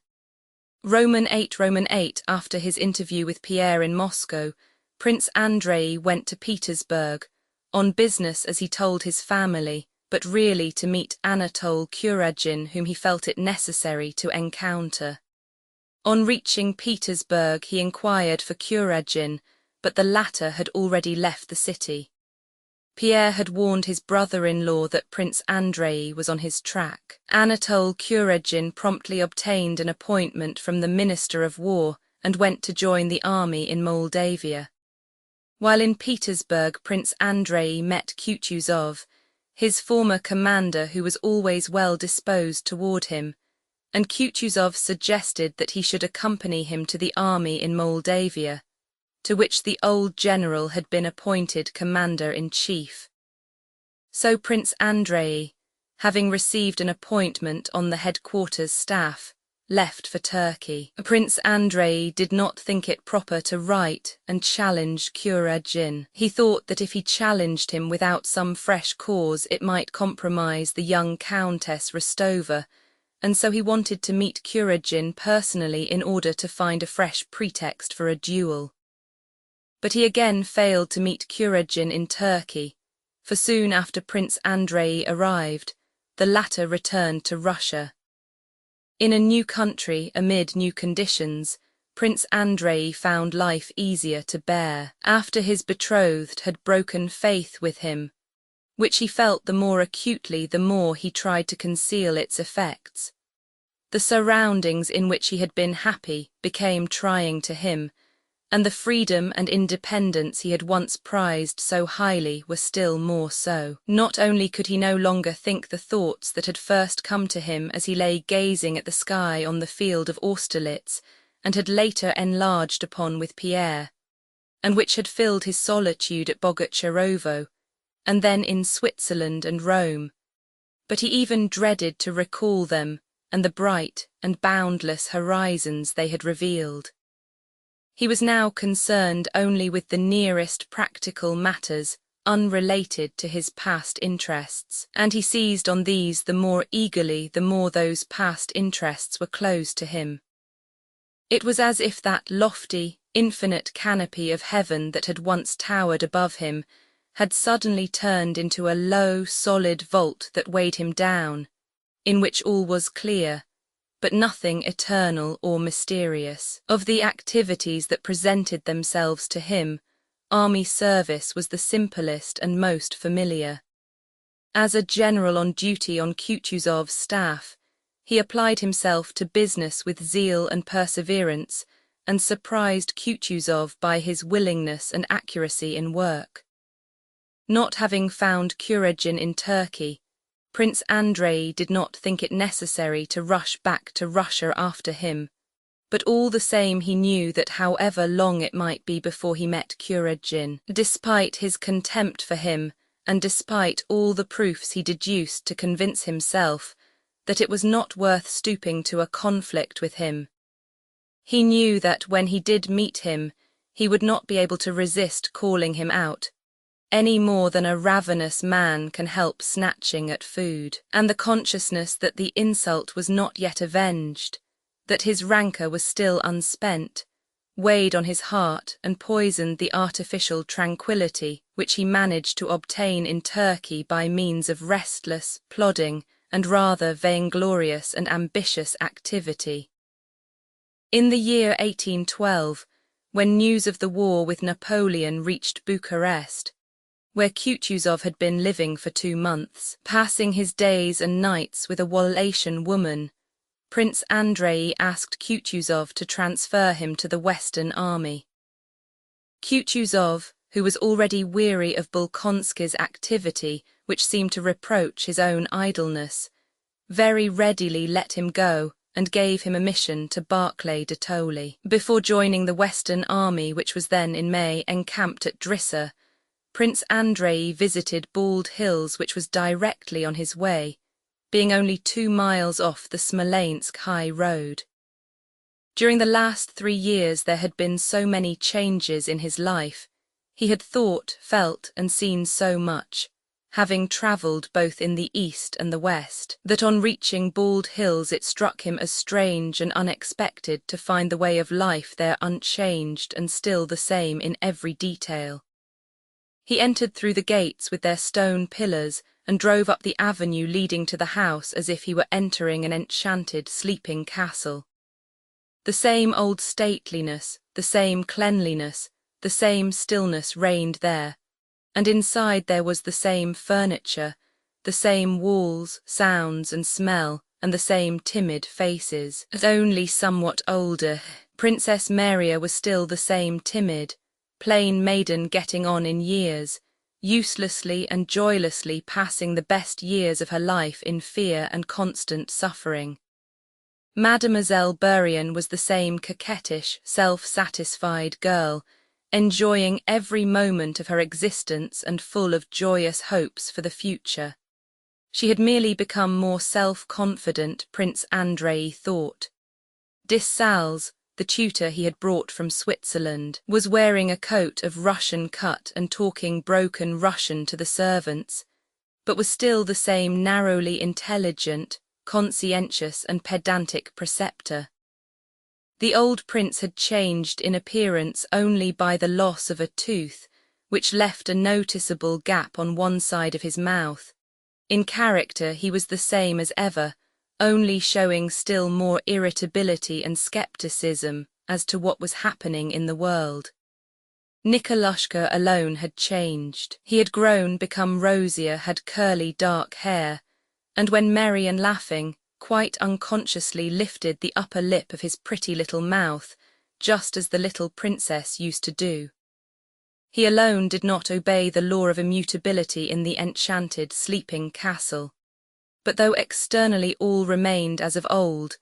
Roman 8 after his interview with Pierre in Moscow, Prince Andrei went to Petersburg, on business as he told his family, but really to meet Anatole Kuragin, whom he felt it necessary to encounter. On reaching Petersburg he inquired for Kuragin, but the latter had already left the city. Pierre had warned his brother-in-law that Prince Andrei was on his track. Anatole Kuragin promptly obtained an appointment from the Minister of War and went to join the army in Moldavia. While in Petersburg, Prince Andrei met Kutuzov, his former commander, who was always well disposed toward him, and Kutuzov suggested that he should accompany him to the army in Moldavia, to which the old general had been appointed commander-in-chief. So Prince Andrei, having received an appointment on the headquarters staff, left for Turkey. Prince Andrei did not think it proper to write and challenge Kuragin. He thought that if he challenged him without some fresh cause it might compromise the young Countess Rostova, and so he wanted to meet Kuragin personally in order to find a fresh pretext for a duel. But he again failed to meet Kuragin in Turkey, for soon after Prince Andrei arrived, the latter returned to Russia. In a new country, amid new conditions, Prince Andrei found life easier to bear. After his betrothed had broken faith with him, which he felt the more acutely the more he tried to conceal its effects, the surroundings in which he had been happy became trying to him, and the freedom and independence he had once prized so highly were still more so. Not only could he no longer think the thoughts that had first come to him as he lay gazing at the sky on the field of Austerlitz, and had later enlarged upon with Pierre, and which had filled his solitude at Bogucharovo, and then in Switzerland and Rome, but he even dreaded to recall them and the bright and boundless horizons they had revealed. He was now concerned only with the nearest practical matters unrelated to his past interests, and he seized on these the more eagerly the more those past interests were closed to him. It was as if that lofty, infinite canopy of heaven that had once towered above him had suddenly turned into a low, solid vault that weighed him down, in which all was clear, but nothing eternal or mysterious. Of the activities that presented themselves to him, army service was the simplest and most familiar. As a general on duty on Kutuzov's staff, he applied himself to business with zeal and perseverance, and surprised Kutuzov by his willingness and accuracy in work. Not having found Kuragin in Turkey, Prince Andrei did not think it necessary to rush back to Russia after him, but all the same he knew that however long it might be before he met Kuragin, despite his contempt for him, and despite all the proofs he deduced to convince himself that it was not worth stooping to a conflict with him, he knew that when he did meet him, he would not be able to resist calling him out, any more than a ravenous man can help snatching at food. And the consciousness that the insult was not yet avenged, that his rancour was still unspent, weighed on his heart and poisoned the artificial tranquility which he managed to obtain in Turkey by means of restless, plodding, and rather vainglorious and ambitious activity. In the year 1812, when news of the war with Napoleon reached Bucharest, where Kutuzov had been living for 2 months, passing his days and nights with a Wallachian woman, Prince Andrei asked Kutuzov to transfer him to the Western Army. Kutuzov, who was already weary of Bolkonsky's activity, which seemed to reproach his own idleness, very readily let him go and gave him a mission to Barclay de Tolly. Before joining the Western Army, which was then in May encamped at Drissa, Prince Andrei visited Bald Hills, which was directly on his way, being only 2 miles off the Smolensk high road. During the last 3 years there had been so many changes in his life. He had thought, felt, and seen so much, having travelled both in the east and the west, that on reaching Bald Hills it struck him as strange and unexpected to find the way of life there unchanged and still the same in every detail. He entered through the gates with their stone pillars and drove up the avenue leading to the house as if he were entering an enchanted sleeping castle. The same old stateliness, the same cleanliness, the same stillness reigned there, and inside there was the same furniture, the same walls, sounds and smell, and the same timid faces. As only somewhat older, Princess Maria was still the same timid, plain maiden getting on in years, uselessly and joylessly passing the best years of her life in fear and constant suffering. Mademoiselle Bourienne was the same coquettish, self-satisfied girl, enjoying every moment of her existence and full of joyous hopes for the future. She had merely become more self-confident, Prince Andrei thought. Dessalles, the tutor he had brought from Switzerland, was wearing a coat of Russian cut and talking broken Russian to the servants, but was still the same narrowly intelligent, conscientious and pedantic preceptor. The old prince had changed in appearance only by the loss of a tooth, which left a noticeable gap on one side of his mouth. In character he was the same as ever, only showing still more irritability and skepticism as to what was happening in the world. Nikolushka alone had changed. He had grown, become rosier, had curly dark hair, and when merry and laughing, quite unconsciously lifted the upper lip of his pretty little mouth, just as the little princess used to do. He alone did not obey the law of immutability in the enchanted sleeping castle. But though externally all remained as of old,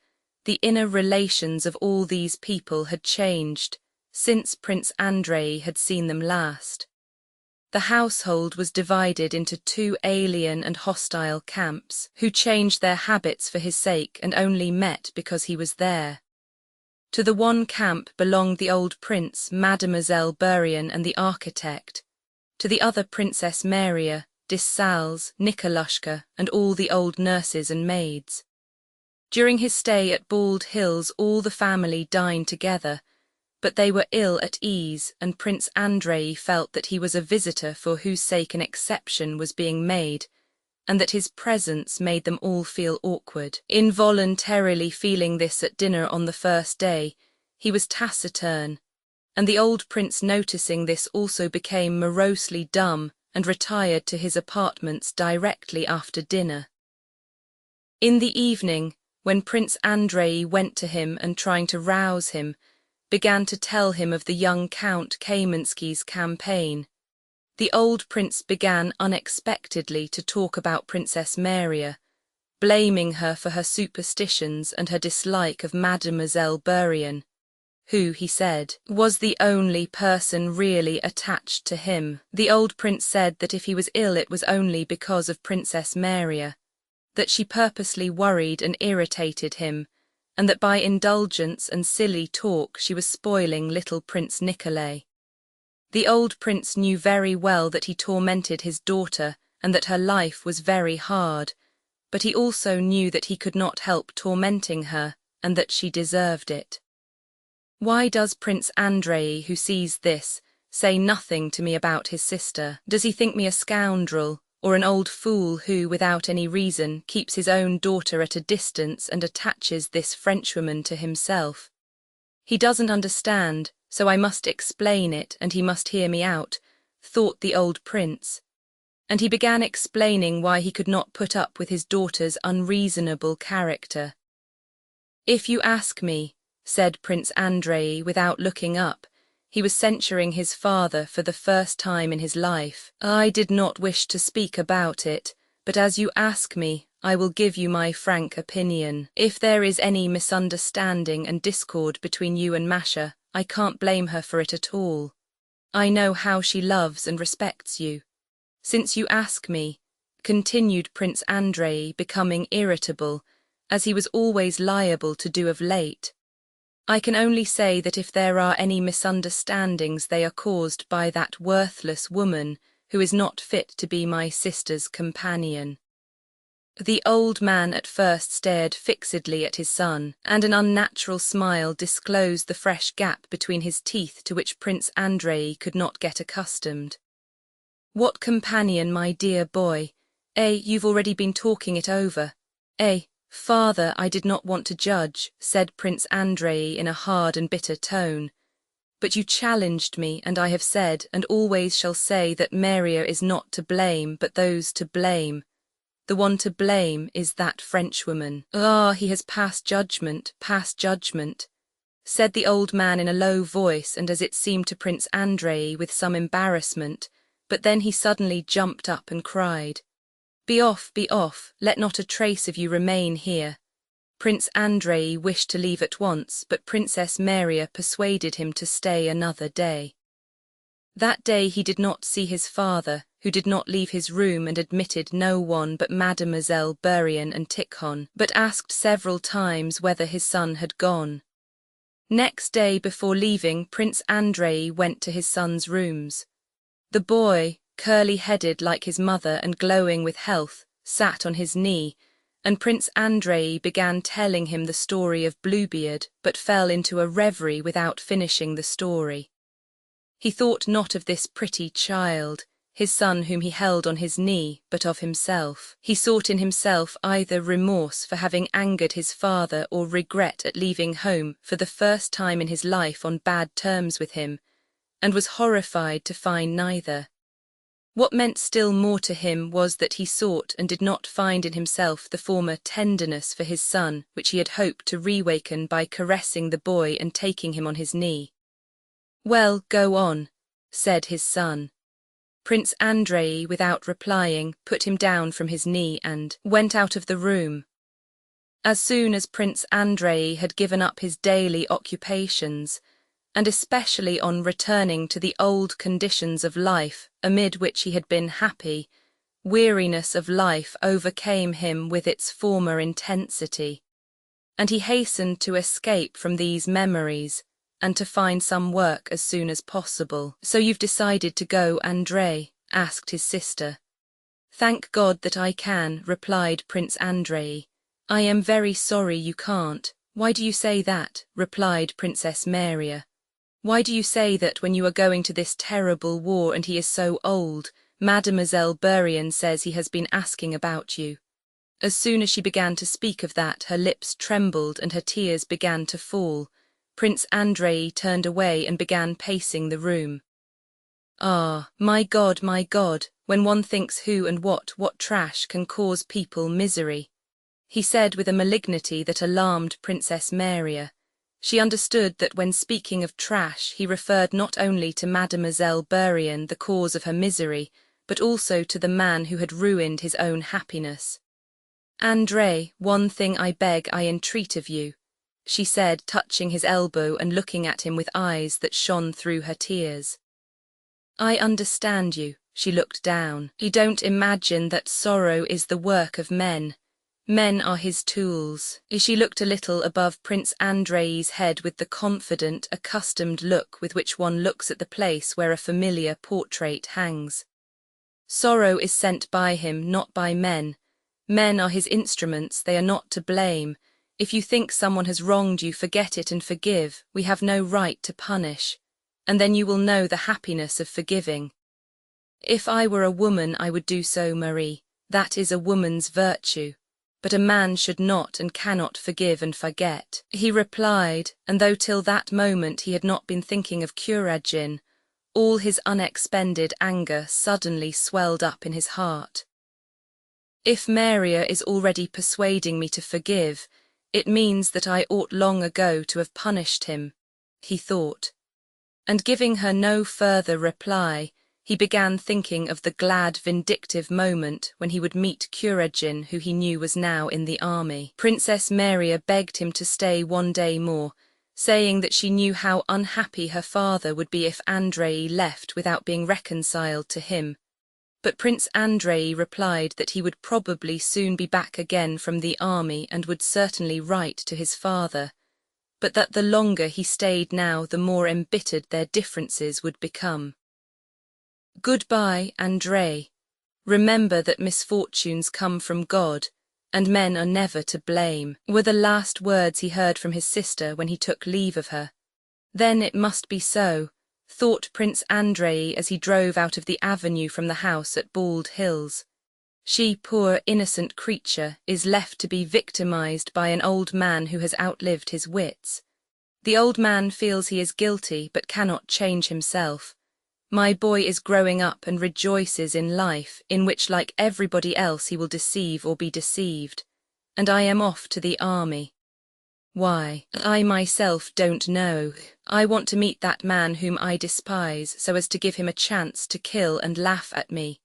the inner relations of all these people had changed since Prince Andrei had seen them last. The household was divided into 2 alien and hostile camps, who changed their habits for his sake and only met because he was there. To the one camp belonged the old prince, Mademoiselle Bourienne, and the architect. To the other Princess Maria, Dessalles, Nikolushka, and all the old nurses and maids. During his stay at Bald Hills all the family dined together, but they were ill at ease, and Prince Andrei felt that he was a visitor for whose sake an exception was being made, and that his presence made them all feel awkward. Involuntarily feeling this at dinner on the first day, he was taciturn, and the old prince noticing this also became morosely dumb and retired to his apartments directly after dinner. In the evening, when Prince Andrei went to him and trying to rouse him, began to tell him of the young Count Kamensky's campaign, the old prince began unexpectedly to talk about Princess Maria, blaming her for her superstitions and her dislike of Mademoiselle Bourienne, who, he said, was the only person really attached to him. The old prince said that if he was ill it was only because of Princess Maria, that she purposely worried and irritated him, and that by indulgence and silly talk she was spoiling little Prince Nikolay. The old prince knew very well that he tormented his daughter and that her life was very hard, but he also knew that he could not help tormenting her and that she deserved it. Why does Prince Andrei, who sees this, say nothing to me about his sister? Does he think me a scoundrel, or an old fool who, without any reason, keeps his own daughter at a distance and attaches this Frenchwoman to himself? He doesn't understand, so I must explain it, and he must hear me out, thought the old prince. And he began explaining why he could not put up with his daughter's unreasonable character. If you ask me, said Prince Andrei without looking up, he was censuring his father for the first time in his life. I did not wish to speak about it, but as you ask me, I will give you my frank opinion. If there is any misunderstanding and discord between you and Masha, I can't blame her for it at all. I know how she loves and respects you. Since you ask me, continued Prince Andrei, becoming irritable, as he was always liable to do of late, I can only say that if there are any misunderstandings, they are caused by that worthless woman who is not fit to be my sister's companion. The old man at first stared fixedly at his son, and an unnatural smile disclosed the fresh gap between his teeth to which Prince Andrei could not get accustomed. What companion, my dear boy? You've already been talking it over. Father, I did not want to judge, said Prince Andrei in a hard and bitter tone. But you challenged me, and I have said, and always shall say, that Maria is not to blame, but those to blame. The one to blame is that Frenchwoman. He has passed judgment, said the old man in a low voice, and as it seemed to Prince Andrei with some embarrassment, but then he suddenly jumped up and cried, be off, let not a trace of you remain here. Prince Andrei wished to leave at once, but Princess Maria persuaded him to stay another day. That day he did not see his father, who did not leave his room and admitted no one but Mademoiselle Bourienne and Tikhon, but asked several times whether his son had gone. Next day before leaving, Prince Andrei went to his son's rooms. The boy, curly-headed like his mother and glowing with health, sat on his knee, and Prince Andrei began telling him the story of Bluebeard, but fell into a reverie without finishing the story. He thought not of this pretty child, his son whom he held on his knee, but of himself. He sought in himself either remorse for having angered his father or regret at leaving home for the first time in his life on bad terms with him, and was horrified to find neither. What meant still more to him was that he sought and did not find in himself the former tenderness for his son which he had hoped to reawaken by caressing the boy and taking him on his knee. Well, go on, said his son. Prince Andrei, without replying, put him down from his knee and went out of the room. As soon as Prince Andrei had given up his daily occupations, and especially on returning to the old conditions of life amid which he had been happy, weariness of life overcame him with its former intensity, and he hastened to escape from these memories and to find some work as soon as possible. So you've decided to go, Andrei? Asked his sister. Thank God that I can, replied Prince Andrei. I am very sorry you can't. Why do you say that? Replied Princess Maria. Why do you say that when you are going to this terrible war and he is so old? Mademoiselle Bourienne says he has been asking about you. As soon as she began to speak of that, her lips trembled and her tears began to fall. Prince Andrei turned away and began pacing the room. My God, when one thinks who and what trash can cause people misery, he said with a malignity that alarmed Princess Maria. She understood that when speaking of trash he referred not only to Mademoiselle Bourienne, the cause of her misery, but also to the man who had ruined his own happiness. Andrei, one thing I beg, I entreat of you, she said, touching his elbow and looking at him with eyes that shone through her tears. I understand you. She looked down. You don't imagine that sorrow is the work of men. Men are his tools. She looked a little above Prince Andrei's head with the confident, accustomed look with which one looks at the place where a familiar portrait hangs. Sorrow is sent by him, not by men. Men are his instruments, they are not to blame. If you think someone has wronged you, forget it and forgive. We have no right to punish. And then you will know the happiness of forgiving. If I were a woman, I would do so, Marie. That is a woman's virtue. But a man should not and cannot forgive and forget, he replied, and though till that moment he had not been thinking of Kuragin, all his unexpended anger suddenly swelled up in his heart. If Maria is already persuading me to forgive, it means that I ought long ago to have punished him, he thought. And giving her no further reply, he began thinking of the glad, vindictive moment when he would meet Kuragin, who he knew was now in the army. Princess Maria begged him to stay one day more, saying that she knew how unhappy her father would be if Andrei left without being reconciled to him. But Prince Andrei replied that he would probably soon be back again from the army and would certainly write to his father, but that the longer he stayed now, the more embittered their differences would become. Goodbye, Andrei. Remember that misfortunes come from God, and men are never to blame, were the last words he heard from his sister when he took leave of her. Then it must be so, thought Prince Andrei as he drove out of the avenue from the house at Bald Hills. She, poor innocent creature, is left to be victimized by an old man who has outlived his wits. The old man feels he is guilty but cannot change himself. My boy is growing up and rejoices in life, in which, like everybody else, he will deceive or be deceived. And I am off to the army. Why, I myself don't know. I want to meet that man whom I despise, so as to give him a chance to kill and laugh at me.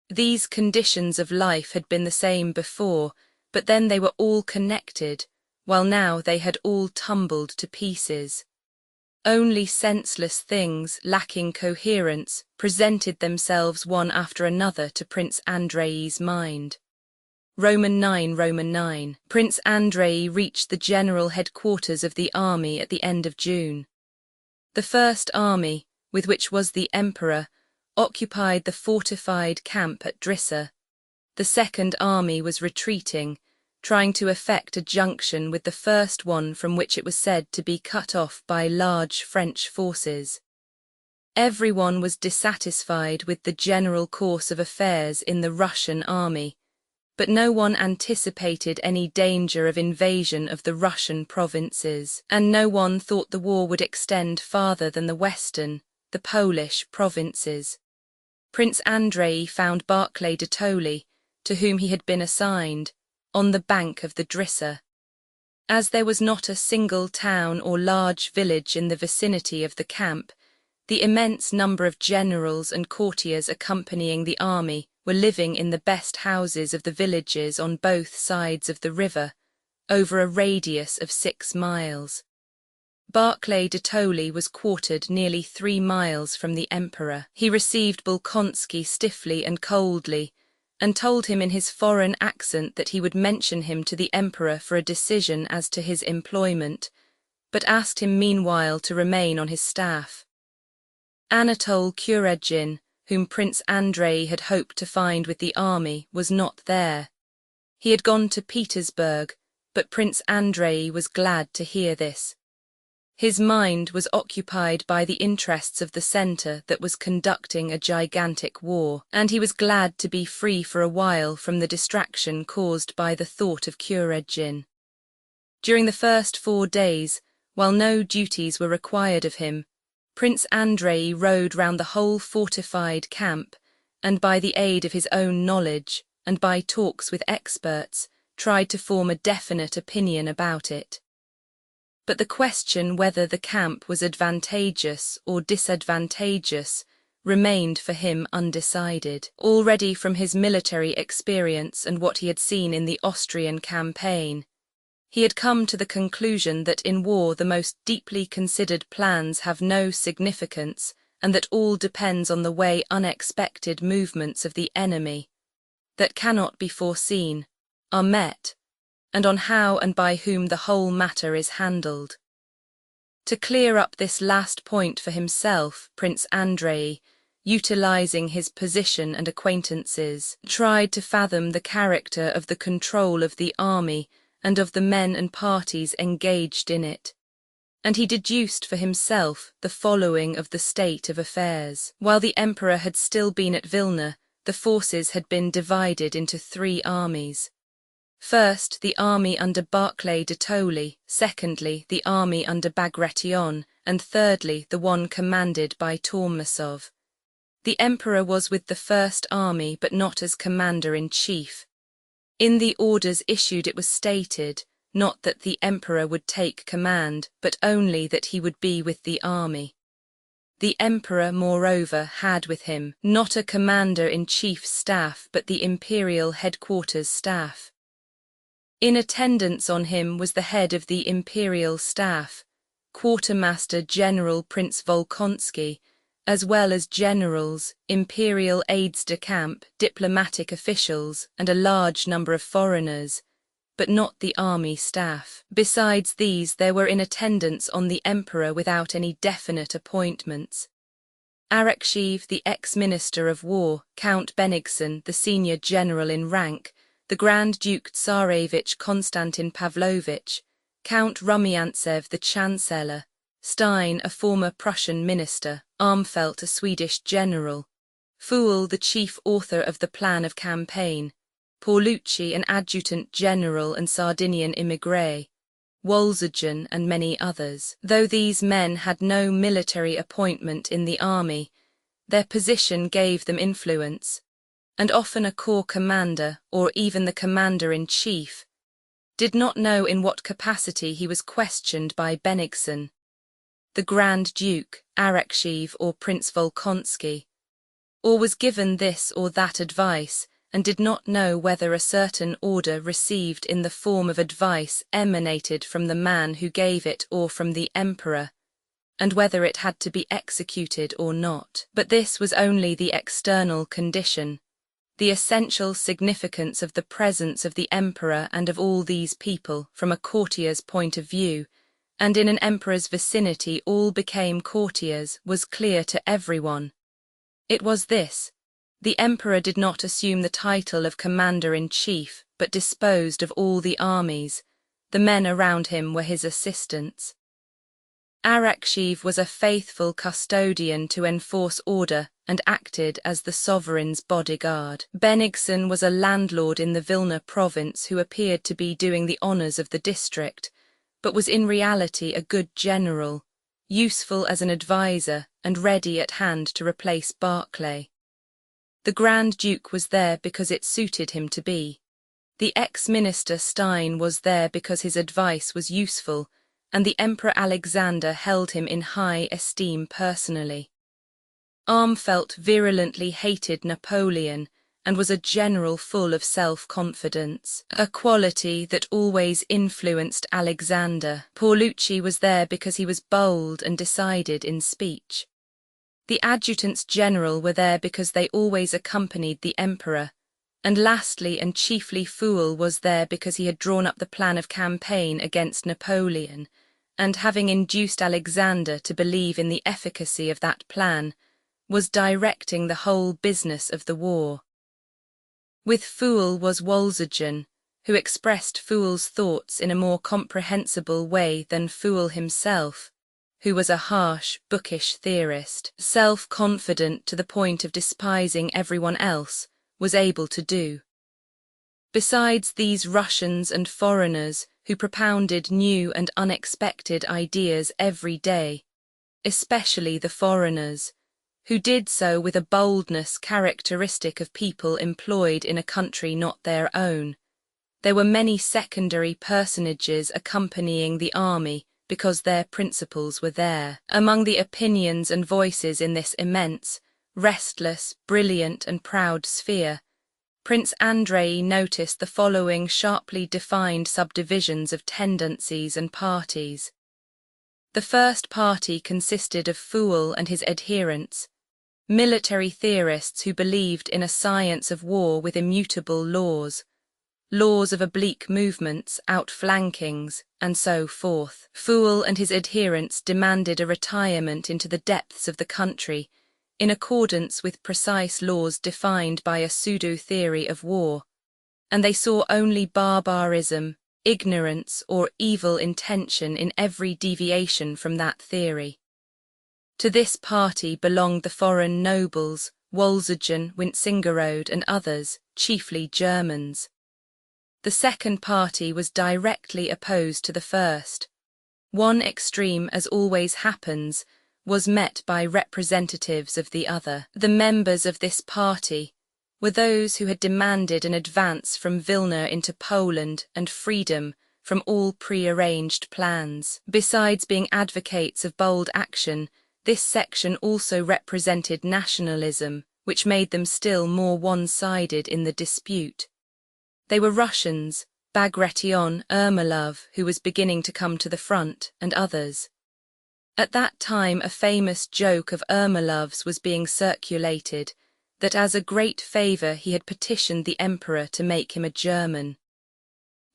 These conditions of life had been the same before, but then they were all connected, while now they had all tumbled to pieces. Only senseless things, lacking coherence, presented themselves one after another to Prince Andrei's mind. Roman 9. Prince Andrei reached the general headquarters of the army at the end of June. The first army, with which was the emperor, occupied the fortified camp at Drissa. The second army was retreating, trying to effect a junction with the first one, from which it was said to be cut off by large French forces. Everyone was dissatisfied with the general course of affairs in the Russian army, but no one anticipated any danger of invasion of the Russian provinces, and no one thought the war would extend farther than the western, the Polish provinces. Prince Andrei found Barclay de Tolly, to whom he had been assigned, on the bank of the Drissa. As there was not a single town or large village in the vicinity of the camp, the immense number of generals and courtiers accompanying the army were living in the best houses of the villages on both sides of the river, over a radius of 6 miles. Barclay de Tolly was quartered nearly 3 miles from the emperor. He received Bolkonsky stiffly and coldly, and told him in his foreign accent that he would mention him to the emperor for a decision as to his employment, but asked him meanwhile to remain on his staff. Anatole Kuragin, whom Prince Andrei had hoped to find with the army, was not there. He had gone to Petersburg, but Prince Andrei was glad to hear this. His mind was occupied by the interests of the centre that was conducting a gigantic war, and he was glad to be free for a while from the distraction caused by the thought of Kuragin. During the first 4 days, while no duties were required of him, Prince Andrei rode round the whole fortified camp, and by the aid of his own knowledge, and by talks with experts, tried to form a definite opinion about it. But the question whether the camp was advantageous or disadvantageous remained for him undecided. Already from his military experience and what he had seen in the Austrian campaign, he had come to the conclusion that in war the most deeply considered plans have no significance, and that all depends on the way unexpected movements of the enemy, that cannot be foreseen, are met, and on how and by whom the whole matter is handled. To clear up this last point for himself, Prince Andrei, utilizing his position and acquaintances, tried to fathom the character of the control of the army and of the men and parties engaged in it. And he deduced for himself the following of the state of affairs. While the emperor had still been at Vilna, the forces had been divided into 3 armies. First, the army under Barclay de Tolly, secondly, the army under Bagration, and thirdly, the one commanded by Tormasov. The emperor was with the first army, but not as commander-in-chief. In the orders issued it was stated, not that the emperor would take command, but only that he would be with the army. The emperor, moreover, had with him not a commander-in-chief's staff, but the imperial headquarters staff. In attendance on him was the head of the imperial staff, Quartermaster General Prince Volkonsky, as well as generals, imperial aides-de-camp, diplomatic officials, and a large number of foreigners, but not the army staff. Besides these, there were in attendance on the emperor without any definite appointments: Arakchev, the ex-minister of war, Count Bennigsen, the senior general in rank, the Grand Duke Tsarevich Konstantin Pavlovich, Count Rumiantsev, the chancellor, Stein, a former Prussian minister, Armfelt, a Swedish general, Pfuel, the chief author of the plan of campaign, Paulucci, an adjutant general and Sardinian émigré, Wolzogen, and many others. Though these men had no military appointment in the army, their position gave them influence, and often a corps commander, or even the commander-in-chief, did not know in what capacity he was questioned by Bennigsen, the Grand Duke, Arakchev, or Prince Volkonsky, or was given this or that advice, and did not know whether a certain order received in the form of advice emanated from the man who gave it or from the emperor, and whether it had to be executed or not. But this was only the external condition. The essential significance of the presence of the emperor and of all these people, from a courtier's point of view, and in an emperor's vicinity all became courtiers, was clear to everyone. It was this: the emperor did not assume the title of commander-in-chief, but disposed of all the armies. The men around him were his assistants. Arakchev was a faithful custodian to enforce order and acted as the sovereign's bodyguard. Bennigsen was a landlord in the Vilna province who appeared to be doing the honors of the district, but was in reality a good general, useful as an advisor and ready at hand to replace Barclay. The Grand Duke was there because it suited him to be. The ex-minister Stein was there because his advice was useful, and the Emperor Alexander held him in high esteem personally. Armfelt virulently hated Napoleon and was a general full of self-confidence, a quality that always influenced Alexander. Paulucci was there because he was bold and decided in speech. The adjutants general were there because they always accompanied the emperor, and lastly and chiefly Pfuel was there because he had drawn up the plan of campaign against Napoleon, and having induced Alexander to believe in the efficacy of that plan, was directing the whole business of the war. With Pfuel was Wolzogen, who expressed Pfuel's thoughts in a more comprehensible way than Pfuel himself, who was a harsh, bookish theorist, self-confident to the point of despising everyone else, was able to do. Besides these Russians and foreigners who propounded new and unexpected ideas every day, especially the foreigners, who did so with a boldness characteristic of people employed in a country not their own, there were many secondary personages accompanying the army because their principles were there. Among the opinions and voices in this immense, restless, brilliant and proud sphere, Prince Andrei noticed the following sharply defined subdivisions of tendencies and parties. The first party consisted of Pfuel and his adherents, military theorists who believed in a science of war with immutable laws, laws of oblique movements, outflankings, and so forth. Pfuel and his adherents demanded a retirement into the depths of the country, in accordance with precise laws defined by a pseudo-theory of war, and they saw only barbarism, ignorance or evil intention in every deviation from that theory. To this party belonged the foreign nobles, Wolzogen, Wintzingerode and others, chiefly Germans. The second party was directly opposed to the first. One extreme, as always happens, was met by representatives of the other. The members of this party were those who had demanded an advance from Vilna into Poland and freedom from all pre-arranged plans. Besides being advocates of bold action, this section also represented nationalism, which made them still more one-sided in the dispute. They were Russians, Bagration, Ermolov, who was beginning to come to the front, and others. At that time a famous joke of Ermolov's was being circulated, that as a great favour he had petitioned the emperor to make him a German.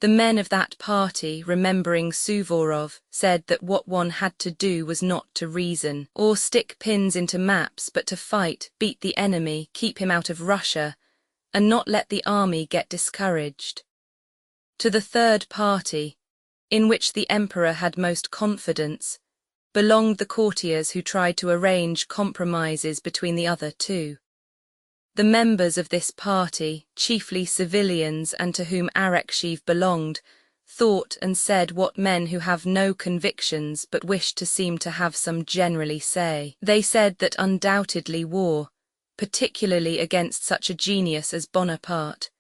The men of that party, remembering Suvorov, said that what one had to do was not to reason, or stick pins into maps, but to fight, beat the enemy, keep him out of Russia, and not let the army get discouraged. To the third party, in which the emperor had most confidence, belonged the courtiers who tried to arrange compromises between the other two. The members of this party, chiefly civilians and to whom Arakchev belonged, thought and said what men who have no convictions but wish to seem to have some generally say. They said that undoubtedly war, particularly against such a genius as Bonaparte,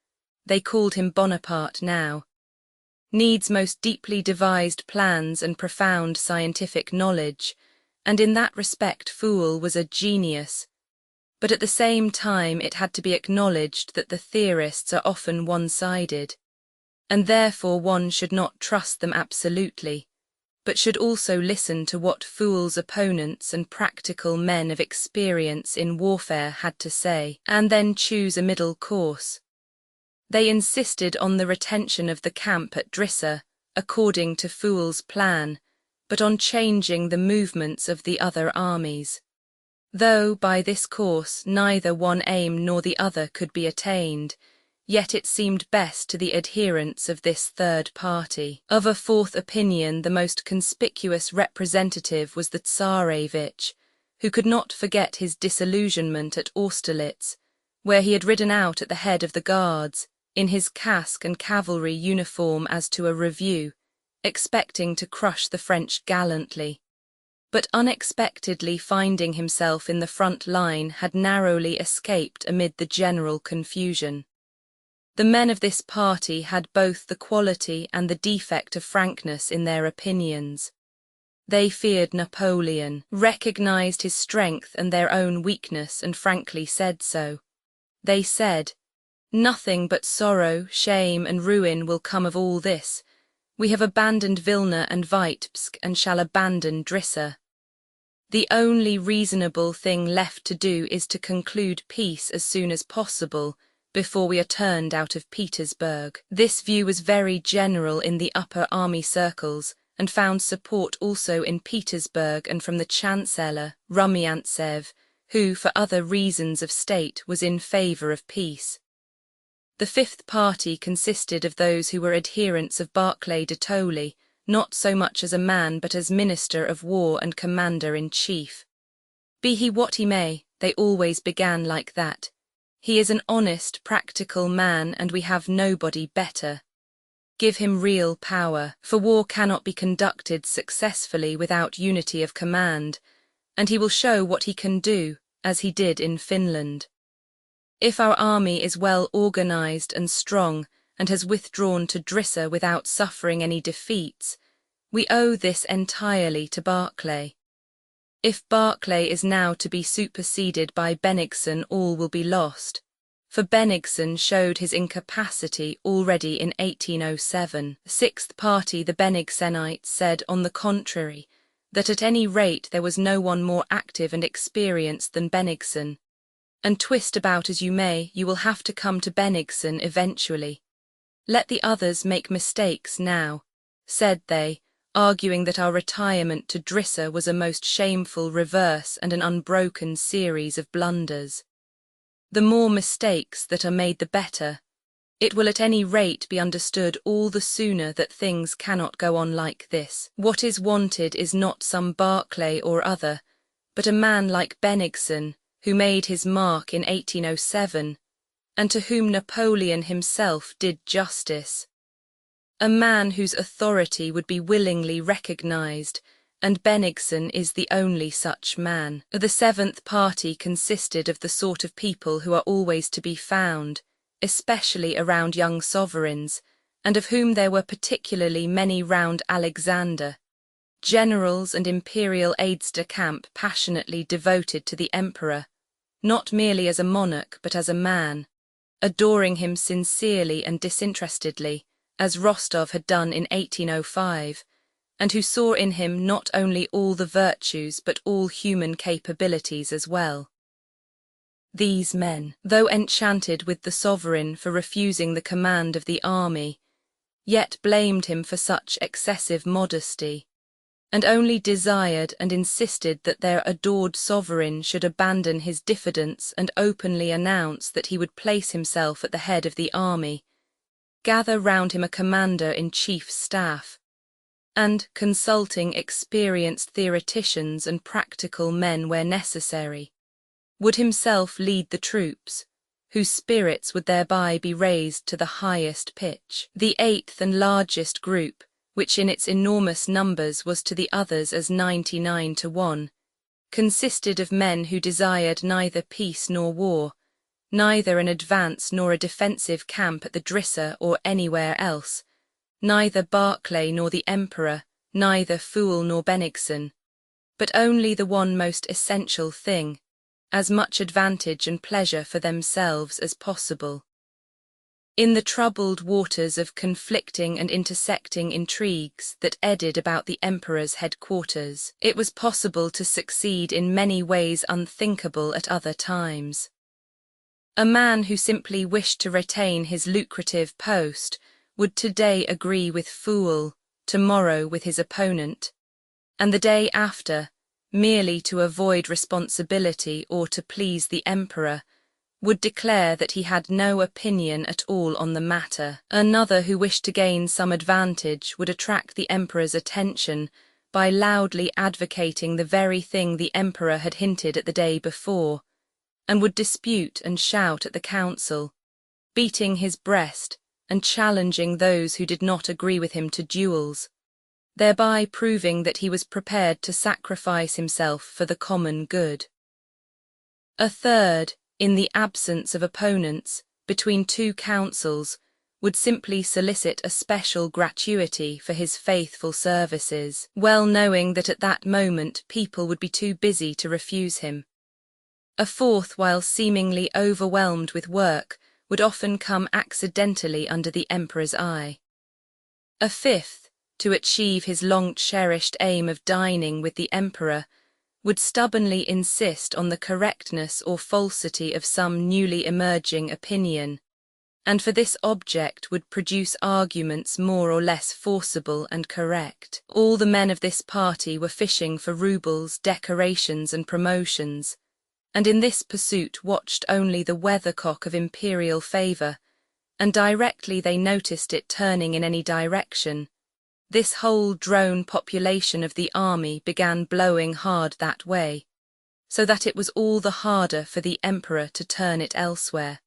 they called him Bonaparte now, needs most deeply devised plans and profound scientific knowledge, and in that respect Fool was a genius. But at the same time it had to be acknowledged that the theorists are often one-sided, and therefore one should not trust them absolutely, but should also listen to what Fool's opponents and practical men of experience in warfare had to say, and then choose a middle course. They insisted on the retention of the camp at Drissa, according to Fool's plan, but on changing the movements of the other armies. Though by this course neither one aim nor the other could be attained, yet it seemed best to the adherents of this third party. Of a fourth opinion, the most conspicuous representative was the Tsarevich, who could not forget his disillusionment at Austerlitz, where he had ridden out at the head of the guards, in his casque and cavalry uniform as to a review, expecting to crush the French gallantly, but unexpectedly finding himself in the front line had narrowly escaped amid the general confusion. The men of this party had both the quality and the defect of frankness in their opinions. They feared Napoleon, recognized his strength and their own weakness, and frankly said so. They said, "Nothing but sorrow, shame and ruin will come of all this. We have abandoned Vilna and Vitebsk and shall abandon Drissa. The only reasonable thing left to do is to conclude peace as soon as possible, before we are turned out of Petersburg." This view was very general in the upper army circles, and found support also in Petersburg and from the Chancellor, Rumyantsev, who, for other reasons of state, was in favour of peace. The fifth party consisted of those who were adherents of Barclay de Tolly, not so much as a man but as Minister of War and Commander-in-Chief. Be he what he may, they always began like that. He is an honest, practical man, and we have nobody better. Give him real power, for war cannot be conducted successfully without unity of command, and he will show what he can do, as he did in Finland. If our army is well organized and strong, and has withdrawn to Drissa without suffering any defeats, we owe this entirely to Barclay. If Barclay is now to be superseded by Bennigsen, all will be lost, for Bennigsen showed his incapacity already in 1807. The sixth party, the Bennigsenites, said, on the contrary, that at any rate there was no one more active and experienced than Bennigsen, and twist about as you may, you will have to come to Bennigsen eventually. Let the others make mistakes now, said they, arguing that our retirement to Drissa was a most shameful reverse and an unbroken series of blunders. The more mistakes that are made the better. It will at any rate be understood all the sooner that things cannot go on like this. What is wanted is not some Barclay or other, but a man like Bennigsen, who made his mark in 1807, and to whom Napoleon himself did justice. A man whose authority would be willingly recognized, and Bennigsen is the only such man. The seventh party consisted of the sort of people who are always to be found, especially around young sovereigns, and of whom there were particularly many round Alexander, generals and imperial aides-de-camp passionately devoted to the emperor, not merely as a monarch but as a man, adoring him sincerely and disinterestedly, as Rostov had done in 1805, and who saw in him not only all the virtues but all human capabilities as well. These men, though enchanted with the sovereign for refusing the command of the army, yet blamed him for such excessive modesty, and only desired and insisted that their adored sovereign should abandon his diffidence and openly announce that he would place himself at the head of the army, gather round him a commander-in-chief staff, and, consulting experienced theoreticians and practical men where necessary, would himself lead the troops, whose spirits would thereby be raised to the highest pitch. The eighth and largest group, which in its enormous numbers was to the others as 99 to 1, consisted of men who desired neither peace nor war, neither an advance nor a defensive camp at the Drissa or anywhere else, neither Barclay nor the emperor, neither Fool nor Bennigsen, but only the one most essential thing, as much advantage and pleasure for themselves as possible. In the troubled waters of conflicting and intersecting intrigues that eddied about the emperor's headquarters, it was possible to succeed in many ways unthinkable at other times. A man who simply wished to retain his lucrative post would today agree with Fool, tomorrow with his opponent, and the day after, merely to avoid responsibility or to please the emperor, would declare that he had no opinion at all on the matter. Another who wished to gain some advantage would attract the emperor's attention by loudly advocating the very thing the emperor had hinted at the day before, and would dispute and shout at the council, beating his breast and challenging those who did not agree with him to duels, thereby proving that he was prepared to sacrifice himself for the common good. A third, in the absence of opponents, between two councils, would simply solicit a special gratuity for his faithful services, well knowing that at that moment people would be too busy to refuse him. A fourth, while seemingly overwhelmed with work, would often come accidentally under the emperor's eye. A fifth, to achieve his long-cherished aim of dining with the emperor, would stubbornly insist on the correctness or falsity of some newly emerging opinion, and for this object would produce arguments more or less forcible and correct. All the men of this party were fishing for roubles, decorations and promotions, and in this pursuit watched only the weathercock of imperial favour, and directly they noticed it turning in any direction, this whole drone population of the army began blowing hard that way, so that it was all the harder for the emperor to turn it elsewhere.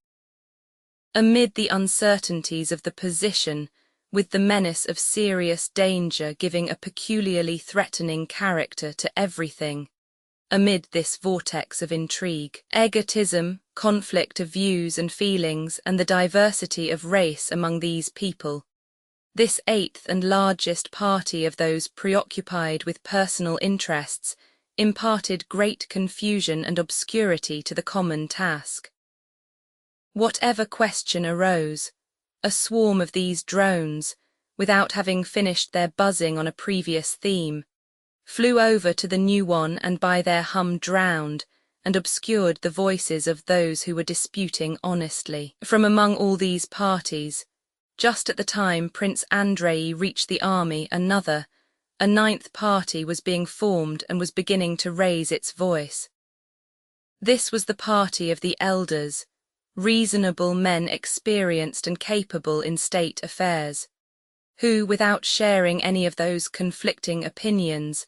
Amid the uncertainties of the position, with the menace of serious danger giving a peculiarly threatening character to everything, amid this vortex of intrigue, egotism, conflict of views and feelings, and the diversity of race among these people, this eighth and largest party of those preoccupied with personal interests imparted great confusion and obscurity to the common task. Whatever question arose, a swarm of these drones, without having finished their buzzing on a previous theme, flew over to the new one and by their hum drowned and obscured the voices of those who were disputing honestly. From among all these parties, just at the time Prince Andrei reached the army, a ninth party was being formed and was beginning to raise its voice. This was the party of the elders, reasonable men experienced and capable in state affairs, who, without sharing any of those conflicting opinions,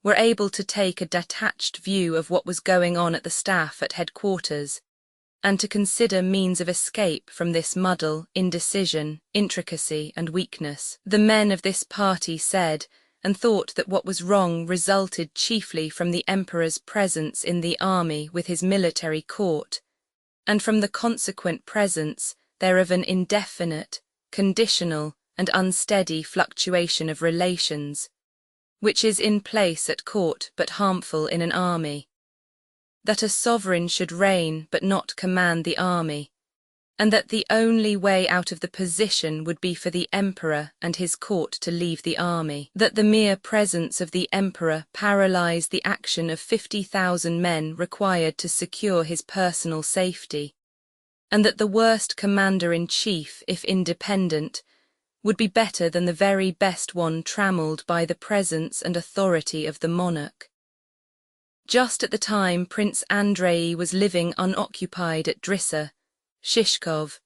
were able to take a detached view of what was going on at the staff at headquarters, and to consider means of escape from this muddle, indecision, intricacy, and weakness. The men of this party said and thought that what was wrong resulted chiefly from the emperor's presence in the army with his military court, and from the consequent presence there of an indefinite, conditional, and unsteady fluctuation of relations, which is in place at court but harmful in an army. That a sovereign should reign but not command the army, and that the only way out of the position would be for the emperor and his court to leave the army. That the mere presence of the emperor paralyzed the action of 50,000 men required to secure his personal safety, and that the worst commander-in-chief, if independent, would be better than the very best one trammelled by the presence and authority of the monarch. Just at the time Prince Andrei was living unoccupied at Drissa, Shishkov,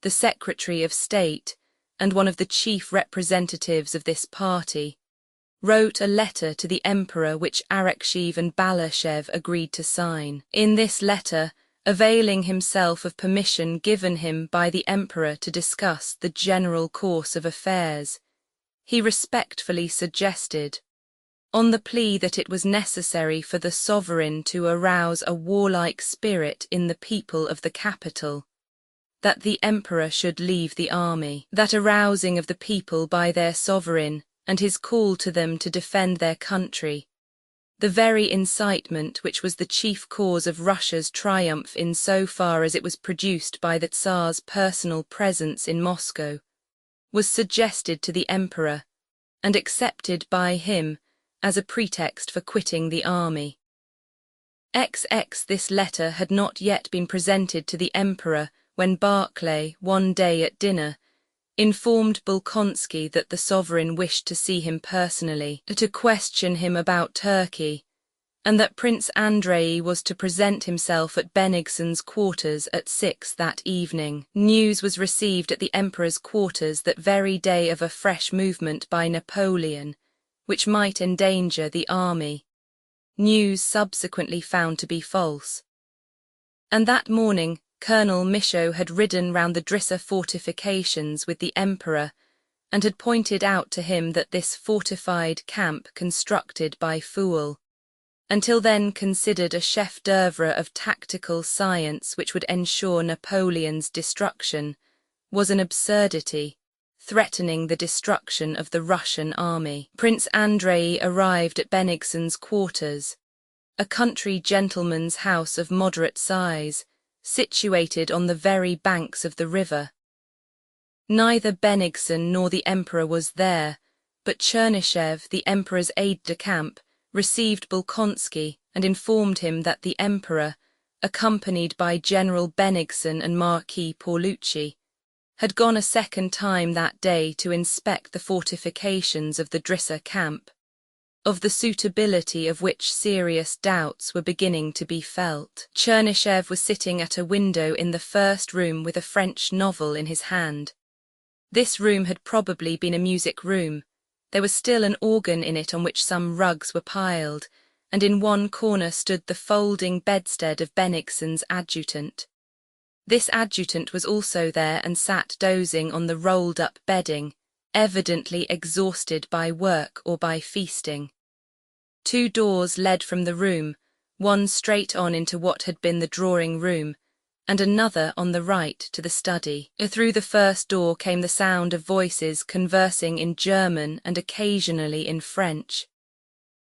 the Secretary of State and one of the chief representatives of this party, wrote a letter to the emperor which Arakchev and Balashev agreed to sign. In this letter, availing himself of permission given him by the emperor to discuss the general course of affairs, he respectfully suggested, on the plea that it was necessary for the sovereign to arouse a warlike spirit in the people of the capital, that the emperor should leave the army. That arousing of the people by their sovereign and his call to them to defend their country, the very incitement which was the chief cause of Russia's triumph in so far as it was produced by the Tsar's personal presence in Moscow, was suggested to the emperor and accepted by him as a pretext for quitting the army. This letter had not yet been presented to the emperor when Barclay, one day at dinner, informed Bolkonsky that the sovereign wished to see him personally, to question him about Turkey, and that Prince Andrei was to present himself at Bennigsen's quarters at 6 that evening. News was received at the emperor's quarters that very day of a fresh movement by Napoleon, which might endanger the army. News subsequently found to be false. And that morning, Colonel Michaud had ridden round the Drissa fortifications with the emperor and had pointed out to him that this fortified camp constructed by Foule, until then considered a chef d'oeuvre of tactical science which would ensure Napoleon's destruction, was an absurdity, threatening the destruction of the Russian army. Prince Andrei arrived at Bennigsen's quarters, a country gentleman's house of moderate size, situated on the very banks of the river. Neither Bennigsen nor the emperor was there, but Chernyshev, the emperor's aide-de-camp, received Bolkonsky and informed him that the emperor, accompanied by General Bennigsen and Marquis Paulucci, had gone a second time that day to inspect the fortifications of the Drissa camp, of the suitability of which serious doubts were beginning to be felt. Chernyshev was sitting at a window in the first room with a French novel in his hand. This room had probably been a music room. There was still an organ in it on which some rugs were piled, and in one corner stood the folding bedstead of Bennigsen's adjutant. This adjutant was also there and sat dozing on the rolled-up bedding, evidently exhausted by work or by feasting. 2 doors led from the room, one straight on into what had been the drawing-room, and another on the right to the study. Through the first door came the sound of voices conversing in German and occasionally in French.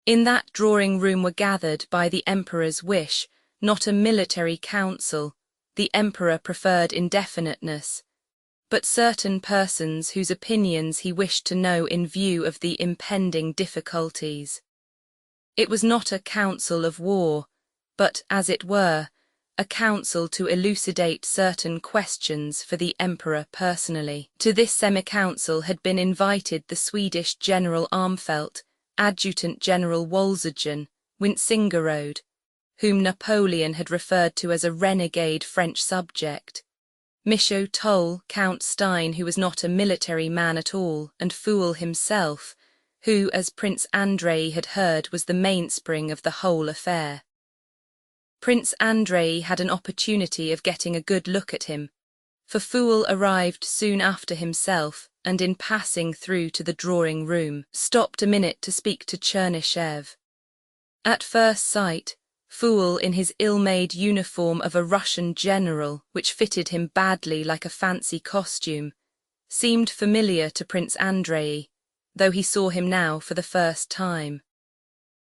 In that drawing-room were gathered, by the emperor's wish, not a military council, the emperor preferred indefiniteness, but certain persons whose opinions he wished to know in view of the impending difficulties. It was not a council of war, but, as it were, a council to elucidate certain questions for the emperor personally. To this semi-council had been invited the Swedish General Armfelt, Adjutant General Wolzogen, Wintzingerode, whom Napoleon had referred to as a renegade French subject. Michaud Toll, Count Stein, who was not a military man at all, and Fool himself, who, as Prince Andrei had heard, was the mainspring of the whole affair. Prince Andrei had an opportunity of getting a good look at him, for Fool arrived soon after himself, and in passing through to the drawing-room, stopped a minute to speak to Chernyshev. At first sight, Fool, in his ill-made uniform of a Russian general, which fitted him badly like a fancy costume, seemed familiar to Prince Andrei, though he saw him now for the first time.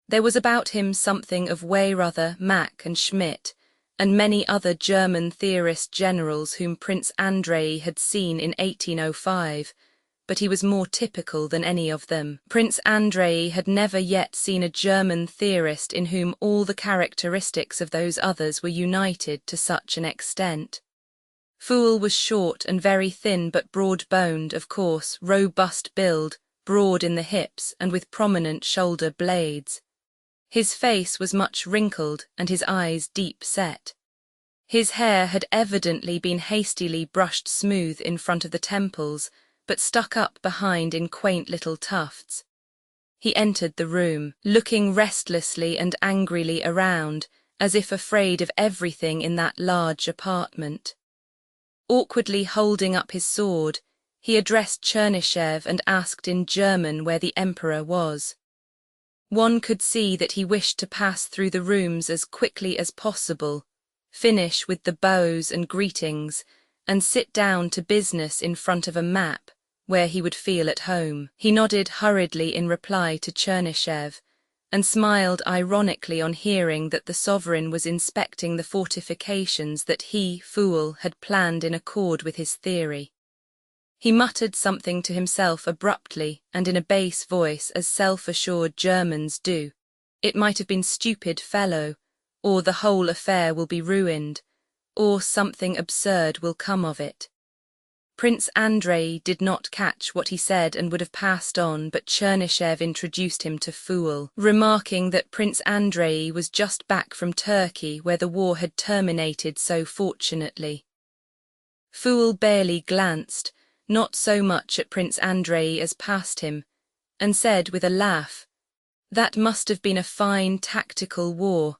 There was about him something of Weyrother, Mack and Schmidt, and many other German theorist generals whom Prince Andrei had seen in 1805, but he was more typical than any of them. Prince Andrei had never yet seen a German theorist in whom all the characteristics of those others were united to such an extent. Fool was short and very thin but broad-boned, of course, robust build, broad in the hips and with prominent shoulder blades. His face was much wrinkled and his eyes deep set. His hair had evidently been hastily brushed smooth in front of the temples, but stuck up behind in quaint little tufts. He entered the room, looking restlessly and angrily around, as if afraid of everything in that large apartment. Awkwardly holding up his sword, he addressed Chernyshev and asked in German where the Emperor was. One could see that he wished to pass through the rooms as quickly as possible, finish with the bows and greetings, and sit down to business in front of a map, where he would feel at home. He nodded hurriedly in reply to Chernyshev, and smiled ironically on hearing that the sovereign was inspecting the fortifications that he, Fool, had planned in accord with his theory. He muttered something to himself abruptly and in a bass voice, as self-assured Germans do. It might have been "stupid fellow," or "the whole affair will be ruined," or "something absurd will come of it." Prince Andrei did not catch what he said and would have passed on, but Chernyshev introduced him to Fool, remarking that Prince Andrei was just back from Turkey, where the war had terminated so fortunately. Fool barely glanced, not so much at Prince Andrei as past him, and said with a laugh, "That must have been a fine tactical war,"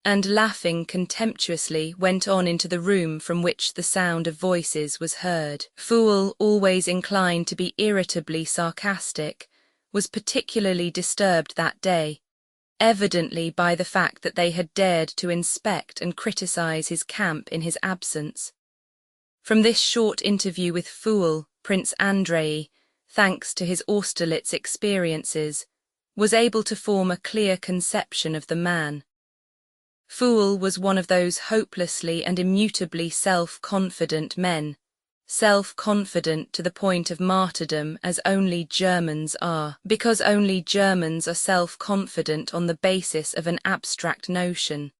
and laughing contemptuously went on into the room from which the sound of voices was heard. Fool, always inclined to be irritably sarcastic, was particularly disturbed that day, evidently by the fact that they had dared to inspect and criticize his camp in his absence. From this short interview with Fool, Prince Andrei, thanks to his Austerlitz experiences, was able to form a clear conception of the man. Fool was one of those hopelessly and immutably self-confident men, self-confident to the point of martyrdom, as only Germans are, because only Germans are self-confident on the basis of an abstract notion.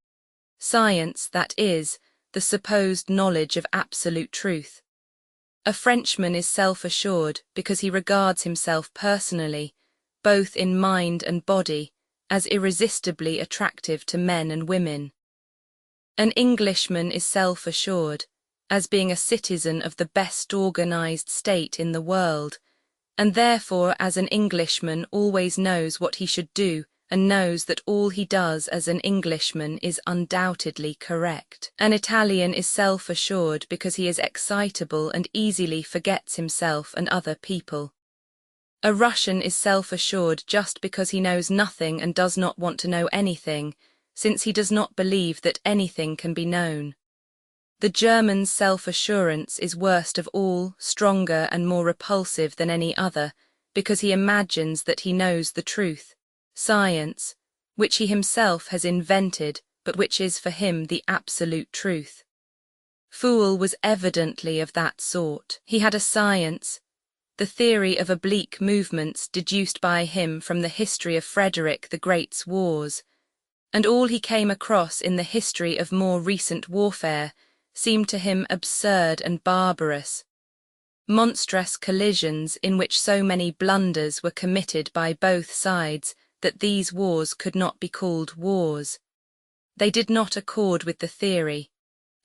Science, that is, the supposed knowledge of absolute truth. A Frenchman is self-assured because he regards himself personally, both in mind and body, as irresistibly attractive to men and women. An Englishman is self-assured, as being a citizen of the best organized state in the world, and therefore as an Englishman always knows what he should do and knows that all he does as an Englishman is undoubtedly correct. An Italian is self-assured because he is excitable and easily forgets himself and other people. A Russian is self-assured just because he knows nothing and does not want to know anything, since he does not believe that anything can be known. The German's self-assurance is worst of all, stronger and more repulsive than any other, because he imagines that he knows the truth, science, which he himself has invented, but which is for him the absolute truth. Fool was evidently of that sort. He had a science, the theory of oblique movements deduced by him from the history of Frederick the Great's wars, and all he came across in the history of more recent warfare seemed to him absurd and barbarous. Monstrous collisions in which so many blunders were committed by both sides that these wars could not be called wars. They did not accord with the theory,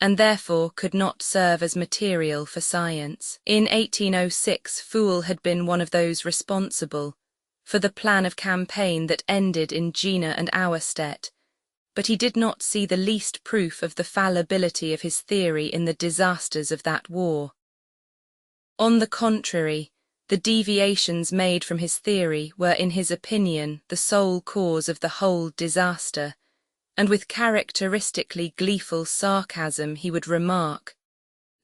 and therefore could not serve as material for science. In 1806, Fool had been one of those responsible for the plan of campaign that ended in Jena and Auerstedt, but he did not see the least proof of the fallibility of his theory in the disasters of that war. On the contrary, the deviations made from his theory were, in his opinion, the sole cause of the whole disaster, and with characteristically gleeful sarcasm he would remark,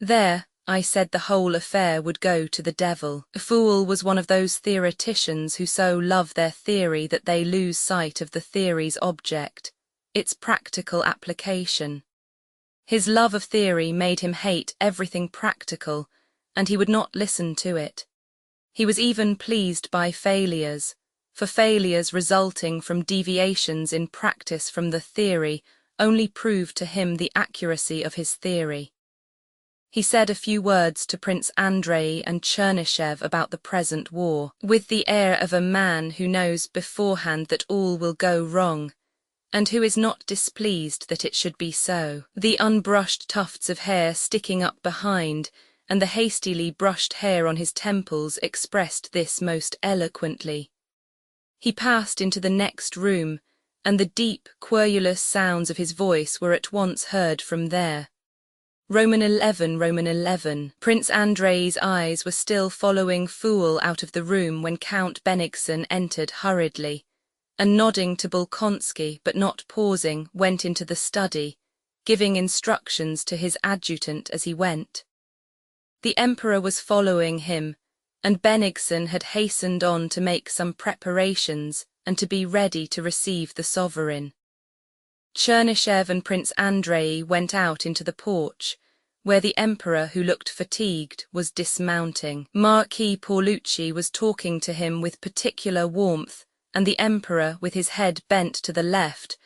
"There, I said the whole affair would go to the devil." Fool was one of those theoreticians who so love their theory that they lose sight of the theory's object, its practical application. His love of theory made him hate everything practical, and he would not listen to it. He was even pleased by failures, for failures resulting from deviations in practice from the theory only proved to him the accuracy of his theory. He said a few words to Prince Andrei and Chernyshev about the present war, with the air of a man who knows beforehand that all will go wrong, and who is not displeased that it should be so. The unbrushed tufts of hair sticking up behind and the hastily brushed hair on his temples expressed this most eloquently. He passed into the next room, and the deep, querulous sounds of his voice were at once heard from there. Roman 11, Roman 11. Prince Andrei's eyes were still following Fool out of the room when Count Bennigsen entered hurriedly, and nodding to Bolkonsky but not pausing, went into the study, giving instructions to his adjutant as he went. The Emperor was following him, and Bennigsen had hastened on to make some preparations and to be ready to receive the sovereign. Chernyshev and Prince Andrei went out into the porch, where the Emperor, who looked fatigued, was dismounting. Marquis Paulucci was talking to him with particular warmth, and the Emperor, with his head bent to the left,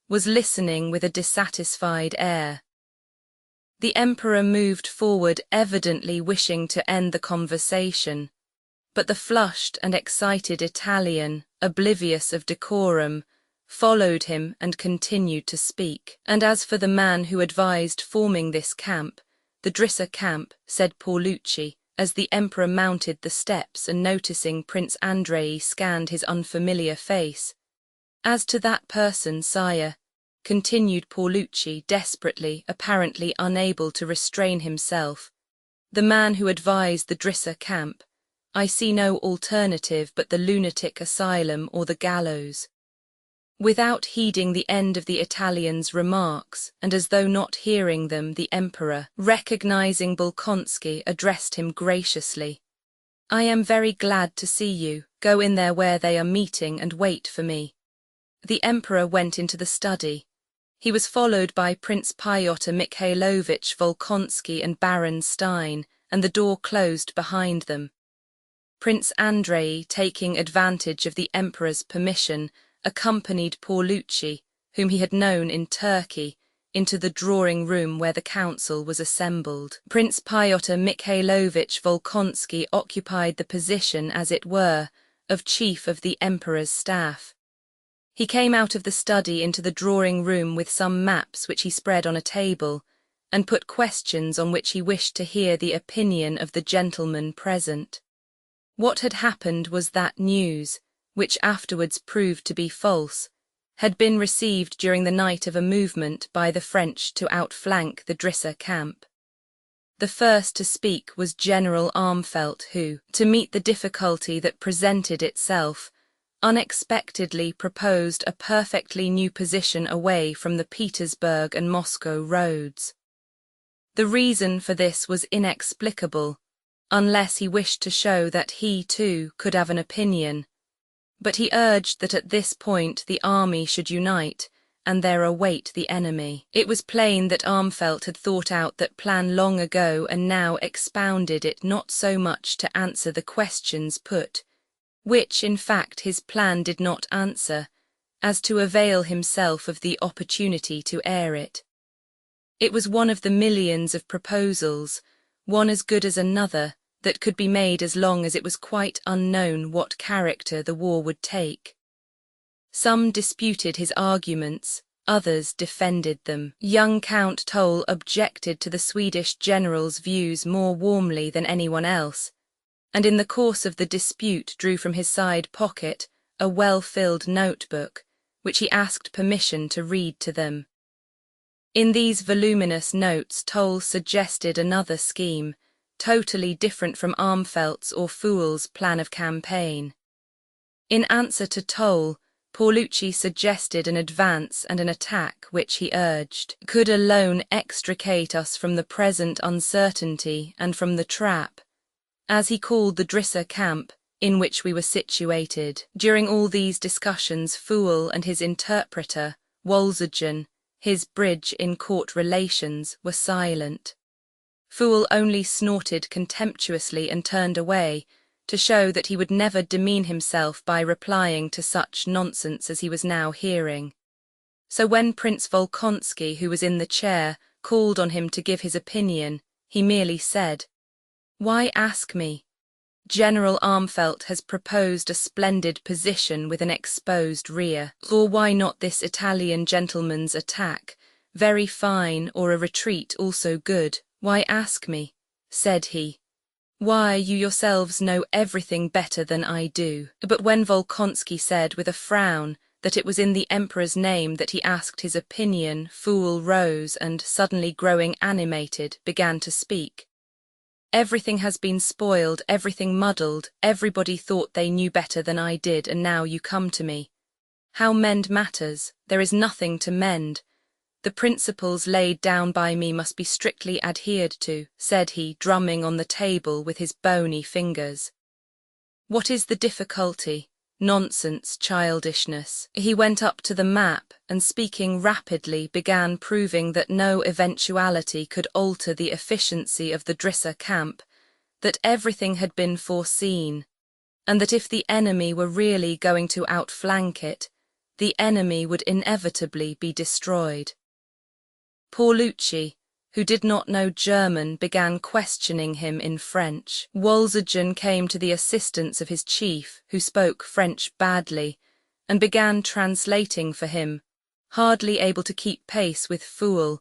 was listening with a dissatisfied air. The Emperor moved forward, evidently wishing to end the conversation, but the flushed and excited Italian, oblivious of decorum, followed him and continued to speak. "And as for the man who advised forming this camp, the Drissa camp," said Paulucci, as the Emperor mounted the steps and noticing Prince Andrei scanned his unfamiliar face. "As to that person, sire," continued Paulucci desperately, apparently unable to restrain himself, "the man who advised the Drissa camp, I see no alternative but the lunatic asylum or the gallows." Without heeding the end of the Italian's remarks, and as though not hearing them, the Emperor, recognizing Bolkonsky, addressed him graciously. "I am very glad to see you. Go in there where they are meeting and wait for me." The Emperor went into the study. He was followed by Prince Pyotr Mikhailovich Volkonsky and Baron Stein, and the door closed behind them. Prince Andrei, taking advantage of the Emperor's permission, accompanied Paulucci, whom he had known in Turkey, into the drawing-room where the council was assembled. Prince Pyotr Mikhailovich Volkonsky occupied the position, as it were, of chief of the Emperor's staff. He came out of the study into the drawing-room with some maps which he spread on a table, and put questions on which he wished to hear the opinion of the gentlemen present. What had happened was that news, which afterwards proved to be false, had been received during the night of a movement by the French to outflank the Drissa camp. The first to speak was General Armfeldt, who, to meet the difficulty that presented itself, unexpectedly proposed a perfectly new position away from the Petersburg and Moscow roads. The reason for this was inexplicable, unless he wished to show that he, too, could have an opinion, but he urged that at this point the army should unite and there await the enemy. It was plain that Armfeldt had thought out that plan long ago and now expounded it not so much to answer the questions put, which in fact his plan did not answer, as to avail himself of the opportunity to air it. It was one of the millions of proposals, one as good as another, that could be made as long as it was quite unknown what character the war would take. Some disputed his arguments, Others defended them. Young Count Toll objected to the Swedish general's views more warmly than anyone else, and in the course of the dispute drew from his side pocket a well-filled notebook, which he asked permission to read to them. In these voluminous notes Toll suggested another scheme, totally different from Armfeldt's or Pfuel's plan of campaign. In answer to Toll, Paulucci suggested an advance and an attack which, he urged, could alone extricate us from the present uncertainty and from the trap, as he called the Drissa camp, in which we were situated. During all these discussions Pfuel and his interpreter, Wolzogen, his bridge in court relations, were silent. Pfuel only snorted contemptuously and turned away, to show that he would never demean himself by replying to such nonsense as he was now hearing. So when Prince Volkonsky, who was in the chair, called on him to give his opinion, he merely said, "Why ask me? General Armfeldt has proposed a splendid position with an exposed rear. Or why not this Italian gentleman's attack, very fine, or a retreat also good? Why ask me?" said he. "Why, you yourselves know everything better than I do." But when Volkonsky said with a frown that it was in the Emperor's name that he asked his opinion, Pfuel rose and, suddenly growing animated, began to speak. "Everything has been spoiled, everything muddled, everybody thought they knew better than I did, and now you come to me. How mend matters? There is nothing to mend. The principles laid down by me must be strictly adhered to," said he, drumming on the table with his bony fingers. "What is the difficulty? Nonsense, childishness." He went up to the map and, speaking rapidly, began proving that no eventuality could alter the efficiency of the Drissa camp, that everything had been foreseen, and that if the enemy were really going to outflank it, the enemy would inevitably be destroyed. Paulucci, who did not know German, began questioning him in French. Wolzogen came to the assistance of his chief, who spoke French badly, and began translating for him, hardly able to keep pace with Pfuel,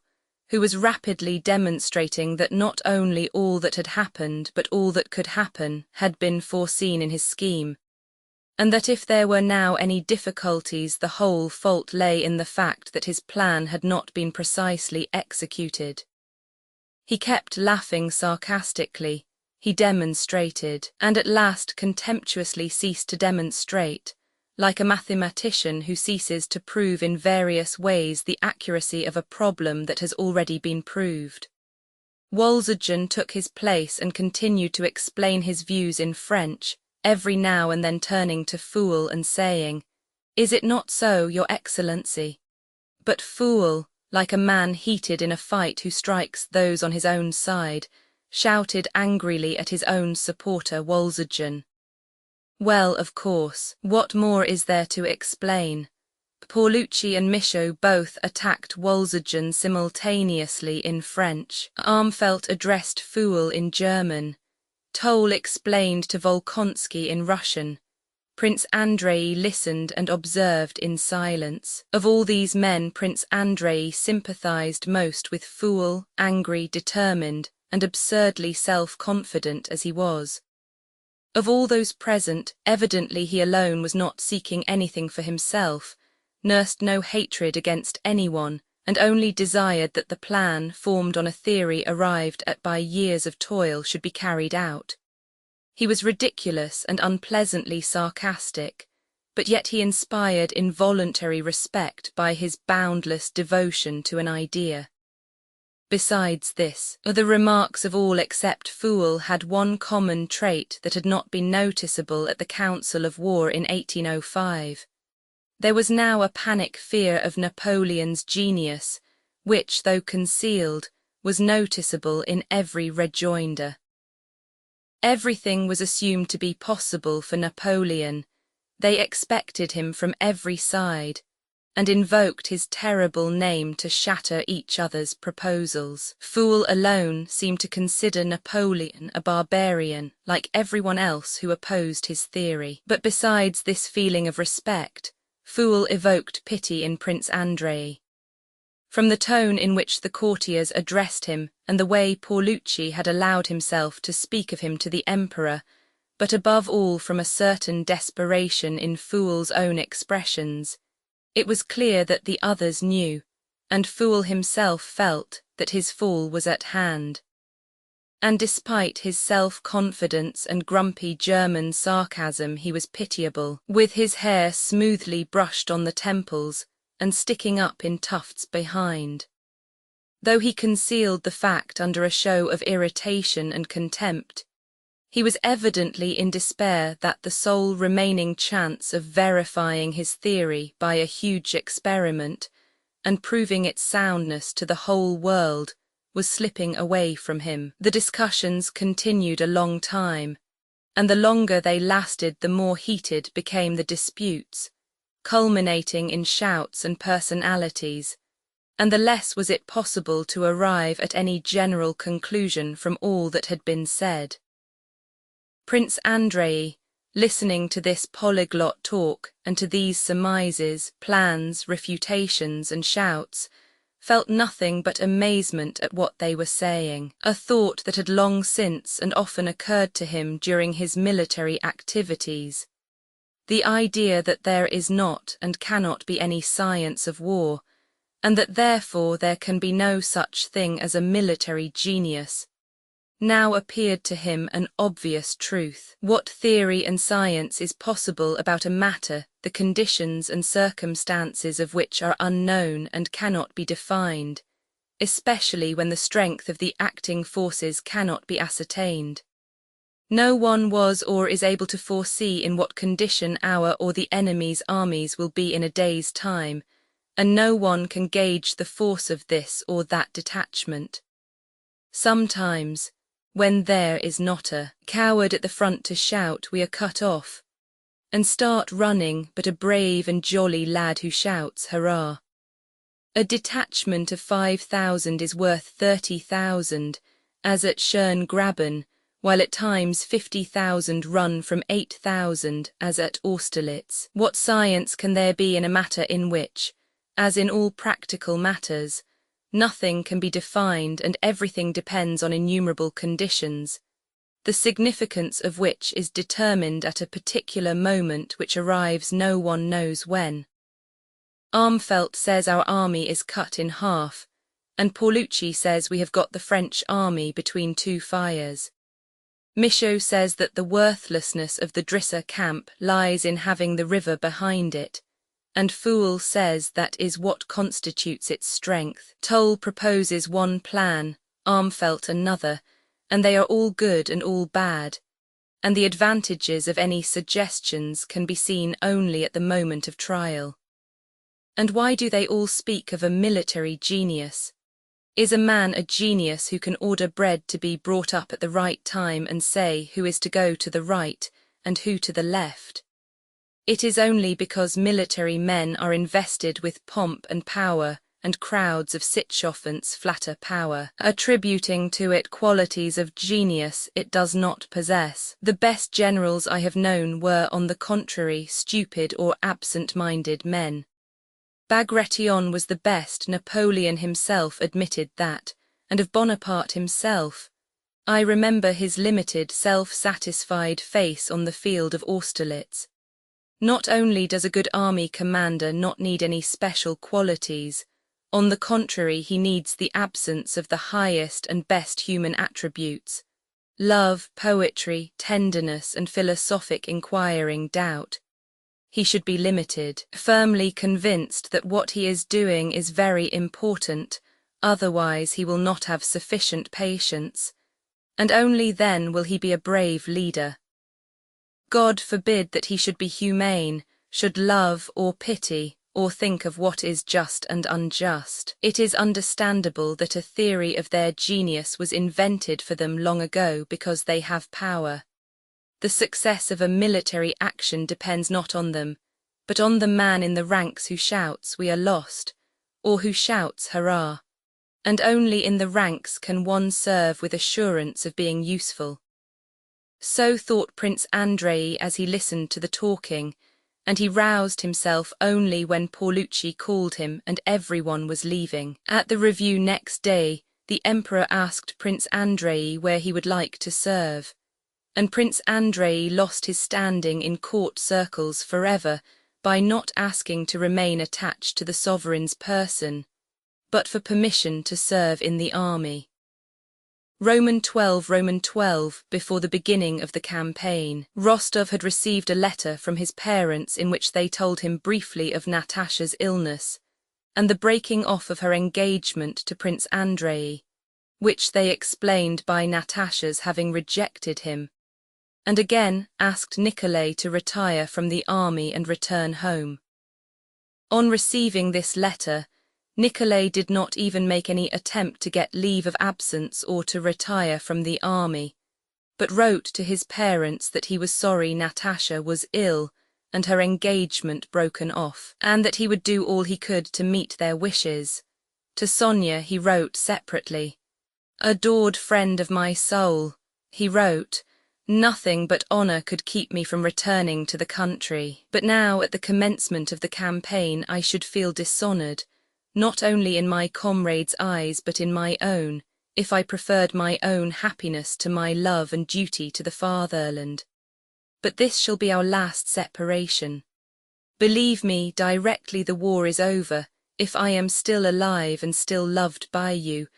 who was rapidly demonstrating that not only all that had happened, but all that could happen, had been foreseen in his scheme, and that if there were now any difficulties, the whole fault lay in the fact that his plan had not been precisely executed. He kept laughing sarcastically, he demonstrated, and at last contemptuously ceased to demonstrate, like a mathematician who ceases to prove in various ways the accuracy of a problem that has already been proved. Wolzogen took his place and continued to explain his views in French, every now and then turning to Pfuel and saying, "Is it not so, Your Excellency?" But Pfuel, like a man heated in a fight who strikes those on his own side, shouted angrily at his own supporter Wolzogen. Well, of course, what more is there to explain? Paulucci and Michaud both attacked Wolzogen simultaneously in French. Armfeldt addressed Pfuel in German. Toll explained to Volkonsky in Russian. Prince Andrei listened and observed in silence. Of all these men, Prince Andrei sympathized most with Pfuel, angry, determined, and absurdly self-confident as he was. Of all those present, evidently he alone was not seeking anything for himself, nursed no hatred against anyone, and only desired that the plan, formed on a theory arrived at by years of toil, should be carried out. He was ridiculous and unpleasantly sarcastic, but yet he inspired involuntary respect by his boundless devotion to an idea. Besides this, the remarks of all except Pfuel had one common trait that had not been noticeable at the Council of War in 1805. There was now a panic fear of Napoleon's genius, which, though concealed, was noticeable in every rejoinder. Everything was assumed to be possible for Napoleon. They expected him from every side, and invoked his terrible name to shatter each other's proposals. Pfuel alone seemed to consider Napoleon a barbarian, like everyone else who opposed his theory. But besides this feeling of respect, Pfuel evoked pity in Prince Andrei. From the tone in which the courtiers addressed him and the way Paulucci had allowed himself to speak of him to the emperor, but above all from a certain desperation in Fool's own expressions, it was clear that the others knew, and Fool himself felt, that his fall was at hand. And despite his self-confidence and grumpy German sarcasm, he was pitiable, with his hair smoothly brushed on the temples and sticking up in tufts behind. Though he concealed the fact under a show of irritation and contempt, he was evidently in despair that the sole remaining chance of verifying his theory by a huge experiment and proving its soundness to the whole world was slipping away from him. The discussions continued a long time, and the longer they lasted, the more heated became the disputes, culminating in shouts and personalities, and the less was it possible to arrive at any general conclusion from all that had been said. Prince Andrei, listening to this polyglot talk and to these surmises, plans, refutations, and shouts, felt nothing but amazement at what they were saying, a thought that had long since and often occurred to him during his military activities. The idea that there is not and cannot be any science of war, and that therefore there can be no such thing as a military genius, now appeared to him an obvious truth. What theory and science is possible about a matter, the conditions and circumstances of which are unknown and cannot be defined, especially when the strength of the acting forces cannot be ascertained? No one was or is able to foresee in what condition our or the enemy's armies will be in a day's time, and no one can gauge the force of this or that detachment. Sometimes, when there is not a coward at the front to shout, we are cut off, and start running but a brave and jolly lad who shouts, hurrah! A detachment of 5,000 is worth 30,000, as at Schöngraben, while at times 50,000 run from 8,000, as at Austerlitz. What science can there be in a matter in which, as in all practical matters, nothing can be defined and everything depends on innumerable conditions, the significance of which is determined at a particular moment which arrives no one knows when? Armfeldt says our army is cut in half, and Paulucci says we have got the French army between two fires. Michaud says that the worthlessness of the Drissa camp lies in having the river behind it, and Fool says that is what constitutes its strength. Toll proposes one plan, Armfeldt another, and they are all good and all bad, and the advantages of any suggestions can be seen only at the moment of trial. And why do they all speak of a military genius? Is a man a genius who can order bread to be brought up at the right time and say who is to go to the right and who to the left? It is only because military men are invested with pomp and power, and crowds of Sitchoffens flatter power, attributing to it qualities of genius it does not possess. The best generals I have known were, on the contrary, stupid or absent-minded men. Bagration was the best. Napoleon himself admitted that, and of Bonaparte himself. I remember his limited, self-satisfied face on the field of Austerlitz. Not only does a good army commander not need any special qualities, on the contrary he needs the absence of the highest and best human attributes: love, poetry, tenderness, and philosophic inquiring doubt. He should be limited, firmly convinced that what he is doing is very important, otherwise he will not have sufficient patience, and only then will he be a brave leader. God forbid that he should be humane, should love or pity, or think of what is just and unjust. It is understandable that a theory of their genius was invented for them long ago because they have power. The success of a military action depends not on them, but on the man in the ranks who shouts, "We are lost," or who shouts, "Hurrah!" And only in the ranks can one serve with assurance of being useful. So thought Prince Andrei as he listened to the talking, and he roused himself only when Paulucci called him and everyone was leaving. At the review next day, the emperor asked Prince Andrei where he would like to serve, and Prince Andrei lost his standing in court circles forever by not asking to remain attached to the sovereign's person, but for permission to serve in the army. Roman 12, before the beginning of the campaign, Rostov had received a letter from his parents in which they told him briefly of Natasha's illness and the breaking off of her engagement to Prince Andrei, which they explained by Natasha's having rejected him, and again asked Nikolay to retire from the army and return home. On receiving this letter, Nikolay did not even make any attempt to get leave of absence or to retire from the army, but wrote to his parents that he was sorry Natasha was ill and her engagement broken off, and that he would do all he could to meet their wishes. To Sonia he wrote separately, "Adored friend of my soul," he wrote, "nothing but honor could keep me from returning to the country. But now at the commencement of the campaign I should feel dishonored, not only in my comrades' eyes but in my own, if I preferred my own happiness to my love and duty to the fatherland. But this shall be our last separation. Believe me, directly the war is over, if I am still alive and still loved by you,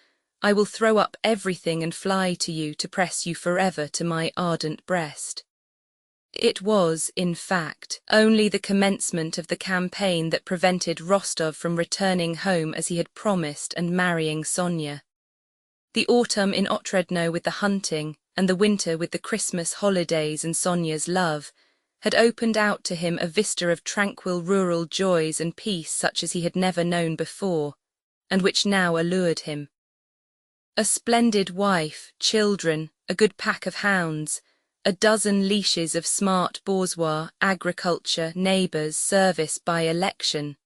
I will throw up everything and fly to you to press you forever to my ardent breast." It was, in fact, only the commencement of the campaign that prevented Rostov from returning home as he had promised and marrying Sonia. The autumn in Otredno with the hunting, and the winter with the Christmas holidays and Sonia's love, had opened out to him a vista of tranquil rural joys and peace such as he had never known before, and which now allured him. A splendid wife, children, a good pack of hounds, a dozen leashes of smart bourgeois, agriculture, neighbours, service by election,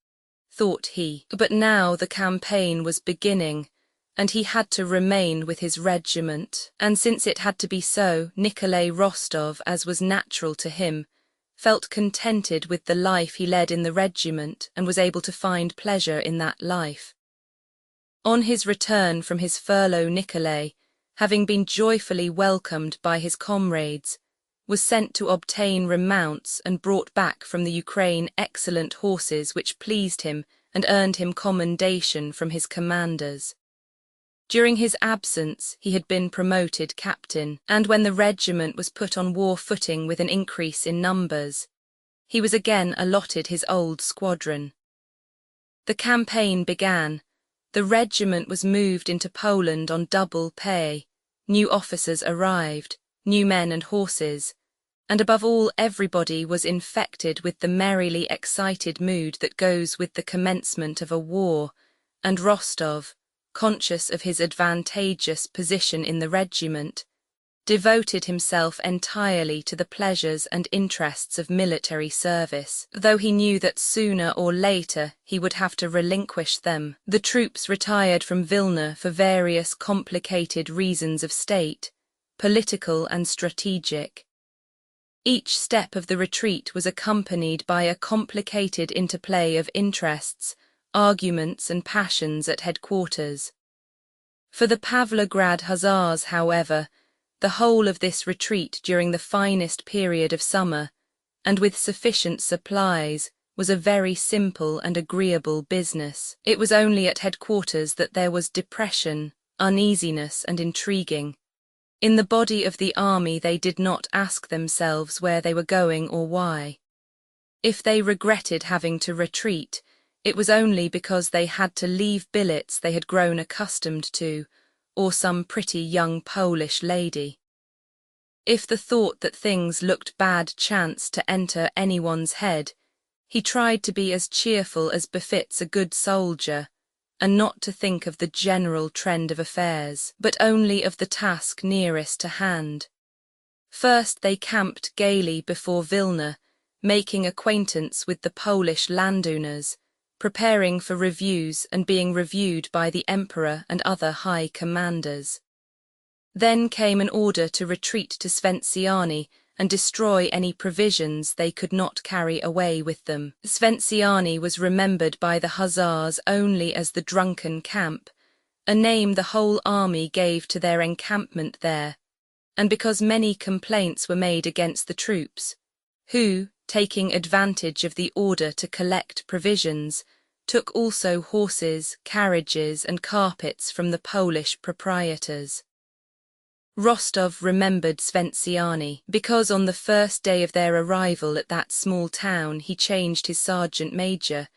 thought he. But now the campaign was beginning, and he had to remain with his regiment, and since it had to be so, Nikolay Rostov, as was natural to him, felt contented with the life he led in the regiment and was able to find pleasure in that life. On his return from his furlough, Nikolay, having been joyfully welcomed by his comrades, was sent to obtain remounts and brought back from the Ukraine excellent horses which pleased him and earned him commendation from his commanders. During his absence he had been promoted captain, and when the regiment was put on war footing with an increase in numbers, he was again allotted his old squadron. The campaign began. The regiment was moved into Poland on double pay, new officers arrived, new men and horses, and above all everybody was infected with the merrily excited mood that goes with the commencement of a war, and Rostov, conscious of his advantageous position in the regiment, devoted himself entirely to the pleasures and interests of military service, though he knew that sooner or later he would have to relinquish them. The troops retired from Vilna for various complicated reasons of state, political and strategic. Each step of the retreat was accompanied by a complicated interplay of interests, arguments and passions at headquarters. For the Pavlograd Hussars, however, the whole of this retreat during the finest period of summer, and with sufficient supplies, was a very simple and agreeable business. It was only at headquarters that there was depression, uneasiness and intriguing. In the body of the army they did not ask themselves where they were going or why. If they regretted having to retreat, it was only because they had to leave billets they had grown accustomed to, or some pretty young Polish lady. If the thought that things looked bad chanced to enter anyone's head, he tried to be as cheerful as befits a good soldier, and not to think of the general trend of affairs, but only of the task nearest to hand. First they camped gaily before Vilna, making acquaintance with the Polish landowners, preparing for reviews and being reviewed by the emperor and other high commanders. Then came an order to retreat to Sventsyani and destroy any provisions they could not carry away with them. Sventsyany was remembered by the Hussars only as the drunken camp, a name the whole army gave to their encampment there, and because many complaints were made against the troops, who, taking advantage of the order to collect provisions, took also horses, carriages, and carpets from the Polish proprietors. Rostov remembered Sventsyany because on the first day of their arrival at that small town he changed his sergeant major,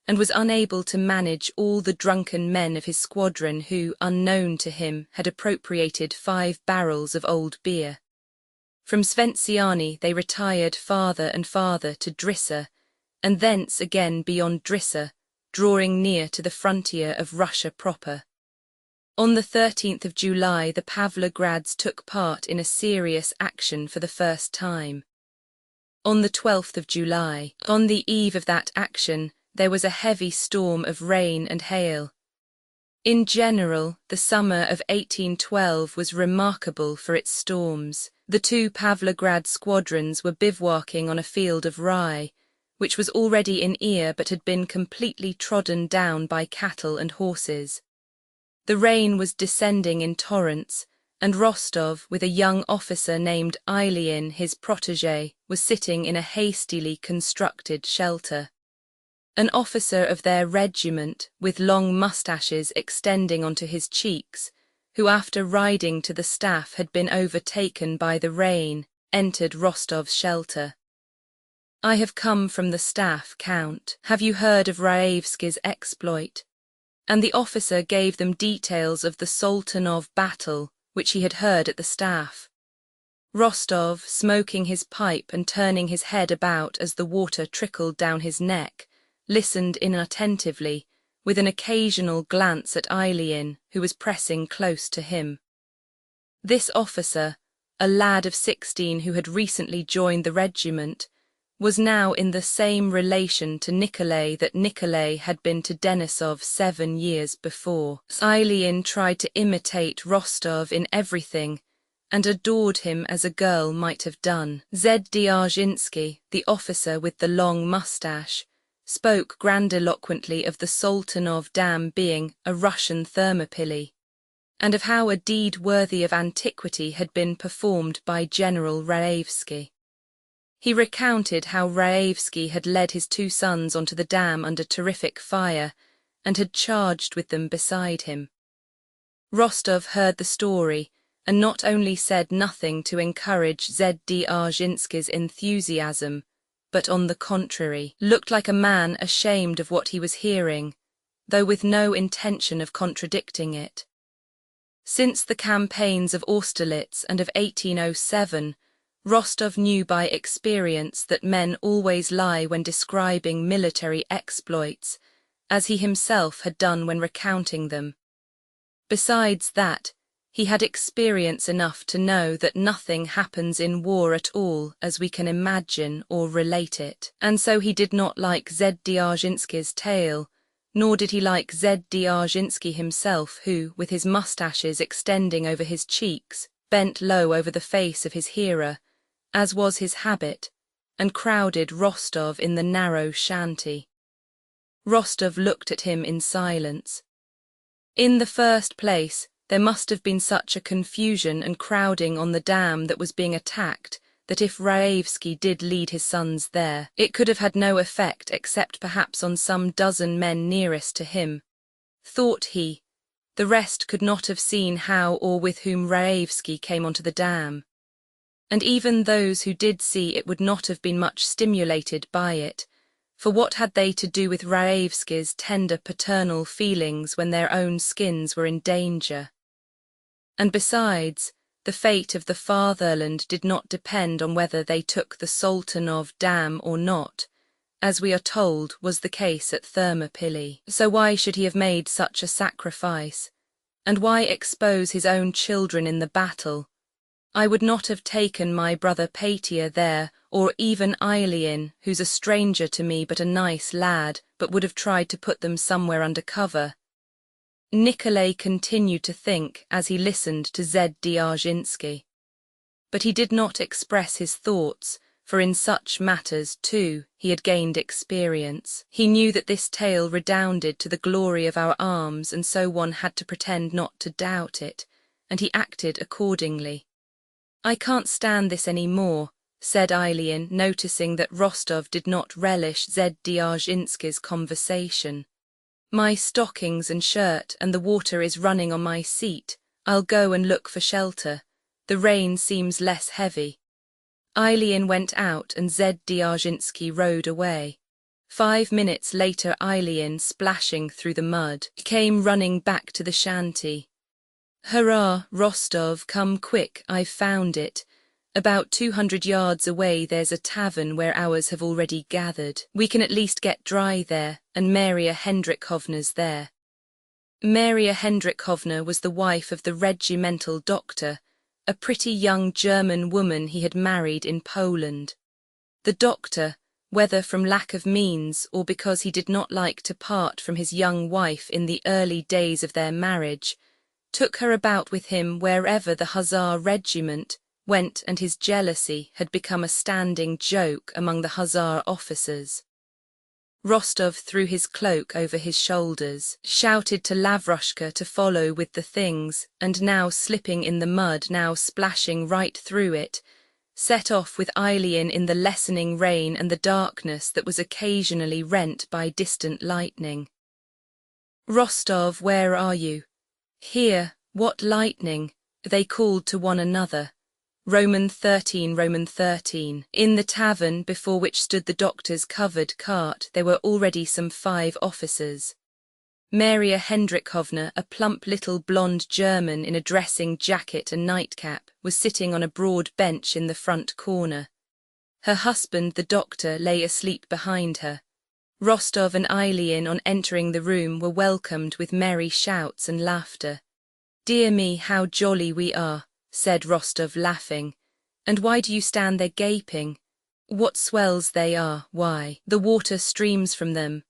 and was unable to manage all the drunken men of his squadron who, unknown to him, had appropriated 5 barrels of old beer. From Sventsyany they retired farther and farther to Drissa, and thence again beyond Drissa, drawing near to the frontier of Russia proper. On the 13th of July the Pavlograds took part in a serious action for the first time. On the 12th of July, on the eve of that action, there was a heavy storm of rain and hail. In general, the summer of 1812 was remarkable for its storms. The 2 Pavlograd squadrons were bivouacking on a field of rye, which was already in ear but had been completely trodden down by cattle and horses. The rain was descending in torrents, and Rostov, with a young officer named Ilyin, his protégé, was sitting in a hastily constructed shelter. An officer of their regiment, with long moustaches extending onto his cheeks, who after riding to the staff had been overtaken by the rain, entered Rostov's shelter. "I have come from the staff, Count. Have you heard of Raevski's exploit?" And the officer gave them details of the Sultanov battle, which he had heard at the staff. Rostov, smoking his pipe and turning his head about as the water trickled down his neck, listened inattentively, with an occasional glance at Ilyin, who was pressing close to him. This officer, a lad of 16 who had recently joined the regiment, was now in the same relation to Nikolay that Nikolay had been to Denisov 7 years before. Ilyin tried to imitate Rostov in everything, and adored him as a girl might have done. Dzierżyński, the officer with the long moustache, spoke grandiloquently of the Sultanov Dam being a Russian Thermopylae, and of how a deed worthy of antiquity had been performed by General Raevski. He recounted how Raevski had led his 2 sons onto the dam under terrific fire, and had charged with them beside him. Rostov heard the story, and not only said nothing to encourage Dzierżyński's enthusiasm, but on the contrary, looked like a man ashamed of what he was hearing, though with no intention of contradicting it. Since the campaigns of Austerlitz and of 1807, Rostov knew by experience that men always lie when describing military exploits, as he himself had done when recounting them. Besides that, he had experience enough to know that nothing happens in war at all as we can imagine or relate it, and so he did not like Dzierżyński's tale, nor did he like Dzierżyński himself, who, with his moustaches extending over his cheeks, bent low over the face of his hearer, as was his habit, and crowded Rostov in the narrow shanty. Rostov looked at him in silence. In the first place, there must have been such a confusion and crowding on the dam that was being attacked that if Raevski did lead his sons there, it could have had no effect except perhaps on some dozen men nearest to him. Thought he, the rest could not have seen how or with whom Raevski came onto the dam. And even those who did see it would not have been much stimulated by it, for what had they to do with Raevski's tender paternal feelings when their own skins were in danger? And besides, the fate of the fatherland did not depend on whether they took the Sultanov Dam or not, as we are told was the case at Thermopylae. So why should he have made such a sacrifice? And why expose his own children in the battle? I would not have taken my brother Petya there, or even Ilyin, who's a stranger to me but a nice lad, but would have tried to put them somewhere under cover. Nikolay continued to think as he listened to Dzierżyński. But he did not express his thoughts, for in such matters, too, he had gained experience. He knew that this tale redounded to the glory of our arms, and so one had to pretend not to doubt it, and he acted accordingly. "I can't stand this any more," said Eileen, noticing that Rostov did not relish Zdziarzyński's conversation. "My stockings and shirt, and the water is running on my seat. I'll go and look for shelter. The rain seems less heavy." Eileen went out and Zdziarzyński rode away. 5 minutes later Eileen, splashing through the mud, came running back to the shanty. "Hurrah, Rostov, come quick, I've found it. About 200 yards away there's a tavern where ours have already gathered. We can at least get dry there, and Maria Hendrikovna's there." Maria Hendrikovna was the wife of the regimental doctor, a pretty young German woman he had married in Poland. The doctor, whether from lack of means or because he did not like to part from his young wife in the early days of their marriage, took her about with him wherever the Hussar regiment went, and his jealousy had become a standing joke among the Hussar officers. Rostov threw his cloak over his shoulders, shouted to Lavrushka to follow with the things, and now slipping in the mud, now splashing right through it, set off with Eileen in the lessening rain and the darkness that was occasionally rent by distant lightning. "Rostov, where are you?" "Here, what lightning?" they called to one another. Roman 13. In the tavern before which stood the doctor's covered cart there were already some 5 officers. Maria Hendrikovna, a plump little blonde German in a dressing jacket and nightcap, was sitting on a broad bench in the front corner. Her husband, the doctor, lay asleep behind her. Rostov and Eileen, on entering the room, were welcomed with merry shouts and laughter. "Dear me, how jolly we are," said Rostov, laughing. "And why do you stand there gaping? What swells they are, why, the water streams from them.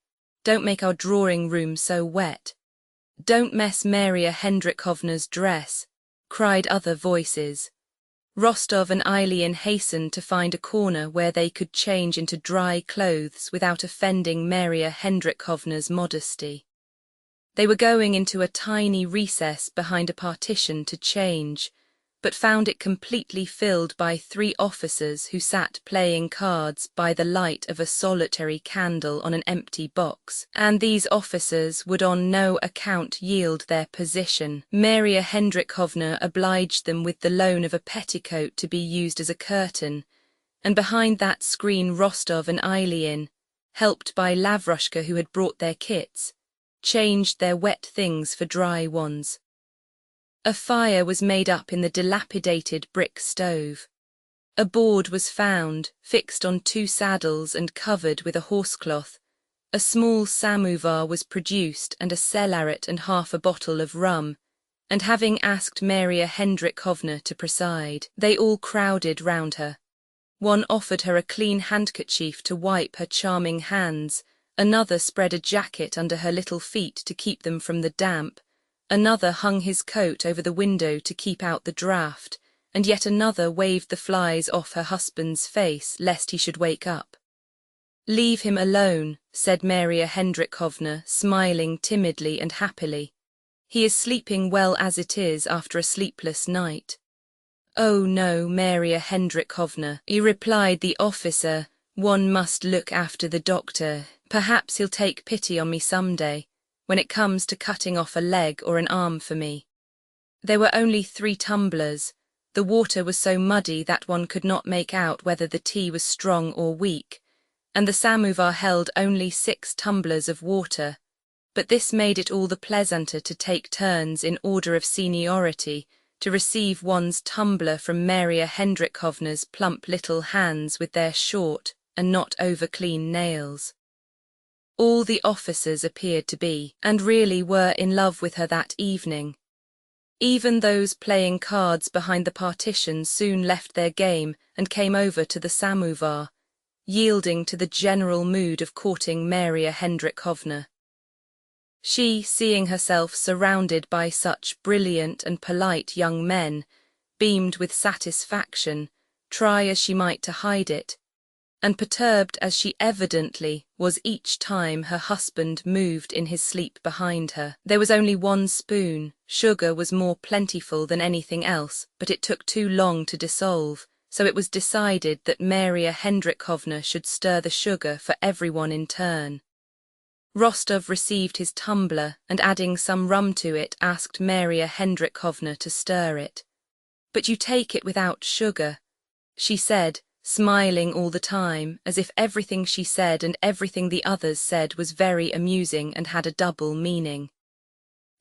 Don't make our drawing-room so wet." "Don't mess Maria Hendrikovna's dress," cried other voices. Rostov and Eileen hastened to find a corner where they could change into dry clothes without offending Maria Hendrikovna's modesty. They were going into a tiny recess behind a partition to change, but found it completely filled by 3 officers who sat playing cards by the light of a solitary candle on an empty box, and these officers would on no account yield their position. Maria Hendrikovna obliged them with the loan of a petticoat to be used as a curtain, and behind that screen Rostov and Eileen, helped by Lavrushka who had brought their kits, changed their wet things for dry ones. A fire was made up in the dilapidated brick stove. A board was found, fixed on 2 saddles and covered with a horsecloth. A small samovar was produced and a cellaret and half a bottle of rum, and having asked Maria Hendrikovna to preside, they all crowded round her. One offered her a clean handkerchief to wipe her charming hands, another spread a jacket under her little feet to keep them from the damp, another hung his coat over the window to keep out the draught, and yet another waved the flies off her husband's face lest he should wake up. "Leave him alone," said Maria Hendrikovna, smiling timidly and happily. "He is sleeping well as it is after a sleepless night." "Oh no, Maria Hendrikovna," replied the officer, "one must look after the doctor. Perhaps he'll take pity on me some day, when it comes to cutting off a leg or an arm for me." There were only 3 tumblers. The water was so muddy that one could not make out whether the tea was strong or weak, and the samovar held only 6 tumblers of water, but this made it all the pleasanter to take turns in order of seniority to receive one's tumbler from Maria Hendrikovna's plump little hands with their short and not over-clean nails. All the officers appeared to be, and really were, in love with her that evening. Even those playing cards behind the partition soon left their game and came over to the samovar, yielding to the general mood of courting Maria Hendrikovna. She, seeing herself surrounded by such brilliant and polite young men, beamed with satisfaction, try as she might to hide it, and perturbed as she evidently was each time her husband moved in his sleep behind her. There was only one spoon. Sugar was more plentiful than anything else, but it took too long to dissolve, so it was decided that Maria Hendrikovna should stir the sugar for everyone in turn. Rostov received his tumbler and, adding some rum to it, asked Maria Hendrikovna to stir it. "But you take it without sugar," she said, smiling all the time, as if everything she said and everything the others said was very amusing and had a double meaning.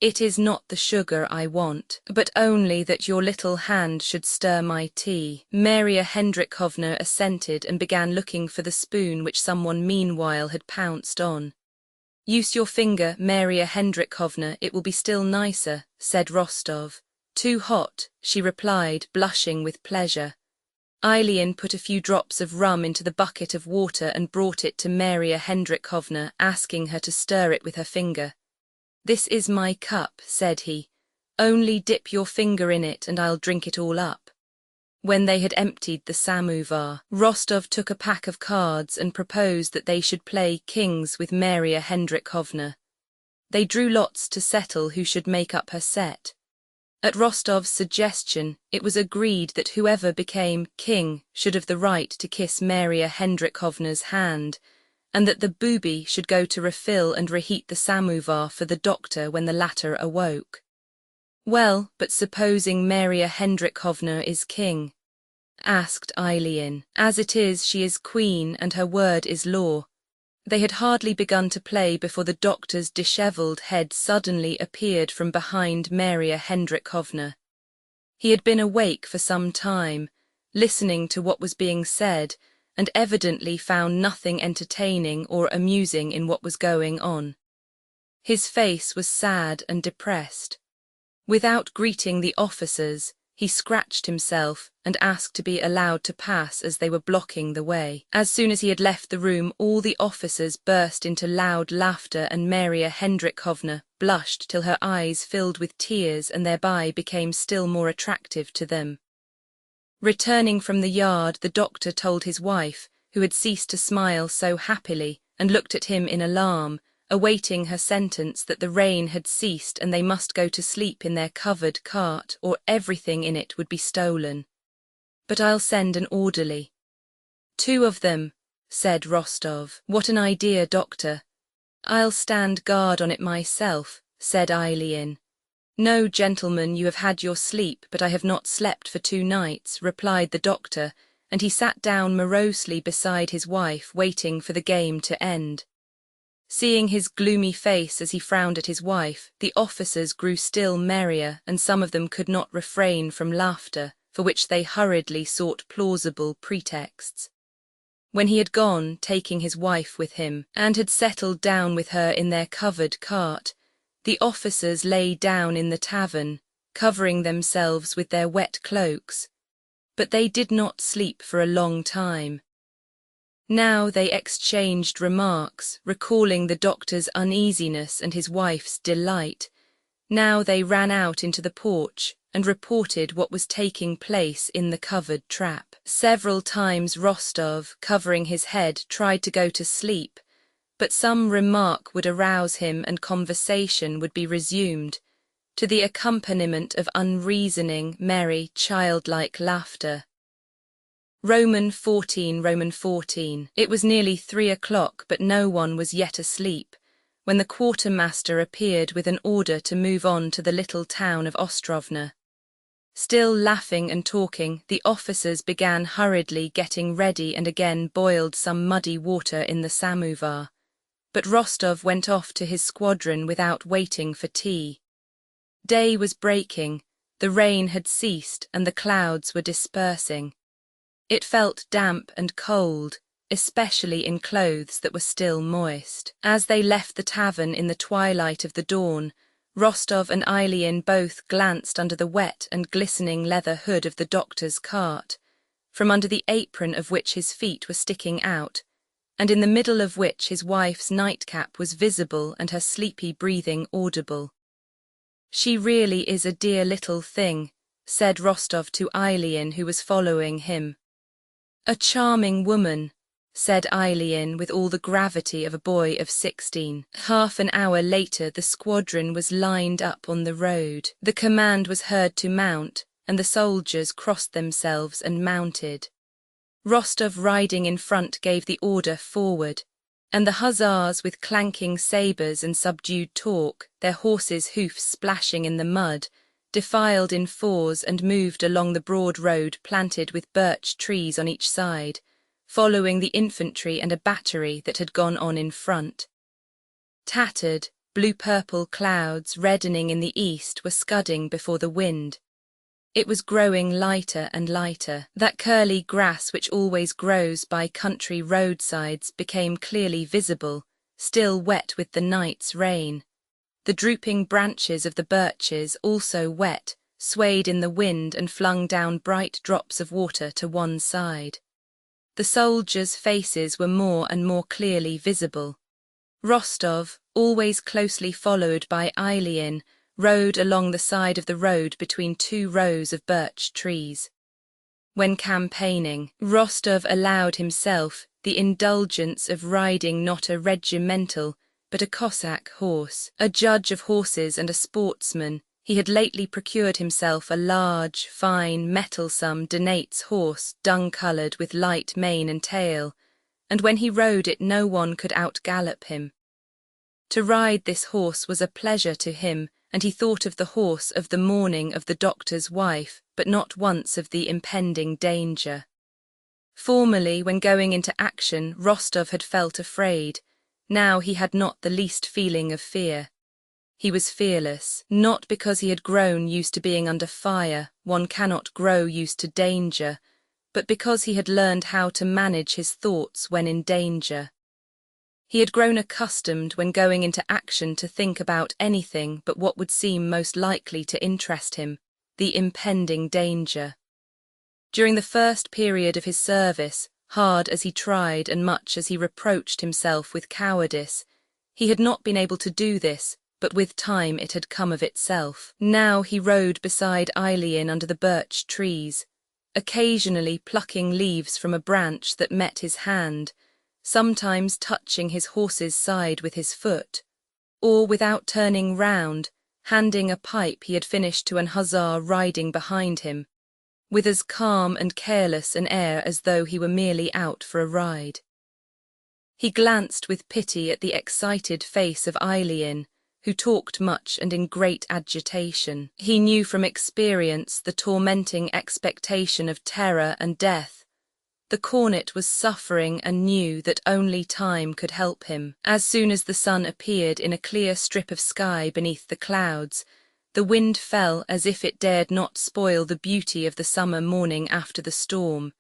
"It is not the sugar I want, but only that your little hand should stir my tea." Maria Hendrikovna assented and began looking for the spoon which someone meanwhile had pounced on. "Use your finger, Maria Hendrikovna, it will be still nicer," said Rostov. "Too hot," she replied, blushing with pleasure. Eileen put a few drops of rum into the bucket of water and brought it to Maria Hendrikovna, asking her to stir it with her finger. "This is my cup," said he. "Only dip your finger in it and I'll drink it all up." When they had emptied the samovar, Rostov took a pack of cards and proposed that they should play kings with Maria Hendrikovna. They drew lots to settle who should make up her set. At Rostov's suggestion, it was agreed that whoever became king should have the right to kiss Maria Hendrikovna's hand, and that the booby should go to refill and reheat the samovar for the doctor when the latter awoke. "Well, but supposing Maria Hendrikovna is king?" asked Eileen. "As it is, she is queen and her word is law." They had hardly begun to play before the doctor's dishevelled head suddenly appeared from behind Maria Hendrikovna. He had been awake for some time, listening to what was being said, and evidently found nothing entertaining or amusing in what was going on. His face was sad and depressed. Without greeting the officers, he scratched himself and asked to be allowed to pass as they were blocking the way. As soon as he had left the room, all the officers burst into loud laughter and Maria Hendrikovna blushed till her eyes filled with tears and thereby became still more attractive to them. Returning from the yard, the doctor told his wife, who had ceased to smile so happily, and looked at him in alarm, awaiting her sentence, that the rain had ceased and they must go to sleep in their covered cart or everything in it would be stolen. "But I'll send an orderly." "Two of them," said Rostov. "What an idea, doctor." "I'll stand guard on it myself," said Eileen. "No, gentlemen, you have had your sleep, but I have not slept for 2 nights," replied the doctor, and he sat down morosely beside his wife, waiting for the game to end. Seeing his gloomy face as he frowned at his wife, the officers grew still merrier, and some of them could not refrain from laughter, for which they hurriedly sought plausible pretexts. When he had gone, taking his wife with him, and had settled down with her in their covered cart, the officers lay down in the tavern, covering themselves with their wet cloaks. But they did not sleep for a long time. Now they exchanged remarks, recalling the doctor's uneasiness and his wife's delight. Now they ran out into the porch and reported what was taking place in the covered trap. Several times Rostov, covering his head, tried to go to sleep, but some remark would arouse him and conversation would be resumed, to the accompaniment of unreasoning, merry, childlike laughter. Roman 14. It was nearly 3 o'clock, but no one was yet asleep, when the quartermaster appeared with an order to move on to the little town of Ostrovna. Still laughing and talking, the officers began hurriedly getting ready and again boiled some muddy water in the samovar. But Rostov went off to his squadron without waiting for tea. Day was breaking, the rain had ceased and the clouds were dispersing. It felt damp and cold, especially in clothes that were still moist. As they left the tavern in the twilight of the dawn, Rostov and Eileen both glanced under the wet and glistening leather hood of the doctor's cart, from under the apron of which his feet were sticking out, and in the middle of which his wife's nightcap was visible and her sleepy breathing audible. "She really is a dear little thing," said Rostov to Eileen, who was following him. A charming woman, said Eileen with all the gravity of a boy of 16. Half an hour later the squadron was lined up on the road. The command was heard to mount, and the soldiers crossed themselves and mounted. Rostov riding in front gave the order forward, and the hussars with clanking sabres and subdued talk, their horses' hoofs splashing in the mud, defiled in fours and moved along the broad road planted with birch trees on each side, following the infantry and a battery that had gone on in front. Tattered, blue-purple clouds reddening in the east were scudding before the wind. It was growing lighter and lighter. That curly grass which always grows by country roadsides became clearly visible, still wet with the night's rain. The drooping branches of the birches, also wet, swayed in the wind and flung down bright drops of water to one side. The soldiers' faces were more and more clearly visible. Rostov, always closely followed by Eileen, rode along the side of the road between two rows of birch trees. When campaigning, Rostov allowed himself the indulgence of riding not a regimental, but a Cossack horse. A judge of horses and a sportsman, he had lately procured himself a large, fine, mettlesome Donates horse, dung-coloured with light mane and tail, and when he rode it no one could outgallop him. To ride this horse was a pleasure to him, and he thought of the horse of the morning of the doctor's wife, but not once of the impending danger. Formerly, when going into action, Rostov had felt afraid. Now he had not the least feeling of fear. He was fearless, not because he had grown used to being under fire, one cannot grow used to danger, but because he had learned how to manage his thoughts when in danger. He had grown accustomed when going into action to think about anything but what would seem most likely to interest him, the impending danger. During the first period of his service, hard as he tried and much as he reproached himself with cowardice, he had not been able to do this, but with time it had come of itself. Now he rode beside Eileen under the birch trees, occasionally plucking leaves from a branch that met his hand, sometimes touching his horse's side with his foot, or without turning round, handing a pipe he had finished to an hussar riding behind him, with as calm and careless an air as though he were merely out for a ride. He glanced with pity at the excited face of Eileen, who talked much and in great agitation. He knew from experience the tormenting expectation of terror and death. The cornet was suffering and knew that only time could help him. As soon as the sun appeared in a clear strip of sky beneath the clouds, the wind fell as if it dared not spoil the beauty of the summer morning after the storm.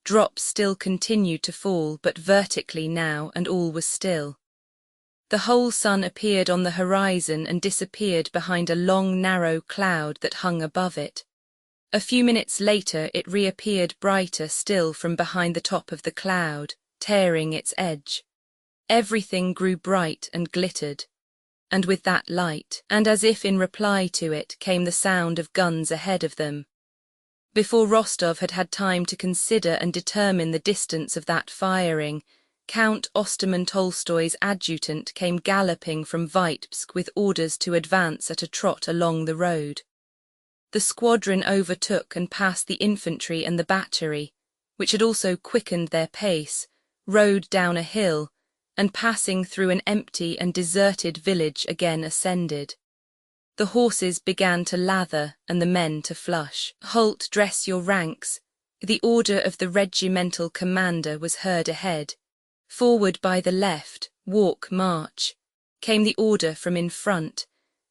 Drops still continued to fall, but vertically now, and all was still. The whole sun appeared on the horizon and disappeared behind a long narrow cloud that hung above it. A few minutes later it reappeared brighter still from behind the top of the cloud, tearing its edge. Everything grew bright and glittered. And with that light, and as if in reply to it, came the sound of guns ahead of them. Before Rostov had had time to consider and determine the distance of that firing, Count Osterman Tolstoy's adjutant came galloping from Vitebsk with orders to advance at a trot along the road. The squadron overtook and passed the infantry and the battery, which had also quickened their pace, rode down a hill, and passing through an empty and deserted village again ascended. The horses began to lather and the men to flush. "Halt, dress your ranks." The order of the regimental commander was heard ahead. "Forward by the left, walk, march," came the order from in front,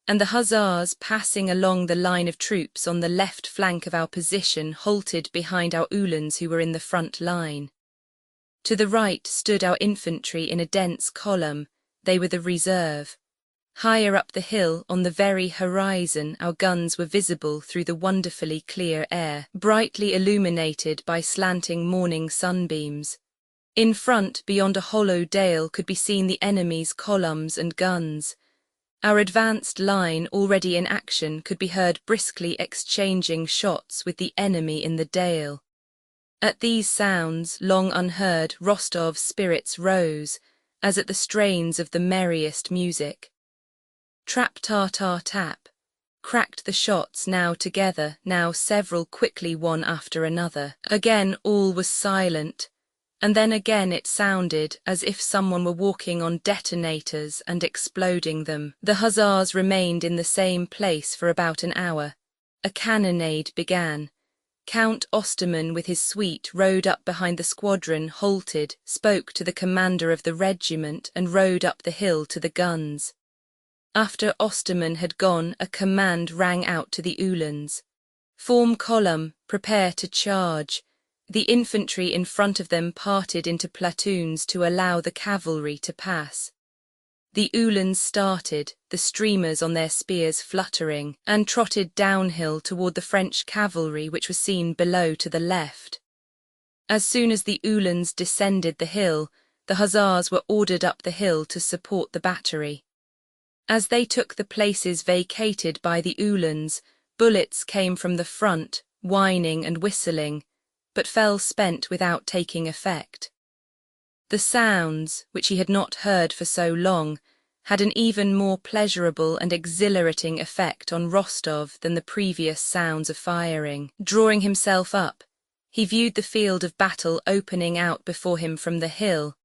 and the hussars passing along the line of troops on the left flank of our position halted behind our uhlans who were in the front line. To the right stood our infantry in a dense column. They were the reserve. Higher up the hill, on the very horizon, our guns were visible through the wonderfully clear air, brightly illuminated by slanting morning sunbeams. In front, beyond a hollow dale, could be seen the enemy's columns and guns. Our advanced line, already in action, could be heard briskly exchanging shots with the enemy in the dale. At these sounds, long unheard, Rostov's spirits rose, as at the strains of the merriest music. Trap-tar-tar-tap, cracked the shots, now together, now several quickly one after another. Again all was silent, and then again it sounded as if someone were walking on detonators and exploding them. The hussars remained in the same place for about an hour. A cannonade began. Count Ostermann with his suite rode up behind the squadron, halted, spoke to the commander of the regiment and rode up the hill to the guns. After Ostermann had gone, a command rang out to the Uhlans. "Form column, prepare to charge." The infantry in front of them parted into platoons to allow the cavalry to pass. The Uhlans started, the streamers on their spears fluttering, and trotted downhill toward the French cavalry which was seen below to the left. As soon as the Uhlans descended the hill, the hussars were ordered up the hill to support the battery. As they took the places vacated by the Uhlans, bullets came from the front, whining and whistling, but fell spent without taking effect. The sounds, which he had not heard for so long, had an even more pleasurable and exhilarating effect on Rostov than the previous sounds of firing. Drawing himself up, he viewed the field of battle opening out before him from the hill,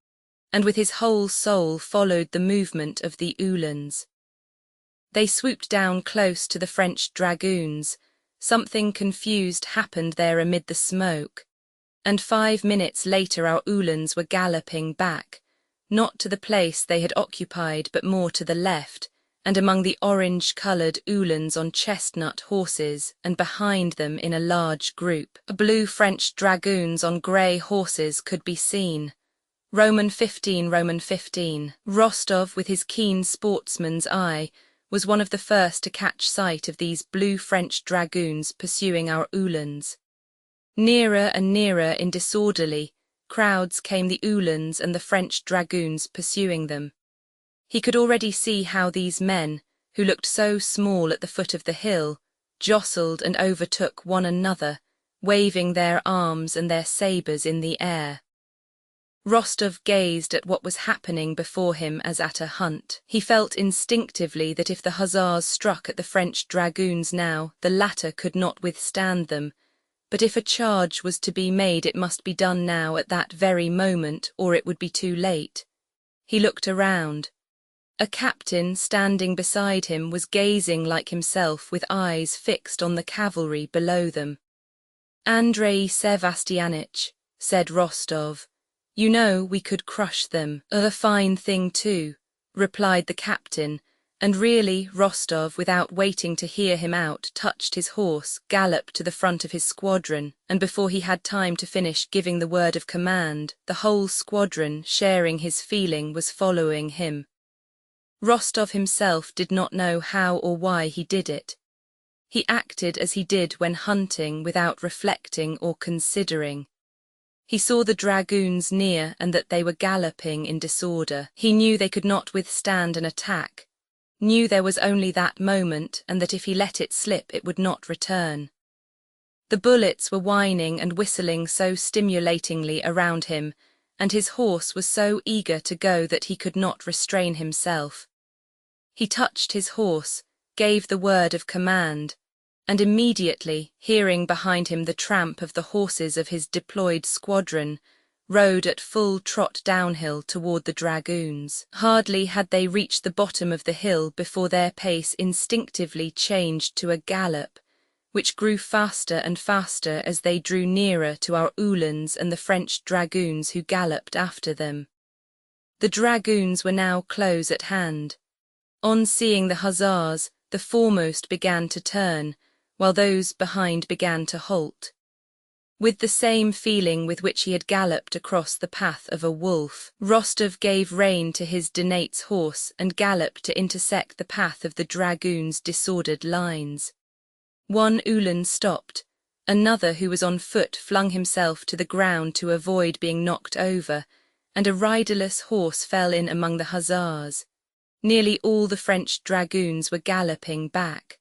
and with his whole soul followed the movement of the Uhlans. They swooped down close to the French dragoons. Something confused happened there amid the smoke, and 5 minutes later our Uhlans were galloping back, not to the place they had occupied but more to the left, and among the orange-coloured Uhlans on chestnut horses, and behind them in a large group, blue French dragoons on grey horses could be seen. Roman 15, Roman 15. Rostov, with his keen sportsman's eye, was one of the first to catch sight of these blue French dragoons pursuing our Uhlans. Nearer and nearer in disorderly crowds came the Uhlans and the French dragoons pursuing them. He could already see how these men, who looked so small at the foot of the hill, jostled and overtook one another, waving their arms and their sabres in the air. Rostov gazed at what was happening before him as at a hunt. He felt instinctively that if the hussars struck at the French dragoons now, the latter could not withstand them, but if a charge was to be made it must be done now at that very moment, or it would be too late. He looked around. A captain standing beside him was gazing like himself with eyes fixed on the cavalry below them. "Andrei Sevastianich," said Rostov, "you know we could crush them." "A fine thing too," replied the captain, and really Rostov, without waiting to hear him out, touched his horse, galloped to the front of his squadron, and before he had time to finish giving the word of command, the whole squadron, sharing his feeling, was following him. Rostov himself did not know how or why he did it. He acted as he did when hunting, without reflecting or considering. He saw the dragoons near and that they were galloping in disorder. He knew they could not withstand an attack, knew there was only that moment and that if he let it slip it would not return. The bullets were whining and whistling so stimulatingly around him, and his horse was so eager to go that he could not restrain himself. He touched his horse, gave the word of command, and immediately, hearing behind him the tramp of the horses of his deployed squadron, rode at full trot downhill toward the dragoons. Hardly had they reached the bottom of the hill before their pace instinctively changed to a gallop, which grew faster and faster as they drew nearer to our Uhlans and the French dragoons who galloped after them. The dragoons were now close at hand. On seeing the hussars, the foremost began to turn, while those behind began to halt. With the same feeling with which he had galloped across the path of a wolf, Rostov gave rein to his Donate's horse and galloped to intersect the path of the dragoons' disordered lines. One Uhlan stopped, another who was on foot flung himself to the ground to avoid being knocked over, and a riderless horse fell in among the hussars. Nearly all the French dragoons were galloping back.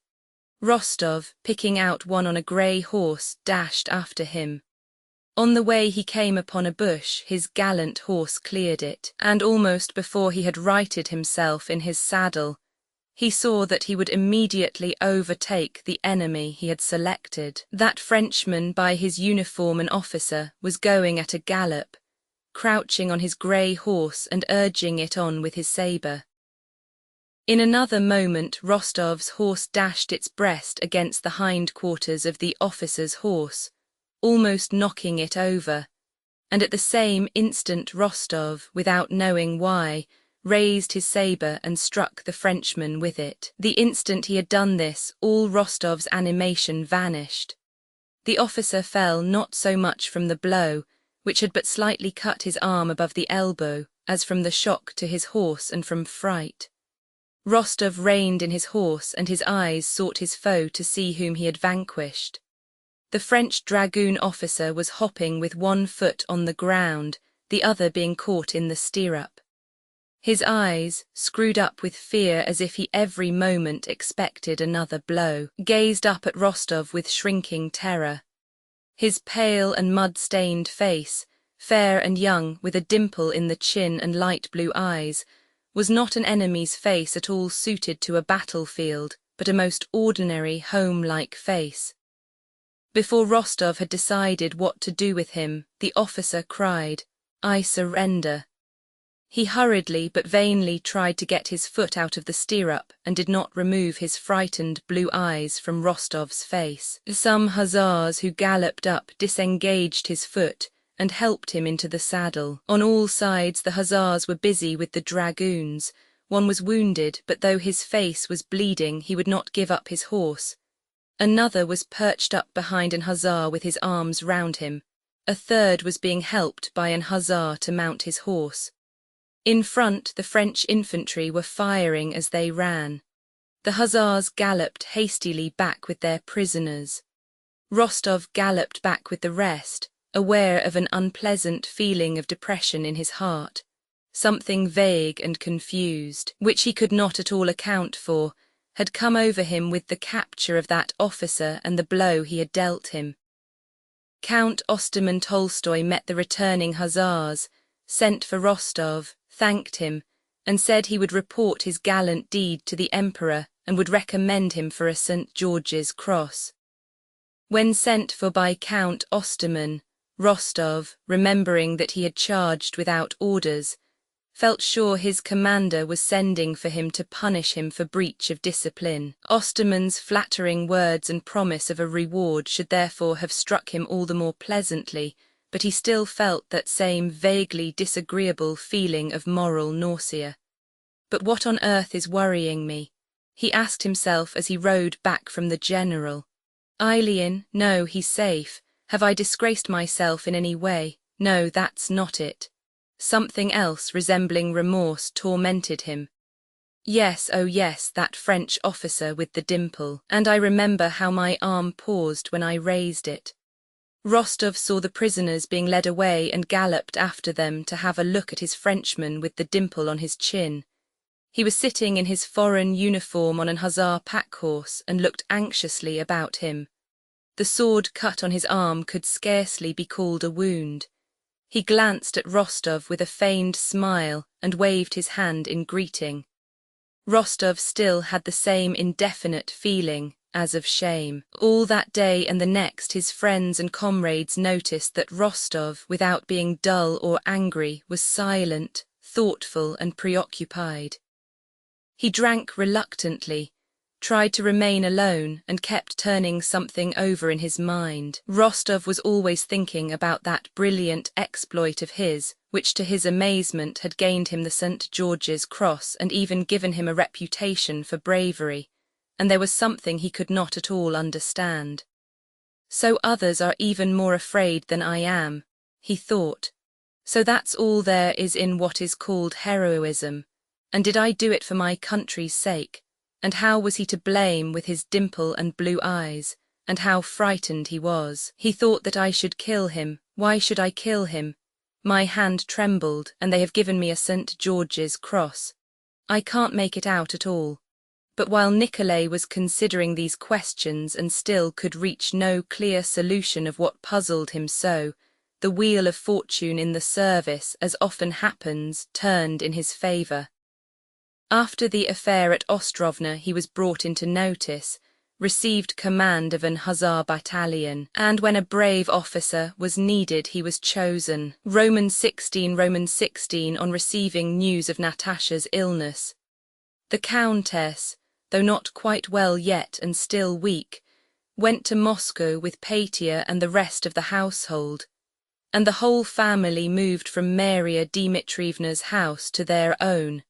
Rostov, picking out one on a grey horse, dashed after him. On the way he came upon a bush, his gallant horse cleared it, and almost before he had righted himself in his saddle, he saw that he would immediately overtake the enemy he had selected. That Frenchman, by his uniform an officer, was going at a gallop, crouching on his grey horse and urging it on with his sabre. In another moment Rostov's horse dashed its breast against the hindquarters of the officer's horse, almost knocking it over, and at the same instant Rostov, without knowing why, raised his sabre and struck the Frenchman with it. The instant he had done this, all Rostov's animation vanished. The officer fell not so much from the blow, which had but slightly cut his arm above the elbow, as from the shock to his horse and from fright. Rostov reined in his horse, and his eyes sought his foe to see whom he had vanquished. The French dragoon officer was hopping with one foot on the ground, the other being caught in the stirrup. His eyes, screwed up with fear as if he every moment expected another blow, gazed up at Rostov with shrinking terror. His pale and mud-stained face, fair and young, with a dimple in the chin and light blue eyes, was not an enemy's face at all suited to a battlefield, but a most ordinary, home-like face. Before Rostov had decided what to do with him, the officer cried, "I surrender." He hurriedly but vainly tried to get his foot out of the stirrup and did not remove his frightened blue eyes from Rostov's face. Some hussars who galloped up disengaged his foot and helped him into the saddle. On all sides the hussars were busy with the dragoons. One was wounded, but though his face was bleeding he would not give up his horse. Another was perched up behind an hussar with his arms round him. A third was being helped by an hussar to mount his horse. In front, the French infantry were firing as they ran. The hussars galloped hastily back with their prisoners. Rostov galloped back with the rest, aware of an unpleasant feeling of depression in his heart, something vague and confused, which he could not at all account for, had come over him with the capture of that officer and the blow he had dealt him. Count Osterman Tolstoy met the returning hussars, sent for Rostov, thanked him, and said he would report his gallant deed to the Emperor and would recommend him for a St. George's Cross. When sent for by Count Osterman, Rostov, remembering that he had charged without orders, felt sure his commander was sending for him to punish him for breach of discipline. Osterman's flattering words and promise of a reward should therefore have struck him all the more pleasantly, but he still felt that same vaguely disagreeable feeling of moral nausea. But what on earth is worrying me? He asked himself as he rode back from the general. Eileen, no, he's safe. Have I disgraced myself in any way? No, that's not it. Something else resembling remorse tormented him. Yes, oh yes, that French officer with the dimple, and I remember how my arm paused when I raised it. Rostov saw the prisoners being led away and galloped after them to have a look at his Frenchman with the dimple on his chin. He was sitting in his foreign uniform on an hussar pack-horse and looked anxiously about him. The sword cut on his arm could scarcely be called a wound. He glanced at Rostov with a feigned smile and waved his hand in greeting. Rostov still had the same indefinite feeling, as of shame. All that day and the next his friends and comrades noticed that Rostov, without being dull or angry, was silent, thoughtful and preoccupied. He drank reluctantly, tried to remain alone and kept turning something over in his mind. Rostov was always thinking about that brilliant exploit of his, which to his amazement had gained him the St. George's Cross and even given him a reputation for bravery, and there was something he could not at all understand. So others are even more afraid than I am, he thought. So that's all there is in what is called heroism, and did I do it for my country's sake? And how was he to blame with his dimple and blue eyes, and how frightened he was? He thought that I should kill him. Why should I kill him? My hand trembled, and they have given me a St. George's Cross. I can't make it out at all." But while Nikolay was considering these questions and still could reach no clear solution of what puzzled him so, the wheel of fortune in the service, as often happens, turned in his favour. After the affair at Ostrovna he was brought into notice, received command of an hussar battalion, and when a brave officer was needed he was chosen. Roman 16 on receiving news of Natasha's illness. The Countess, though not quite well yet and still weak, went to Moscow with Petya and the rest of the household, and the whole family moved from Maria Dmitrievna's house to their own,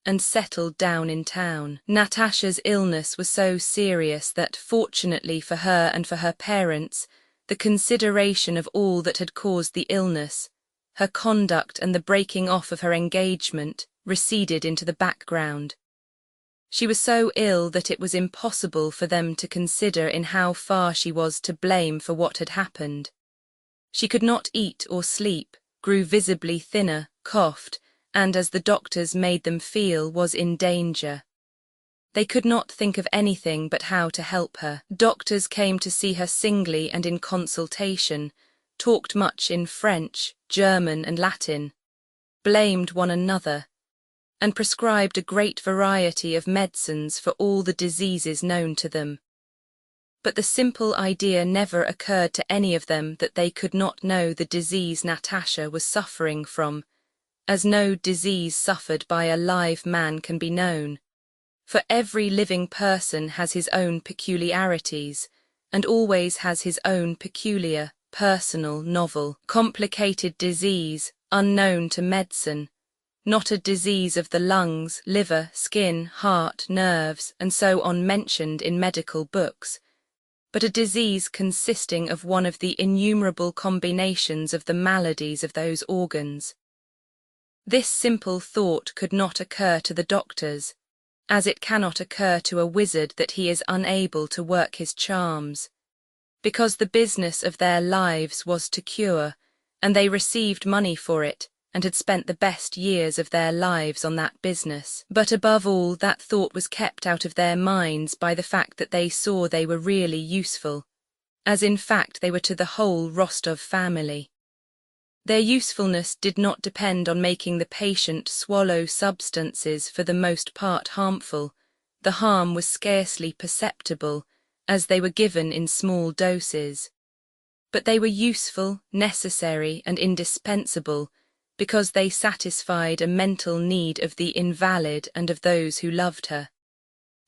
and settled down in town. Natasha's illness was so serious that, fortunately for her and for her parents, the consideration of all that had caused the illness, her conduct and the breaking off of her engagement, receded into the background. She was so ill that it was impossible for them to consider in how far she was to blame for what had happened. She could not eat or sleep, grew visibly thinner, coughed, and, as the doctors made them feel, was in danger. They could not think of anything but how to help her. Doctors came to see her singly and in consultation, talked much in French, German and Latin, blamed one another, and prescribed a great variety of medicines for all the diseases known to them. But the simple idea never occurred to any of them that they could not know the disease Natasha was suffering from, as no disease suffered by a live man can be known. For every living person has his own peculiarities, and always has his own peculiar, personal, novel, complicated disease, unknown to medicine, not a disease of the lungs, liver, skin, heart, nerves, and so on mentioned in medical books, but a disease consisting of one of the innumerable combinations of the maladies of those organs. This simple thought could not occur to the doctors, as it cannot occur to a wizard that he is unable to work his charms, because the business of their lives was to cure, and they received money for it, and had spent the best years of their lives on that business. But above all, that thought was kept out of their minds by the fact that they saw they were really useful, as in fact they were to the whole Rostov family. Their usefulness did not depend on making the patient swallow substances for the most part harmful. The harm was scarcely perceptible, as they were given in small doses. But they were useful, necessary, and indispensable, because they satisfied a mental need of the invalid and of those who loved her.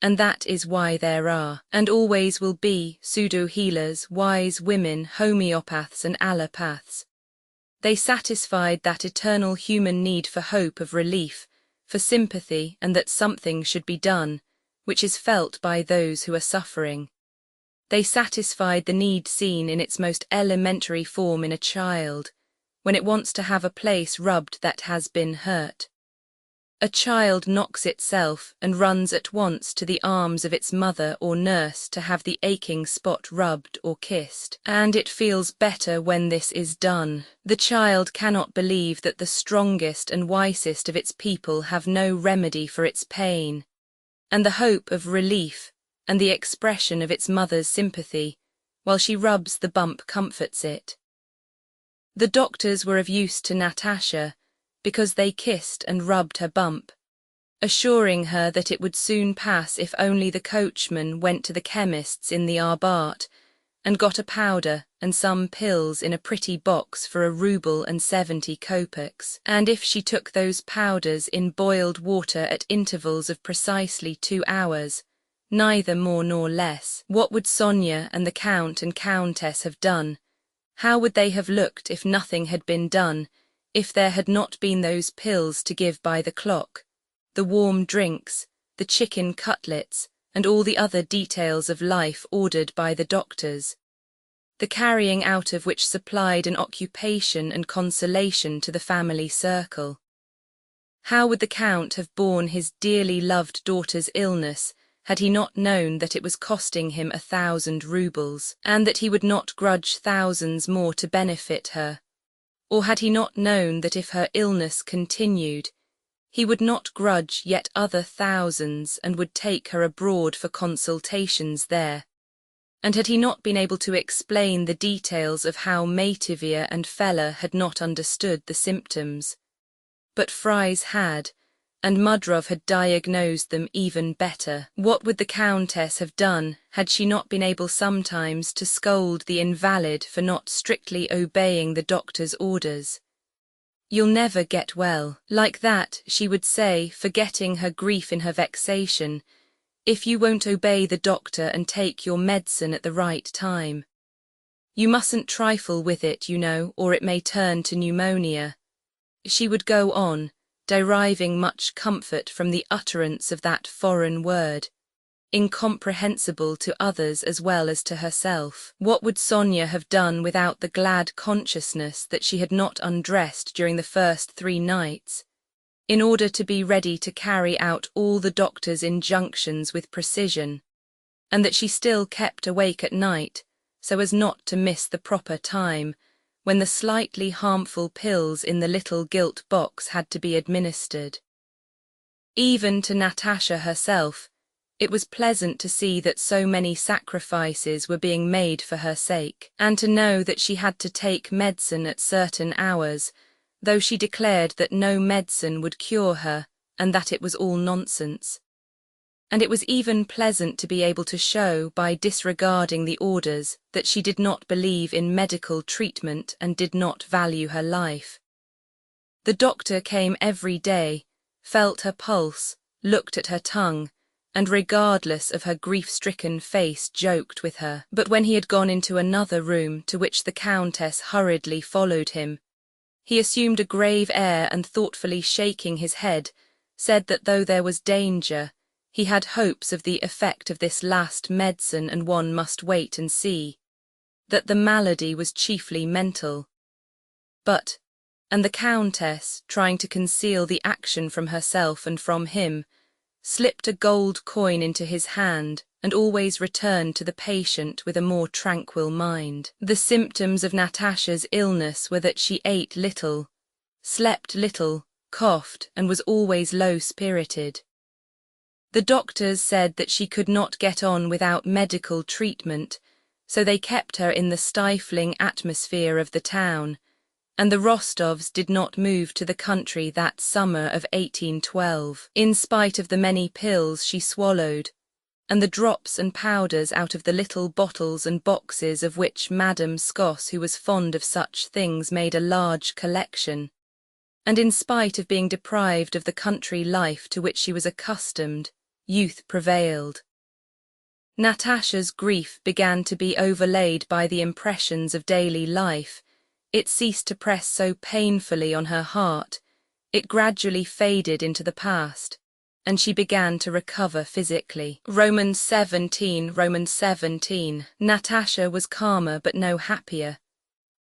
And that is why there are, and always will be, pseudo-healers, wise women, homeopaths and allopaths. They satisfied that eternal human need for hope of relief, for sympathy, and that something should be done, which is felt by those who are suffering. They satisfied the need seen in its most elementary form in a child, when it wants to have a place rubbed that has been hurt. A child knocks itself and runs at once to the arms of its mother or nurse to have the aching spot rubbed or kissed, and it feels better when this is done. The child cannot believe that the strongest and wisest of its people have no remedy for its pain, and the hope of relief and the expression of its mother's sympathy, while she rubs the bump, comforts it. The doctors were of use to Natasha because they kissed and rubbed her bump, assuring her that it would soon pass if only the coachman went to the chemist's in the Arbat and got a powder and some pills in a pretty box for 1.70 rubles, and if she took those powders in boiled water at intervals of precisely 2 hours, neither more nor less. What would Sonia and the Count and Countess have done? How would they have looked if nothing had been done, if there had not been those pills to give by the clock, the warm drinks, the chicken cutlets, and all the other details of life ordered by the doctors, the carrying out of which supplied an occupation and consolation to the family circle? How would the Count have borne his dearly loved daughter's illness had he not known that it was costing him 1,000 rubles, and that he would not grudge thousands more to benefit her? Or had he not known that if her illness continued, He would not grudge yet other thousands and would take her abroad for consultations there. And had he not been able to explain the details of how Meitivir and Fella had not understood the symptoms? But Fries had, and Mudrov had diagnosed them even better. What would the Countess have done had she not been able sometimes to scold the invalid for not strictly obeying the doctor's orders? "You'll never get well." Like that, she would say, forgetting her grief in her vexation, "if you won't obey the doctor and take your medicine at the right time. You mustn't trifle with it, you know, or it may turn to pneumonia." She would go on, deriving much comfort from the utterance of that foreign word, incomprehensible to others as well as to herself. What would Sonia have done without the glad consciousness that she had not undressed during the first 3 nights, in order to be ready to carry out all the doctor's injunctions with precision, and that she still kept awake at night so as not to miss the proper time when the slightly harmful pills in the little gilt box had to be administered? Even to Natasha herself, it was pleasant to see that so many sacrifices were being made for her sake, and to know that she had to take medicine at certain hours, though she declared that no medicine would cure her and that it was all nonsense. And it was even pleasant to be able to show by disregarding the orders that she did not believe in medical treatment and did not value her life. The doctor came every day, felt her pulse, looked at her tongue, and regardless of her grief-stricken face joked with her. But when he had gone into another room to which the Countess hurriedly followed him, he assumed a grave air and thoughtfully shaking his head, said that though there was danger, he had hopes of the effect of this last medicine and one must wait and see, that the malady was chiefly mental. And the Countess, trying to conceal the action from herself and from him, slipped a gold coin into his hand and always returned to the patient with a more tranquil mind. The symptoms of Natasha's illness were that she ate little, slept little, coughed, and was always low-spirited. The doctors said that she could not get on without medical treatment, so they kept her in the stifling atmosphere of the town, and the Rostovs did not move to the country that summer of 1812, in spite of the many pills she swallowed, and the drops and powders out of the little bottles and boxes of which Madame Scoss, who was fond of such things, made a large collection, and in spite of being deprived of the country life to which she was accustomed, youth prevailed. Natasha's grief began to be overlaid by the impressions of daily life. It ceased to press so painfully on her heart, it gradually faded into the past, and she began to recover physically. Romans 17. Natasha was calmer but no happier.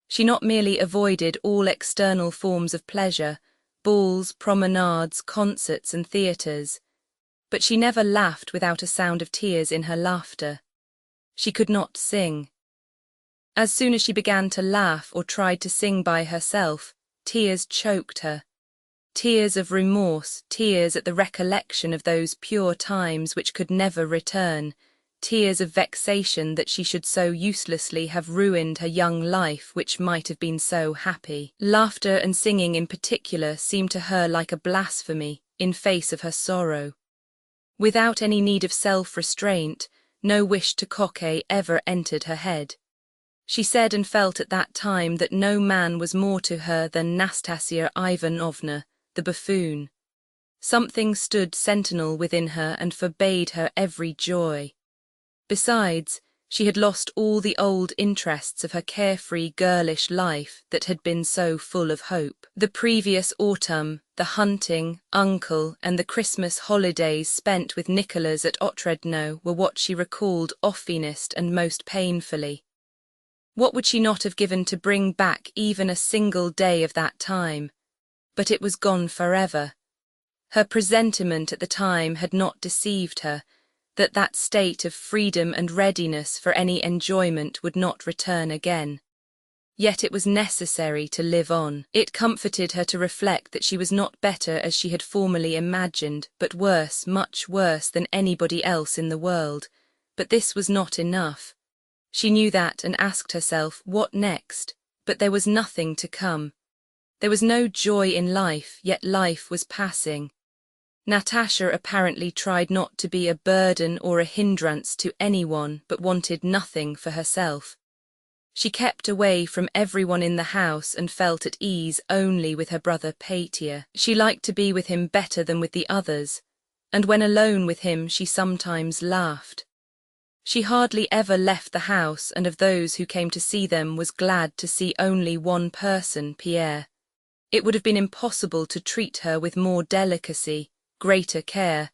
She not merely avoided all external forms of pleasure, balls, promenades, concerts and theatres, but she never laughed without a sound of tears in her laughter. She could not sing. As soon as she began to laugh or tried to sing by herself, tears choked her. Tears of remorse, tears at the recollection of those pure times which could never return, tears of vexation that she should so uselessly have ruined her young life which might have been so happy. Laughter and singing in particular seemed to her like a blasphemy in face of her sorrow. Without any need of self-restraint, no wish to coquet ever entered her head. She said and felt at that time that no man was more to her than Nastasia Ivanovna, the buffoon. Something stood sentinel within her and forbade her every joy. Besides, she had lost all the old interests of her carefree girlish life that had been so full of hope. The previous autumn, the hunting, uncle, and the Christmas holidays spent with Nicholas at Otredno were what she recalled oftenest and most painfully. What would she not have given to bring back even a single day of that time? But it was gone forever. Her presentiment at the time had not deceived her, that state of freedom and readiness for any enjoyment would not return again. Yet it was necessary to live on. It comforted her to reflect that she was not better as she had formerly imagined, but worse, much worse than anybody else in the world. But this was not enough. She knew that and asked herself, what next? But there was nothing to come. There was no joy in life, yet life was passing. Natasha apparently tried not to be a burden or a hindrance to anyone, but wanted nothing for herself. She kept away from everyone in the house and felt at ease only with her brother Petya. She liked to be with him better than with the others, and when alone with him she sometimes laughed. She hardly ever left the house, and of those who came to see them was glad to see only one person, Pierre. It would have been impossible to treat her with more delicacy, greater care,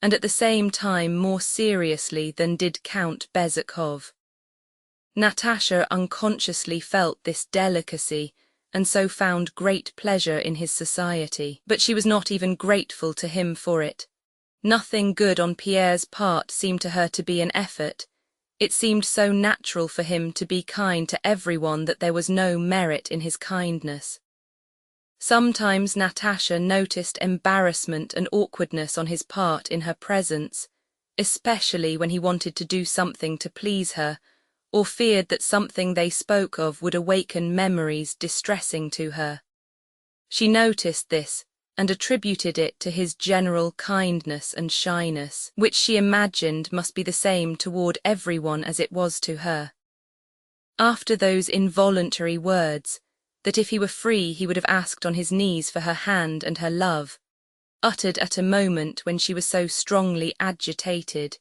and at the same time more seriously than did Count Bezúkhov. Natasha unconsciously felt this delicacy, and so found great pleasure in his society. But she was not even grateful to him for it. Nothing good on Pierre's part seemed to her to be an effort. It seemed so natural for him to be kind to everyone that there was no merit in his kindness. Sometimes Natasha noticed embarrassment and awkwardness on his part in her presence, especially when he wanted to do something to please her, or feared that something they spoke of would awaken memories distressing to her. She noticed this and attributed it to his general kindness and shyness, which she imagined must be the same toward everyone as it was to her. After those involuntary words, that if he were free he would have asked on his knees for her hand and her love, uttered at a moment when she was so strongly agitated,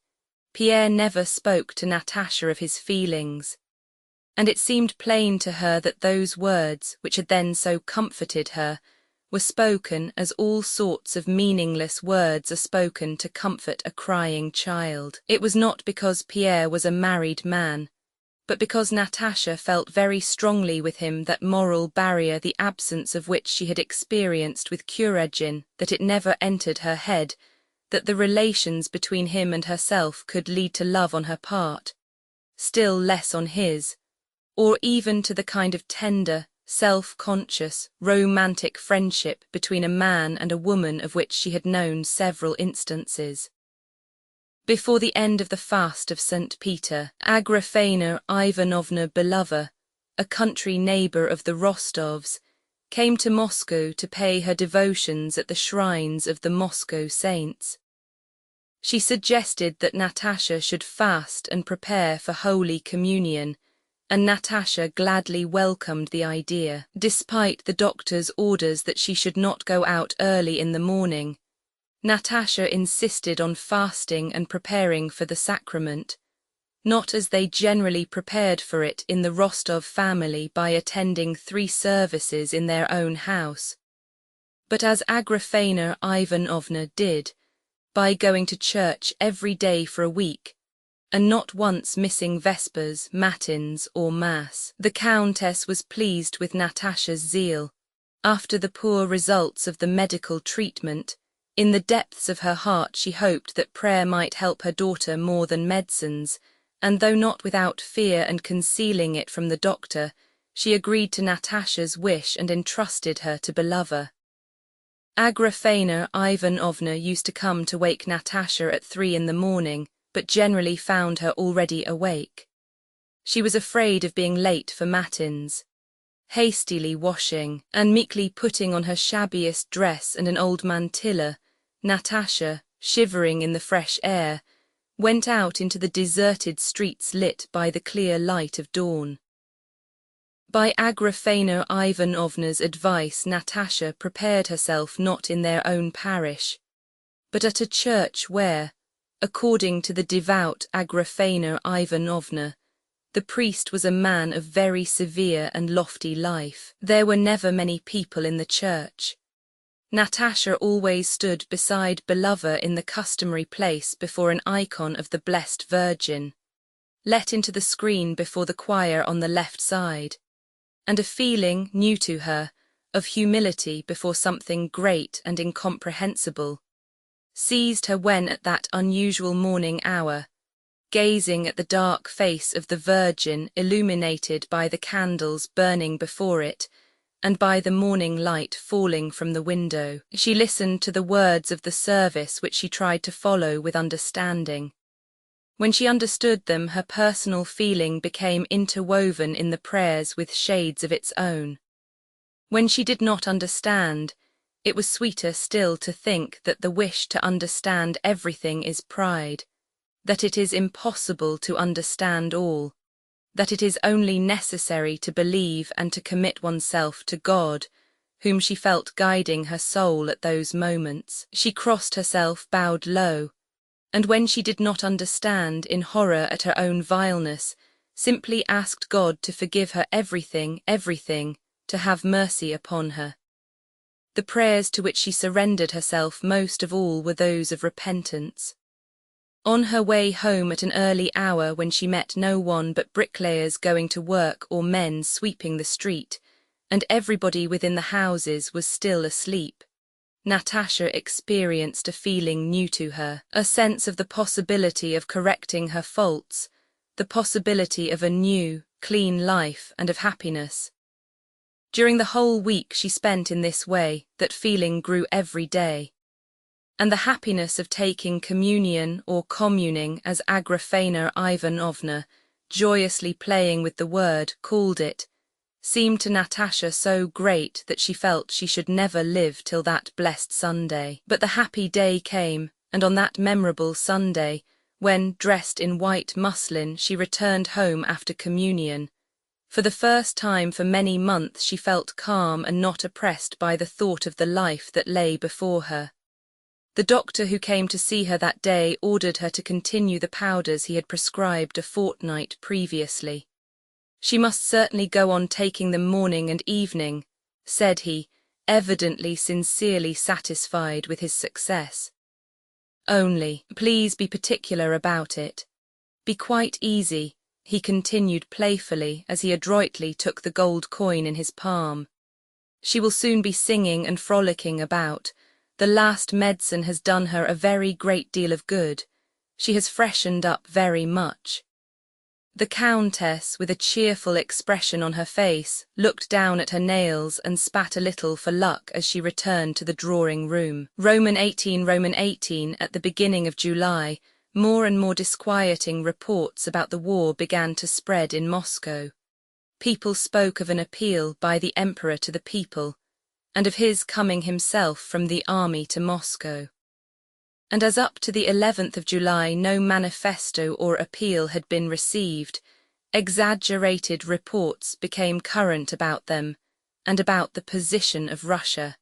Pierre never spoke to Natasha of his feelings, and it seemed plain to her that those words, which had then so comforted her, were spoken as all sorts of meaningless words are spoken to comfort a crying child. It was not because Pierre was a married man, but because Natasha felt very strongly with him that moral barrier the absence of which she had experienced with Kuregin, that it never entered her head, that the relations between him and herself could lead to love on her part, still less on his, or even to the kind of tender, self-conscious, romantic friendship between a man and a woman of which she had known several instances. Before the end of the fast of St. Peter, Agrafena Ivanovna Belova, a country neighbour of the Rostovs, came to Moscow to pay her devotions at the shrines of the Moscow saints. She suggested that Natasha should fast and prepare for Holy Communion, and Natasha gladly welcomed the idea, despite the doctor's orders that she should not go out early in the morning. Natasha insisted on fasting and preparing for the sacrament, not as they generally prepared for it in the Rostov family by attending 3 services in their own house, but as Agrafena Ivanovna did, by going to church every day for a week, and not once missing vespers, matins, or mass. The Countess was pleased with Natasha's zeal. After the poor results of the medical treatment, in the depths of her heart she hoped that prayer might help her daughter more than medicines, and though not without fear and concealing it from the doctor, she agreed to Natasha's wish and entrusted her to Belova. Agrafena Ivanovna used to come to wake Natasha at 3 in the morning, but generally found her already awake. She was afraid of being late for matins. Hastily washing, and meekly putting on her shabbiest dress and an old mantilla, Natasha, shivering in the fresh air, went out into the deserted streets lit by the clear light of dawn. By Agrafena Ivanovna's advice, Natasha prepared herself not in their own parish, but at a church where, according to the devout Agrafena Ivanovna, the priest was a man of very severe and lofty life. There were never many people in the church. Natasha always stood beside Belova in the customary place before an icon of the Blessed Virgin, let into the screen before the choir on the left side, and a feeling, new to her, of humility before something great and incomprehensible, seized her when at that unusual morning hour, gazing at the dark face of the Virgin illuminated by the candles burning before it, and by the morning light falling from the window. She listened to the words of the service which she tried to follow with understanding. When she understood them, her personal feeling became interwoven in the prayers with shades of its own. When she did not understand, it was sweeter still to think that the wish to understand everything is pride, that it is impossible to understand all, that it is only necessary to believe and to commit oneself to God, whom she felt guiding her soul at those moments. She crossed herself, bowed low, and when she did not understand, in horror at her own vileness, simply asked God to forgive her everything, to have mercy upon her. The prayers to which she surrendered herself most of all were those of repentance. On her way home at an early hour, when she met no one but bricklayers going to work or men sweeping the street, and everybody within the houses was still asleep, Natasha experienced a feeling new to her, a sense of the possibility of correcting her faults, the possibility of a new, clean life and of happiness. During the whole week she spent in this way, that feeling grew every day. And the happiness of taking communion or communing, as Agrafena Ivanovna, joyously playing with the word, called it, seemed to Natasha so great that she felt she should never live till that blessed Sunday. But the happy day came, and on that memorable Sunday, when, dressed in white muslin, she returned home after communion, for the first time for many months she felt calm and not oppressed by the thought of the life that lay before her. The doctor who came to see her that day ordered her to continue the powders he had prescribed a fortnight previously. She must certainly go on taking them morning and evening, said he, evidently sincerely satisfied with his success. Only, please be particular about it. Be quite easy, he continued playfully as he adroitly took the gold coin in his palm. She will soon be singing and frolicking about. The last medicine has done her a very great deal of good. She has freshened up very much. The Countess, with a cheerful expression on her face, looked down at her nails and spat a little for luck as she returned to the drawing-room. Roman 18 at the beginning of July, more and more disquieting reports about the war began to spread in Moscow. People spoke of an appeal by the Emperor to the people, and of his coming himself from the army to Moscow. And as up to the 11th of July no manifesto or appeal had been received, exaggerated reports became current about them, and about the position of Russia.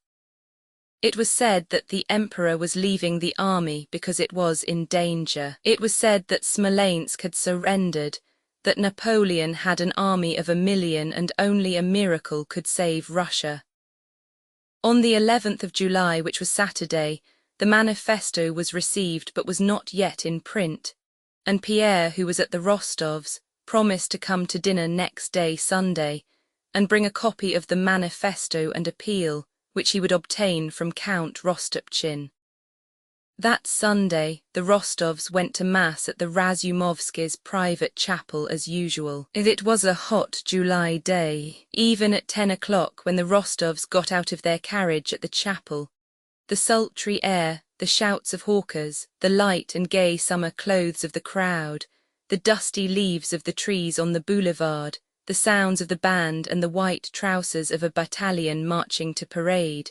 It was said that the Emperor was leaving the army because it was in danger. It was said that Smolensk had surrendered, that Napoleon had an army of 1 million and only a miracle could save Russia. On the 11th of July, which was Saturday, the manifesto was received but was not yet in print, and Pierre, who was at the Rostovs, promised to come to dinner next day, Sunday, and bring a copy of the manifesto and appeal, which he would obtain from Count Rostopchin. That Sunday, the Rostovs went to Mass at the Razumovskys' private chapel as usual. It was a hot July day. Even at 10 o'clock, when the Rostovs got out of their carriage at the chapel, the sultry air, the shouts of hawkers, the light and gay summer clothes of the crowd, the dusty leaves of the trees on the boulevard, the sounds of the band and the white trousers of a battalion marching to parade,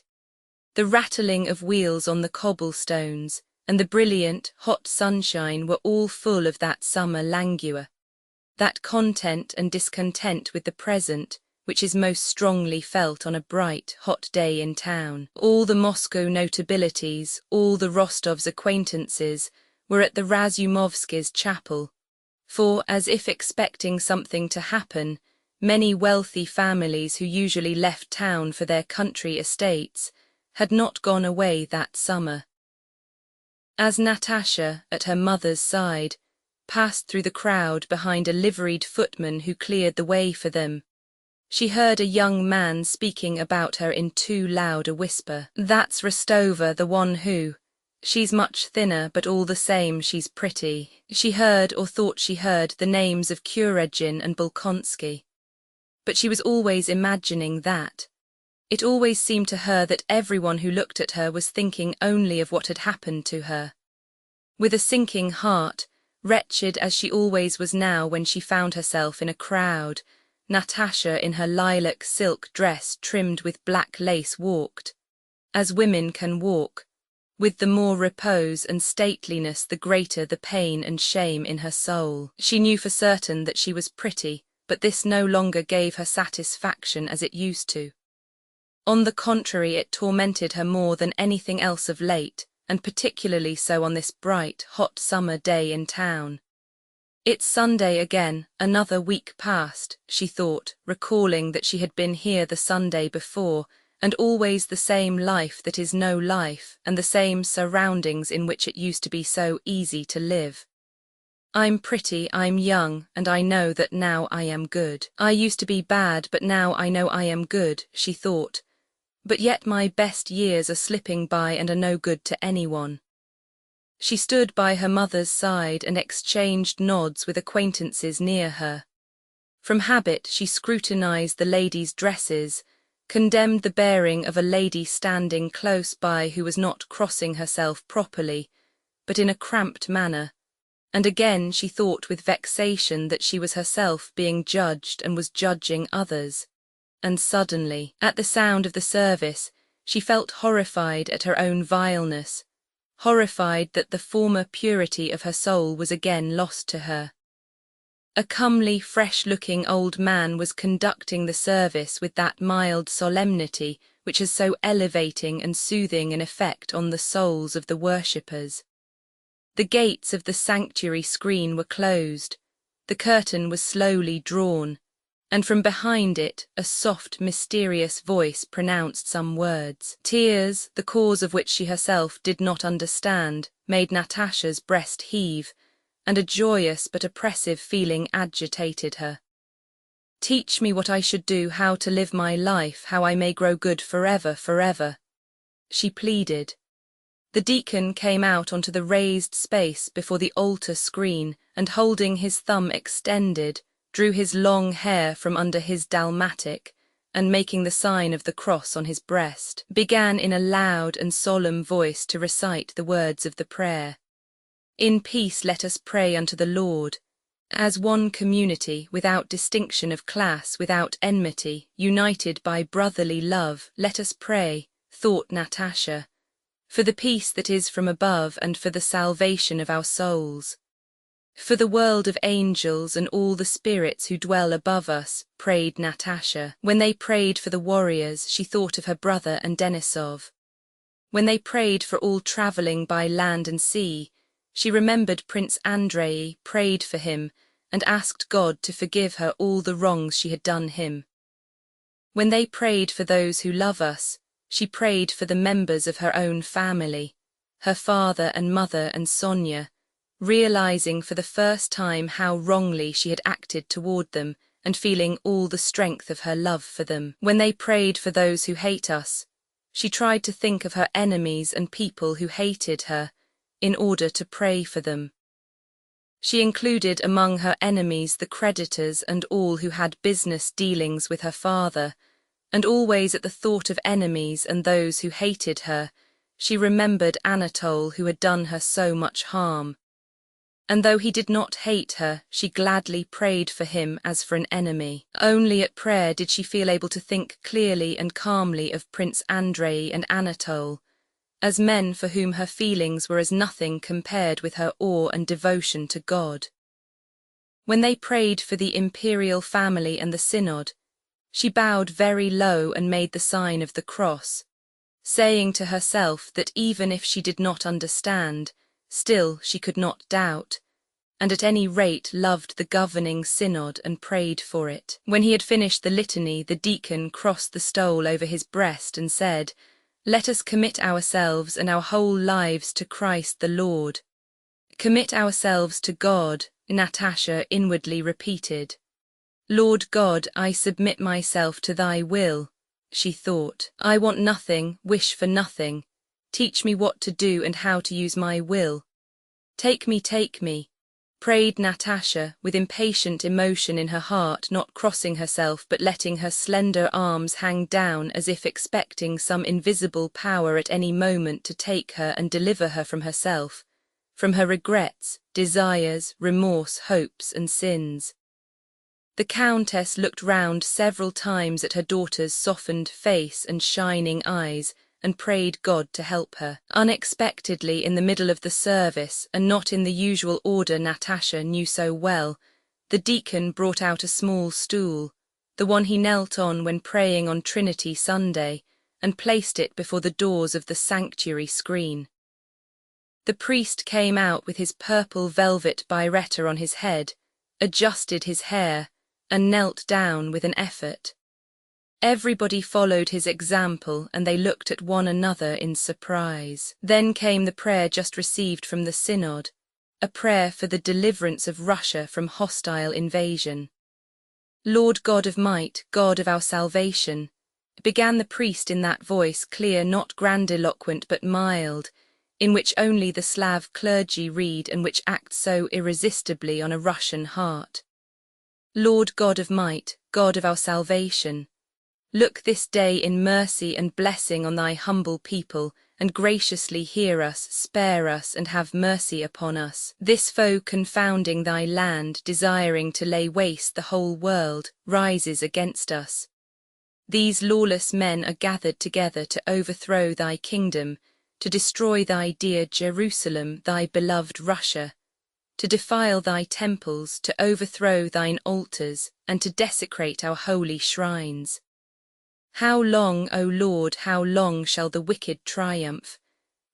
the rattling of wheels on the cobblestones, and the brilliant, hot sunshine were all full of that summer languor, that content and discontent with the present, which is most strongly felt on a bright, hot day in town. All the Moscow notabilities, all the Rostovs' acquaintances, were at the Razumovskys' chapel, for, as if expecting something to happen, many wealthy families who usually left town for their country estates had not gone away that summer. As Natasha, at her mother's side, passed through the crowd behind a liveried footman who cleared the way for them, she heard a young man speaking about her in too loud a whisper. "That's Rostova, the one who," She's much thinner, but all the same she's pretty. She heard, or thought she heard, the names of Kuregin and Bolkonsky. But she was always imagining that. It always seemed to her that everyone who looked at her was thinking only of what had happened to her. With a sinking heart, wretched as she always was now when she found herself in a crowd, Natasha in her lilac silk dress trimmed with black lace walked, as women can walk, with the more repose and stateliness the greater the pain and shame in her soul. She knew for certain that she was pretty, but this no longer gave her satisfaction as it used to. On the contrary, it tormented her more than anything else of late, and particularly so on this bright, hot summer day in town. It's Sunday again, another week passed, she thought, recalling that she had been here the Sunday before, and always the same life that is no life, and the same surroundings in which it used to be so easy to live. I'm pretty, I'm young, and I know that now I am good. I used to be bad, but now I know I am good, she thought. But yet my best years are slipping by and are no good to anyone. She stood by her mother's side and exchanged nods with acquaintances near her. From habit she scrutinized the ladies' dresses, condemned the bearing of a lady standing close by who was not crossing herself properly, but in a cramped manner, and again she thought with vexation that she was herself being judged and was judging others. And suddenly, at the sound of the service, she felt horrified at her own vileness, horrified that the former purity of her soul was again lost to her. A comely, fresh-looking old man was conducting the service with that mild solemnity which has so elevating and soothing an effect on the souls of the worshippers. The gates of the sanctuary screen were closed, the curtain was slowly drawn, and from behind it a soft, mysterious voice pronounced some words. Tears, the cause of which she herself did not understand, made Natasha's breast heave, and a joyous but oppressive feeling agitated her. Teach me what I should do, how to live my life, how I may grow good forever, forever, she pleaded. The deacon came out onto the raised space before the altar screen and, holding his thumb extended, drew his long hair from under his dalmatic and, making the sign of the cross on his breast, began in a loud and solemn voice to recite the words of the prayer. In peace let us pray unto the Lord. As one community, without distinction of class, without enmity, united by brotherly love, let us pray, thought Natasha, for the peace that is from above and for the salvation of our souls. For the world of angels and all the spirits who dwell above us, prayed Natasha. When they prayed for the warriors, she thought of her brother and Denisov. When they prayed for all travelling by land and sea, she remembered Prince Andrei, prayed for him, and asked God to forgive her all the wrongs she had done him. When they prayed for those who love us, she prayed for the members of her own family, her father and mother and Sonia, realizing for the first time how wrongly she had acted toward them and feeling all the strength of her love for them. When they prayed for those who hate us, she tried to think of her enemies and people who hated her, in order to pray for them. She included among her enemies the creditors and all who had business dealings with her father, and always at the thought of enemies and those who hated her, she remembered Anatole who had done her so much harm. And though he did not hate her, she gladly prayed for him as for an enemy. Only at prayer did she feel able to think clearly and calmly of Prince Andrei and Anatole, as men for whom her feelings were as nothing compared with her awe and devotion to God. When they prayed for the imperial family and the synod, she bowed very low and made the sign of the cross, saying to herself that even if she did not understand, still she could not doubt, and at any rate loved the governing synod and prayed for it. When he had finished the litany, the deacon crossed the stole over his breast and said, "Let us commit ourselves and our whole lives to Christ the Lord." Commit ourselves to God, Natasha inwardly repeated. Lord God, I submit myself to thy will, she thought. I want nothing, wish for nothing. Teach me what to do and how to use my will. Take me, prayed Natasha, with impatient emotion in her heart, not crossing herself but letting her slender arms hang down as if expecting some invisible power at any moment to take her and deliver her from herself, from her regrets, desires, remorse, hopes and sins. The Countess looked round several times at her daughter's softened face and shining eyes, and prayed God to help her. Unexpectedly, in the middle of the service, and not in the usual order Natasha knew so well, the deacon brought out a small stool, the one he knelt on when praying on Trinity Sunday, and placed it before the doors of the sanctuary screen. The priest came out with his purple velvet biretta on his head, adjusted his hair, and knelt down with an effort. Everybody followed his example, and they looked at one another in surprise. Then came the prayer just received from the synod, a prayer for the deliverance of Russia from hostile invasion. Lord God of might, God of our salvation, began the priest in that voice clear, not grandiloquent but mild, in which only the Slav clergy read and which acts so irresistibly on a Russian heart. Lord God of might, God of our salvation, look this day in mercy and blessing on thy humble people, and graciously hear us, spare us, and have mercy upon us. This foe confounding thy land, desiring to lay waste the whole world, rises against us. These lawless men are gathered together to overthrow thy kingdom, to destroy thy dear Jerusalem, thy beloved Russia, to defile thy temples, to overthrow thine altars, and to desecrate our holy shrines. How long, O Lord, how long shall the wicked triumph?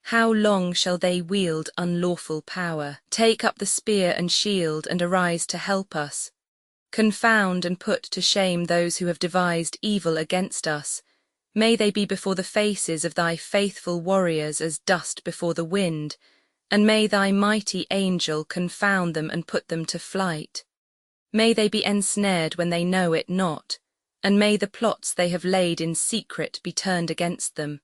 How long shall they wield unlawful power? Take up the spear and shield and arise to help us. Confound and put to shame those who have devised evil against us. May they be before the faces of thy faithful warriors as dust before the wind, and may thy mighty angel confound them and put them to flight. May they be ensnared when they know it not, and may the plots they have laid in secret be turned against them.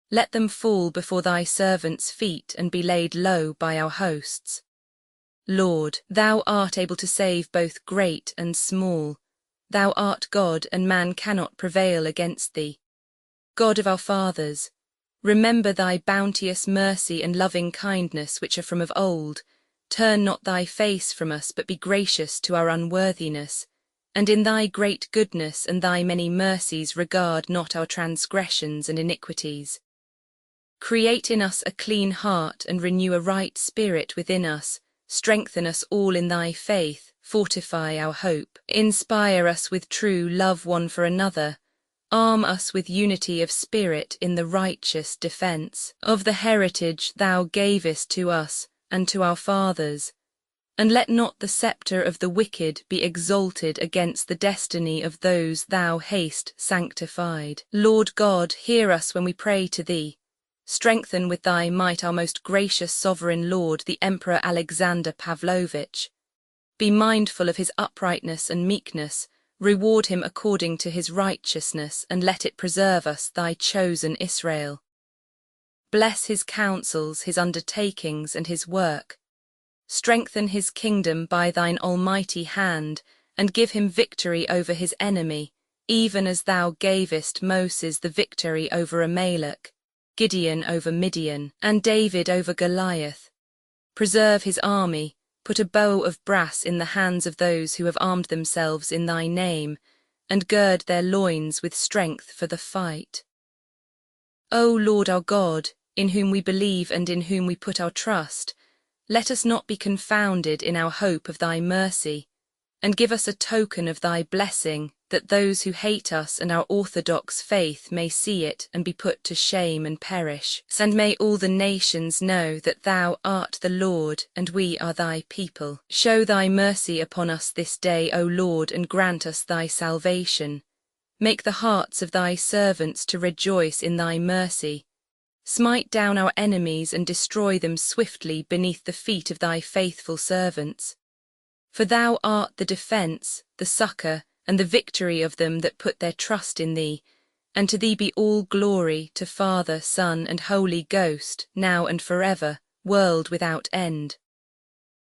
Let them fall before thy servants' feet and be laid low by our hosts. Lord, thou art able to save both great and small. Thou art God, and man cannot prevail against thee. God of our fathers, remember thy bounteous mercy and loving kindness which are from of old. Turn not thy face from us, but be gracious to our unworthiness, and in thy great goodness and thy many mercies regard not our transgressions and iniquities. Create in us a clean heart and renew a right spirit within us. Strengthen us all in thy faith, fortify our hope. Inspire us with true love one for another. Arm us with unity of spirit in the righteous defence of the heritage thou gavest to us and to our fathers. And let not the sceptre of the wicked be exalted against the destiny of those thou hast sanctified. Lord God, hear us when we pray to thee. Strengthen with thy might our most gracious sovereign Lord, the Emperor Alexander Pavlovich. Be mindful of his uprightness and meekness, reward him according to his righteousness, and let it preserve us, thy chosen Israel. Bless his counsels, his undertakings, and his work. Strengthen his kingdom by thine almighty hand, and give him victory over his enemy, even as thou gavest Moses the victory over Amalek, Gideon over Midian, and David over Goliath. Preserve his army, put a bow of brass in the hands of those who have armed themselves in thy name, and gird their loins with strength for the fight. O Lord our God, in whom we believe and in whom we put our trust, let us not be confounded in our hope of thy mercy, and give us a token of thy blessing, that those who hate us and our orthodox faith may see it and be put to shame and perish. And may all the nations know that thou art the Lord, and we are thy people. Show thy mercy upon us this day, O Lord, and grant us thy salvation. Make the hearts of thy servants to rejoice in thy mercy. Smite down our enemies and destroy them swiftly beneath the feet of thy faithful servants. For thou art the defence, the succour, and the victory of them that put their trust in thee, And to thee be all glory, to Father, Son, and Holy Ghost, now and forever, world without end.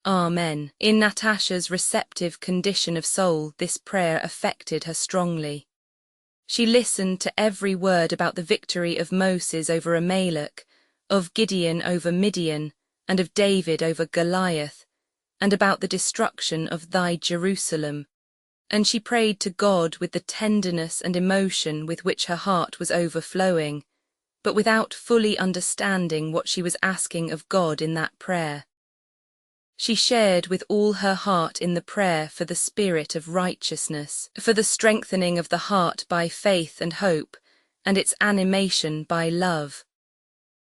Amen. In Natasha's receptive condition of soul, this prayer affected her strongly. She listened to every word about the victory of Moses over Amalek, of Gideon over Midian, and of David over Goliath, and about the destruction of thy Jerusalem. And she prayed to God with the tenderness and emotion with which her heart was overflowing, but without fully understanding what she was asking of God in that prayer. She shared with all her heart in the prayer for the spirit of righteousness, for the strengthening of the heart by faith and hope, and its animation by love.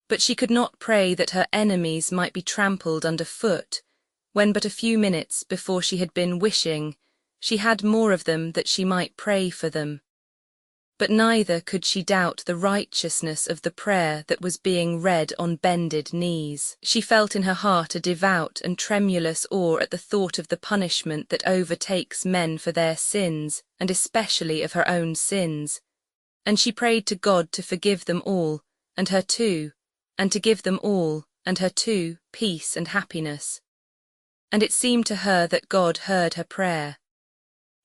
But she could not pray that her enemies might be trampled underfoot, when but a few minutes before she had been wishing she had more of them that she might pray for them. But neither could she doubt the righteousness of the prayer that was being read on bended knees. She felt in her heart a devout and tremulous awe at the thought of the punishment that overtakes men for their sins, and especially of her own sins. And she prayed to God to forgive them all, and her too, and to give them all, and her too, peace and happiness. And it seemed to her that God heard her prayer.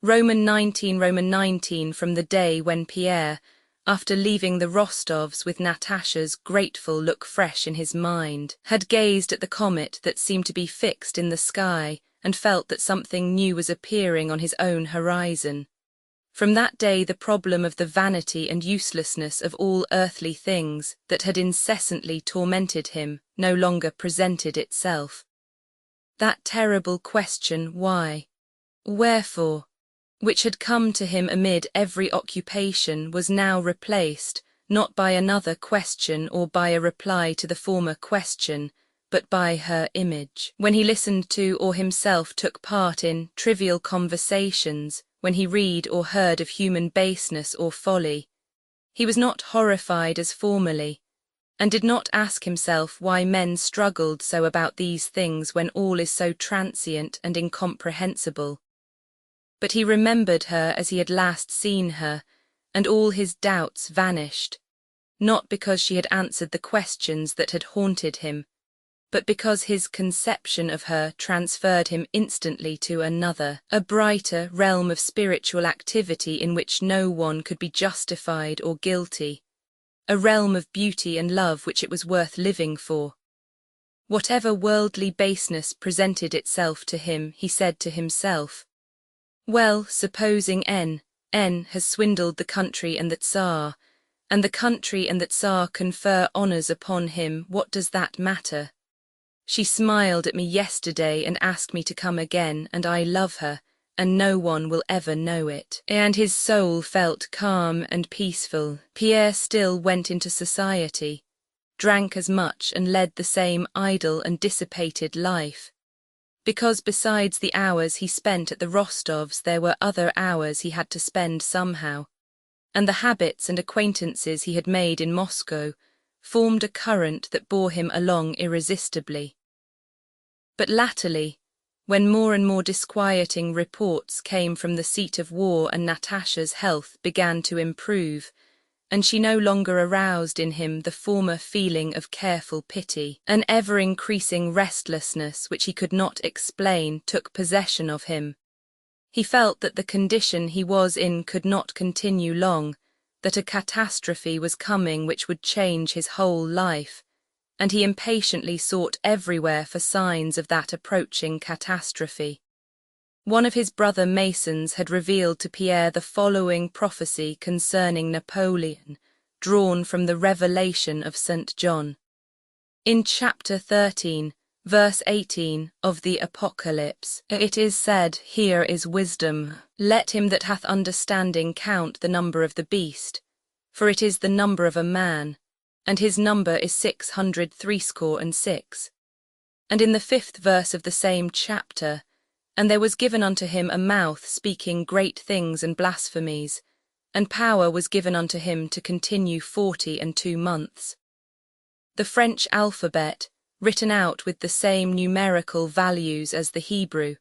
Roman 19 from the day when Pierre, after leaving the Rostovs with Natasha's grateful look fresh in his mind, had gazed at the comet that seemed to be fixed in the sky and felt that something new was appearing on his own horizon. From that day the problem of the vanity and uselessness of all earthly things that had incessantly tormented him no longer presented itself. That terrible question, why? Wherefore? Which had come to him amid every occupation was now replaced, not by another question or by a reply to the former question, but by her image. When he listened to or himself took part in trivial conversations, when he read or heard of human baseness or folly, he was not horrified as formerly, and did not ask himself why men struggled so about these things when all is so transient and incomprehensible. But he remembered her as he had last seen her, and all his doubts vanished, not because she had answered the questions that had haunted him, but because his conception of her transferred him instantly to another, a brighter realm of spiritual activity in which no one could be justified or guilty, a realm of beauty and love which it was worth living for. Whatever worldly baseness presented itself to him, he said to himself, well, supposing N has swindled the country and the Tsar, and the country and the Tsar confer honours upon him, what does that matter? She smiled at me yesterday and asked me to come again, and I love her, and no one will ever know it. And his soul felt calm and peaceful. Pierre still went into society, drank as much and led the same idle and dissipated life. Because besides the hours he spent at the Rostovs there were other hours he had to spend somehow, and the habits and acquaintances he had made in Moscow formed a current that bore him along irresistibly. But latterly, when more and more disquieting reports came from the seat of war and Natasha's health began to improve, and she no longer aroused in him the former feeling of careful pity, an ever-increasing restlessness which he could not explain took possession of him. He felt that the condition he was in could not continue long, that a catastrophe was coming which would change his whole life, and he impatiently sought everywhere for signs of that approaching catastrophe. One of his brother Masons had revealed to Pierre the following prophecy concerning Napoleon, drawn from the Revelation of St. John. In chapter 13, verse 18 of the Apocalypse, it is said, "Here is wisdom. Let him that hath understanding count the number of the beast, for it is the number of a man, and his number is 666. And in the 5th verse of the same chapter, and there was given unto him a mouth speaking great things and blasphemies, and power was given unto him to continue 42 months. The French alphabet, written out with the same numerical values as the Hebrew,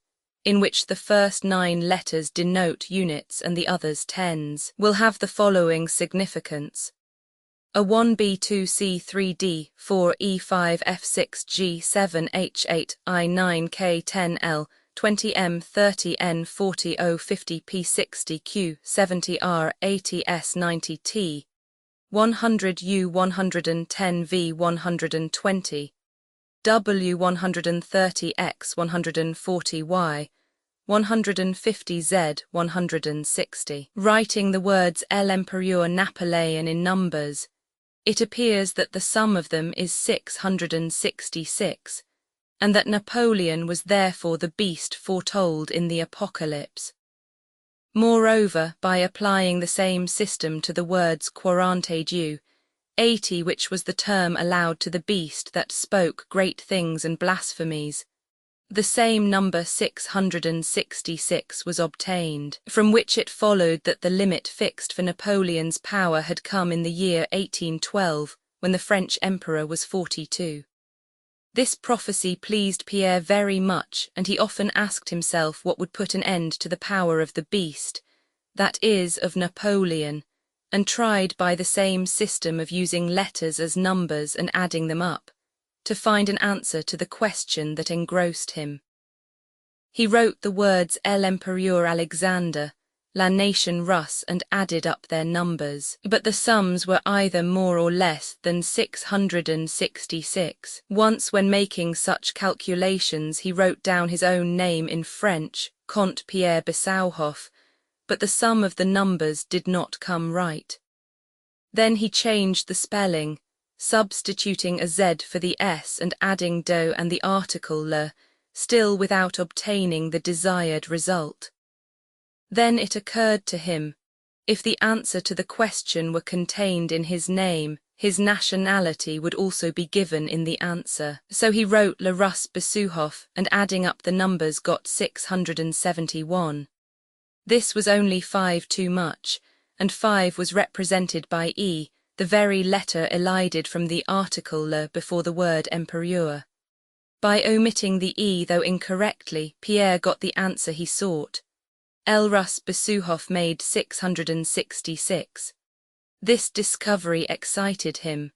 in which the first 9 letters denote units and the others tens, will have the following significance. A 1B2C3D 4E5F6G7H8I9K10L 20M30N40O50P60Q70R80S90T 100U110V120 W130X140Y 150Z160. Writing the words L'Empereur Napoléon in numbers, it appears that the sum of them is 666, and that Napoleon was therefore the beast foretold in the Apocalypse. Moreover, by applying the same system to the words quarante-deux, 80, which was the term allowed to the beast that spoke great things and blasphemies, the same number 666 was obtained, from which it followed that the limit fixed for Napoleon's power had come in the year 1812, when the French emperor was 42. This prophecy pleased Pierre very much, and he often asked himself what would put an end to the power of the beast, that is, of Napoleon, and tried by the same system of using letters as numbers and adding them up, to find an answer to the question that engrossed him. He wrote the words L'Empereur Alexander, La Nation Russe, and added up their numbers, but the sums were either more or less than 666. Once when making such calculations he wrote down his own name in French, Comte Pierre Bissauhoff, but the sum of the numbers did not come right. Then he changed the spelling, substituting a Z for the S and adding do and the article le, still without obtaining the desired result. Then it occurred to him, if the answer to the question were contained in his name, his nationality would also be given in the answer. So he wrote Le Russe Bissauhoff, and adding up the numbers got 671. This was only 5 too much, and 5 was represented by E, the very letter elided from the article le before the word Empereur. By omitting the E, though incorrectly, Pierre got the answer he sought. L. Russe Bissauhoff made 666. This discovery excited him.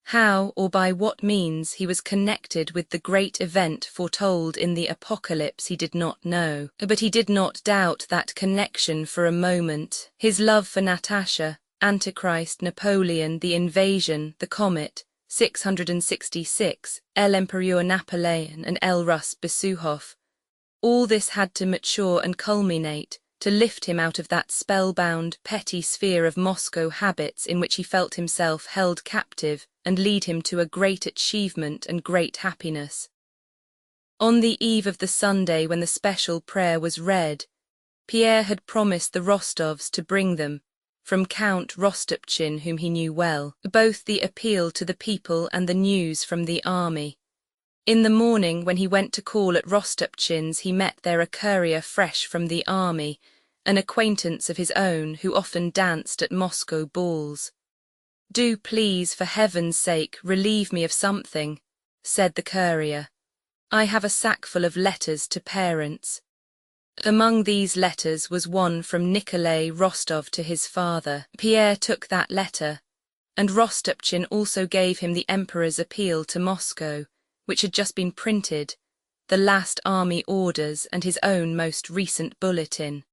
How or by what means he was connected with the great event foretold in the Apocalypse he did not know, but he did not doubt that connection for a moment. His love for Natasha, Antichrist, Napoleon, the invasion, the comet, 666, L'Empereur Napoléon and L. Russe Bissauhoff. All this had to mature and culminate, to lift him out of that spellbound, petty sphere of Moscow habits in which he felt himself held captive, and lead him to a great achievement and great happiness. On the eve of the Sunday when the special prayer was read, Pierre had promised the Rostovs to bring them, from Count Rostopchin, whom he knew well, both the appeal to the people and the news from the army. In the morning, when he went to call at Rostopchin's, he met there a courier fresh from the army, an acquaintance of his own who often danced at Moscow balls. "Do please, for heaven's sake, relieve me of something," said the courier. "I have a sackful of letters to parents." Among these letters was one from Nikolai Rostov to his father. Pierre took that letter, and Rostopchin also gave him the Emperor's appeal to Moscow, which had just been printed, the last army orders and his own most recent bulletin.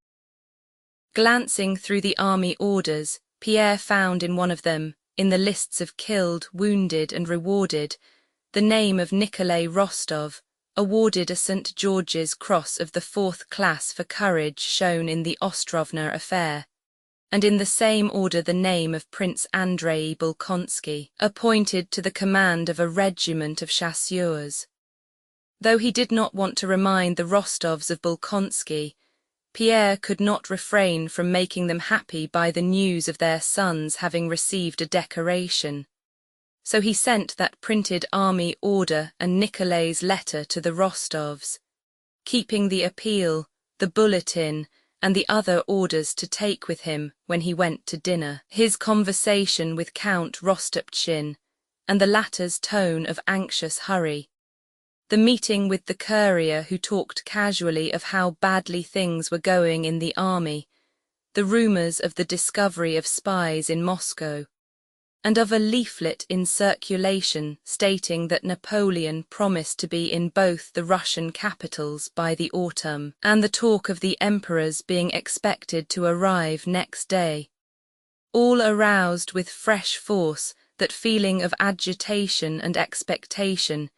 Glancing through the army orders, Pierre found in one of them, in the lists of killed, wounded and rewarded, the name of Nikolai Rostov, awarded a St. George's Cross of the 4th class for courage shown in the Ostrovna affair, and in the same order the name of Prince Andrei Bolkonsky, appointed to the command of a regiment of chasseurs. Though he did not want to remind the Rostovs of Bolkonsky, Pierre could not refrain from making them happy by the news of their sons having received a decoration. So he sent that printed army order and Nikolai's letter to the Rostovs, keeping the appeal, the bulletin, and the other orders to take with him when he went to dinner. His conversation with Count Rostopchin, and the latter's tone of anxious hurry, The meeting with the courier who talked casually of how badly things were going in the army, the rumors of the discovery of spies in Moscow, and of a leaflet in circulation stating that Napoleon promised to be in both the Russian capitals by the autumn, and the talk of the emperors being expected to arrive next day. All aroused with fresh force that feeling of agitation and expectation,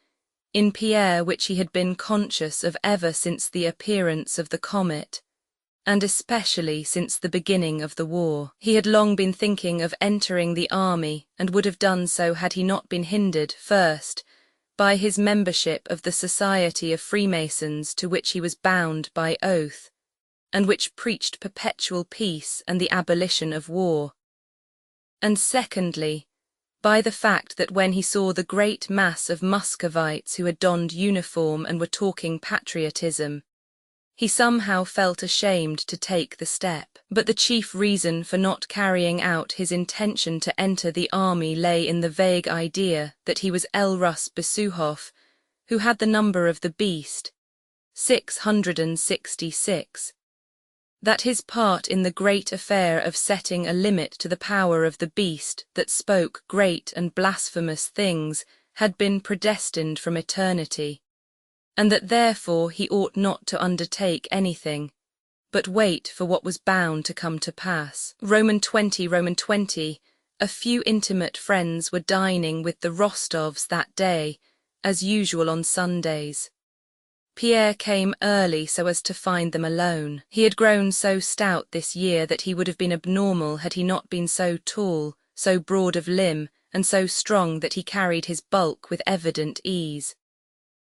in Pierre which he had been conscious of ever since the appearance of the comet, and especially since the beginning of the war. He had long been thinking of entering the army and would have done so had he not been hindered, first, by his membership of the Society of Freemasons to which he was bound by oath, and which preached perpetual peace and the abolition of war, and secondly, by the fact that when he saw the great mass of Muscovites who had donned uniform and were talking patriotism, he somehow felt ashamed to take the step. But the chief reason for not carrying out his intention to enter the army lay in the vague idea that he was Elrus Besuhoff, who had the number of the beast, 666. That his part in the great affair of setting a limit to the power of the beast that spoke great and blasphemous things had been predestined from eternity, and that therefore he ought not to undertake anything, but wait for what was bound to come to pass. Roman 20. A few intimate friends were dining with the Rostovs that day, as usual on Sundays. Pierre came early so as to find them alone. He had grown so stout this year that he would have been abnormal had he not been so tall, so broad of limb, and so strong that he carried his bulk with evident ease.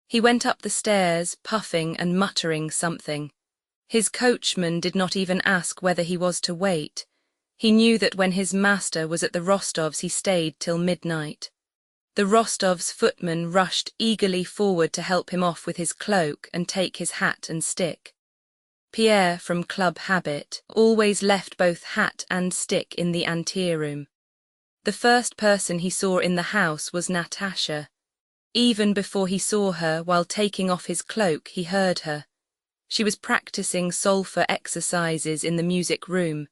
He went up the stairs, puffing and muttering something. His coachman did not even ask whether he was to wait. He knew that when his master was at the Rostovs he stayed till midnight. The Rostovs' footman rushed eagerly forward to help him off with his cloak and take his hat and stick. Pierre, from club habit, always left both hat and stick in the anteroom. The first person he saw in the house was Natasha. Even before he saw her, while taking off his cloak, he heard her. She was practicing solfa exercises in the music room.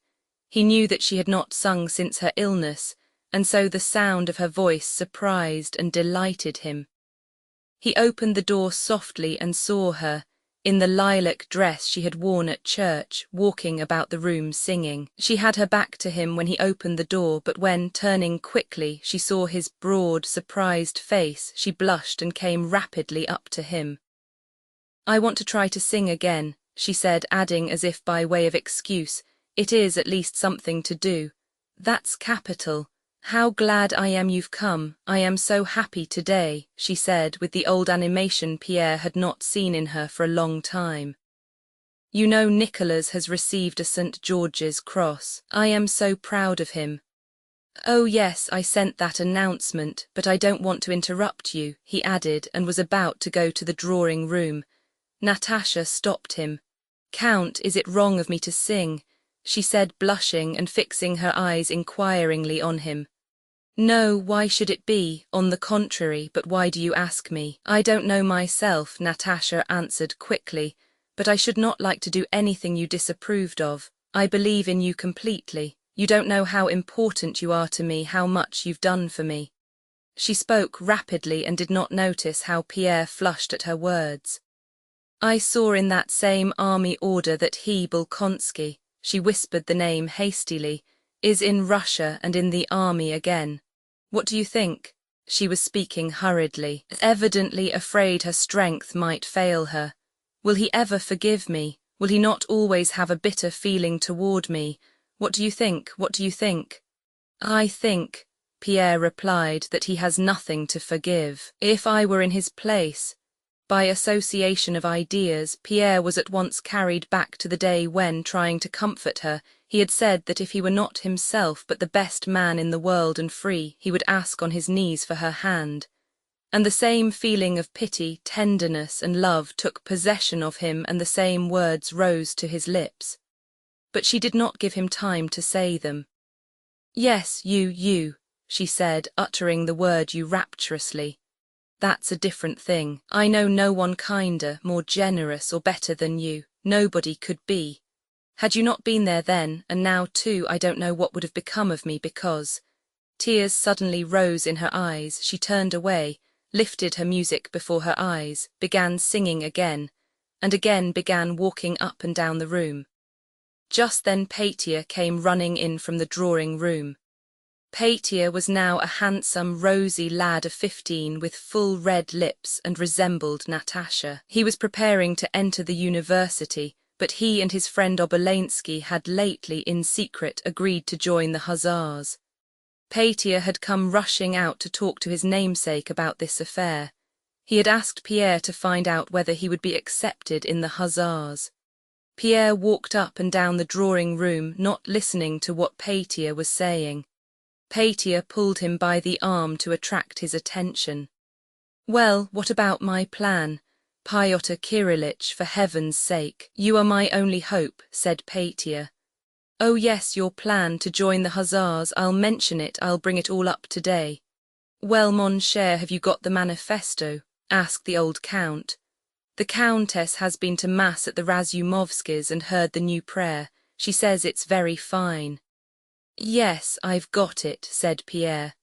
He knew that she had not sung since her illness, and so the sound of her voice surprised and delighted him. He opened the door softly and saw her, in the lilac dress she had worn at church, walking about the room singing. She had her back to him when he opened the door, but when, turning quickly, she saw his broad, surprised face, she blushed and came rapidly up to him. "I want to try to sing again," she said, adding as if by way of excuse, "It is at least something to do." "That's capital. How glad I am you've come. I am so happy today," she said with the old animation Pierre had not seen in her for a long time. "You know Nicholas has received a St. George's Cross. I am so proud of him." "Oh yes, I sent that announcement, but I don't want to interrupt you," he added, and was about to go to the drawing room. Natasha stopped him. "Count, is it wrong of me to sing?" she said, blushing and fixing her eyes inquiringly on him. "No, why should it be? On the contrary, but why do you ask me?" "I don't know myself," Natasha answered quickly, "but I should not like to do anything you disapproved of. I believe in you completely. You don't know how important you are to me, how much you've done for me." She spoke rapidly and did not notice how Pierre flushed at her words. "I saw in that same army order that he, Bolkonsky," she whispered the name hastily, "is in Russia and in the army again. What do you think?" She was speaking hurriedly, evidently afraid her strength might fail her. "Will he ever forgive me? Will he not always have a bitter feeling toward me? What do you think? What do you think?" "I think," Pierre replied, "that he has nothing to forgive. If I were in his place—" By association of ideas, Pierre was at once carried back to the day when, trying to comfort her, he had said that if he were not himself but the best man in the world and free, he would ask on his knees for her hand. And the same feeling of pity, tenderness, and love took possession of him, and the same words rose to his lips. But she did not give him time to say them. "Yes, you," she said, uttering the word you rapturously. That's a different thing. I know no one kinder, more generous or better than you. Nobody could be. Had you not been there then, and now too, I don't know what would have become of me because... Tears suddenly rose in her eyes. She turned away, lifted her music before her eyes, began singing again, and again began walking up and down the room. Just then Patia came running in from the drawing-room. Patia was now a handsome, rosy lad of 15 with full red lips and resembled Natasha. He was preparing to enter the university, but he and his friend Obolensky had lately in secret agreed to join the Hussars. Patia had come rushing out to talk to his namesake about this affair. He had asked Pierre to find out whether he would be accepted in the Hussars. Pierre walked up and down the drawing-room, not listening to what Patia was saying. Patia pulled him by the arm to attract his attention. "Well, what about my plan? Pyotr Kirillich, for heaven's sake. You are my only hope," said Patia. "Oh yes, your plan to join the Hussars, I'll mention it, I'll bring it all up today." "Well, mon cher, have you got the manifesto?" asked the old count. "The countess has been to mass at the Razumovskys and heard the new prayer. She says it's very fine." "Yes, I've got it," said Pierre.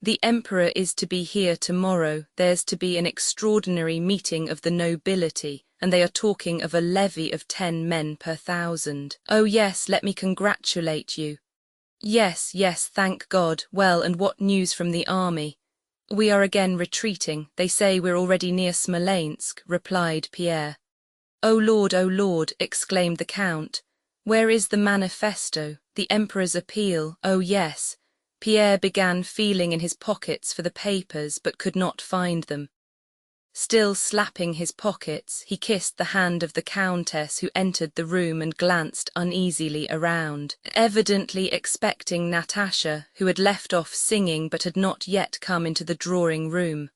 "The emperor is to be here tomorrow. There's to be an extraordinary meeting of the nobility, and they are talking of a levy of 10 men per 1,000. Oh yes, let me congratulate you." Yes, thank God. Well, and what news from the army?" "We are again retreating. They say we're already near Smolensk," replied Pierre. Oh Lord," exclaimed the count. "Where is the manifesto, the emperor's appeal? Oh yes." Pierre began feeling in his pockets for the papers but could not find them. Still slapping his pockets, he kissed the hand of the countess who entered the room and glanced uneasily around, evidently expecting Natasha, who had left off singing but had not yet come into the drawing-room.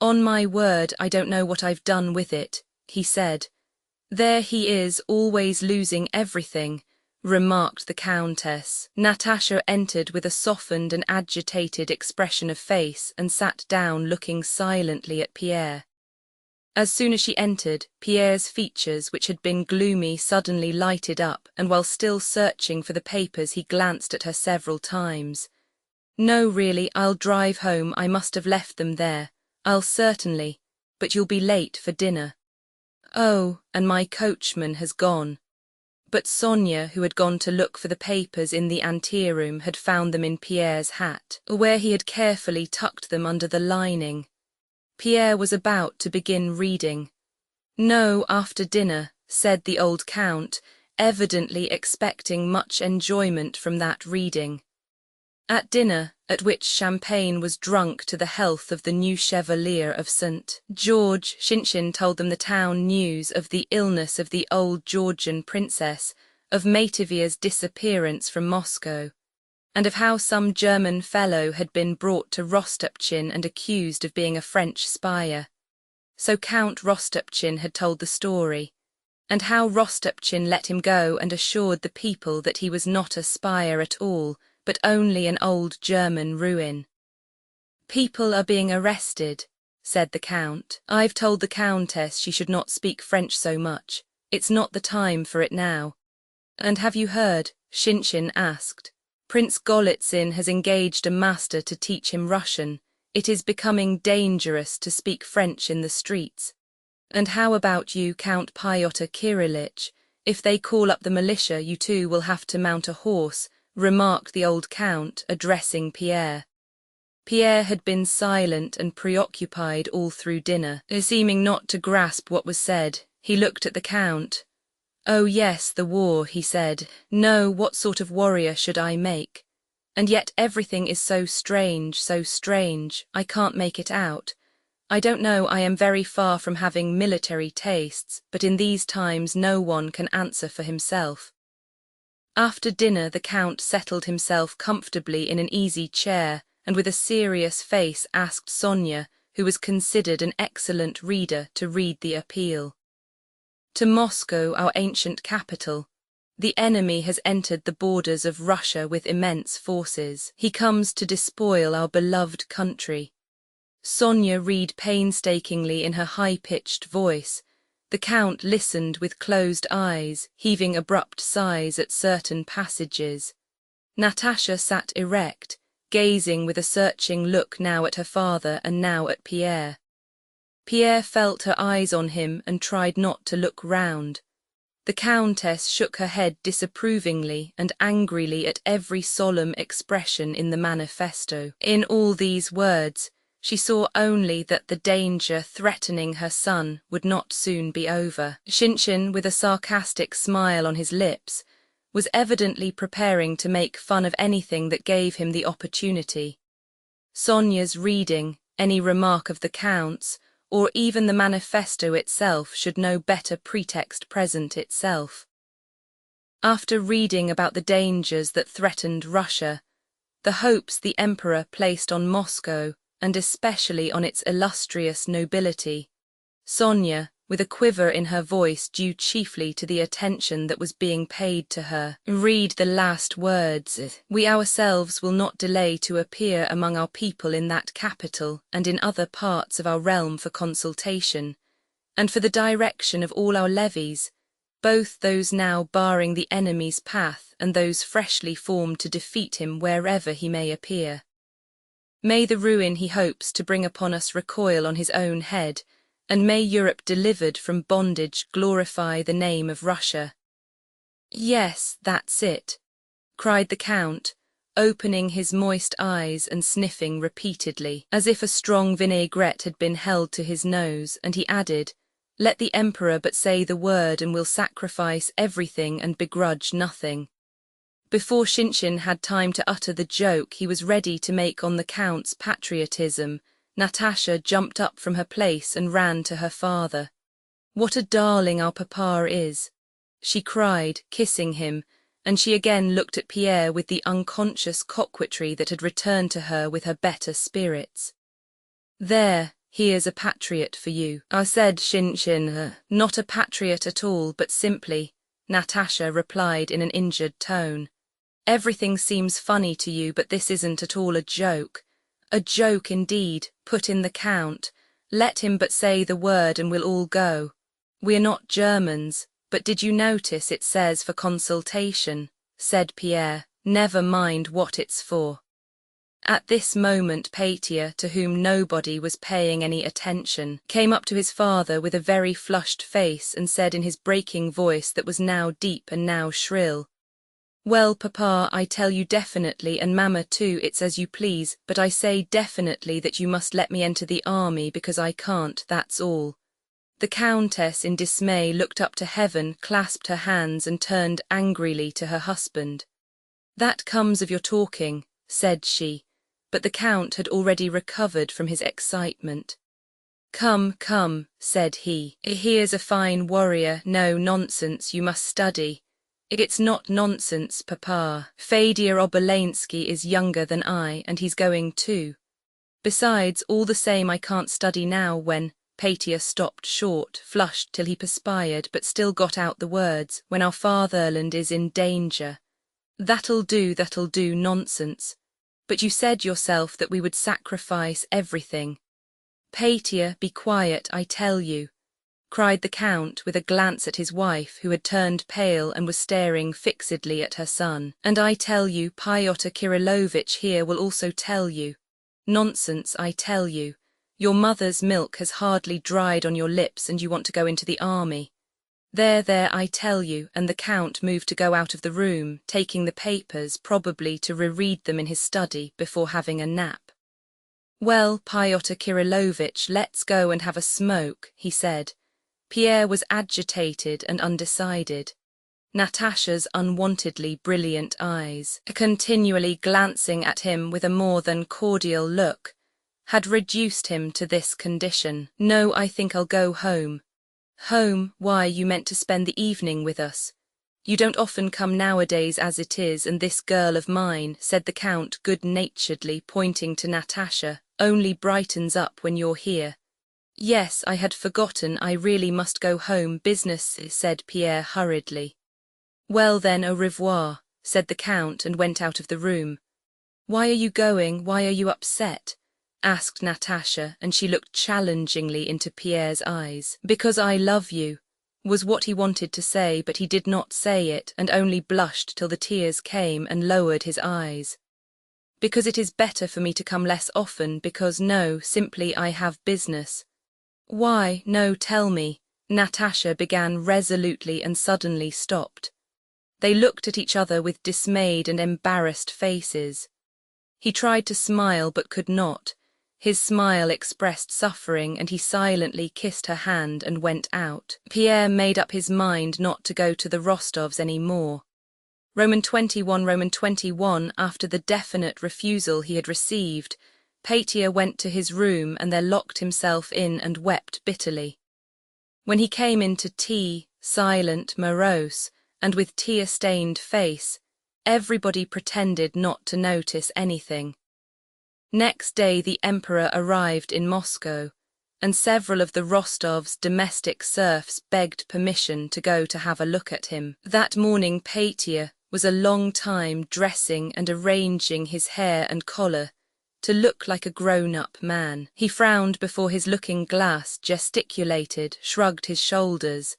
"On my word, I don't know what I've done with it," he said. "There he is, always losing everything," remarked the countess. Natasha entered with a softened and agitated expression of face and sat down looking silently at Pierre. As soon as she entered, Pierre's features, which had been gloomy, suddenly lighted up, and while still searching for the papers he glanced at her several times. "No, really, I'll drive home. I must have left them there. I'll certainly. But you'll be late for dinner." "Oh, and my coachman has gone." But Sonia, who had gone to look for the papers in the anteroom, had found them in Pierre's hat, where he had carefully tucked them under the lining. Pierre was about to begin reading. "No, after dinner," said the old count, evidently expecting much enjoyment from that reading. At dinner, at which champagne was drunk to the health of the new Chevalier of St. George, Shinshin told them the town news of the illness of the old Georgian princess, of Mativia's disappearance from Moscow, and of how some German fellow had been brought to Rostopchin and accused of being a French spy. So Count Rostopchin had told the story, and how Rostopchin let him go and assured the people that he was not a spy at all, but only an old German ruin. "People are being arrested," said the count. "I've told the countess she should not speak French so much. It's not the time for it now." "And have you heard?" Shinshin asked. "Prince Golitsyn has engaged a master to teach him Russian. It is becoming dangerous to speak French in the streets." "And how about you, Count Pyotr Kirillich? If they call up the militia, you too will have to mount a horse," remarked the old count, addressing Pierre. Pierre had been silent and preoccupied all through dinner, seeming not to grasp what was said. He looked at the count. "Oh yes, the war," he said. "No, what sort of warrior should I make? And yet everything is so strange, I can't make it out. I don't know, I am very far from having military tastes, but in these times no one can answer for himself." After dinner the count settled himself comfortably in an easy chair and with a serious face asked Sonia, who was considered an excellent reader, to read the appeal. "To Moscow, our ancient capital. The enemy has entered the borders of Russia with immense forces. He comes to despoil our beloved country. Sonia read painstakingly in her high-pitched voice. The Count listened with closed eyes, heaving abrupt sighs at certain passages. Natasha sat erect, gazing with a searching look now at her father and now at Pierre. Pierre felt her eyes on him and tried not to look round. The Countess shook her head disapprovingly and angrily at every solemn expression in the manifesto. In all these words, she saw only that the danger threatening her son would not soon be over. Shinshin, with a sarcastic smile on his lips, was evidently preparing to make fun of anything that gave him the opportunity. Sonia's reading, any remark of the Count's, or even the manifesto itself should no better pretext present itself. After reading about the dangers that threatened Russia, the hopes the Emperor placed on Moscow, and especially on its illustrious nobility, Sonia, with a quiver in her voice due chiefly to the attention that was being paid to her, read the last words. We ourselves will not delay to appear among our people in that capital and in other parts of our realm for consultation, and for the direction of all our levies, both those now barring the enemy's path and those freshly formed to defeat him wherever he may appear. May the ruin he hopes to bring upon us recoil on his own head, and may Europe delivered from bondage glorify the name of Russia. Yes, that's it, cried the Count, opening his moist eyes and sniffing repeatedly, as if a strong vinaigrette had been held to his nose, and he added, let the Emperor but say the word and we'll sacrifice everything and begrudge nothing. Before Shinshin had time to utter the joke he was ready to make on the Count's patriotism, Natasha jumped up from her place and ran to her father. What a darling our papa is, she cried, kissing him, and she again looked at Pierre with the unconscious coquetry that had returned to her with her better spirits. There, here's a patriot for you. I said Shinshin, not a patriot at all, but simply, Natasha replied in an injured tone. Everything seems funny to you, but this isn't at all a joke. A joke indeed, put in the Count. Let him but say the word and we'll all go. We're not Germans, but did you notice it says for consultation, said Pierre, never mind what it's for. At this moment Pétia, to whom nobody was paying any attention, came up to his father with a very flushed face and said in his breaking voice that was now deep and now shrill, well, Papa, I tell you definitely, and Mamma too, it's as you please, but I say definitely that you must let me enter the army because I can't, that's all. The Countess in dismay looked up to heaven, clasped her hands and turned angrily to her husband. That comes of your talking, said she, but the Count had already recovered from his excitement. Come, come, said he, here's a fine warrior, no nonsense, you must study. It's not nonsense, Papa. Fadia Obolensky is younger than I, and he's going too. Besides, all the same I can't study now when, Pétia stopped short, flushed till he perspired, but still got out the words, when our fatherland is in danger. That'll do, nonsense. But you said yourself that we would sacrifice everything. Pétia, be quiet, I tell you, cried the Count with a glance at his wife, who had turned pale and was staring fixedly at her son. And I tell you, Pyotr Kirillovitch here will also tell you. Nonsense, I tell you. Your mother's milk has hardly dried on your lips and you want to go into the army. There, I tell you, and the Count moved to go out of the room, taking the papers, probably to reread them in his study before having a nap. Well, Pyotr Kirillovitch, let's go and have a smoke, he said. Pierre was agitated and undecided. Natasha's unwontedly brilliant eyes, continually glancing at him with a more than cordial look, had reduced him to this condition. No, I think I'll go home. Home? Why, you meant to spend the evening with us. You don't often come nowadays as it is, and this girl of mine, said the Count good-naturedly, pointing to Natasha, only brightens up when you're here. Yes, I had forgotten, I really must go home, business, said Pierre hurriedly. Well then, au revoir, said the Count and went out of the room. Why are you going? Why are you upset? asked Natasha, and she looked challengingly into Pierre's eyes. Because I love you, was what he wanted to say, but he did not say it and only blushed till the tears came and lowered his eyes. Because it is better for me to come less often, because no, simply I have business. Why, no, tell me. Natasha began resolutely and suddenly stopped. They looked at each other with dismayed and embarrassed faces. He tried to smile but could not. His smile expressed suffering, and he silently kissed her hand and went out. Pierre made up his mind not to go to the Rostovs any more. Roman 21, after the definite refusal he had received, Pétya went to his room and there locked himself in and wept bitterly. When he came in to tea, silent, morose, and with tear-stained face, everybody pretended not to notice anything. Next day the emperor arrived in Moscow, and several of the Rostovs' domestic serfs begged permission to go to have a look at him. That morning Pétya was a long time dressing and arranging his hair and collar to look like a grown-up man. He frowned before his looking-glass, gesticulated, shrugged his shoulders,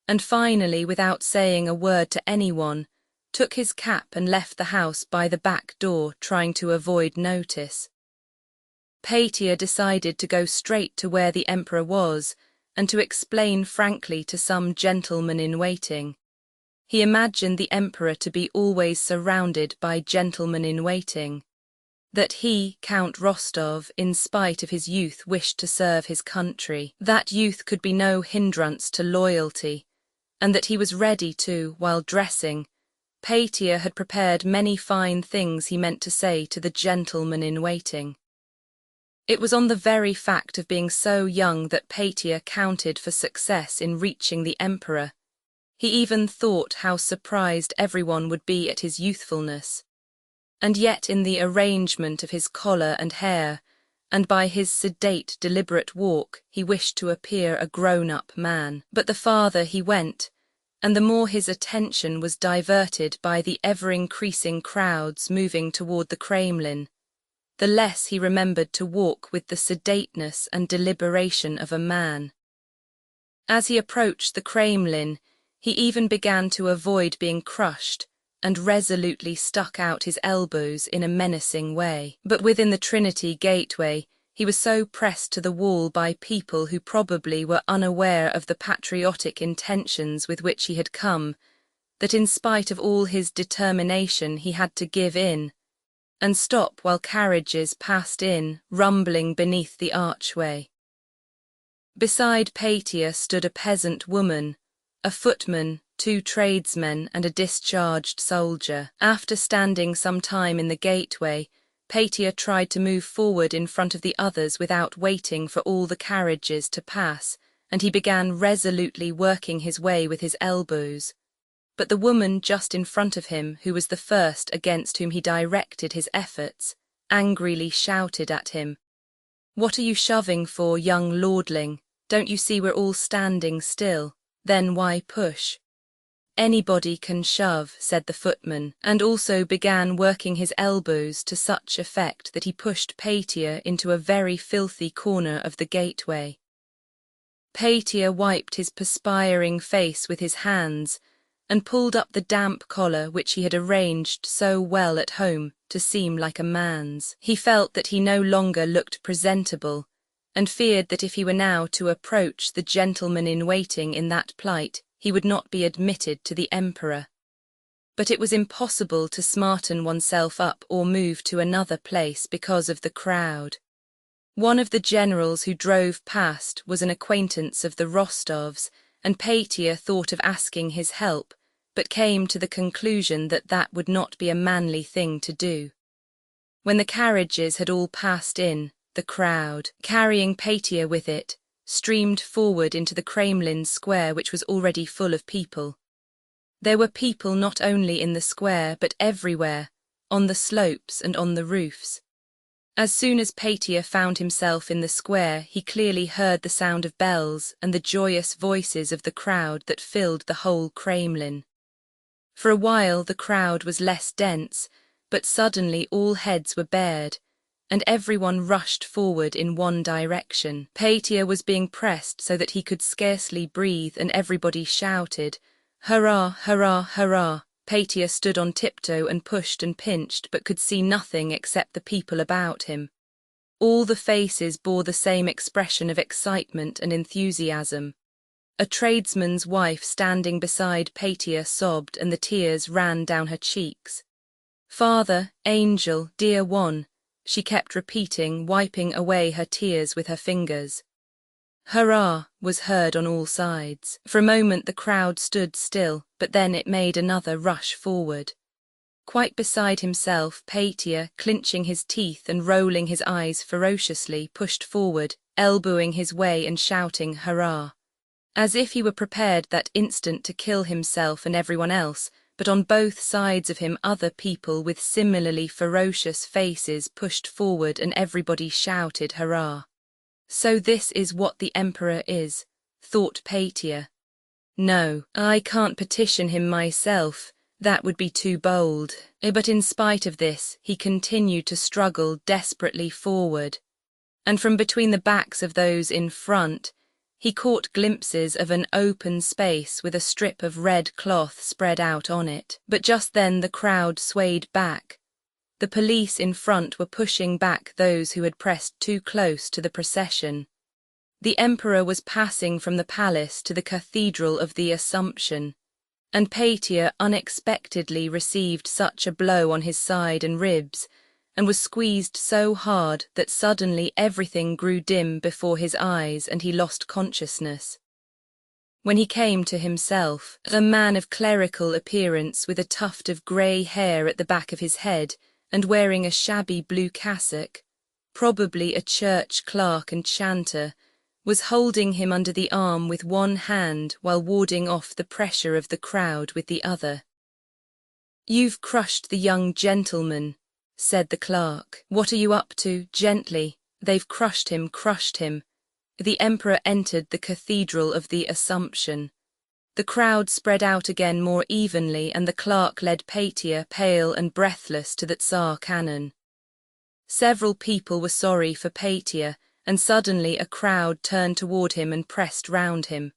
and finally, without saying a word to anyone, took his cap and left the house by the back door, trying to avoid notice. Pétya decided to go straight to where the emperor was and to explain frankly to some gentleman-in-waiting. He imagined the emperor to be always surrounded by gentlemen-in-waiting, that he, Count Rostov, in spite of his youth, wished to serve his country. That youth could be no hindrance to loyalty, and that he was ready to, while dressing, Pétya had prepared many fine things he meant to say to the gentleman-in-waiting. It was on the very fact of being so young that Pétya counted for success in reaching the emperor. He even thought how surprised everyone would be at his youthfulness. And yet in the arrangement of his collar and hair, and by his sedate, deliberate walk, he wished to appear a grown-up man. But the farther he went, and the more his attention was diverted by the ever-increasing crowds moving toward the Kremlin, the less he remembered to walk with the sedateness and deliberation of a man. As he approached the Kremlin, he even began to avoid being crushed and resolutely stuck out his elbows in a menacing way. But within the Trinity Gateway, he was so pressed to the wall by people who probably were unaware of the patriotic intentions with which he had come, that in spite of all his determination he had to give in and stop while carriages passed in, rumbling beneath the archway. Beside Pétya stood a peasant woman, a footman, 2 tradesmen, and a discharged soldier. After standing some time in the gateway, Pétya tried to move forward in front of the others without waiting for all the carriages to pass, and he began resolutely working his way with his elbows. But the woman just in front of him, who was the first against whom he directed his efforts, angrily shouted at him, "What are you shoving for, young lordling? Don't you see we're all standing still? Then why push?" "Anybody can shove," said the footman, and also began working his elbows to such effect that he pushed Pétya into a very filthy corner of the gateway. Pétya wiped his perspiring face with his hands and pulled up the damp collar which he had arranged so well at home to seem like a man's. He felt that he no longer looked presentable, and feared that if he were now to approach the gentleman-in-waiting in that plight, he would not be admitted to the emperor. But it was impossible to smarten oneself up or move to another place because of the crowd. One of the generals who drove past was an acquaintance of the Rostovs, and Pétya thought of asking his help, but came to the conclusion that that would not be a manly thing to do. When the carriages had all passed in, the crowd, carrying Pétya with it, streamed forward into the Kremlin square, which was already full of people. There were people not only in the square but everywhere, on the slopes and on the roofs. As soon as Pétya found himself in the square, he clearly heard the sound of bells and the joyous voices of the crowd that filled the whole Kremlin. For a while the crowd was less dense, but suddenly all heads were bared, and everyone rushed forward in one direction. Patia was being pressed so that he could scarcely breathe, and everybody shouted, "Hurrah, hurrah, hurrah!" Patia stood on tiptoe and pushed and pinched, but could see nothing except the people about him. All the faces bore the same expression of excitement and enthusiasm. A tradesman's wife standing beside Patia sobbed, and the tears ran down her cheeks. "Father, angel, dear one," she kept repeating, wiping away her tears with her fingers. "Hurrah!" was heard on all sides. For a moment the crowd stood still, but then it made another rush forward. Quite beside himself, Patia, clinching his teeth and rolling his eyes ferociously, pushed forward, elbowing his way and shouting "Hurrah!" as if he were prepared that instant to kill himself and everyone else, but on both sides of him other people with similarly ferocious faces pushed forward and everybody shouted "Hurrah!" So this is what the emperor is, thought Patia. No, I can't petition him myself, that would be too bold. But in spite of this, he continued to struggle desperately forward. And from between the backs of those in front, he caught glimpses of an open space with a strip of red cloth spread out on it. But just then the crowd swayed back. The police in front were pushing back those who had pressed too close to the procession. The emperor was passing from the palace to the Cathedral of the Assumption, and Patia unexpectedly received such a blow on his side and ribs, and was squeezed so hard that suddenly everything grew dim before his eyes and he lost consciousness. When he came to himself, a man of clerical appearance with a tuft of grey hair at the back of his head and wearing a shabby blue cassock, probably a church clerk and chanter, was holding him under the arm with one hand while warding off the pressure of the crowd with the other. "You've crushed the young gentleman," said the clerk. "What are you up to? Gently. They've crushed him, crushed him." The emperor entered the Cathedral of the Assumption. The crowd spread out again more evenly, and the clerk led Patia, pale and breathless, to the Tsar cannon. Several people were sorry for Patia, and suddenly a crowd turned toward him and pressed round him.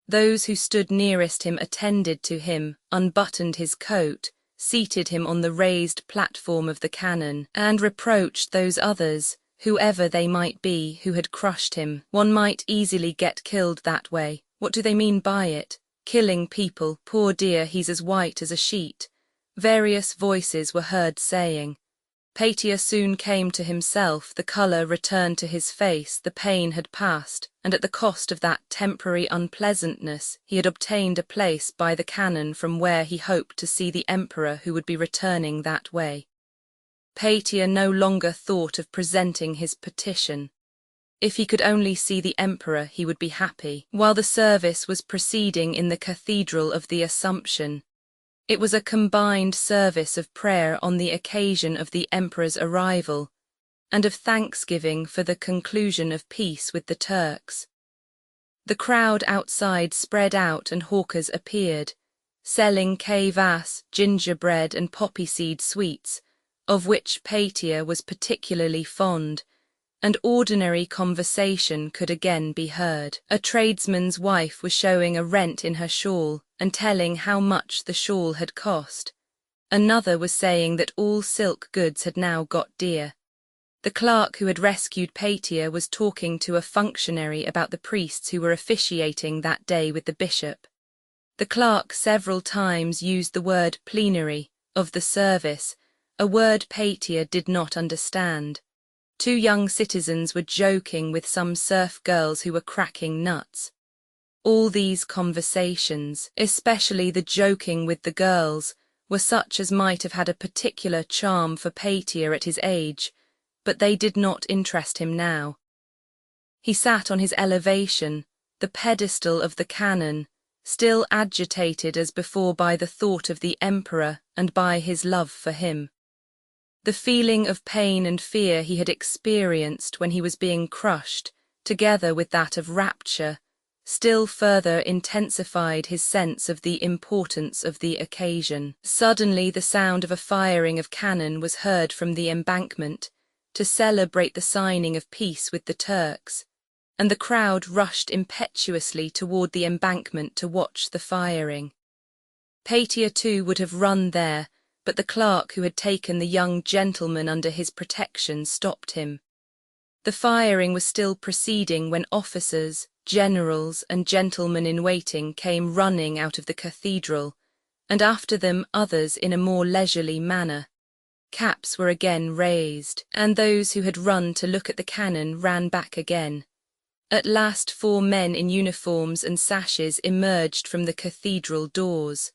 Those who stood nearest him attended to him, unbuttoned his coat, seated him on the raised platform of the cannon, and reproached those others, whoever they might be, who had crushed him. "One might easily get killed that way. What do they mean by it? Killing people, poor dear, he's as white as a sheet," various voices were heard saying. Patia soon came to himself, the colour returned to his face, the pain had passed, and at the cost of that temporary unpleasantness he had obtained a place by the cannon from where he hoped to see the emperor who would be returning that way. Patia no longer thought of presenting his petition. If he could only see the emperor he would be happy. While the service was proceeding in the Cathedral of the Assumption, it was a combined service of prayer on the occasion of the emperor's arrival, and of thanksgiving for the conclusion of peace with the Turks. The crowd outside spread out and hawkers appeared, selling kvass, gingerbread and poppy seed sweets, of which Patia was particularly fond, and ordinary conversation could again be heard. A tradesman's wife was showing a rent in her shawl and telling how much the shawl had cost. Another was saying that all silk goods had now got dear. The clerk who had rescued Patia was talking to a functionary about the priests who were officiating that day with the bishop. The clerk several times used the word plenary of the service, a word Patia did not understand. Two young citizens were joking with some serf girls who were cracking nuts. All these conversations, especially the joking with the girls, were such as might have had a particular charm for Patia at his age, but they did not interest him now. He sat on his elevation, the pedestal of the cannon, still agitated as before by the thought of the emperor and by his love for him. The feeling of pain and fear he had experienced when he was being crushed, together with that of rapture, still further intensified his sense of the importance of the occasion. Suddenly the sound of a firing of cannon was heard from the embankment. to celebrate the signing of peace with the Turks, and the crowd rushed impetuously toward the embankment to watch the firing. Pétia too would have run there, but the clerk who had taken the young gentleman under his protection stopped him. The firing was still proceeding when officers, generals, and gentlemen-in-waiting came running out of the cathedral, and after them others in a more leisurely manner. Caps were again raised, and those who had run to look at the cannon ran back again. At last 4 men in uniforms and sashes emerged from the cathedral doors.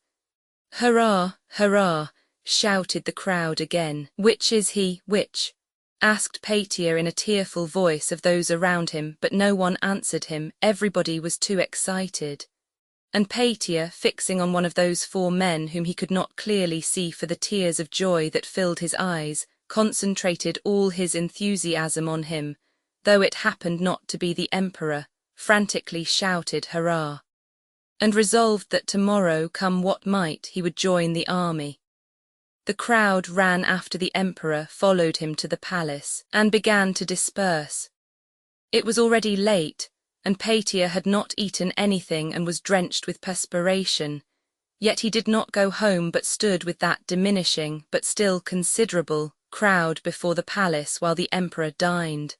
"Hurrah, hurrah!" shouted the crowd again. "Which is he, which?" asked Pétia in a tearful voice of those around him, but no one answered him. Everybody was too excited. And Pétia, fixing on one of those 4 men whom he could not clearly see for the tears of joy that filled his eyes, concentrated all his enthusiasm on him, though it happened not to be the emperor, frantically shouted hurrah, and resolved that tomorrow, come what might, he would join the army. The crowd ran after the emperor, followed him to the palace, and began to disperse. It was already late, and Pétia had not eaten anything and was drenched with perspiration, yet he did not go home but stood with that diminishing, but still considerable, crowd before the palace while the emperor dined,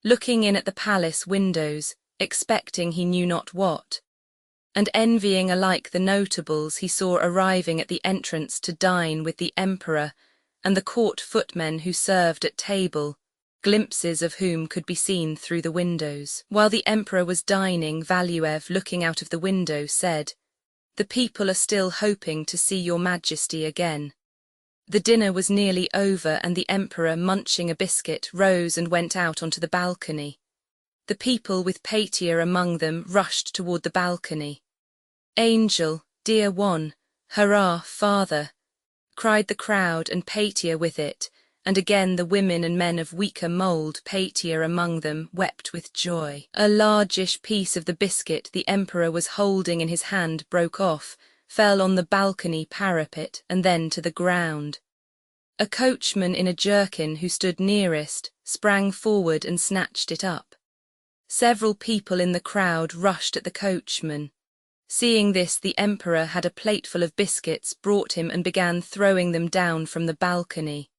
looking in at the palace windows, expecting he knew not what, and envying alike the notables he saw arriving at the entrance to dine with the emperor, and the court footmen who served at table, glimpses of whom could be seen through the windows. While the emperor was dining, Valuev, looking out of the window, said, "The people are still hoping to see your majesty again." The dinner was nearly over, and the emperor, munching a biscuit, rose and went out onto the balcony. The people, with Pétia among them, rushed toward the balcony. "Angel, dear one, hurrah, father!" cried the crowd, and Pétia with it, and again the women and men of weaker mould, Pétia among them, wept with joy. A largish piece of the biscuit the emperor was holding in his hand broke off, fell on the balcony parapet, and then to the ground. A coachman in a jerkin who stood nearest sprang forward and snatched it up. Several people in the crowd rushed at the coachman. Seeing this, the emperor had a plateful of biscuits brought him and began throwing them down from the balcony.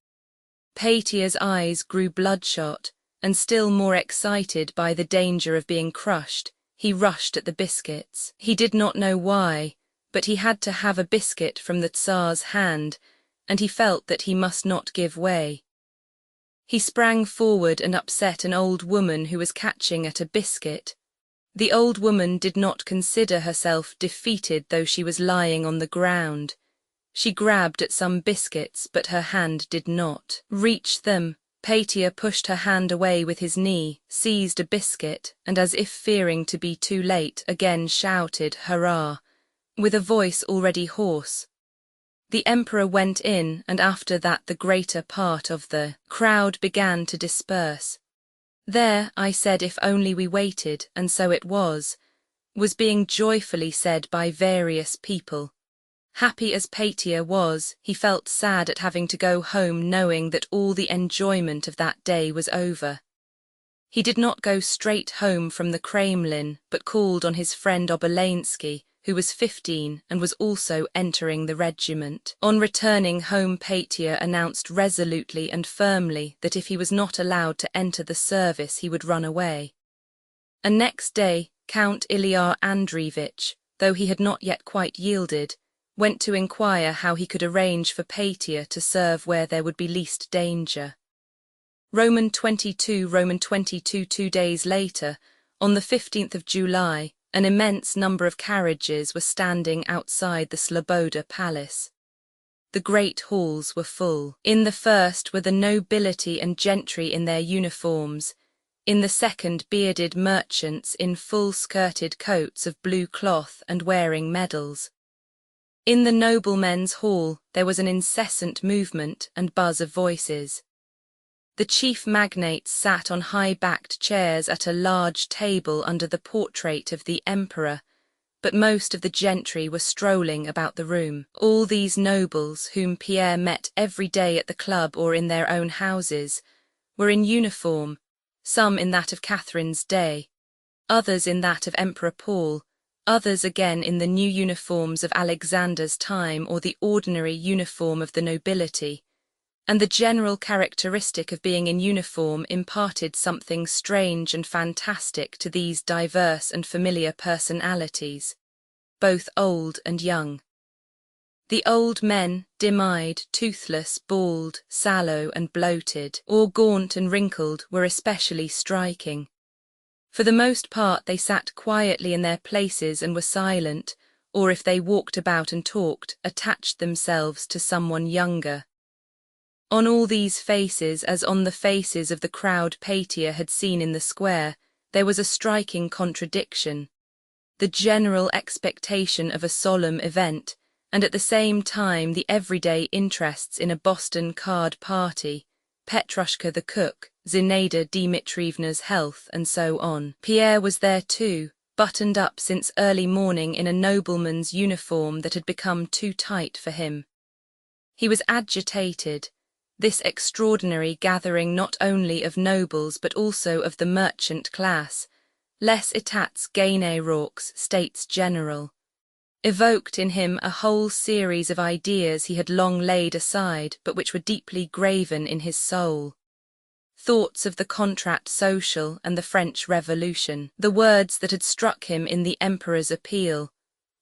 Pétia's eyes grew bloodshot, and still more excited by the danger of being crushed, he rushed at the biscuits. He did not know why, but he had to have a biscuit from the Tsar's hand, and he felt that he must not give way. He sprang forward and upset an old woman who was catching at a biscuit. The old woman did not consider herself defeated, though she was lying on the ground. She grabbed at some biscuits, but her hand did not reach them. Pétia pushed her hand away with his knee, seized a biscuit, and as if fearing to be too late, again shouted hurrah, with a voice already hoarse. The emperor went in, and after that the greater part of the crowd began to disperse. "There," I said, "if only we waited," and so it was being joyfully said by various people. Happy as Pétia was, he felt sad at having to go home knowing that all the enjoyment of that day was over. He did not go straight home from the Kremlin, but called on his friend Obolensky, who was 15 and was also entering the regiment. On returning home, Pétia announced resolutely and firmly that if he was not allowed to enter the service, he would run away. And next day, Count Ilyar Andreevich, though he had not yet quite yielded, went to inquire how he could arrange for Pétia to serve where there would be least danger. Roman 22 2 days later, on the 15th of July, an immense number of carriages were standing outside the Sloboda Palace. The great halls were full. In the first were the nobility and gentry in their uniforms, in the second bearded merchants in full-skirted coats of blue cloth and wearing medals. In the noblemen's hall there was an incessant movement and buzz of voices. The chief magnates sat on high-backed chairs at a large table under the portrait of the emperor, but most of the gentry were strolling about the room. All these nobles, whom Pierre met every day at the club or in their own houses, were in uniform, some in that of Catherine's day, others in that of Emperor Paul, others again in the new uniforms of Alexander's time or the ordinary uniform of the nobility, and the general characteristic of being in uniform imparted something strange and fantastic to these diverse and familiar personalities, both old and young. The old men, dim-eyed, toothless, bald, sallow and bloated, or gaunt and wrinkled, were especially striking. For the most part they sat quietly in their places and were silent, or if they walked about and talked, attached themselves to someone younger. On all these faces, as on the faces of the crowd Paetia had seen in the square, there was a striking contradiction. The general expectation of a solemn event, and at the same time the everyday interests in a Boston card party, Petrushka the cook, Zinaida Dmitrievna's health, and so on. Pierre was there too, buttoned up since early morning in a nobleman's uniform that had become too tight for him. He was agitated, this extraordinary gathering not only of nobles but also of the merchant class, les etats gaine raux, States General, evoked in him a whole series of ideas he had long laid aside but which were deeply graven in his soul. Thoughts of the contrat social and the French Revolution, the words that had struck him in the Emperor's appeal,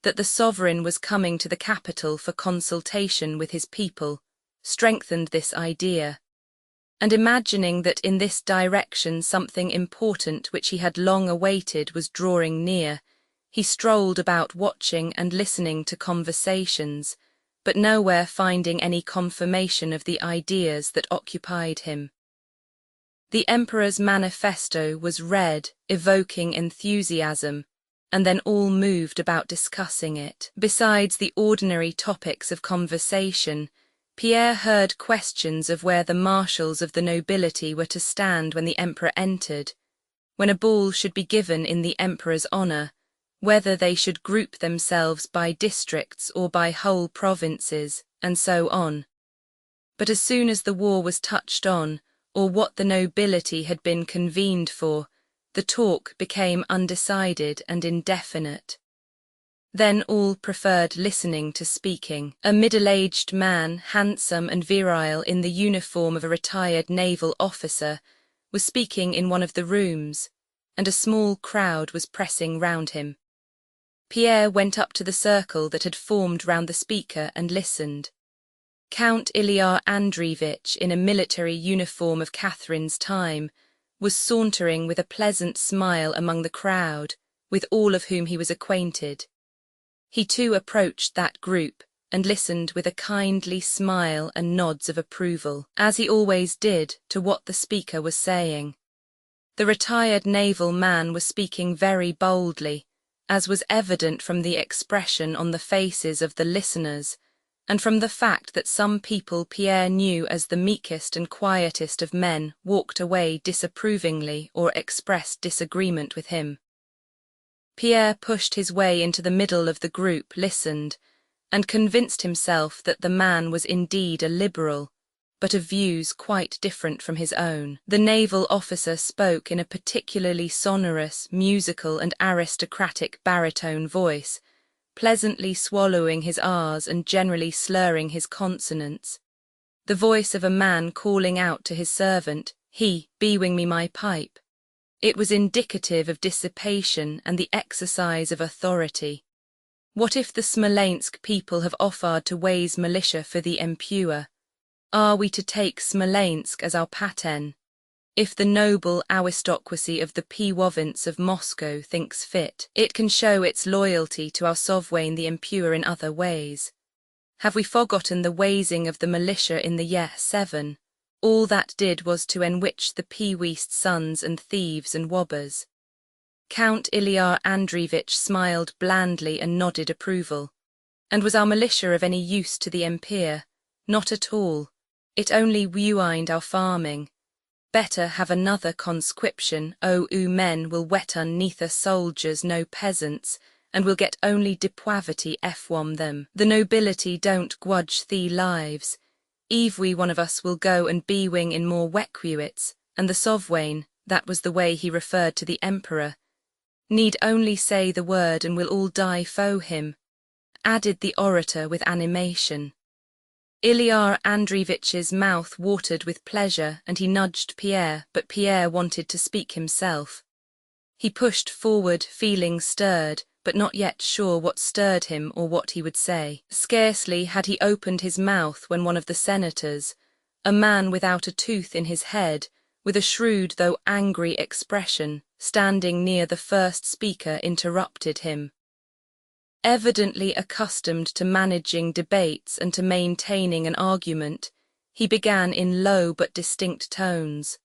that the sovereign was coming to the capital for consultation with his people, strengthened this idea, and imagining that in this direction something important which he had long awaited was drawing near, he strolled about watching and listening to conversations, but nowhere finding any confirmation of the ideas that occupied him. The Emperor's manifesto was read, evoking enthusiasm, and then all moved about discussing it. Besides the ordinary topics of conversation, Pierre heard questions of where the marshals of the nobility were to stand when the Emperor entered, when a ball should be given in the Emperor's honor, whether they should group themselves by districts or by whole provinces, and so on. But as soon as the war was touched on, or what the nobility had been convened for, the talk became undecided and indefinite. Then all preferred listening to speaking. A middle-aged man, handsome and virile in the uniform of a retired naval officer, was speaking in one of the rooms, and a small crowd was pressing round him. Pierre went up to the circle that had formed round the speaker and listened. Count Ilyar Andreevich, in a military uniform of Catherine's time, was sauntering with a pleasant smile among the crowd, with all of whom he was acquainted. He too approached that group, and listened with a kindly smile and nods of approval, as he always did, to what the speaker was saying. The retired naval man was speaking very boldly, as was evident from the expression on the faces of the listeners, and from the fact that some people Pierre knew as the meekest and quietest of men walked away disapprovingly or expressed disagreement with him. Pierre pushed his way into the middle of the group, listened, and convinced himself that the man was indeed a liberal, but of views quite different from his own. The naval officer spoke in a particularly sonorous, musical and aristocratic baritone voice, pleasantly swallowing his R's and generally slurring his consonants. The voice of a man calling out to his servant, "He, bewing me my pipe." It was indicative of dissipation and the exercise of authority. What if the Smolensk people have offered to raise militia for the Emperor? Are we to take Smolensk as our paten? If the noble aristocracy of the Piwovins of Moscow thinks fit, it can show its loyalty to our sovereign the Emperor in other ways. Have we forgotten the raising of the militia in the year 7? All that did was to enrich the Piwist sons and thieves and robbers. Count Ilyar Andreevich smiled blandly and nodded approval. And was our militia of any use to the Emperor? Not at all. It only ruined our farming. Better have another conscription, men will wet neither soldiers no peasants, and will get only depravity from them. The nobility don't grudge the lives. Every one of us will go and bewing in more requisites, and the Sovwain, that was the way he referred to the emperor, need only say the word and we'll all die fo him, added the orator with animation. Ilyar Andreevich's mouth watered with pleasure and he nudged Pierre, but Pierre wanted to speak himself. He pushed forward, feeling stirred, but not yet sure what stirred him or what he would say. Scarcely had he opened his mouth when one of the senators, a man without a tooth in his head, with a shrewd though angry expression, standing near the first speaker, interrupted him. Evidently accustomed to managing debates and to maintaining an argument, he began in low but distinct tones.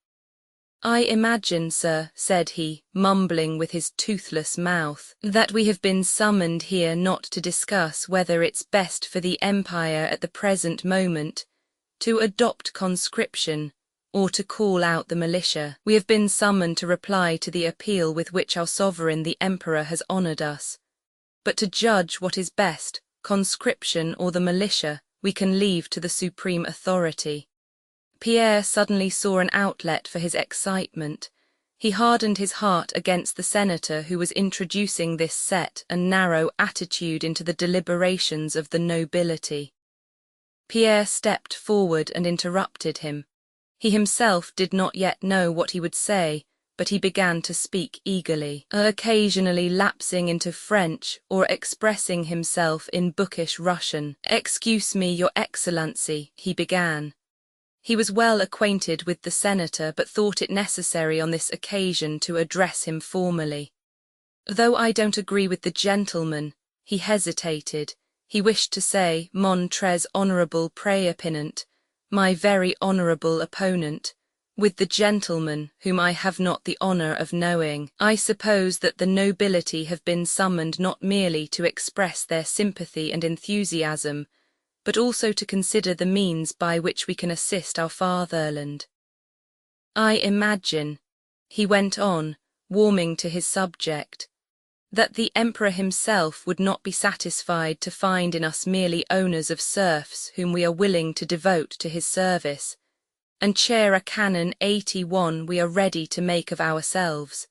"I imagine, sir," said he, mumbling with his toothless mouth, "that we have been summoned here not to discuss whether it's best for the empire at the present moment to adopt conscription or to call out the militia. We have been summoned to reply to the appeal with which our sovereign the emperor has honored us. But to judge what is best, conscription or the militia, we can leave to the supreme authority." Pierre suddenly saw an outlet for his excitement. He hardened his heart against the senator who was introducing this set and narrow attitude into the deliberations of the nobility. Pierre stepped forward and interrupted him. He himself did not yet know what he would say, but he began to speak eagerly, occasionally lapsing into French or expressing himself in bookish Russian. "Excuse me, Your Excellency," he began. He was well acquainted with the senator, but thought it necessary on this occasion to address him formally. "Though I don't agree with the gentleman," he hesitated. He wished to say, "Mon très honorable préopponent," my very honorable opponent, with the gentleman whom I have not the honor of knowing. I suppose that the nobility have been summoned not merely to express their sympathy and enthusiasm, but also to consider the means by which we can assist our fatherland. I imagine," he went on, warming to his subject, "that the emperor himself would not be satisfied to find in us merely owners of serfs whom we are willing to devote to his service, and chair a canon 81 we are ready to make of ourselves,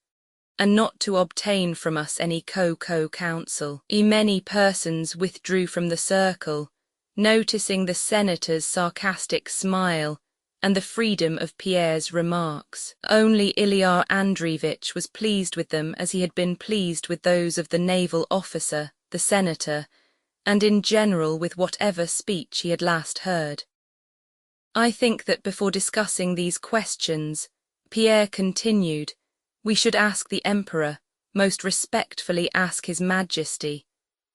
and not to obtain from us any counsel." Many persons withdrew from the circle, noticing the senator's sarcastic smile and the freedom of Pierre's remarks. Only Ilyar Andreevich was pleased with them as he had been pleased with those of the naval officer, the senator, and in general with whatever speech he had last heard. "I think that before discussing these questions," Pierre continued, "we should ask the emperor, most respectfully ask his majesty,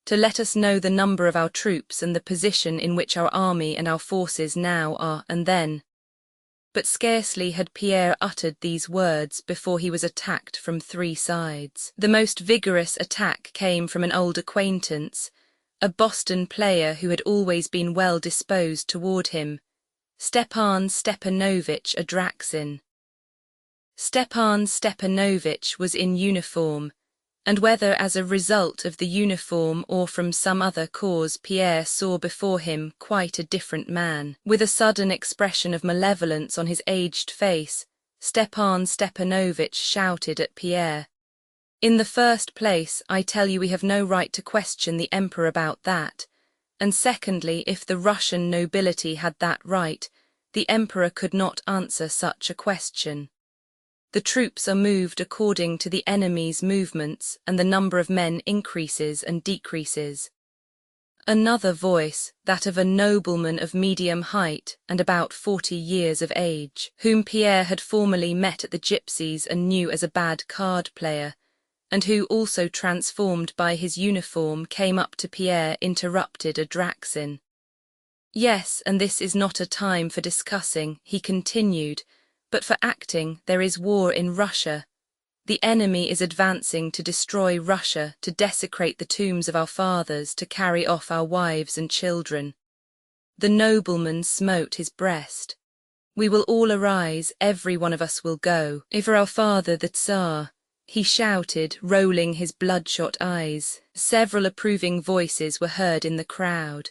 to let us know the number of our troops and the position in which our army and our forces now are, and then—" But scarcely had Pierre uttered these words before he was attacked from 3 sides. The most vigorous attack came from an old acquaintance, a Boston player who had always been well disposed toward him, Stepan Stepanovich Adraxin. Stepan Stepanovich was in uniform, and whether as a result of the uniform or from some other cause, Pierre saw before him quite a different man. With a sudden expression of malevolence on his aged face, Stepan Stepanovich shouted at Pierre, "In the first place, I tell you we have no right to question the emperor about that, and secondly, if the Russian nobility had that right, the emperor could not answer such a question. The troops are moved according to the enemy's movements, and the number of men increases and decreases." Another voice, that of a nobleman of medium height and about 40 years of age, whom Pierre had formerly met at the gypsies and knew as a bad card player, and who, also transformed by his uniform, came up to Pierre, interrupted Adraxin. "Yes, and this is not a time for discussing," he continued, "but for acting. There is war in Russia. The enemy is advancing to destroy Russia, to desecrate the tombs of our fathers, to carry off our wives and children." The nobleman smote his breast. "We will all arise, every one of us will go. For our father the Tsar," he shouted, rolling his bloodshot eyes. Several approving voices were heard in the crowd.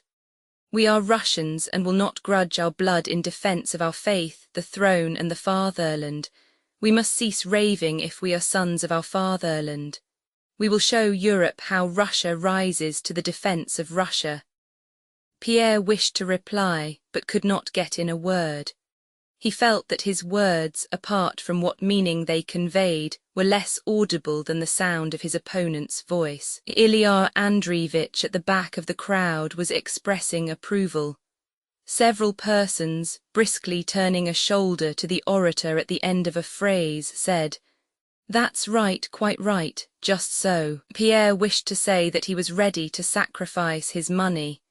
"We are Russians and will not grudge our blood in defense of our faith, the throne and the fatherland. We must cease raving if we are sons of our fatherland. We will show Europe how Russia rises to the defense of Russia. Pierre wished to reply, but could not get in a word. He felt that his words, apart from what meaning they conveyed, were less audible than the sound of his opponent's voice. Ilyar Andreevich at the back of the crowd was expressing approval. Several persons, briskly turning a shoulder to the orator at the end of a phrase, said, "That's right, quite right, just so." Pierre wished to say that he was ready to sacrifice his money,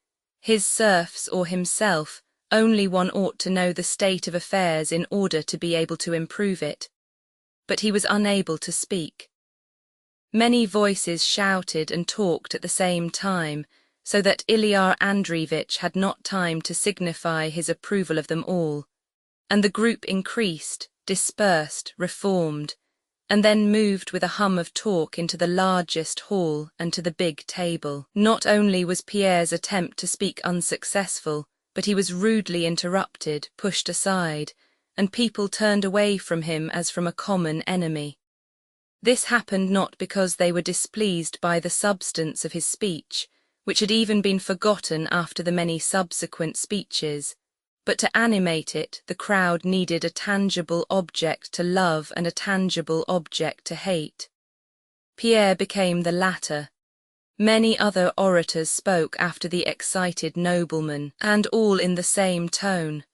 his serfs or himself. Only one ought to know the state of affairs in order to be able to improve it. But he was unable to speak. Many voices shouted and talked at the same time, so that Ilyar Andreevich had not time to signify his approval of them all, and the group increased, dispersed, reformed, and then moved with a hum of talk into the largest hall and to the big table. Not only was Pierre's attempt to speak unsuccessful, but he was rudely interrupted, pushed aside, and people turned away from him as from a common enemy. This happened not because they were displeased by the substance of his speech, which had even been forgotten after the many subsequent speeches, but to animate it, the crowd needed a tangible object to love and a tangible object to hate. Pierre became the latter. Many other orators spoke after the excited nobleman, and all in the same tone.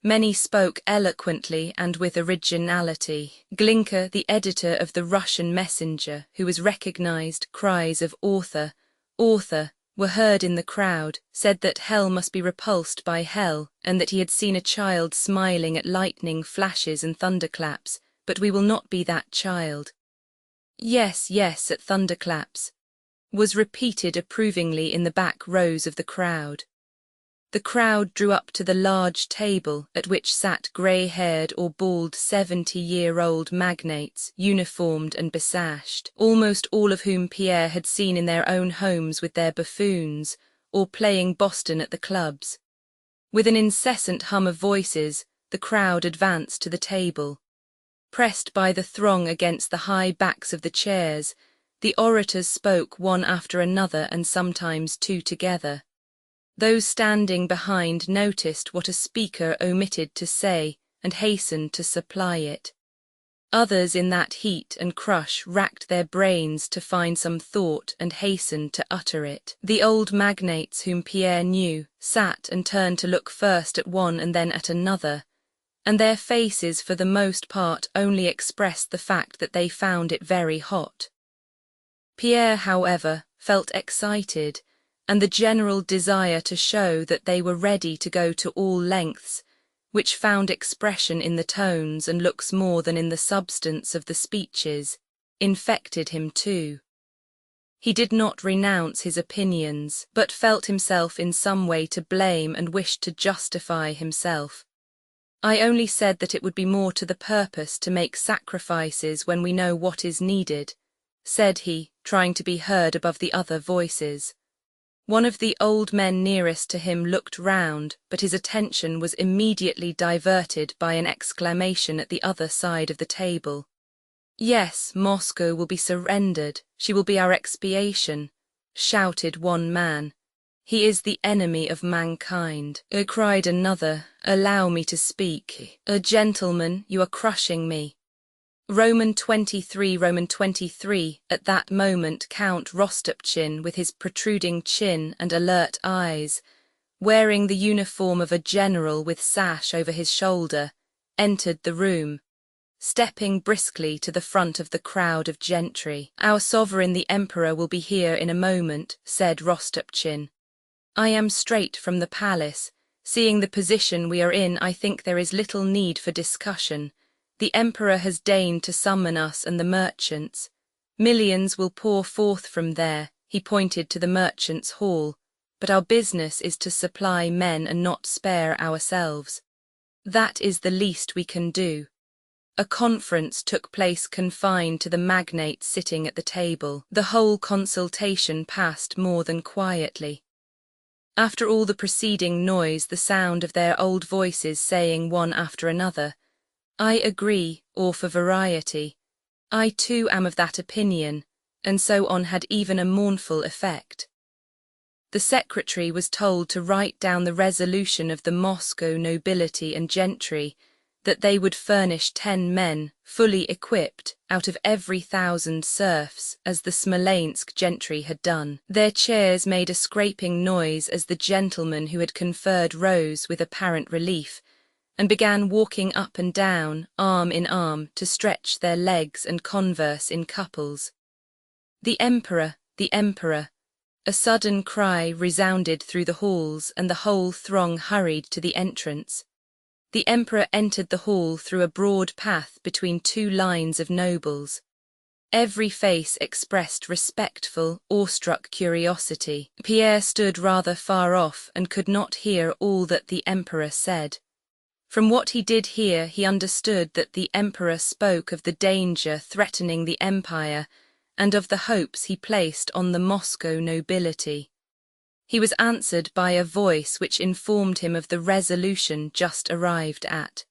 Many spoke eloquently and with originality. Glinka, the editor of the Russian Messenger, who was recognized cries of "Author, author," were heard in the crowd, said that hell must be repulsed by hell, and that he had seen a child smiling at lightning flashes and thunderclaps, but we will not be that child. "Yes, yes, at thunderclaps," was repeated approvingly in the back rows of the crowd. The crowd drew up to the large table at which sat grey-haired or bald 70-year-old magnates, uniformed and besashed, almost all of whom Pierre had seen in their own homes with their buffoons, or playing Boston at the clubs. With an incessant hum of voices, the crowd advanced to the table. Pressed by the throng against the high backs of the chairs, the orators spoke one after another and sometimes two together. Those standing behind noticed what a speaker omitted to say and hastened to supply it. Others in that heat and crush racked their brains to find some thought and hastened to utter it. The old magnates whom Pierre knew sat and turned to look first at one and then at another, and their faces for the most part only expressed the fact that they found it very hot. Pierre, however, felt excited, and the general desire to show that they were ready to go to all lengths, which found expression in the tones and looks more than in the substance of the speeches, infected him too. He did not renounce his opinions, but felt himself in some way to blame and wished to justify himself. "I only said that it would be more to the purpose to make sacrifices when we know what is needed," said he, trying to be heard above the other voices. One of the old men nearest to him looked round, but his attention was immediately diverted by an exclamation at the other side of the table. "Yes, Moscow will be surrendered, she will be our expiation," shouted one man. "He is the enemy of mankind," cried another. "Allow me to speak. Gentlemen, you are crushing me." Roman 23. At that moment Count Rostopchin, with his protruding chin and alert eyes, wearing the uniform of a general with sash over his shoulder, entered the room, stepping briskly to the front of the crowd of gentry. "Our sovereign the Emperor will be here in a moment," said Rostopchin. "I am straight from the palace. Seeing the position we are in, I think there is little need for discussion. The Emperor has deigned to summon us and the merchants. Millions will pour forth from there," he pointed to the merchants' hall, "but our business is to supply men and not spare ourselves. That is the least we can do." A conference took place confined to the magnates sitting at the table. The whole consultation passed more than quietly. After all the preceding noise, the sound of their old voices saying one after another, I agree, or for variety. I too am of that opinion, and so on had even a mournful effect. The secretary was told to write down the resolution of the Moscow nobility and gentry, that they would furnish 10 men, fully equipped, out of every 1,000 serfs, as the Smolensk gentry had done. Their chairs made a scraping noise as the gentleman who had conferred rose with apparent relief, and began walking up and down, arm in arm, to stretch their legs and converse in couples. The Emperor, the Emperor! A sudden cry resounded through the halls, and the whole throng hurried to the entrance. The Emperor entered the hall through a broad path between 2 lines of nobles. Every face expressed respectful, awestruck curiosity. Pierre stood rather far off and could not hear all that the Emperor said. From what he did hear, he understood that the Emperor spoke of the danger threatening the empire and of the hopes he placed on the Moscow nobility. He was answered by a voice which informed him of the resolution just arrived at.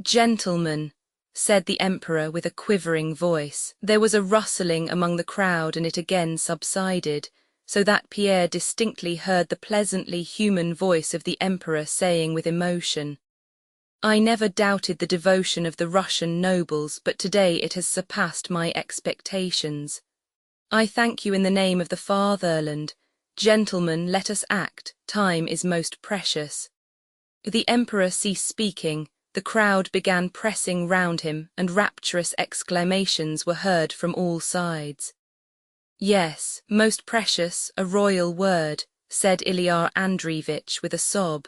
"Gentlemen," said the Emperor with a quivering voice. There was a rustling among the crowd and it again subsided, so that Pierre distinctly heard the pleasantly human voice of the Emperor saying with emotion, "I never doubted the devotion of the Russian nobles, but today it has surpassed my expectations. I thank you in the name of the fatherland. Gentlemen, let us act, time is most precious." The Emperor ceased speaking, the crowd began pressing round him, and rapturous exclamations were heard from all sides. "Yes, most precious, a royal word," said Ilyar Andreevich with a sob.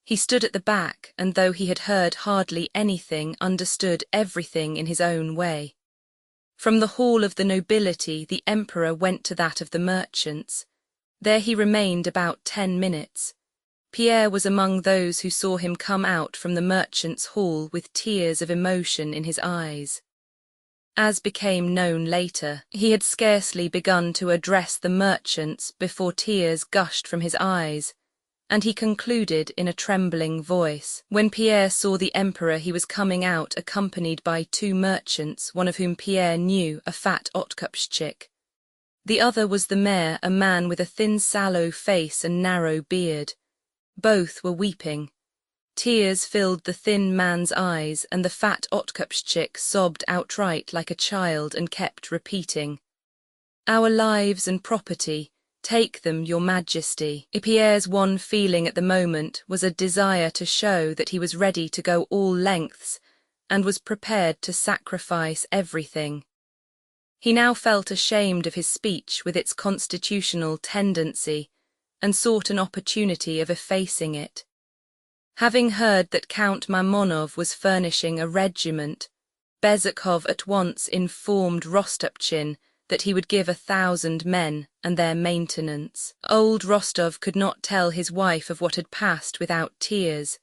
He stood at the back, and though he had heard hardly anything, understood everything in his own way. From the hall of the nobility, the Emperor went to that of the merchants. There he remained about 10 minutes. Pierre was among those who saw him come out from the merchants' hall with tears of emotion in his eyes. As became known later, he had scarcely begun to address the merchants before tears gushed from his eyes, and he concluded in a trembling voice. When Pierre saw the Emperor, he was coming out accompanied by 2 merchants, one of whom Pierre knew, a fat Otkupschik. The other was the mayor, a man with a thin sallow face and narrow beard. Both were weeping. Tears filled the thin man's eyes, and the fat Otkupschik sobbed outright like a child and kept repeating, "Our lives and property, take them, your majesty." Pierre's one feeling at the moment was a desire to show that he was ready to go all lengths and was prepared to sacrifice everything. He now felt ashamed of his speech with its constitutional tendency and sought an opportunity of effacing it. Having heard that Count Mamonov was furnishing a regiment, Bezukhov at once informed Rostopchin that he would give 1,000 men and their maintenance. Old Rostov could not tell his wife of what had passed without tears,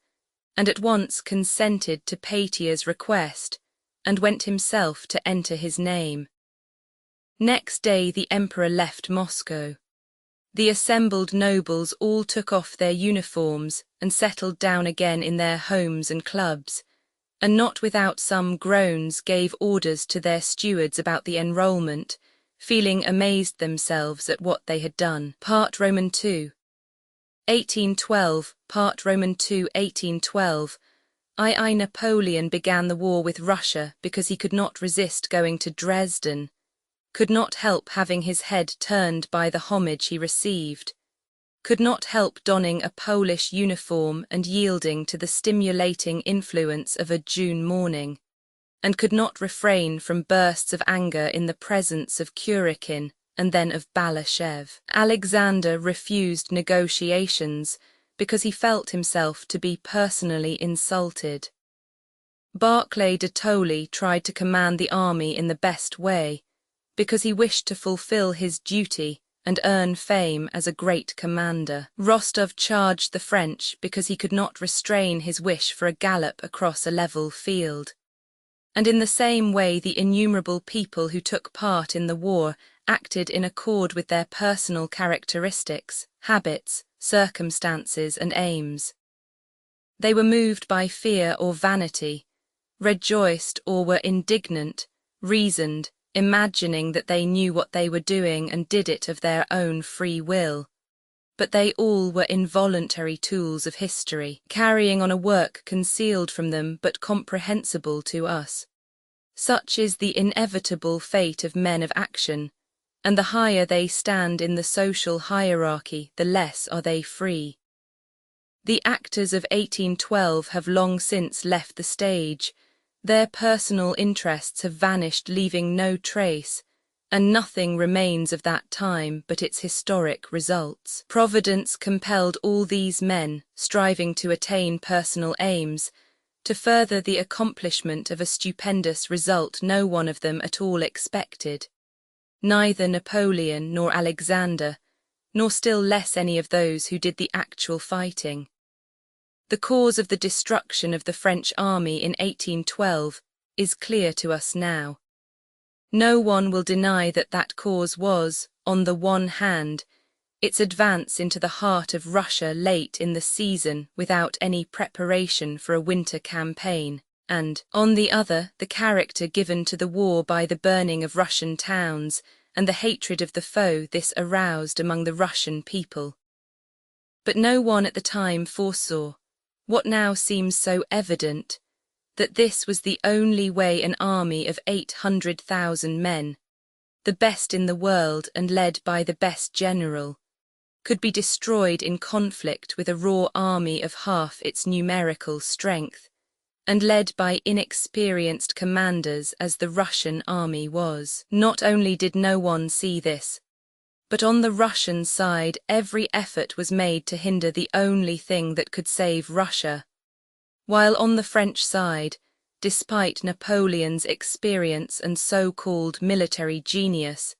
and at once consented to Petya's request, and went himself to enter his name. Next day the Emperor left Moscow. The assembled nobles all took off their uniforms and settled down again in their homes and clubs, and not without some groans gave orders to their stewards about the enrolment, feeling amazed themselves at what they had done. Part Roman II. 1812, Part Roman II, 1812. I Napoleon began the war with Russia because he could not resist going to Dresden, could not help having his head turned by the homage he received, could not help donning a Polish uniform and yielding to the stimulating influence of a June morning, and could not refrain from bursts of anger in the presence of Kurykin and then of Balashev. Alexander refused negotiations because he felt himself to be personally insulted. Barclay de Tolly tried to command the army in the best way, because he wished to fulfill his duty and earn fame as a great commander. Rostov charged the French because he could not restrain his wish for a gallop across a level field. And in the same way the innumerable people who took part in the war acted in accord with their personal characteristics, habits, circumstances, and aims. They were moved by fear or vanity, rejoiced or were indignant, reasoned, imagining that they knew what they were doing and did it of their own free will. But they all were involuntary tools of history, carrying on a work concealed from them but comprehensible to us. Such is the inevitable fate of men of action, and the higher they stand in the social hierarchy, the less are they free. The actors of 1812 have long since left the stage. Their personal interests have vanished, leaving no trace, and nothing remains of that time but its historic results. Providence compelled all these men, striving to attain personal aims, to further the accomplishment of a stupendous result no one of them at all expected. Neither Napoleon nor Alexander, nor still less any of those who did the actual fighting. The cause of the destruction of the French army in 1812 is clear to us now. No one will deny that that cause was, on the one hand, its advance into the heart of Russia late in the season without any preparation for a winter campaign, and, on the other, the character given to the war by the burning of Russian towns and the hatred of the foe this aroused among the Russian people. But no one at the time foresaw, what now seems so evident, that this was the only way an army of 800,000 men, the best in the world and led by the best general, could be destroyed in conflict with a raw army of half its numerical strength, and led by inexperienced commanders as the Russian army was. Not only did no one see this, but on the Russian side every effort was made to hinder the only thing that could save Russia, while on the French side, despite Napoleon's experience and so-called military genius,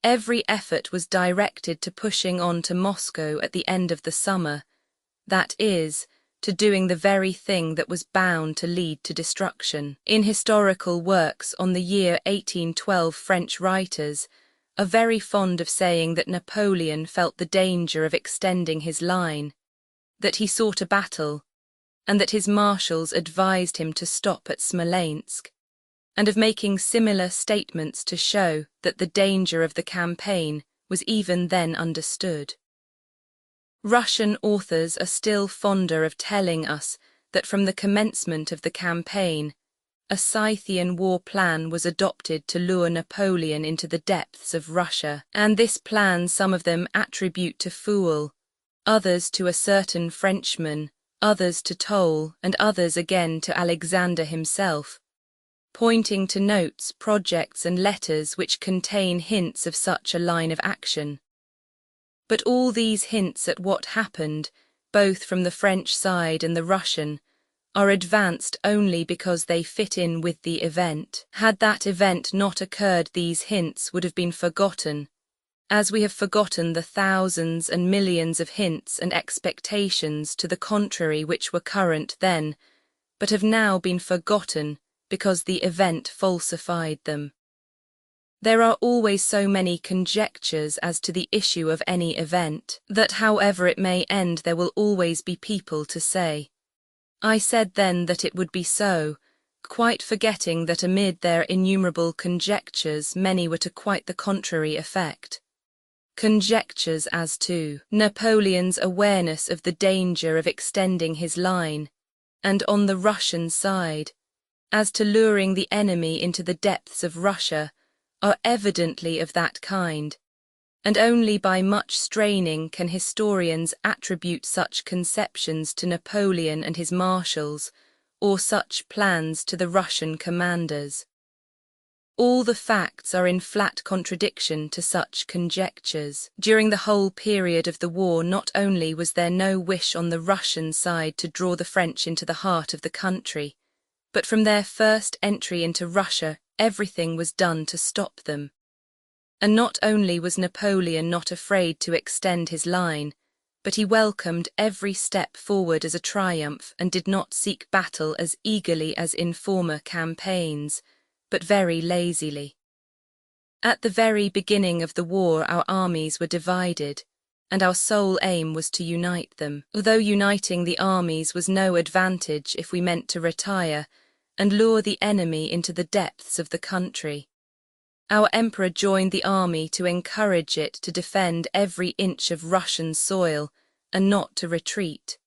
every effort was directed to pushing on to Moscow at the end of the summer, that is, to doing the very thing that was bound to lead to destruction. In historical works on the year 1812, French writers are very fond of saying that Napoleon felt the danger of extending his line, that he sought a battle, and that his marshals advised him to stop at Smolensk, and of making similar statements to show that the danger of the campaign was even then understood. Russian authors are still fonder of telling us that from the commencement of the campaign, a Scythian war plan was adopted to lure Napoleon into the depths of Russia, and this plan some of them attribute to Fool, others to a certain Frenchman, others to Toll, and others again to Alexander himself, pointing to notes, projects, and letters which contain hints of such a line of action. But all these hints at what happened, both from the French side and the Russian, are advanced only because they fit in with the event. Had that event not occurred, these hints would have been forgotten, as we have forgotten the thousands and millions of hints and expectations to the contrary which were current then, but have now been forgotten because the event falsified them. There are always so many conjectures as to the issue of any event, that however it may end there will always be people to say, "I said then that it would be so," quite forgetting that amid their innumerable conjectures many were to quite the contrary effect. Conjectures as to Napoleon's awareness of the danger of extending his line, and on the Russian side, as to luring the enemy into the depths of Russia, are evidently of that kind, and only by much straining can historians attribute such conceptions to Napoleon and his marshals, or such plans to the Russian commanders. All the facts are in flat contradiction to such conjectures. During the whole period of the war, not only was there no wish on the Russian side to draw the French into the heart of the country, but from their first entry into Russia, everything was done to stop them. And not only was Napoleon not afraid to extend his line, but he welcomed every step forward as a triumph and did not seek battle as eagerly as in former campaigns, but very lazily. At the very beginning of the war our armies were divided, and our sole aim was to unite them. Although uniting the armies was no advantage if we meant to retire, and lure the enemy into the depths of the country. Our emperor joined the army to encourage it to defend every inch of Russian soil and not to retreat.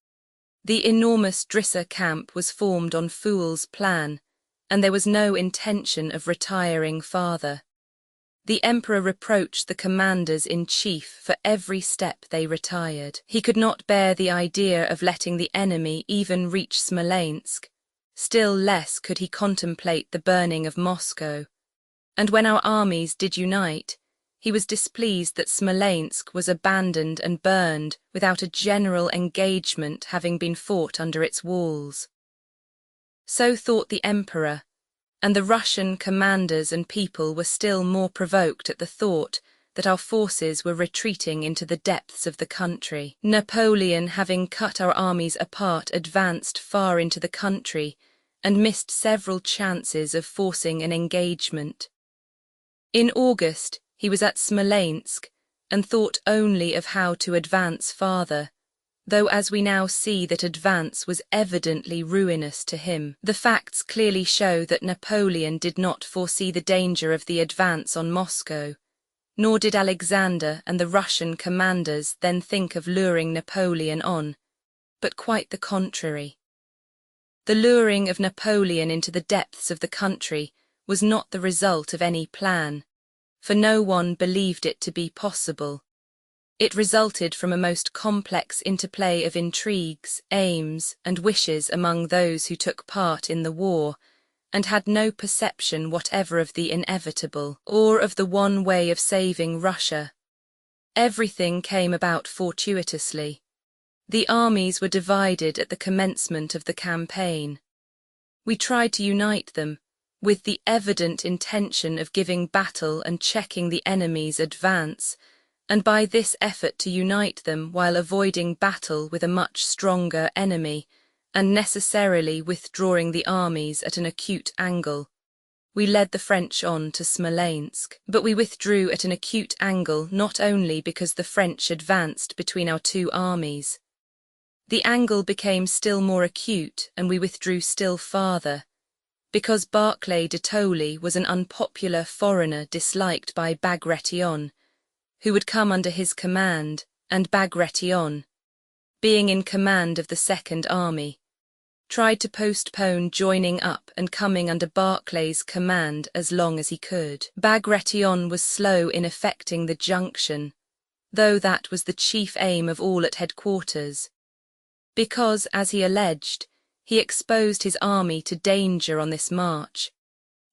The enormous Drissa camp was formed on Fool's plan, and there was no intention of retiring farther. The emperor reproached the commanders-in-chief for every step they retired. He could not bear the idea of letting the enemy even reach Smolensk, still less could he contemplate the burning of Moscow. And when our armies did unite, he was displeased that Smolensk was abandoned and burned without a general engagement having been fought under its walls. So thought the emperor, and the Russian commanders and people were still more provoked at the thought that our forces were retreating into the depths of the country. Napoleon, having cut our armies apart, advanced far into the country and missed several chances of forcing an engagement. In August, he was at Smolensk and thought only of how to advance farther, though as we now see that advance was evidently ruinous to him. The facts clearly show that Napoleon did not foresee the danger of the advance on Moscow, nor did Alexander and the Russian commanders then think of luring Napoleon on, but quite the contrary. The luring of Napoleon into the depths of the country was not the result of any plan, for no one believed it to be possible. It resulted from a most complex interplay of intrigues, aims, and wishes among those who took part in the war, and had no perception whatever of the inevitable, or of the one way of saving Russia. Everything came about fortuitously. The armies were divided at the commencement of the campaign. We tried to unite them, with the evident intention of giving battle and checking the enemy's advance, and by this effort to unite them while avoiding battle with a much stronger enemy, and necessarily withdrawing the armies at an acute angle. We led the French on to Smolensk, but we withdrew at an acute angle not only because the French advanced between our two armies. The angle became still more acute and we withdrew still farther, because Barclay de Tolly was an unpopular foreigner disliked by Bagration, who would come under his command, and Bagration, being in command of the Second Army, tried to postpone joining up and coming under Barclay's command as long as he could. Bagration was slow in effecting the junction, though that was the chief aim of all at headquarters, because, as he alleged, he exposed his army to danger on this march,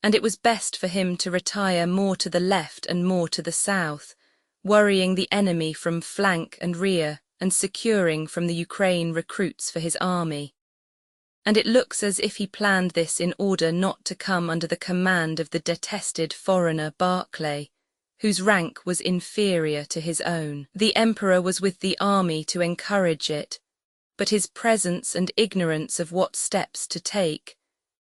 and it was best for him to retire more to the left and more to the south, worrying the enemy from flank and rear and securing from the Ukraine recruits for his army. And it looks as if he planned this in order not to come under the command of the detested foreigner Barclay, whose rank was inferior to his own. The emperor was with the army to encourage it, but his presence and ignorance of what steps to take,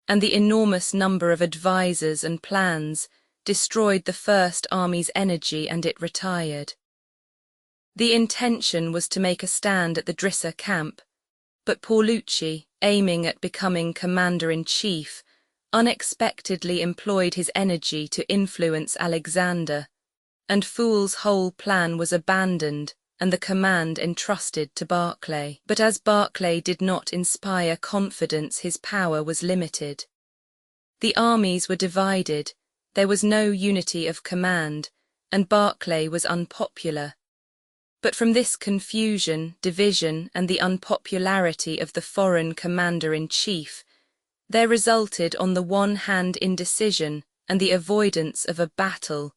and the enormous number of advisers and plans, destroyed the First Army's energy and it retired. The intention was to make a stand at the Drissa camp, but Paulucci, aiming at becoming commander-in-chief, unexpectedly employed his energy to influence Alexander, and Fool's whole plan was abandoned and the command entrusted to Barclay. But as Barclay did not inspire confidence, his power was limited. The armies were divided, there was no unity of command, and Barclay was unpopular. But from this confusion, division, and the unpopularity of the foreign commander-in-chief, there resulted on the one hand indecision and the avoidance of a battle,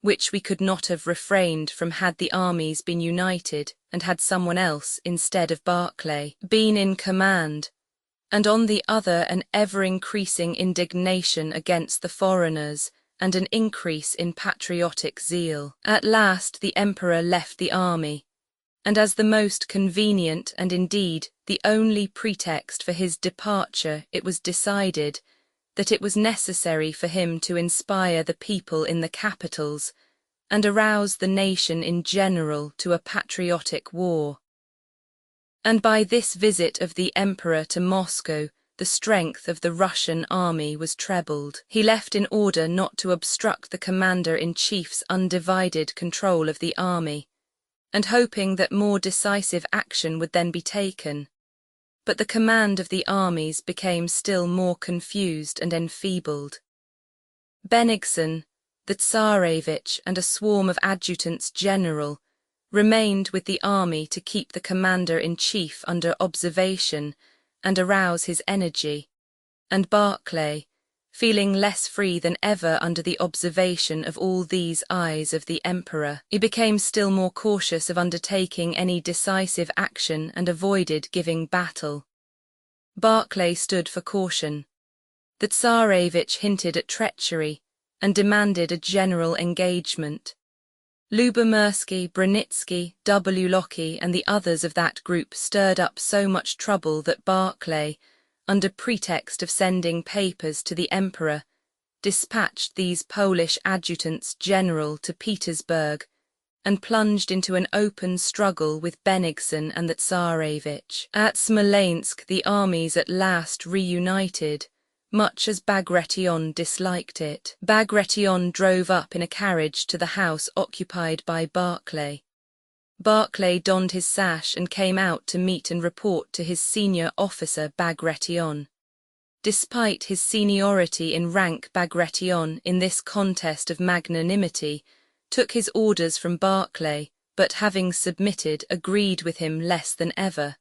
which we could not have refrained from had the armies been united and had someone else, instead of Barclay, been in command, and on the other an ever-increasing indignation against the foreigners and an increase in patriotic zeal. At last the emperor left the army, and as the most convenient and indeed the only pretext for his departure, it was decided that it was necessary for him to inspire the people in the capitals and arouse the nation in general to a patriotic war. And by this visit of the emperor to Moscow, the strength of the Russian army was trebled. He left in order not to obstruct the commander-in-chief's undivided control of the army, and hoping that more decisive action would then be taken. But the command of the armies became still more confused and enfeebled. Bennigsen, the Tsarevich, and a swarm of adjutants general remained with the army to keep the commander-in-chief under observation and arouse his energy, and Barclay, feeling less free than ever under the observation of all these eyes of the emperor, he became still more cautious of undertaking any decisive action and avoided giving battle. Barclay stood for caution. The Tsarevich hinted at treachery and demanded a general engagement. Lubomirsky, Brunitsky, W. Locke, and the others of that group stirred up so much trouble that Barclay, under pretext of sending papers to the emperor, dispatched these Polish adjutants general to Petersburg and plunged into an open struggle with Bennigsen and the Tsarevich. At Smolensk the armies at last reunited, much as Bagration disliked it. Bagration drove up in a carriage to the house occupied by Barclay. Barclay donned his sash and came out to meet and report to his senior officer Bagration. Despite his seniority in rank, Bagration, in this contest of magnanimity, took his orders from Barclay, but having submitted, agreed with him less than ever.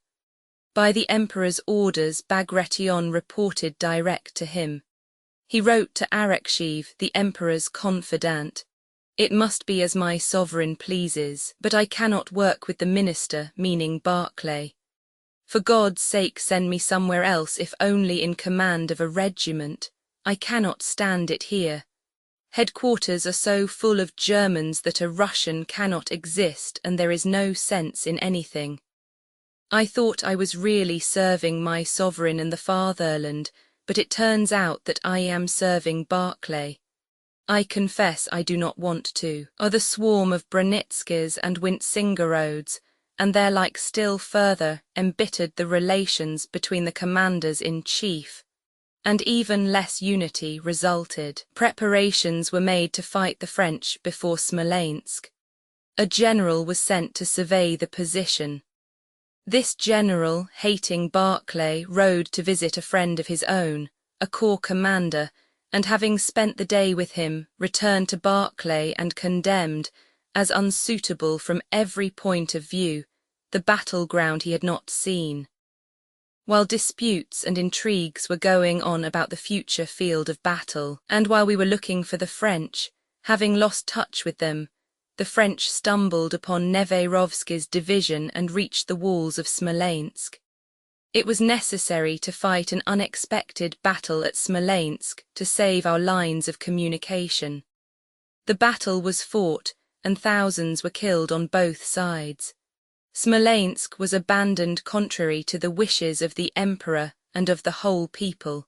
By the emperor's orders, Bagration reported direct to him. He wrote to Arakchev, the emperor's confidant, "It must be as my sovereign pleases, but I cannot work with the minister," meaning Barclay. "For God's sake send me somewhere else, if only in command of a regiment. I cannot stand it here. Headquarters are so full of Germans that a Russian cannot exist, and there is no sense in anything. I thought I was really serving my sovereign and the fatherland, but it turns out that I am serving Barclay. I confess I do not want to." Or the swarm of Brunitskys and Wintzingerodes, and their like still further embittered the relations between the commanders-in-chief, and even less unity resulted. Preparations were made to fight the French before Smolensk. A general was sent to survey the position. This general, hating Barclay, rode to visit a friend of his own, a corps commander, and having spent the day with him, returned to Barclay and condemned, as unsuitable from every point of view, the battleground he had not seen. While disputes and intrigues were going on about the future field of battle, and while we were looking for the French, having lost touch with them, the French stumbled upon Neverovsky's division and reached the walls of Smolensk. It was necessary to fight an unexpected battle at Smolensk to save our lines of communication. The battle was fought, and thousands were killed on both sides. Smolensk was abandoned contrary to the wishes of the emperor and of the whole people.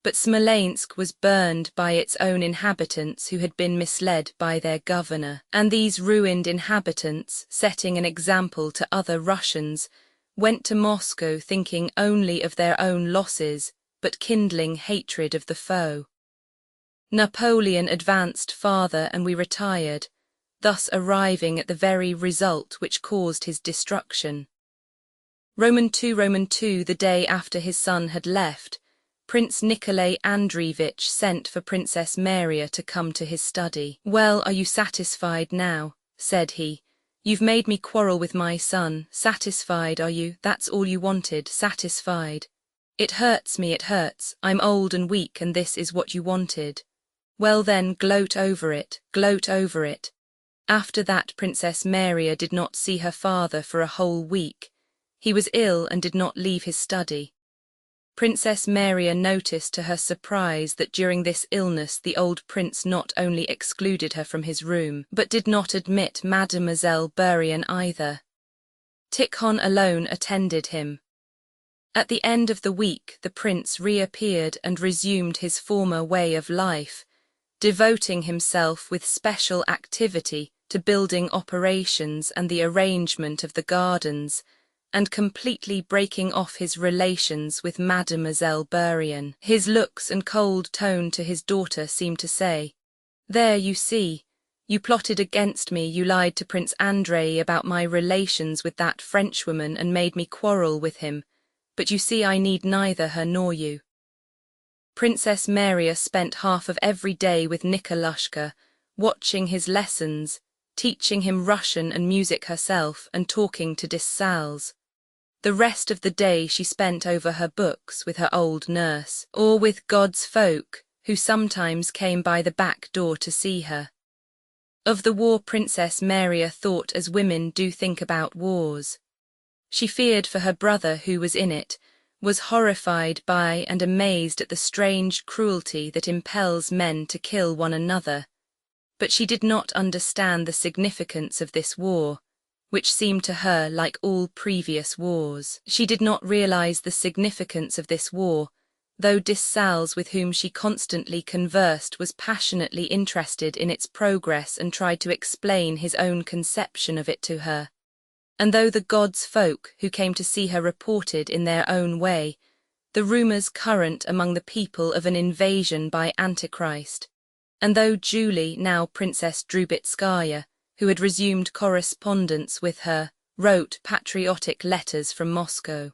But Smolensk was burned by its own inhabitants who had been misled by their governor, and these ruined inhabitants, setting an example to other Russians, went to Moscow thinking only of their own losses, but kindling hatred of the foe. Napoleon advanced farther and we retired, thus arriving at the very result which caused his destruction. II, the day after his son had left, Prince Nikolai Andreevich sent for Princess Maria to come to his study. "Well, are you satisfied now?" said he. "You've made me quarrel with my son. Satisfied, are you? That's all you wanted, satisfied. It hurts me, it hurts. I'm old and weak, and this is what you wanted. Well then, gloat over it, gloat over it." After that, Princess Maria did not see her father for a whole week. He was ill and did not leave his study. Princess Maria noticed to her surprise that during this illness the old prince not only excluded her from his room, but did not admit Mademoiselle Bourienne either. Tikhon alone attended him. At the end of the week the prince reappeared and resumed his former way of life, devoting himself with special activity to building operations and the arrangement of the gardens, and completely breaking off his relations with Mademoiselle Bourienne. His looks and cold tone to his daughter seemed to say, "There, you see, you plotted against me, you lied to Prince Andrei about my relations with that Frenchwoman and made me quarrel with him, but you see I need neither her nor you." Princess Maria spent half of every day with Nikolushka, watching his lessons, teaching him Russian and music herself, and talking to Dessalles. The rest of the day she spent over her books with her old nurse, or with God's folk, who sometimes came by the back door to see her. Of the war Princess Maria thought as women do think about wars. She feared for her brother who was in it, was horrified by and amazed at the strange cruelty that impels men to kill one another. But she did not understand the significance of this war, which seemed to her like all previous wars. She did not realize the significance of this war, though Dessalles, with whom she constantly conversed, was passionately interested in its progress and tried to explain his own conception of it to her. And though the God's folk who came to see her reported in their own way the rumors current among the people of an invasion by Antichrist, and though Julie, now Princess Drubetskaya, who had resumed correspondence with her, wrote patriotic letters from Moscow.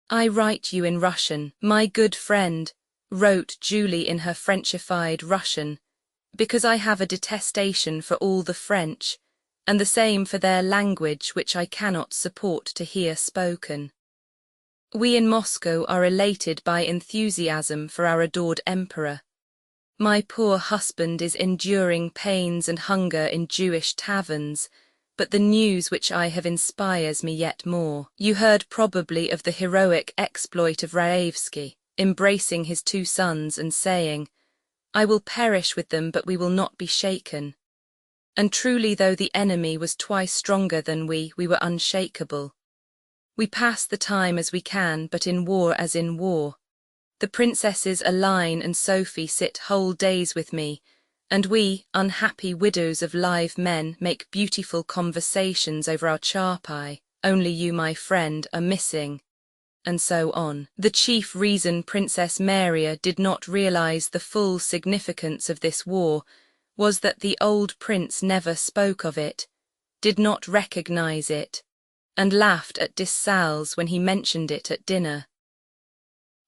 "I write you in Russian, my good friend," wrote Julie in her Frenchified Russian, "because I have a detestation for all the French, and the same for their language which I cannot support to hear spoken. We in Moscow are elated by enthusiasm for our adored emperor. My poor husband is enduring pains and hunger in Jewish taverns, but the news which I have inspires me yet more. You heard probably of the heroic exploit of Raevsky, embracing his 2 sons and saying, 'I will perish with them, but we will not be shaken.' And truly, though the enemy was twice stronger than we were unshakable. We pass the time as we can, but in war as in war. The princesses Aline and Sophie sit whole days with me, and we, unhappy widows of live men, make beautiful conversations over our charpai. Only you, my friend, are missing." And so on. The chief reason Princess Maria did not realize the full significance of this war was that the old prince never spoke of it, did not recognize it, and laughed at Dessalles when he mentioned it at dinner.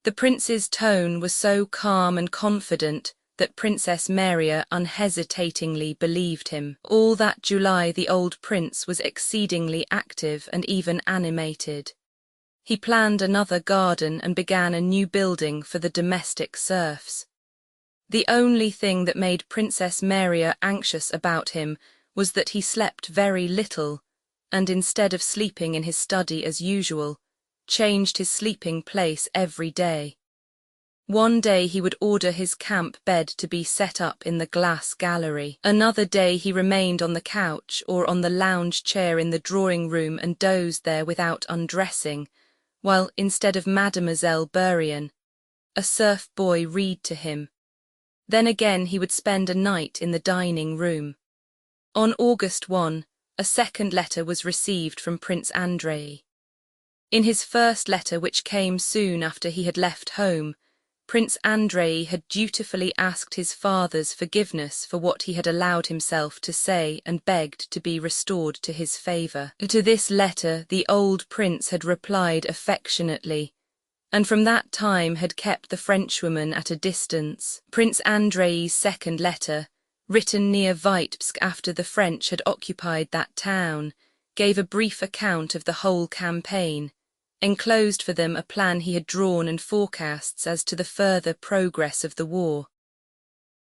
The prince's tone was so calm and confident that Princess Maria unhesitatingly believed him. All that July the old prince was exceedingly active and even animated. He planned another garden and began a new building for the domestic serfs. The only thing that made Princess Maria anxious about him was that he slept very little, and instead of sleeping in his study as usual, changed his sleeping place every day. One day he would order his camp bed to be set up in the glass gallery. Another day he remained on the couch or on the lounge chair in the drawing room and dozed there without undressing, while, instead of Mademoiselle Bourienne, a serf boy read to him. Then again he would spend a night in the dining room. On August 1, a second letter was received from Prince Andrei. In his first letter, which came soon after he had left home, Prince Andrei had dutifully asked his father's forgiveness for what he had allowed himself to say and begged to be restored to his favor. To this letter the old prince had replied affectionately, and from that time had kept the Frenchwoman at a distance. Prince Andrei's second letter, written near Vitebsk after the French had occupied that town, gave a brief account of the whole campaign, enclosed for them a plan he had drawn and forecasts as to the further progress of the war.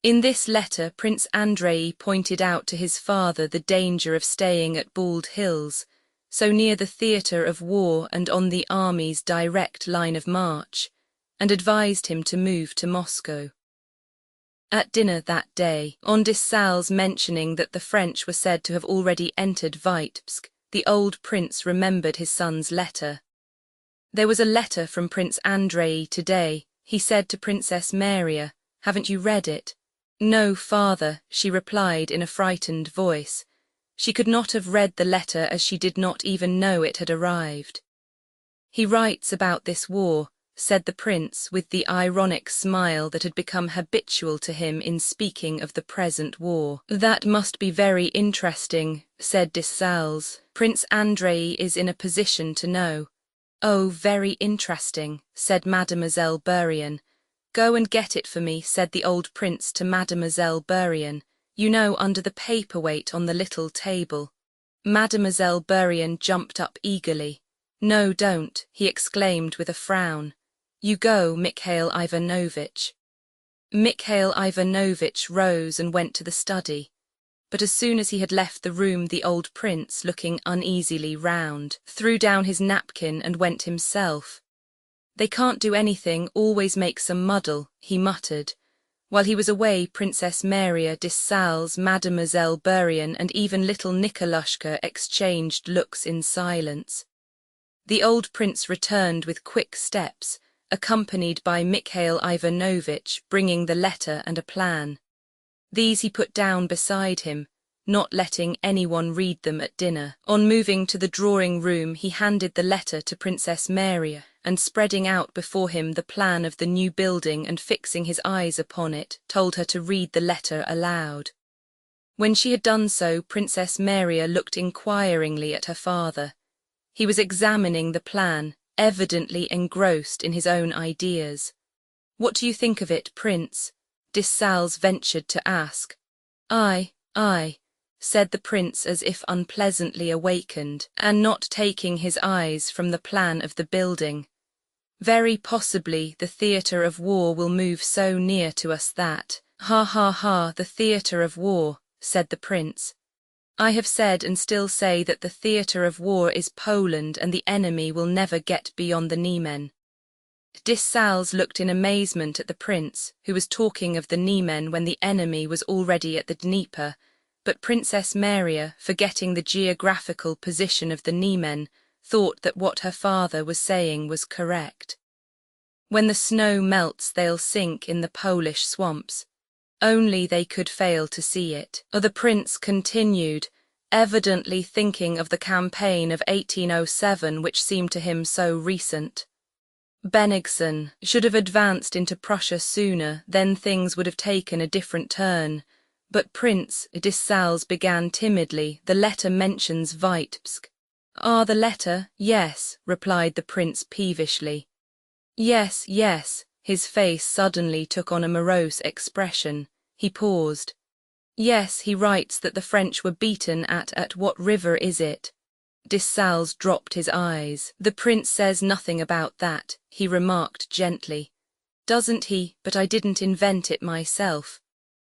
In this letter Prince Andrei pointed out to his father the danger of staying at Bald Hills, so near the theatre of war and on the army's direct line of march, and advised him to move to Moscow. At dinner that day, on Dessalles mentioning that the French were said to have already entered Vitebsk, the old prince remembered his son's letter. "There was a letter from Prince Andrei today," he said to Princess Maria. "Haven't you read it?" "No, father," she replied in a frightened voice. She could not have read the letter as she did not even know it had arrived. "He writes about this war," said the prince with the ironic smile that had become habitual to him in speaking of the present war. "That must be very interesting," said Dessalles. "Prince Andrei is in a position to know." "Oh, very interesting," said Mademoiselle Bourienne. "Go and get it for me," said the old prince to Mademoiselle Bourienne. "You know, under the paperweight on the little table." Mademoiselle Bourienne jumped up eagerly. "No, don't," he exclaimed with a frown. "You go, Mikhail Ivanovitch." Mikhail Ivanovitch rose and went to the study. But as soon as he had left the room, the old prince, looking uneasily round, threw down his napkin and went himself. "They can't do anything, always make some muddle," he muttered. While he was away, Princess Maria, Dessalles, Mademoiselle Bourienne, and even little Nikolushka exchanged looks in silence. The old prince returned with quick steps, accompanied by Mikhail Ivanovitch, bringing the letter and a plan. These he put down beside him, not letting anyone read them at dinner. On moving to the drawing-room, he handed the letter to Princess Maria, and spreading out before him the plan of the new building and fixing his eyes upon it, told her to read the letter aloud. When she had done so, Princess Maria looked inquiringly at her father. He was examining the plan, evidently engrossed in his own ideas. "What do you think of it, Prince?" Dessalles ventured to ask. I, said the prince as if unpleasantly awakened, and not taking his eyes from the plan of the building. "Very possibly the theatre of war will move so near to us that—" "Ha, the theatre of war," said the prince. "I have said and still say that the theatre of war is Poland and the enemy will never get beyond the Niemen." Dessalles looked in amazement at the prince, who was talking of the Niemen when the enemy was already at the Dnieper, but Princess Maria, forgetting the geographical position of the Niemen, thought that what her father was saying was correct. "When the snow melts, they'll sink in the Polish swamps." Only they could fail to see it. The prince continued, evidently thinking of the campaign of 1807, which seemed to him so recent. "Bennigsen should have advanced into Prussia sooner, then things would have taken a different turn. But Prince," Dessalles began timidly, "the letter mentions Vitebsk." "Ah, the letter, yes," replied the prince peevishly. Yes, his face suddenly took on a morose expression. He paused. "Yes, he writes that the French were beaten at what river is it?" Dessalles dropped his eyes. "The prince says nothing about that," he remarked gently. "Doesn't he? But I didn't invent it myself."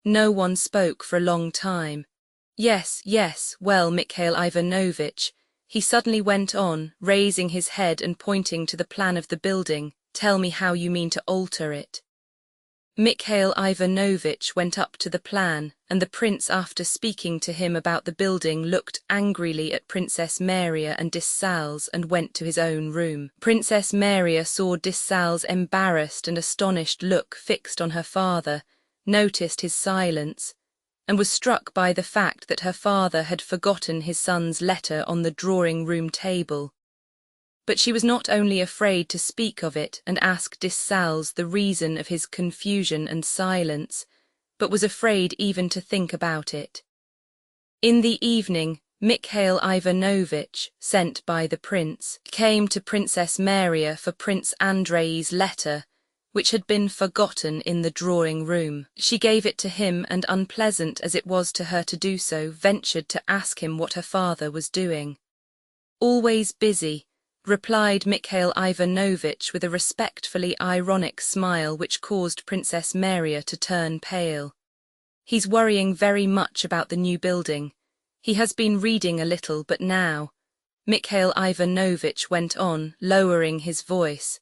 No one spoke for a long time. Yes, well, Mikhail Ivanovitch," he suddenly went on, raising his head and pointing to the plan of the building, "tell me how you mean to alter it." Mikhail Ivanovitch went up to the plan, and the prince, after speaking to him about the building, looked angrily at Princess Maria and Dessalles and went to his own room. Princess Maria saw Dessalles' embarrassed and astonished look fixed on her father, noticed his silence, and was struck by the fact that her father had forgotten his son's letter on the drawing-room table. But she was not only afraid to speak of it and ask Dessalles the reason of his confusion and silence, but was afraid even to think about it. In the evening, Mikhail Ivanovitch, sent by the prince, came to Princess Maria for Prince Andrei's letter, which had been forgotten in the drawing-room. She gave it to him, and unpleasant as it was to her to do so, ventured to ask him what her father was doing. "Always busy," replied Mikhail Ivanovitch with a respectfully ironic smile which caused Princess Maria to turn pale. "He's worrying very much about the new building. He has been reading a little, but now," Mikhail Ivanovitch went on, lowering his voice,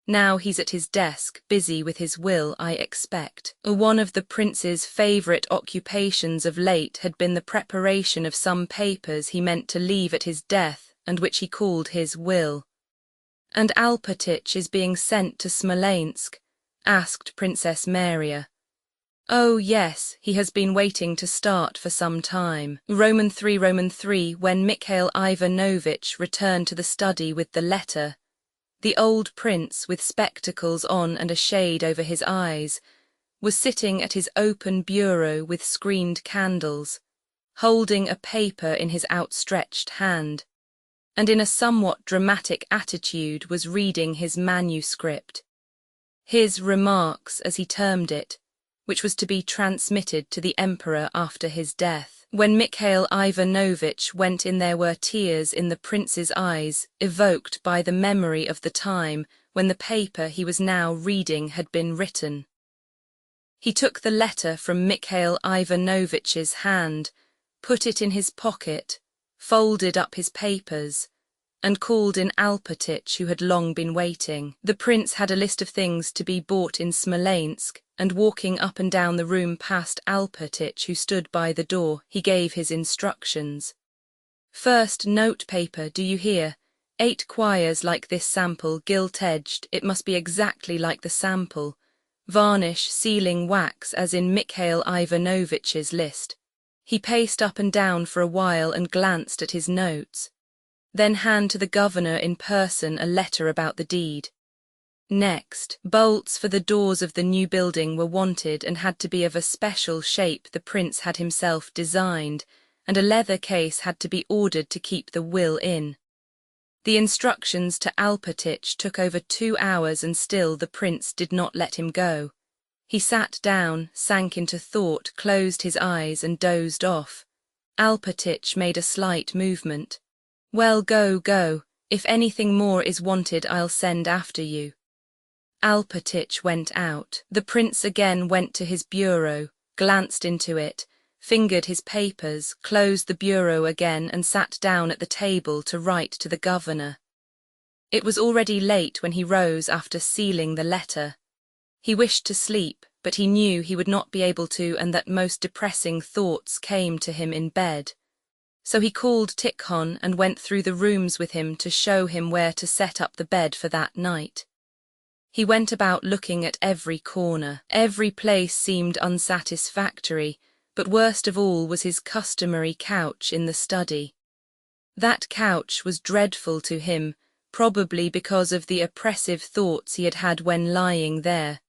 "now he's at his desk, busy with his will, I expect." One of the prince's favourite occupations of late had been the preparation of some papers he meant to leave at his death, and which he called his will. "And Alpatych is being sent to Smolensk?" asked Princess Maria. Oh yes, he has been waiting to start for some time. Roman 3, when Mikhail Ivanovich returned to the study with the letter, the old prince, with spectacles on and a shade over his eyes, was sitting at his open bureau with screened candles, holding a paper in his outstretched hand, and in a somewhat dramatic attitude was reading his manuscript. His remarks, as he termed it, which was to be transmitted to the emperor after his death. When Mikhail Ivanovich went in, there were tears in the prince's eyes, evoked by the memory of the time when the paper he was now reading had been written. He took the letter from Mikhail Ivanovich's hand, put it in his pocket, folded up his papers, and called in Alpatych, who had long been waiting. The prince had a list of things to be bought in Smolensk, and walking up and down the room past Alpatych, who stood by the door, he gave his instructions. First, note paper, do you hear? 8 quires like this sample, gilt-edged, it must be exactly like the sample. Varnish, sealing wax, as in Mikhail Ivanovich's list. He paced up and down for a while and glanced at his notes. Then hand to the governor in person a letter about the deed. Next, bolts for the doors of the new building were wanted and had to be of a special shape the prince had himself designed, and a leather case had to be ordered to keep the will in. The instructions to Alpatych took over 2 hours, and still the prince did not let him go. He sat down, sank into thought, closed his eyes and dozed off. Alpatych made a slight movement. Well, go. If anything more is wanted, I'll send after you. Alpatych went out. The prince again went to his bureau, glanced into it, fingered his papers, closed the bureau again and sat down at the table to write to the governor. It was already late when he rose after sealing the letter. He wished to sleep, but he knew he would not be able to, and that most depressing thoughts came to him in bed. So he called Tikhon and went through the rooms with him to show him where to set up the bed for that night. He went about looking at every corner. Every place seemed unsatisfactory, but worst of all was his customary couch in the study. That couch was dreadful to him, probably because of the oppressive thoughts he had had when lying there.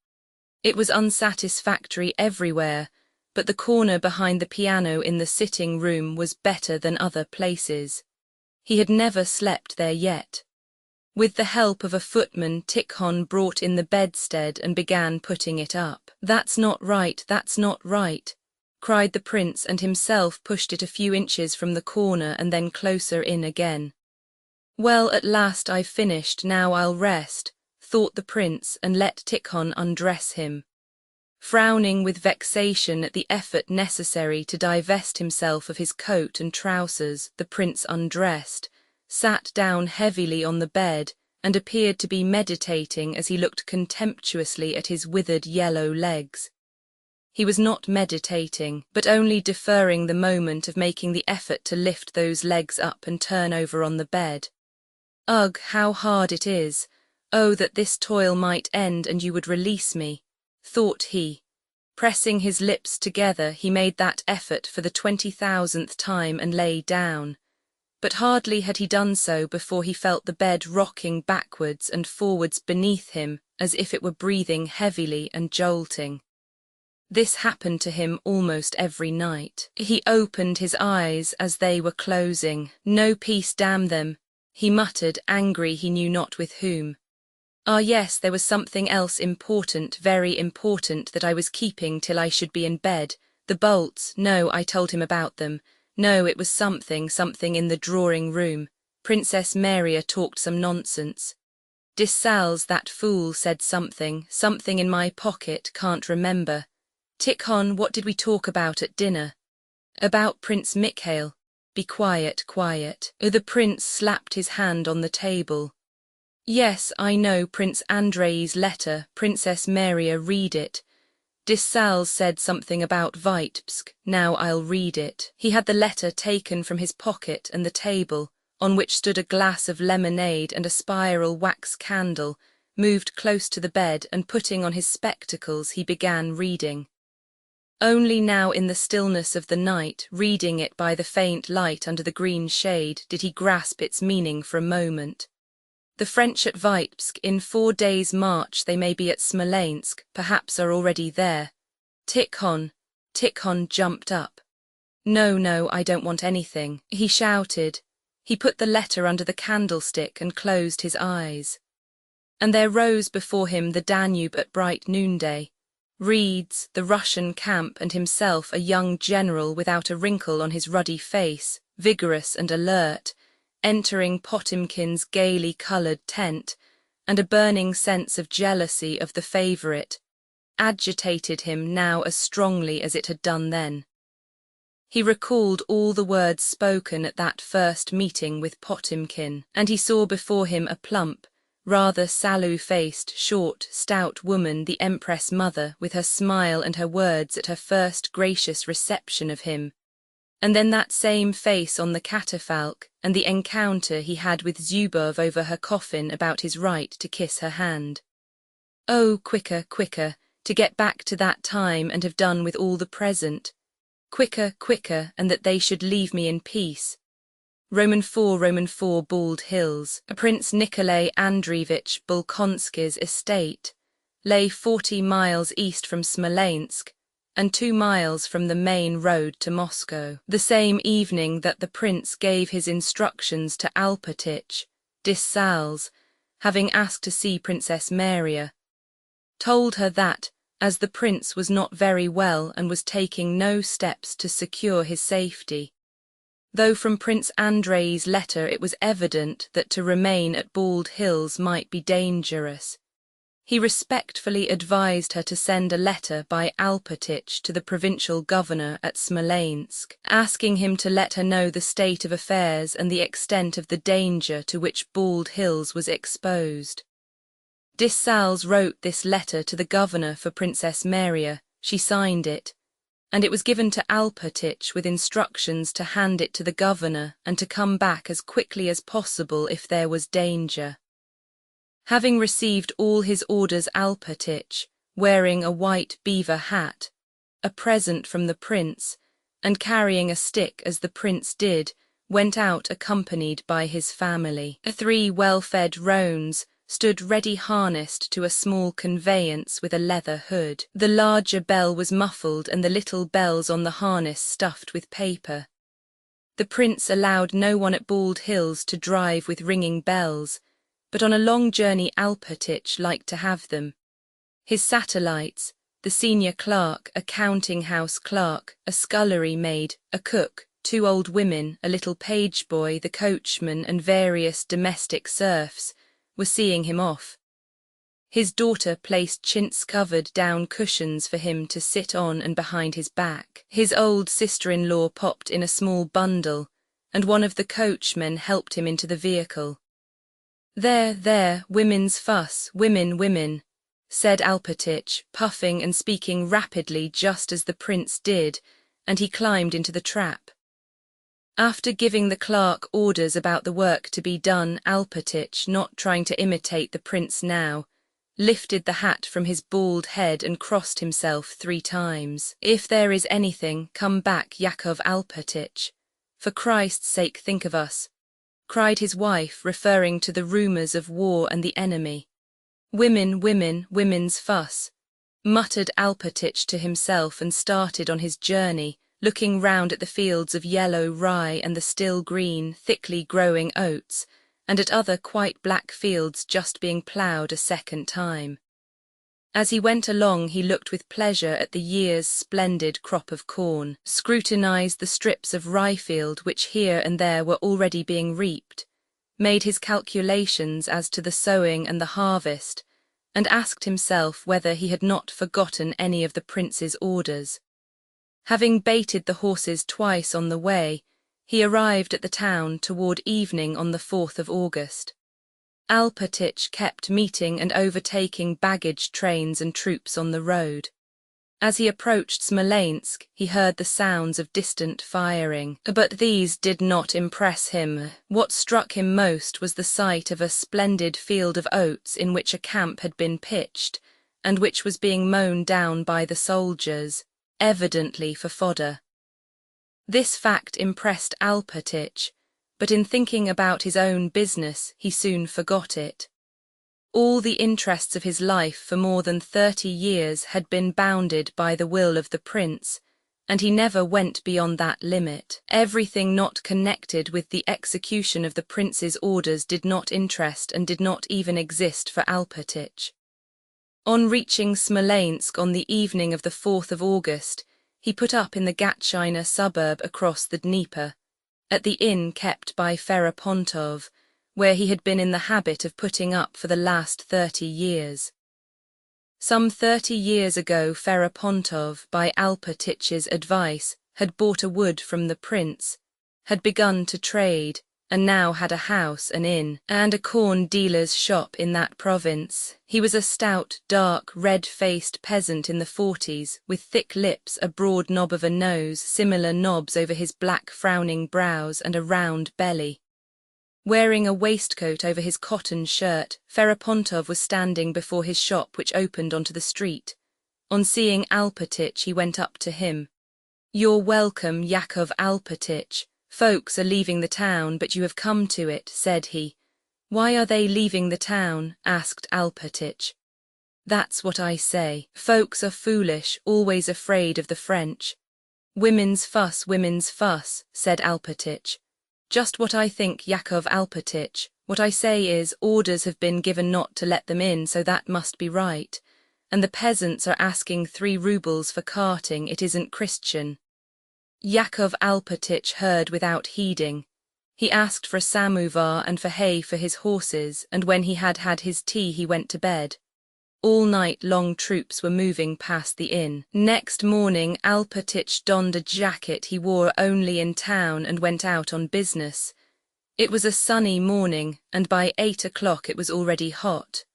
It was unsatisfactory everywhere, but the corner behind the piano in the sitting room was better than other places. He had never slept there yet. With the help of a footman, Tikhon brought in the bedstead and began putting it up. That's not right, cried the prince, and himself pushed it a few inches from the corner and then closer in again. Well, at last I've finished, now I'll rest, thought the prince, and let Tikhon undress him. Frowning with vexation at the effort necessary to divest himself of his coat and trousers, the prince undressed, sat down heavily on the bed, and appeared to be meditating as he looked contemptuously at his withered yellow legs. He was not meditating, but only deferring the moment of making the effort to lift those legs up and turn over on the bed. Ugh, how hard it is! Oh, that this toil might end and you would release me, thought he. Pressing his lips together, he made that effort for the 20,000th time and lay down. But hardly had he done so before he felt the bed rocking backwards and forwards beneath him, as if it were breathing heavily and jolting. This happened to him almost every night. He opened his eyes as they were closing. No peace, damn them, he muttered, angry he knew not with whom. Ah yes, there was something else important, very important, that I was keeping till I should be in bed. The bolts, no, I told him about them. No, it was something in the drawing-room. Princess Maria talked some nonsense. Dessalles, that fool, said something in my pocket, can't remember. Tikhon, what did we talk about at dinner? About Prince Mikhail. Be quiet. The prince slapped his hand on the table. Yes, I know Prince Andrei's letter, Princess Maria, read it. Dessalles said something about Vitebsk, now I'll read it. He had the letter taken from his pocket and the table, on which stood a glass of lemonade and a spiral wax candle, moved close to the bed, and putting on his spectacles he began reading. Only now in the stillness of the night, reading it by the faint light under the green shade, did he grasp its meaning for a moment. The French at Vitebsk, in 4 days' march they may be at Smolensk, perhaps are already there. Tikhon jumped up. No, no, I don't want anything, he shouted. He put the letter under the candlestick and closed his eyes. And there rose before him the Danube at bright noonday. Reeds, the Russian camp, and himself, a young general without a wrinkle on his ruddy face, vigorous and alert, entering Potemkin's gaily coloured tent, and a burning sense of jealousy of the favourite agitated him now as strongly as it had done then. He recalled all the words spoken at that first meeting with Potemkin, and he saw before him a plump, rather sallow-faced, short, stout woman, the Empress Mother, with her smile and her words at her first gracious reception of him, and then that same face on the catafalque, and the encounter he had with Zubov over her coffin about his right to kiss her hand. Oh, quicker, quicker, to get back to that time and have done with all the present. Quicker, quicker, and that they should leave me in peace. Roman 4, Bald Hills, Prince Nikolai Andreevich Bolkonsky's estate, lay 40 miles east from Smolensk, and 2 miles from the main road to Moscow. The same evening that the prince gave his instructions to Alpatych, Dessalles, having asked to see Princess Maria, told her that, as the prince was not very well and was taking no steps to secure his safety, though from Prince Andrei's letter it was evident that to remain at Bald Hills might be dangerous, he respectfully advised her to send a letter by Alpatych to the provincial governor at Smolensk, asking him to let her know the state of affairs and the extent of the danger to which Bald Hills was exposed. Dessalles wrote this letter to the governor for Princess Maria. She signed it, and it was given to Alpatych with instructions to hand it to the governor and to come back as quickly as possible if there was danger. Having received all his orders, Alpatych, wearing a white beaver hat, a present from the prince, and carrying a stick as the prince did, went out accompanied by his family. 3 well-fed roans stood ready harnessed to a small conveyance with a leather hood. The larger bell was muffled and the little bells on the harness stuffed with paper. The prince allowed no one at Bald Hills to drive with ringing bells, but on a long journey Alpatych liked to have them. His satellites, the senior clerk, a counting-house clerk, a scullery maid, a cook, 2 old women, a little page boy, the coachman, and various domestic serfs, were seeing him off. His daughter placed chintz-covered down cushions for him to sit on and behind his back. His old sister-in-law popped in a small bundle, and one of the coachmen helped him into the vehicle. There, women's fuss, women, said Alpatych, puffing and speaking rapidly just as the prince did, and he climbed into the trap. After giving the clerk orders about the work to be done, Alpatych, not trying to imitate the prince now, lifted the hat from his bald head and crossed himself 3 times. If there is anything, come back, Yakov Alpatych. For Christ's sake, think of us, cried his wife, referring to the rumours of war and the enemy. Women's fuss, muttered Alpatych to himself and started on his journey, looking round at the fields of yellow rye and the still green, thickly growing oats, and at other quite black fields just being ploughed a second time. As he went along he looked with pleasure at the year's splendid crop of corn, scrutinised the strips of rye field which here and there were already being reaped, made his calculations as to the sowing and the harvest, and asked himself whether he had not forgotten any of the prince's orders. Having baited the horses twice on the way, he arrived at the town toward evening on the 4th of August. Alpatych kept meeting and overtaking baggage trains and troops on the road. As he approached Smolensk, he heard the sounds of distant firing, but these did not impress him. What struck him most was the sight of a splendid field of oats in which a camp had been pitched, and which was being mown down by the soldiers. evidently for fodder. This fact impressed Alpatich, but in thinking about his own business, he soon forgot it. All the interests of his life for more than 30 years had been bounded by the will of the prince, and he never went beyond that limit. Everything not connected with the execution of the prince's orders did not interest and did not even exist for Alpatich. On reaching Smolensk on the evening of the 4th of August, he put up in the Gatchina suburb across the Dnieper, at the inn kept by Ferapontov, where he had been in the habit of putting up for the last 30 years. Some 30 years ago Ferapontov, by Alpatich's advice, had bought a wood from the prince, had begun to trade, and now had a house, an inn, and a corn dealer's shop in that province. He was a stout, dark, red-faced peasant in the 40s, with thick lips, a broad knob of a nose, similar knobs over his black frowning brows, and a round belly. Wearing a waistcoat over his cotton shirt, Ferapontov was standing before his shop which opened onto the street. On seeing Alpatich, he went up to him. "You're welcome, Yakov Alpatich. Folks are leaving the town, but you have come to it," said he. "Why are they leaving the town?" asked Alpatich. "That's what I say. Folks are foolish, always afraid of the French." Women's fuss, said Alpatich. "Just what I think, Yakov Alpatich. What I say is, orders have been given not to let them in, so that must be right. And the peasants are asking 3 rubles for carting. It isn't Christian." Yakov Alpatich heard without heeding. He asked for a samovar and for hay for his horses, and when he had had his tea he went to bed. All night long troops were moving past the inn. Next morning Alpatich donned a jacket he wore only in town and went out on business. It was a sunny morning, and by 8 o'clock it was already hot.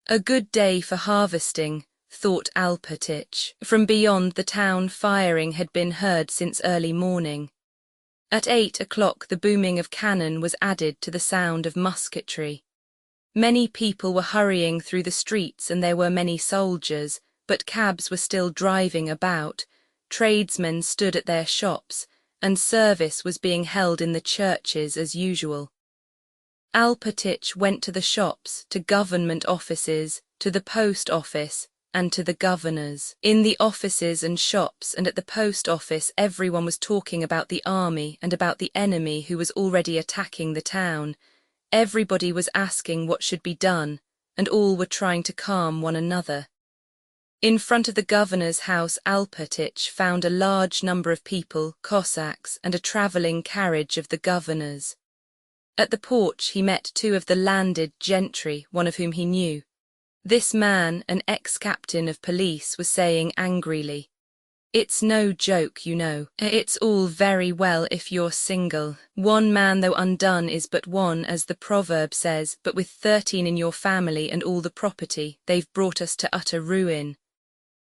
A good day for harvesting, thought Alpatich. From beyond the town firing had been heard since early morning. At 8 o'clock the booming of cannon was added to the sound of musketry. Many people were hurrying through the streets and there were many soldiers, but cabs were still driving about, tradesmen stood at their shops, and service was being held in the churches as usual. Alpatich went to the shops, to government offices, to the post office, and to the governor's. In the offices and shops and at the post office everyone was talking about the army and about the enemy who was already attacking the town. Everybody was asking what should be done, and all were trying to calm one another. In front of the governor's house Alpatich found a large number of people, Cossacks, and a travelling carriage of the governor's. At the porch he met 2 of the landed gentry, one of whom he knew. This man, an ex-captain of police, was saying angrily, "It's no joke, you know. It's all very well if you're single. One man though undone is but one, as the proverb says, but with 13 in your family and all the property, they've brought us to utter ruin.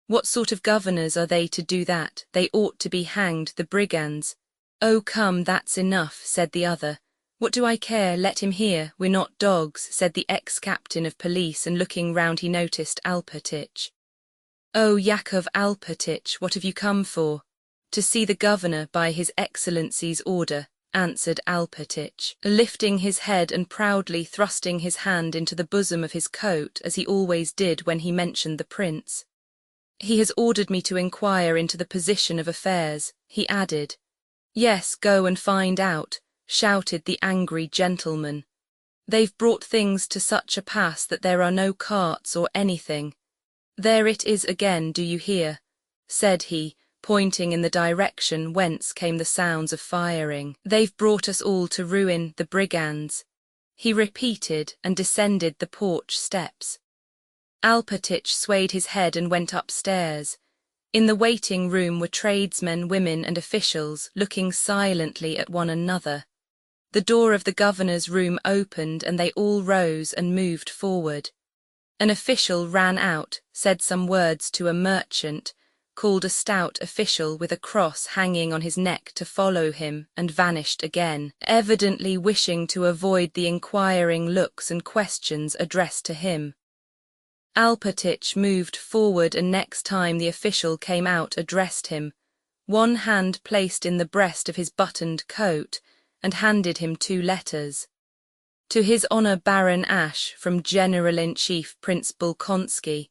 What sort of governors are they to do that? They ought to be hanged, the brigands." "Oh come, that's enough," said the other. "What do I care? Let him hear. We're not dogs," said the ex-captain of police, and looking round he noticed Alpatich. "Oh, Yakov Alpatich, what have you come for?" "To see the governor by his excellency's order," answered Alpatich, lifting his head and proudly thrusting his hand into the bosom of his coat as he always did when he mentioned the prince. "He has ordered me to inquire into the position of affairs," he added. "Yes, go and find out," shouted the angry gentleman. "They've brought things to such a pass that there are no carts or anything. There it is again, do you hear?" said he, pointing in the direction whence came the sounds of firing. "They've brought us all to ruin, the brigands," he repeated and descended the porch steps. Alpatich swayed his head and went upstairs. In the waiting room were tradesmen, women and officials, looking silently at one another. The door of the governor's room opened and they all rose and moved forward. An official ran out, said some words to a merchant, called a stout official with a cross hanging on his neck to follow him, and vanished again, evidently wishing to avoid the inquiring looks and questions addressed to him. Alpatich moved forward, and next time the official came out addressed him, one hand placed in the breast of his buttoned coat, and handed him 2 letters. To His Honor Baron Ash from General-in-Chief Prince Bolkonsky.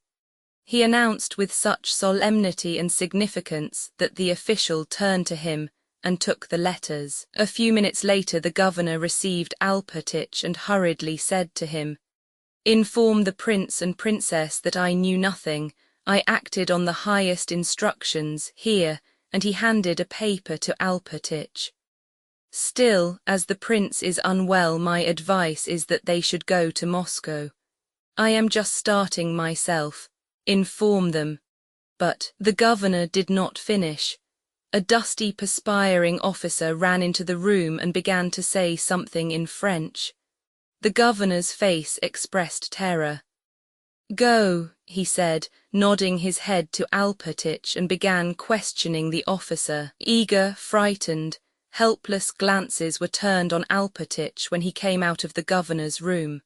He announced with such solemnity and significance that the official turned to him and took the letters. A few minutes later the governor received Alpatich and hurriedly said to him, "Inform the prince and princess that I knew nothing. I acted on the highest instructions here," and he handed a paper to Alpatich. "Still, as the prince is unwell, my advice is that they should go to Moscow. I am just starting myself. Inform them." But the governor did not finish. A dusty, perspiring officer ran into the room and began to say something in French. The governor's face expressed terror. "Go," he said, nodding his head to Alpatich, and began questioning the officer. Eager, frightened, helpless glances were turned on Alpatich when he came out of the governor's room.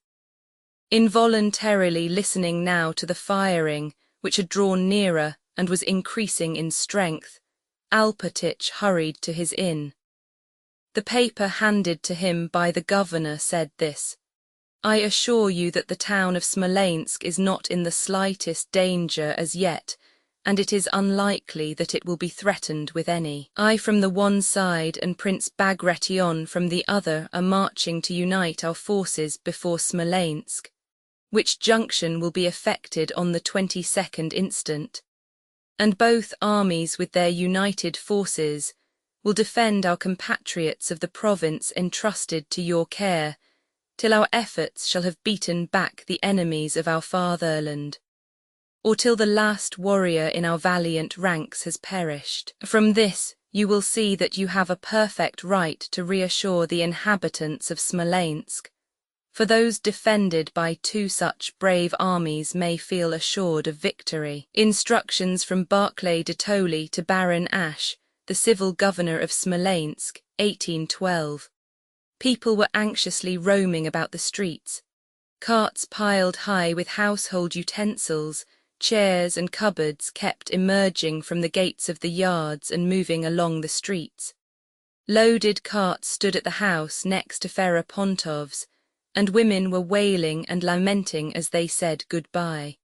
Involuntarily listening now to the firing, which had drawn nearer and was increasing in strength, Alpatich hurried to his inn. The paper handed to him by the governor said this: "I assure you that the town of Smolensk is not in the slightest danger as yet, and it is unlikely that it will be threatened with any. I from the one side and Prince Bagration from the other are marching to unite our forces before Smolensk, which junction will be effected on the 22nd instant, and both armies with their united forces will defend our compatriots of the province entrusted to your care, till our efforts shall have beaten back the enemies of our fatherland, or till the last warrior in our valiant ranks has perished. From this you will see that you have a perfect right to reassure the inhabitants of Smolensk, for those defended by 2 such brave armies may feel assured of victory." Instructions from Barclay de Tolly to Baron Ash, the civil governor of Smolensk, 1812. People were anxiously roaming about the streets. Carts piled high with household utensils, chairs and cupboards kept emerging from the gates of the yards and moving along the streets. Loaded carts stood at the house next to Ferapontov's, and women were wailing and lamenting as they said goodbye.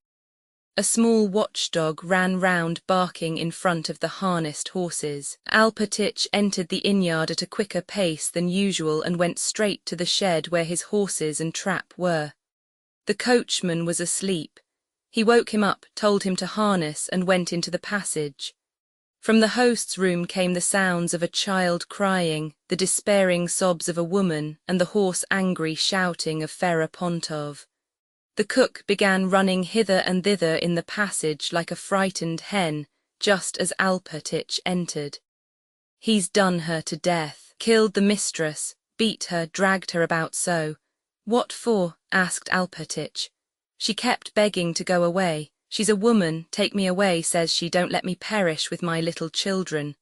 A small watchdog ran round barking in front of the harnessed horses. Alpatich entered the inn-yard at a quicker pace than usual and went straight to the shed where his horses and trap were. The coachman was asleep. He woke him up, told him to harness, and went into the passage. From the host's room came the sounds of a child crying, the despairing sobs of a woman, and the hoarse angry shouting of Ferapontov. The cook began running hither and thither in the passage like a frightened hen, just as Alpatich entered. "He's done her to death, killed the mistress, beat her, dragged her about so." "What for?" asked Alpatich. "She kept begging to go away. She's a woman, take me away, says she, don't let me perish with my little children.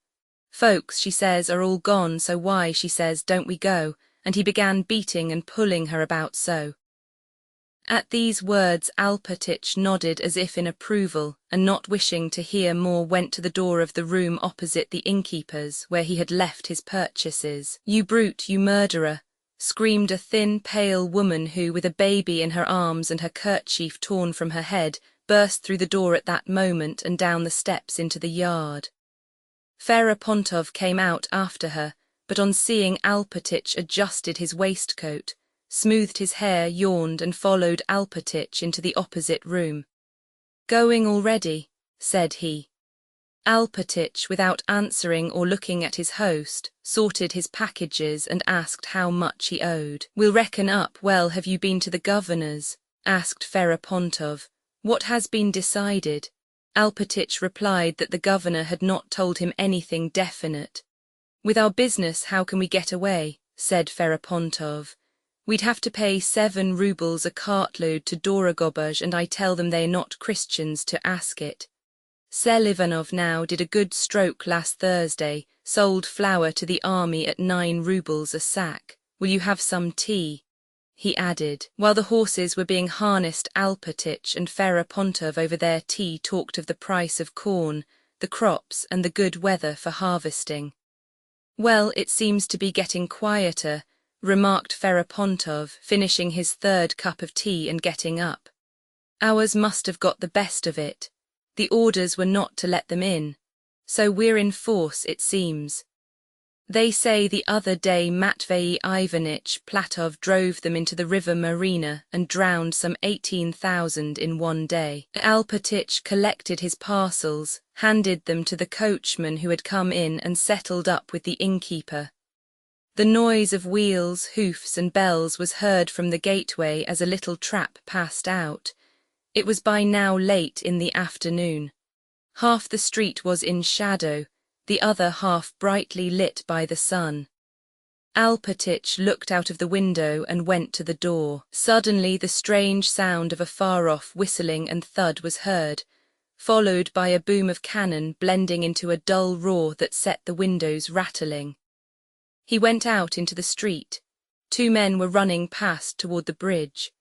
Folks, she says, are all gone, so why, she says, don't we go?" And he began beating and pulling her about so. At these words Alpatich nodded as if in approval, and not wishing to hear more went to the door of the room opposite the innkeeper's, where he had left his purchases. "You brute, you murderer!" screamed a thin, pale woman who, with a baby in her arms and her kerchief torn from her head, burst through the door at that moment and down the steps into the yard. Ferapontov came out after her, but on seeing Alpatich adjusted his waistcoat, smoothed his hair, yawned, and followed Alpatich into the opposite room. "Going already?" said he. Alpatich, without answering or looking at his host, sorted his packages and asked how much he owed. "We'll reckon up. Well, have you been to the governor's?" asked Ferapontov. "What has been decided?" Alpatich replied that the governor had not told him anything definite. "With our business, how can we get away?" said Ferapontov. "We'd have to pay 7 rubles a cartload to Dorogobuzh, and I tell them they're not Christians to ask it. Selivanov now did a good stroke last Thursday, sold flour to the army at 9 rubles a sack. Will you have some tea?" he added. While the horses were being harnessed, Alpatich and Ferapontov over their tea talked of the price of corn, the crops, and the good weather for harvesting. "Well, it seems to be getting quieter," remarked Ferapontov, finishing his third cup of tea and getting up. "Ours must have got the best of it. The orders were not to let them in. So we're in force, it seems. They say the other day Matvei Ivanitch Platov drove them into the river Marina and drowned some 18,000 in one day." Alpatich collected his parcels, handed them to the coachman who had come in and settled up with the innkeeper. The noise of wheels, hoofs and bells was heard from the gateway as a little trap passed out. It was by now late in the afternoon. Half the street was in shadow, the other half brightly lit by the sun. Alpatich looked out of the window and went to the door. Suddenly the strange sound of a far-off whistling and thud was heard, followed by a boom of cannon blending into a dull roar that set the windows rattling. He went out into the street. 2 men were running past toward the bridge.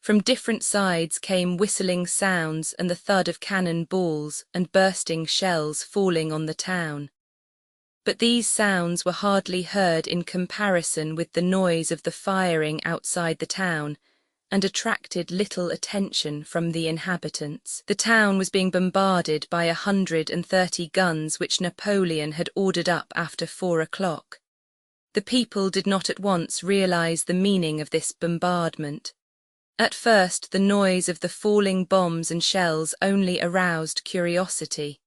From different sides came whistling sounds and the thud of cannon balls and bursting shells falling on the town. But these sounds were hardly heard in comparison with the noise of the firing outside the town, and attracted little attention from the inhabitants. The town was being bombarded by 130 guns which Napoleon had ordered up after 4 o'clock. The people did not at once realize the meaning of this bombardment. At first, the noise of the falling bombs and shells only aroused curiosity.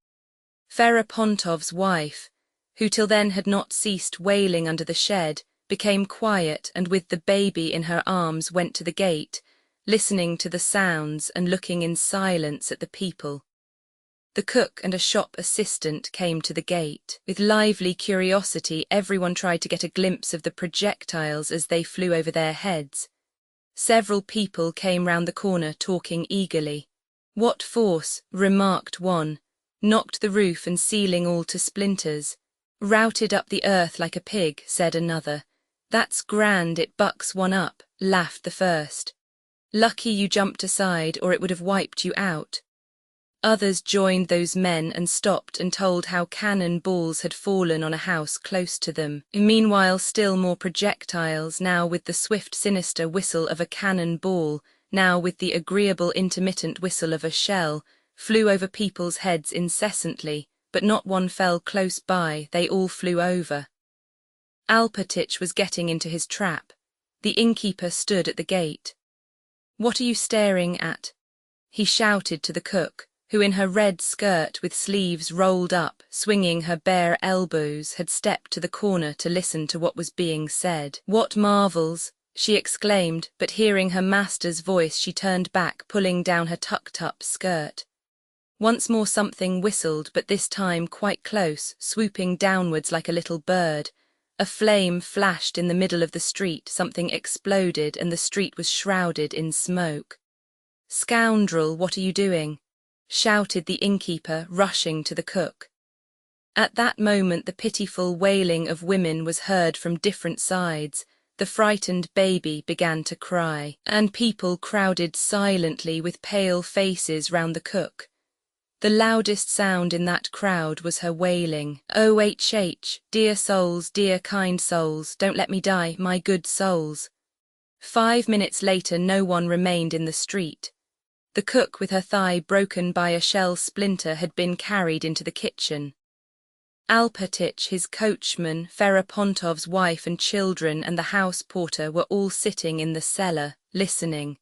Ferapontov's wife, who till then had not ceased wailing under the shed, became quiet and with the baby in her arms went to the gate, listening to the sounds and looking in silence at the people. The cook and a shop assistant came to the gate. With lively curiosity, everyone tried to get a glimpse of the projectiles as they flew over their heads. Several people came round the corner talking eagerly. "What force," remarked one, "knocked the roof and ceiling all to splinters." "Routed up the earth like a pig," said another. "That's grand, it bucks one up," laughed the first. "Lucky you jumped aside or it would have wiped you out." Others joined those men and stopped and told how cannon balls had fallen on a house close to them. Meanwhile still more projectiles, now with the swift sinister whistle of a cannon ball, now with the agreeable intermittent whistle of a shell, flew over people's heads incessantly, but not one fell close by, they all flew over. Alpatich was getting into his trap. The innkeeper stood at the gate. "What are you staring at?" he shouted to the cook, who in her red skirt with sleeves rolled up, swinging her bare elbows, had stepped to the corner to listen to what was being said. "What marvels!" she exclaimed, but hearing her master's voice she turned back, pulling down her tucked-up skirt. Once more something whistled, but this time quite close, swooping downwards like a little bird. A flame flashed in the middle of the street, something exploded, and the street was shrouded in smoke. "Scoundrel, what are you doing?" shouted the innkeeper, rushing to the cook. At that moment the pitiful wailing of women was heard from different sides. The frightened baby began to cry, and people crowded silently with pale faces round the cook. The loudest sound in that crowd was her wailing. "Oh, dear souls, dear kind souls, don't let me die, my good souls." 5 minutes later no one remained in the street. The cook, with her thigh broken by a shell splinter, had been carried into the kitchen. Alpatich, his coachman, Ferapontov's wife and children, and the house porter were all sitting in the cellar, listening.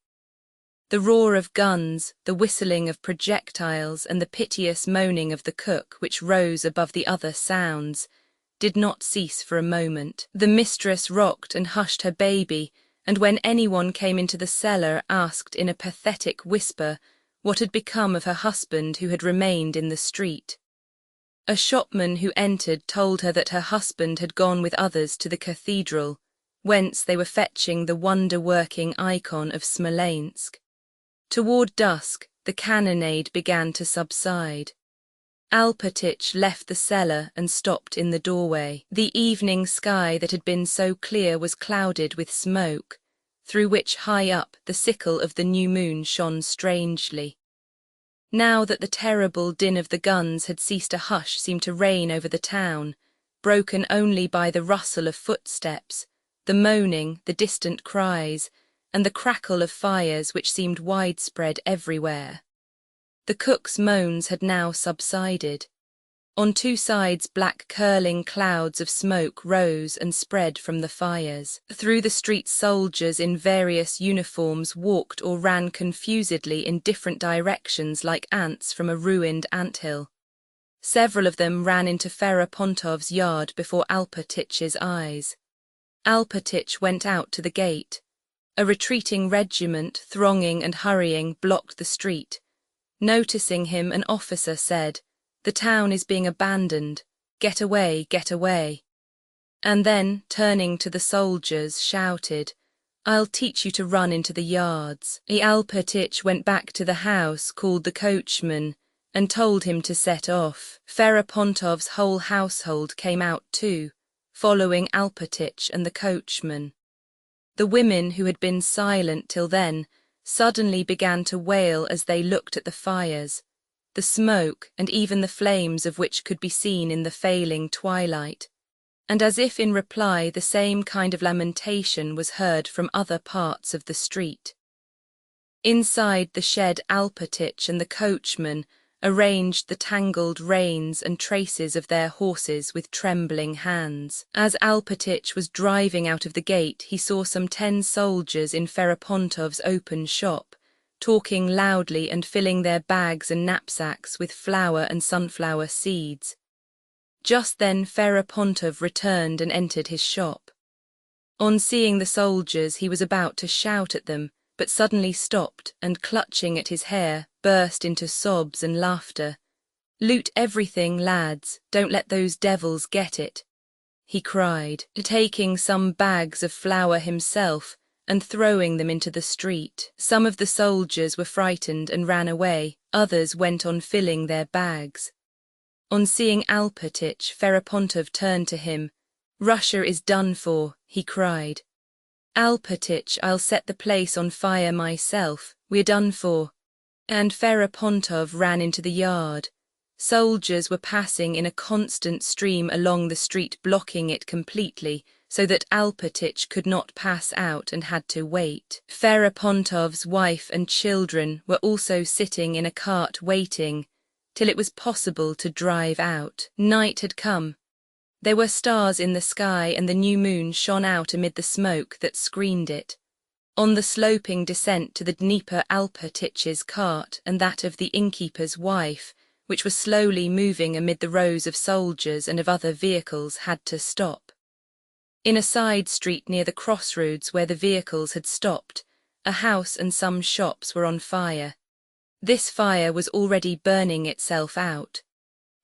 The roar of guns, the whistling of projectiles, and the piteous moaning of the cook, which rose above the other sounds, did not cease for a moment. The mistress rocked and hushed her baby, and when anyone came into the cellar asked in a pathetic whisper what had become of her husband who had remained in the street. A shopman who entered told her that her husband had gone with others to the cathedral, whence they were fetching the wonder-working icon of Smolensk. Toward dusk, the cannonade began to subside. Alpatich left the cellar and stopped in the doorway. The evening sky that had been so clear was clouded with smoke. through which high up the sickle of the new moon shone strangely. Now that the terrible din of the guns had ceased, a hush seemed to reign over the town, broken only by the rustle of footsteps, the moaning, the distant cries, and the crackle of fires which seemed widespread everywhere. The cook's moans had now subsided. On two sides black curling clouds of smoke rose and spread from the fires. Through the street soldiers in various uniforms walked or ran confusedly in different directions like ants from a ruined anthill. Several of them ran into Ferapontov's yard before Alpatich's eyes. Alpatich went out to the gate. A retreating regiment, thronging and hurrying, blocked the street. Noticing him, an officer said, "The town is being abandoned. Get away, get away." And then, turning to the soldiers, shouted, "I'll teach you to run into the yards." Alpatich went back to the house, called the coachman, and told him to set off. Ferapontov's whole household came out too, following Alpatich and the coachman. The women, who had been silent till then, suddenly began to wail as they looked at the fires, the smoke and even the flames of which could be seen in the failing twilight, and as if in reply the same kind of lamentation was heard from other parts of the street. Inside the shed, Alpatich and the coachman arranged the tangled reins and traces of their horses with trembling hands. As Alpatich was driving out of the gate, he saw some 10 soldiers in Ferapontov's open shop, talking loudly and filling their bags and knapsacks with flour and sunflower seeds. Just then Ferapontov returned and entered his shop. On seeing the soldiers, he was about to shout at them, but suddenly stopped and, clutching at his hair, burst into sobs and laughter. "Loot everything, lads, don't let those devils get it," he cried, taking some bags of flour himself and throwing them into the street. Some of the soldiers were frightened and ran away, others went on filling their bags. On seeing Alpatich, Ferapontov turned to him. "Russia is done for," he cried. "Alpatich, I'll set the place on fire myself, we're done for." And Ferapontov ran into the yard. Soldiers were passing in a constant stream along the street, blocking it completely, so that Alpatich could not pass out and had to wait. Ferapontov's wife and children were also sitting in a cart waiting, till it was possible to drive out. Night had come. There were stars in the sky, and the new moon shone out amid the smoke that screened it. On the sloping descent to the Dnieper, Alpatich's cart and that of the innkeeper's wife, which was slowly moving amid the rows of soldiers and of other vehicles, had to stop. In a side street near the crossroads where the vehicles had stopped, a house and some shops were on fire. This fire was already burning itself out.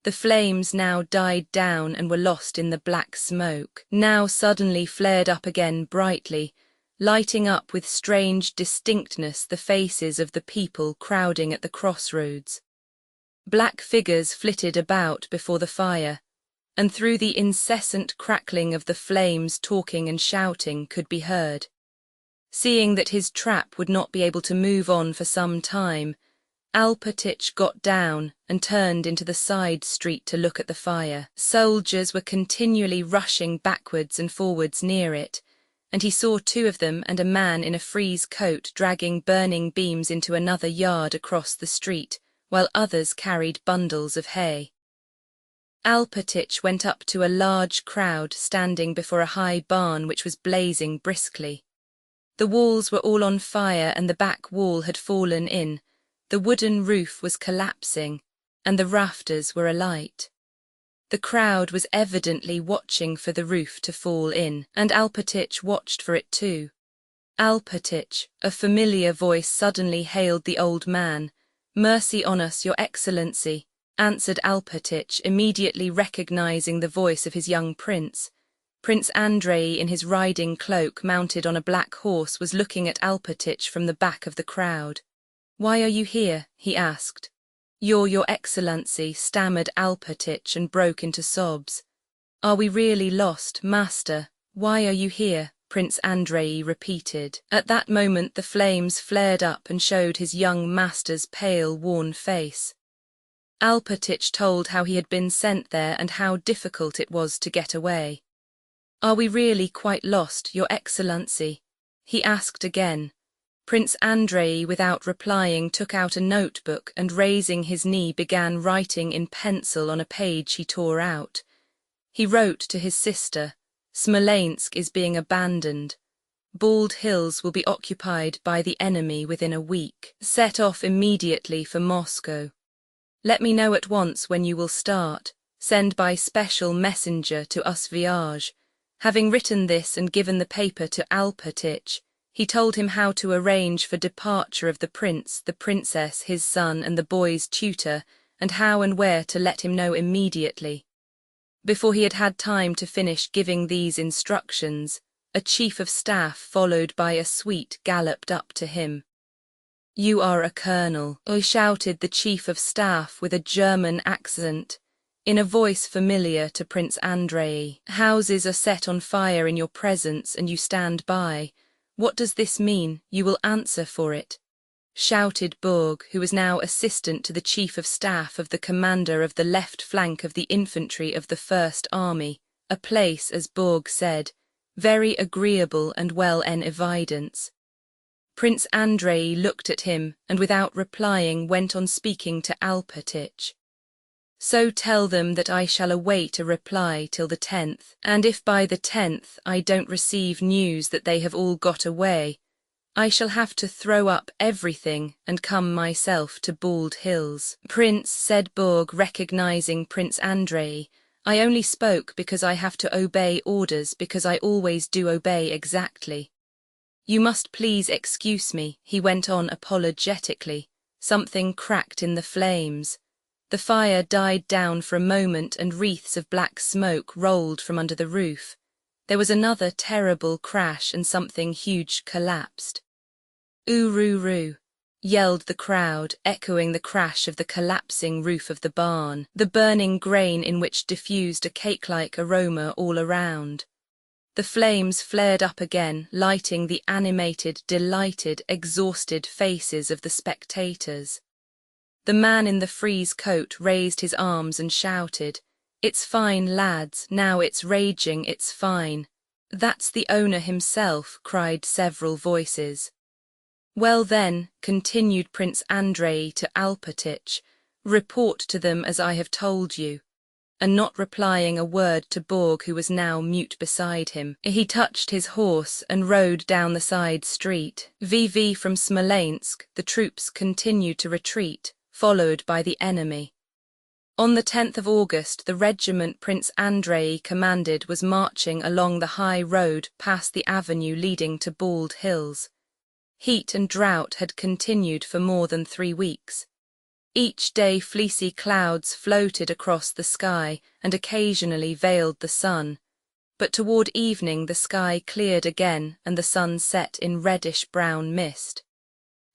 The flames now died down and were lost in the black smoke, now suddenly flared up again brightly, lighting up with strange distinctness the faces of the people crowding at the crossroads. Black figures flitted about before the fire, and through the incessant crackling of the flames talking and shouting could be heard. Seeing that his trap would not be able to move on for some time, Alpatich got down and turned into the side street to look at the fire. Soldiers were continually rushing backwards and forwards near it, and he saw 2 of them and a man in a frieze coat dragging burning beams into another yard across the street, while others carried bundles of hay. Alpatich went up to a large crowd standing before a high barn which was blazing briskly. The walls were all on fire and the back wall had fallen in. The wooden roof was collapsing, and the rafters were alight. The crowd was evidently watching for the roof to fall in, and Alpatich watched for it too. "Alpatich," a familiar voice suddenly hailed the old man. "Mercy on us, Your Excellency," answered Alpatich, immediately recognizing the voice of his young prince. Prince Andrei, in his riding cloak, mounted on a black horse, was looking at Alpatich from the back of the crowd. "Why are you here?" he asked. Your Excellency," stammered Alpatich and broke into sobs. "Are we really lost, master? Why are you here? Prince Andrei repeated. At that moment the flames flared up and showed his young master's pale, worn face. Alpatich told how he had been sent there and how difficult it was to get away. "Are we really quite lost, Your Excellency?" he asked again. Prince Andrei, without replying, took out a notebook and, raising his knee, began writing in pencil on a page he tore out. He wrote to his sister, "Smolensk is being abandoned. Bald Hills will be occupied by the enemy within a week. Set off immediately for Moscow. Let me know at once when you will start. Send by special messenger to Usviage." Having written this and given the paper to Alpatich, he told him how to arrange for departure of the prince, the princess, his son, and the boy's tutor, and how and where to let him know immediately. Before he had had time to finish giving these instructions, a chief of staff followed by a suite galloped up to him. "You are a colonel," shouted the chief of staff with a German accent, in a voice familiar to Prince Andrei. "Houses are set on fire in your presence and you stand by. What does this mean? You will answer for it," shouted Bourg, who was now assistant to the chief of staff of the commander of the left flank of the infantry of the First Army, a place, as Bourg said, very agreeable and well en evidence. Prince Andrei looked at him and without replying went on speaking to Alpatich. "So tell them that I shall await a reply till the 10th, and if by the 10th I don't receive news that they have all got away, I shall have to throw up everything and come myself to Bald Hills." "Prince," said Bourg, recognizing Prince Andrei, "I only spoke because I have to obey orders, because I always do obey exactly. You must please excuse me," he went on apologetically. Something cracked in the flames. The fire died down for a moment and wreaths of black smoke rolled from under the roof. There was another terrible crash and something huge collapsed. "Ururu!" yelled the crowd, echoing the crash of the collapsing roof of the barn, the burning grain in which diffused a cake-like aroma all around. The flames flared up again, lighting the animated, delighted, exhausted faces of the spectators. The man in the frieze coat raised his arms and shouted, "It's fine, lads, now it's raging, it's fine." "That's the owner himself," cried several voices. "Well then," continued Prince Andrei to Alpatich, "report to them as I have told you." And not replying a word to Bourg, who was now mute beside him, he touched his horse and rode down the side street. VV from Smolensk, the troops continued to retreat, followed by the enemy. On the 10th of August, the regiment Prince Andrei commanded was marching along the high road past the avenue leading to Bald Hills. Heat and drought had continued for more than 3 weeks. Each day fleecy clouds floated across the sky and occasionally veiled the sun, but toward evening the sky cleared again and the sun set in reddish-brown mist.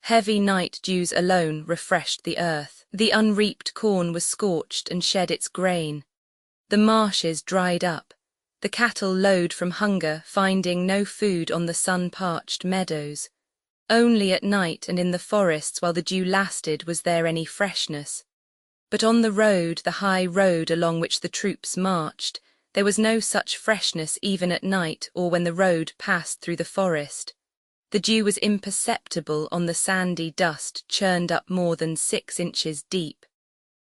Heavy night dews alone refreshed the earth. The unreaped corn was scorched and shed its grain. The marshes dried up. The cattle lowed from hunger, finding no food on the sun-parched meadows. Only at night and in the forests while the dew lasted was there any freshness. But on the road, the high road along which the troops marched, there was no such freshness even at night or when the road passed through the forest. The dew was imperceptible on the sandy dust churned up more than 6 inches deep.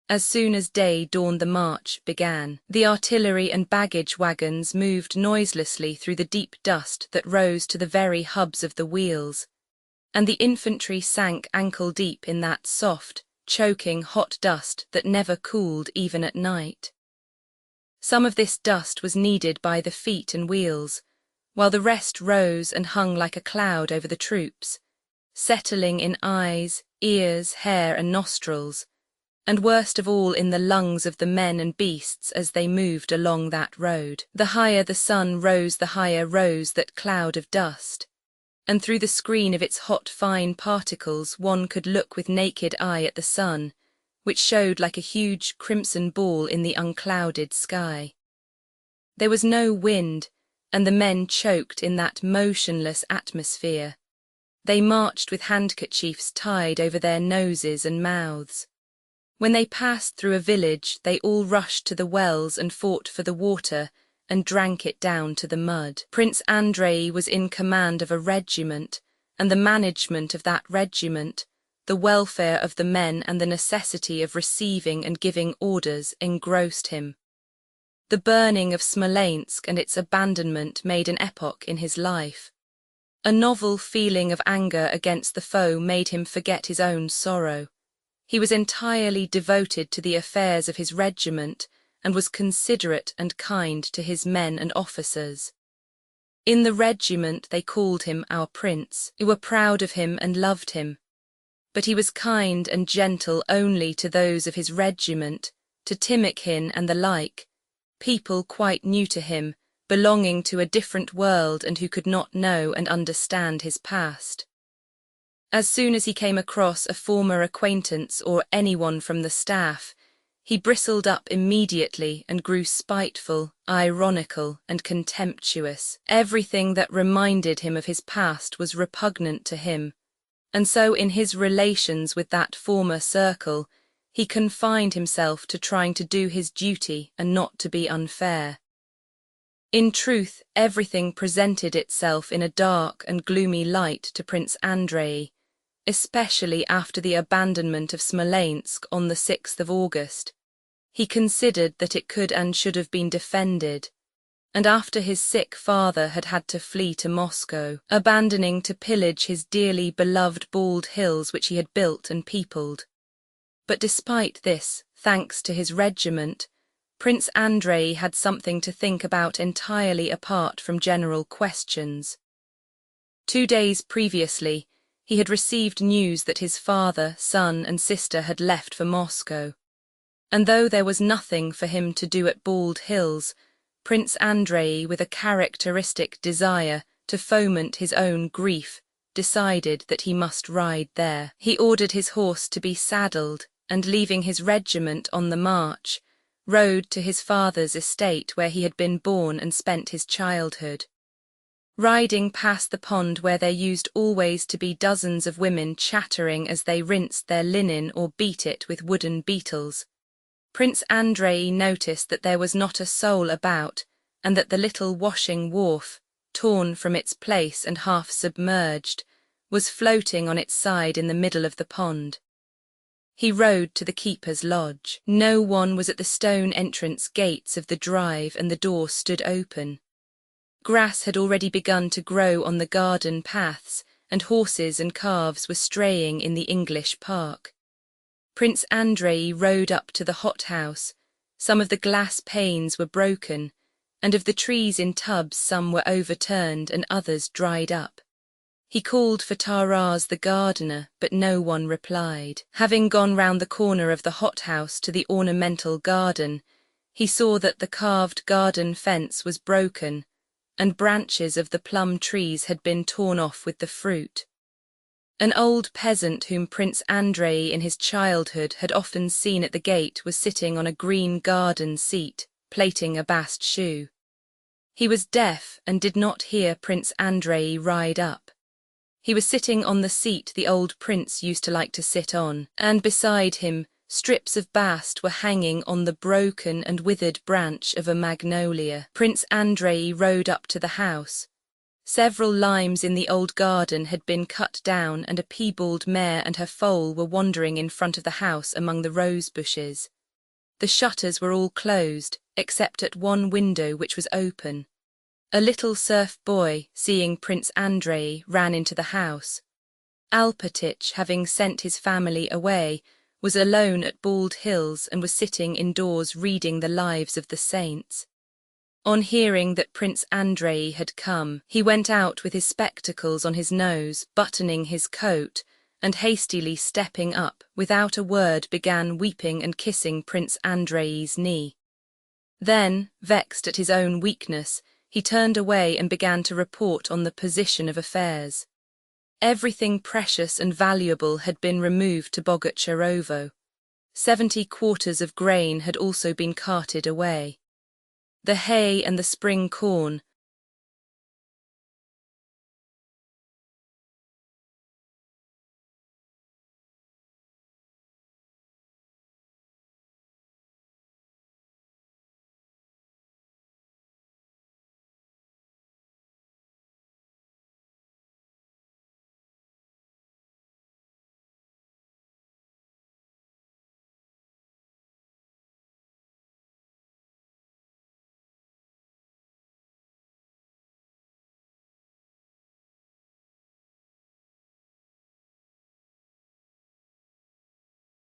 As soon as day dawned the march began. The artillery and baggage wagons moved noiselessly through the deep dust that rose to the very hubs of the wheels, and the infantry sank ankle-deep in that soft, choking hot dust that never cooled even at night. Some of this dust was kneaded by the feet and wheels, while the rest rose and hung like a cloud over the troops, settling in eyes, ears, hair and nostrils, and worst of all in the lungs of the men and beasts as they moved along that road. The higher the sun rose, the higher rose that cloud of dust, and through the screen of its hot fine particles one could look with naked eye at the sun, which showed like a huge crimson ball in the unclouded sky. There was no wind, and the men choked in that motionless atmosphere. They marched with handkerchiefs tied over their noses and mouths. When they passed through a village, they all rushed to the wells and fought for the water and drank it down to the mud. Prince Andrei was in command of a regiment, and the management of that regiment, the welfare of the men and the necessity of receiving and giving orders engrossed him. The burning of Smolensk and its abandonment made an epoch in his life. A novel feeling of anger against the foe made him forget his own sorrow. He was entirely devoted to the affairs of his regiment and was considerate and kind to his men and officers. In the regiment they called him our prince, who were proud of him and loved him. But he was kind and gentle only to those of his regiment, to Timokhin and the like, people quite new to him, belonging to a different world and who could not know and understand his past. As soon as he came across a former acquaintance or anyone from the staff, he bristled up immediately and grew spiteful, ironical, and contemptuous. Everything that reminded him of his past was repugnant to him, and so in his relations with that former circle, he confined himself to trying to do his duty and not to be unfair. In truth, everything presented itself in a dark and gloomy light to Prince Andrei, especially after the abandonment of Smolensk on the 6th of August. He considered that it could and should have been defended, and after his sick father had had to flee to Moscow, abandoning to pillage his dearly beloved Bald Hills which he had built and peopled. But despite this, thanks to his regiment, Prince Andrei had something to think about entirely apart from general questions. 2 days previously, he had received news that his father, son, and sister had left for Moscow. And though there was nothing for him to do at Bald Hills, Prince Andrei, with a characteristic desire to foment his own grief, decided that he must ride there. He ordered his horse to be saddled, and leaving his regiment on the march, rode to his father's estate where he had been born and spent his childhood. Riding past the pond where there used always to be dozens of women chattering as they rinsed their linen or beat it with wooden beetles, Prince Andrei noticed that there was not a soul about, and that the little washing wharf, torn from its place and half submerged, was floating on its side in the middle of the pond. He rode to the keeper's lodge. No one was at the stone entrance gates of the drive, and the door stood open. Grass had already begun to grow on the garden paths, and horses and calves were straying in the English park. Prince Andrei rode up to the hothouse. Some of the glass panes were broken, and of the trees in tubs some were overturned and others dried up. He called for Taras the gardener, but no one replied. Having gone round the corner of the hothouse to the ornamental garden, he saw that the carved garden fence was broken, and branches of the plum trees had been torn off with the fruit. An old peasant whom Prince Andrei in his childhood had often seen at the gate was sitting on a green garden seat, plaiting a bast shoe. He was deaf and did not hear Prince Andrei ride up. He was sitting on the seat the old prince used to like to sit on, and beside him strips of bast were hanging on the broken and withered branch of a magnolia. Prince Andrei rode up to the house. Several limes in the old garden had been cut down, and a piebald mare and her foal were wandering in front of the house among the rose bushes. The shutters were all closed, except at one window which was open. A little serf boy, seeing Prince Andrei, ran into the house. Alpatich, having sent his family away, was alone at Bald Hills and was sitting indoors reading the lives of the saints. On hearing that Prince Andrei had come, he went out with his spectacles on his nose, buttoning his coat, and hastily stepping up, without a word began weeping and kissing Prince Andrei's knee. Then, vexed at his own weakness, he turned away and began to report on the position of affairs. Everything precious and valuable had been removed to Bogucharovo. 70 quarters of grain had also been carted away. The hay and the spring corn,